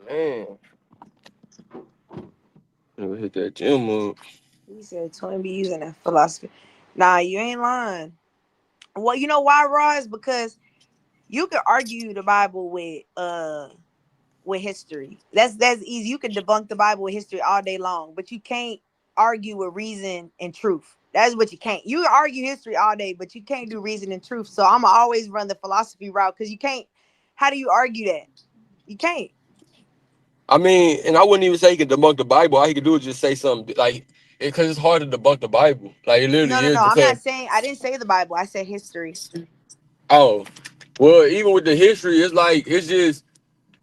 Man. Never hit that gym up. He said Twin be using that philosophy. Nah, you ain't lying. Well, you know why, Ross? Because you can argue the Bible with history. That's easy. You can debunk the Bible with history all day long, but you can't argue with reason and truth. That's what you can't. You can argue history all day, but you can't do reason and truth. So I'm always run the philosophy route because you can't. How do you argue that? You can't. I mean, and I wouldn't even say he can debunk the Bible. All he can do is just say something like, because it's hard to debunk the Bible. Like it literally is. No. I'm Because not saying. I didn't say the Bible. I said history. oh, well, even with the history, it's like it's just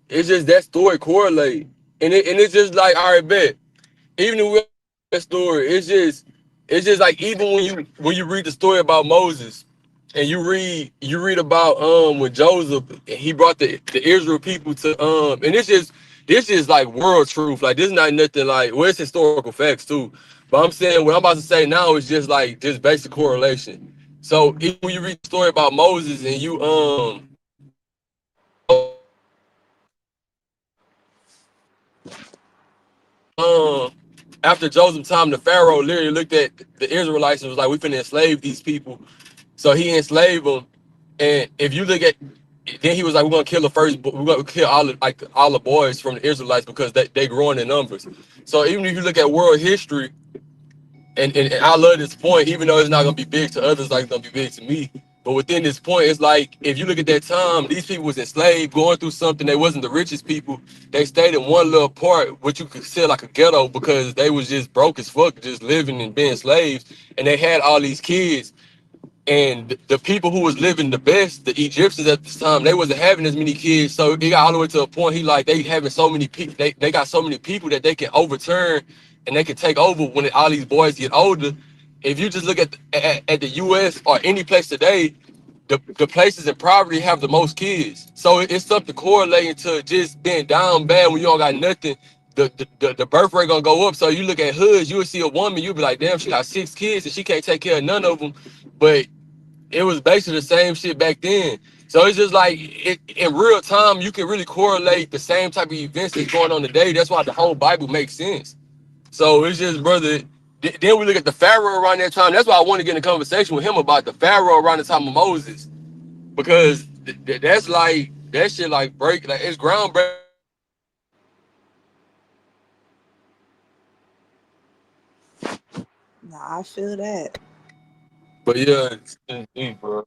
that story correlate, and it's just like, all right, bet. Even with that story, it's just like even when you read the story about Moses, and you read about when Joseph, he brought the Israel people to and this is like world truth. Like this is not nothing like, well, it's historical facts too. But I'm saying what I'm about to say now is just like just basic correlation. So even when you read the story about Moses and you after Joseph's time, the Pharaoh literally looked at the Israelites and was like, we finna enslave these people. So he enslaved them. And if you look at, then he was like, we're gonna kill we're gonna kill all the boys from the Israelites because they growing in numbers. So even if you look at world history, and I love this point, even though it's not gonna be big to others, like it's gonna be big to me. But within this point, it's like if you look at that time, these people was enslaved, going through something. They wasn't the richest people. They stayed in one little part, which you could say like a ghetto, because they was just broke as fuck, just living and being slaves. And they had all these kids. And the people who was living the best, the Egyptians at this time, they wasn't having as many kids. So it got all the way to a point, they having so many people, they got so many people that they can overturn and they can take over when all these boys get older. If you just look at the US or any place today, the places in poverty have the most kids. So it's something correlating to just being down bad when you don't got nothing. The birth rate gonna go up. So you look at hoods, you will see a woman, you'll be like, damn, she got 6 kids and she can't take care of none of them. But it was basically the same shit back then. So it's just like in real time, you can really correlate the same type of events that's going on today. That's why the whole Bible makes sense. So it's just, brother, then we look at the Pharaoh around that time. That's why I want to get in a conversation with him about the Pharaoh around the time of Moses. Because that's like, that shit like it's groundbreaking. Nah, I feel that. But yeah, it's deep, bro.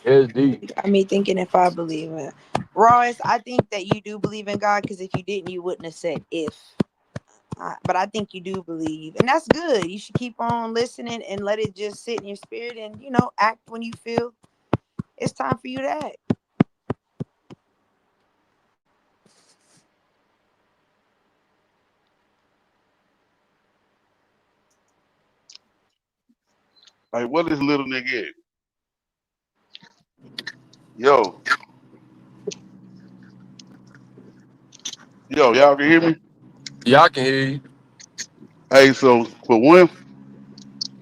It's deep. I mean, thinking if I believe in Royce, I think that you do believe in God, because if you didn't, you wouldn't have said if. But I think you do believe, and that's good. You should keep on listening and let it just sit in your spirit, and act when you feel it's time for you to act. Like, what is little nigga at? Yo, y'all can hear me? Yeah, I can hear you. Hey, so for one,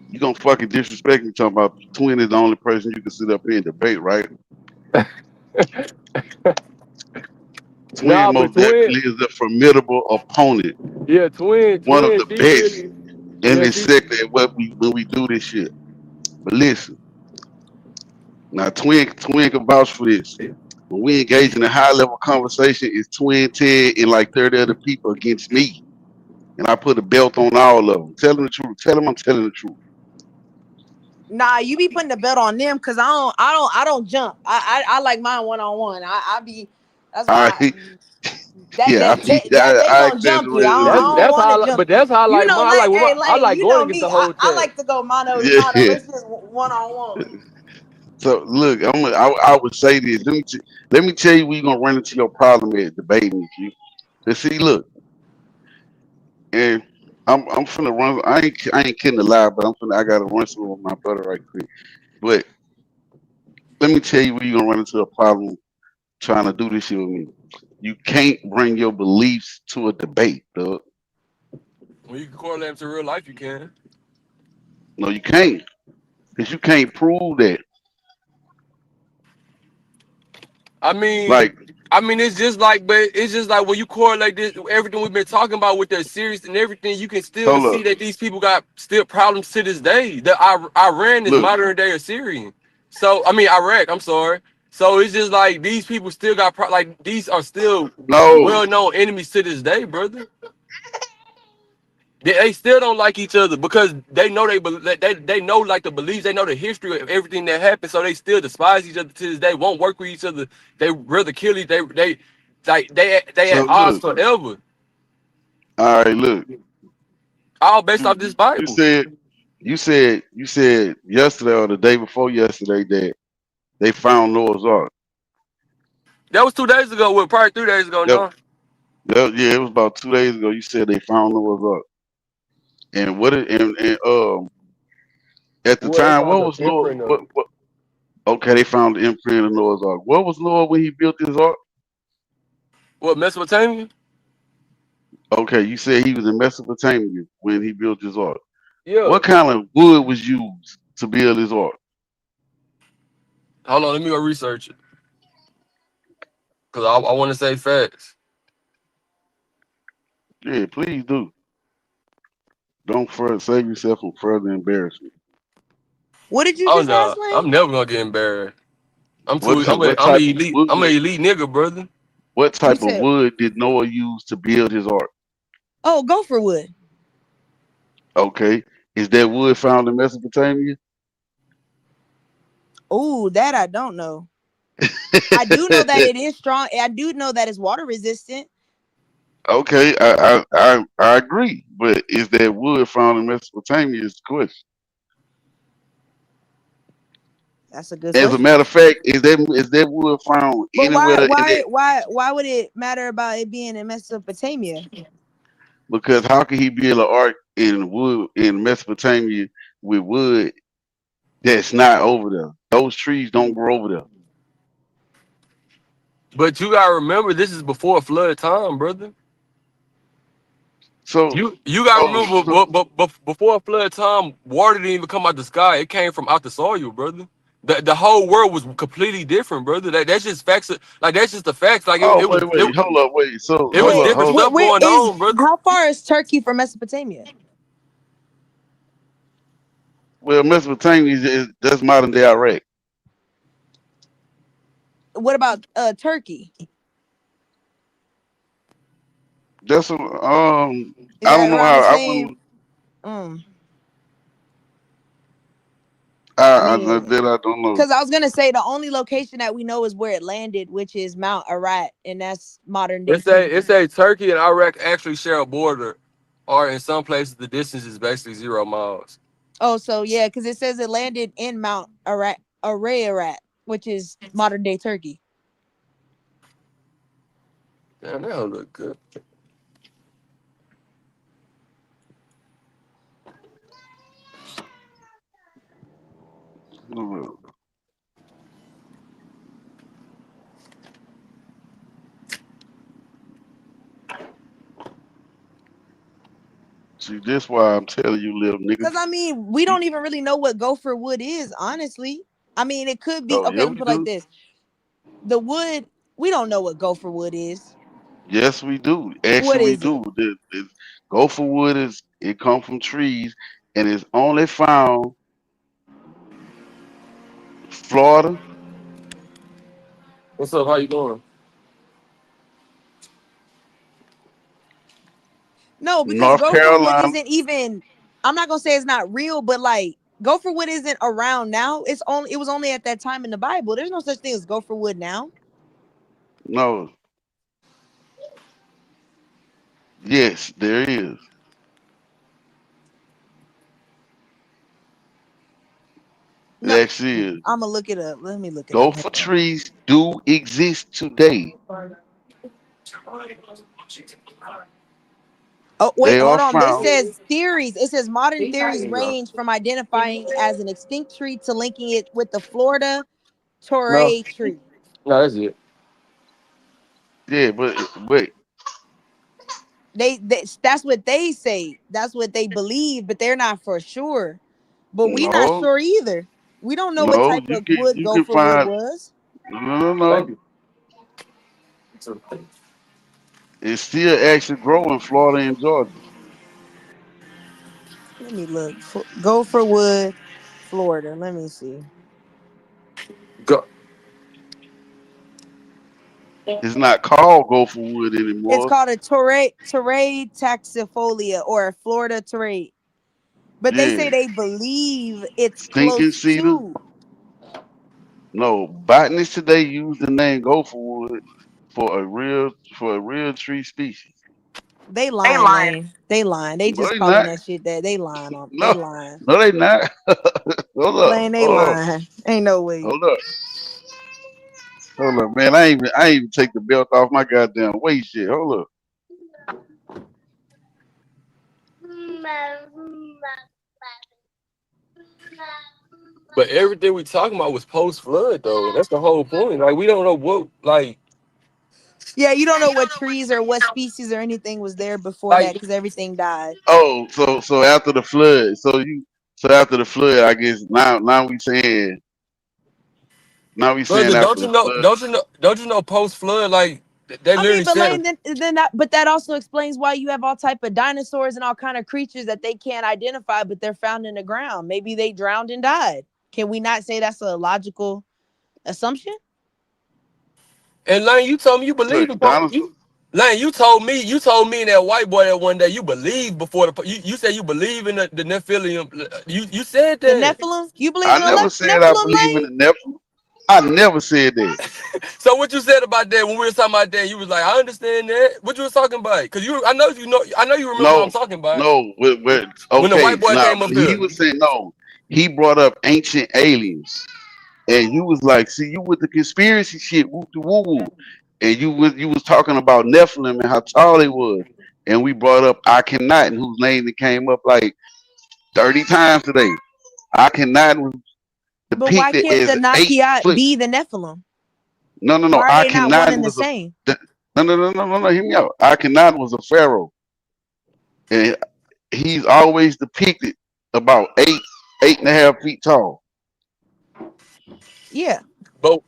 you gonna fucking disrespect me talking about Twin is the only person you can sit up here and debate, right? Twin most definitely is a formidable opponent. Yeah, Twin. One of the best in this sector at when we do this shit. But listen, now Twin can vouch for this. When we engage in a high level conversation, it's Twin, Ted, and like 30 other people against me. And I put a belt on all of them. Tell them the truth. Tell them I'm telling the truth. Nah, you be putting the belt on them, because I don't jump. I like mine one-on-one. I be, that's why. They gonna jump you. I don't want to jump. But that's how I like mine. I like going against the whole chat. I like to go mano to mano. Let's just one-on-one. So look, I would say this. Let me tell you where you're gonna run into your problem at debating with you. Let's see, look, and I'm finna run. I ain't kidding a lie, but I gotta run some with my brother right quick. But let me tell you where you're gonna run into a problem trying to do this shit with me. You can't bring your beliefs to a debate, dog. When you can correlate them to real life, you can. No, you can't, because you can't prove that. I mean, like, I mean, it's just like, but it's just like when you correlate this, everything we've been talking about with their series and everything, you can still Hold see up. that these people got still problems to this day. The Iran is Look. modern day Assyrian. So I mean Iraq. I'm sorry. So it's just like these people still got like these are still well-known enemies to this day, brother. They still don't like each other because they know they know like the beliefs, they know the history of everything that happened, so they still despise each other to this day. Won't work with each other. They rather kill each. They at odds forever. All right, look. All based off this Bible. You said yesterday or the day before yesterday that they found Noah's Ark. That was 2 days ago. Well, probably 3 days ago. No. Yeah, it was about 2 days ago. You said they found Noah's Ark. And what it and at the time, what was Noah? What? Okay, they found the imprint of Noah's Ark. What was Noah when he built his ark? What, Mesopotamia? Okay, you said he was in Mesopotamia when he built his ark. Yeah. What kind of wood was used to build his ark? Hold on, let me go research it. Cause I want to say facts. Yeah, please do. Don't save yourself from further embarrassment. What did you Oh just ask, no, Lane? I'm never gonna get embarrassed. I'm What an elite. wood- I'm an elite nigga, brother. What type You of said- wood did Noah use to build his ark? Oh, gopher wood. Okay, is that wood found in Mesopotamia? Oh, that I don't know. I do know that it is strong. I do know that it's water resistant. Okay, I agree, but is that wood found in Mesopotamia is the question. That's a good As a question. matter of fact, is that wood found But anywhere? why would it matter about it being in Mesopotamia? Because how can he build an ark in wood in Mesopotamia with wood that's not over there? Those trees don't grow over there. But you gotta remember, this is before flood time, brother. So you gotta remember, but before flood time, water didn't even come out the sky. It came from out the soil, brother. The whole world was completely different, brother. That's just facts. Like that's just the facts. Like hold up, wait. So it was different stuff going on, brother. How far is Turkey from Mesopotamia? Well, Mesopotamia that's modern day Iraq. What about Turkey? That's I don't know how I wouldn't. I don't know. Because I was gonna say the only location that we know is where it landed, which is Mount Ararat, and that's modern day. It's a Turkey and Iraq actually share a border, or in some places the distance is basically 0 miles. Oh, so yeah, because it says it landed in Mount Ararat, which is modern day Turkey. Damn, that'll look good. See, that's why I'm telling you, little nigga. Because I mean, we don't even really know what gopher wood is, honestly. I mean, it could be okay. Let me put it like this: the wood, we don't know what gopher wood is. Yes, we do. Actually, we do. Gopher wood it comes from trees, and it's only found Florida. What's up? How you doing? No, because North gopher Carolina. wood isn't even. I'm not gonna say it's not real, but like gopher wood isn't around now. It was only at that time in the Bible. There's no such thing as gopher wood now. No. Yes, there is. No, Yes, it is. I'm gonna look it up. Let me look it up. Gopher trees do exist today. Oh, wait, They hold are on. found. This says theories. It says modern theories range from identifying as an extinct tree to linking it with the Florida Torrey tree. No, that's it. Yeah, but wait. That's what they say. That's what they believe, but they're not for sure. But we're not sure either. We don't know what type of wood gopher wood was. No. It's still actually growing in Florida and Georgia. Let me look. Gopher Wood, Florida. Let me see. Go. It's not called gopher wood It's anymore. called a terray taxifolia or a Florida terray. But they say Yeah. they believe it's Stinking close cedar. to. No, botanists today use the name gopher wood for a real tree species. They lying, Lane. They lying. They No, just they calling not. that shit that. They lying on. They No, lying. no, they not. Hold up, Lane, they hold up, lying. Ain't no way. hold up, man. I ain't even take the belt off my goddamn waist shit. Hold up. But everything we talking about was post flood though. That's the whole point. Like we don't know what like Yeah, you don't know what trees or what species or anything was there before that because everything died. Oh, so after the flood, so after the flood, I guess now we saying brother, after the flood. don't you know post flood like they I mean, literally but said Lane, but that also explains why you have all type of dinosaurs and all kind of creatures that they can't identify, but they're found in the ground. Maybe they drowned and died. Can we not say that's a logical assumption? and Lane, you told me you believe in Lane, you told me and that white boy that one day you believe before you said you believe in the Nephilim. You said The that. Nephilim? You believe I in the never said I Nephilim, believe Lane? in the Nephilim. I never said that. So what you said about that when we were talking about that, you was like, I understand that. What you was talking about? Cause I know you remember what I'm talking about. When the white boy now came up he here. was saying no. He brought up ancient aliens, and you was like, "See, you with the conspiracy shit, woo woo woo," and you was talking about Nephilim and how tall they was, and we brought up Akhenaten, whose name that came up like 30 times today. Akhenaten was But why depicted can't the as 8 Nakiat foot. be the Nephilim? No. Why are they not one Akhenaten and the was same? no. Hear me out. Akhenaten was a pharaoh, and he's always depicted about 8.5 feet tall. Yeah. But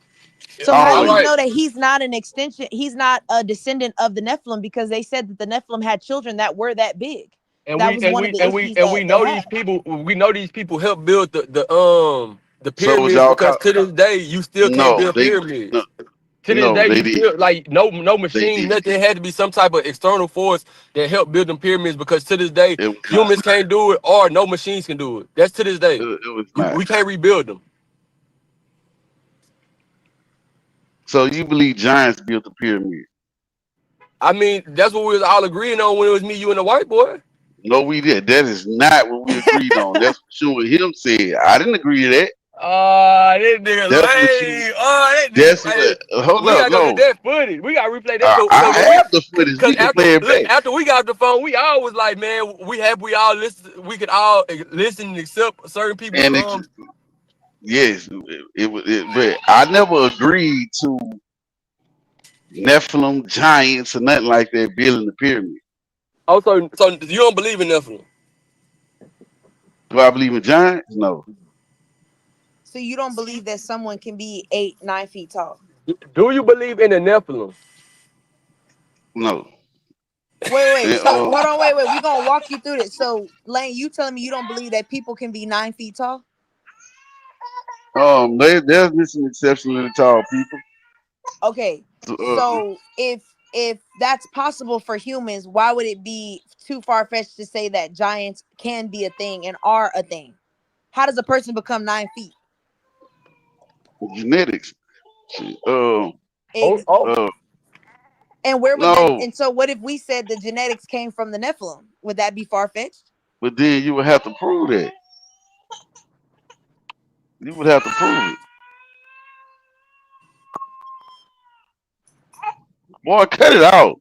so how do you know that he's not an extension? He's not a descendant of the Nephilim because they said that the Nephilim had children that were that big. And that we was and one we of the and we issues and that we they know had. these people. We know these people helped build the So pyramids y'all because to this day you still can't build pyramids. To this day, they you did. still like no They machine, did. nothing. Had to be some type of external force that helped build them pyramids because to this day It was humans can't do it or no machines can do it. That's to this day. It was not. We can't rebuild them. So you believe giants built the pyramid? I mean, that's what we was all agreeing on when it was me, you, and the white boy. No, we did. That is not what we agreed on. That's what you and him said. I didn't agree to that. This nigga That's lame. what you. That That's nigga. what. Hold We up, gotta go no. get that footage. We gotta replay that. I have the footage. We can play it back. After we got off the phone, we all was like, man, we all listen. We could all listen and accept certain people's And yes, but I never agreed to Nephilim giants or nothing like that building the pyramid. Oh, so you don't believe in Nephilim? Do I believe in giants? No. So you don't believe that someone can be 8-9 feet tall? Do you believe in the Nephilim? No. Wait. So hold on, wait. We're gonna walk you through this. So Lane, you telling me you don't believe that people can be 9 feet tall? There's been some exceptionally tall people. Okay. So if that's possible for humans, why would it be too far-fetched to say that giants can be a thing and are a thing? How does a person become 9 feet? Genetics. And where would no. and so what if we said the genetics came from the Nephilim? Would that be far-fetched? But then you would have to prove that. You would have to prove it. Boy, cut it out.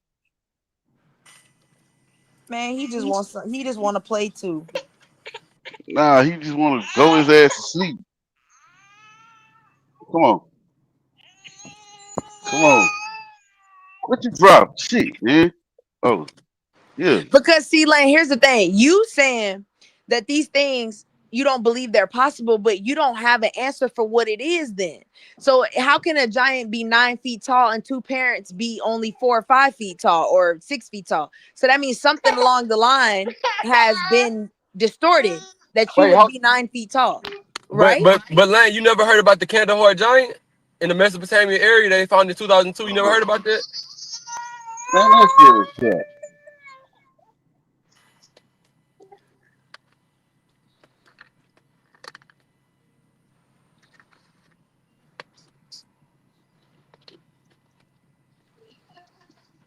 Man, he just wants to play too. Nah, he just want to go his ass to sleep. Come on. What you drop? Shit, man. Oh, yeah. Because see, Lane, here's the thing. You saying that these things, believe they're possible, but you don't have an answer for what it is then. So how can a giant be 9 feet tall and two parents be only 4 or 5 feet tall or 6 feet tall? So that means something along the line has been distorted that you Wait, would be 9 feet tall, right? but Lane, you never heard about the Kandahar giant in the Mesopotamian area they found in 2002? You never heard about that? Man, that's good shit.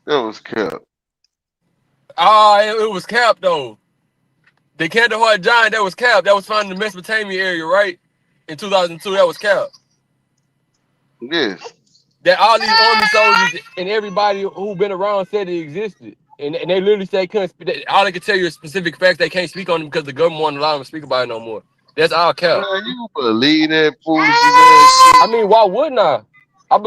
That was kept. It was capped though. The Kandahar giant that was capped, that was found in the Mesopotamian area, right? In 2002, that was capped. Yes. That all these army soldiers and everybody who been around said it existed. And they literally said all they could tell you is specific facts. They can't speak on them because the government won't allow them to speak about it no more. That's all capped. Man, you believe that foolishness ass shit? I mean, why wouldn't I? I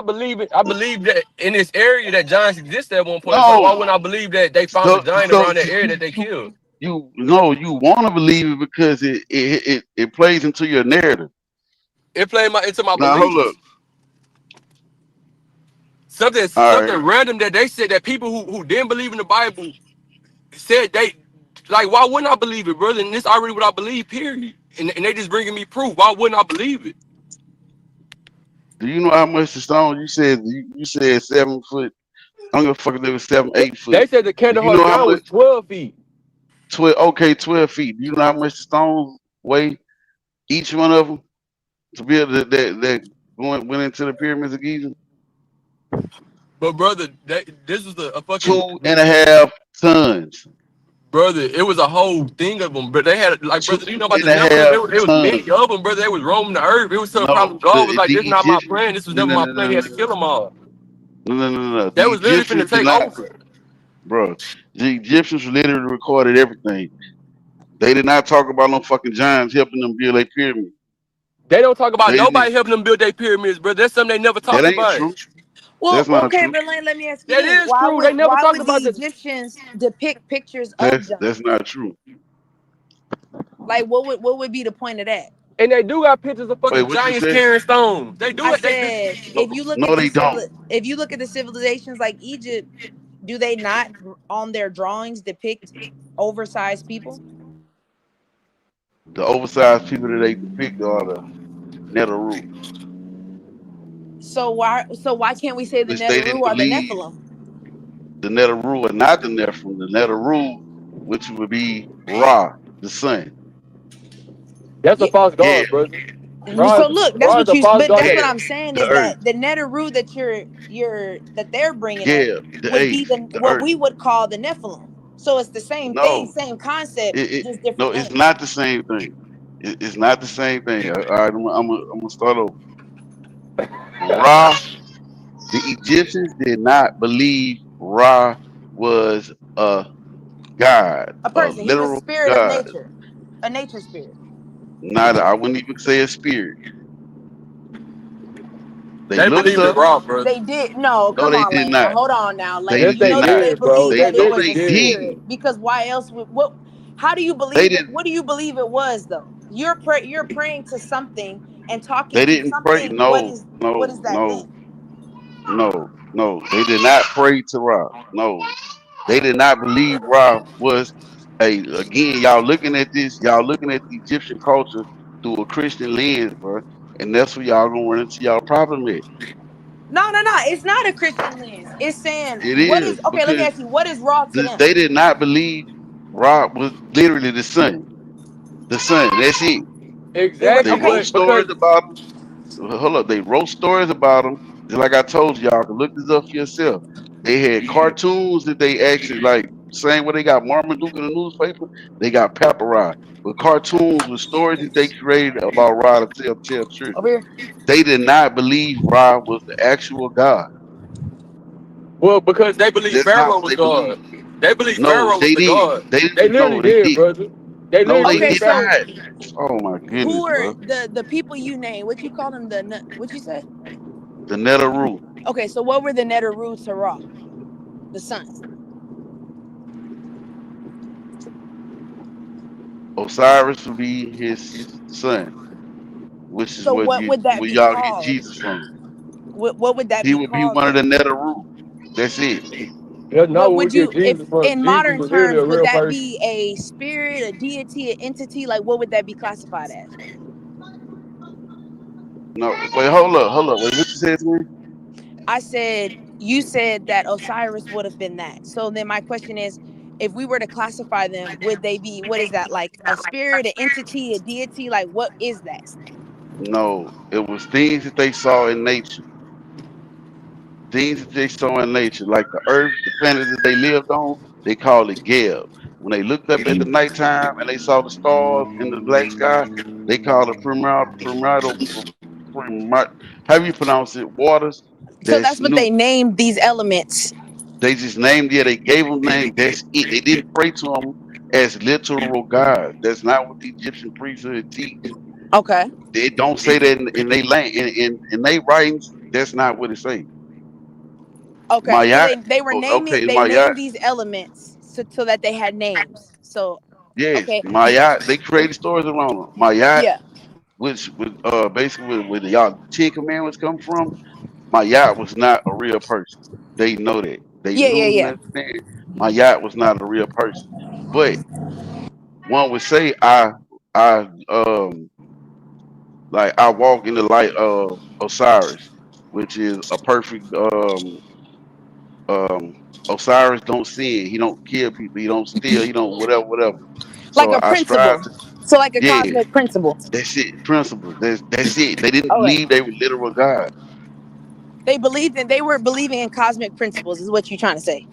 believe it. I believe that in this area that giants exist at one point. No. So why wouldn't I believe that they found a giant around that area that they killed? You want to believe it because it plays into your narrative. It played into my Now beliefs. hold up. Something right. random that they said that people who didn't believe in the Bible said they like. Why wouldn't I believe it, brother? And this already what I believe. Period. And they just bringing me proof. Why wouldn't I believe it? Do you know how much the stone you said? You said 7 foot. I'm gonna fucking live 7, 8 foot. They said the Kandahar giant was 12 feet. 12 feet. Do you know how much the stones weigh? Each one of them to be able to that went into the pyramids of Giza. But brother, this was a fucking 2.5 tons. Brother, it was a whole thing of them, but they had like, brother, you know about the Nephilim? It was many of them, brother. They was roaming the earth. It was some problem. God was like, "This is not my plan. This was never my plan." He had to kill them all. No. That was literally finna take over. Bro, the Egyptians literally recorded everything. They did not talk about no fucking giants helping them build a pyramid. They don't talk about nobody helping them build their pyramids, brother. That's something they never talk That ain't about. true. Well, That's not okay, true. but let me ask you That this. is true. They never why talked would about the the Egyptians depict pictures of giants? That's not true. Like, what would be the point of that? And they do got pictures of fucking Wait, what you giants say? carrying stones. They do I it. said, if you look No, at they don't. if you look at the civilizations like Egypt, do they not on their drawings depict oversized people? The oversized people that they depict are the Netaru. So why can't we say the Which they didn't Netaru are the believe. Nephilim? The Netaru are not the Nephilim. The Netaru, which would be Ra, the sun. That's a false god, brother. So look, that's what you. But that's what I'm saying The is that earth. the Netaru that that they're bringing Yeah, up the would be eighth, the what earth. we would call the Nephilim. So it's the same thing, No, same concept, just different. no, it's not the same thing. It's not the same thing. All right, I'm gonna start over. Ra, the Egyptians did not believe Ra was a god, A person, he was literal spirit god. of nature, a nature spirit. I wouldn't even say a spirit. They believed it wrong, bro. They did no. Come they on, did Lane. not. Hold on now. Like, They you know did that they not. believed that it was They a did. spirit. Because why else would what? How do you believe it? What do you believe it was though? You're praying to something and talking They to didn't pray. something. What is that thing? No. They did not pray to Ra. No, they did not believe Ra was again. Y'all looking at this. Y'all looking at the Egyptian culture through a Christian lens, bro. And that's where y'all gonna run into y'all problem at. No. It's not a Christian lens. It's saying It what is is okay. Let me because ask you. What is Ra to them? they did not believe Ra was literally the sun. The sun. That's it. Exactly. They wrote stories about him. Hold up. They wrote stories about him. Just like I told y'all, can look this up for yourself. They had cartoons that they actually like same way they got Marmaduke in the newspaper. They got Paparazzi with cartoons with stories that they created about Ra to tell children. Over here. They did not believe Ra was the actual God. Well, because they believe That's not Pharaoh what was they God. believe. They believe No, Pharaoh was they the did. God. They They literally did, brother. They No, literally they did. did not. Oh my goodness, Who are bro. the people you name? What you call them? What you say? The Netaru. Okay, so what were the Netaru to Ra? The sun. Osiris would be his son, which is So what would that where be y'all get called? Jesus from. What would that He be would be called one of the then? Netheru. That's it. That's not But what we would get you, if Jesus from. in Jesus modern was literally terms, a would real that person. be a spirit, a deity, an entity? Like, what would that be classified as? No, wait, hold up. Wait, what you said to me? I said, you said that Osiris would have been that. So then my question is, if we were to classify them, would they be, what is that, like a spirit, an entity, a deity? Like, what is that? No, it was things that they saw in nature. Things that they saw in nature, like the earth, the planet that they lived on, they called it Geb. When they looked up at the nighttime and they saw the stars in the black sky, they called it how do you pronounce it? Waters. So That's that's what new. they named these elements. They just named it. They gave them name. That's it. They didn't pray to them as literal gods. That's not what the Egyptian priesthood teach. Okay. They don't say that in they in they writings. That's not what it say. Okay. So they were Okay, naming, they named these elements so that they had names. So, yes, okay. Mayat. They created stories around them. Mayat, Yeah. which was basically where the y'all Ten Commandments come from. Mayat was not a real person. They know that. They Yeah, knew yeah, and yeah. understand. Mayat was not a real person. But one would say I like I walk in the light of Osiris, which is a perfect Osiris don't sin, he don't kill people, he don't steal, he don't whatever. Like So a I strive principle. to, So like a yeah, cosmic principle. that's it, principle. That's it. They didn't Okay. believe they were literal God. They were believing in cosmic principles, is what you're trying to say.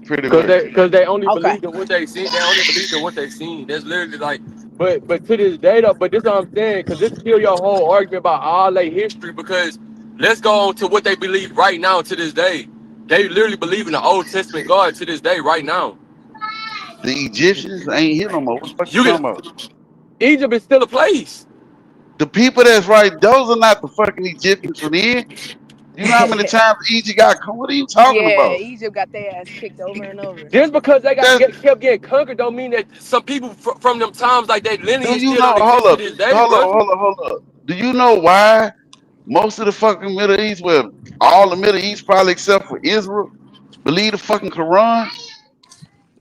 Pretty Cause much. they only Okay. believed in what they seen. They only believed in what they seen. That's literally like, but to this day though. But this is what I'm saying. Cause this kill your whole argument about all their history. Because let's go on to what they believe right now to this day. They literally believe in the Old Testament God to this day right now. The Egyptians ain't here no more. What the fuck you You talking can, about? Egypt is still a place. The people that's right, those are not the fucking Egyptians from here. You know how many times Egypt got come? What are you talking Yeah, about? Egypt got their ass kicked over and over. Just because they That's, kept getting conquered, don't mean that some people from them times like that do lineage you still know? don't exist to this day, brother. Hold up. Do you know why most of the fucking Middle East, well, all the Middle East probably except for Israel, believe the fucking Quran?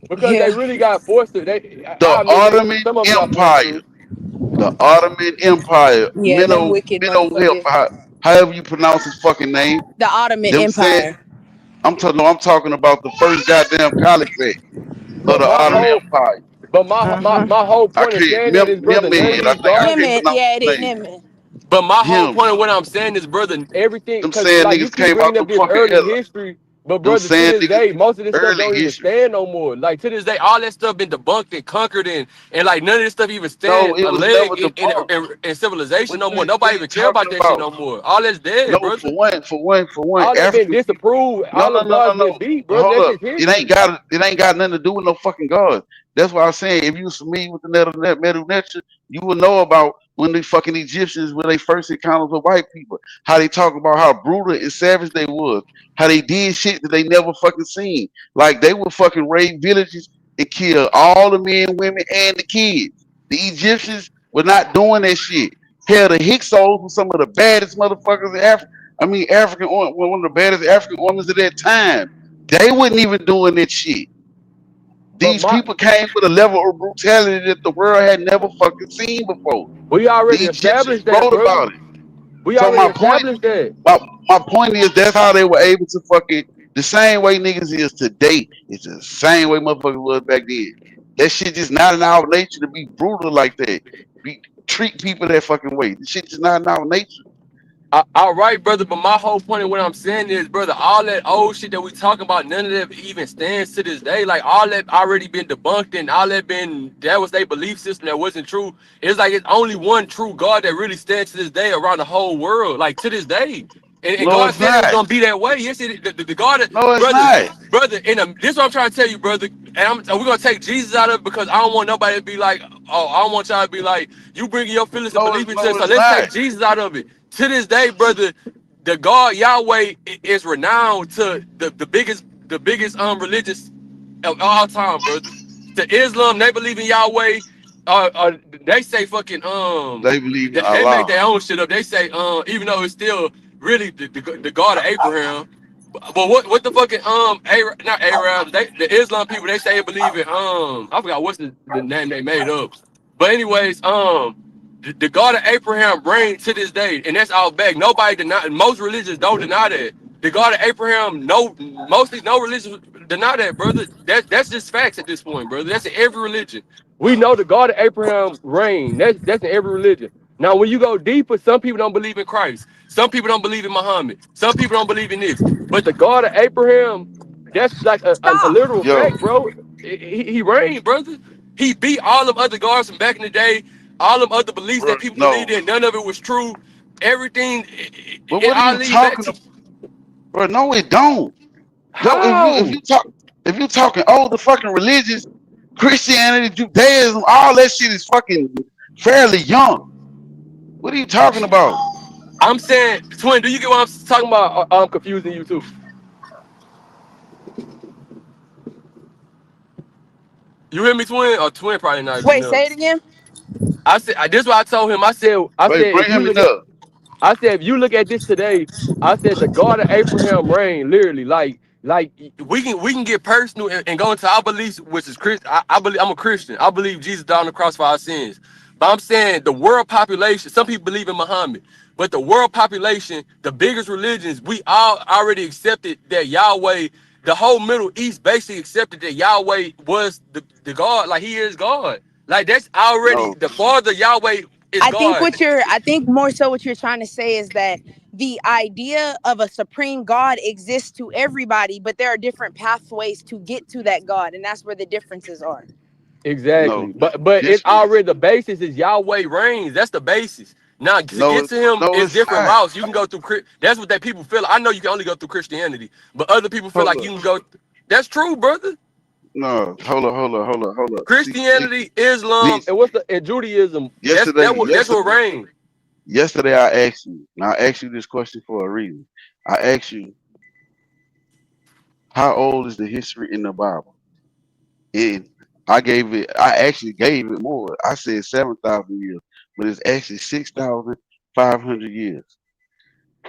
Because Yeah. they really got forced to. The I admit Ottoman some of them got forced Empire, to. the Ottoman Empire, Yeah, them wicked Minnow, motherfuckers. however you pronounce his fucking name. The Ottoman Them said, Empire. I'm talking about the first goddamn caliphate of But the my Ottoman whole, Empire. but my whole I point of can't, saying that is, brother, none of Nimed, I these think I gods. can't Nimin, pronounce yeah, it his is name. Nimin. But my whole Him. point of what I'm saying is, brother, everything, Them because saying like you niggas keep came out bringing the up this fucking early history, but them brother, to saying this niggas day, most of this stuff early don't even history. stand no more. Like to this day, all that stuff been debunked and conquered, and like none of this stuff even No, stand it a was never leg debunked. in civilization What no more. you Nobody even care talking about that shit about? no more. All that's dead, No, brother. for one, All that been African people. disapproved. All them gods been beat, brother. Hold That's up. just history. It ain't got nothing to do with no fucking God. That's why I'm saying if you was familiar with the Medu Neter, you would know about when the fucking Egyptians, when they first encountered with white people, how they talk about how brutal and savage they was, how they did shit that they never fucking seen. Like they would fucking raid villages and kill all the men, women, and the kids. The Egyptians were not doing that shit. Hell, the Hyksos were some of the baddest motherfuckers in Africa. I mean, one of the baddest African women at that time. They wasn't even doing that shit. But These people came with a level of brutality that the world had never fucking seen before. we The already Egyptians established that, wrote brother. about it. We So already established that. my point is that's how they were able to fucking the same way niggas is today. It's the same way motherfuckers was back then. That shit just not in our nature to be brutal like that. Treat people that fucking way. This shit just not in our nature. All right, brother, but my whole point of what I'm saying is, brother, all that old shit that we talking about, none of that even stands to this day. Like all that already been debunked and all that was their belief system that wasn't true. It's like it's only one true God that really stands to this day around the whole world, like to this day. And No, God it's said it was not. gonna be that way. Yes, the God, No, it's brother, not. this is what I'm trying to tell you, brother. And we're gonna take Jesus out of it because I don't want nobody to be like, oh, I don't want y'all to be like, you bringing your feelings and belief into it. So It's let's not. take Jesus out of it. To this day, brother, the God Yahweh is renowned to the biggest religious of all time, brother. To Islam, they believe in Yahweh. They say fucking They believe in they make Allah. their own shit up. They say even though it's still really the God of Abraham. But what the fucking not Arabs, the Islam people, they say they believe in I forgot what's the name they made up. But anyways, the God of Abraham reigned to this day, and that's all back. Nobody deny. Most religions don't deny that. The God of Abraham, mostly no religions deny that, brother. That's just facts at this point, brother. That's in every religion. We know the God of Abraham reigned. That's in every religion. Now, when you go deeper, some people don't believe in Christ. Some people don't believe in Muhammad. Some people don't believe in this. But the God of Abraham, that's like a literal Yo, fact, bro. He reigned, brother. He beat all them other gods from back in the day. All them other beliefs bro, that people believed no. in, none of it was true. Everything, But it what are all you lead back talking to about? Bro, no, it don't. No, how? if you talking all the fucking religions, Christianity, Judaism, all that shit is fucking fairly young. What are you talking about? I'm saying, twin, do you get what I'm talking about? Or I'm confusing you too. You hear me, twin? Or twin probably not even Wait, know. say it again. I said, this is what I told him. I said, Wait, if bring you him look at, enough. I said, if you look at this today, I said the God of Abraham reigned literally. Like we can get personal and go into our beliefs, which is Christ. I believe I'm a Christian. I believe Jesus died on the cross for our sins. But I'm saying the world population. Some people believe in Muhammad, but the world population, the biggest religions, we all already accepted that Yahweh. The whole Middle East basically accepted that Yahweh was the God. Like He is God. Like that's already No, the Father Yahweh is God. I think more so what you're trying to say is that the idea of a supreme God exists to everybody, but there are different pathways to get to that God, and that's where the differences are. Exactly. no. But This it's already the basis is Yahweh reigns. That's the basis. Now to no, get to him no, is it's different not. routes. You can go through that's what that people feel. I know you can only go through Christianity, but other people feel Hold like up. you can go. That's true, brother. No, hold up. See, Christianity, Islam, listen. and and Judaism. Yesterday, That's what reigns. yesterday I asked you. Now I asked you this question for a reason. I asked you, how old is the history in the Bible? And I actually gave it more. I said 7,000 years, but it's actually 6,500 years.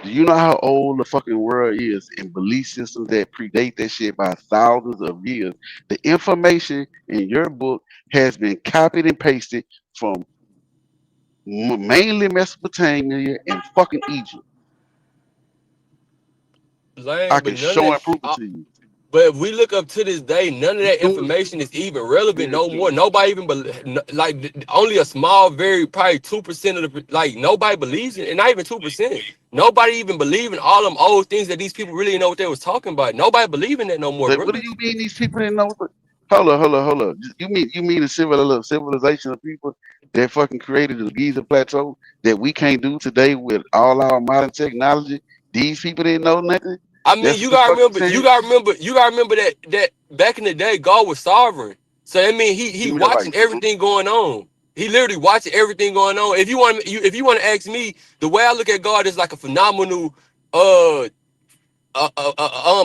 Do you know how old the fucking world is and belief systems that predate that shit by thousands of years? The information in your book has been copied and pasted from mainly Mesopotamia and fucking Egypt. I Lame, but can none of show and prove it that. to you. But if we look up to this day, none of You that doing information is even relevant no more. spiritual. Nobody even like only a small, very probably 2% of the like nobody believes in, and not even 2%. Nobody even believe in all them old things that these people really know what they was talking about. Nobody believe in that no more, But what do brother. you mean these people didn't know? Hold up. You mean a civilization of people that fucking created the Giza Plateau that we can't do today with all our modern technology? These people didn't know nothing. I mean, That's what the fuck you saying? you gotta remember that back in the day, God was sovereign. So that means he Give me the light, watching bro. everything going on. He literally watching everything going on. If you want to ask me, the way I look at God is like a phenomenal uh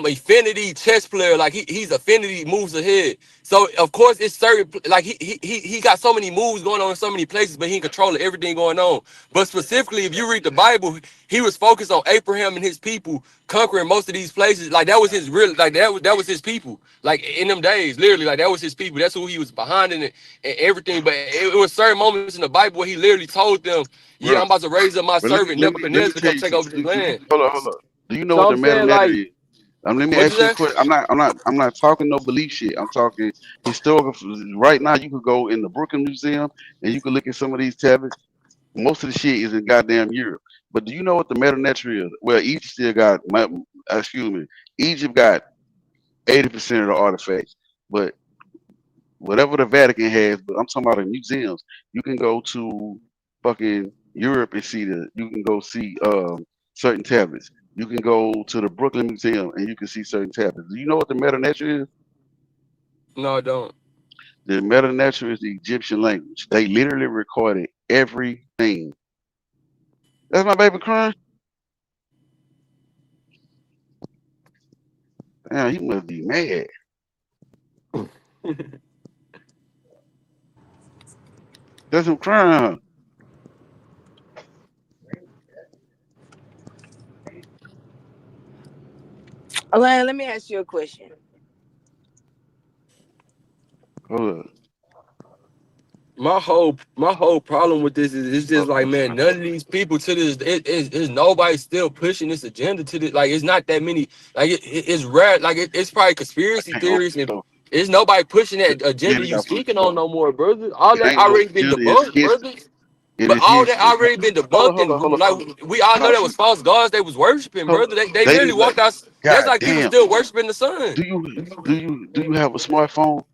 affinity chess player. Like he's affinity moves ahead. So of course it's certain like he got so many moves going on in so many places, but he can control everything going on. But specifically, if you read the Bible, he was focused on Abraham and his people conquering most of these places. Like that was his real like that was his people. Like in them days, literally, like that was his people. That's who he was behind in it and everything. But it was certain moments in the Bible where he literally told them, "Yeah, Bro, I'm about to raise up my but let me servant let me let me Nebuchadnezzar to tell come you take something. over this land." Hold up. Do you know So what I'm the meta saying, matter like, is? Let me what you ask you a say? question. I'm not talking no belief shit. I'm talking historical. Right now, you could go in the Brooklyn Museum and you can look at some of these tablets. Most of the shit is in goddamn Europe. But do you know what the meta nature is? Well, Egypt still got. Excuse me. Egypt got 80% of the artifacts, but whatever the Vatican has. But I'm talking about in museums. You can go to fucking Europe and see the. You can go see certain tablets. You can go to the Brooklyn Museum and you can see certain tablets. Do you know what the meta nature is? No, I don't. The meta nature is the Egyptian language. They literally recorded everything. That's my baby crying. Damn, he must be mad. That's him crying. Alain, let me ask you a question. Hold up. My whole problem with this is it's just like, man, none of these people to this is nobody still pushing this agenda to this. Like, it's not that many. Like, it's rare. Like, it's probably conspiracy theories, and it's nobody pushing that agenda you speaking on no more, brother. All that already been debunked, brother. But all that already been debunked, and like we all know that was false gods they was worshiping, brother. They literally walked out. That's like people still worshiping the sun. Do you have a smartphone?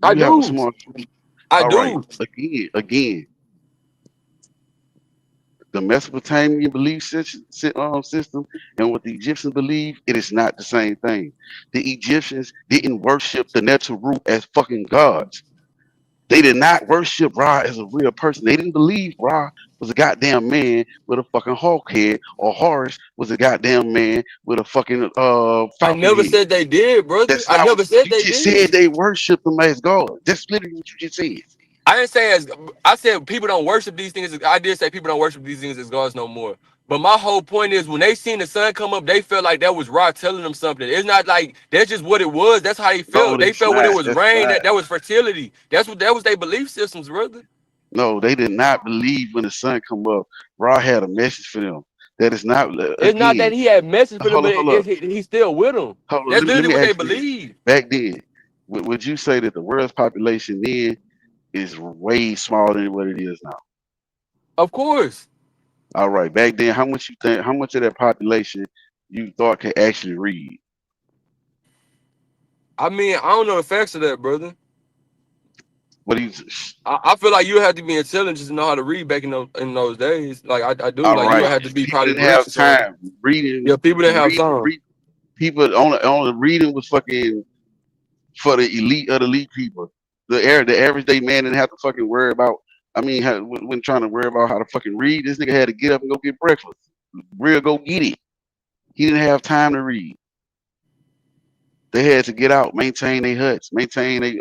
I You have a do. smartphone? I All do. right. Again. The Mesopotamian belief system and what the Egyptians believe, it is not the same thing. The Egyptians didn't worship the Neteru as fucking gods. They did not worship Ra as a real person. They didn't believe Ra was a goddamn man with a fucking hawk head, or Horus was a goddamn man with a fucking I falcon never head. said they did, brother. That's I not never what said you they just did. said. They worship them as God. That's literally what you just said. I didn't say as I said people don't worship these things. I did say people don't worship these things as gods no more. But my whole point is when they seen the sun come up, they felt like that was Ra telling them something. It's not like that's just what it was. That's how they felt. No, They that's felt when it not. was That's rain not. that was fertility. That was their belief systems, brother. No, they did not believe when the sun come up. Ra had a message for them. That is not It's not that again. he had message for them, but Hold up. he's still with them. Hold on. That's Let literally me what they ask you this. believe. Back then, would you say that the world's population then is way smaller than what it is now? Of course. All right. Back then, how much of that population you thought could actually read? I mean, I don't know the facts of that, brother. What do you? I feel like you had to be intelligent to know how to read back in those days. Like I do. All Like right. you had to be People probably didn't have rich or something. time reading. Yeah, people didn't have time. People only reading was fucking for the elite of the elite people. The average day man didn't have to fucking worry about. I mean, when trying to worry about how to fucking read, this nigga had to get up and go get breakfast. Real go get it. He didn't have time to read. They had to get out, maintain their huts, maintain their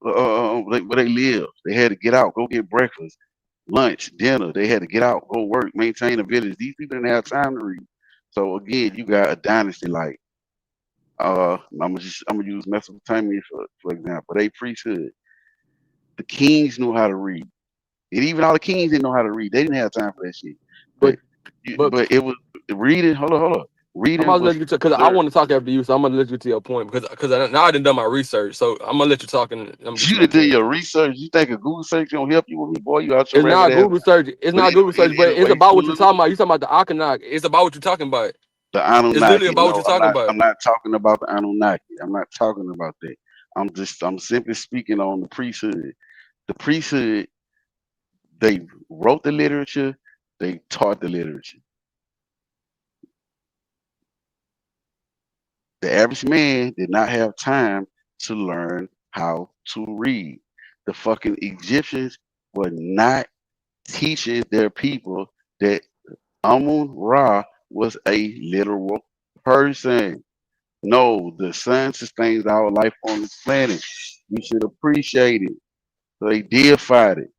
where they live. They had to get out, go get breakfast, lunch, dinner. They had to get out, go work, maintain a village. These people didn't have time to read. So again, you got a dynasty like I'm gonna use Mesopotamia for example. They priesthood. The kings knew how to read. And even all the kings didn't know how to read. They didn't have time for that shit. But it was reading. Hold on. Reading. I'm gonna let you because I want to talk after you, so I'm gonna let you to your point because now I done done my research, so I'm gonna let you talk. And you done did your research. You think a Google search gonna help you with me, boy? You out your It's not Google search. It's not Google search, but it's about what you're talking about. You talking about the Akanak. It's about what you're talking about. The Anunnaki. It's literally about what you're talking about. I'm not talking about the Anunnaki. I'm not talking about that. I'm simply speaking on the priesthood. The priesthood, they wrote the literature, they taught the literature. The average man did not have time to learn how to read. The fucking Egyptians were not teaching their people that Amun-Ra was a literal person. No, the sun sustains our life on this planet. We should appreciate it. So they deified it.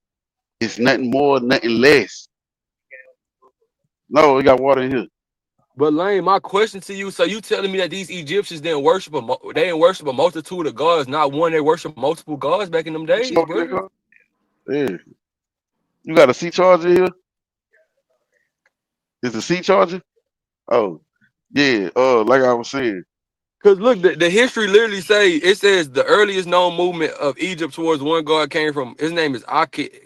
It's nothing more, nothing less. No, we got water in here. But Lane, my question to you: so you telling me that these Egyptians didn't worship a multitude of gods? Not one, they worship multiple gods back in them days, bro. Yeah. You got a C charger here? Is the C charger? Oh, yeah. Like I was saying. Because look, the history literally says the earliest known movement of Egypt towards one god came from, his name is Akhenaten.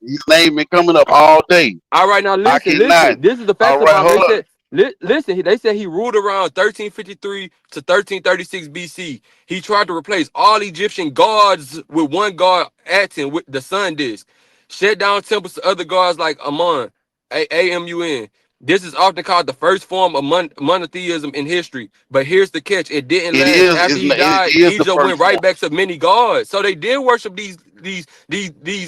His name been coming up all day. All right, now listen. This is the fact about it. They said he ruled around 1353 to 1336 BC. He tried to replace all Egyptian gods with one god, Aten, with the sun disk. Shut down temples to other gods like Amun, A-M-U-N. This is often called the first form of monotheism in history. But here's the catch. It didn't last. After he died, Egypt went right back to many gods. So they did worship these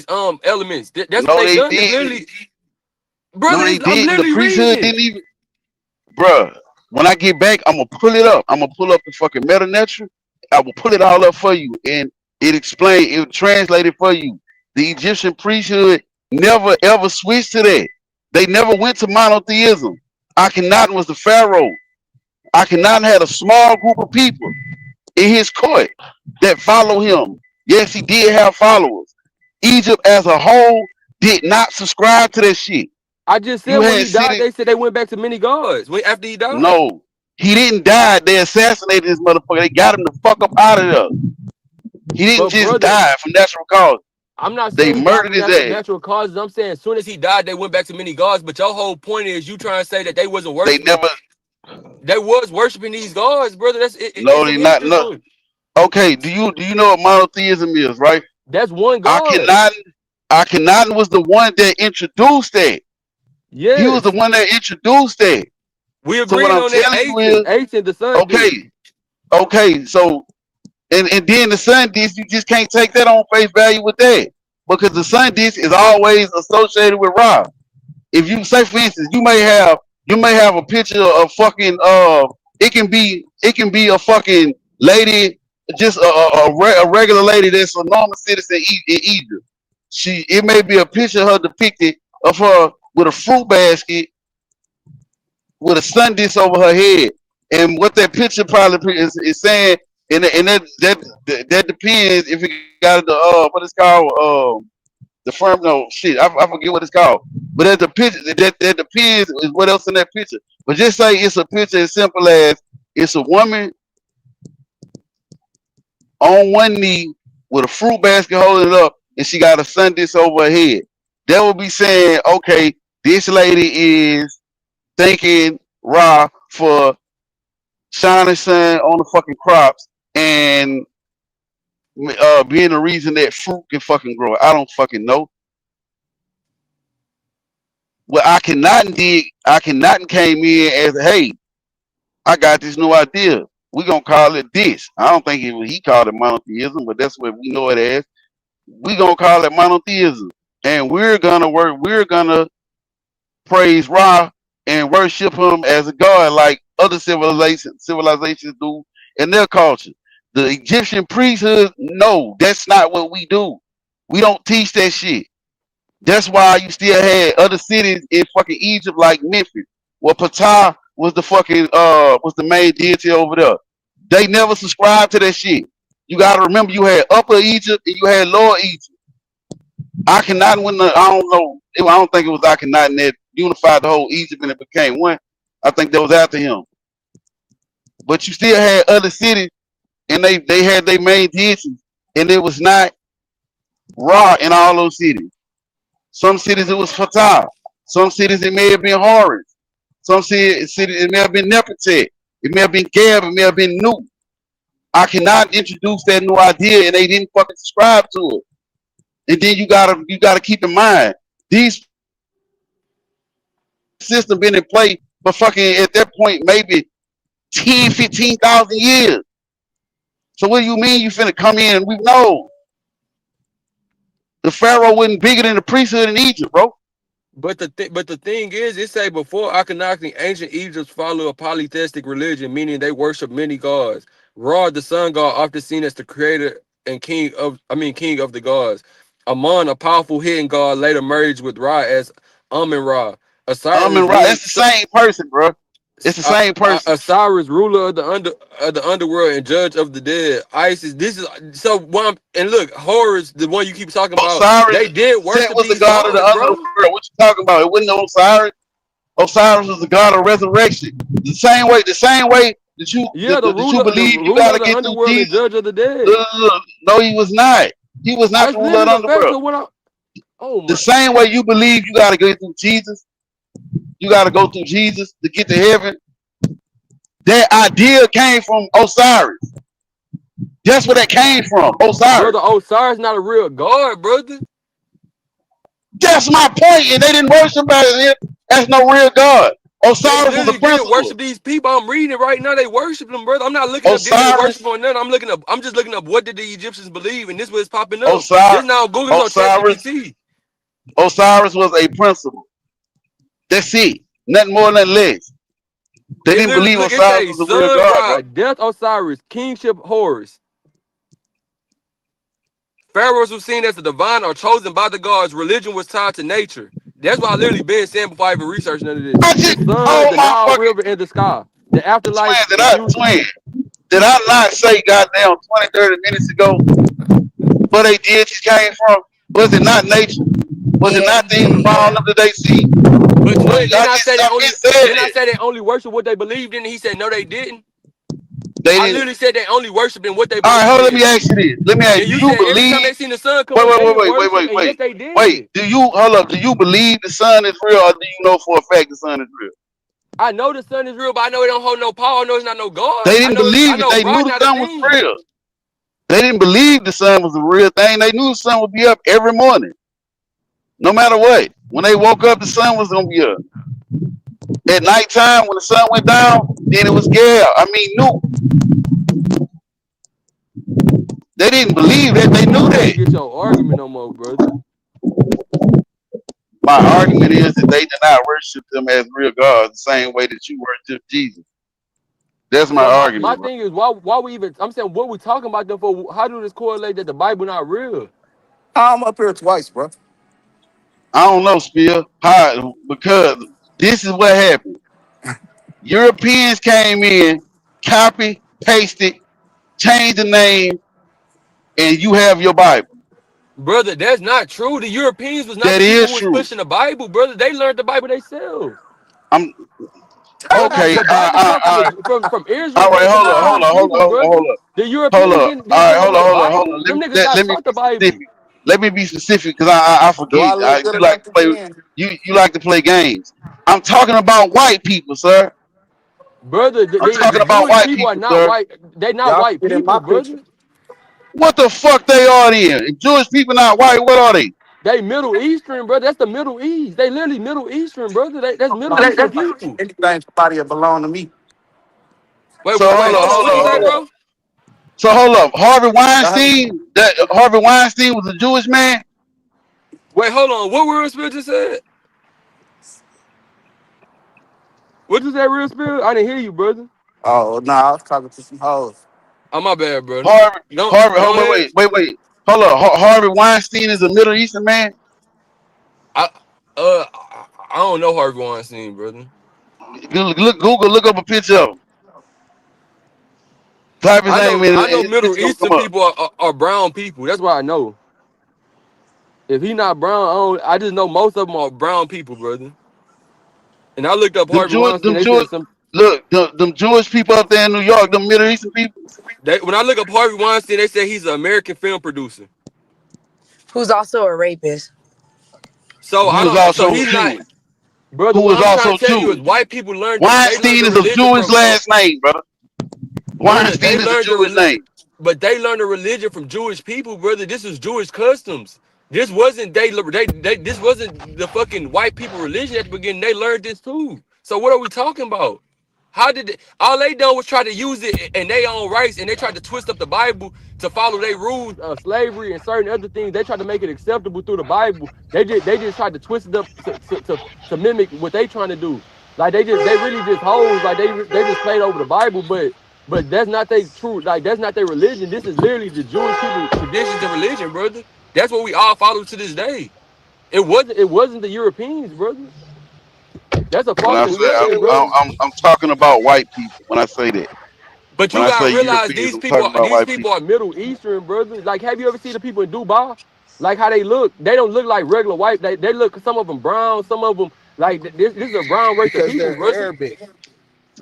elements. That's what they done. Literally, brother, no, they didn't. I'm The priesthood reading didn't even. Bruh, when I get back, I'm gonna pull it up. I'm gonna pull up the fucking Meta Nature. I will pull it all up for you. And It translated for you. The Egyptian priesthood never ever switched to that. They never went to monotheism. Akhenaten was the pharaoh. Akhenaten had a small group of people in his court that follow him. Yes, he did have followers. Egypt as a whole did not subscribe to that shit. I just said You when had he died, city. they said they went back to many gods. When after he died. No, he didn't die. They assassinated this motherfucker. They got him the fuck up out of there. He didn't But just brother, die from natural causes. I'm not They saying he died murdered from his ass. natural causes. I'm saying as soon as he died, they went back to many gods. But your whole point is you trying to say that they wasn't They worshiping. never. They was worshiping these gods, brother. That's it. No, It's they in not. history. No. Okay. Do you know what monotheism is? Right. That's one God. Akhenaten was the one that introduced that. Yes. He was the one that introduced that. We So agreed what I'm on that. telling you is, Ancient, the sun. okay, okay. So and then the sun disk, you just can't take that on face value with that because the sun disk is always associated with Ra. If you say, for instance, you may have a picture of fucking it can be a fucking lady, just a regular lady that's a normal citizen in Egypt. It may be a picture of her depicted of her with a fruit basket with a sun disk over her head, and what that picture probably is saying, and that depends if it got the what it's called the firm, no shit, I forget what it's called, but at the picture that depends is what else in that picture. But just say it's a picture as simple as it's a woman on one knee with a fruit basket holding it up, and she got a sun disk over her head. That would be saying, okay, this lady is thanking Ra for shining sun on the fucking crops and being the reason that fruit can fucking grow. I don't fucking know. What Akhenaten came in as, hey, I got this new idea. We're gonna call it this. I don't think he called it monotheism, but that's what we know it as. We're gonna call it monotheism. And we're gonna praise Ra and worship him as a god like other civilizations do in their culture. The Egyptian priesthood, no, that's not what we do. We don't teach that shit. That's why you still had other cities in fucking Egypt like Memphis, where Ptah was the fucking was the main deity over there. They never subscribed to that shit. You gotta remember, you had Upper Egypt and you had Lower Egypt. Akhenaten, I don't think it was Akhenaten that unified the whole Egypt and it became one. I think that was after him. But you still had other cities, and they had their main deities, and it was not Ra in all those cities. Some cities it was Ptah. Some cities it may have been Horus. Some cities it may have been Nefertiti. It may have been Geb. It may have been Nu. Akhenaten introduced that new idea, and they didn't fucking subscribe to it. And then you gotta keep in mind, these systems been in play for fucking, at that point, maybe 10, 15,000 years. So what do you mean you finna come in and we know? The pharaoh wasn't bigger than the priesthood in Egypt, bro. But the thing is, it say before Akhenaten, ancient Egypt followed a polytheistic religion, meaning they worship many gods. Ra, the sun god, often seen as the creator and king of the gods. Amon, a powerful hidden god, later merged with Ra as Amun-Ra. Amun-Ra, it's the same person, bro. It's the same person. Osiris, ruler of the underworld and judge of the dead. Isis, this is so one. And look, Horus, the one you keep talking about. Osiris, they did worship was these the god of the gods, bro. underworld. What you talking about? It wasn't Osiris. Osiris was the god of resurrection. The same way that you, you believe you gotta get through Jesus. Judge of the dead. No, he was not. He was not the ruler of the underworld. The same way you believe you gotta go through Jesus. You got to go through Jesus to get to heaven. That idea came from Osiris. That's where that came from. Osiris. Brother, Osiris not a real god, brother. That's my point. And they didn't worship him. That's no real god. Osiris was the principal. Worship these people. I'm reading it right now. They worship them, brother. I'm not looking up did worship on none. I'm just looking up what did the Egyptians believe, and this was popping up. Osiris, this now Google on ChatGPT. Osiris was a principal. That's it. Nothing more, nothing less. They didn't believe Osiris was a real god. Death Osiris, kingship Horus. Pharaohs were seen as the divine or chosen by the gods. Religion was tied to nature. That's what I literally been saying before I even researched none of this. The sun, the Nile River, and the sky. The afterlife. Did I not say goddamn 20, 30 minutes ago where they deities came from? Was it not nature? Was it not things around them that they see? But didn't I say they only worship what they believed in? And he said no, they didn't. I literally said they only worship in what they believed. All right, hold on, let me ask you this. Let me ask you. You believe? Every time they seen the sun come Wait. Do you hold up? Do you believe the sun is real, or do you know for a fact the sun is real? I know the sun is real, but I know it don't hold no power. I know it's not no God. They didn't believe it. They knew the sun was real. They didn't believe the sun was a real thing. They knew the sun would be up every morning, no matter what. When they woke up, the sun was gonna be up. At nighttime, when the sun went down, then it was new. They didn't believe that. They knew that. Get your argument no more, brother. My argument is that they did not worship them as real gods the same way that you worship Jesus. That's my argument. My thing is, why we even? I'm saying, what we talking about them for? How do this correlate that the Bible not real? I'm up here twice, bro. I don't know, Spill. How? Because this is what happened. Europeans came in, copy, pasted, changed the name, and you have your Bible. Brother, that's not true. The Europeans was not the people who was pushing the Bible, brother. They learned the Bible themselves. I'm okay. From Israel. All right, hold on. The Europeans didn't. All right, hold on. Them niggas got taught the Bible. Let me be specific, because I forget. You like to play. You like to play games. I'm talking about white people, sir. Brother, I'm talking about white people, are not sir. white. They're not white people, brother. What the fuck they are then? If Jewish people not white, what are they? They Middle Eastern, brother. That's the Middle East. They literally Middle Eastern, brother. That's Middle Eastern people. Anything somebody belong to me. Wait, So hold on. So hold up. Harvey Weinstein was a Jewish man. Wait, hold on. What Real Spill just said? What you say, Real Spill? I didn't hear you, brother. Oh no, I was talking to some hoes. Oh, my bad, brother. Wait. Hold up. Harvey Weinstein is a Middle Eastern man. I don't know Harvey Weinstein, brother. Look up a picture of him. Type his name in. I know Middle Eastern people are brown people. That's what I know. If he not brown, I just know most of them are brown people, brother. And I looked up Harvey Weinstein. Look, them Jewish people up there in New York, them Middle Eastern people. When I look up Harvey Weinstein, they say he's an American film producer who's also a rapist. So he's not. Brother, who was also Jewish. White people learned. Weinstein is a Jewish last name, brother. Weinstein is a Jewish name. But they learned a religion from Jewish people, brother. This is Jewish customs. This wasn't this wasn't the fucking white people religion at the beginning. They learned this too. So what are we talking about? How did all they done was try to use it in their own rights, and they tried to twist up the Bible to follow their rules of slavery and certain other things. They tried to make it acceptable through the Bible. They just tried to twist it up to mimic what they trying to do. Like they really just hoes. Like they just played over the Bible, but that's not their true. Like that's not their religion. This is literally the Jewish people traditions and religion, brother. That's what we all follow to this day. It wasn't the Europeans, brother. That's a false. I'm talking about white people when I say that. But you gotta realize these people are Middle Eastern, brother. Like, have you ever seen the people in Dubai? Like how they look? They don't look like regular white. They look, some of them brown, some of them like this is a brown race of people, brother. Arabic.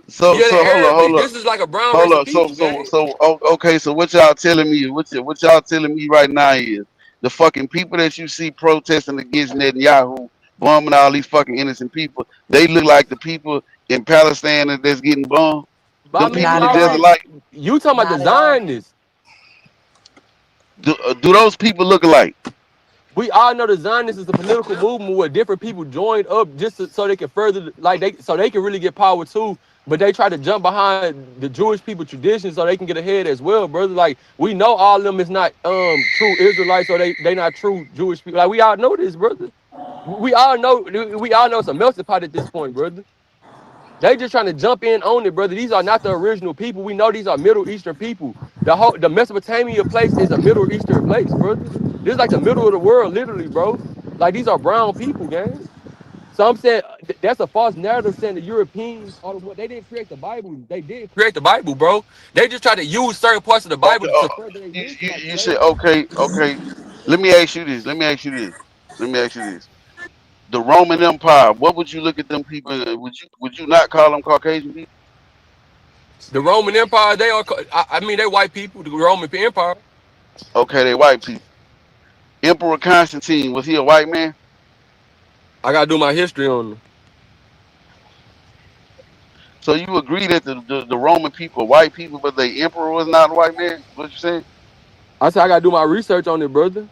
So hold on. This is like a brown race of people. Okay. So what y'all telling me? What y'all telling me right now is the fucking people that you see protesting against Netanyahu, bombing all these fucking innocent people. They look like the people in Palestine that's getting bombed. Them people just like you talking about the Zionists. Do those people look alike? We all know the Zionists is a political movement where different people join up just so they can further, so they can really get power too. But they try to jump behind the Jewish people traditions so they can get ahead as well, brother. Like we know all of them is not true Israelites, so they not true Jewish people. Like we all know this, brother. We all know it's a melting pot at this point, brother. They just trying to jump in on it, brother. These are not the original people. We know these are Middle Eastern people. The Mesopotamia place is a Middle Eastern place, brother. This is like the middle of the world, literally, bro. Like these are brown people, gang. So I'm saying that's a false narrative saying the Europeans, all of what they didn't create the Bible. They did create the Bible, bro. They just try to use certain parts of the Bible to further their mission, like You said slavery. okay. Let me ask you this. The Roman Empire. What would you look at them people? Would you not call them Caucasian people? The Roman Empire, they are. I mean, they white people. The Roman Empire. Okay, they white people. Emperor Constantine, was he a white man? I gotta do my history on them. So you agree that the Roman people are white people, but the emperor was not a white man? What you saying? I said I gotta do my research on it, brother.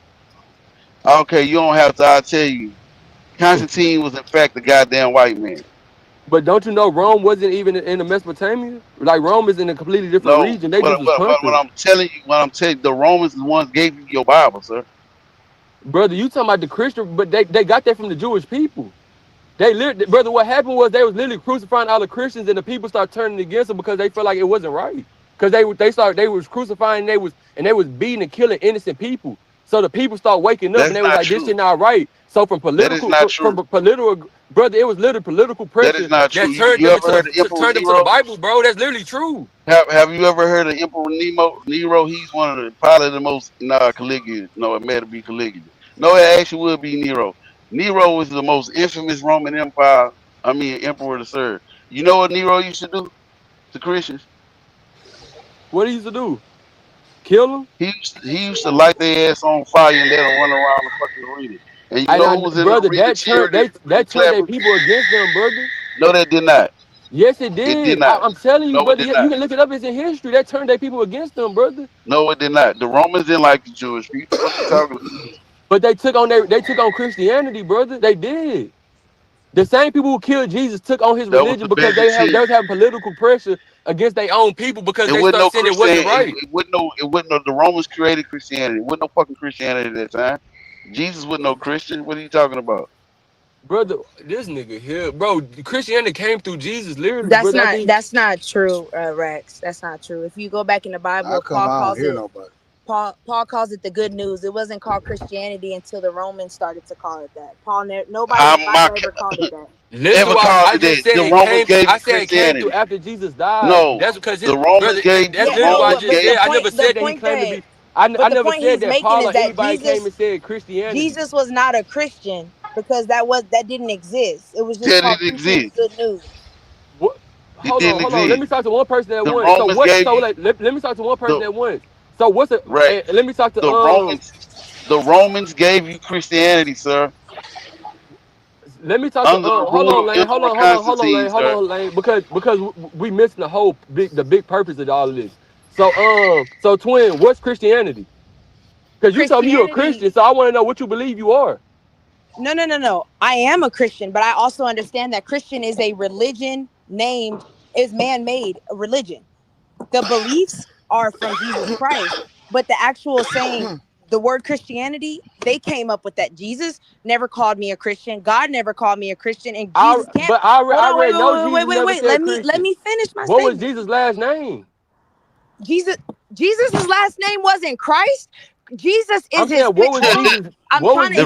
Okay, you don't have to. I'll tell you. Constantine was in fact a goddamn white man. But don't you know Rome wasn't even in the Mesopotamia? Like Rome is in a completely different No, region. They but, just was but, but conquered. what I'm telling you, the Romans the ones gave you your Bible, sir. Brother, you talking about the Christian, but they got that from the Jewish people. They literally, brother, what happened was they was literally crucifying all the Christians, and the people started turning against them because they felt like it wasn't right. Because they was crucifying, they was beating and killing innocent people. So the people start waking up, That's and they was not like, true. "This is not right." So from That is political, not true. brother, it was literally political That pressure is not that true. turned You them ever heard of Emperor turned them to the Nero? Bible, bro. That's literally true. Have you ever heard of Emperor Nero? He's one of the probably the most Caligula. No, it may be Caligula. No, it actually would be Nero. Nero was the most infamous Roman emperor to serve. You know what Nero used to do to Christians? What he used to do? Kill them? He used to light their ass on fire and let them run around the fucking arena. And you know who was in brother, the arena cheering and that turned their clapping? people against them, brother. No, that did not. Yes, it It did. did not. I'm telling you, No, it brother. did You not. can look it up. It's in history. That turned their people against them, brother. No, it did not. The Romans didn't like the Jewish people. What you talking about? But they took on Christianity, brother. They did. The same people who killed Jesus took on his That was religion the because biggest they was having political pressure against their own people because It they wasn't no started saying it wasn't Christianity. right. It wasn't no. The Romans created Christianity. It wasn't no fucking Christianity at that time. Jesus wasn't no Christian. What are you talking about? Brother, this nigga here, bro. Christianity came through Jesus, literally. That's brother. that's not true, Rex. That's not true. If you go back in the Bible, How come I don't hear nobody? Paul calls it the good news. It wasn't called Christianity until the Romans started to call it that. Nobody in the Bible ever called it that. Listen, I just said it came through after Jesus died. No, That's because the Romans gave. that's The literally what I Romans just gave. said. I never said that he claimed to be. I never point said he's that making Paul is or that anybody came and said Christianity. Jesus was not a Christian because that didn't exist. It was just Said called it preaching exists. good news. What? It Hold didn't on. Let exist. me talk to one person at The once. So Romans what? gave So you let me talk to one person the at once. So what's it? right. Let me talk to The Romans gave you Christianity, sir. Let me talk to Under the hold rule on, of Lane. Hold Emperor on, Constantine, Lane. Because we missing the big purpose of all of this. So twin, what's Christianity? Because you told me you're a Christian, so I want to know what you believe you are. No. I am a Christian, but I also understand that Christian is a religion is man-made religion. The beliefs are from Jesus Christ, but the actual saying, the word Christianity, they came up with that. Jesus never called me a Christian. God never called me a Christian, and Jesus can't. But I already know Jesus never said Let Christian. me finish my What statement. was Jesus' last name? Jesus' last name wasn't Christ. Jesus is his. What was Jesus? I'm what trying was to.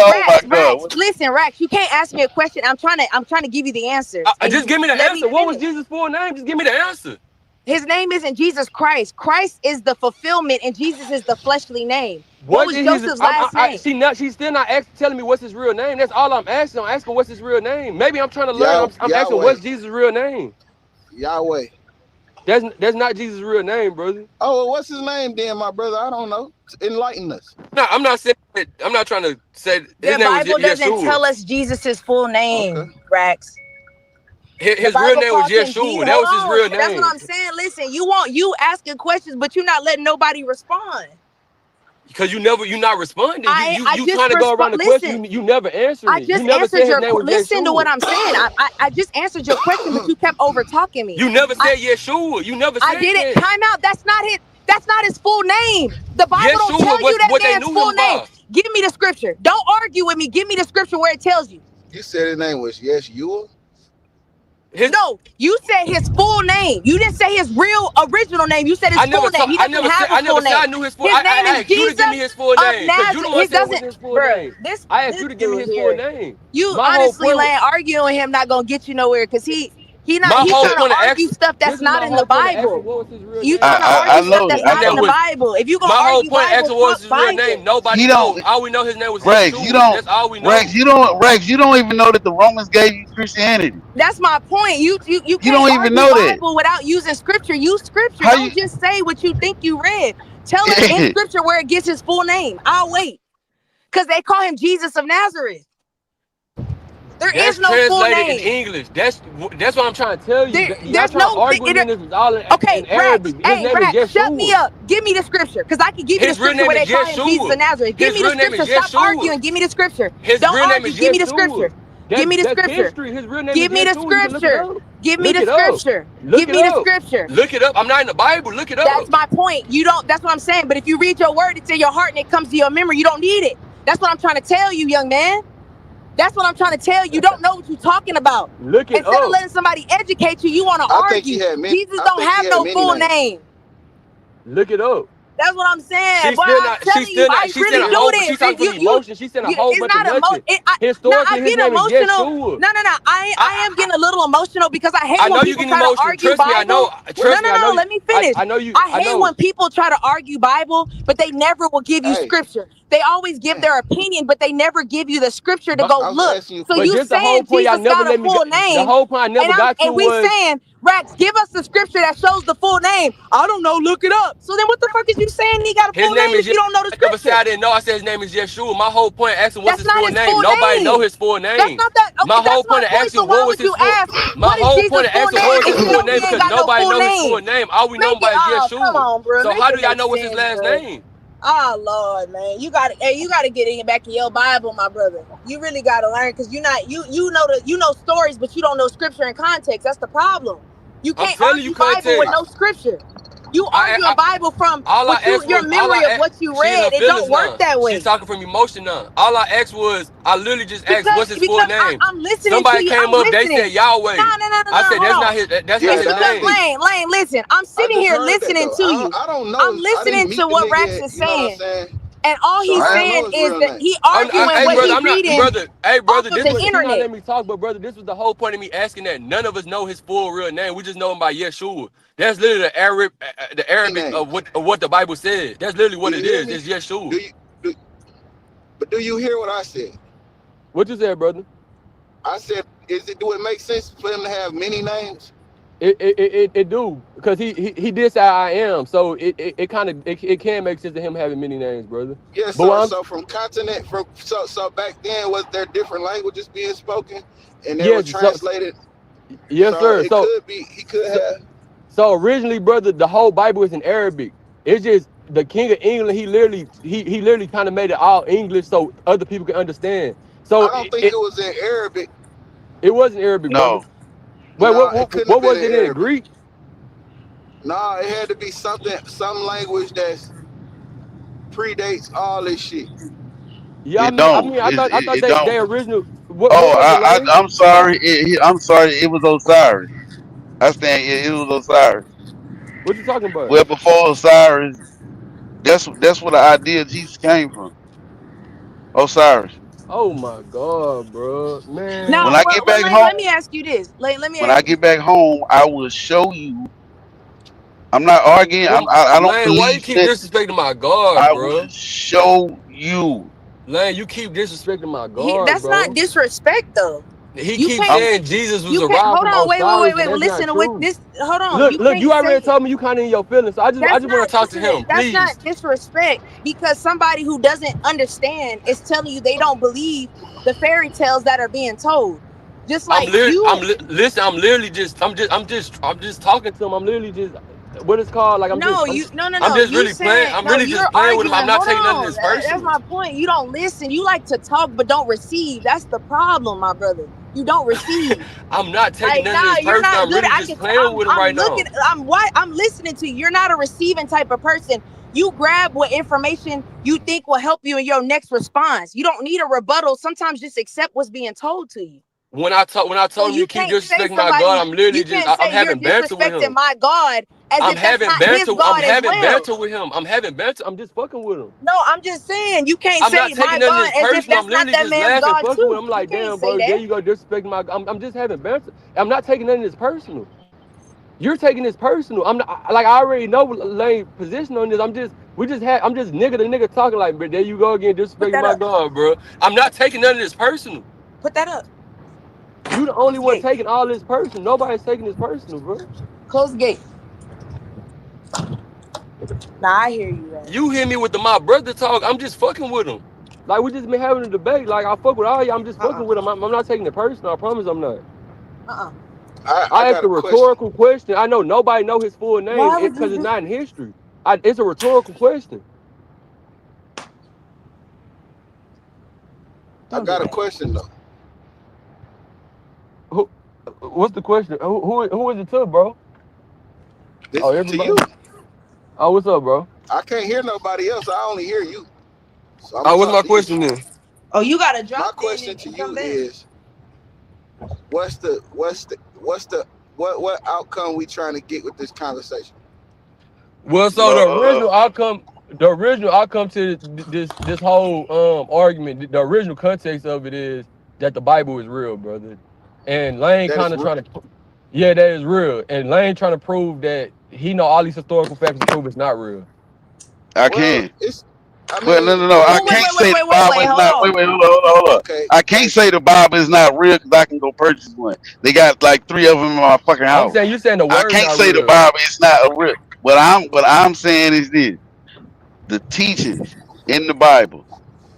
Rex, listen, Rex, you can't ask me a question. I'm trying to give you the answer. Just give me the answer. What was Jesus' full name? Just give me the answer. His name isn't Jesus Christ. Christ is the fulfillment, and Jesus is the fleshly name. What was Joseph's last name? She's still not telling me what's his real name. That's all I'm asking. I'm asking what's his real name. Maybe I'm trying to learn. I'm asking what's Jesus' real name. Yahweh. That's not Jesus' real name, brother. Oh, well, what's his name then, my brother? I don't know. Enlighten us. No, I'm not saying that. I'm not trying to say the Bible doesn't tell us Jesus' full name, Rex. His real name was Yeshua. That was his real name. That's what I'm saying. Listen, you asking questions, but you're not letting nobody respond. Because you're not responding. You just trying to go around the question. You never answered me. I just you never answered your question. Listen to what I'm saying. I just answered your question, but you kept over talking me. You never said Yeshua. You never said I didn't. that. Time out. That's not his full name. The Bible don't tell you that man's full name. Give me the scripture. Don't argue with me. Give me the scripture where it tells you. You said his name was Yeshua? No, you said his full name. You didn't say his real original name. You said his full name. He doesn't have a full name. I knew his full. His name I is asked you to give me his full name. Because you don't understand what's his full name. I asked you to give me his full name. You honestly, Lane, arguing with him not gonna get you nowhere because he's trying to argue stuff that's not in the Bible. You trying to argue stuff that's not in the Bible. If you gonna argue my whole point Bible, asking what was his real name. Nobody knows. All we know his name was Rex. Yeshua. You don't. That's all we know. Rex, you don't even know that the Romans gave you Christianity. That's my point. You can't don't even argue know that. Bible without using scripture. Use scripture. How Don't just say what you think you read. Tell us in scripture where it gets his full name. I'll wait. Because they call him Jesus of Nazareth. There That's is no full translated name. in English. That's what I'm trying to tell you. There's no argument. This is all in Arabic. His name Rex, is shut Yeshua. me up. Give me the scripture, because I can give you His the real scripture where name they is call him Jesus Yeshua. of Nazareth. Give His me the real name is scripture. Stop Yeshua. arguing. Give me the scripture. His Don't real name argue. is Give me the Yeshua. scripture. Give me the That's scripture. history. His real name Give is me the Yeshua. You can look it scripture. up. Give me Look the it up. scripture. Look Give it me the up. scripture. Look it up. I'm not in the Bible. Look it up. That's my point. You don't. That's what I'm saying. But if you read your word, it's in your heart and it comes to your memory. You don't need it. That's what I'm trying to tell you, young man. That's what I'm trying to tell you. You don't know what you're talking about. Look it Instead up. of letting somebody educate you, you want to I think he argue. had many- Jesus I don't think he have had no many full names. name. Look it up. That's what I'm saying. She's Boy, still I'm not. telling She's you, still not. I She's really sent a do whole. this. She's talking from emotion. She sent a whole It's bunch of not nothing. I Historically, his get name is emotional. Yeshua. No. I am getting a little emotional because I hate I know when you people getting try to emotional. argue Trust me, I know. Bible. Trust me, I know. No. Let me finish. I know you. I hate know. when people try to argue Bible, but they never will give you Hey. scripture. They always give their opinion, but they never give you the scripture to But go I was look. asking you- So But you just the whole saying point, y'all Jesus never got a let me. full The name, whole point I never got to and we was. saying, Rex, give us the scripture that shows the full name. I don't know. Look it up. So then, what the fuck is you saying? He got a His full name name is. if you don't know the I never said scripture. I didn't know. I said his name is Yeshua. My whole point asking what's That's his not full his name. full Nobody name. know his full name. That's not that. Okay, My whole that's my point of point. asking So why what was would his you full. ask My what is whole Jesus' point of full asking name what was if his you full know he name ain't because got no nobody full know his name? full name. All we know Make it. about is Oh, come Yeshua. on, bro. So Make how it do y'all make know what's his sense, last bro. name? Oh Lord, man, you got to get in back in your Bible, my brother. You really got to learn because you know stories, but you don't know scripture and context. That's the problem. You I'm can't telling you argue Bible with context. no scripture. You arguing I- Bible from All I what you asked your was, all memory I of what you she in her read. It feelings don't work now. that way. She's talking from emotion now. All I asked was, I literally just asked, Because what's his full name? I'm listening Somebody to you. came I'm up, they listening. said Yahweh. No, I said, hold that's on. not his, that's Yeah, not It's his because name. Lane, listen. I'm I sitting just here heard that, listening though. to you. I don't know. I'm I listening didn't to meet the what nigga Rex yet, is you know what I'm saying. saying? And all So he's I don't know saying his is real that name. he Hey, arguing what brother, he I'm not, reading brother. Hey, brother, off of this the was, she not internet. letting me talk, but brother, this was the whole point of me asking that. None of us know his full real name. We just know him by Yeshua. That's literally the Arabic of what the Bible says. That's literally what Do it you hear is. me? It's Yeshua. But do you hear what I said? What you said, brother? I said, do it make sense for him to have many names? It do, because he did say I am, so it kind of it can make sense to him having many names, brother. Yeah, But so from continent, so back then, was there different languages being spoken, and they were yes, translated? yes, So sir. it could be, he could have. So originally, brother, the whole Bible is in Arabic. It's just the King of England. He literally kind of made it all English so other people can understand. So I don't think it was in Arabic. It wasn't Arabic, brother. No. Wait, Nah, it couldn't have what was been it in in Greek? Nah, it had to be some language that predates all this shit. Yeah, It don't. I thought It don't. they original. I'm sorry. I'm sorry. It was Osiris. I stand. It was Osiris. What you talking about? Well, before Osiris, that's where the idea of Jesus came from. Osiris. Oh my God, bro, man. Now, When I get back Lane, home, let me ask you this. Lane, let me when ask I you get back home, I will show you. I'm not arguing. I don't Lane, why you believe keep that. disrespecting my God, I bro? will show you. Lane, you keep disrespecting my He, God, that's bro. not disrespect though. He You keeps can't. saying Jesus was You can't. arrived Hold from on. Wait. Osiris, and that's Listen not to what true. this. Hold on. Look, You you can't already say told me you kind of in your feelings, so I just that's want not. to talk to Listen, him, that's please. not disrespect because somebody who doesn't understand is telling you they don't believe the fairy tales that are being told. Just like I'm literally just talking to him. I'm literally just what it's called. Like I'm No, just You really playing. saying I'm no, really you're just playing with him. arguing. I'm not Hold taking nothing on. as That's personal. my point. You don't listen. You like to talk but don't receive. That's the problem, my brother. You don't receive. I'm not taking Like, nothing nah, as you're personal. not I'm good. really I just can. playing with him right now. I'm listening to you. You're not a receiving type of person. You grab what information you think will help you in your next response. You don't need a rebuttal. Sometimes just accept what's being told to you. when I told So him you you keep can't say disrespecting my somebody, God, I'm literally you just can't I'm say you're having banter with disrespecting him. my God as I'm if that's having not his banter. I'm God as having well. banter with him. I'm having banter. I'm just fucking with him. No, I'm just saying you can't I'm not say taking my nothing God as as if personal. I'm that's not literally that just man's laughing, God fucking with too. him. I'm You like, can't damn, say bro, there that. you go disrespecting my. I'm just having banter. I'm not taking nothing as personal. You're taking this personal. I'm not, like I already know Lane's position on this. I'm just nigga to nigga talking like, but there you go again Put disrespecting that my up. God, bro. I'm not taking none of this personal. Put that up. You the only one taking all this personal. Nobody's taking this personal, bro. Close the gate. Nah, I hear you, right? You hear me with my brother talk. I'm just fucking with him. Like we just been having a debate. Like I fuck with all y'all. I'm just fucking with him. I'm not taking it personal. I promise I'm not. I I asked got a a question. rhetorical question. I know nobody know his full name Why would because you it's do? not in history. It's a rhetorical question. I got a question though. What's the question? Who is it to, bro? This Oh, to you. everybody. Oh, what's up, bro? I can't hear nobody else. I only hear you. So I'm Oh, gonna what's talk my to you. question then? Oh, you gotta drop. My question to you is, what outcome we trying to get with this conversation? Well, so the original outcome to this whole argument, the original context of it is that the Bible is real, brother. And Lane That is kind of trying to, yeah, that is real. And Lane trying to prove that he know all these historical facts to prove it's not real. I can. It's. I Well, mean, no. I Oh, can't say the Bible is hold not. on. Wait, hold on. Okay. I can't say the Bible is not real because I can go purchase one. They got like 3 of them in my fucking I'm house. saying you're saying the I word can't not say the real. Bible is not a real. What I'm saying is this: the teachings in the Bible,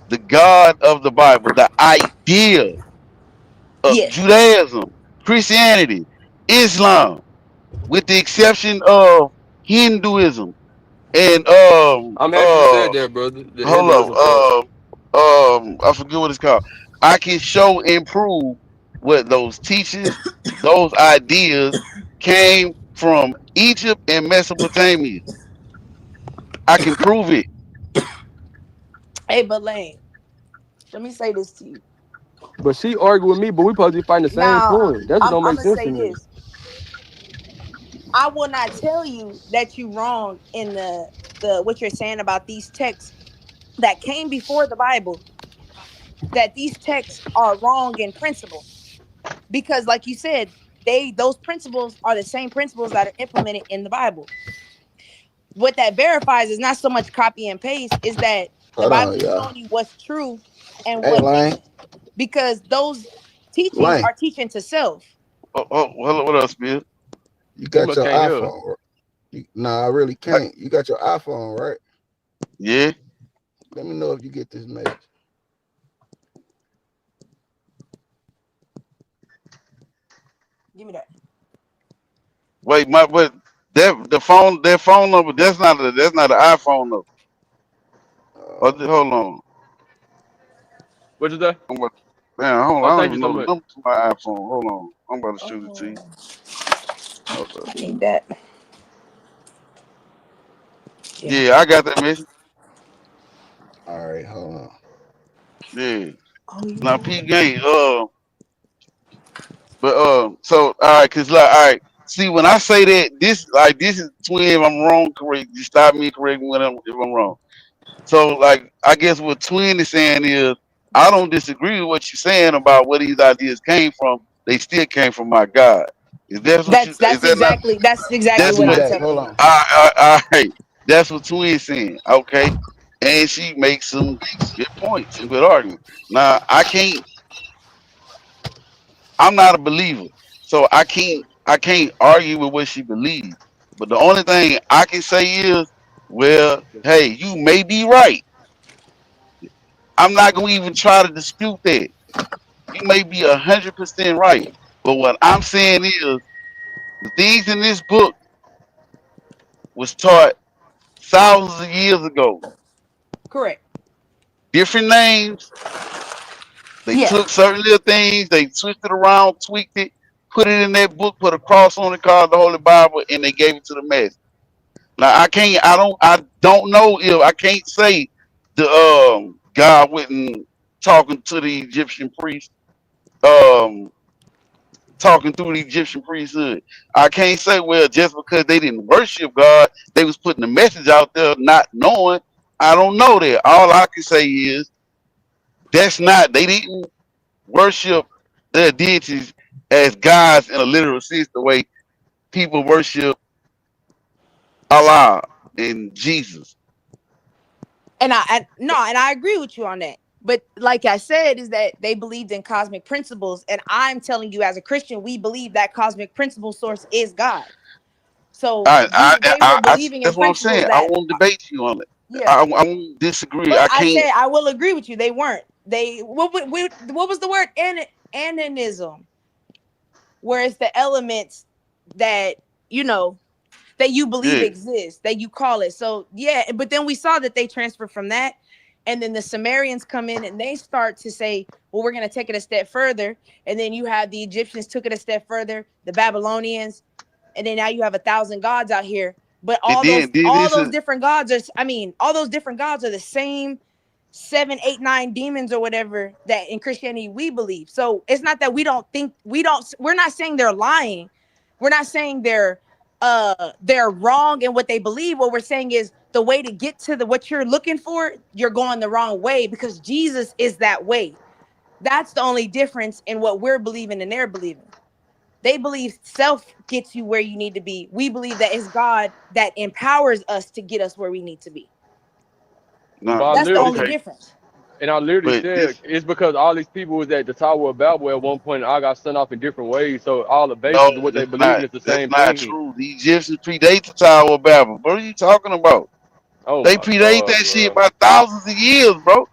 the God of the Bible, the idea of Yes. Judaism, Christianity, Islam, with the exception of Hinduism and I'm happy you said that, brother. The Hinduism part. hold I forget what it's called. I can show and prove what those teachings, those ideas came from Egypt and Mesopotamia. I can prove it. Hey, but Lane, let me say this to you. But she argued with me, but we supposed to be fighting the same Now, point. That just I'm don't make gonna sense to say me. this. I will not tell you that you wrong in the what you're saying about these texts that came before the Bible. That these texts are wrong in principle, because, like you said, those principles are the same principles that are implemented in the Bible. What that verifies is not so much copy and paste, is that the hold Bible on, is y'all. showing you what's true and Hey, what Lane. isn't, because those teachings Lane, are teaching to self. What else, Bill? you He got must your can't hear. iPhone. Right? Nah, I really can't. You got your iPhone, right? Yeah. Let me know if you get this message. Give me that. Wait, but that phone number, that's not an iPhone number. Hold on. What'd you say? Man, hold on. Oh, I don't thank you even so know the much. number to my iPhone. Hold on. I'm about to shoot it to you. Hold up. I need that. Yeah, I got that message. All right, hold on. Yeah. Oh, you Now know P what? game, so all right, cause like all right, see when I say that this is twin, if I'm wrong, correct. You stop me, correct me if I'm wrong. So like I guess what twin is saying is I don't disagree with what you're saying about where these ideas came from. They still came from my God. Is that what you is That's that not exactly I'll that's be what I'm what back. telling Hold you. on. all right. That's what twin's saying. Okay. And she makes some good points, some good arguments. Now I'm not a believer, so I can't argue with what she believes. But the only thing I can say is, well, hey, you may be right. I'm not gonna even try to dispute that. You may be 100% right. But what I'm saying is, the things in this book was taught thousands of years ago. Correct. Different names. They Yeah. took certain little things, they twisted around, tweaked it, put it in that book, put a cross on it, called the Holy Bible, and they gave it to the masses. Now I don't know if I can't say the God went and talking to the Egyptian priest. talking through the Egyptian priesthood. I can't say, well, just because they didn't worship God, they was putting the message out there not knowing. I don't know that. All I can say is they didn't worship their deities as gods in a literal sense the way people worship Allah and Jesus. And I agree with you on that. But like I said, is that they believed in cosmic principles, and I'm telling you, as a Christian, we believe that cosmic principle source is God. So they were believing in that's what I'm saying. I won't debate you on it. Yeah. I won't disagree. But I can't. I will agree with you. They weren't. What was the word? Animism, where it's the elements that that you believe exist, that you call it. So yeah, but then we saw that they transferred from that, and then the Sumerians come in and they start to say, well, we're going to take it a step further, and then you have the Egyptians took it a step further, the Babylonians, and then now you have 1,000 gods out here. But all those different gods are the same 7, 8, 9 demons or whatever that in Christianity we believe. So it's not that we're not saying they're lying. We're not saying they're wrong in what they believe. What we're saying is the way to get to what you're looking for, you're going the wrong way, because Jesus is that way. That's the only difference in what we're believing and they're believing. They believe self gets you where you need to be. We believe that it's God that empowers us to get us where we need to be. No, that's the only difference. And I literally said it's because all these people was at the Tower of Babel at one point, and I got sent off in different ways. So all the basis of what they believe is the same thing. That's not true. The Egyptians predate the Tower of Babel. What are you talking about? Oh, they predate that shit by thousands of years, bro.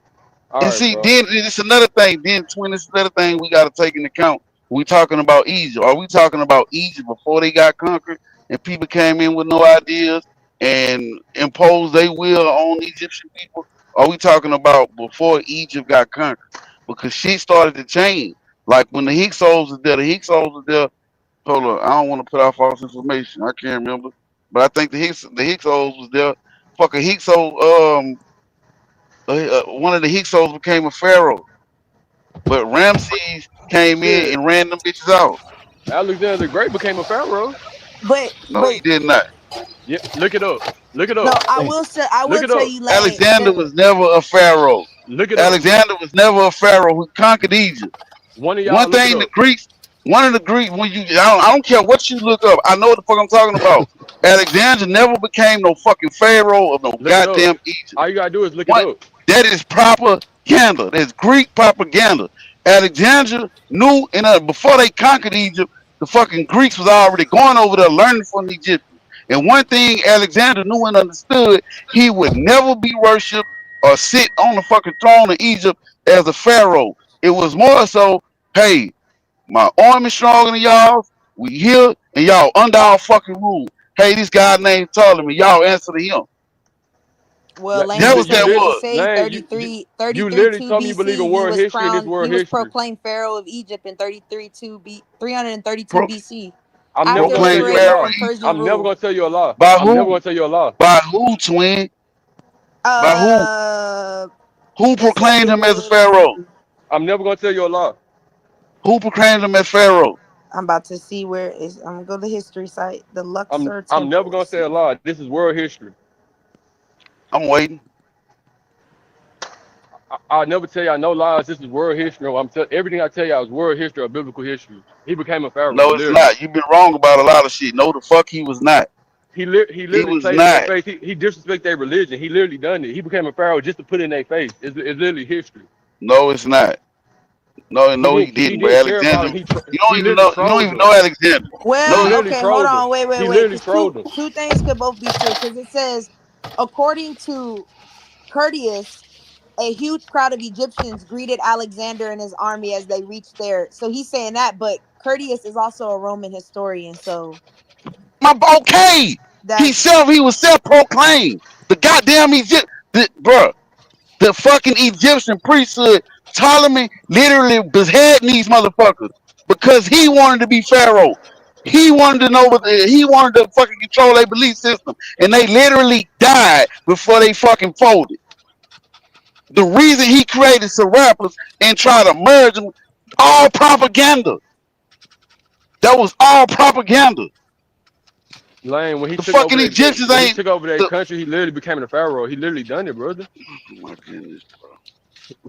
And see, then it's another thing. Then it's another thing we got to take into account. We talking about Egypt. Are we talking about Egypt before they got conquered and people came in with no ideas and imposed their will on the Egyptian people? Are we talking about before Egypt got conquered? Because shit started to change. Like when the Hyksos was there. Hold on, I don't want to put out false information. I can't remember, but I think the Hyksos was there. Fucking Hyksos, one of the Hyksos became a pharaoh, but Ramses came in and ran them bitches out. Alexander the Great became a pharaoh. But he did not. Yeah, look it up. Look it up. No, I will tell you, Lane, Alexander was never a pharaoh. Alexander was never a pharaoh who conquered Egypt. One of the Greeks, when I don't care what you look up, I know what the fuck I'm talking about. Alexander never became no fucking pharaoh of no goddamn Egypt. All you gotta do is look it up. That is propaganda. That's Greek propaganda. Alexander knew, before they conquered Egypt, the fucking Greeks was already going over there learning from the Egyptians. And one thing Alexander knew and understood, he would never be worshipped or sit on the fucking throne of Egypt as a pharaoh. It was more so, hey, my arm is stronger than y'all. We here and y'all under our fucking rule. Hey, this guy named Ptolemy, y'all answer to him. Well, that was that was. Lane, 33 you literally told me you believe in world history. He was proclaimed pharaoh of Egypt in 332 BC. I'm never gonna tell you a lie. By I'm who? never gonna tell you a lie. By who, twin? By who? Who proclaimed him as a pharaoh? I'm never gonna tell you a lie. Who proclaimed him as pharaoh? I'm about to see where it is. I'm gonna go to the history site. The Luxor. I'm never gonna say a lie. This is world history. I'm waiting. I'll never tell you I know lies. This is world history. Everything I tell you is world history or biblical history. He became a pharaoh. No, it's not. You've been wrong about a lot of shit. No, the fuck he was not. He literally played in their face. He disrespected their religion. He literally done it. He became a pharaoh just to put in their face. It's literally history. No, it's not. No, he didn't. But Alexander, you don't even know Alexander. Well, okay, hold on, wait. Two things could both be true, because it says, according to Curtius, a huge crowd of Egyptians greeted Alexander and his army as they reached there. So he's saying that, but Curtius is also a Roman historian. So he was self-proclaimed. The goddamn the fucking Egyptian priesthood, Ptolemy literally beheading these motherfuckers because he wanted to be pharaoh. He wanted to know he wanted to fucking control their belief system, and they literally died before they fucking folded. The reason he created Serapis and tried to merge them, all propaganda. That was all propaganda. Lane, when he The took over fucking that, Egyptians when he ain't. took over that The, country, he literally became the pharaoh. He literally done it, brother. oh my goodness, bro.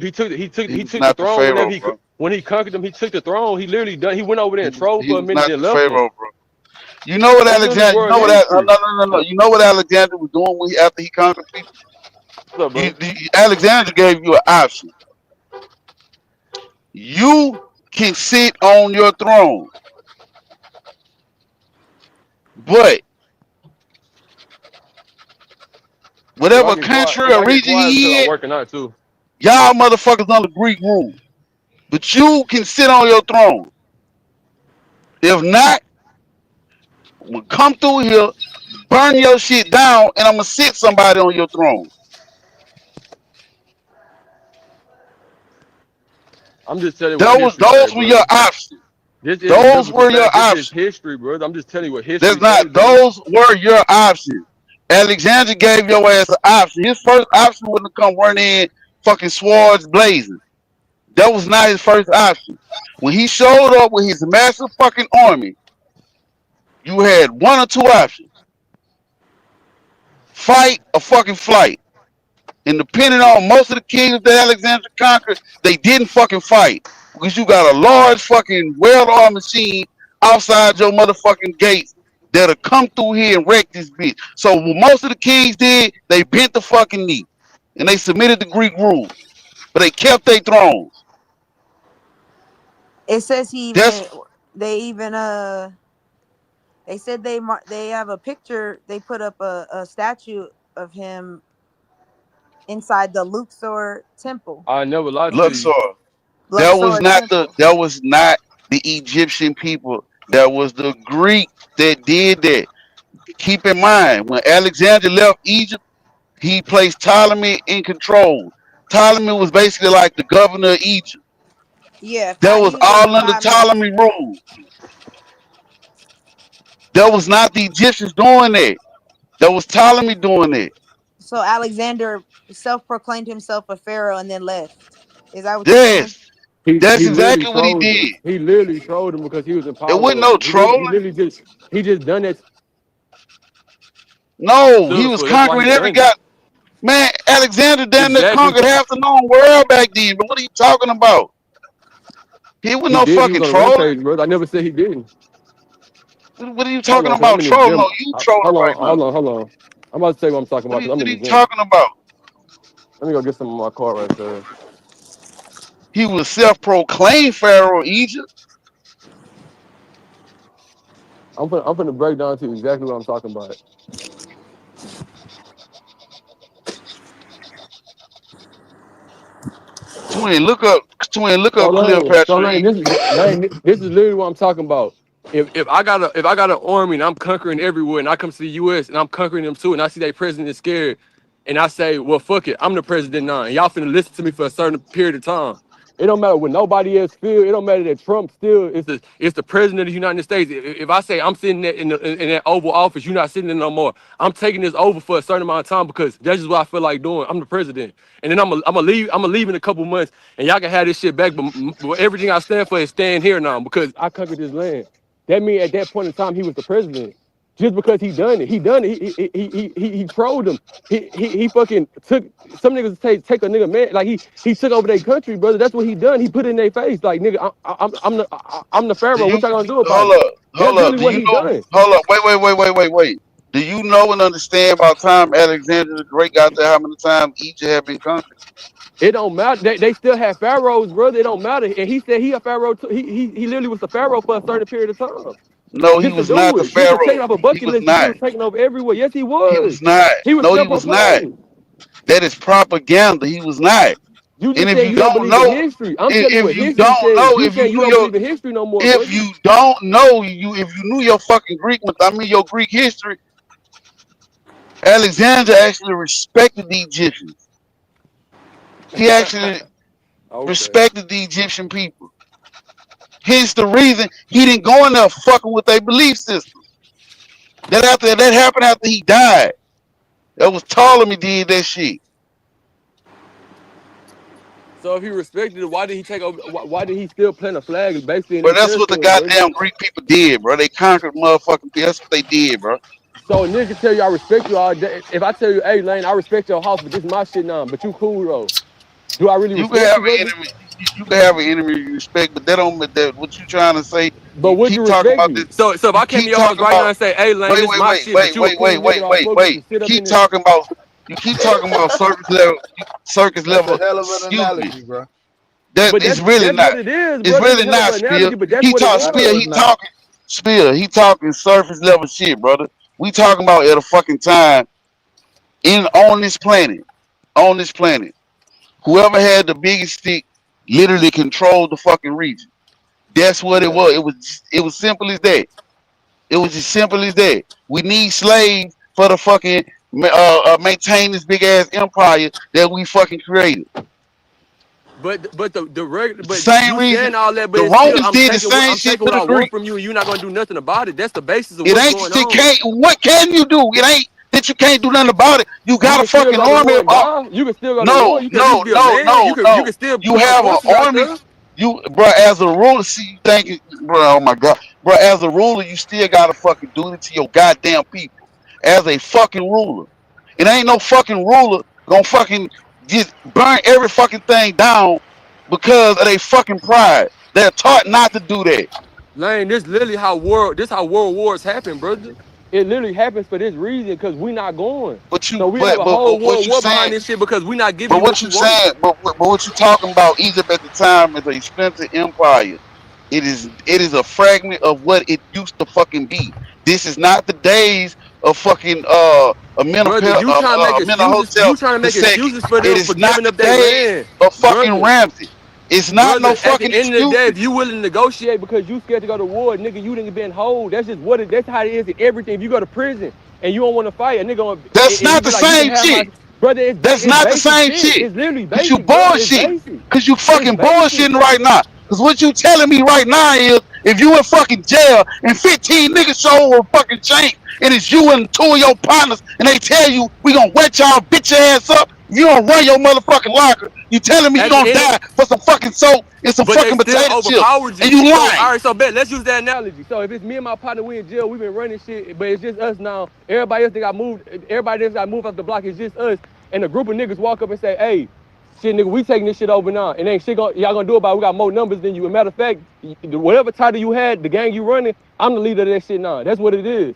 He took He the was not the throne whenever pharaoh, bro. when he conquered them. He took the throne. He literally done. He went over there and trolled He for a was minute, not then the left them. pharaoh, bro. You know what That's literally Alexander? You world know what? No, history. no. You know what Alexander was doing when after he conquered people? What's up, bro? Alexander gave you an option. You can sit on your throne, but If I whatever get quiet, country if I or get region quiet, it's 'cause he I'm in, working out too. y'all motherfuckers under Greek rule. But you can sit on your throne. If not, we'll come through here, burn your shit down, and I'm gonna sit somebody on your throne. I'm just telling you what history say, Those were your brother. options. This isn't Those biblical were your fact. This is options. history, brother. I'm just telling you what There's history say, not. brother. Those were your options. Alexander gave your ass an option. His first option was to come run in fucking swords blazing. That was not his first option. When he showed up with his massive fucking army, you had one or two options: fight or fucking flight. And depending on most of the kings that Alexander conquered, they didn't fucking fight because you got a large fucking well-armed machine outside your motherfucking gates that'll come through here and wreck this bitch. So what most of the kings did, they bent the fucking knee and they submitted to Greek rule, but they kept their thrones. It says That's they said they have a picture. They put up a statue of him inside the Luxor temple. I never lied to Luxor. you. That was Luxor not temple. the Egyptian people. That was the Greek that did that. Keep in mind, when Alexander left Egypt, he placed Ptolemy in control. Ptolemy was basically like the governor of Egypt. Yeah, That was he was all under Ptolemy rule. That was not the Egyptians doing that. That was Ptolemy doing it. So Alexander self-proclaimed himself a pharaoh and then left. Is that what you're saying? Yes, He that's literally exactly what he trolled him. did. He literally trolled him because he was in It power wasn't over no him. He trolling. literally just done that No, he stuff, was so that's why he conquering every done it. guy. Man, Alexander damn near Exactly. conquered half the known world back then. But what are you talking about? He was He no did. He fucking was on a trolling. rampage, brother. I never said he didn't. What are you Hold talking on, cause I'm about in the trolling? gym. No, you trolling right now. Hold on. I'm about to tell you what I'm talking about because I'm What in are the you gym. talking about? Let me go get some of my car right there. He was self-proclaimed pharaoh of Egypt. I'm finna break down to you exactly what I'm talking about. Twin, look up So Cleopatra. Lane, this is literally what I'm talking about. If I got an army and I'm conquering everywhere and I come to the US and I'm conquering them too and I see that president is scared and I say, well fuck it, I'm the president now and y'all finna listen to me for a certain period of time. It don't matter what nobody else feel. It don't matter that Trump still is the president of the United States. If I say I'm sitting in that Oval Office, you're not sitting there no more. I'm taking this over for a certain amount of time because that's just what I feel like doing. I'm the president, and then I'm gonna leave in a couple months, and y'all can have this shit back. But everything I stand for is staying here now because I conquered this land. That means at that point in time he was the president. Just because he done it. He trolled him. He fucking took some niggas take a nigga man like he took over their country, brother. That's what he done. He put it in their face like nigga, I'm the Do pharaoh. you What y'all gonna do about it? That's hold up? really Do what you he know? done. Hold up, wait. Do you know and understand about time Alexander the Great got there? How many times Egypt had been conquered? It don't matter. They still have pharaohs, brother. It don't matter. And he said he a pharaoh too. He literally was the pharaoh for a certain period of time. No, he Just to was do not the it. Just to take it pharaoh. off a He bucket was list and he not. was taking over everywhere. Yes, he He was. was not. He was No, he was not. self-proclaimed. That is propaganda. He was not. You And just if said you you don't don't believe in know, history. I'm telling you what if you history don't says. know, You saying you don't believe in history no more, if brother. you don't know, if you knew your fucking your Greek history, Alexander actually respected the Egyptians. He actually Okay. respected the Egyptian people. Hence the reason he didn't go in there fucking with their belief system. That happened after he died. That was Ptolemy did that shit. So if he respected it, why did he take over? Why did he still plant a flag basically in But their that's what the territory, bro? goddamn Greek people did, bro. They conquered motherfucking. That's what they did, bro. So a nigga tell you I respect you all day. If I tell you, hey Lane, I respect your house, but this is my shit now. But you cool though. Do I really You can respect have you, an brother? enemy. You can have an enemy you respect, but that don't. That what you trying to say? But You would you keep talking respect about me? this. So if You I came to keep your house talking right now about. and say, hey Lane, Wait, this is wait, my wait, shit, but wait, you a wait, cool wait, nigga wait, that I wait, fuck with, you wait. can sit up in Keep this. talking about. You keep talking about surface level. Surface That's a level. hell of an Excuse me. analogy, bro. That But is really that's what not. it is, It's brother. It's a really hell of not, an Spill. analogy, but that's He what it talk I know Spill. was. it's He not. talking Spill. He talking surface level shit, brother. We talking about at a fucking time on this planet. On this planet, whoever had the biggest stick literally controlled the fucking region. That's what it Yeah. was. It was simple as that. It was as simple as that. We need slaves for the fucking maintain this big ass empire that we fucking created. But the regular, It's the but same you reason saying all that, but the it's still Romans did the same I'm shit taking to what the I want Greeks. from you, and you're not gonna do nothing about it. That's the basis of It what's ain't going that you on. can't. What can you do? It ain't that you can't do nothing about it. You You got a can still fucking go to army. war and die. You can still go to war. No, You can at least no, be a no, man. no, You no. can still You put some have an forces out army. there. You, bro, as a ruler, see, you think, bro, oh my God, bro, as a ruler, you still gotta fucking do it to your goddamn people. As a fucking ruler, it ain't no fucking ruler gonna fucking just burn every fucking thing down because of their fucking pride. They're taught not to do that. Lane, this how world wars happen, brother. It literally happens for this reason because we not going. But So you, we have a but whole what world you war behind saying? this shit because we not giving But you what what you you want. saying? But what you talking about? Egypt at the time is a splinter empire. It is a fragment of what it used to fucking be. This is not the days of fucking Brother, you trying to make excuses. Amenhotep You trying to the make second. excuses for It them for is not giving the up their days land, of fucking brother. Ramsey. It's not no Brother, at the fucking end of the day, excuses. if you willing to negotiate because you scared to go to war, nigga, you didn't been hold. That's just what it. That's how it is in everything. If you go to prison and you don't want to fight, a nigga, That's and he not be the like, you can same have my shit. brother. That's It's not the basic same shit. shit. It's literally Cause you basic, brother. It's bullshitting. basic. Cause you It's fucking basic. bullshitting right now. Cause what you telling me right now is if you in fucking jail and 15 niggas show a fucking change and it's you and two of your partners and they tell you we gonna wet y'all bitch your ass up, you don't run your motherfucking locker. You telling me you At the gonna end, die for some fucking soap and some but they fucking still potato chips overpowered and you. you So all lying. right, so bet let's use that analogy. So if it's me and my partner, we in jail, we've been running shit, but it's just us now. Everybody else that got moved, everybody else got moved off the block. It's just us. And a group of niggas walk up and say, "Hey, shit, nigga, we taking this shit over now, and ain't shit y'all gonna do about it. We got more numbers than you. As a matter of fact, whatever title you had, the gang you running, I'm the leader of that shit now. That's what it is.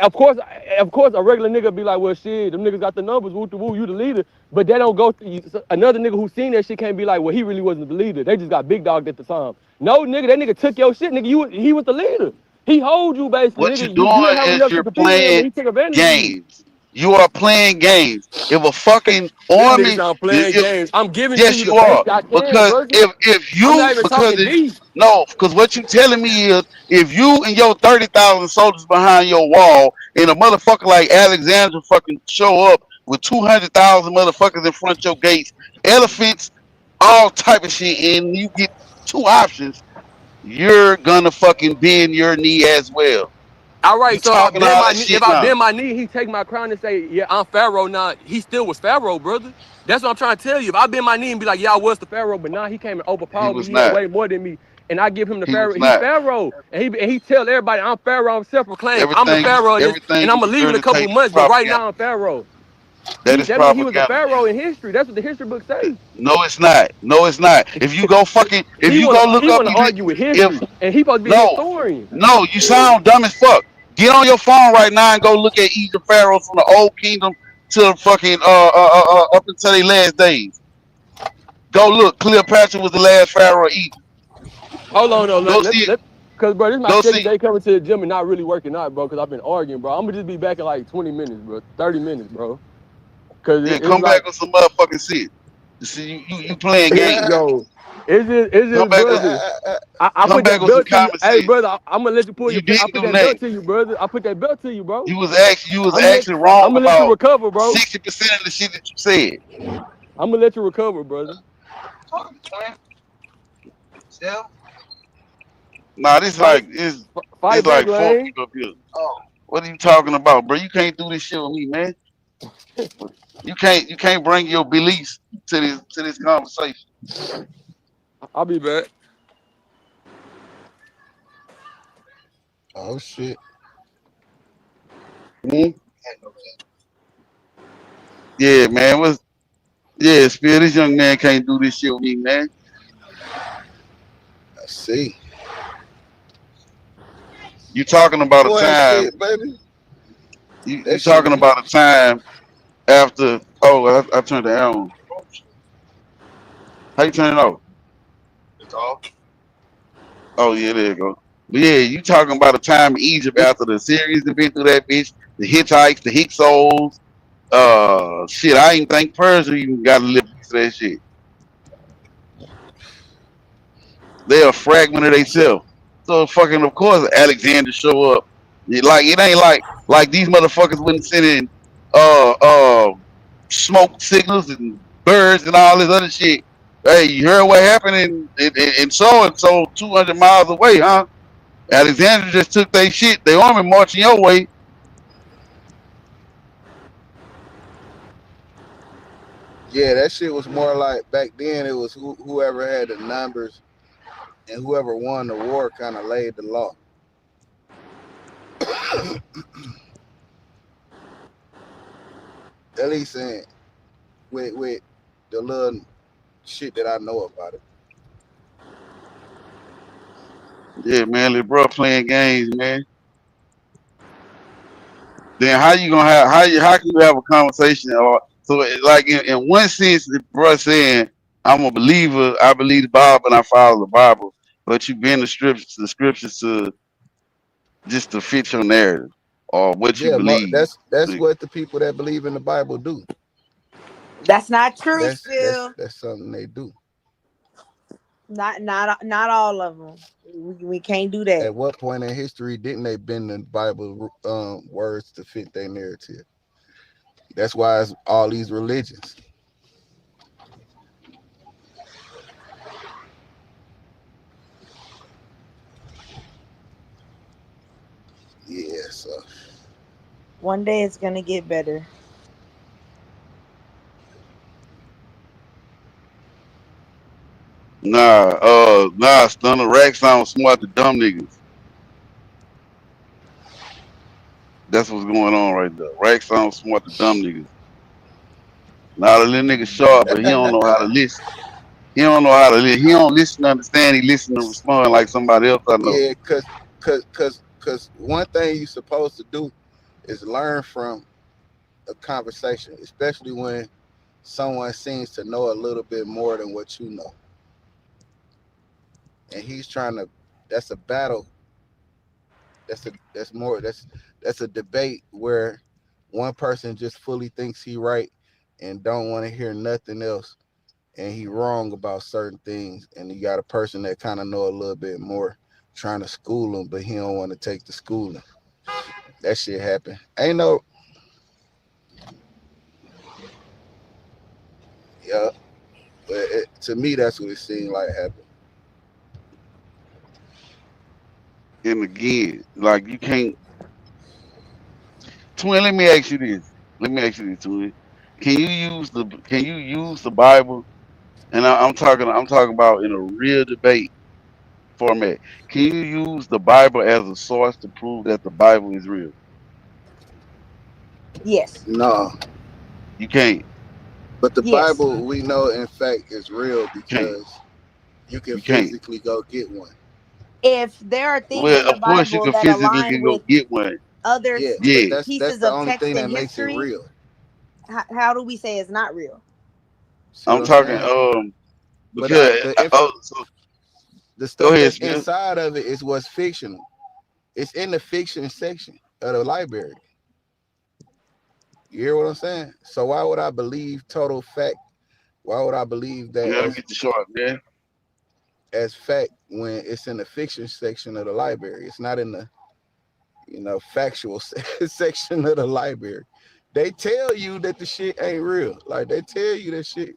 Of course, a regular nigga be like, well, shit, them niggas got the numbers, woo to woo, you the leader. But they don't go through, another nigga who seen that shit can't be like, well, he really wasn't the leader. They just got big dogged at the time. No, nigga, that nigga took your shit, nigga. He was the leader. He hold you basically, What nigga. you're You doing didn't have is enough to you're compete with him, but playing he took advantage of you. games. You are playing games. If a fucking This nigga army, sound playing if games. I'm giving to yes you the you best are, I can, because brother. if I'm not you even because talking if deep. no, because what you telling me is if you and your 30,000 soldiers behind your wall and a motherfucker like Alexander fucking show up with 200,000 motherfuckers in front of your gates, elephants, all type of shit, and you get two options, you're gonna fucking bend your knee as well. All You right, so talking all that if shit I now. bend my knee, he take my crown and say, yeah, I'm Pharaoh now. He still was Pharaoh, brother. That's what I'm trying to tell you. If I bend my knee and be like, yeah, I was the Pharaoh, but now he came and He overpowered me. was He had not. way more than me. And I give him the He Pharaoh. was He not. Pharaoh. And he tell everybody, I'm Pharaoh. I'm self-proclaimed. I'm the Pharaoh of this. And Everything I'm you going to leave in a couple regurgitate is months, but right propaganda. now I'm Pharaoh. That is That means he was a propaganda. Pharaoh in history. That's what the history book say. No, it's not. No, it's not. If He you go look he up wanna argue with if history. And he supposed to be a no, historian. no, you sound dumb as fuck. Get on your phone right now and go look at Egypt pharaohs from the old kingdom to fucking up until their last days. Go look. Cleopatra was the last pharaoh of Egypt. Hold on, though. Go see it. Cause bro, this is my Go second see. day coming to the gym and not really working out, bro. Cause I've been arguing, bro. I'm gonna just be back in like 20 minutes, bro. 30 minutes, bro. Cause Yeah, it's come back like, with some motherfucking shit. You see, you playing games. yo, it's Come just, back with brother. I come put back that with some belt to you. common Hey, sense. brother, I'm gonna let you pull You your. I didn't put do that belt nothing. to you, brother. I put that belt to you, bro. You was I'm gonna let, actually wrong I'm gonna let you about recover, bro. 60% of the shit that you said. I'm gonna let you recover, brother. Nah, this Fight, like it's fight back, like four Lane. people up here. Oh, what are you talking about, bro? You can't do this shit with me, man. You can't bring your beliefs to this conversation. I'll be back. Oh shit. Yeah, man. Spill, this young man can't do this shit with me, man. I see. You talking about Boy, a time, shit, baby. you That shit talking about a time after, I turned it on. How you turn it off? It's off. Oh yeah, there you go. But yeah, you talking about a time in Egypt after the series that been through that bitch, the Hittites, the Hyksos, shit, I ain't think Persia even got a little piece of that shit. They a fragment of themselves. So fucking of course Alexander show up. It ain't like these motherfuckers wouldn't send in smoke signals and birds and all this other shit. Hey, you heard what happened in so and so 200 miles away, huh? Alexander just took their shit, their army marching your way. Yeah, that shit was more like back then. It was whoever had the numbers and whoever won the war kind of laid the law. At least with the little shit that I know about it. Yeah, man, little bro playing games, man. Then how you gonna have how can you have a conversation or so like in one sense the bro saying I'm a believer, I believe the Bible and I follow the Bible, but you bend the scriptures to just to fit your narrative or what you Yeah, believe. that's what the people that believe in the Bible do. That's not true, Phil. That's something they do. Not all of them. We can't do that. At what point in history didn't they bend the Bible words to fit their narrative? That's why it's all these religions. Yeah, so One day it's gonna get better. Nah, Stunner Rack sound smart to dumb niggas. That's what's going on right there. Rack sound smart to dumb niggas. Now the little nigga sharp, but he don't know how to listen. He don't know how to listen. He don't listen to understand. He listen to respond like somebody else I know. yeah, cause one thing you're supposed to do is learn from a conversation, especially when someone seems to know a little bit more than what you know. And he's trying to, that's a battle. That's a debate where one person just fully thinks he right and don't want to hear nothing else, and he wrong about certain things, and you got a person that kind of know a little bit more trying to school him, but he don't want to take the schooling. That shit happen. Ain't no yeah, but to me that's what it seemed like happened. And again, like you can't. Twin, let me ask you this. Twin. Can you use the Bible? And I'm talking about in a real debate format. Can you use the Bible as a source to prove that the Bible is real? Yes. No. You can't. But the Bible, we know, in fact, is real because you can physically go get one. If there are things in the Of course you Bible can that physically align go with get one. other Yeah. That's pieces the of only text thing that and makes it history, real. how do we say it's not real? I'm talking because the stuff go ahead, that's Smith. inside of it is what's fictional. It's in the fiction section of the library. You hear what I'm saying? So why would I believe total fact? Why would I believe that as fact when it's in the fiction section of the library? It's not in the factual section of the library. They tell you that the shit ain't real. Like they tell you that shit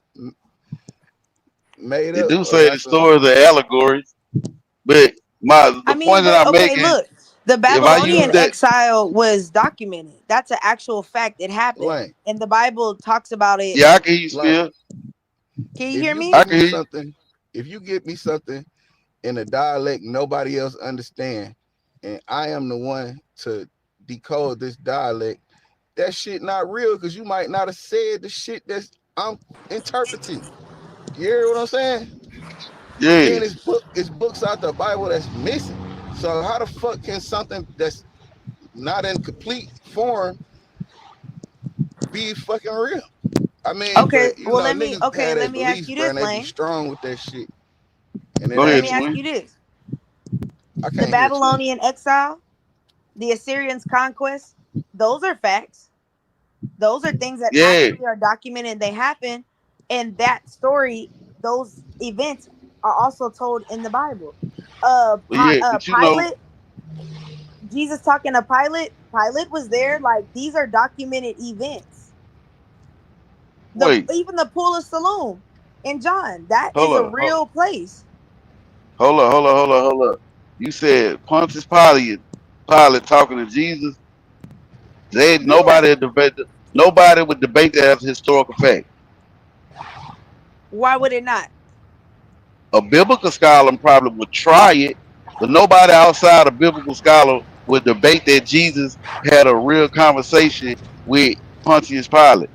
made They up. do say the stories are allegories, but the point that I'm making. Look, The If I use Babylonian that, exile was documented. That's an actual fact. It happened. Like, And the Bible talks about it. yeah, I can hear you, like Spill. Can you if hear you me? I give can me hear you. something, if you give me something in a dialect nobody else understand, and I am the one to decode this dialect, that shit not real because you might not have said the shit that's I'm interpreting. You hear what I'm saying? Yeah. Then it's books out the Bible that's missing. So how the fuck can something that's not in complete form be fucking real? I mean, Okay, but you well know, niggas have their let me ask beliefs, you bro, this, and they be Lane. strong with that shit. And it Go Let ahead, me ain't. ask Twin. you this. I The can't hear Twin. Babylonian exile, the Assyrians conquest, those are facts. Those are things that Yeah. actually are documented. They happen. And that story, those events are also told in the Bible. But yeah, but you know, Pilate, Jesus talking to Pilate, Pilate was there. Like, these are documented events. wait, Even the pool of Siloam in John, that hold is a up, real place. hold up. You said Pontius Pilate talking to Jesus. They Yeah. nobody would debate that as a historical fact. Why would it not? A biblical scholar probably would try it, but nobody outside a biblical scholar would debate that Jesus had a real conversation with Pontius Pilate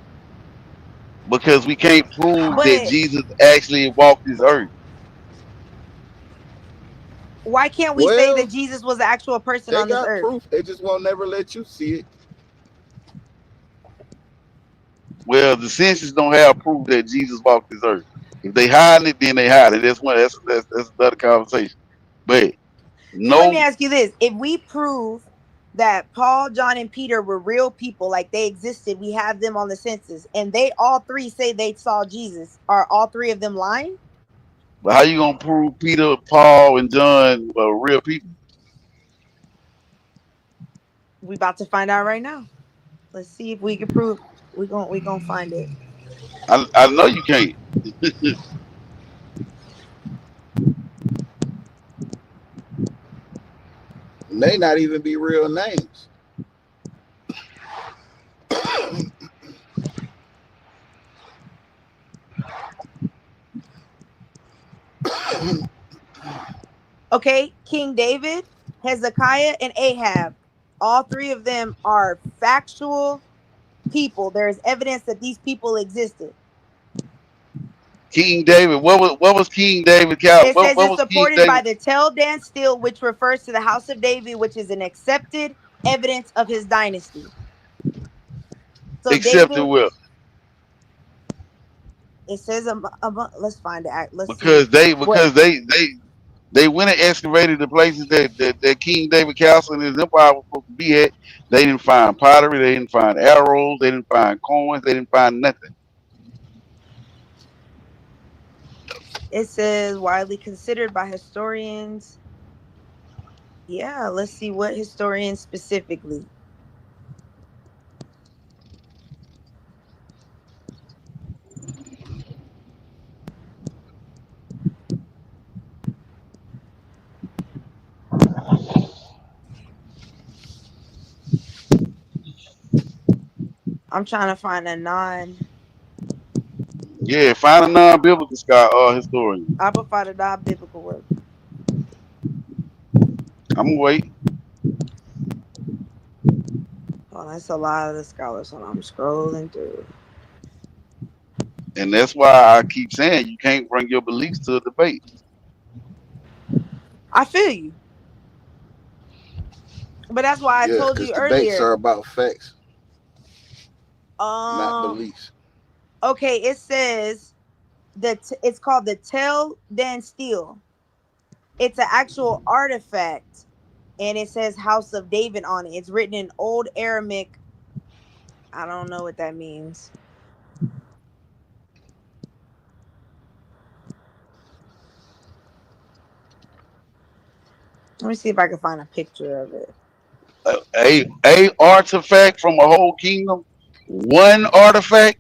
because we can't prove that But Jesus actually walked this earth. why can't we say that Well, Jesus was an actual person they on this got earth? proof. They just won't never let you see it. Well, the census don't have proof that Jesus walked this earth. If they hide it, then they hide it. That's another conversation. But So let me no, ask you this. If we prove that Paul, John, and Peter were real people, like they existed, we have them on the census, and they all three say they saw Jesus, are all three of them lying? but how you gonna prove Peter, Paul, and John were real people? We about to find out right now. Let's see if we can prove. We gonna find it. I know you can't. May not even be real names. Okay, King David, Hezekiah, and Ahab. All three of them are factual people. There is evidence that these people existed. King David. What was King David? It says What it's was King supported by David? the Tel Dan stele, which refers to the house of David, which is an accepted evidence of his dynasty. So Accepted David, will it says, let's find it. Let's see because they what. because they went and excavated the places that King David Castle and his empire was supposed to be at. They didn't find pottery. They didn't find arrows. They didn't find coins. They didn't find nothing. It says widely considered by historians. Yeah, let's see what historians specifically. I'm trying to find a non. Yeah, find a non-biblical historian. I will find a non-biblical work. I'm gonna wait. Oh, that's a lot of the scholars. Hold on, I'm scrolling through. And that's why I keep saying you can't bring your beliefs to a debate. I feel you, but that's why I Yeah, told because you debates earlier. are about facts, not beliefs. Okay, it says that it's called the Tel Dan stele. It's an actual artifact, and it says House of David on it. It's written in Old Aramaic. I don't know what that means. Let me see if I can find a picture of it. A artifact from a whole kingdom, one artifact.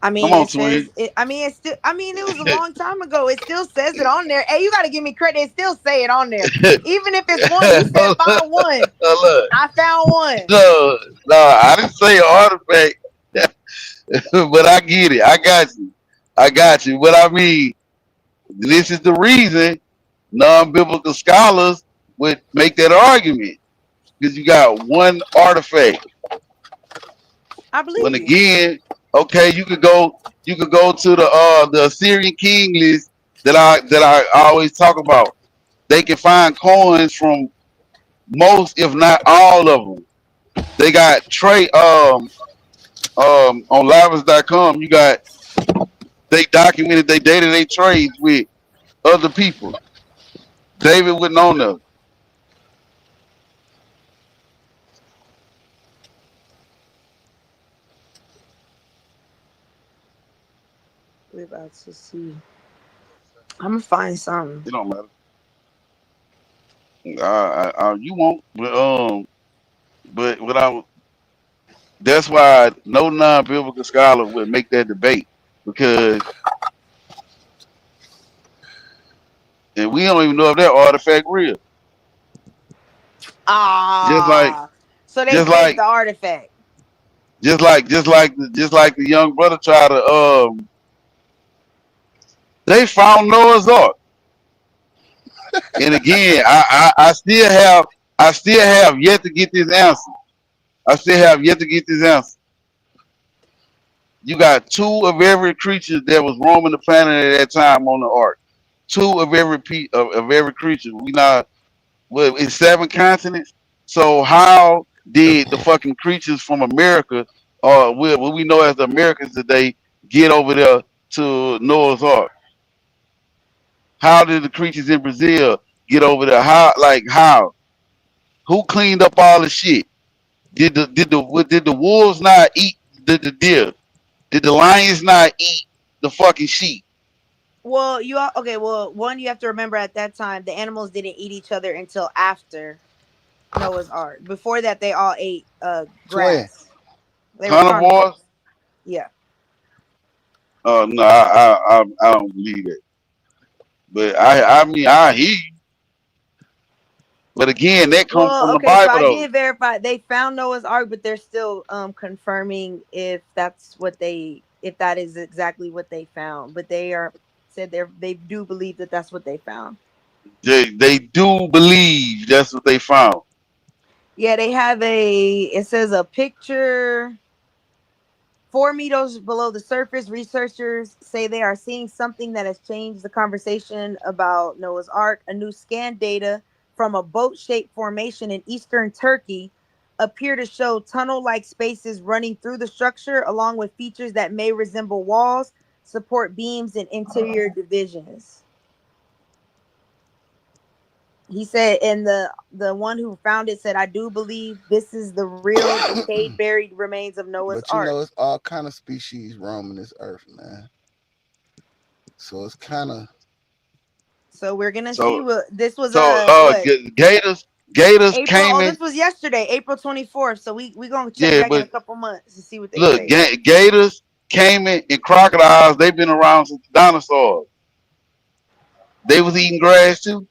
I mean, Come on, it says twin. it. I mean, it's still. I mean, it was a long time ago. It still says it on there. Hey, you got to give me credit. It still say it on there, even if it's one. You said find one. Look, I found one. no, I didn't say artifact, but I get it. I got you. But I mean, this is the reason non-biblical scholars would make that argument because you got one artifact. I believe When you. again, okay, you could go to the Assyrian king list that I always talk about. They can find coins from most, if not all of them. They got trade on Livers.com. You got they documented they day-to-day trades with other people. David wouldn't know them. We're about to see. I'm gonna find something. It don't matter. You won't, but without. That's why no non-biblical scholar would make that debate because, and we don't even know if that artifact real. So they just faked like the artifact. just like the young brother tried to they found Noah's Ark. And again, I still have yet to get this answer. You got 2 of every creature that was roaming the planet at that time on the ark. 2 of every creature. It's 7 continents. So how did the fucking creatures from America, or what we know as the Americans today, get over there to Noah's Ark? How did the creatures in Brazil get over there? How? Who cleaned up all the shit? Did the wolves not eat the deer? Did the lions not eat the fucking sheep? Well, okay. Well, one, you have to remember at that time the animals didn't eat each other until after Noah's Ark. Before that, they all ate grass. They were Carnivores? Yeah. Oh no, I don't believe it. But I mean I hear you. But again, that comes from the Bible. So I did verify they found Noah's Ark, but they're still confirming if that is exactly what they found. But they do believe that that's what they found. They do believe that's what they found. Yeah, they have it says a picture 4 meters below the surface. Researchers say they are seeing something that has changed the conversation about Noah's Ark. A new scan data from a boat-shaped formation in eastern Turkey appear to show tunnel-like spaces running through the structure, along with features that may resemble walls, support beams, and interior divisions. He said, and the one who found it said, "I do believe this is the real decayed, buried remains of Noah's Ark." But you know, it's all kind of species roaming this earth, man. So it's kind of. So we're gonna see what this was. Gators April, came in. This was yesterday, April 24th. So we gonna check back in a couple months to see what they look, say. Gators, caiman, and crocodiles. They've been around since the dinosaurs. They was eating grass too.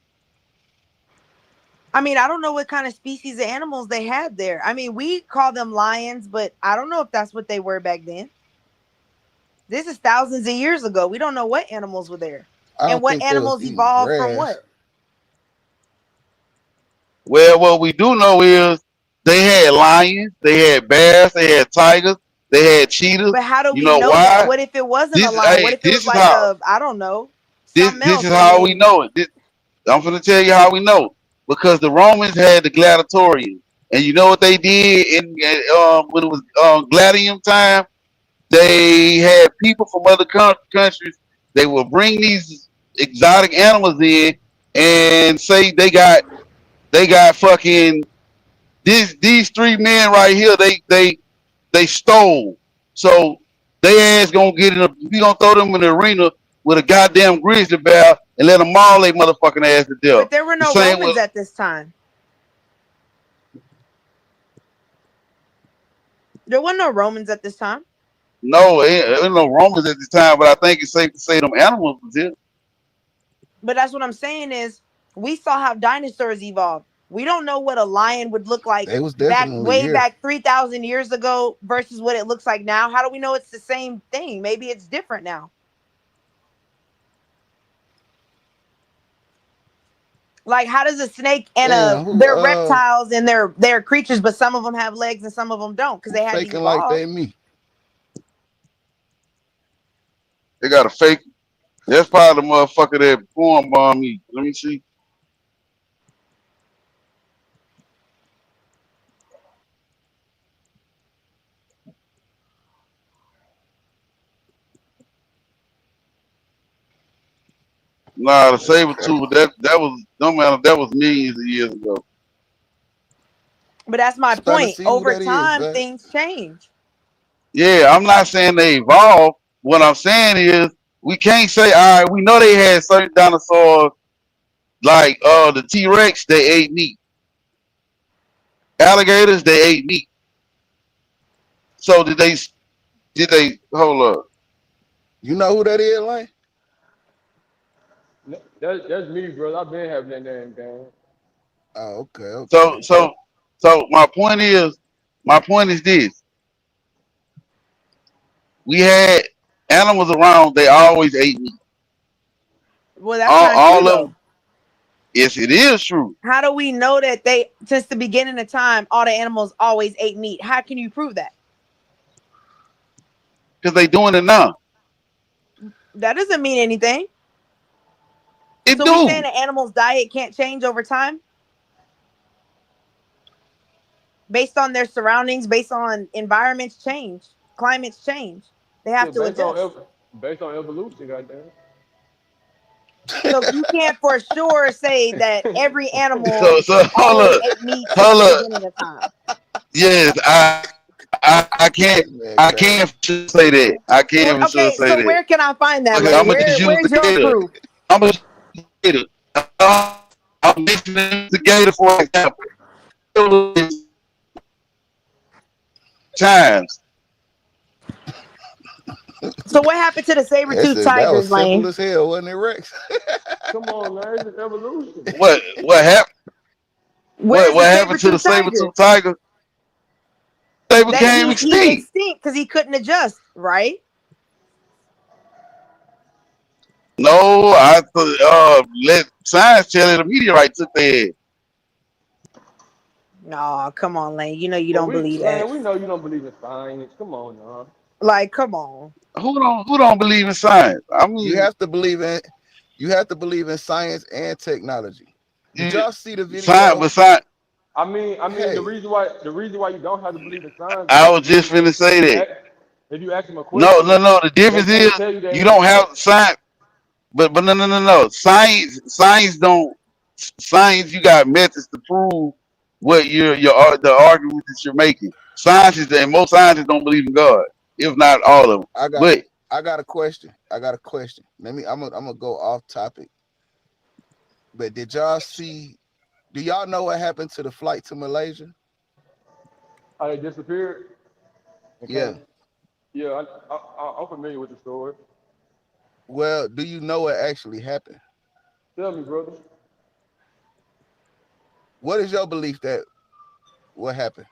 I mean, I don't know what kind of species of animals they had there. I mean, we call them lions, but I don't know if that's what they were back then. This is thousands of years ago. We don't know what animals were there and what animals evolved from what. Well, what we do know is they had lions, they had bears, they had tigers, they had cheetahs. But how do we know know why? that? What if it wasn't a lion? What if it was like I don't know. This is how we know it. I'm going to tell you how we know. Because the Romans had the gladiatorians. And you know what they did when it was gladium time? They had people from other countries. They would bring these exotic animals in and say they got fucking these 3 men right here. They stole. So they ass gonna get we gonna throw them in the arena with a goddamn grizzly bear and let them maul they motherfucking ass to death. But there were no Romans at this time. There were no Romans at this time. No, ain't no Romans at this time, but I think it's safe to say them animals was here. But that's what I'm saying is we saw how dinosaurs evolved. We don't know what a lion would look like They was back definitely way here. back 3,000 years ago versus what it looks like now. How do we know it's the same thing? Maybe it's different now. Like, how does a snake and Damn, they're reptiles and they're creatures, but some of them have legs and some of them don't because they had to faking like evolve. they me? They got a fake. That's probably the motherfucker that form bomb me. Let me see. Nah, the saber tooth. That was no matter. That was millions of years ago. But that's my Trying to point. see who Over that is, time, man. things change. Yeah, I'm not saying they evolved. What I'm saying is we can't say, all right, we know they had certain dinosaurs like the T-Rex, they ate meat. Alligators, they ate meat. So did they hold up? You know who that is, Lane? That's me, bro. I've been having that damn game. Oh, okay. So my point is this. We had animals around, they always ate meat. Well, that's not true All of though. them. Yes, it is true. How do we know that they, since the beginning of time, all the animals always ate meat? How can you prove that? Because they doing it now. That doesn't mean anything. It So do. we're saying an animal's diet can't change over time? Based on their surroundings, based on environments change, climates change. They have to adjust. Based on evolution, goddamn. So you can't for sure say that every animal So hold always up. ate meat since Hold the up. beginning of time. Yes, I can't say that. I can't for sure Okay, say so that. where can I find that, Okay, Lane? I'm gonna just use Where's the your gator. proof? I'm gonna get it. I'm mentioning the gator for example. Times. So what happened to the saber-toothed That tigers, was simple Lane? as hell, wasn't it, Rex? Come on, man. It's evolution. What happened? Where's What the happened to the saber-toothed saber-tooth tiger? tiger? They That became he's extinct. extinct because he couldn't adjust, right? No, I let science tell it a meteorite took their head. No, come on, Lane. You know you But don't believe that. we know you don't believe in science. Come on, now. Like, come on. Who don't believe in science? I mean, You have to believe in science and technology. Did y'all see the video? Science. I mean, Hey. the reason why you don't have to believe in science. I was just finna say that. If you ask them a question, No. The difference is you don't have science, but no. Science don't. Science, you got methods to prove what the argument that you're making. Science is that most scientists don't believe in God, if not all of them. I got a question. I'm gonna go off topic. But did y'all see? Do y'all know what happened to the flight to Malaysia? How they disappeared? Yeah. Yeah, I'm familiar with the story. Well, do you know what actually happened? Tell me, brother. What is your belief that what happened?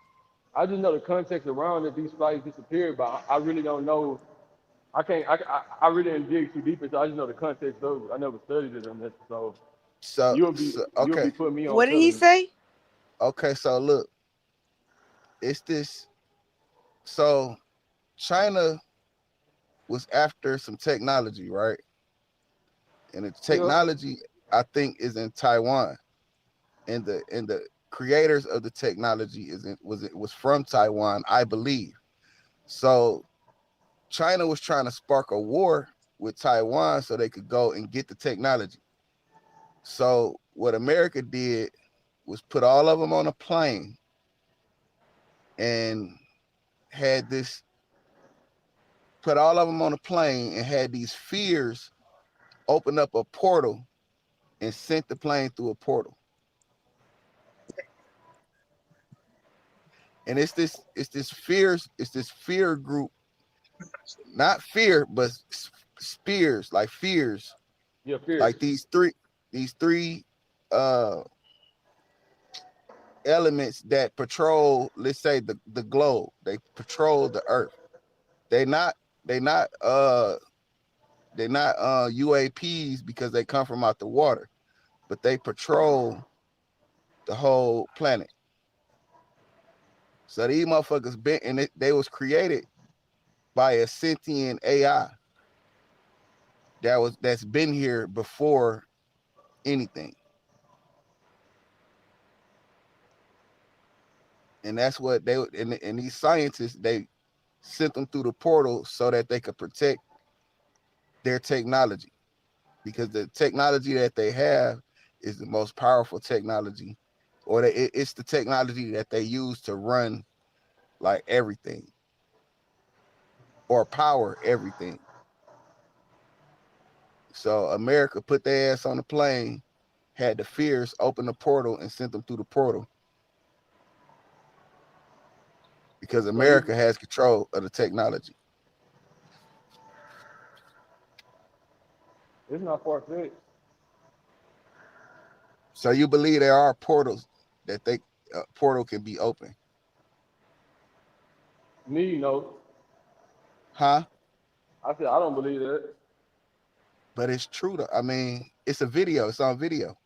I just know the context around that these flights disappeared, but I really don't know. I really didn't dig too deep into it. I just know the context of it. I never studied it on this, so you'll be putting me on. What did he say? Okay, so look, it's this. So China was after some technology, right? And the technology, I think, is in Taiwan, and the creators of the technology was from Taiwan, I believe. So China was trying to spark a war with Taiwan so they could go and get the technology. So what America did was put all of them on a plane and had these fears open up a portal and sent the plane through a portal. And it's this fear group not fear, but spears, like fears. Yeah, fears. Like these three elements that patrol, let's say the globe. They patrol the earth. They're not UAPs because they come from out the water, but they patrol the whole planet. So these motherfuckers been, and they was created by a sentient AI that's been here before anything. And that's what they and these scientists, they sent them through the portal so that they could protect their technology, because the technology that they have is the most powerful technology, or it's the technology that they use to run like everything or power everything. So America put their ass on the plane, had the fears, open the portal, and sent them through the portal, because America has control of the technology. It's not far-fetched. So you believe there are portals that portal can be open? Me, no. Huh? I said I don't believe that. But it's true though. I mean, it's a video. It's on video.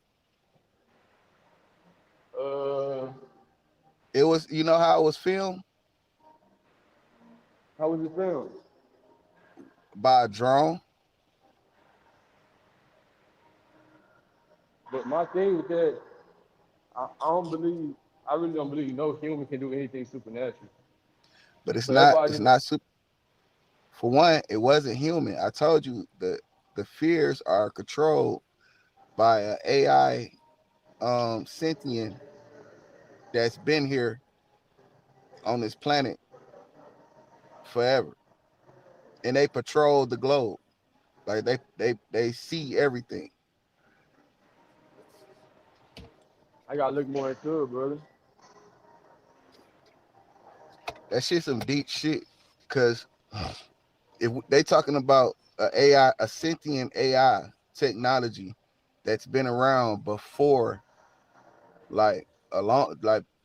It was, you know how it was filmed? How was it filmed? By a drone. But my thing with that, I really don't believe no human can do anything supernatural. But it's So not super. For one, it wasn't human. I told you the fears are controlled by an AI sentient that's been here on this planet forever. And they patrol the globe. Like they see everything. I gotta look more into it, brother. That shit's some deep shit, because if they talking about a sentient AI technology that's been around before, like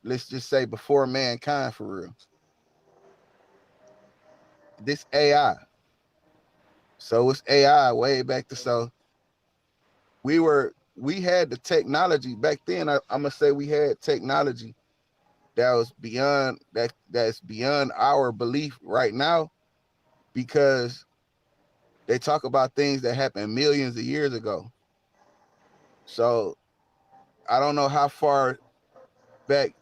let's just say before mankind, for real. This AI. So it's AI way back to, so we had the technology back then. I'm gonna say we had technology that was that's beyond our belief right now, because they talk about things that happened millions of years ago. So I don't know how far back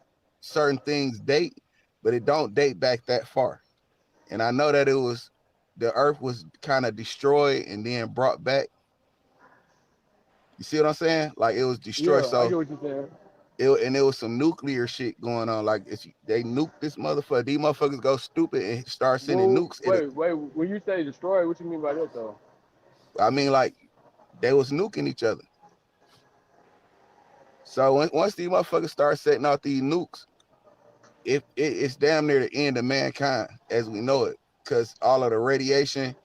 certain things date, but it don't date back that far. And I know that the earth was kind of destroyed and then brought back. You see what I'm saying? Like it was destroyed. Yeah, so I get what you're saying. It was some nuclear shit going on. Like they nuked this motherfucker. These motherfuckers go stupid and start sending nukes. Wait. When you say destroy, what you mean by that though? I mean, like they was nuking each other. So once these motherfuckers start setting out these nukes, it's damn near the end of mankind as we know it, because all of the radiation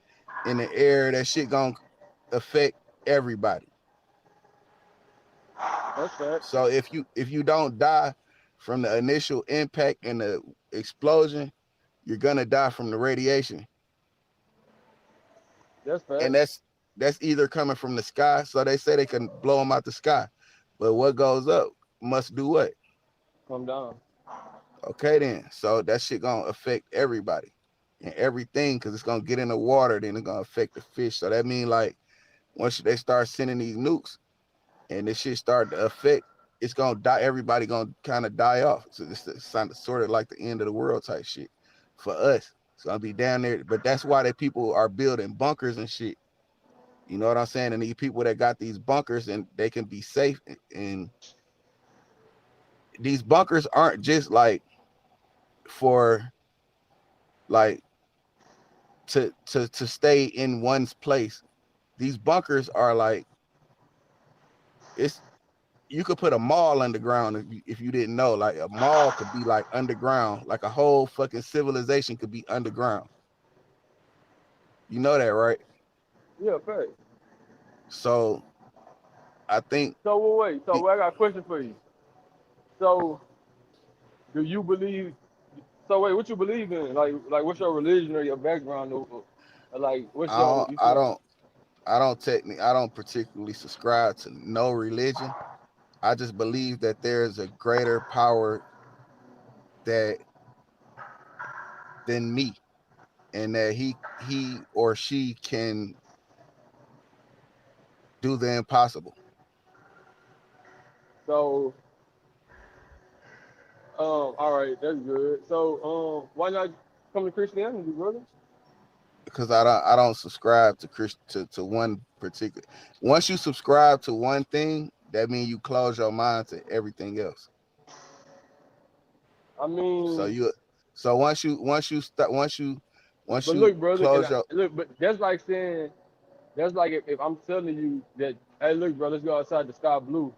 in the air, that shit gonna affect everybody. That's fact. So if you don't die from the initial impact and the explosion, you're gonna die from the radiation. That's fact. And that's either coming from the sky. So they say they can blow them out the sky, but what goes up must do what? Come down. Okay, then. So that shit gonna affect everybody and everything, because it's gonna get in the water, then it's gonna affect the fish. So that means, like, once they start sending these nukes and this shit start to affect, it's gonna die. Everybody gonna kind of die off. So it's sort of like the end of the world type shit for us. It's gonna be down there. But that's why that people are building bunkers and shit. You know what I'm saying? And these people that got these bunkers, and they can be safe. And these bunkers aren't just like for like to stay in one's place. These bunkers are like, you could put a mall underground if you didn't know. Like a mall could be like underground, like a whole fucking civilization could be underground. You know that, right? Yeah, fact. So I think. So wait. So I got a question for you. So, do you believe? So wait, what you believe in? Like what's your religion or your background? Or like, what's your? You I feel? don't particularly subscribe to no religion. I just believe that there's a greater power than me, and that he or she can do the impossible. So, all right, that's good. So, why not come to Christianity, brother? Because I don't subscribe to one particular. Once you subscribe to one thing, that means you close your mind to everything else. I mean, so once you look, brother, close your look, but that's like saying, that's like if I'm telling you that, hey, look, bro, let's go outside the sky blue,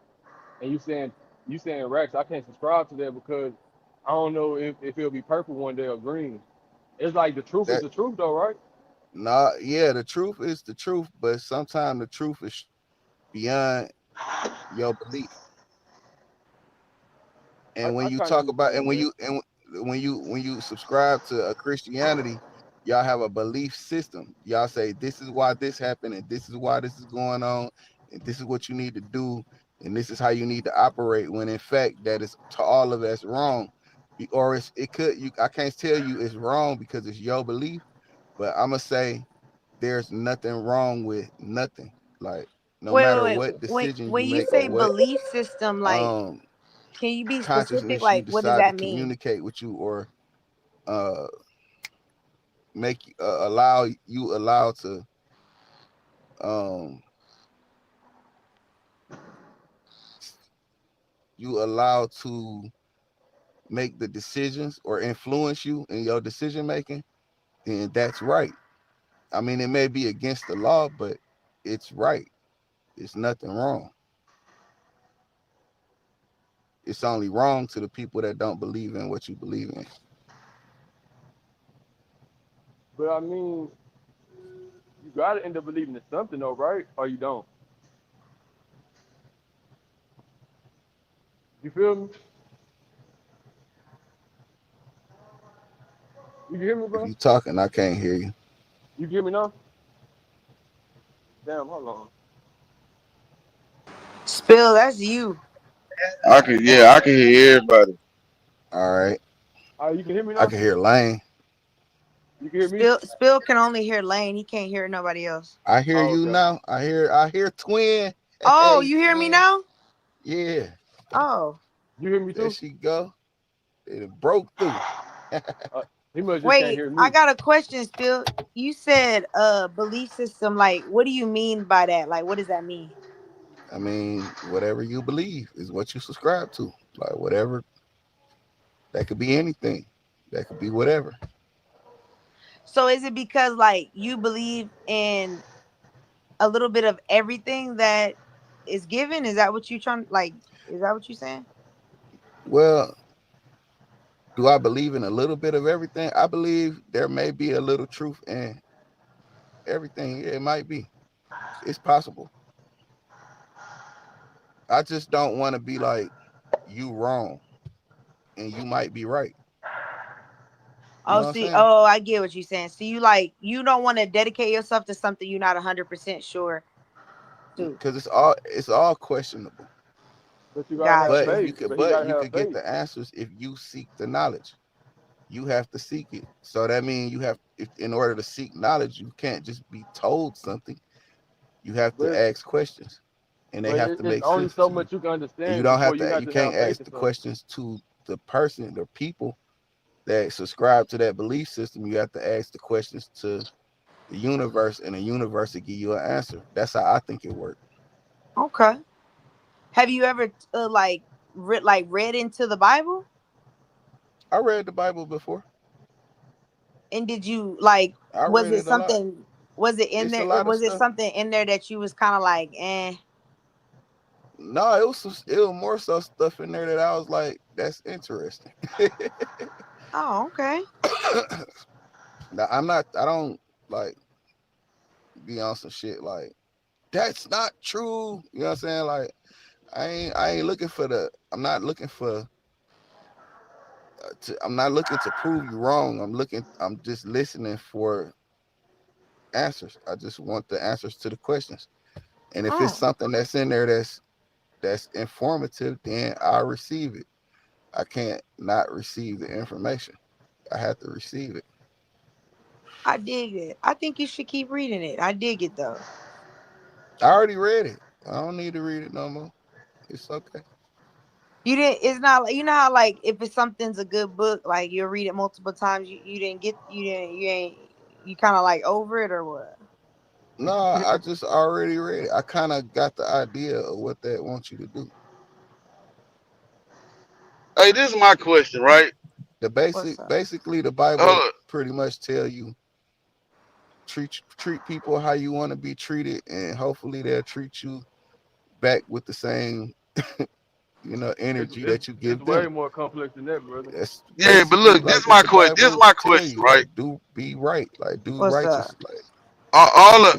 and you saying Rex, I can't subscribe to that because I don't know if it'll be purple one day or green. It's like the truth is the truth, though, right? Nah, yeah, the truth is the truth, but sometimes the truth is beyond your belief. And when you talk about, and when you subscribe to a Christianity, y'all have a belief system. Y'all say this is why this happened, and this is why this is going on, and this is what you need to do, and this is how you need to operate. When in fact, that is to all of us wrong, or I can't tell you it's wrong because it's your belief, but I'm gonna say there's nothing wrong with nothing. Like no matter what decision When you you make say or what belief system, like, can you be specific? consciousness you Like, what does decide to that mean? communicate with you, or make allow to you allow to make the decisions or influence you in your decision making, then that's right. I mean, it may be against the law, but it's right. It's nothing wrong. It's only wrong to the people that don't believe in what you believe in. But I mean, you gotta end up believing in something, though, right? Or you don't. You feel me? You can hear me, bro? If you talking, I can't hear you. You can hear me now? Damn, hold on. Spill, that's you. I can hear everybody. All right. You can hear me now? I can hear Lane. You can hear me? Spill can only hear Lane. He can't hear nobody else. I hear you now. I hear Twin. Oh, Hey, you hear Twin. me now? Yeah. Oh. You hear me too? There she go. It broke through. He must just Wait, can't hear me. I got a question, Spill. You said belief system. Like, what do you mean by that? Like, what does that mean? I mean, whatever you believe is what you subscribe to. Like whatever. That could be anything. That could be whatever. So is it because like you believe in a little bit of everything that is given? Is that what you trying like? Is that what you're saying? Well, do I believe in a little bit of everything? I believe there may be a little truth in everything. It might be. It's possible. I just don't want to be like you wrong and you might be right. Oh, see, oh, I get what you're saying. So you don't want to dedicate yourself to something you're not 100% sure. Because it's all questionable. But you gotta have faith. You could get the answers if you seek the knowledge. You have to seek it. So that means in order to seek knowledge, you can't just be told something. You have to ask questions, and they have to make sense. Only so much you can understand. And you don't have to. You can't ask the questions to the person, the people that subscribe to that belief system. You have to ask the questions to the universe, and the universe will give you an answer. That's how I think it works. Okay. Have you ever read into the Bible? I read the Bible before. And did you was it something? Was it in there? Was it something in there that you was kind of like, eh? No, it was more so stuff in there that I was like, that's interesting. Oh, okay. Now I don't like be on some shit like that's not true. You know what I'm saying? Like I ain't looking for I'm not looking for I'm not looking to prove you wrong. I'm just listening for answers. I just want the answers to the questions. And if it's something that's in there that's informative, then I'll receive it. I can't not receive the information. I have to receive it. I dig it. I think you should keep reading it. I dig it though. I already read it. I don't need to read it no more. It's okay. You didn't. It's not like, you know how like if it's something's a good book, like you'll read it multiple times. You kind of like over it or what? No, I just already read it. I kind of got the idea of what that wants you to do. Hey, this is my question, right? Basically the Bible pretty much tell you treat people how you want to be treated, and hopefully they'll treat you back with the same energy that you give It's them. way more complex than that, brother. Yeah, but look, this is my question. This is my question, right? Be right, like do What's righteous, up? like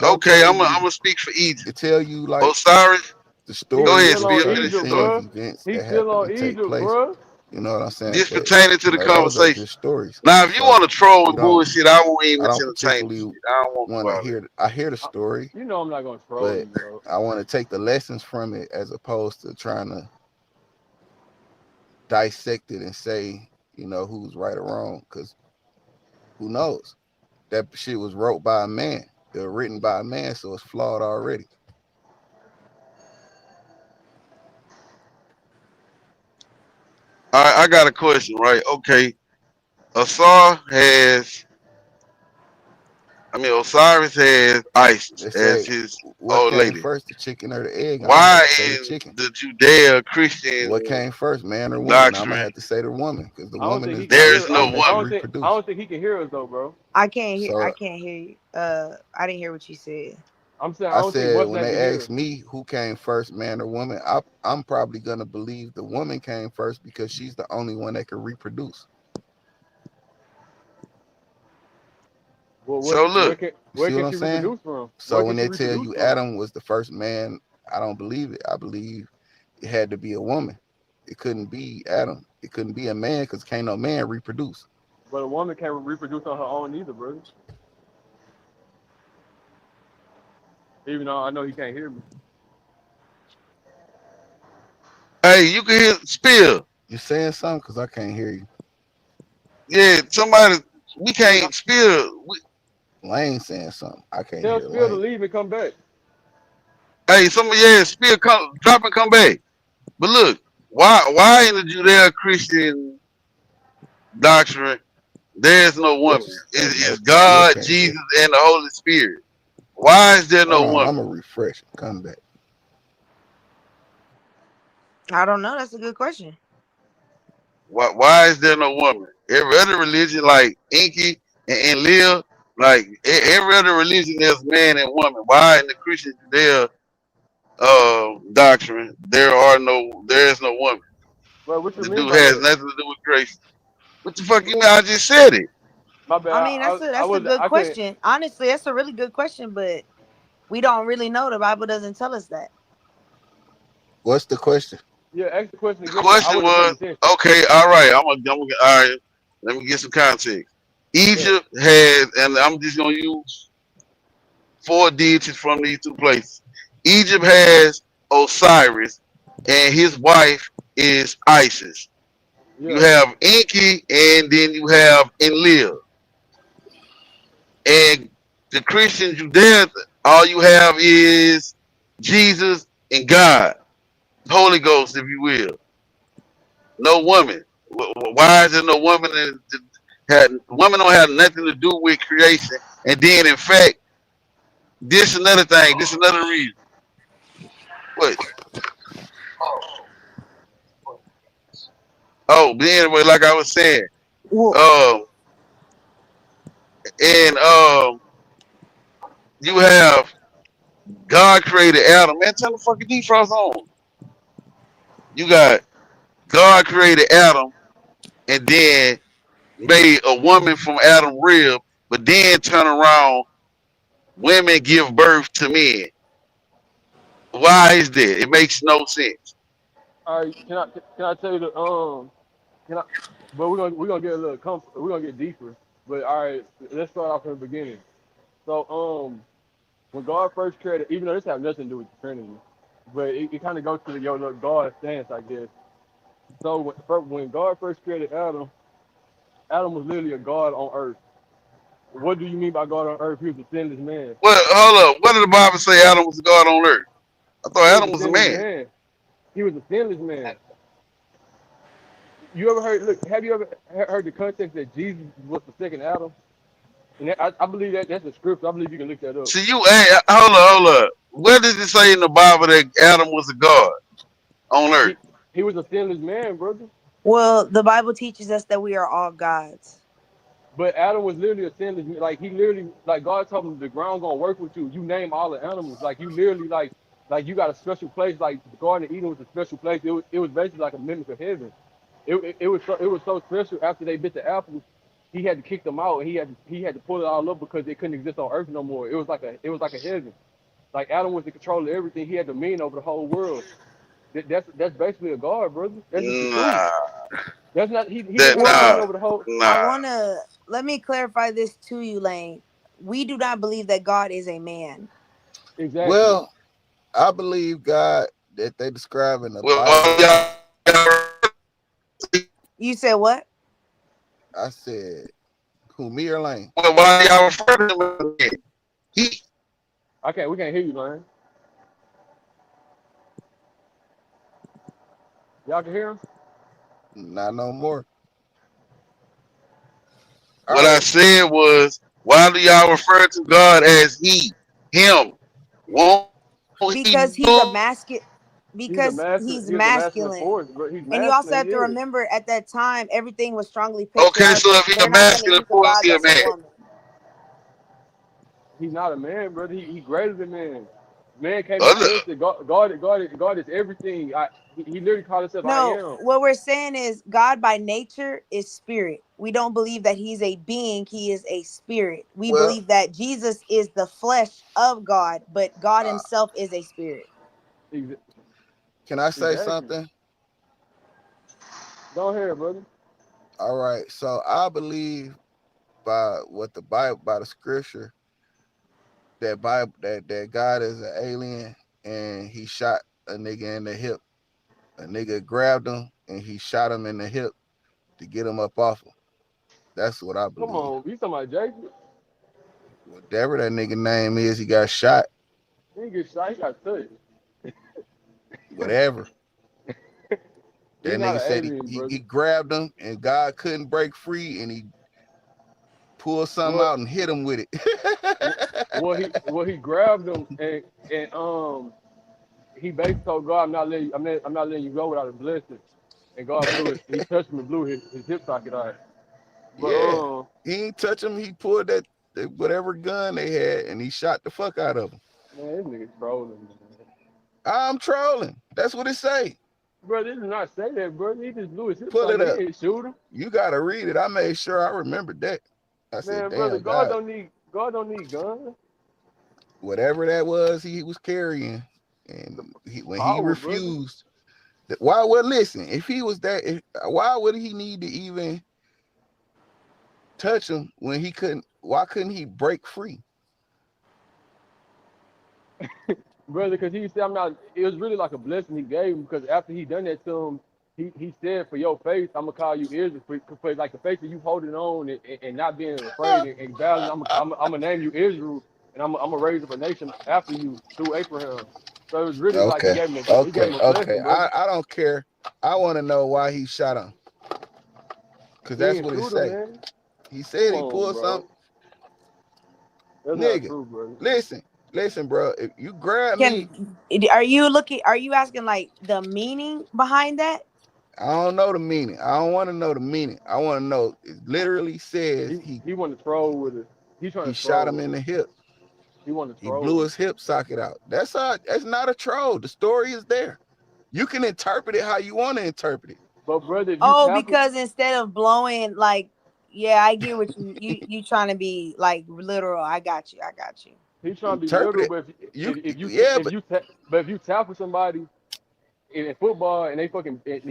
okay. I'm gonna speak for Egypt. To tell you like Osiris. the story. Go ahead, Spill. events He's still on Egypt, bro. You know what I'm saying? This pertaining to the conversation. Stories. Now, if you want to troll and bullshit, I won't even entertain particularly it. I don't want to hear. I hear the story. You know I'm not gonna troll but you, bro. I want to take the lessons from it as opposed to trying to dissect it and say, who's right or wrong, because who knows? That shit was wrote by a man. They were written by a man, so it's flawed already. All right, I got a question, right? Okay. Osiris has Isis as his old lady. First, the chicken or the egg? Why is the Judeo-Christian what came first, man or woman? doctrine? I'm gonna have to say the woman, because the I don't woman think is he can There hear is us. no I woman. don't think he can hear us though, bro. I can't hear. So- I can't hear you. I didn't hear what you said. I'm saying I I don't think said what's when that they can hear asked us. me who came first, man or woman, I'm probably gonna believe the woman came first because she's the only one that can reproduce. Well, So look, where See can what she I'm saying? reproduce from? So Where when can they she tell reproduce you from? Adam was the first man, I don't believe it. I believe it had to be a woman. It couldn't be Adam. It couldn't be a man because can't no man reproduce. But a woman can't reproduce on her own either, bro. Even though I know he can't hear me. hey, you can hear Spill. You saying something? Because I can't hear you. Yeah, we can't Spill. Lane saying something. I can't Tell hear Spill to Lane. leave and come back. Hey, Spill, drop and come back. But look, why in the Judeo-Christian doctrine there's no woman? It's God, Jesus, and the Holy Spirit. Why is there no Hold on, woman? I'm gonna refresh and come back. I don't know. That's a good question. Why is there no woman? Every other religion, like Inky and Leah, like every other religion, there's man and woman. Why in the Christian Judeo doctrine there is no woman? Bro, what you The mean dude by has that? nothing to do with grace. What the fuck you mean? I just said it. My bad. I mean, that's a good question. Honestly, that's a really good question, but we don't really know. The Bible doesn't tell us that. What's the question? Yeah, ask the question The again. question was, okay, all right, all right. Let me get some context. Egypt has, and I'm just gonna use 4 deities from these 2 places. Egypt has Osiris, and his wife is Isis. You have Enki, and then you have Enlil. And the Christian Judea, all you have is Jesus and God, Holy Ghost, if you will. No woman. Why is there no woman? Women don't have nothing to do with creation. And then, in fact, this another thing. This another reason. What? Oh, but anyway, like I was saying, you have God created Adam. Man, tell the fucking defrost on. You got God created Adam, and then made a woman from Adam's rib, but then turn around women give birth to men. Why is that? It makes no sense. All right, can I tell you the can I? But we're gonna get a little we're gonna get deeper. But all right, let's start off from the beginning. So when God first created, even though this has nothing to do with the Trinity, but it kind of goes to your little God stance, I guess. So when God first created Adam, Adam was literally a God on earth. What do you mean by God on earth? He was a sinless man. Well, hold up. What did the Bible say Adam was God on earth? I thought He was Adam a was a sinless man. man. He was a sinless man. You ever heard? Look, have you ever heard the context that Jesus was the second Adam? And I believe that's a scripture. I believe you can look that up. See, hold up. Where does it say in the Bible that Adam was a God on earth? He was a sinless man, brother. Well, the Bible teaches us that we are all gods. But Adam was literally a sinless man. Like he literally, like God told him, the ground gonna work with you. You name all the animals. Like you literally, like you got a special place. Like the Garden of Eden was a special place. It was basically like a mimic of heaven. It was so special. After they bit the apple, he had to kick them out, and he had to pull it all up because they couldn't exist on earth no more. It was like a heaven. Like Adam was in control of everything. He had dominion over the whole world. That's basically a God, brother. That's just the truth. That's not he didn't dominion over the whole. Let me clarify this to you, Lane. We do not believe that God is a man. Exactly. Well, I believe God that they describe in the Bible. You said what? I said, who, me or Lane? Well, why y'all refer to him as he? Okay, we can't hear you, Lane. Y'all can hear him? Not no more. What I said was, why do y'all refer to God as he, him? Because he's a masculine. Because he's masculine. Force, and you also have to remember, at that time, everything was strongly patriarchal. Okay, so if he's a masculine force, he's a man. He's not a man, brother. He greater than man. Man can't be tested. God is everything. He literally called himself I am. What we're saying is God by nature is spirit. We don't believe that he's a being. He is a spirit. We believe that Jesus is the flesh of God, but God himself is a spirit. Can I say something? Go ahead, brother. All right. So I believe by what the Bible, by the scripture, that God is an alien and he shot a nigga in the hip. A nigga grabbed him and he shot him in the hip to get him up off him. That's what I believe. Come on, you talking about Jacob? Whatever that nigga name is, he got shot. He didn't get shot, he got touched. Whatever. That nigga said he grabbed him and God couldn't break free and he pulled something out and hit him with it. He grabbed him and he basically told God, I'm not letting you go without a blessing. And God he touched him and blew his hip socket out. But, he ain't touch him. He pulled that whatever gun they had and he shot the fuck out of him. Man, this nigga's trolling. Man. I'm trolling. That's what it say. Bro, this does not say that, bro. He just blew his hip Pull socket. it up. He didn't shoot him. You gotta read it. I made sure I remembered that. I said, man, brother, God don't need guns. Whatever that was, he was carrying, and when he refused, why? Well, listen, if he was that, why would he need to even touch him when he couldn't? Why couldn't he break free? Brother, because he said, it was really like a blessing he gave him, because after he done that to him, he said, for your faith, I'm gonna call you Israel, for like the faith of you holding on and not being afraid and battling, I'm gonna name you Israel, and I'm gonna raise up a nation after you through Abraham. So it was really like he gave him a blessing, I don't care. I want to know why he shot him, because that's what he said. He said he pulled something. Nigga, listen, bro. If you grab me, are you asking like the meaning behind that? I don't know the meaning. I don't want to know the meaning. I want to know. It literally says he wanted to troll with it. He shot him in the hip. He wanted to troll. He blew his hip socket out. That's not a troll. The story is there. You can interpret it how you want to interpret it. But brother, because instead of blowing, like, yeah, I get what you trying to be like literal. I got you. He's trying to be Interpret literal, it. but Yeah, if you tackle somebody in football and they fucking and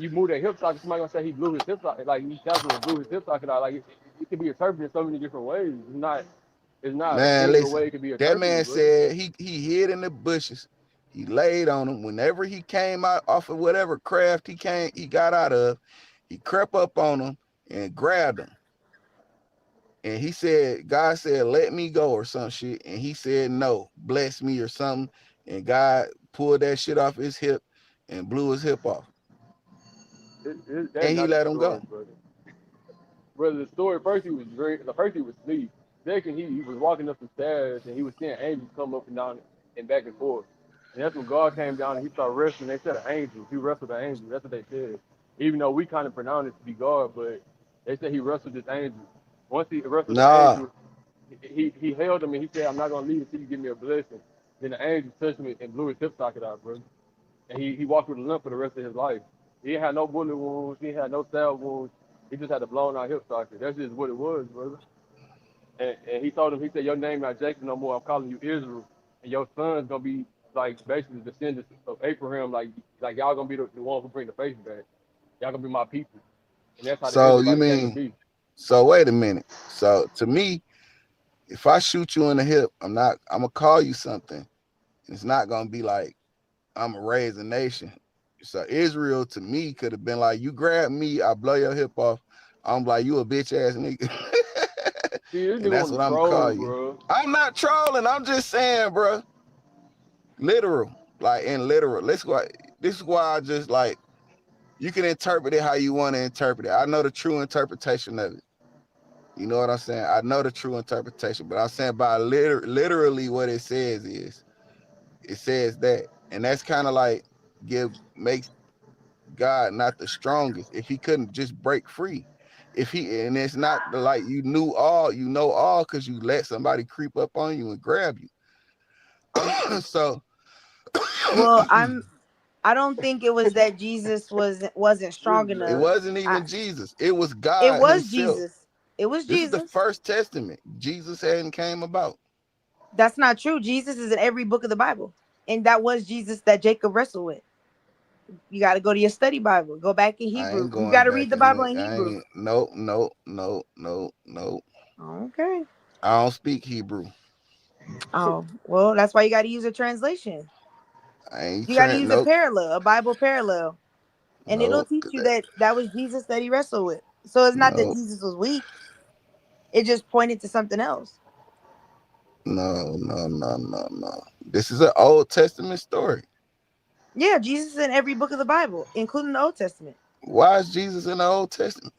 you move their hip socket, somebody gonna say he blew his hip socket, like he tackled and blew his hip socket out. Like it can be interpreted in so many different ways. It's not a man, single way listen. it can be That interpreted. man bro. said he hid in the bushes. He laid on him. Whenever he came out off of whatever craft he got out of, he crept up on him and grabbed him. And he said, God said, let me go or some shit. And he said, no, bless me or something. And God pulled that shit off his hip and blew his hip off. That's And he not let the him story, go. brother. The story first he was drinking. The first he was asleep. Second he was walking up the stairs and he was seeing angels come up and down and back and forth. And that's when God came down and he started wrestling. They said an angel. He wrestled an angel. That's what they said. Even though we kind of pronounce it to be God, but they said he wrestled this angel. Once he wrestled the angel, he held him and he said, I'm not gonna leave until you give me a blessing. Then the angel touched him and blew his hip socket out, bro. And he walked with a limp for the rest of his life. He didn't have no bullet wounds, he had no stab wounds, he just had a blown out hip socket. That's just what it was, brother. And he told him, he said, your name not Jacob no more, I'm calling you Israel. And your son's gonna be like basically the descendants of Abraham, like y'all gonna be the ones who bring the faith back. Y'all gonna be my people. And that's how So the you Israelites came to mean, be. so wait a minute. So to me, if I shoot you in the hip, I'm gonna call you something. It's not gonna be like I'm gonna raise a nation. So Israel to me could have been like, you grab me, I blow your hip off. I'm like, you a bitch ass nigga. See, this And nigga that's wanna what I'm gonna troll, call you. bro. I'm not trolling. I'm just saying, bro. Literal, like in literal. This is why I just like, you can interpret it how you want to interpret it. I know the true interpretation of it. You know what I'm saying? I know the true interpretation, but I'm saying by literally what it says is, it says that, and that's kind of like makes God not the strongest if he couldn't just break free. And it's not like you know all because you let somebody creep up on you and grab you. So Well, I don't think it was that Jesus wasn't strong enough. it wasn't even Jesus. It was God It was himself. Jesus. It was This Jesus. is the first testament. Jesus hadn't came about. That's not true. Jesus is in every book of the Bible. And that was Jesus that Jacob wrestled with. You got to go to your study Bible. Go back in I Hebrew. ain't You going got to back read the in Bible it. in I Hebrew. ain't no. Okay. I don't speak Hebrew. Oh, well, that's why you got to use a translation. I ain't You got to use a nope. parallel, a Bible parallel. And it'll Nope. teach you that was Jesus that he wrestled with. So it's not that Nope. Jesus was weak. It just pointed to something else. No. This is an Old Testament story. Yeah, Jesus is in every book of the Bible, including the Old Testament. Why is Jesus in the Old Testament?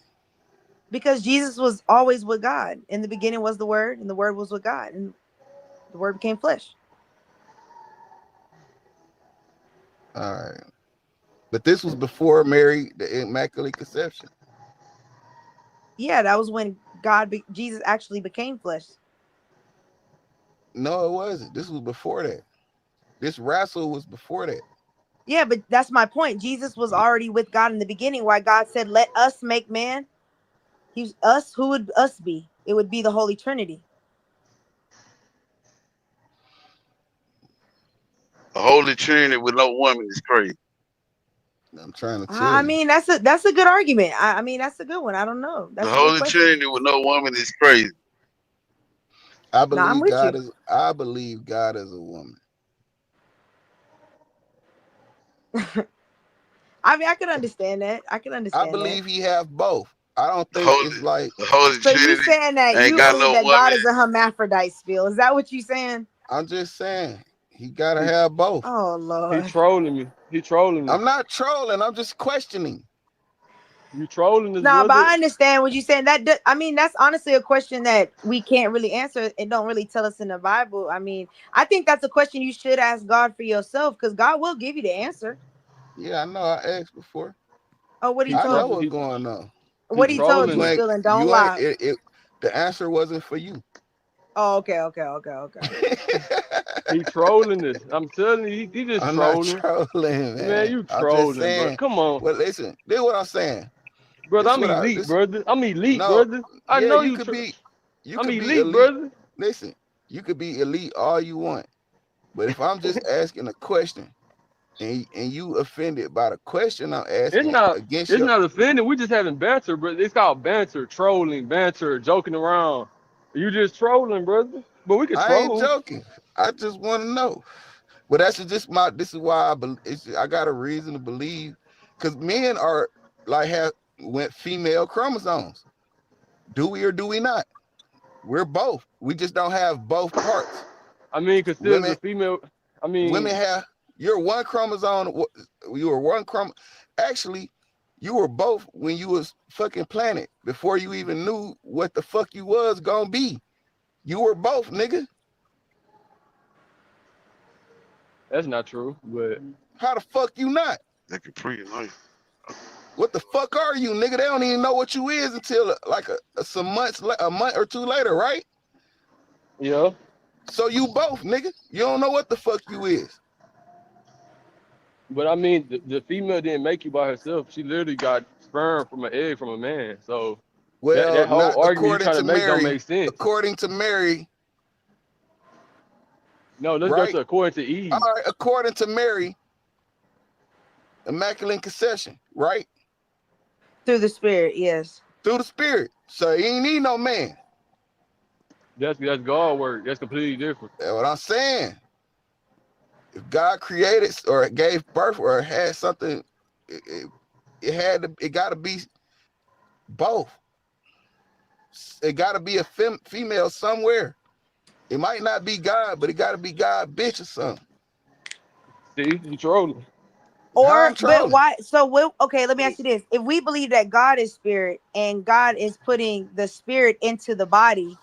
Because Jesus was always with God. In the beginning was the Word, and the Word was with God, and the Word became flesh. All right. But this was before Mary, the Immaculate Conception. Yeah, that was when Jesus actually became flesh. No, it wasn't. This was before that. This wrestle was before that. Yeah, but that's my point. Jesus was already with God in the beginning. Why God said, "Let us make man." He's us. Who would us be? It would be the Holy Trinity. A Holy Trinity with no woman is crazy. I'm trying to tell I you. mean, that's a good argument. I mean, that's a good one. I don't know. That's The a good Holy question. Trinity with no woman is crazy. I I'm believe with God you. is. I believe God is a woman. I mean, I can understand that. I can I understand believe that. he have both. I don't The think it's like. Holy So you Trinity saying that ain't you got believe no that woman. God is a hermaphrodite still? Is that what you saying? I'm just saying he gotta have both. Oh He Lord. trolling me. He trolling me. I'm not trolling. I'm just questioning. You trolling this No, but brother? I understand what you're saying. I mean, that's honestly a question that we can't really answer. It don't really tell us in the Bible. I mean, I think that's a question you should ask God for yourself, because God will give you the answer. Yeah, I know. I asked before. Oh, what he I know told you? what's going on. What he told you, You still, and don't ain't. lie. The answer wasn't for you. Oh, okay. He trolling this. I'm telling you, he just I'm not trolling. trolling, Man, you I'm just trolling, bro. saying. Come on. Well, listen. This is what I'm saying. Brother, This I'm what I. elite, This brother. I'm elite, no. brother. I Yeah, know you you. could be. You I'm could be elite, elite. brother. Listen. You could be elite all you want, but if I'm just asking a question and you offended by the question I'm asking against It's your, not offended. We just having banter, but it's called banter, trolling, banter, joking around. You just trolling, brother. But we can I ain't troll. joking. I just want to know. But that's just my. This is why I believe. I got a reason to believe, because men are like went female chromosomes. Do we or do we not? We're both. We just don't have both parts. I mean, consider the female. I mean, women have. You're one chromosome. You were one Actually, you were both when you was fucking planet before you even knew what the fuck you was gonna be. You were both, nigga. That's not true, but how the fuck you not? That could pretty nice. What the fuck are you, nigga? They don't even know what you is until like a month or two later, right? Yeah. So you both, nigga. You don't know what the fuck you is. But I mean, the female didn't make you by herself. She literally got sperm from an egg from a man. So well, that whole argument you trying to make Mary, don't make sense. According to Mary. No, let's go to according to Eve. All right, according to Mary, immaculate conception, right? Through the spirit, yes. Through the spirit. So he ain't need no man. That's God work. That's completely different. That's what I'm saying. If God created or gave birth or had something, it got to be both. It got to be a female somewhere. It might not be God, but it got to be God, bitch, or something. See, you trolling. Or, but why? So, okay, let me ask you this. If we believe that God is spirit and God is putting the spirit into the body,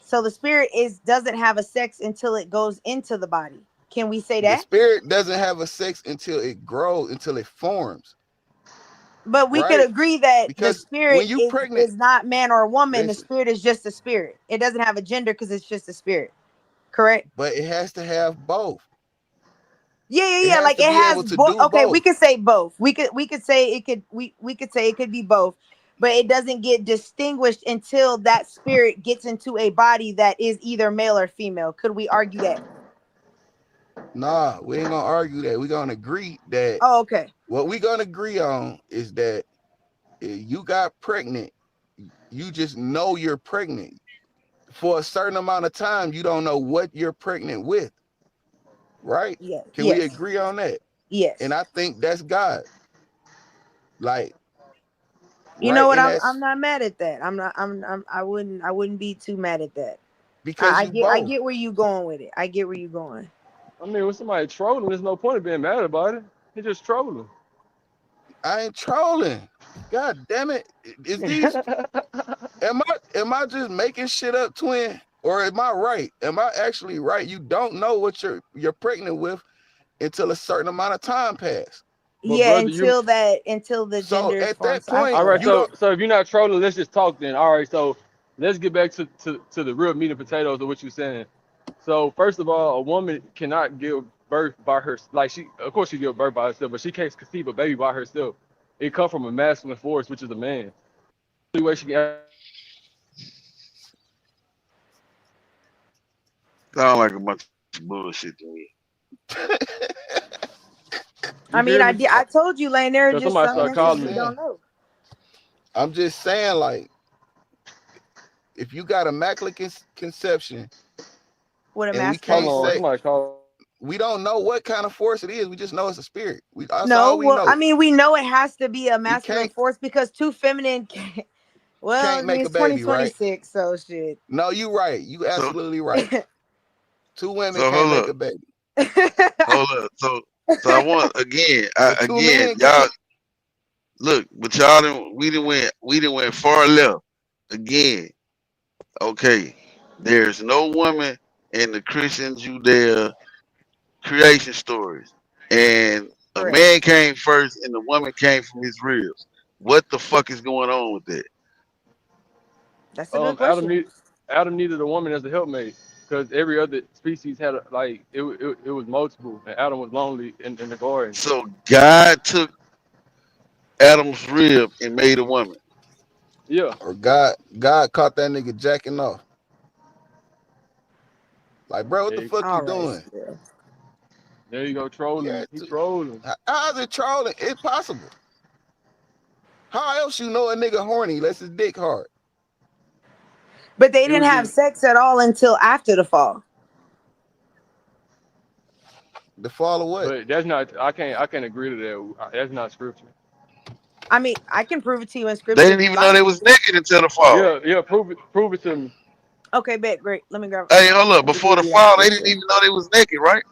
so the spirit doesn't have a sex until it goes into the body. Can we say that? The spirit doesn't have a sex until it grows, until it forms. But we could agree that because the spirit when you is not man or woman. Listen. The spirit is just a spirit. It doesn't have a gender because it's just a spirit. Correct? But it has to have both. Yeah. Like it has both. Okay, we could say both. We could say it could. We could say it could be both, but it doesn't get distinguished until that spirit gets into a body that is either male or female. Could we argue that? Nah, we ain't gonna argue that. We're gonna agree that. Oh, okay. What we gonna agree on is that if you got pregnant, you just know you're pregnant. For a certain amount of time, you don't know what you're pregnant with. Right? Yeah. Can we agree on that? Yes. And I think that's God. Like, you know what? I'm not mad at that. I wouldn't be too mad at that. Because I get where you going with it. I get where you going. I mean, when somebody trolling, there's no point in being mad about it. They're just trolling. I ain't trolling. God damn it. Is these am I just making shit up, twin? Or am I right? Am I actually right? You don't know what you're pregnant with until a certain amount of time passes. Yeah, until the gender is at that point. All right, so if you're not trolling, let's just talk then. All right, so let's get back to the real meat and potatoes of what you're saying. So first of all, a woman cannot give birth by herself. Like of course she give birth by herself, but she can't conceive a baby by herself. It comes from a masculine force, which is a man. The only way she can. Sound like a bunch of bullshit to me. I mean, I told you, Lane. There are just some things you don't know. I'm just saying, like, if you got immaculate conception, what a we don't know what kind of force it is. We just know it's a spirit. I mean, we know it has to be a masculine force because two feminine can't. Well, can't make it's a baby, 2026, right? So shit. No, you right. You absolutely right. Two women so can't make a baby. Hold up. So I want again, y'all look, but y'all we didn't went far left again. Okay, there's no woman in the Christian Judea creation stories, and a man came first, and the woman came from his ribs. What the fuck is going on with that? That's a good question. Adam needed a woman as a helpmate because every other species had it was multiple, and Adam was lonely in the garden. So God took Adam's rib and made a woman. Yeah. Or God caught that nigga jacking off. Like, bro, what the fuck you doing? There you go, trolling. He trolling. How's it trolling? It's possible. How else you know a nigga horny unless his dick hard? But they didn't have sex at all until after the fall. The fall of what? But that's not. I can't agree to that. That's not scripture. I mean, I can prove it to you in scripture. They didn't even know they was naked until the fall. Yeah, prove it to me. Okay, bet, great. Let me grab. Hey, hold up. Before the fall, they didn't even know they was naked, right?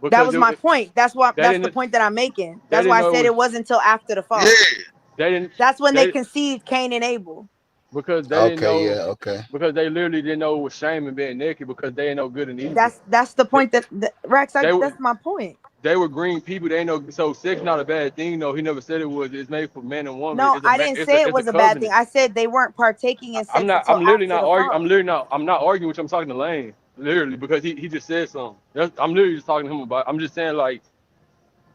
That was my point. That's the point that I'm making. That's why I said it wasn't until after the fall. Yeah. That's when they conceived Cain and Abel. Because they didn't know. Because they literally didn't know it was shame in being naked because they ain't know good and evil. That's the point that Rex. That's my point. They were green people. They ain't know. So sex not a bad thing. No, he never said it was. It's made for man and woman. No, I didn't say it was a bad thing. I said they weren't partaking in sex. I'm literally not arguing. I'm not arguing with you. I'm talking to Lane. Literally, because he just said something. I'm literally just talking to him about. I'm just saying like,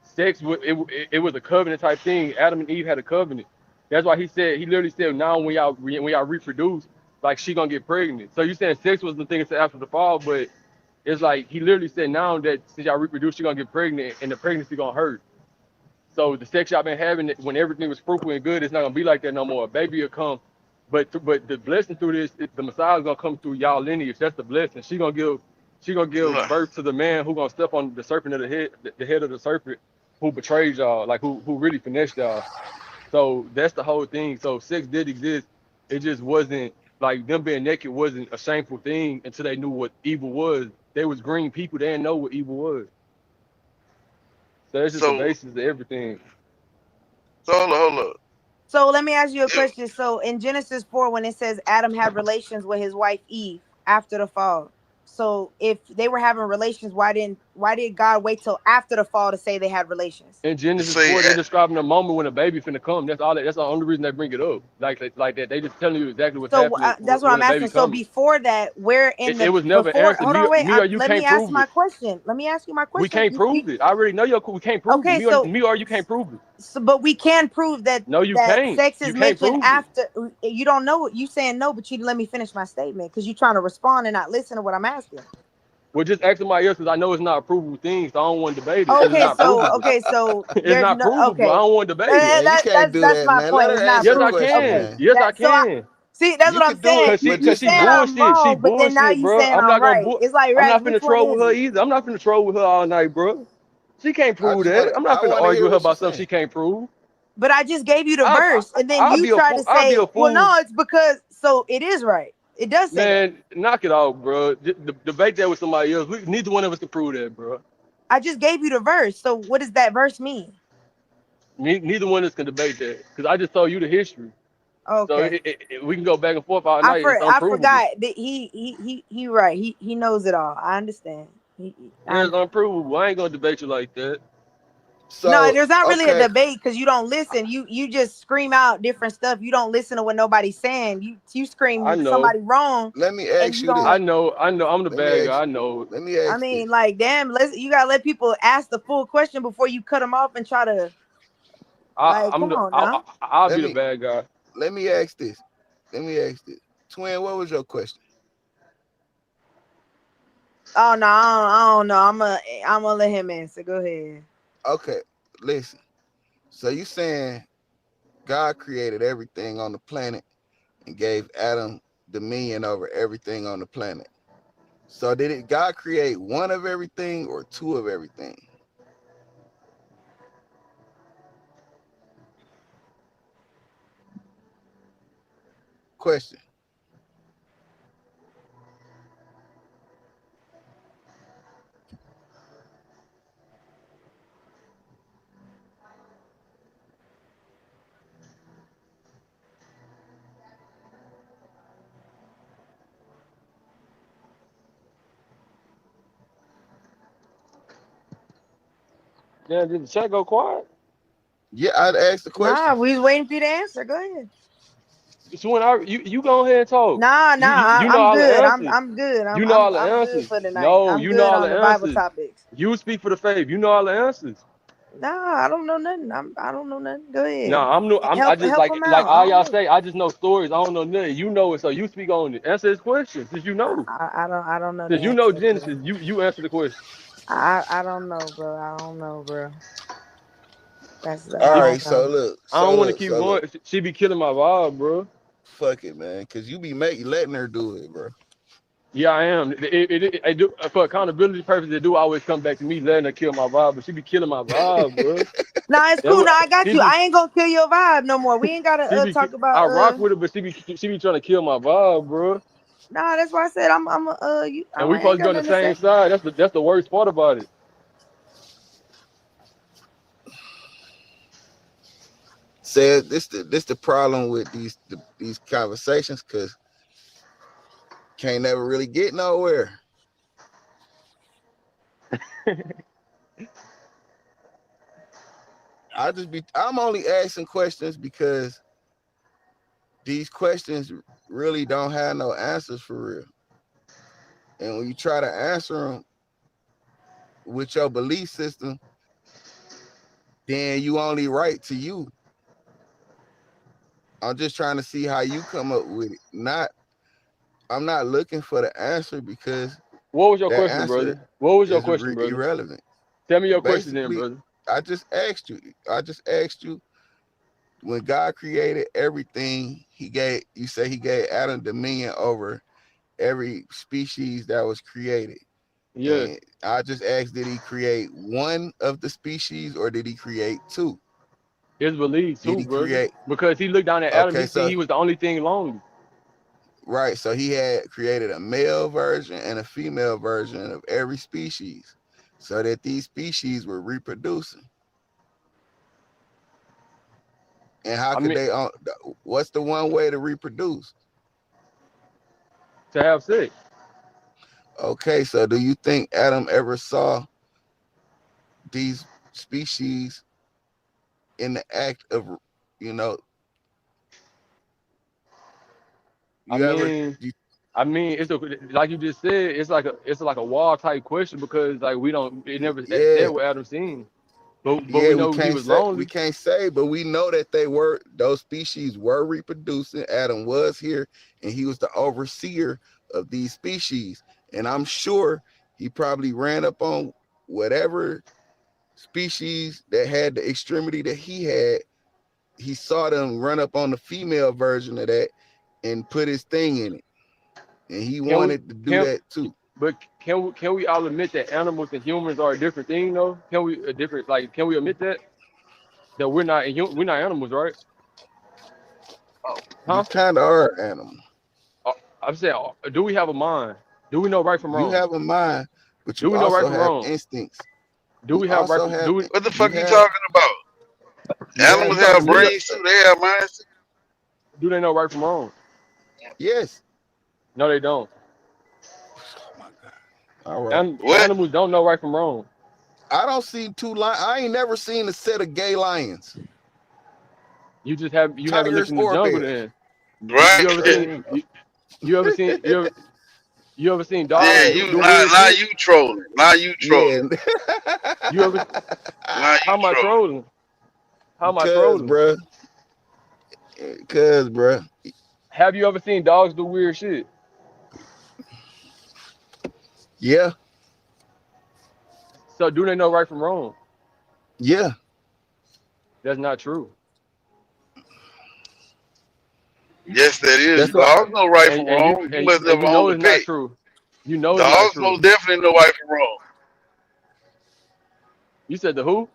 sex. It was a covenant type thing. Adam and Eve had a covenant. That's why he literally said, now when y'all reproduce, like she gonna get pregnant. So you saying sex was the thing until after the fall, but it's like he literally said now that since y'all reproduce, she gonna get pregnant and the pregnancy gonna hurt. So the sex y'all been having when everything was fruitful and good, it's not gonna be like that no more. A baby will come, but the blessing through this, the Messiah's gonna come through y'all lineage. That's the blessing. She gonna give birth to the man who gonna step on the serpent of the head of the serpent who betrayed y'all, like who really finessed y'all. So that's the whole thing. So sex did exist. It just wasn't like them being naked wasn't a shameful thing until they knew what evil was. They was green people. They didn't know what evil was. So that's just the basis of everything. So hold up. So let me ask you a question. So in Genesis 4, when it says Adam had relations with his wife Eve after the fall, so if they were having relations, why did God wait till after the fall to say they had relations? In Genesis 4, they're describing a moment when a baby finna come. That's all. That's the only reason they bring it up. Like that. They just telling you exactly what's happening. That's what I'm asking. So before that, where in it was never answered. Hold on, wait. Let me ask my question. Let me ask you my question. We can't prove it. I already know we can't prove it. Me or you can't prove it. So, but we can prove that. No, you can't. Sex is mentioned after. You don't know it. You saying no, but you didn't let me finish my statement because you're trying to respond and not listen to what I'm asking. Well, just ask somebody else because I know it's not a provable thing, so I don't want to debate it. Okay, so it's not provable. I don't want to debate it. That's my point. Yes, I can. Yes, I can. See, that's what I'm saying. Because she bullshit. But then now you saying I'm right. It's like I'm not finna troll with her either. I'm not finna troll with her all night, bro. She can't prove that. I'm not finna argue with her about something she can't prove. But I just gave you the verse, and then you try to say, well, no, it's because so it is right. It does say man, knock it off, bro. Debate that with somebody else. Neither one of us can prove that, bro. I just gave you the verse. So what does that verse mean? Neither one of us can debate that because I just told you the history. Okay. So we can go back and forth all night. I forgot that he right. He knows it all. I understand. It's unprovable. I ain't gonna debate you like that. So, no, there's not really a debate because you don't listen. You just scream out different stuff. You don't listen to what nobody's saying. You scream somebody wrong. Let me ask you this. I know. I'm the bad guy. I know. Let me ask. I mean, like, damn. You gotta let people ask the full question before you cut them off and try to. I'll be the bad guy. Let me ask this. Twin, what was your question? Oh no, I don't know. I'm gonna let him answer. Go ahead. Okay, listen. So you saying God created everything on the planet and gave Adam dominion over everything on the planet. So did God create one of everything or two of everything? Question. Yeah, did the chat go quiet? Yeah, I'd ask the question. Nah, we was waiting for you to answer. Go ahead. So when you go ahead and talk. Nah, you know I'm good. I'm good. You know all the answers. For the night. No, I'm you good know all on the Bible answers. topics. You speak for the faith. You know all the answers. Nah, I don't know nothing. I don't know nothing. Go ahead. No, I'm new. I just help him like out. all y'all say. I just know stories. I don't know nothing. You know it, so you speak on it. Answer this question, since you know. I don't know the Since you know answer, Genesis, bro. you answer the question. I don't know, bro. I don't know, bro. That's All I right, don't so know. look, I don't want to keep going. She be killing my vibe, bro. Fuck it, man, because you be letting her do it, bro. Yeah, I am. I do for accountability purposes. It do always come back to me letting her kill my vibe, but she be killing my vibe, bro. Nah, it's cool. Nah, I got you. I ain't gonna kill your vibe no more. We ain't gotta talk about. I rock with her, but she be trying to kill my vibe, bro. Nah, that's why I said I'm you. And we I supposed ain't to be got on the nothing to same say. side. That's the worst part about it. Said this the problem with these conversations, because can't never really get nowhere. I'm only asking questions because these questions really don't have no answers for real. And when you try to answer them with your belief system, then you only right to you. I'm just trying to see how you come up with it. I'm not looking for the answer, because what was your question, brother? What was your question, brother? Irrelevant. Tell me your question then, brother. I just asked you. When God created everything, you say he gave Adam dominion over every species that was created. Yeah. And I just asked, did he create one of the species or did he create two? It's believed too, brother. Because he looked down at Adam, he said he was the only thing lonely. Right. So he had created a male version and a female version of every species, so that these species were reproducing. And how could they? What's the one way to reproduce? To have sex. Okay, so do you think Adam ever saw these species in the act of, I mean, it's like you just said, it's like a wall type question, because like it never said what Adam seen. But we know he was lonely. We can't say, but we know that those species were reproducing. Adam was here, and he was the overseer of these species. And I'm sure he probably ran up on whatever species that had the extremity that he had. He saw them run up on the female version of that and put his thing in it. And he wanted to do that too. But can we all admit that animals and humans are a different thing, though? Can we admit that we're not animals, right? You kind of are an animal. I'm saying, do we have a mind? Do we know right from wrong? You have a mind, but you do we know also right from have wrong? instincts. Do we have right from wrong? What the fuck you talking about? Animals have brains too. They have minds. Do they know right from wrong? Yes. No, they don't. All right. Animals don't know right from wrong. I don't see two lions. I ain't never seen a set of gay lions. You haven't looked in the jungle then. Right. You ever seen dogs? Yeah, now you trolling. Now you trolling. Yeah. How am I trolling? How am I trolling? Bruh. Have you ever seen dogs do weird shit? Yeah. So do they know right from wrong? Yeah. That's not true. Yes, that is. Dogs know right from wrong. You must never own a pet. Not true. You know dogs most definitely know right from wrong. You said the who?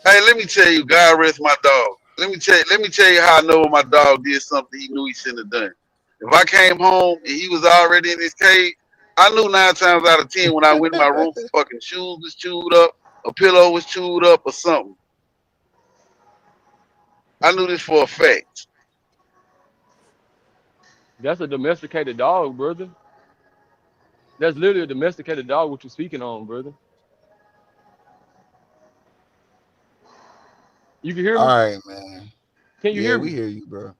Hey, let me tell you, God rest my dog. Let me tell you how I know my dog did something he knew he shouldn't have done. If I came home and he was already in his cage, I knew 9 times out of 10 when I went in my room, fucking shoes was chewed up, a pillow was chewed up, or something. I knew this for a fact. That's a domesticated dog, brother. That's literally a domesticated dog what you're speaking on, brother. You can hear me? All right, man. Can you hear me? We hear you, bro.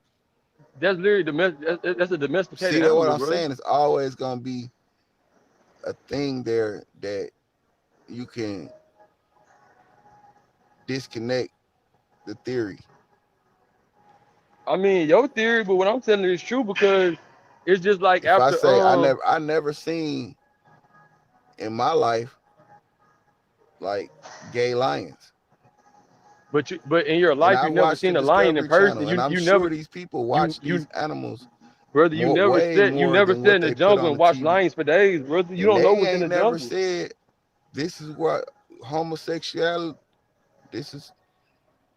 That's literally that's a domesticated See, animal, what I'm brother. saying is always gonna be a thing there that you can disconnect the theory. I mean, your theory, but what I'm telling you is true because it's just like If I after say I never seen in my life like gay lions. But in your And life I you never watched the seen a lion in Discovery person. Channel, and I'm You sure never these people watch these animals. brother, you never way sit more than in what the they put jungle on and the watch TV. lions for days, brother. You And don't know they what's in the ain't never jungle. said this is what homosexuality. This is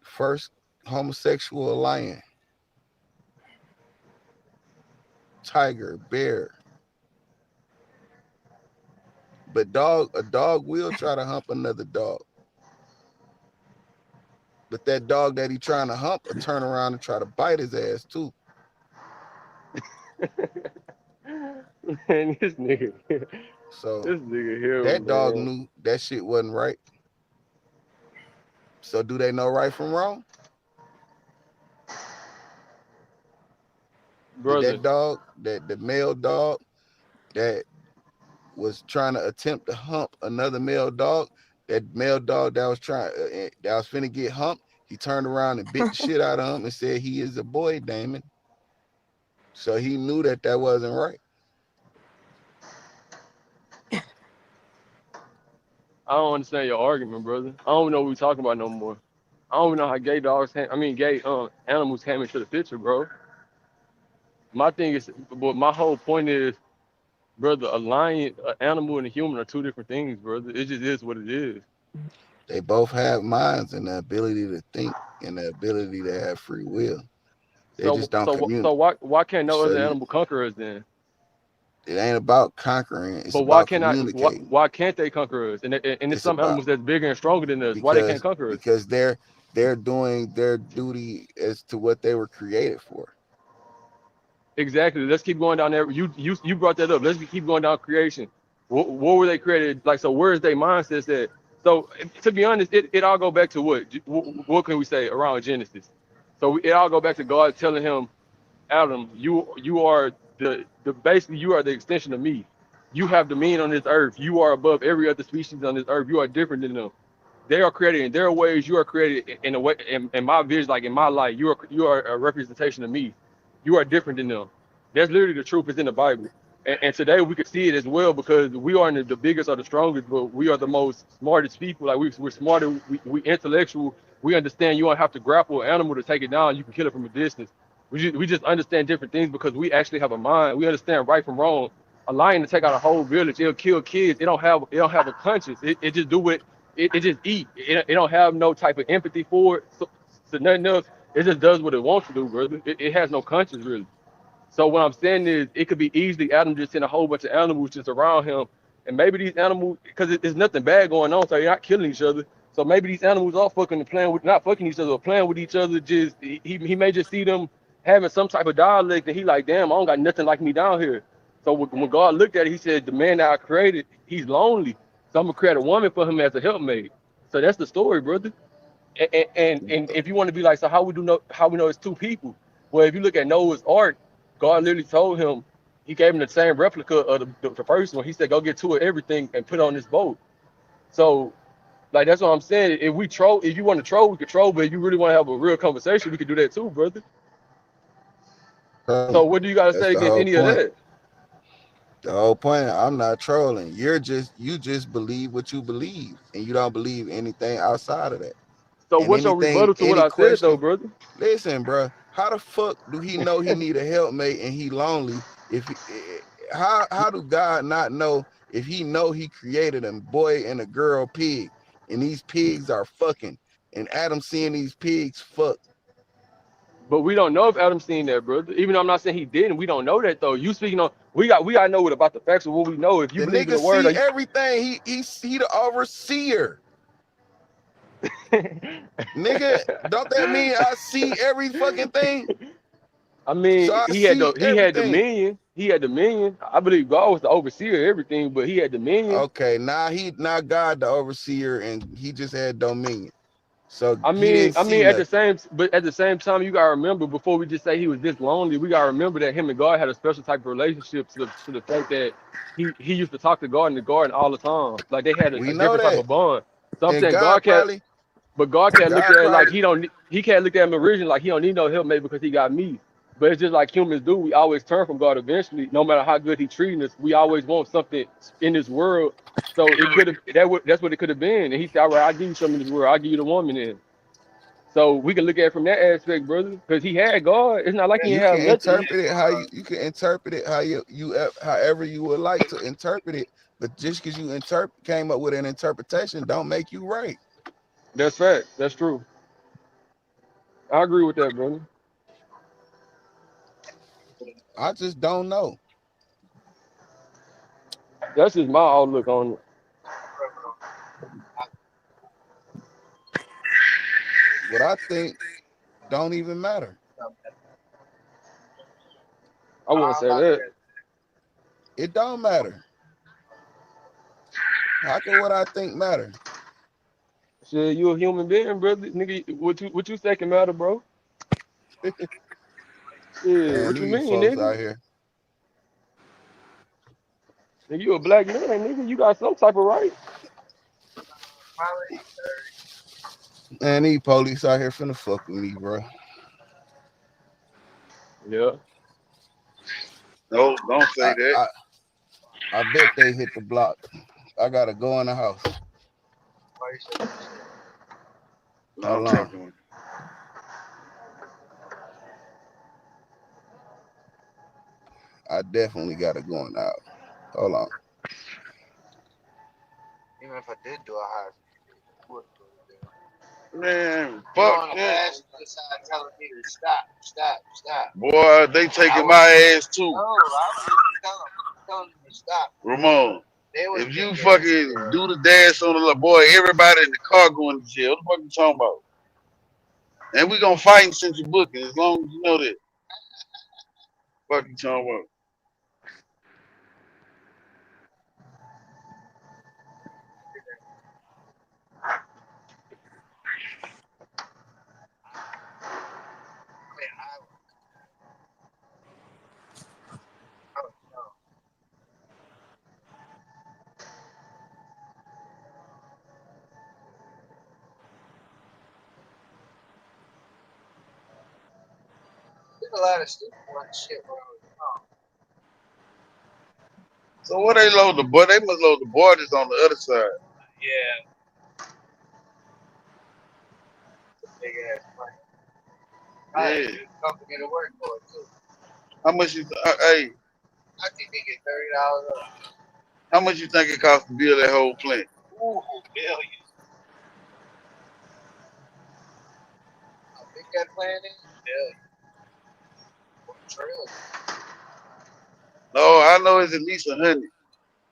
first homosexual lion, tiger, bear. But a dog will try to hump another dog. But that dog that he trying to hump will turn around and try to bite his ass too. Man, this nigga. So This nigga here, that dog man. knew that shit wasn't right. So do they know right from wrong? Brother. Did that dog, the male dog that was trying to attempt to hump another male dog, that male dog that was finna get humped, he turned around and bit the shit out of him and said he is a boy, Damon. So he knew that wasn't right. I don't understand your argument, brother. I don't know what we're talking about no more. I don't even know how gay animals came into the picture, bro. My thing is, but my whole point is, brother, a lion, an animal, and a human are two different things, brother. It just is what it is. They both have minds and the ability to think and the ability to have free will. They just don't communicate. So why can't no other animal conquer us then? It ain't about conquering. It's But why about can't communicating. why can't they conquer us? And there's some animals that's bigger and stronger than us. Why they can't conquer us? Because they're doing their duty as to what they were created for. Exactly. Let's keep going down there. You brought that up. Let's keep going down creation. What were they created? Like, so where's their mindsets at? So to be honest, it all go back to what can we say around Genesis? So it all go back to God telling him, Adam, you are basically you are the extension of me. You have dominion on this earth. You are above every other species on this earth. You are different than them. They are created in their ways. You are created in a way. In my vision, like in my life, you are a representation of me. You are different than them. That's literally the truth. Is in the Bible. And today we could see it as well because we aren't the biggest or the strongest, but we are the most smartest people. Like we're smarter. We intellectual. We understand you don't have to grapple an animal to take it down. You can kill it from a distance. We just understand different things because we actually have a mind. We understand right from wrong. A lion to take out a whole village, it'll kill kids. It don't have a conscience. It just do it. It just eat. It don't have no type of empathy for it. So nothing else. It just does what it wants to do, brother. It has no conscience really. So what I'm saying is, it could be easily Adam just send a whole bunch of animals just around him, and maybe these animals, because there's nothing bad going on, so they're not killing each other. So maybe these animals are fucking and playing with, not fucking each other, but playing with each other. Just he may just see them having some type of dialect, and he like, damn, I don't got nothing like me down here. So when God looked at it, he said, the man that I created, he's lonely, so I'm gonna create a woman for him as a helpmate. So that's the story, brother. And if you want to be like, so how we know it's two people? Well, if you look at Noah's Ark, God literally told him, he gave him the same replica of the first one. He said, go get two of everything and put on this boat. So, like, that's what I'm saying. If you want to troll, we can troll, but if you really want to have a real conversation, we can do that too, brother. So what do you got to say against any of that? The whole point, I'm not trolling. You just believe what you believe, and you don't believe anything outside of that. So what's your rebuttal to what I said, though, brother? Listen, bro. How the fuck do he know he need a helpmate and he lonely? How do God not know if he know he created a boy and a girl pig, and these pigs are fucking, and Adam seeing these pigs fuck? But we don't know if Adam's seen that, brother. Even though I'm not saying he didn't, we don't know that though. You speaking on, we got to know what about the facts of what we know. If you believe in the word, see everything. He the overseer. Nigga, don't that mean I see every fucking thing? I mean, so he had dominion. He had dominion. I believe God was the overseer of everything, but he had dominion. Okay, now God the overseer, and he just had dominion. So at the same time, you gotta remember, before we just say he was this lonely, we gotta remember that him and God had a special type of relationship to the fact that he used to talk to God in the garden all the time. Like they had a different type of bond. So I'm saying God But God can't look God at it like probably he can't look at him originally like he don't need no help maybe because he got me. But it's just like humans do. We always turn from God eventually, no matter how good He treating us. We always want something in this world. So it could have that's what it could have been. And He said, "All right, I'll give you something in this world. I'll give you the woman in." So we can look at it from that aspect, brother, because He had God. It's not like He you didn't have can nothing. interpret it how you can interpret it how however you would like to interpret it. But just because you came up with an interpretation, don't make you right. That's fact. That's true. I agree with that, brother. I just don't know. That's just my outlook on it. What I think don't even matter. I wouldn't say that. It don't matter. How can what I think matter? Shit, you a human being, brother. Nigga, what you say can matter, bro? Yeah, Man, what you these mean, folks nigga? out here. Nigga, you a black man, nigga. You got some type of right. Man, these police out here finna fuck with me, bro. Yeah. No, don't say that. I bet they hit the block. I gotta go in the house. How I'm long? talking. I definitely gotta go in the house. Hold on. Even if I did do a high, Man, you fuck on the that. passenger side telling me to stop. Boy, they taking my ass too. No, I was telling them to stop. Ramon, They was if you thinking, fucking do the dance on the little boy, everybody in the car going to jail. What the fuck you talking about? And we gonna fight in Central Booking as long as you know that. What you talking about? there's a lot of stupid shit going on. So what they load the boy? They must load the borders on the other side. Yeah. Big ass money. Yeah. Company to work for too. How much you? Hey, I think they get $30 up. how much you think it costs to build that whole plant? Ooh, billions. I think that plan is billions. Trillions. No, I know it's at least 100.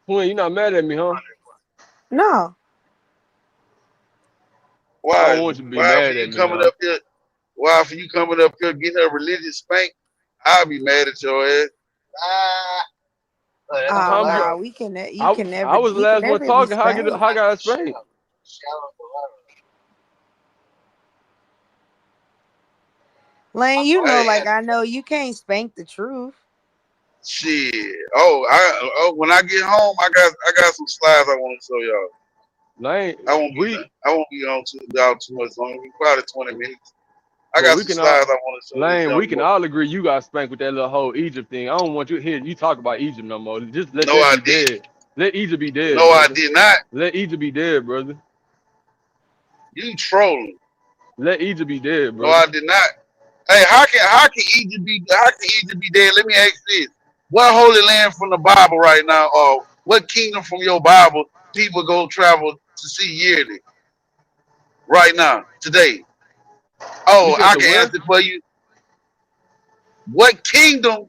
Twin, you not mad at me, huh? No. I Why? don't want you to be Why for mad you at me, coming huh? up here? Why for you coming up here getting a religious spank? I'll be mad at your ass. Oh I'm wow, just, we can you I can I never was the we can last one never be talking. How spanked. I got spanked? Lane, you know, Hey, like I know you can't spank the truth. shit. Oh, when I get home, I got some slides I want to show y'all. Lane, I won't be on too much longer. Probably 20 minutes. I but got we some can all, slides I want to show this Lane, we young can boy. all agree you got spanked with that little whole Egypt thing. I don't want you to hear you talk about Egypt no more. Just let No, that I be did. dead. Let Egypt be dead, No, I brother. did not. Let Egypt be dead, brother. You trolling. Let Egypt be dead, No, brother. I did not. Hey, how can Egypt be dead? Let me ask this: what holy land from the Bible right now, or what kingdom from your Bible people go travel to see yearly right now today? You Oh, said I the can where? answer for you. What kingdom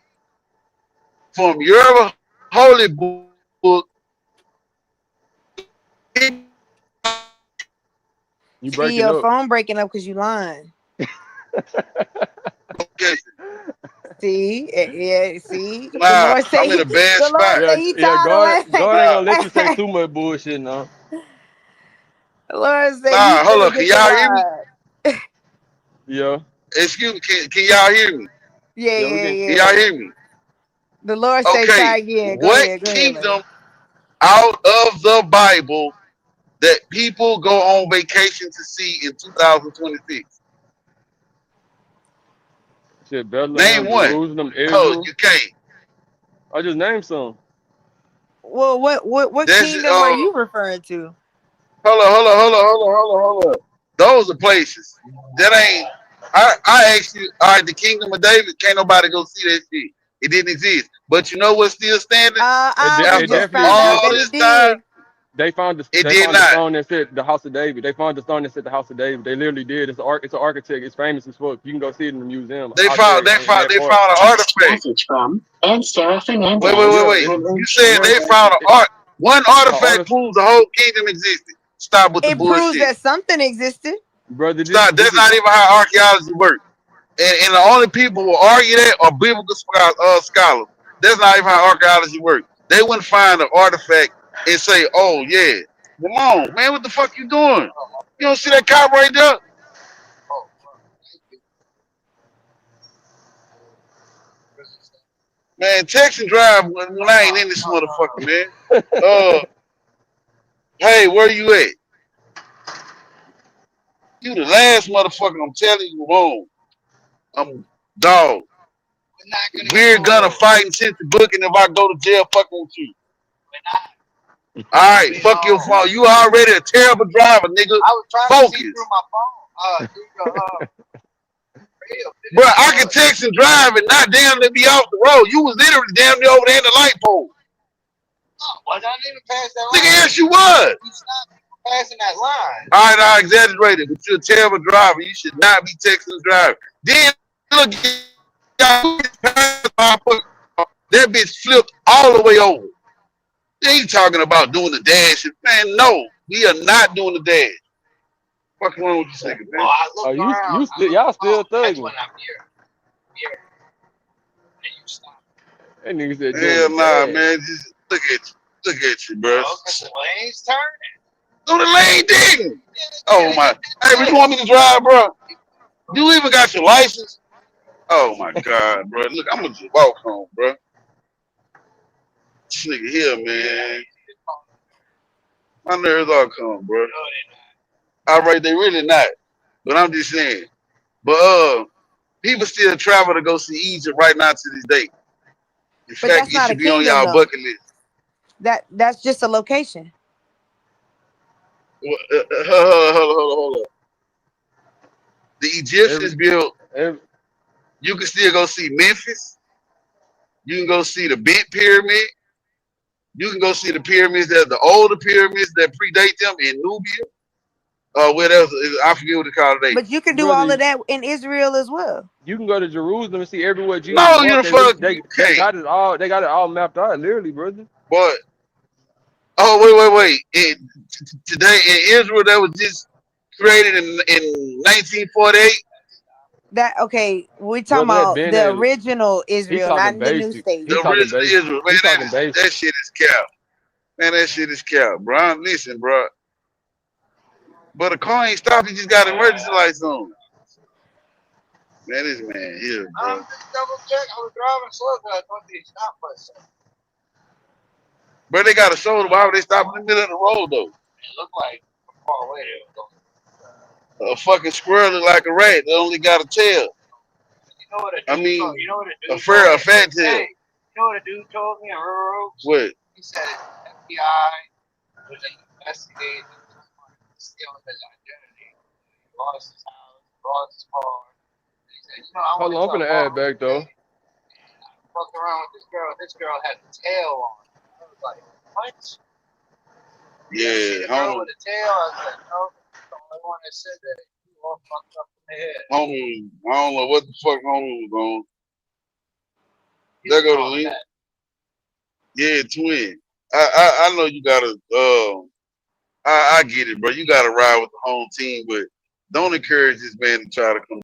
from your holy book? You See breaking your up. phone breaking up because you lying. See, yeah, see. The Nah, Lord say I'm in a bad the Lord spot. say he Yeah, tired of God ain't gonna let you say laughing. too much bullshit now. The Lord say he Nah, hold finna up. Can get the y'all hear me? rod. Yeah. Excuse me. Can y'all hear me? Yeah, Yeah, we yeah, can. Can y'all yeah. hear me? The Lord say Okay. try again. Go What ahead, Lane. kingdom out of the Bible that people go on vacation to see in 2026? Shit, Bethlehem, Name one. Jerusalem, No, Israel. you can't. I just named some. Well, what That's kingdom are you referring to? hold on. Those are places that ain't. I actually, all right, the Kingdom of David. Can't nobody go see that shit. It didn't exist. But you know what's still standing? It After definitely all existed. this time, They found the it they did found the not. stone that said the house of David. They found the stone that said the house of David. They literally did. It's an architect. It's famous as fuck. You can go see it in the museum They out there found in that an part. artifact. Wait. You said they found an art. One artifact proves the whole kingdom existed. Stop with the It proves bullshit. that something existed. Brother, Stop. That's not even how archaeology works. And the only people who argue that are biblical scholars. That's not even how archaeology works. They wouldn't find an artifact and say, "Oh yeah, come on, man, what the fuck you doing? You don't see that cop right there?" Man, text and drive when I ain't in this motherfucker, man. Hey, where you at? You the last motherfucker. I'm telling you, wrong. I'm dog. We're gonna fight since the book, and if I go to jail, fucking with you. All right, fuck your phone. You already a terrible driver, nigga. Focus. Bro, I can text and drive and not damn near be off the road. You was literally damn near over there in the light pole. Was I didn't pass that Nigga, line? yes, you was. You stopped me from passing that line. All right, I exaggerated, but you're a terrible driver. You should not be texting and driving. Then look, that bitch flipped all the way over. They ain't talking about doing the dash. Man, no, we are not doing the dash. What's wrong with you, nigga, man? Oh, y'all still thugging. That nigga said, Hell nah, man. Just look at you, bro. The lane's turning. No, the lane didn't. Oh my. Hey, what you want me to drive, bro? You even got your license? Oh my God, bro. Look, I'm gonna just walk home, bro. This nigga here, man. My nerves all come, bro. All right, they really not. But I'm just saying. But people still travel to go see Egypt right now to this day. In But fact, that's it not a should be on kingdom, y'all though. bucket list. That's just a location. Hold up. The Egyptians built. You can still go see Memphis. You can go see the Bent Pyramid. You can go see the pyramids the older pyramids that predate them in Nubia. What else? I forget what they call it. But you can do all of that in Israel as well. You can go to Jerusalem and see everywhere Jesus No, walked. you They got it all. They got it all mapped out, literally, brother. But wait. Today in Israel, that was just created in 1948. That okay? We're talking about the original Israel, not in the new state. The original Israel, man. That shit is cap. Man, that shit is cap, bro. Listen, bro. But the car ain't stopped. He just got emergency lights on. Man, this man here, bro. I'm just double check. I was driving slow because I thought they stopped for a second. But they got a shoulder. Why would they stop in the middle of the road though? It looked like far away they were going. A fucking squirrel look like a rat. They only got a tail. You know what I mean, you know what a dude a fat tail. Hey, you know what a dude told me in River Oaks? What? He said FBI was investigating stealing his identity. He lost his house, lost his car. He said, you know, Hold on, I'm gonna add back though. Fucked around with this girl. This girl had the tail on. I was like, what? Yeah, girl with a tail. I was like, no. The only one that said that. You all fucked up in the head. Homie, I don't know what the fuck homie was on. There go the link. Yeah, twin. I know you gotta I get it, bro. You gotta ride with the home team, but don't encourage this man to try to come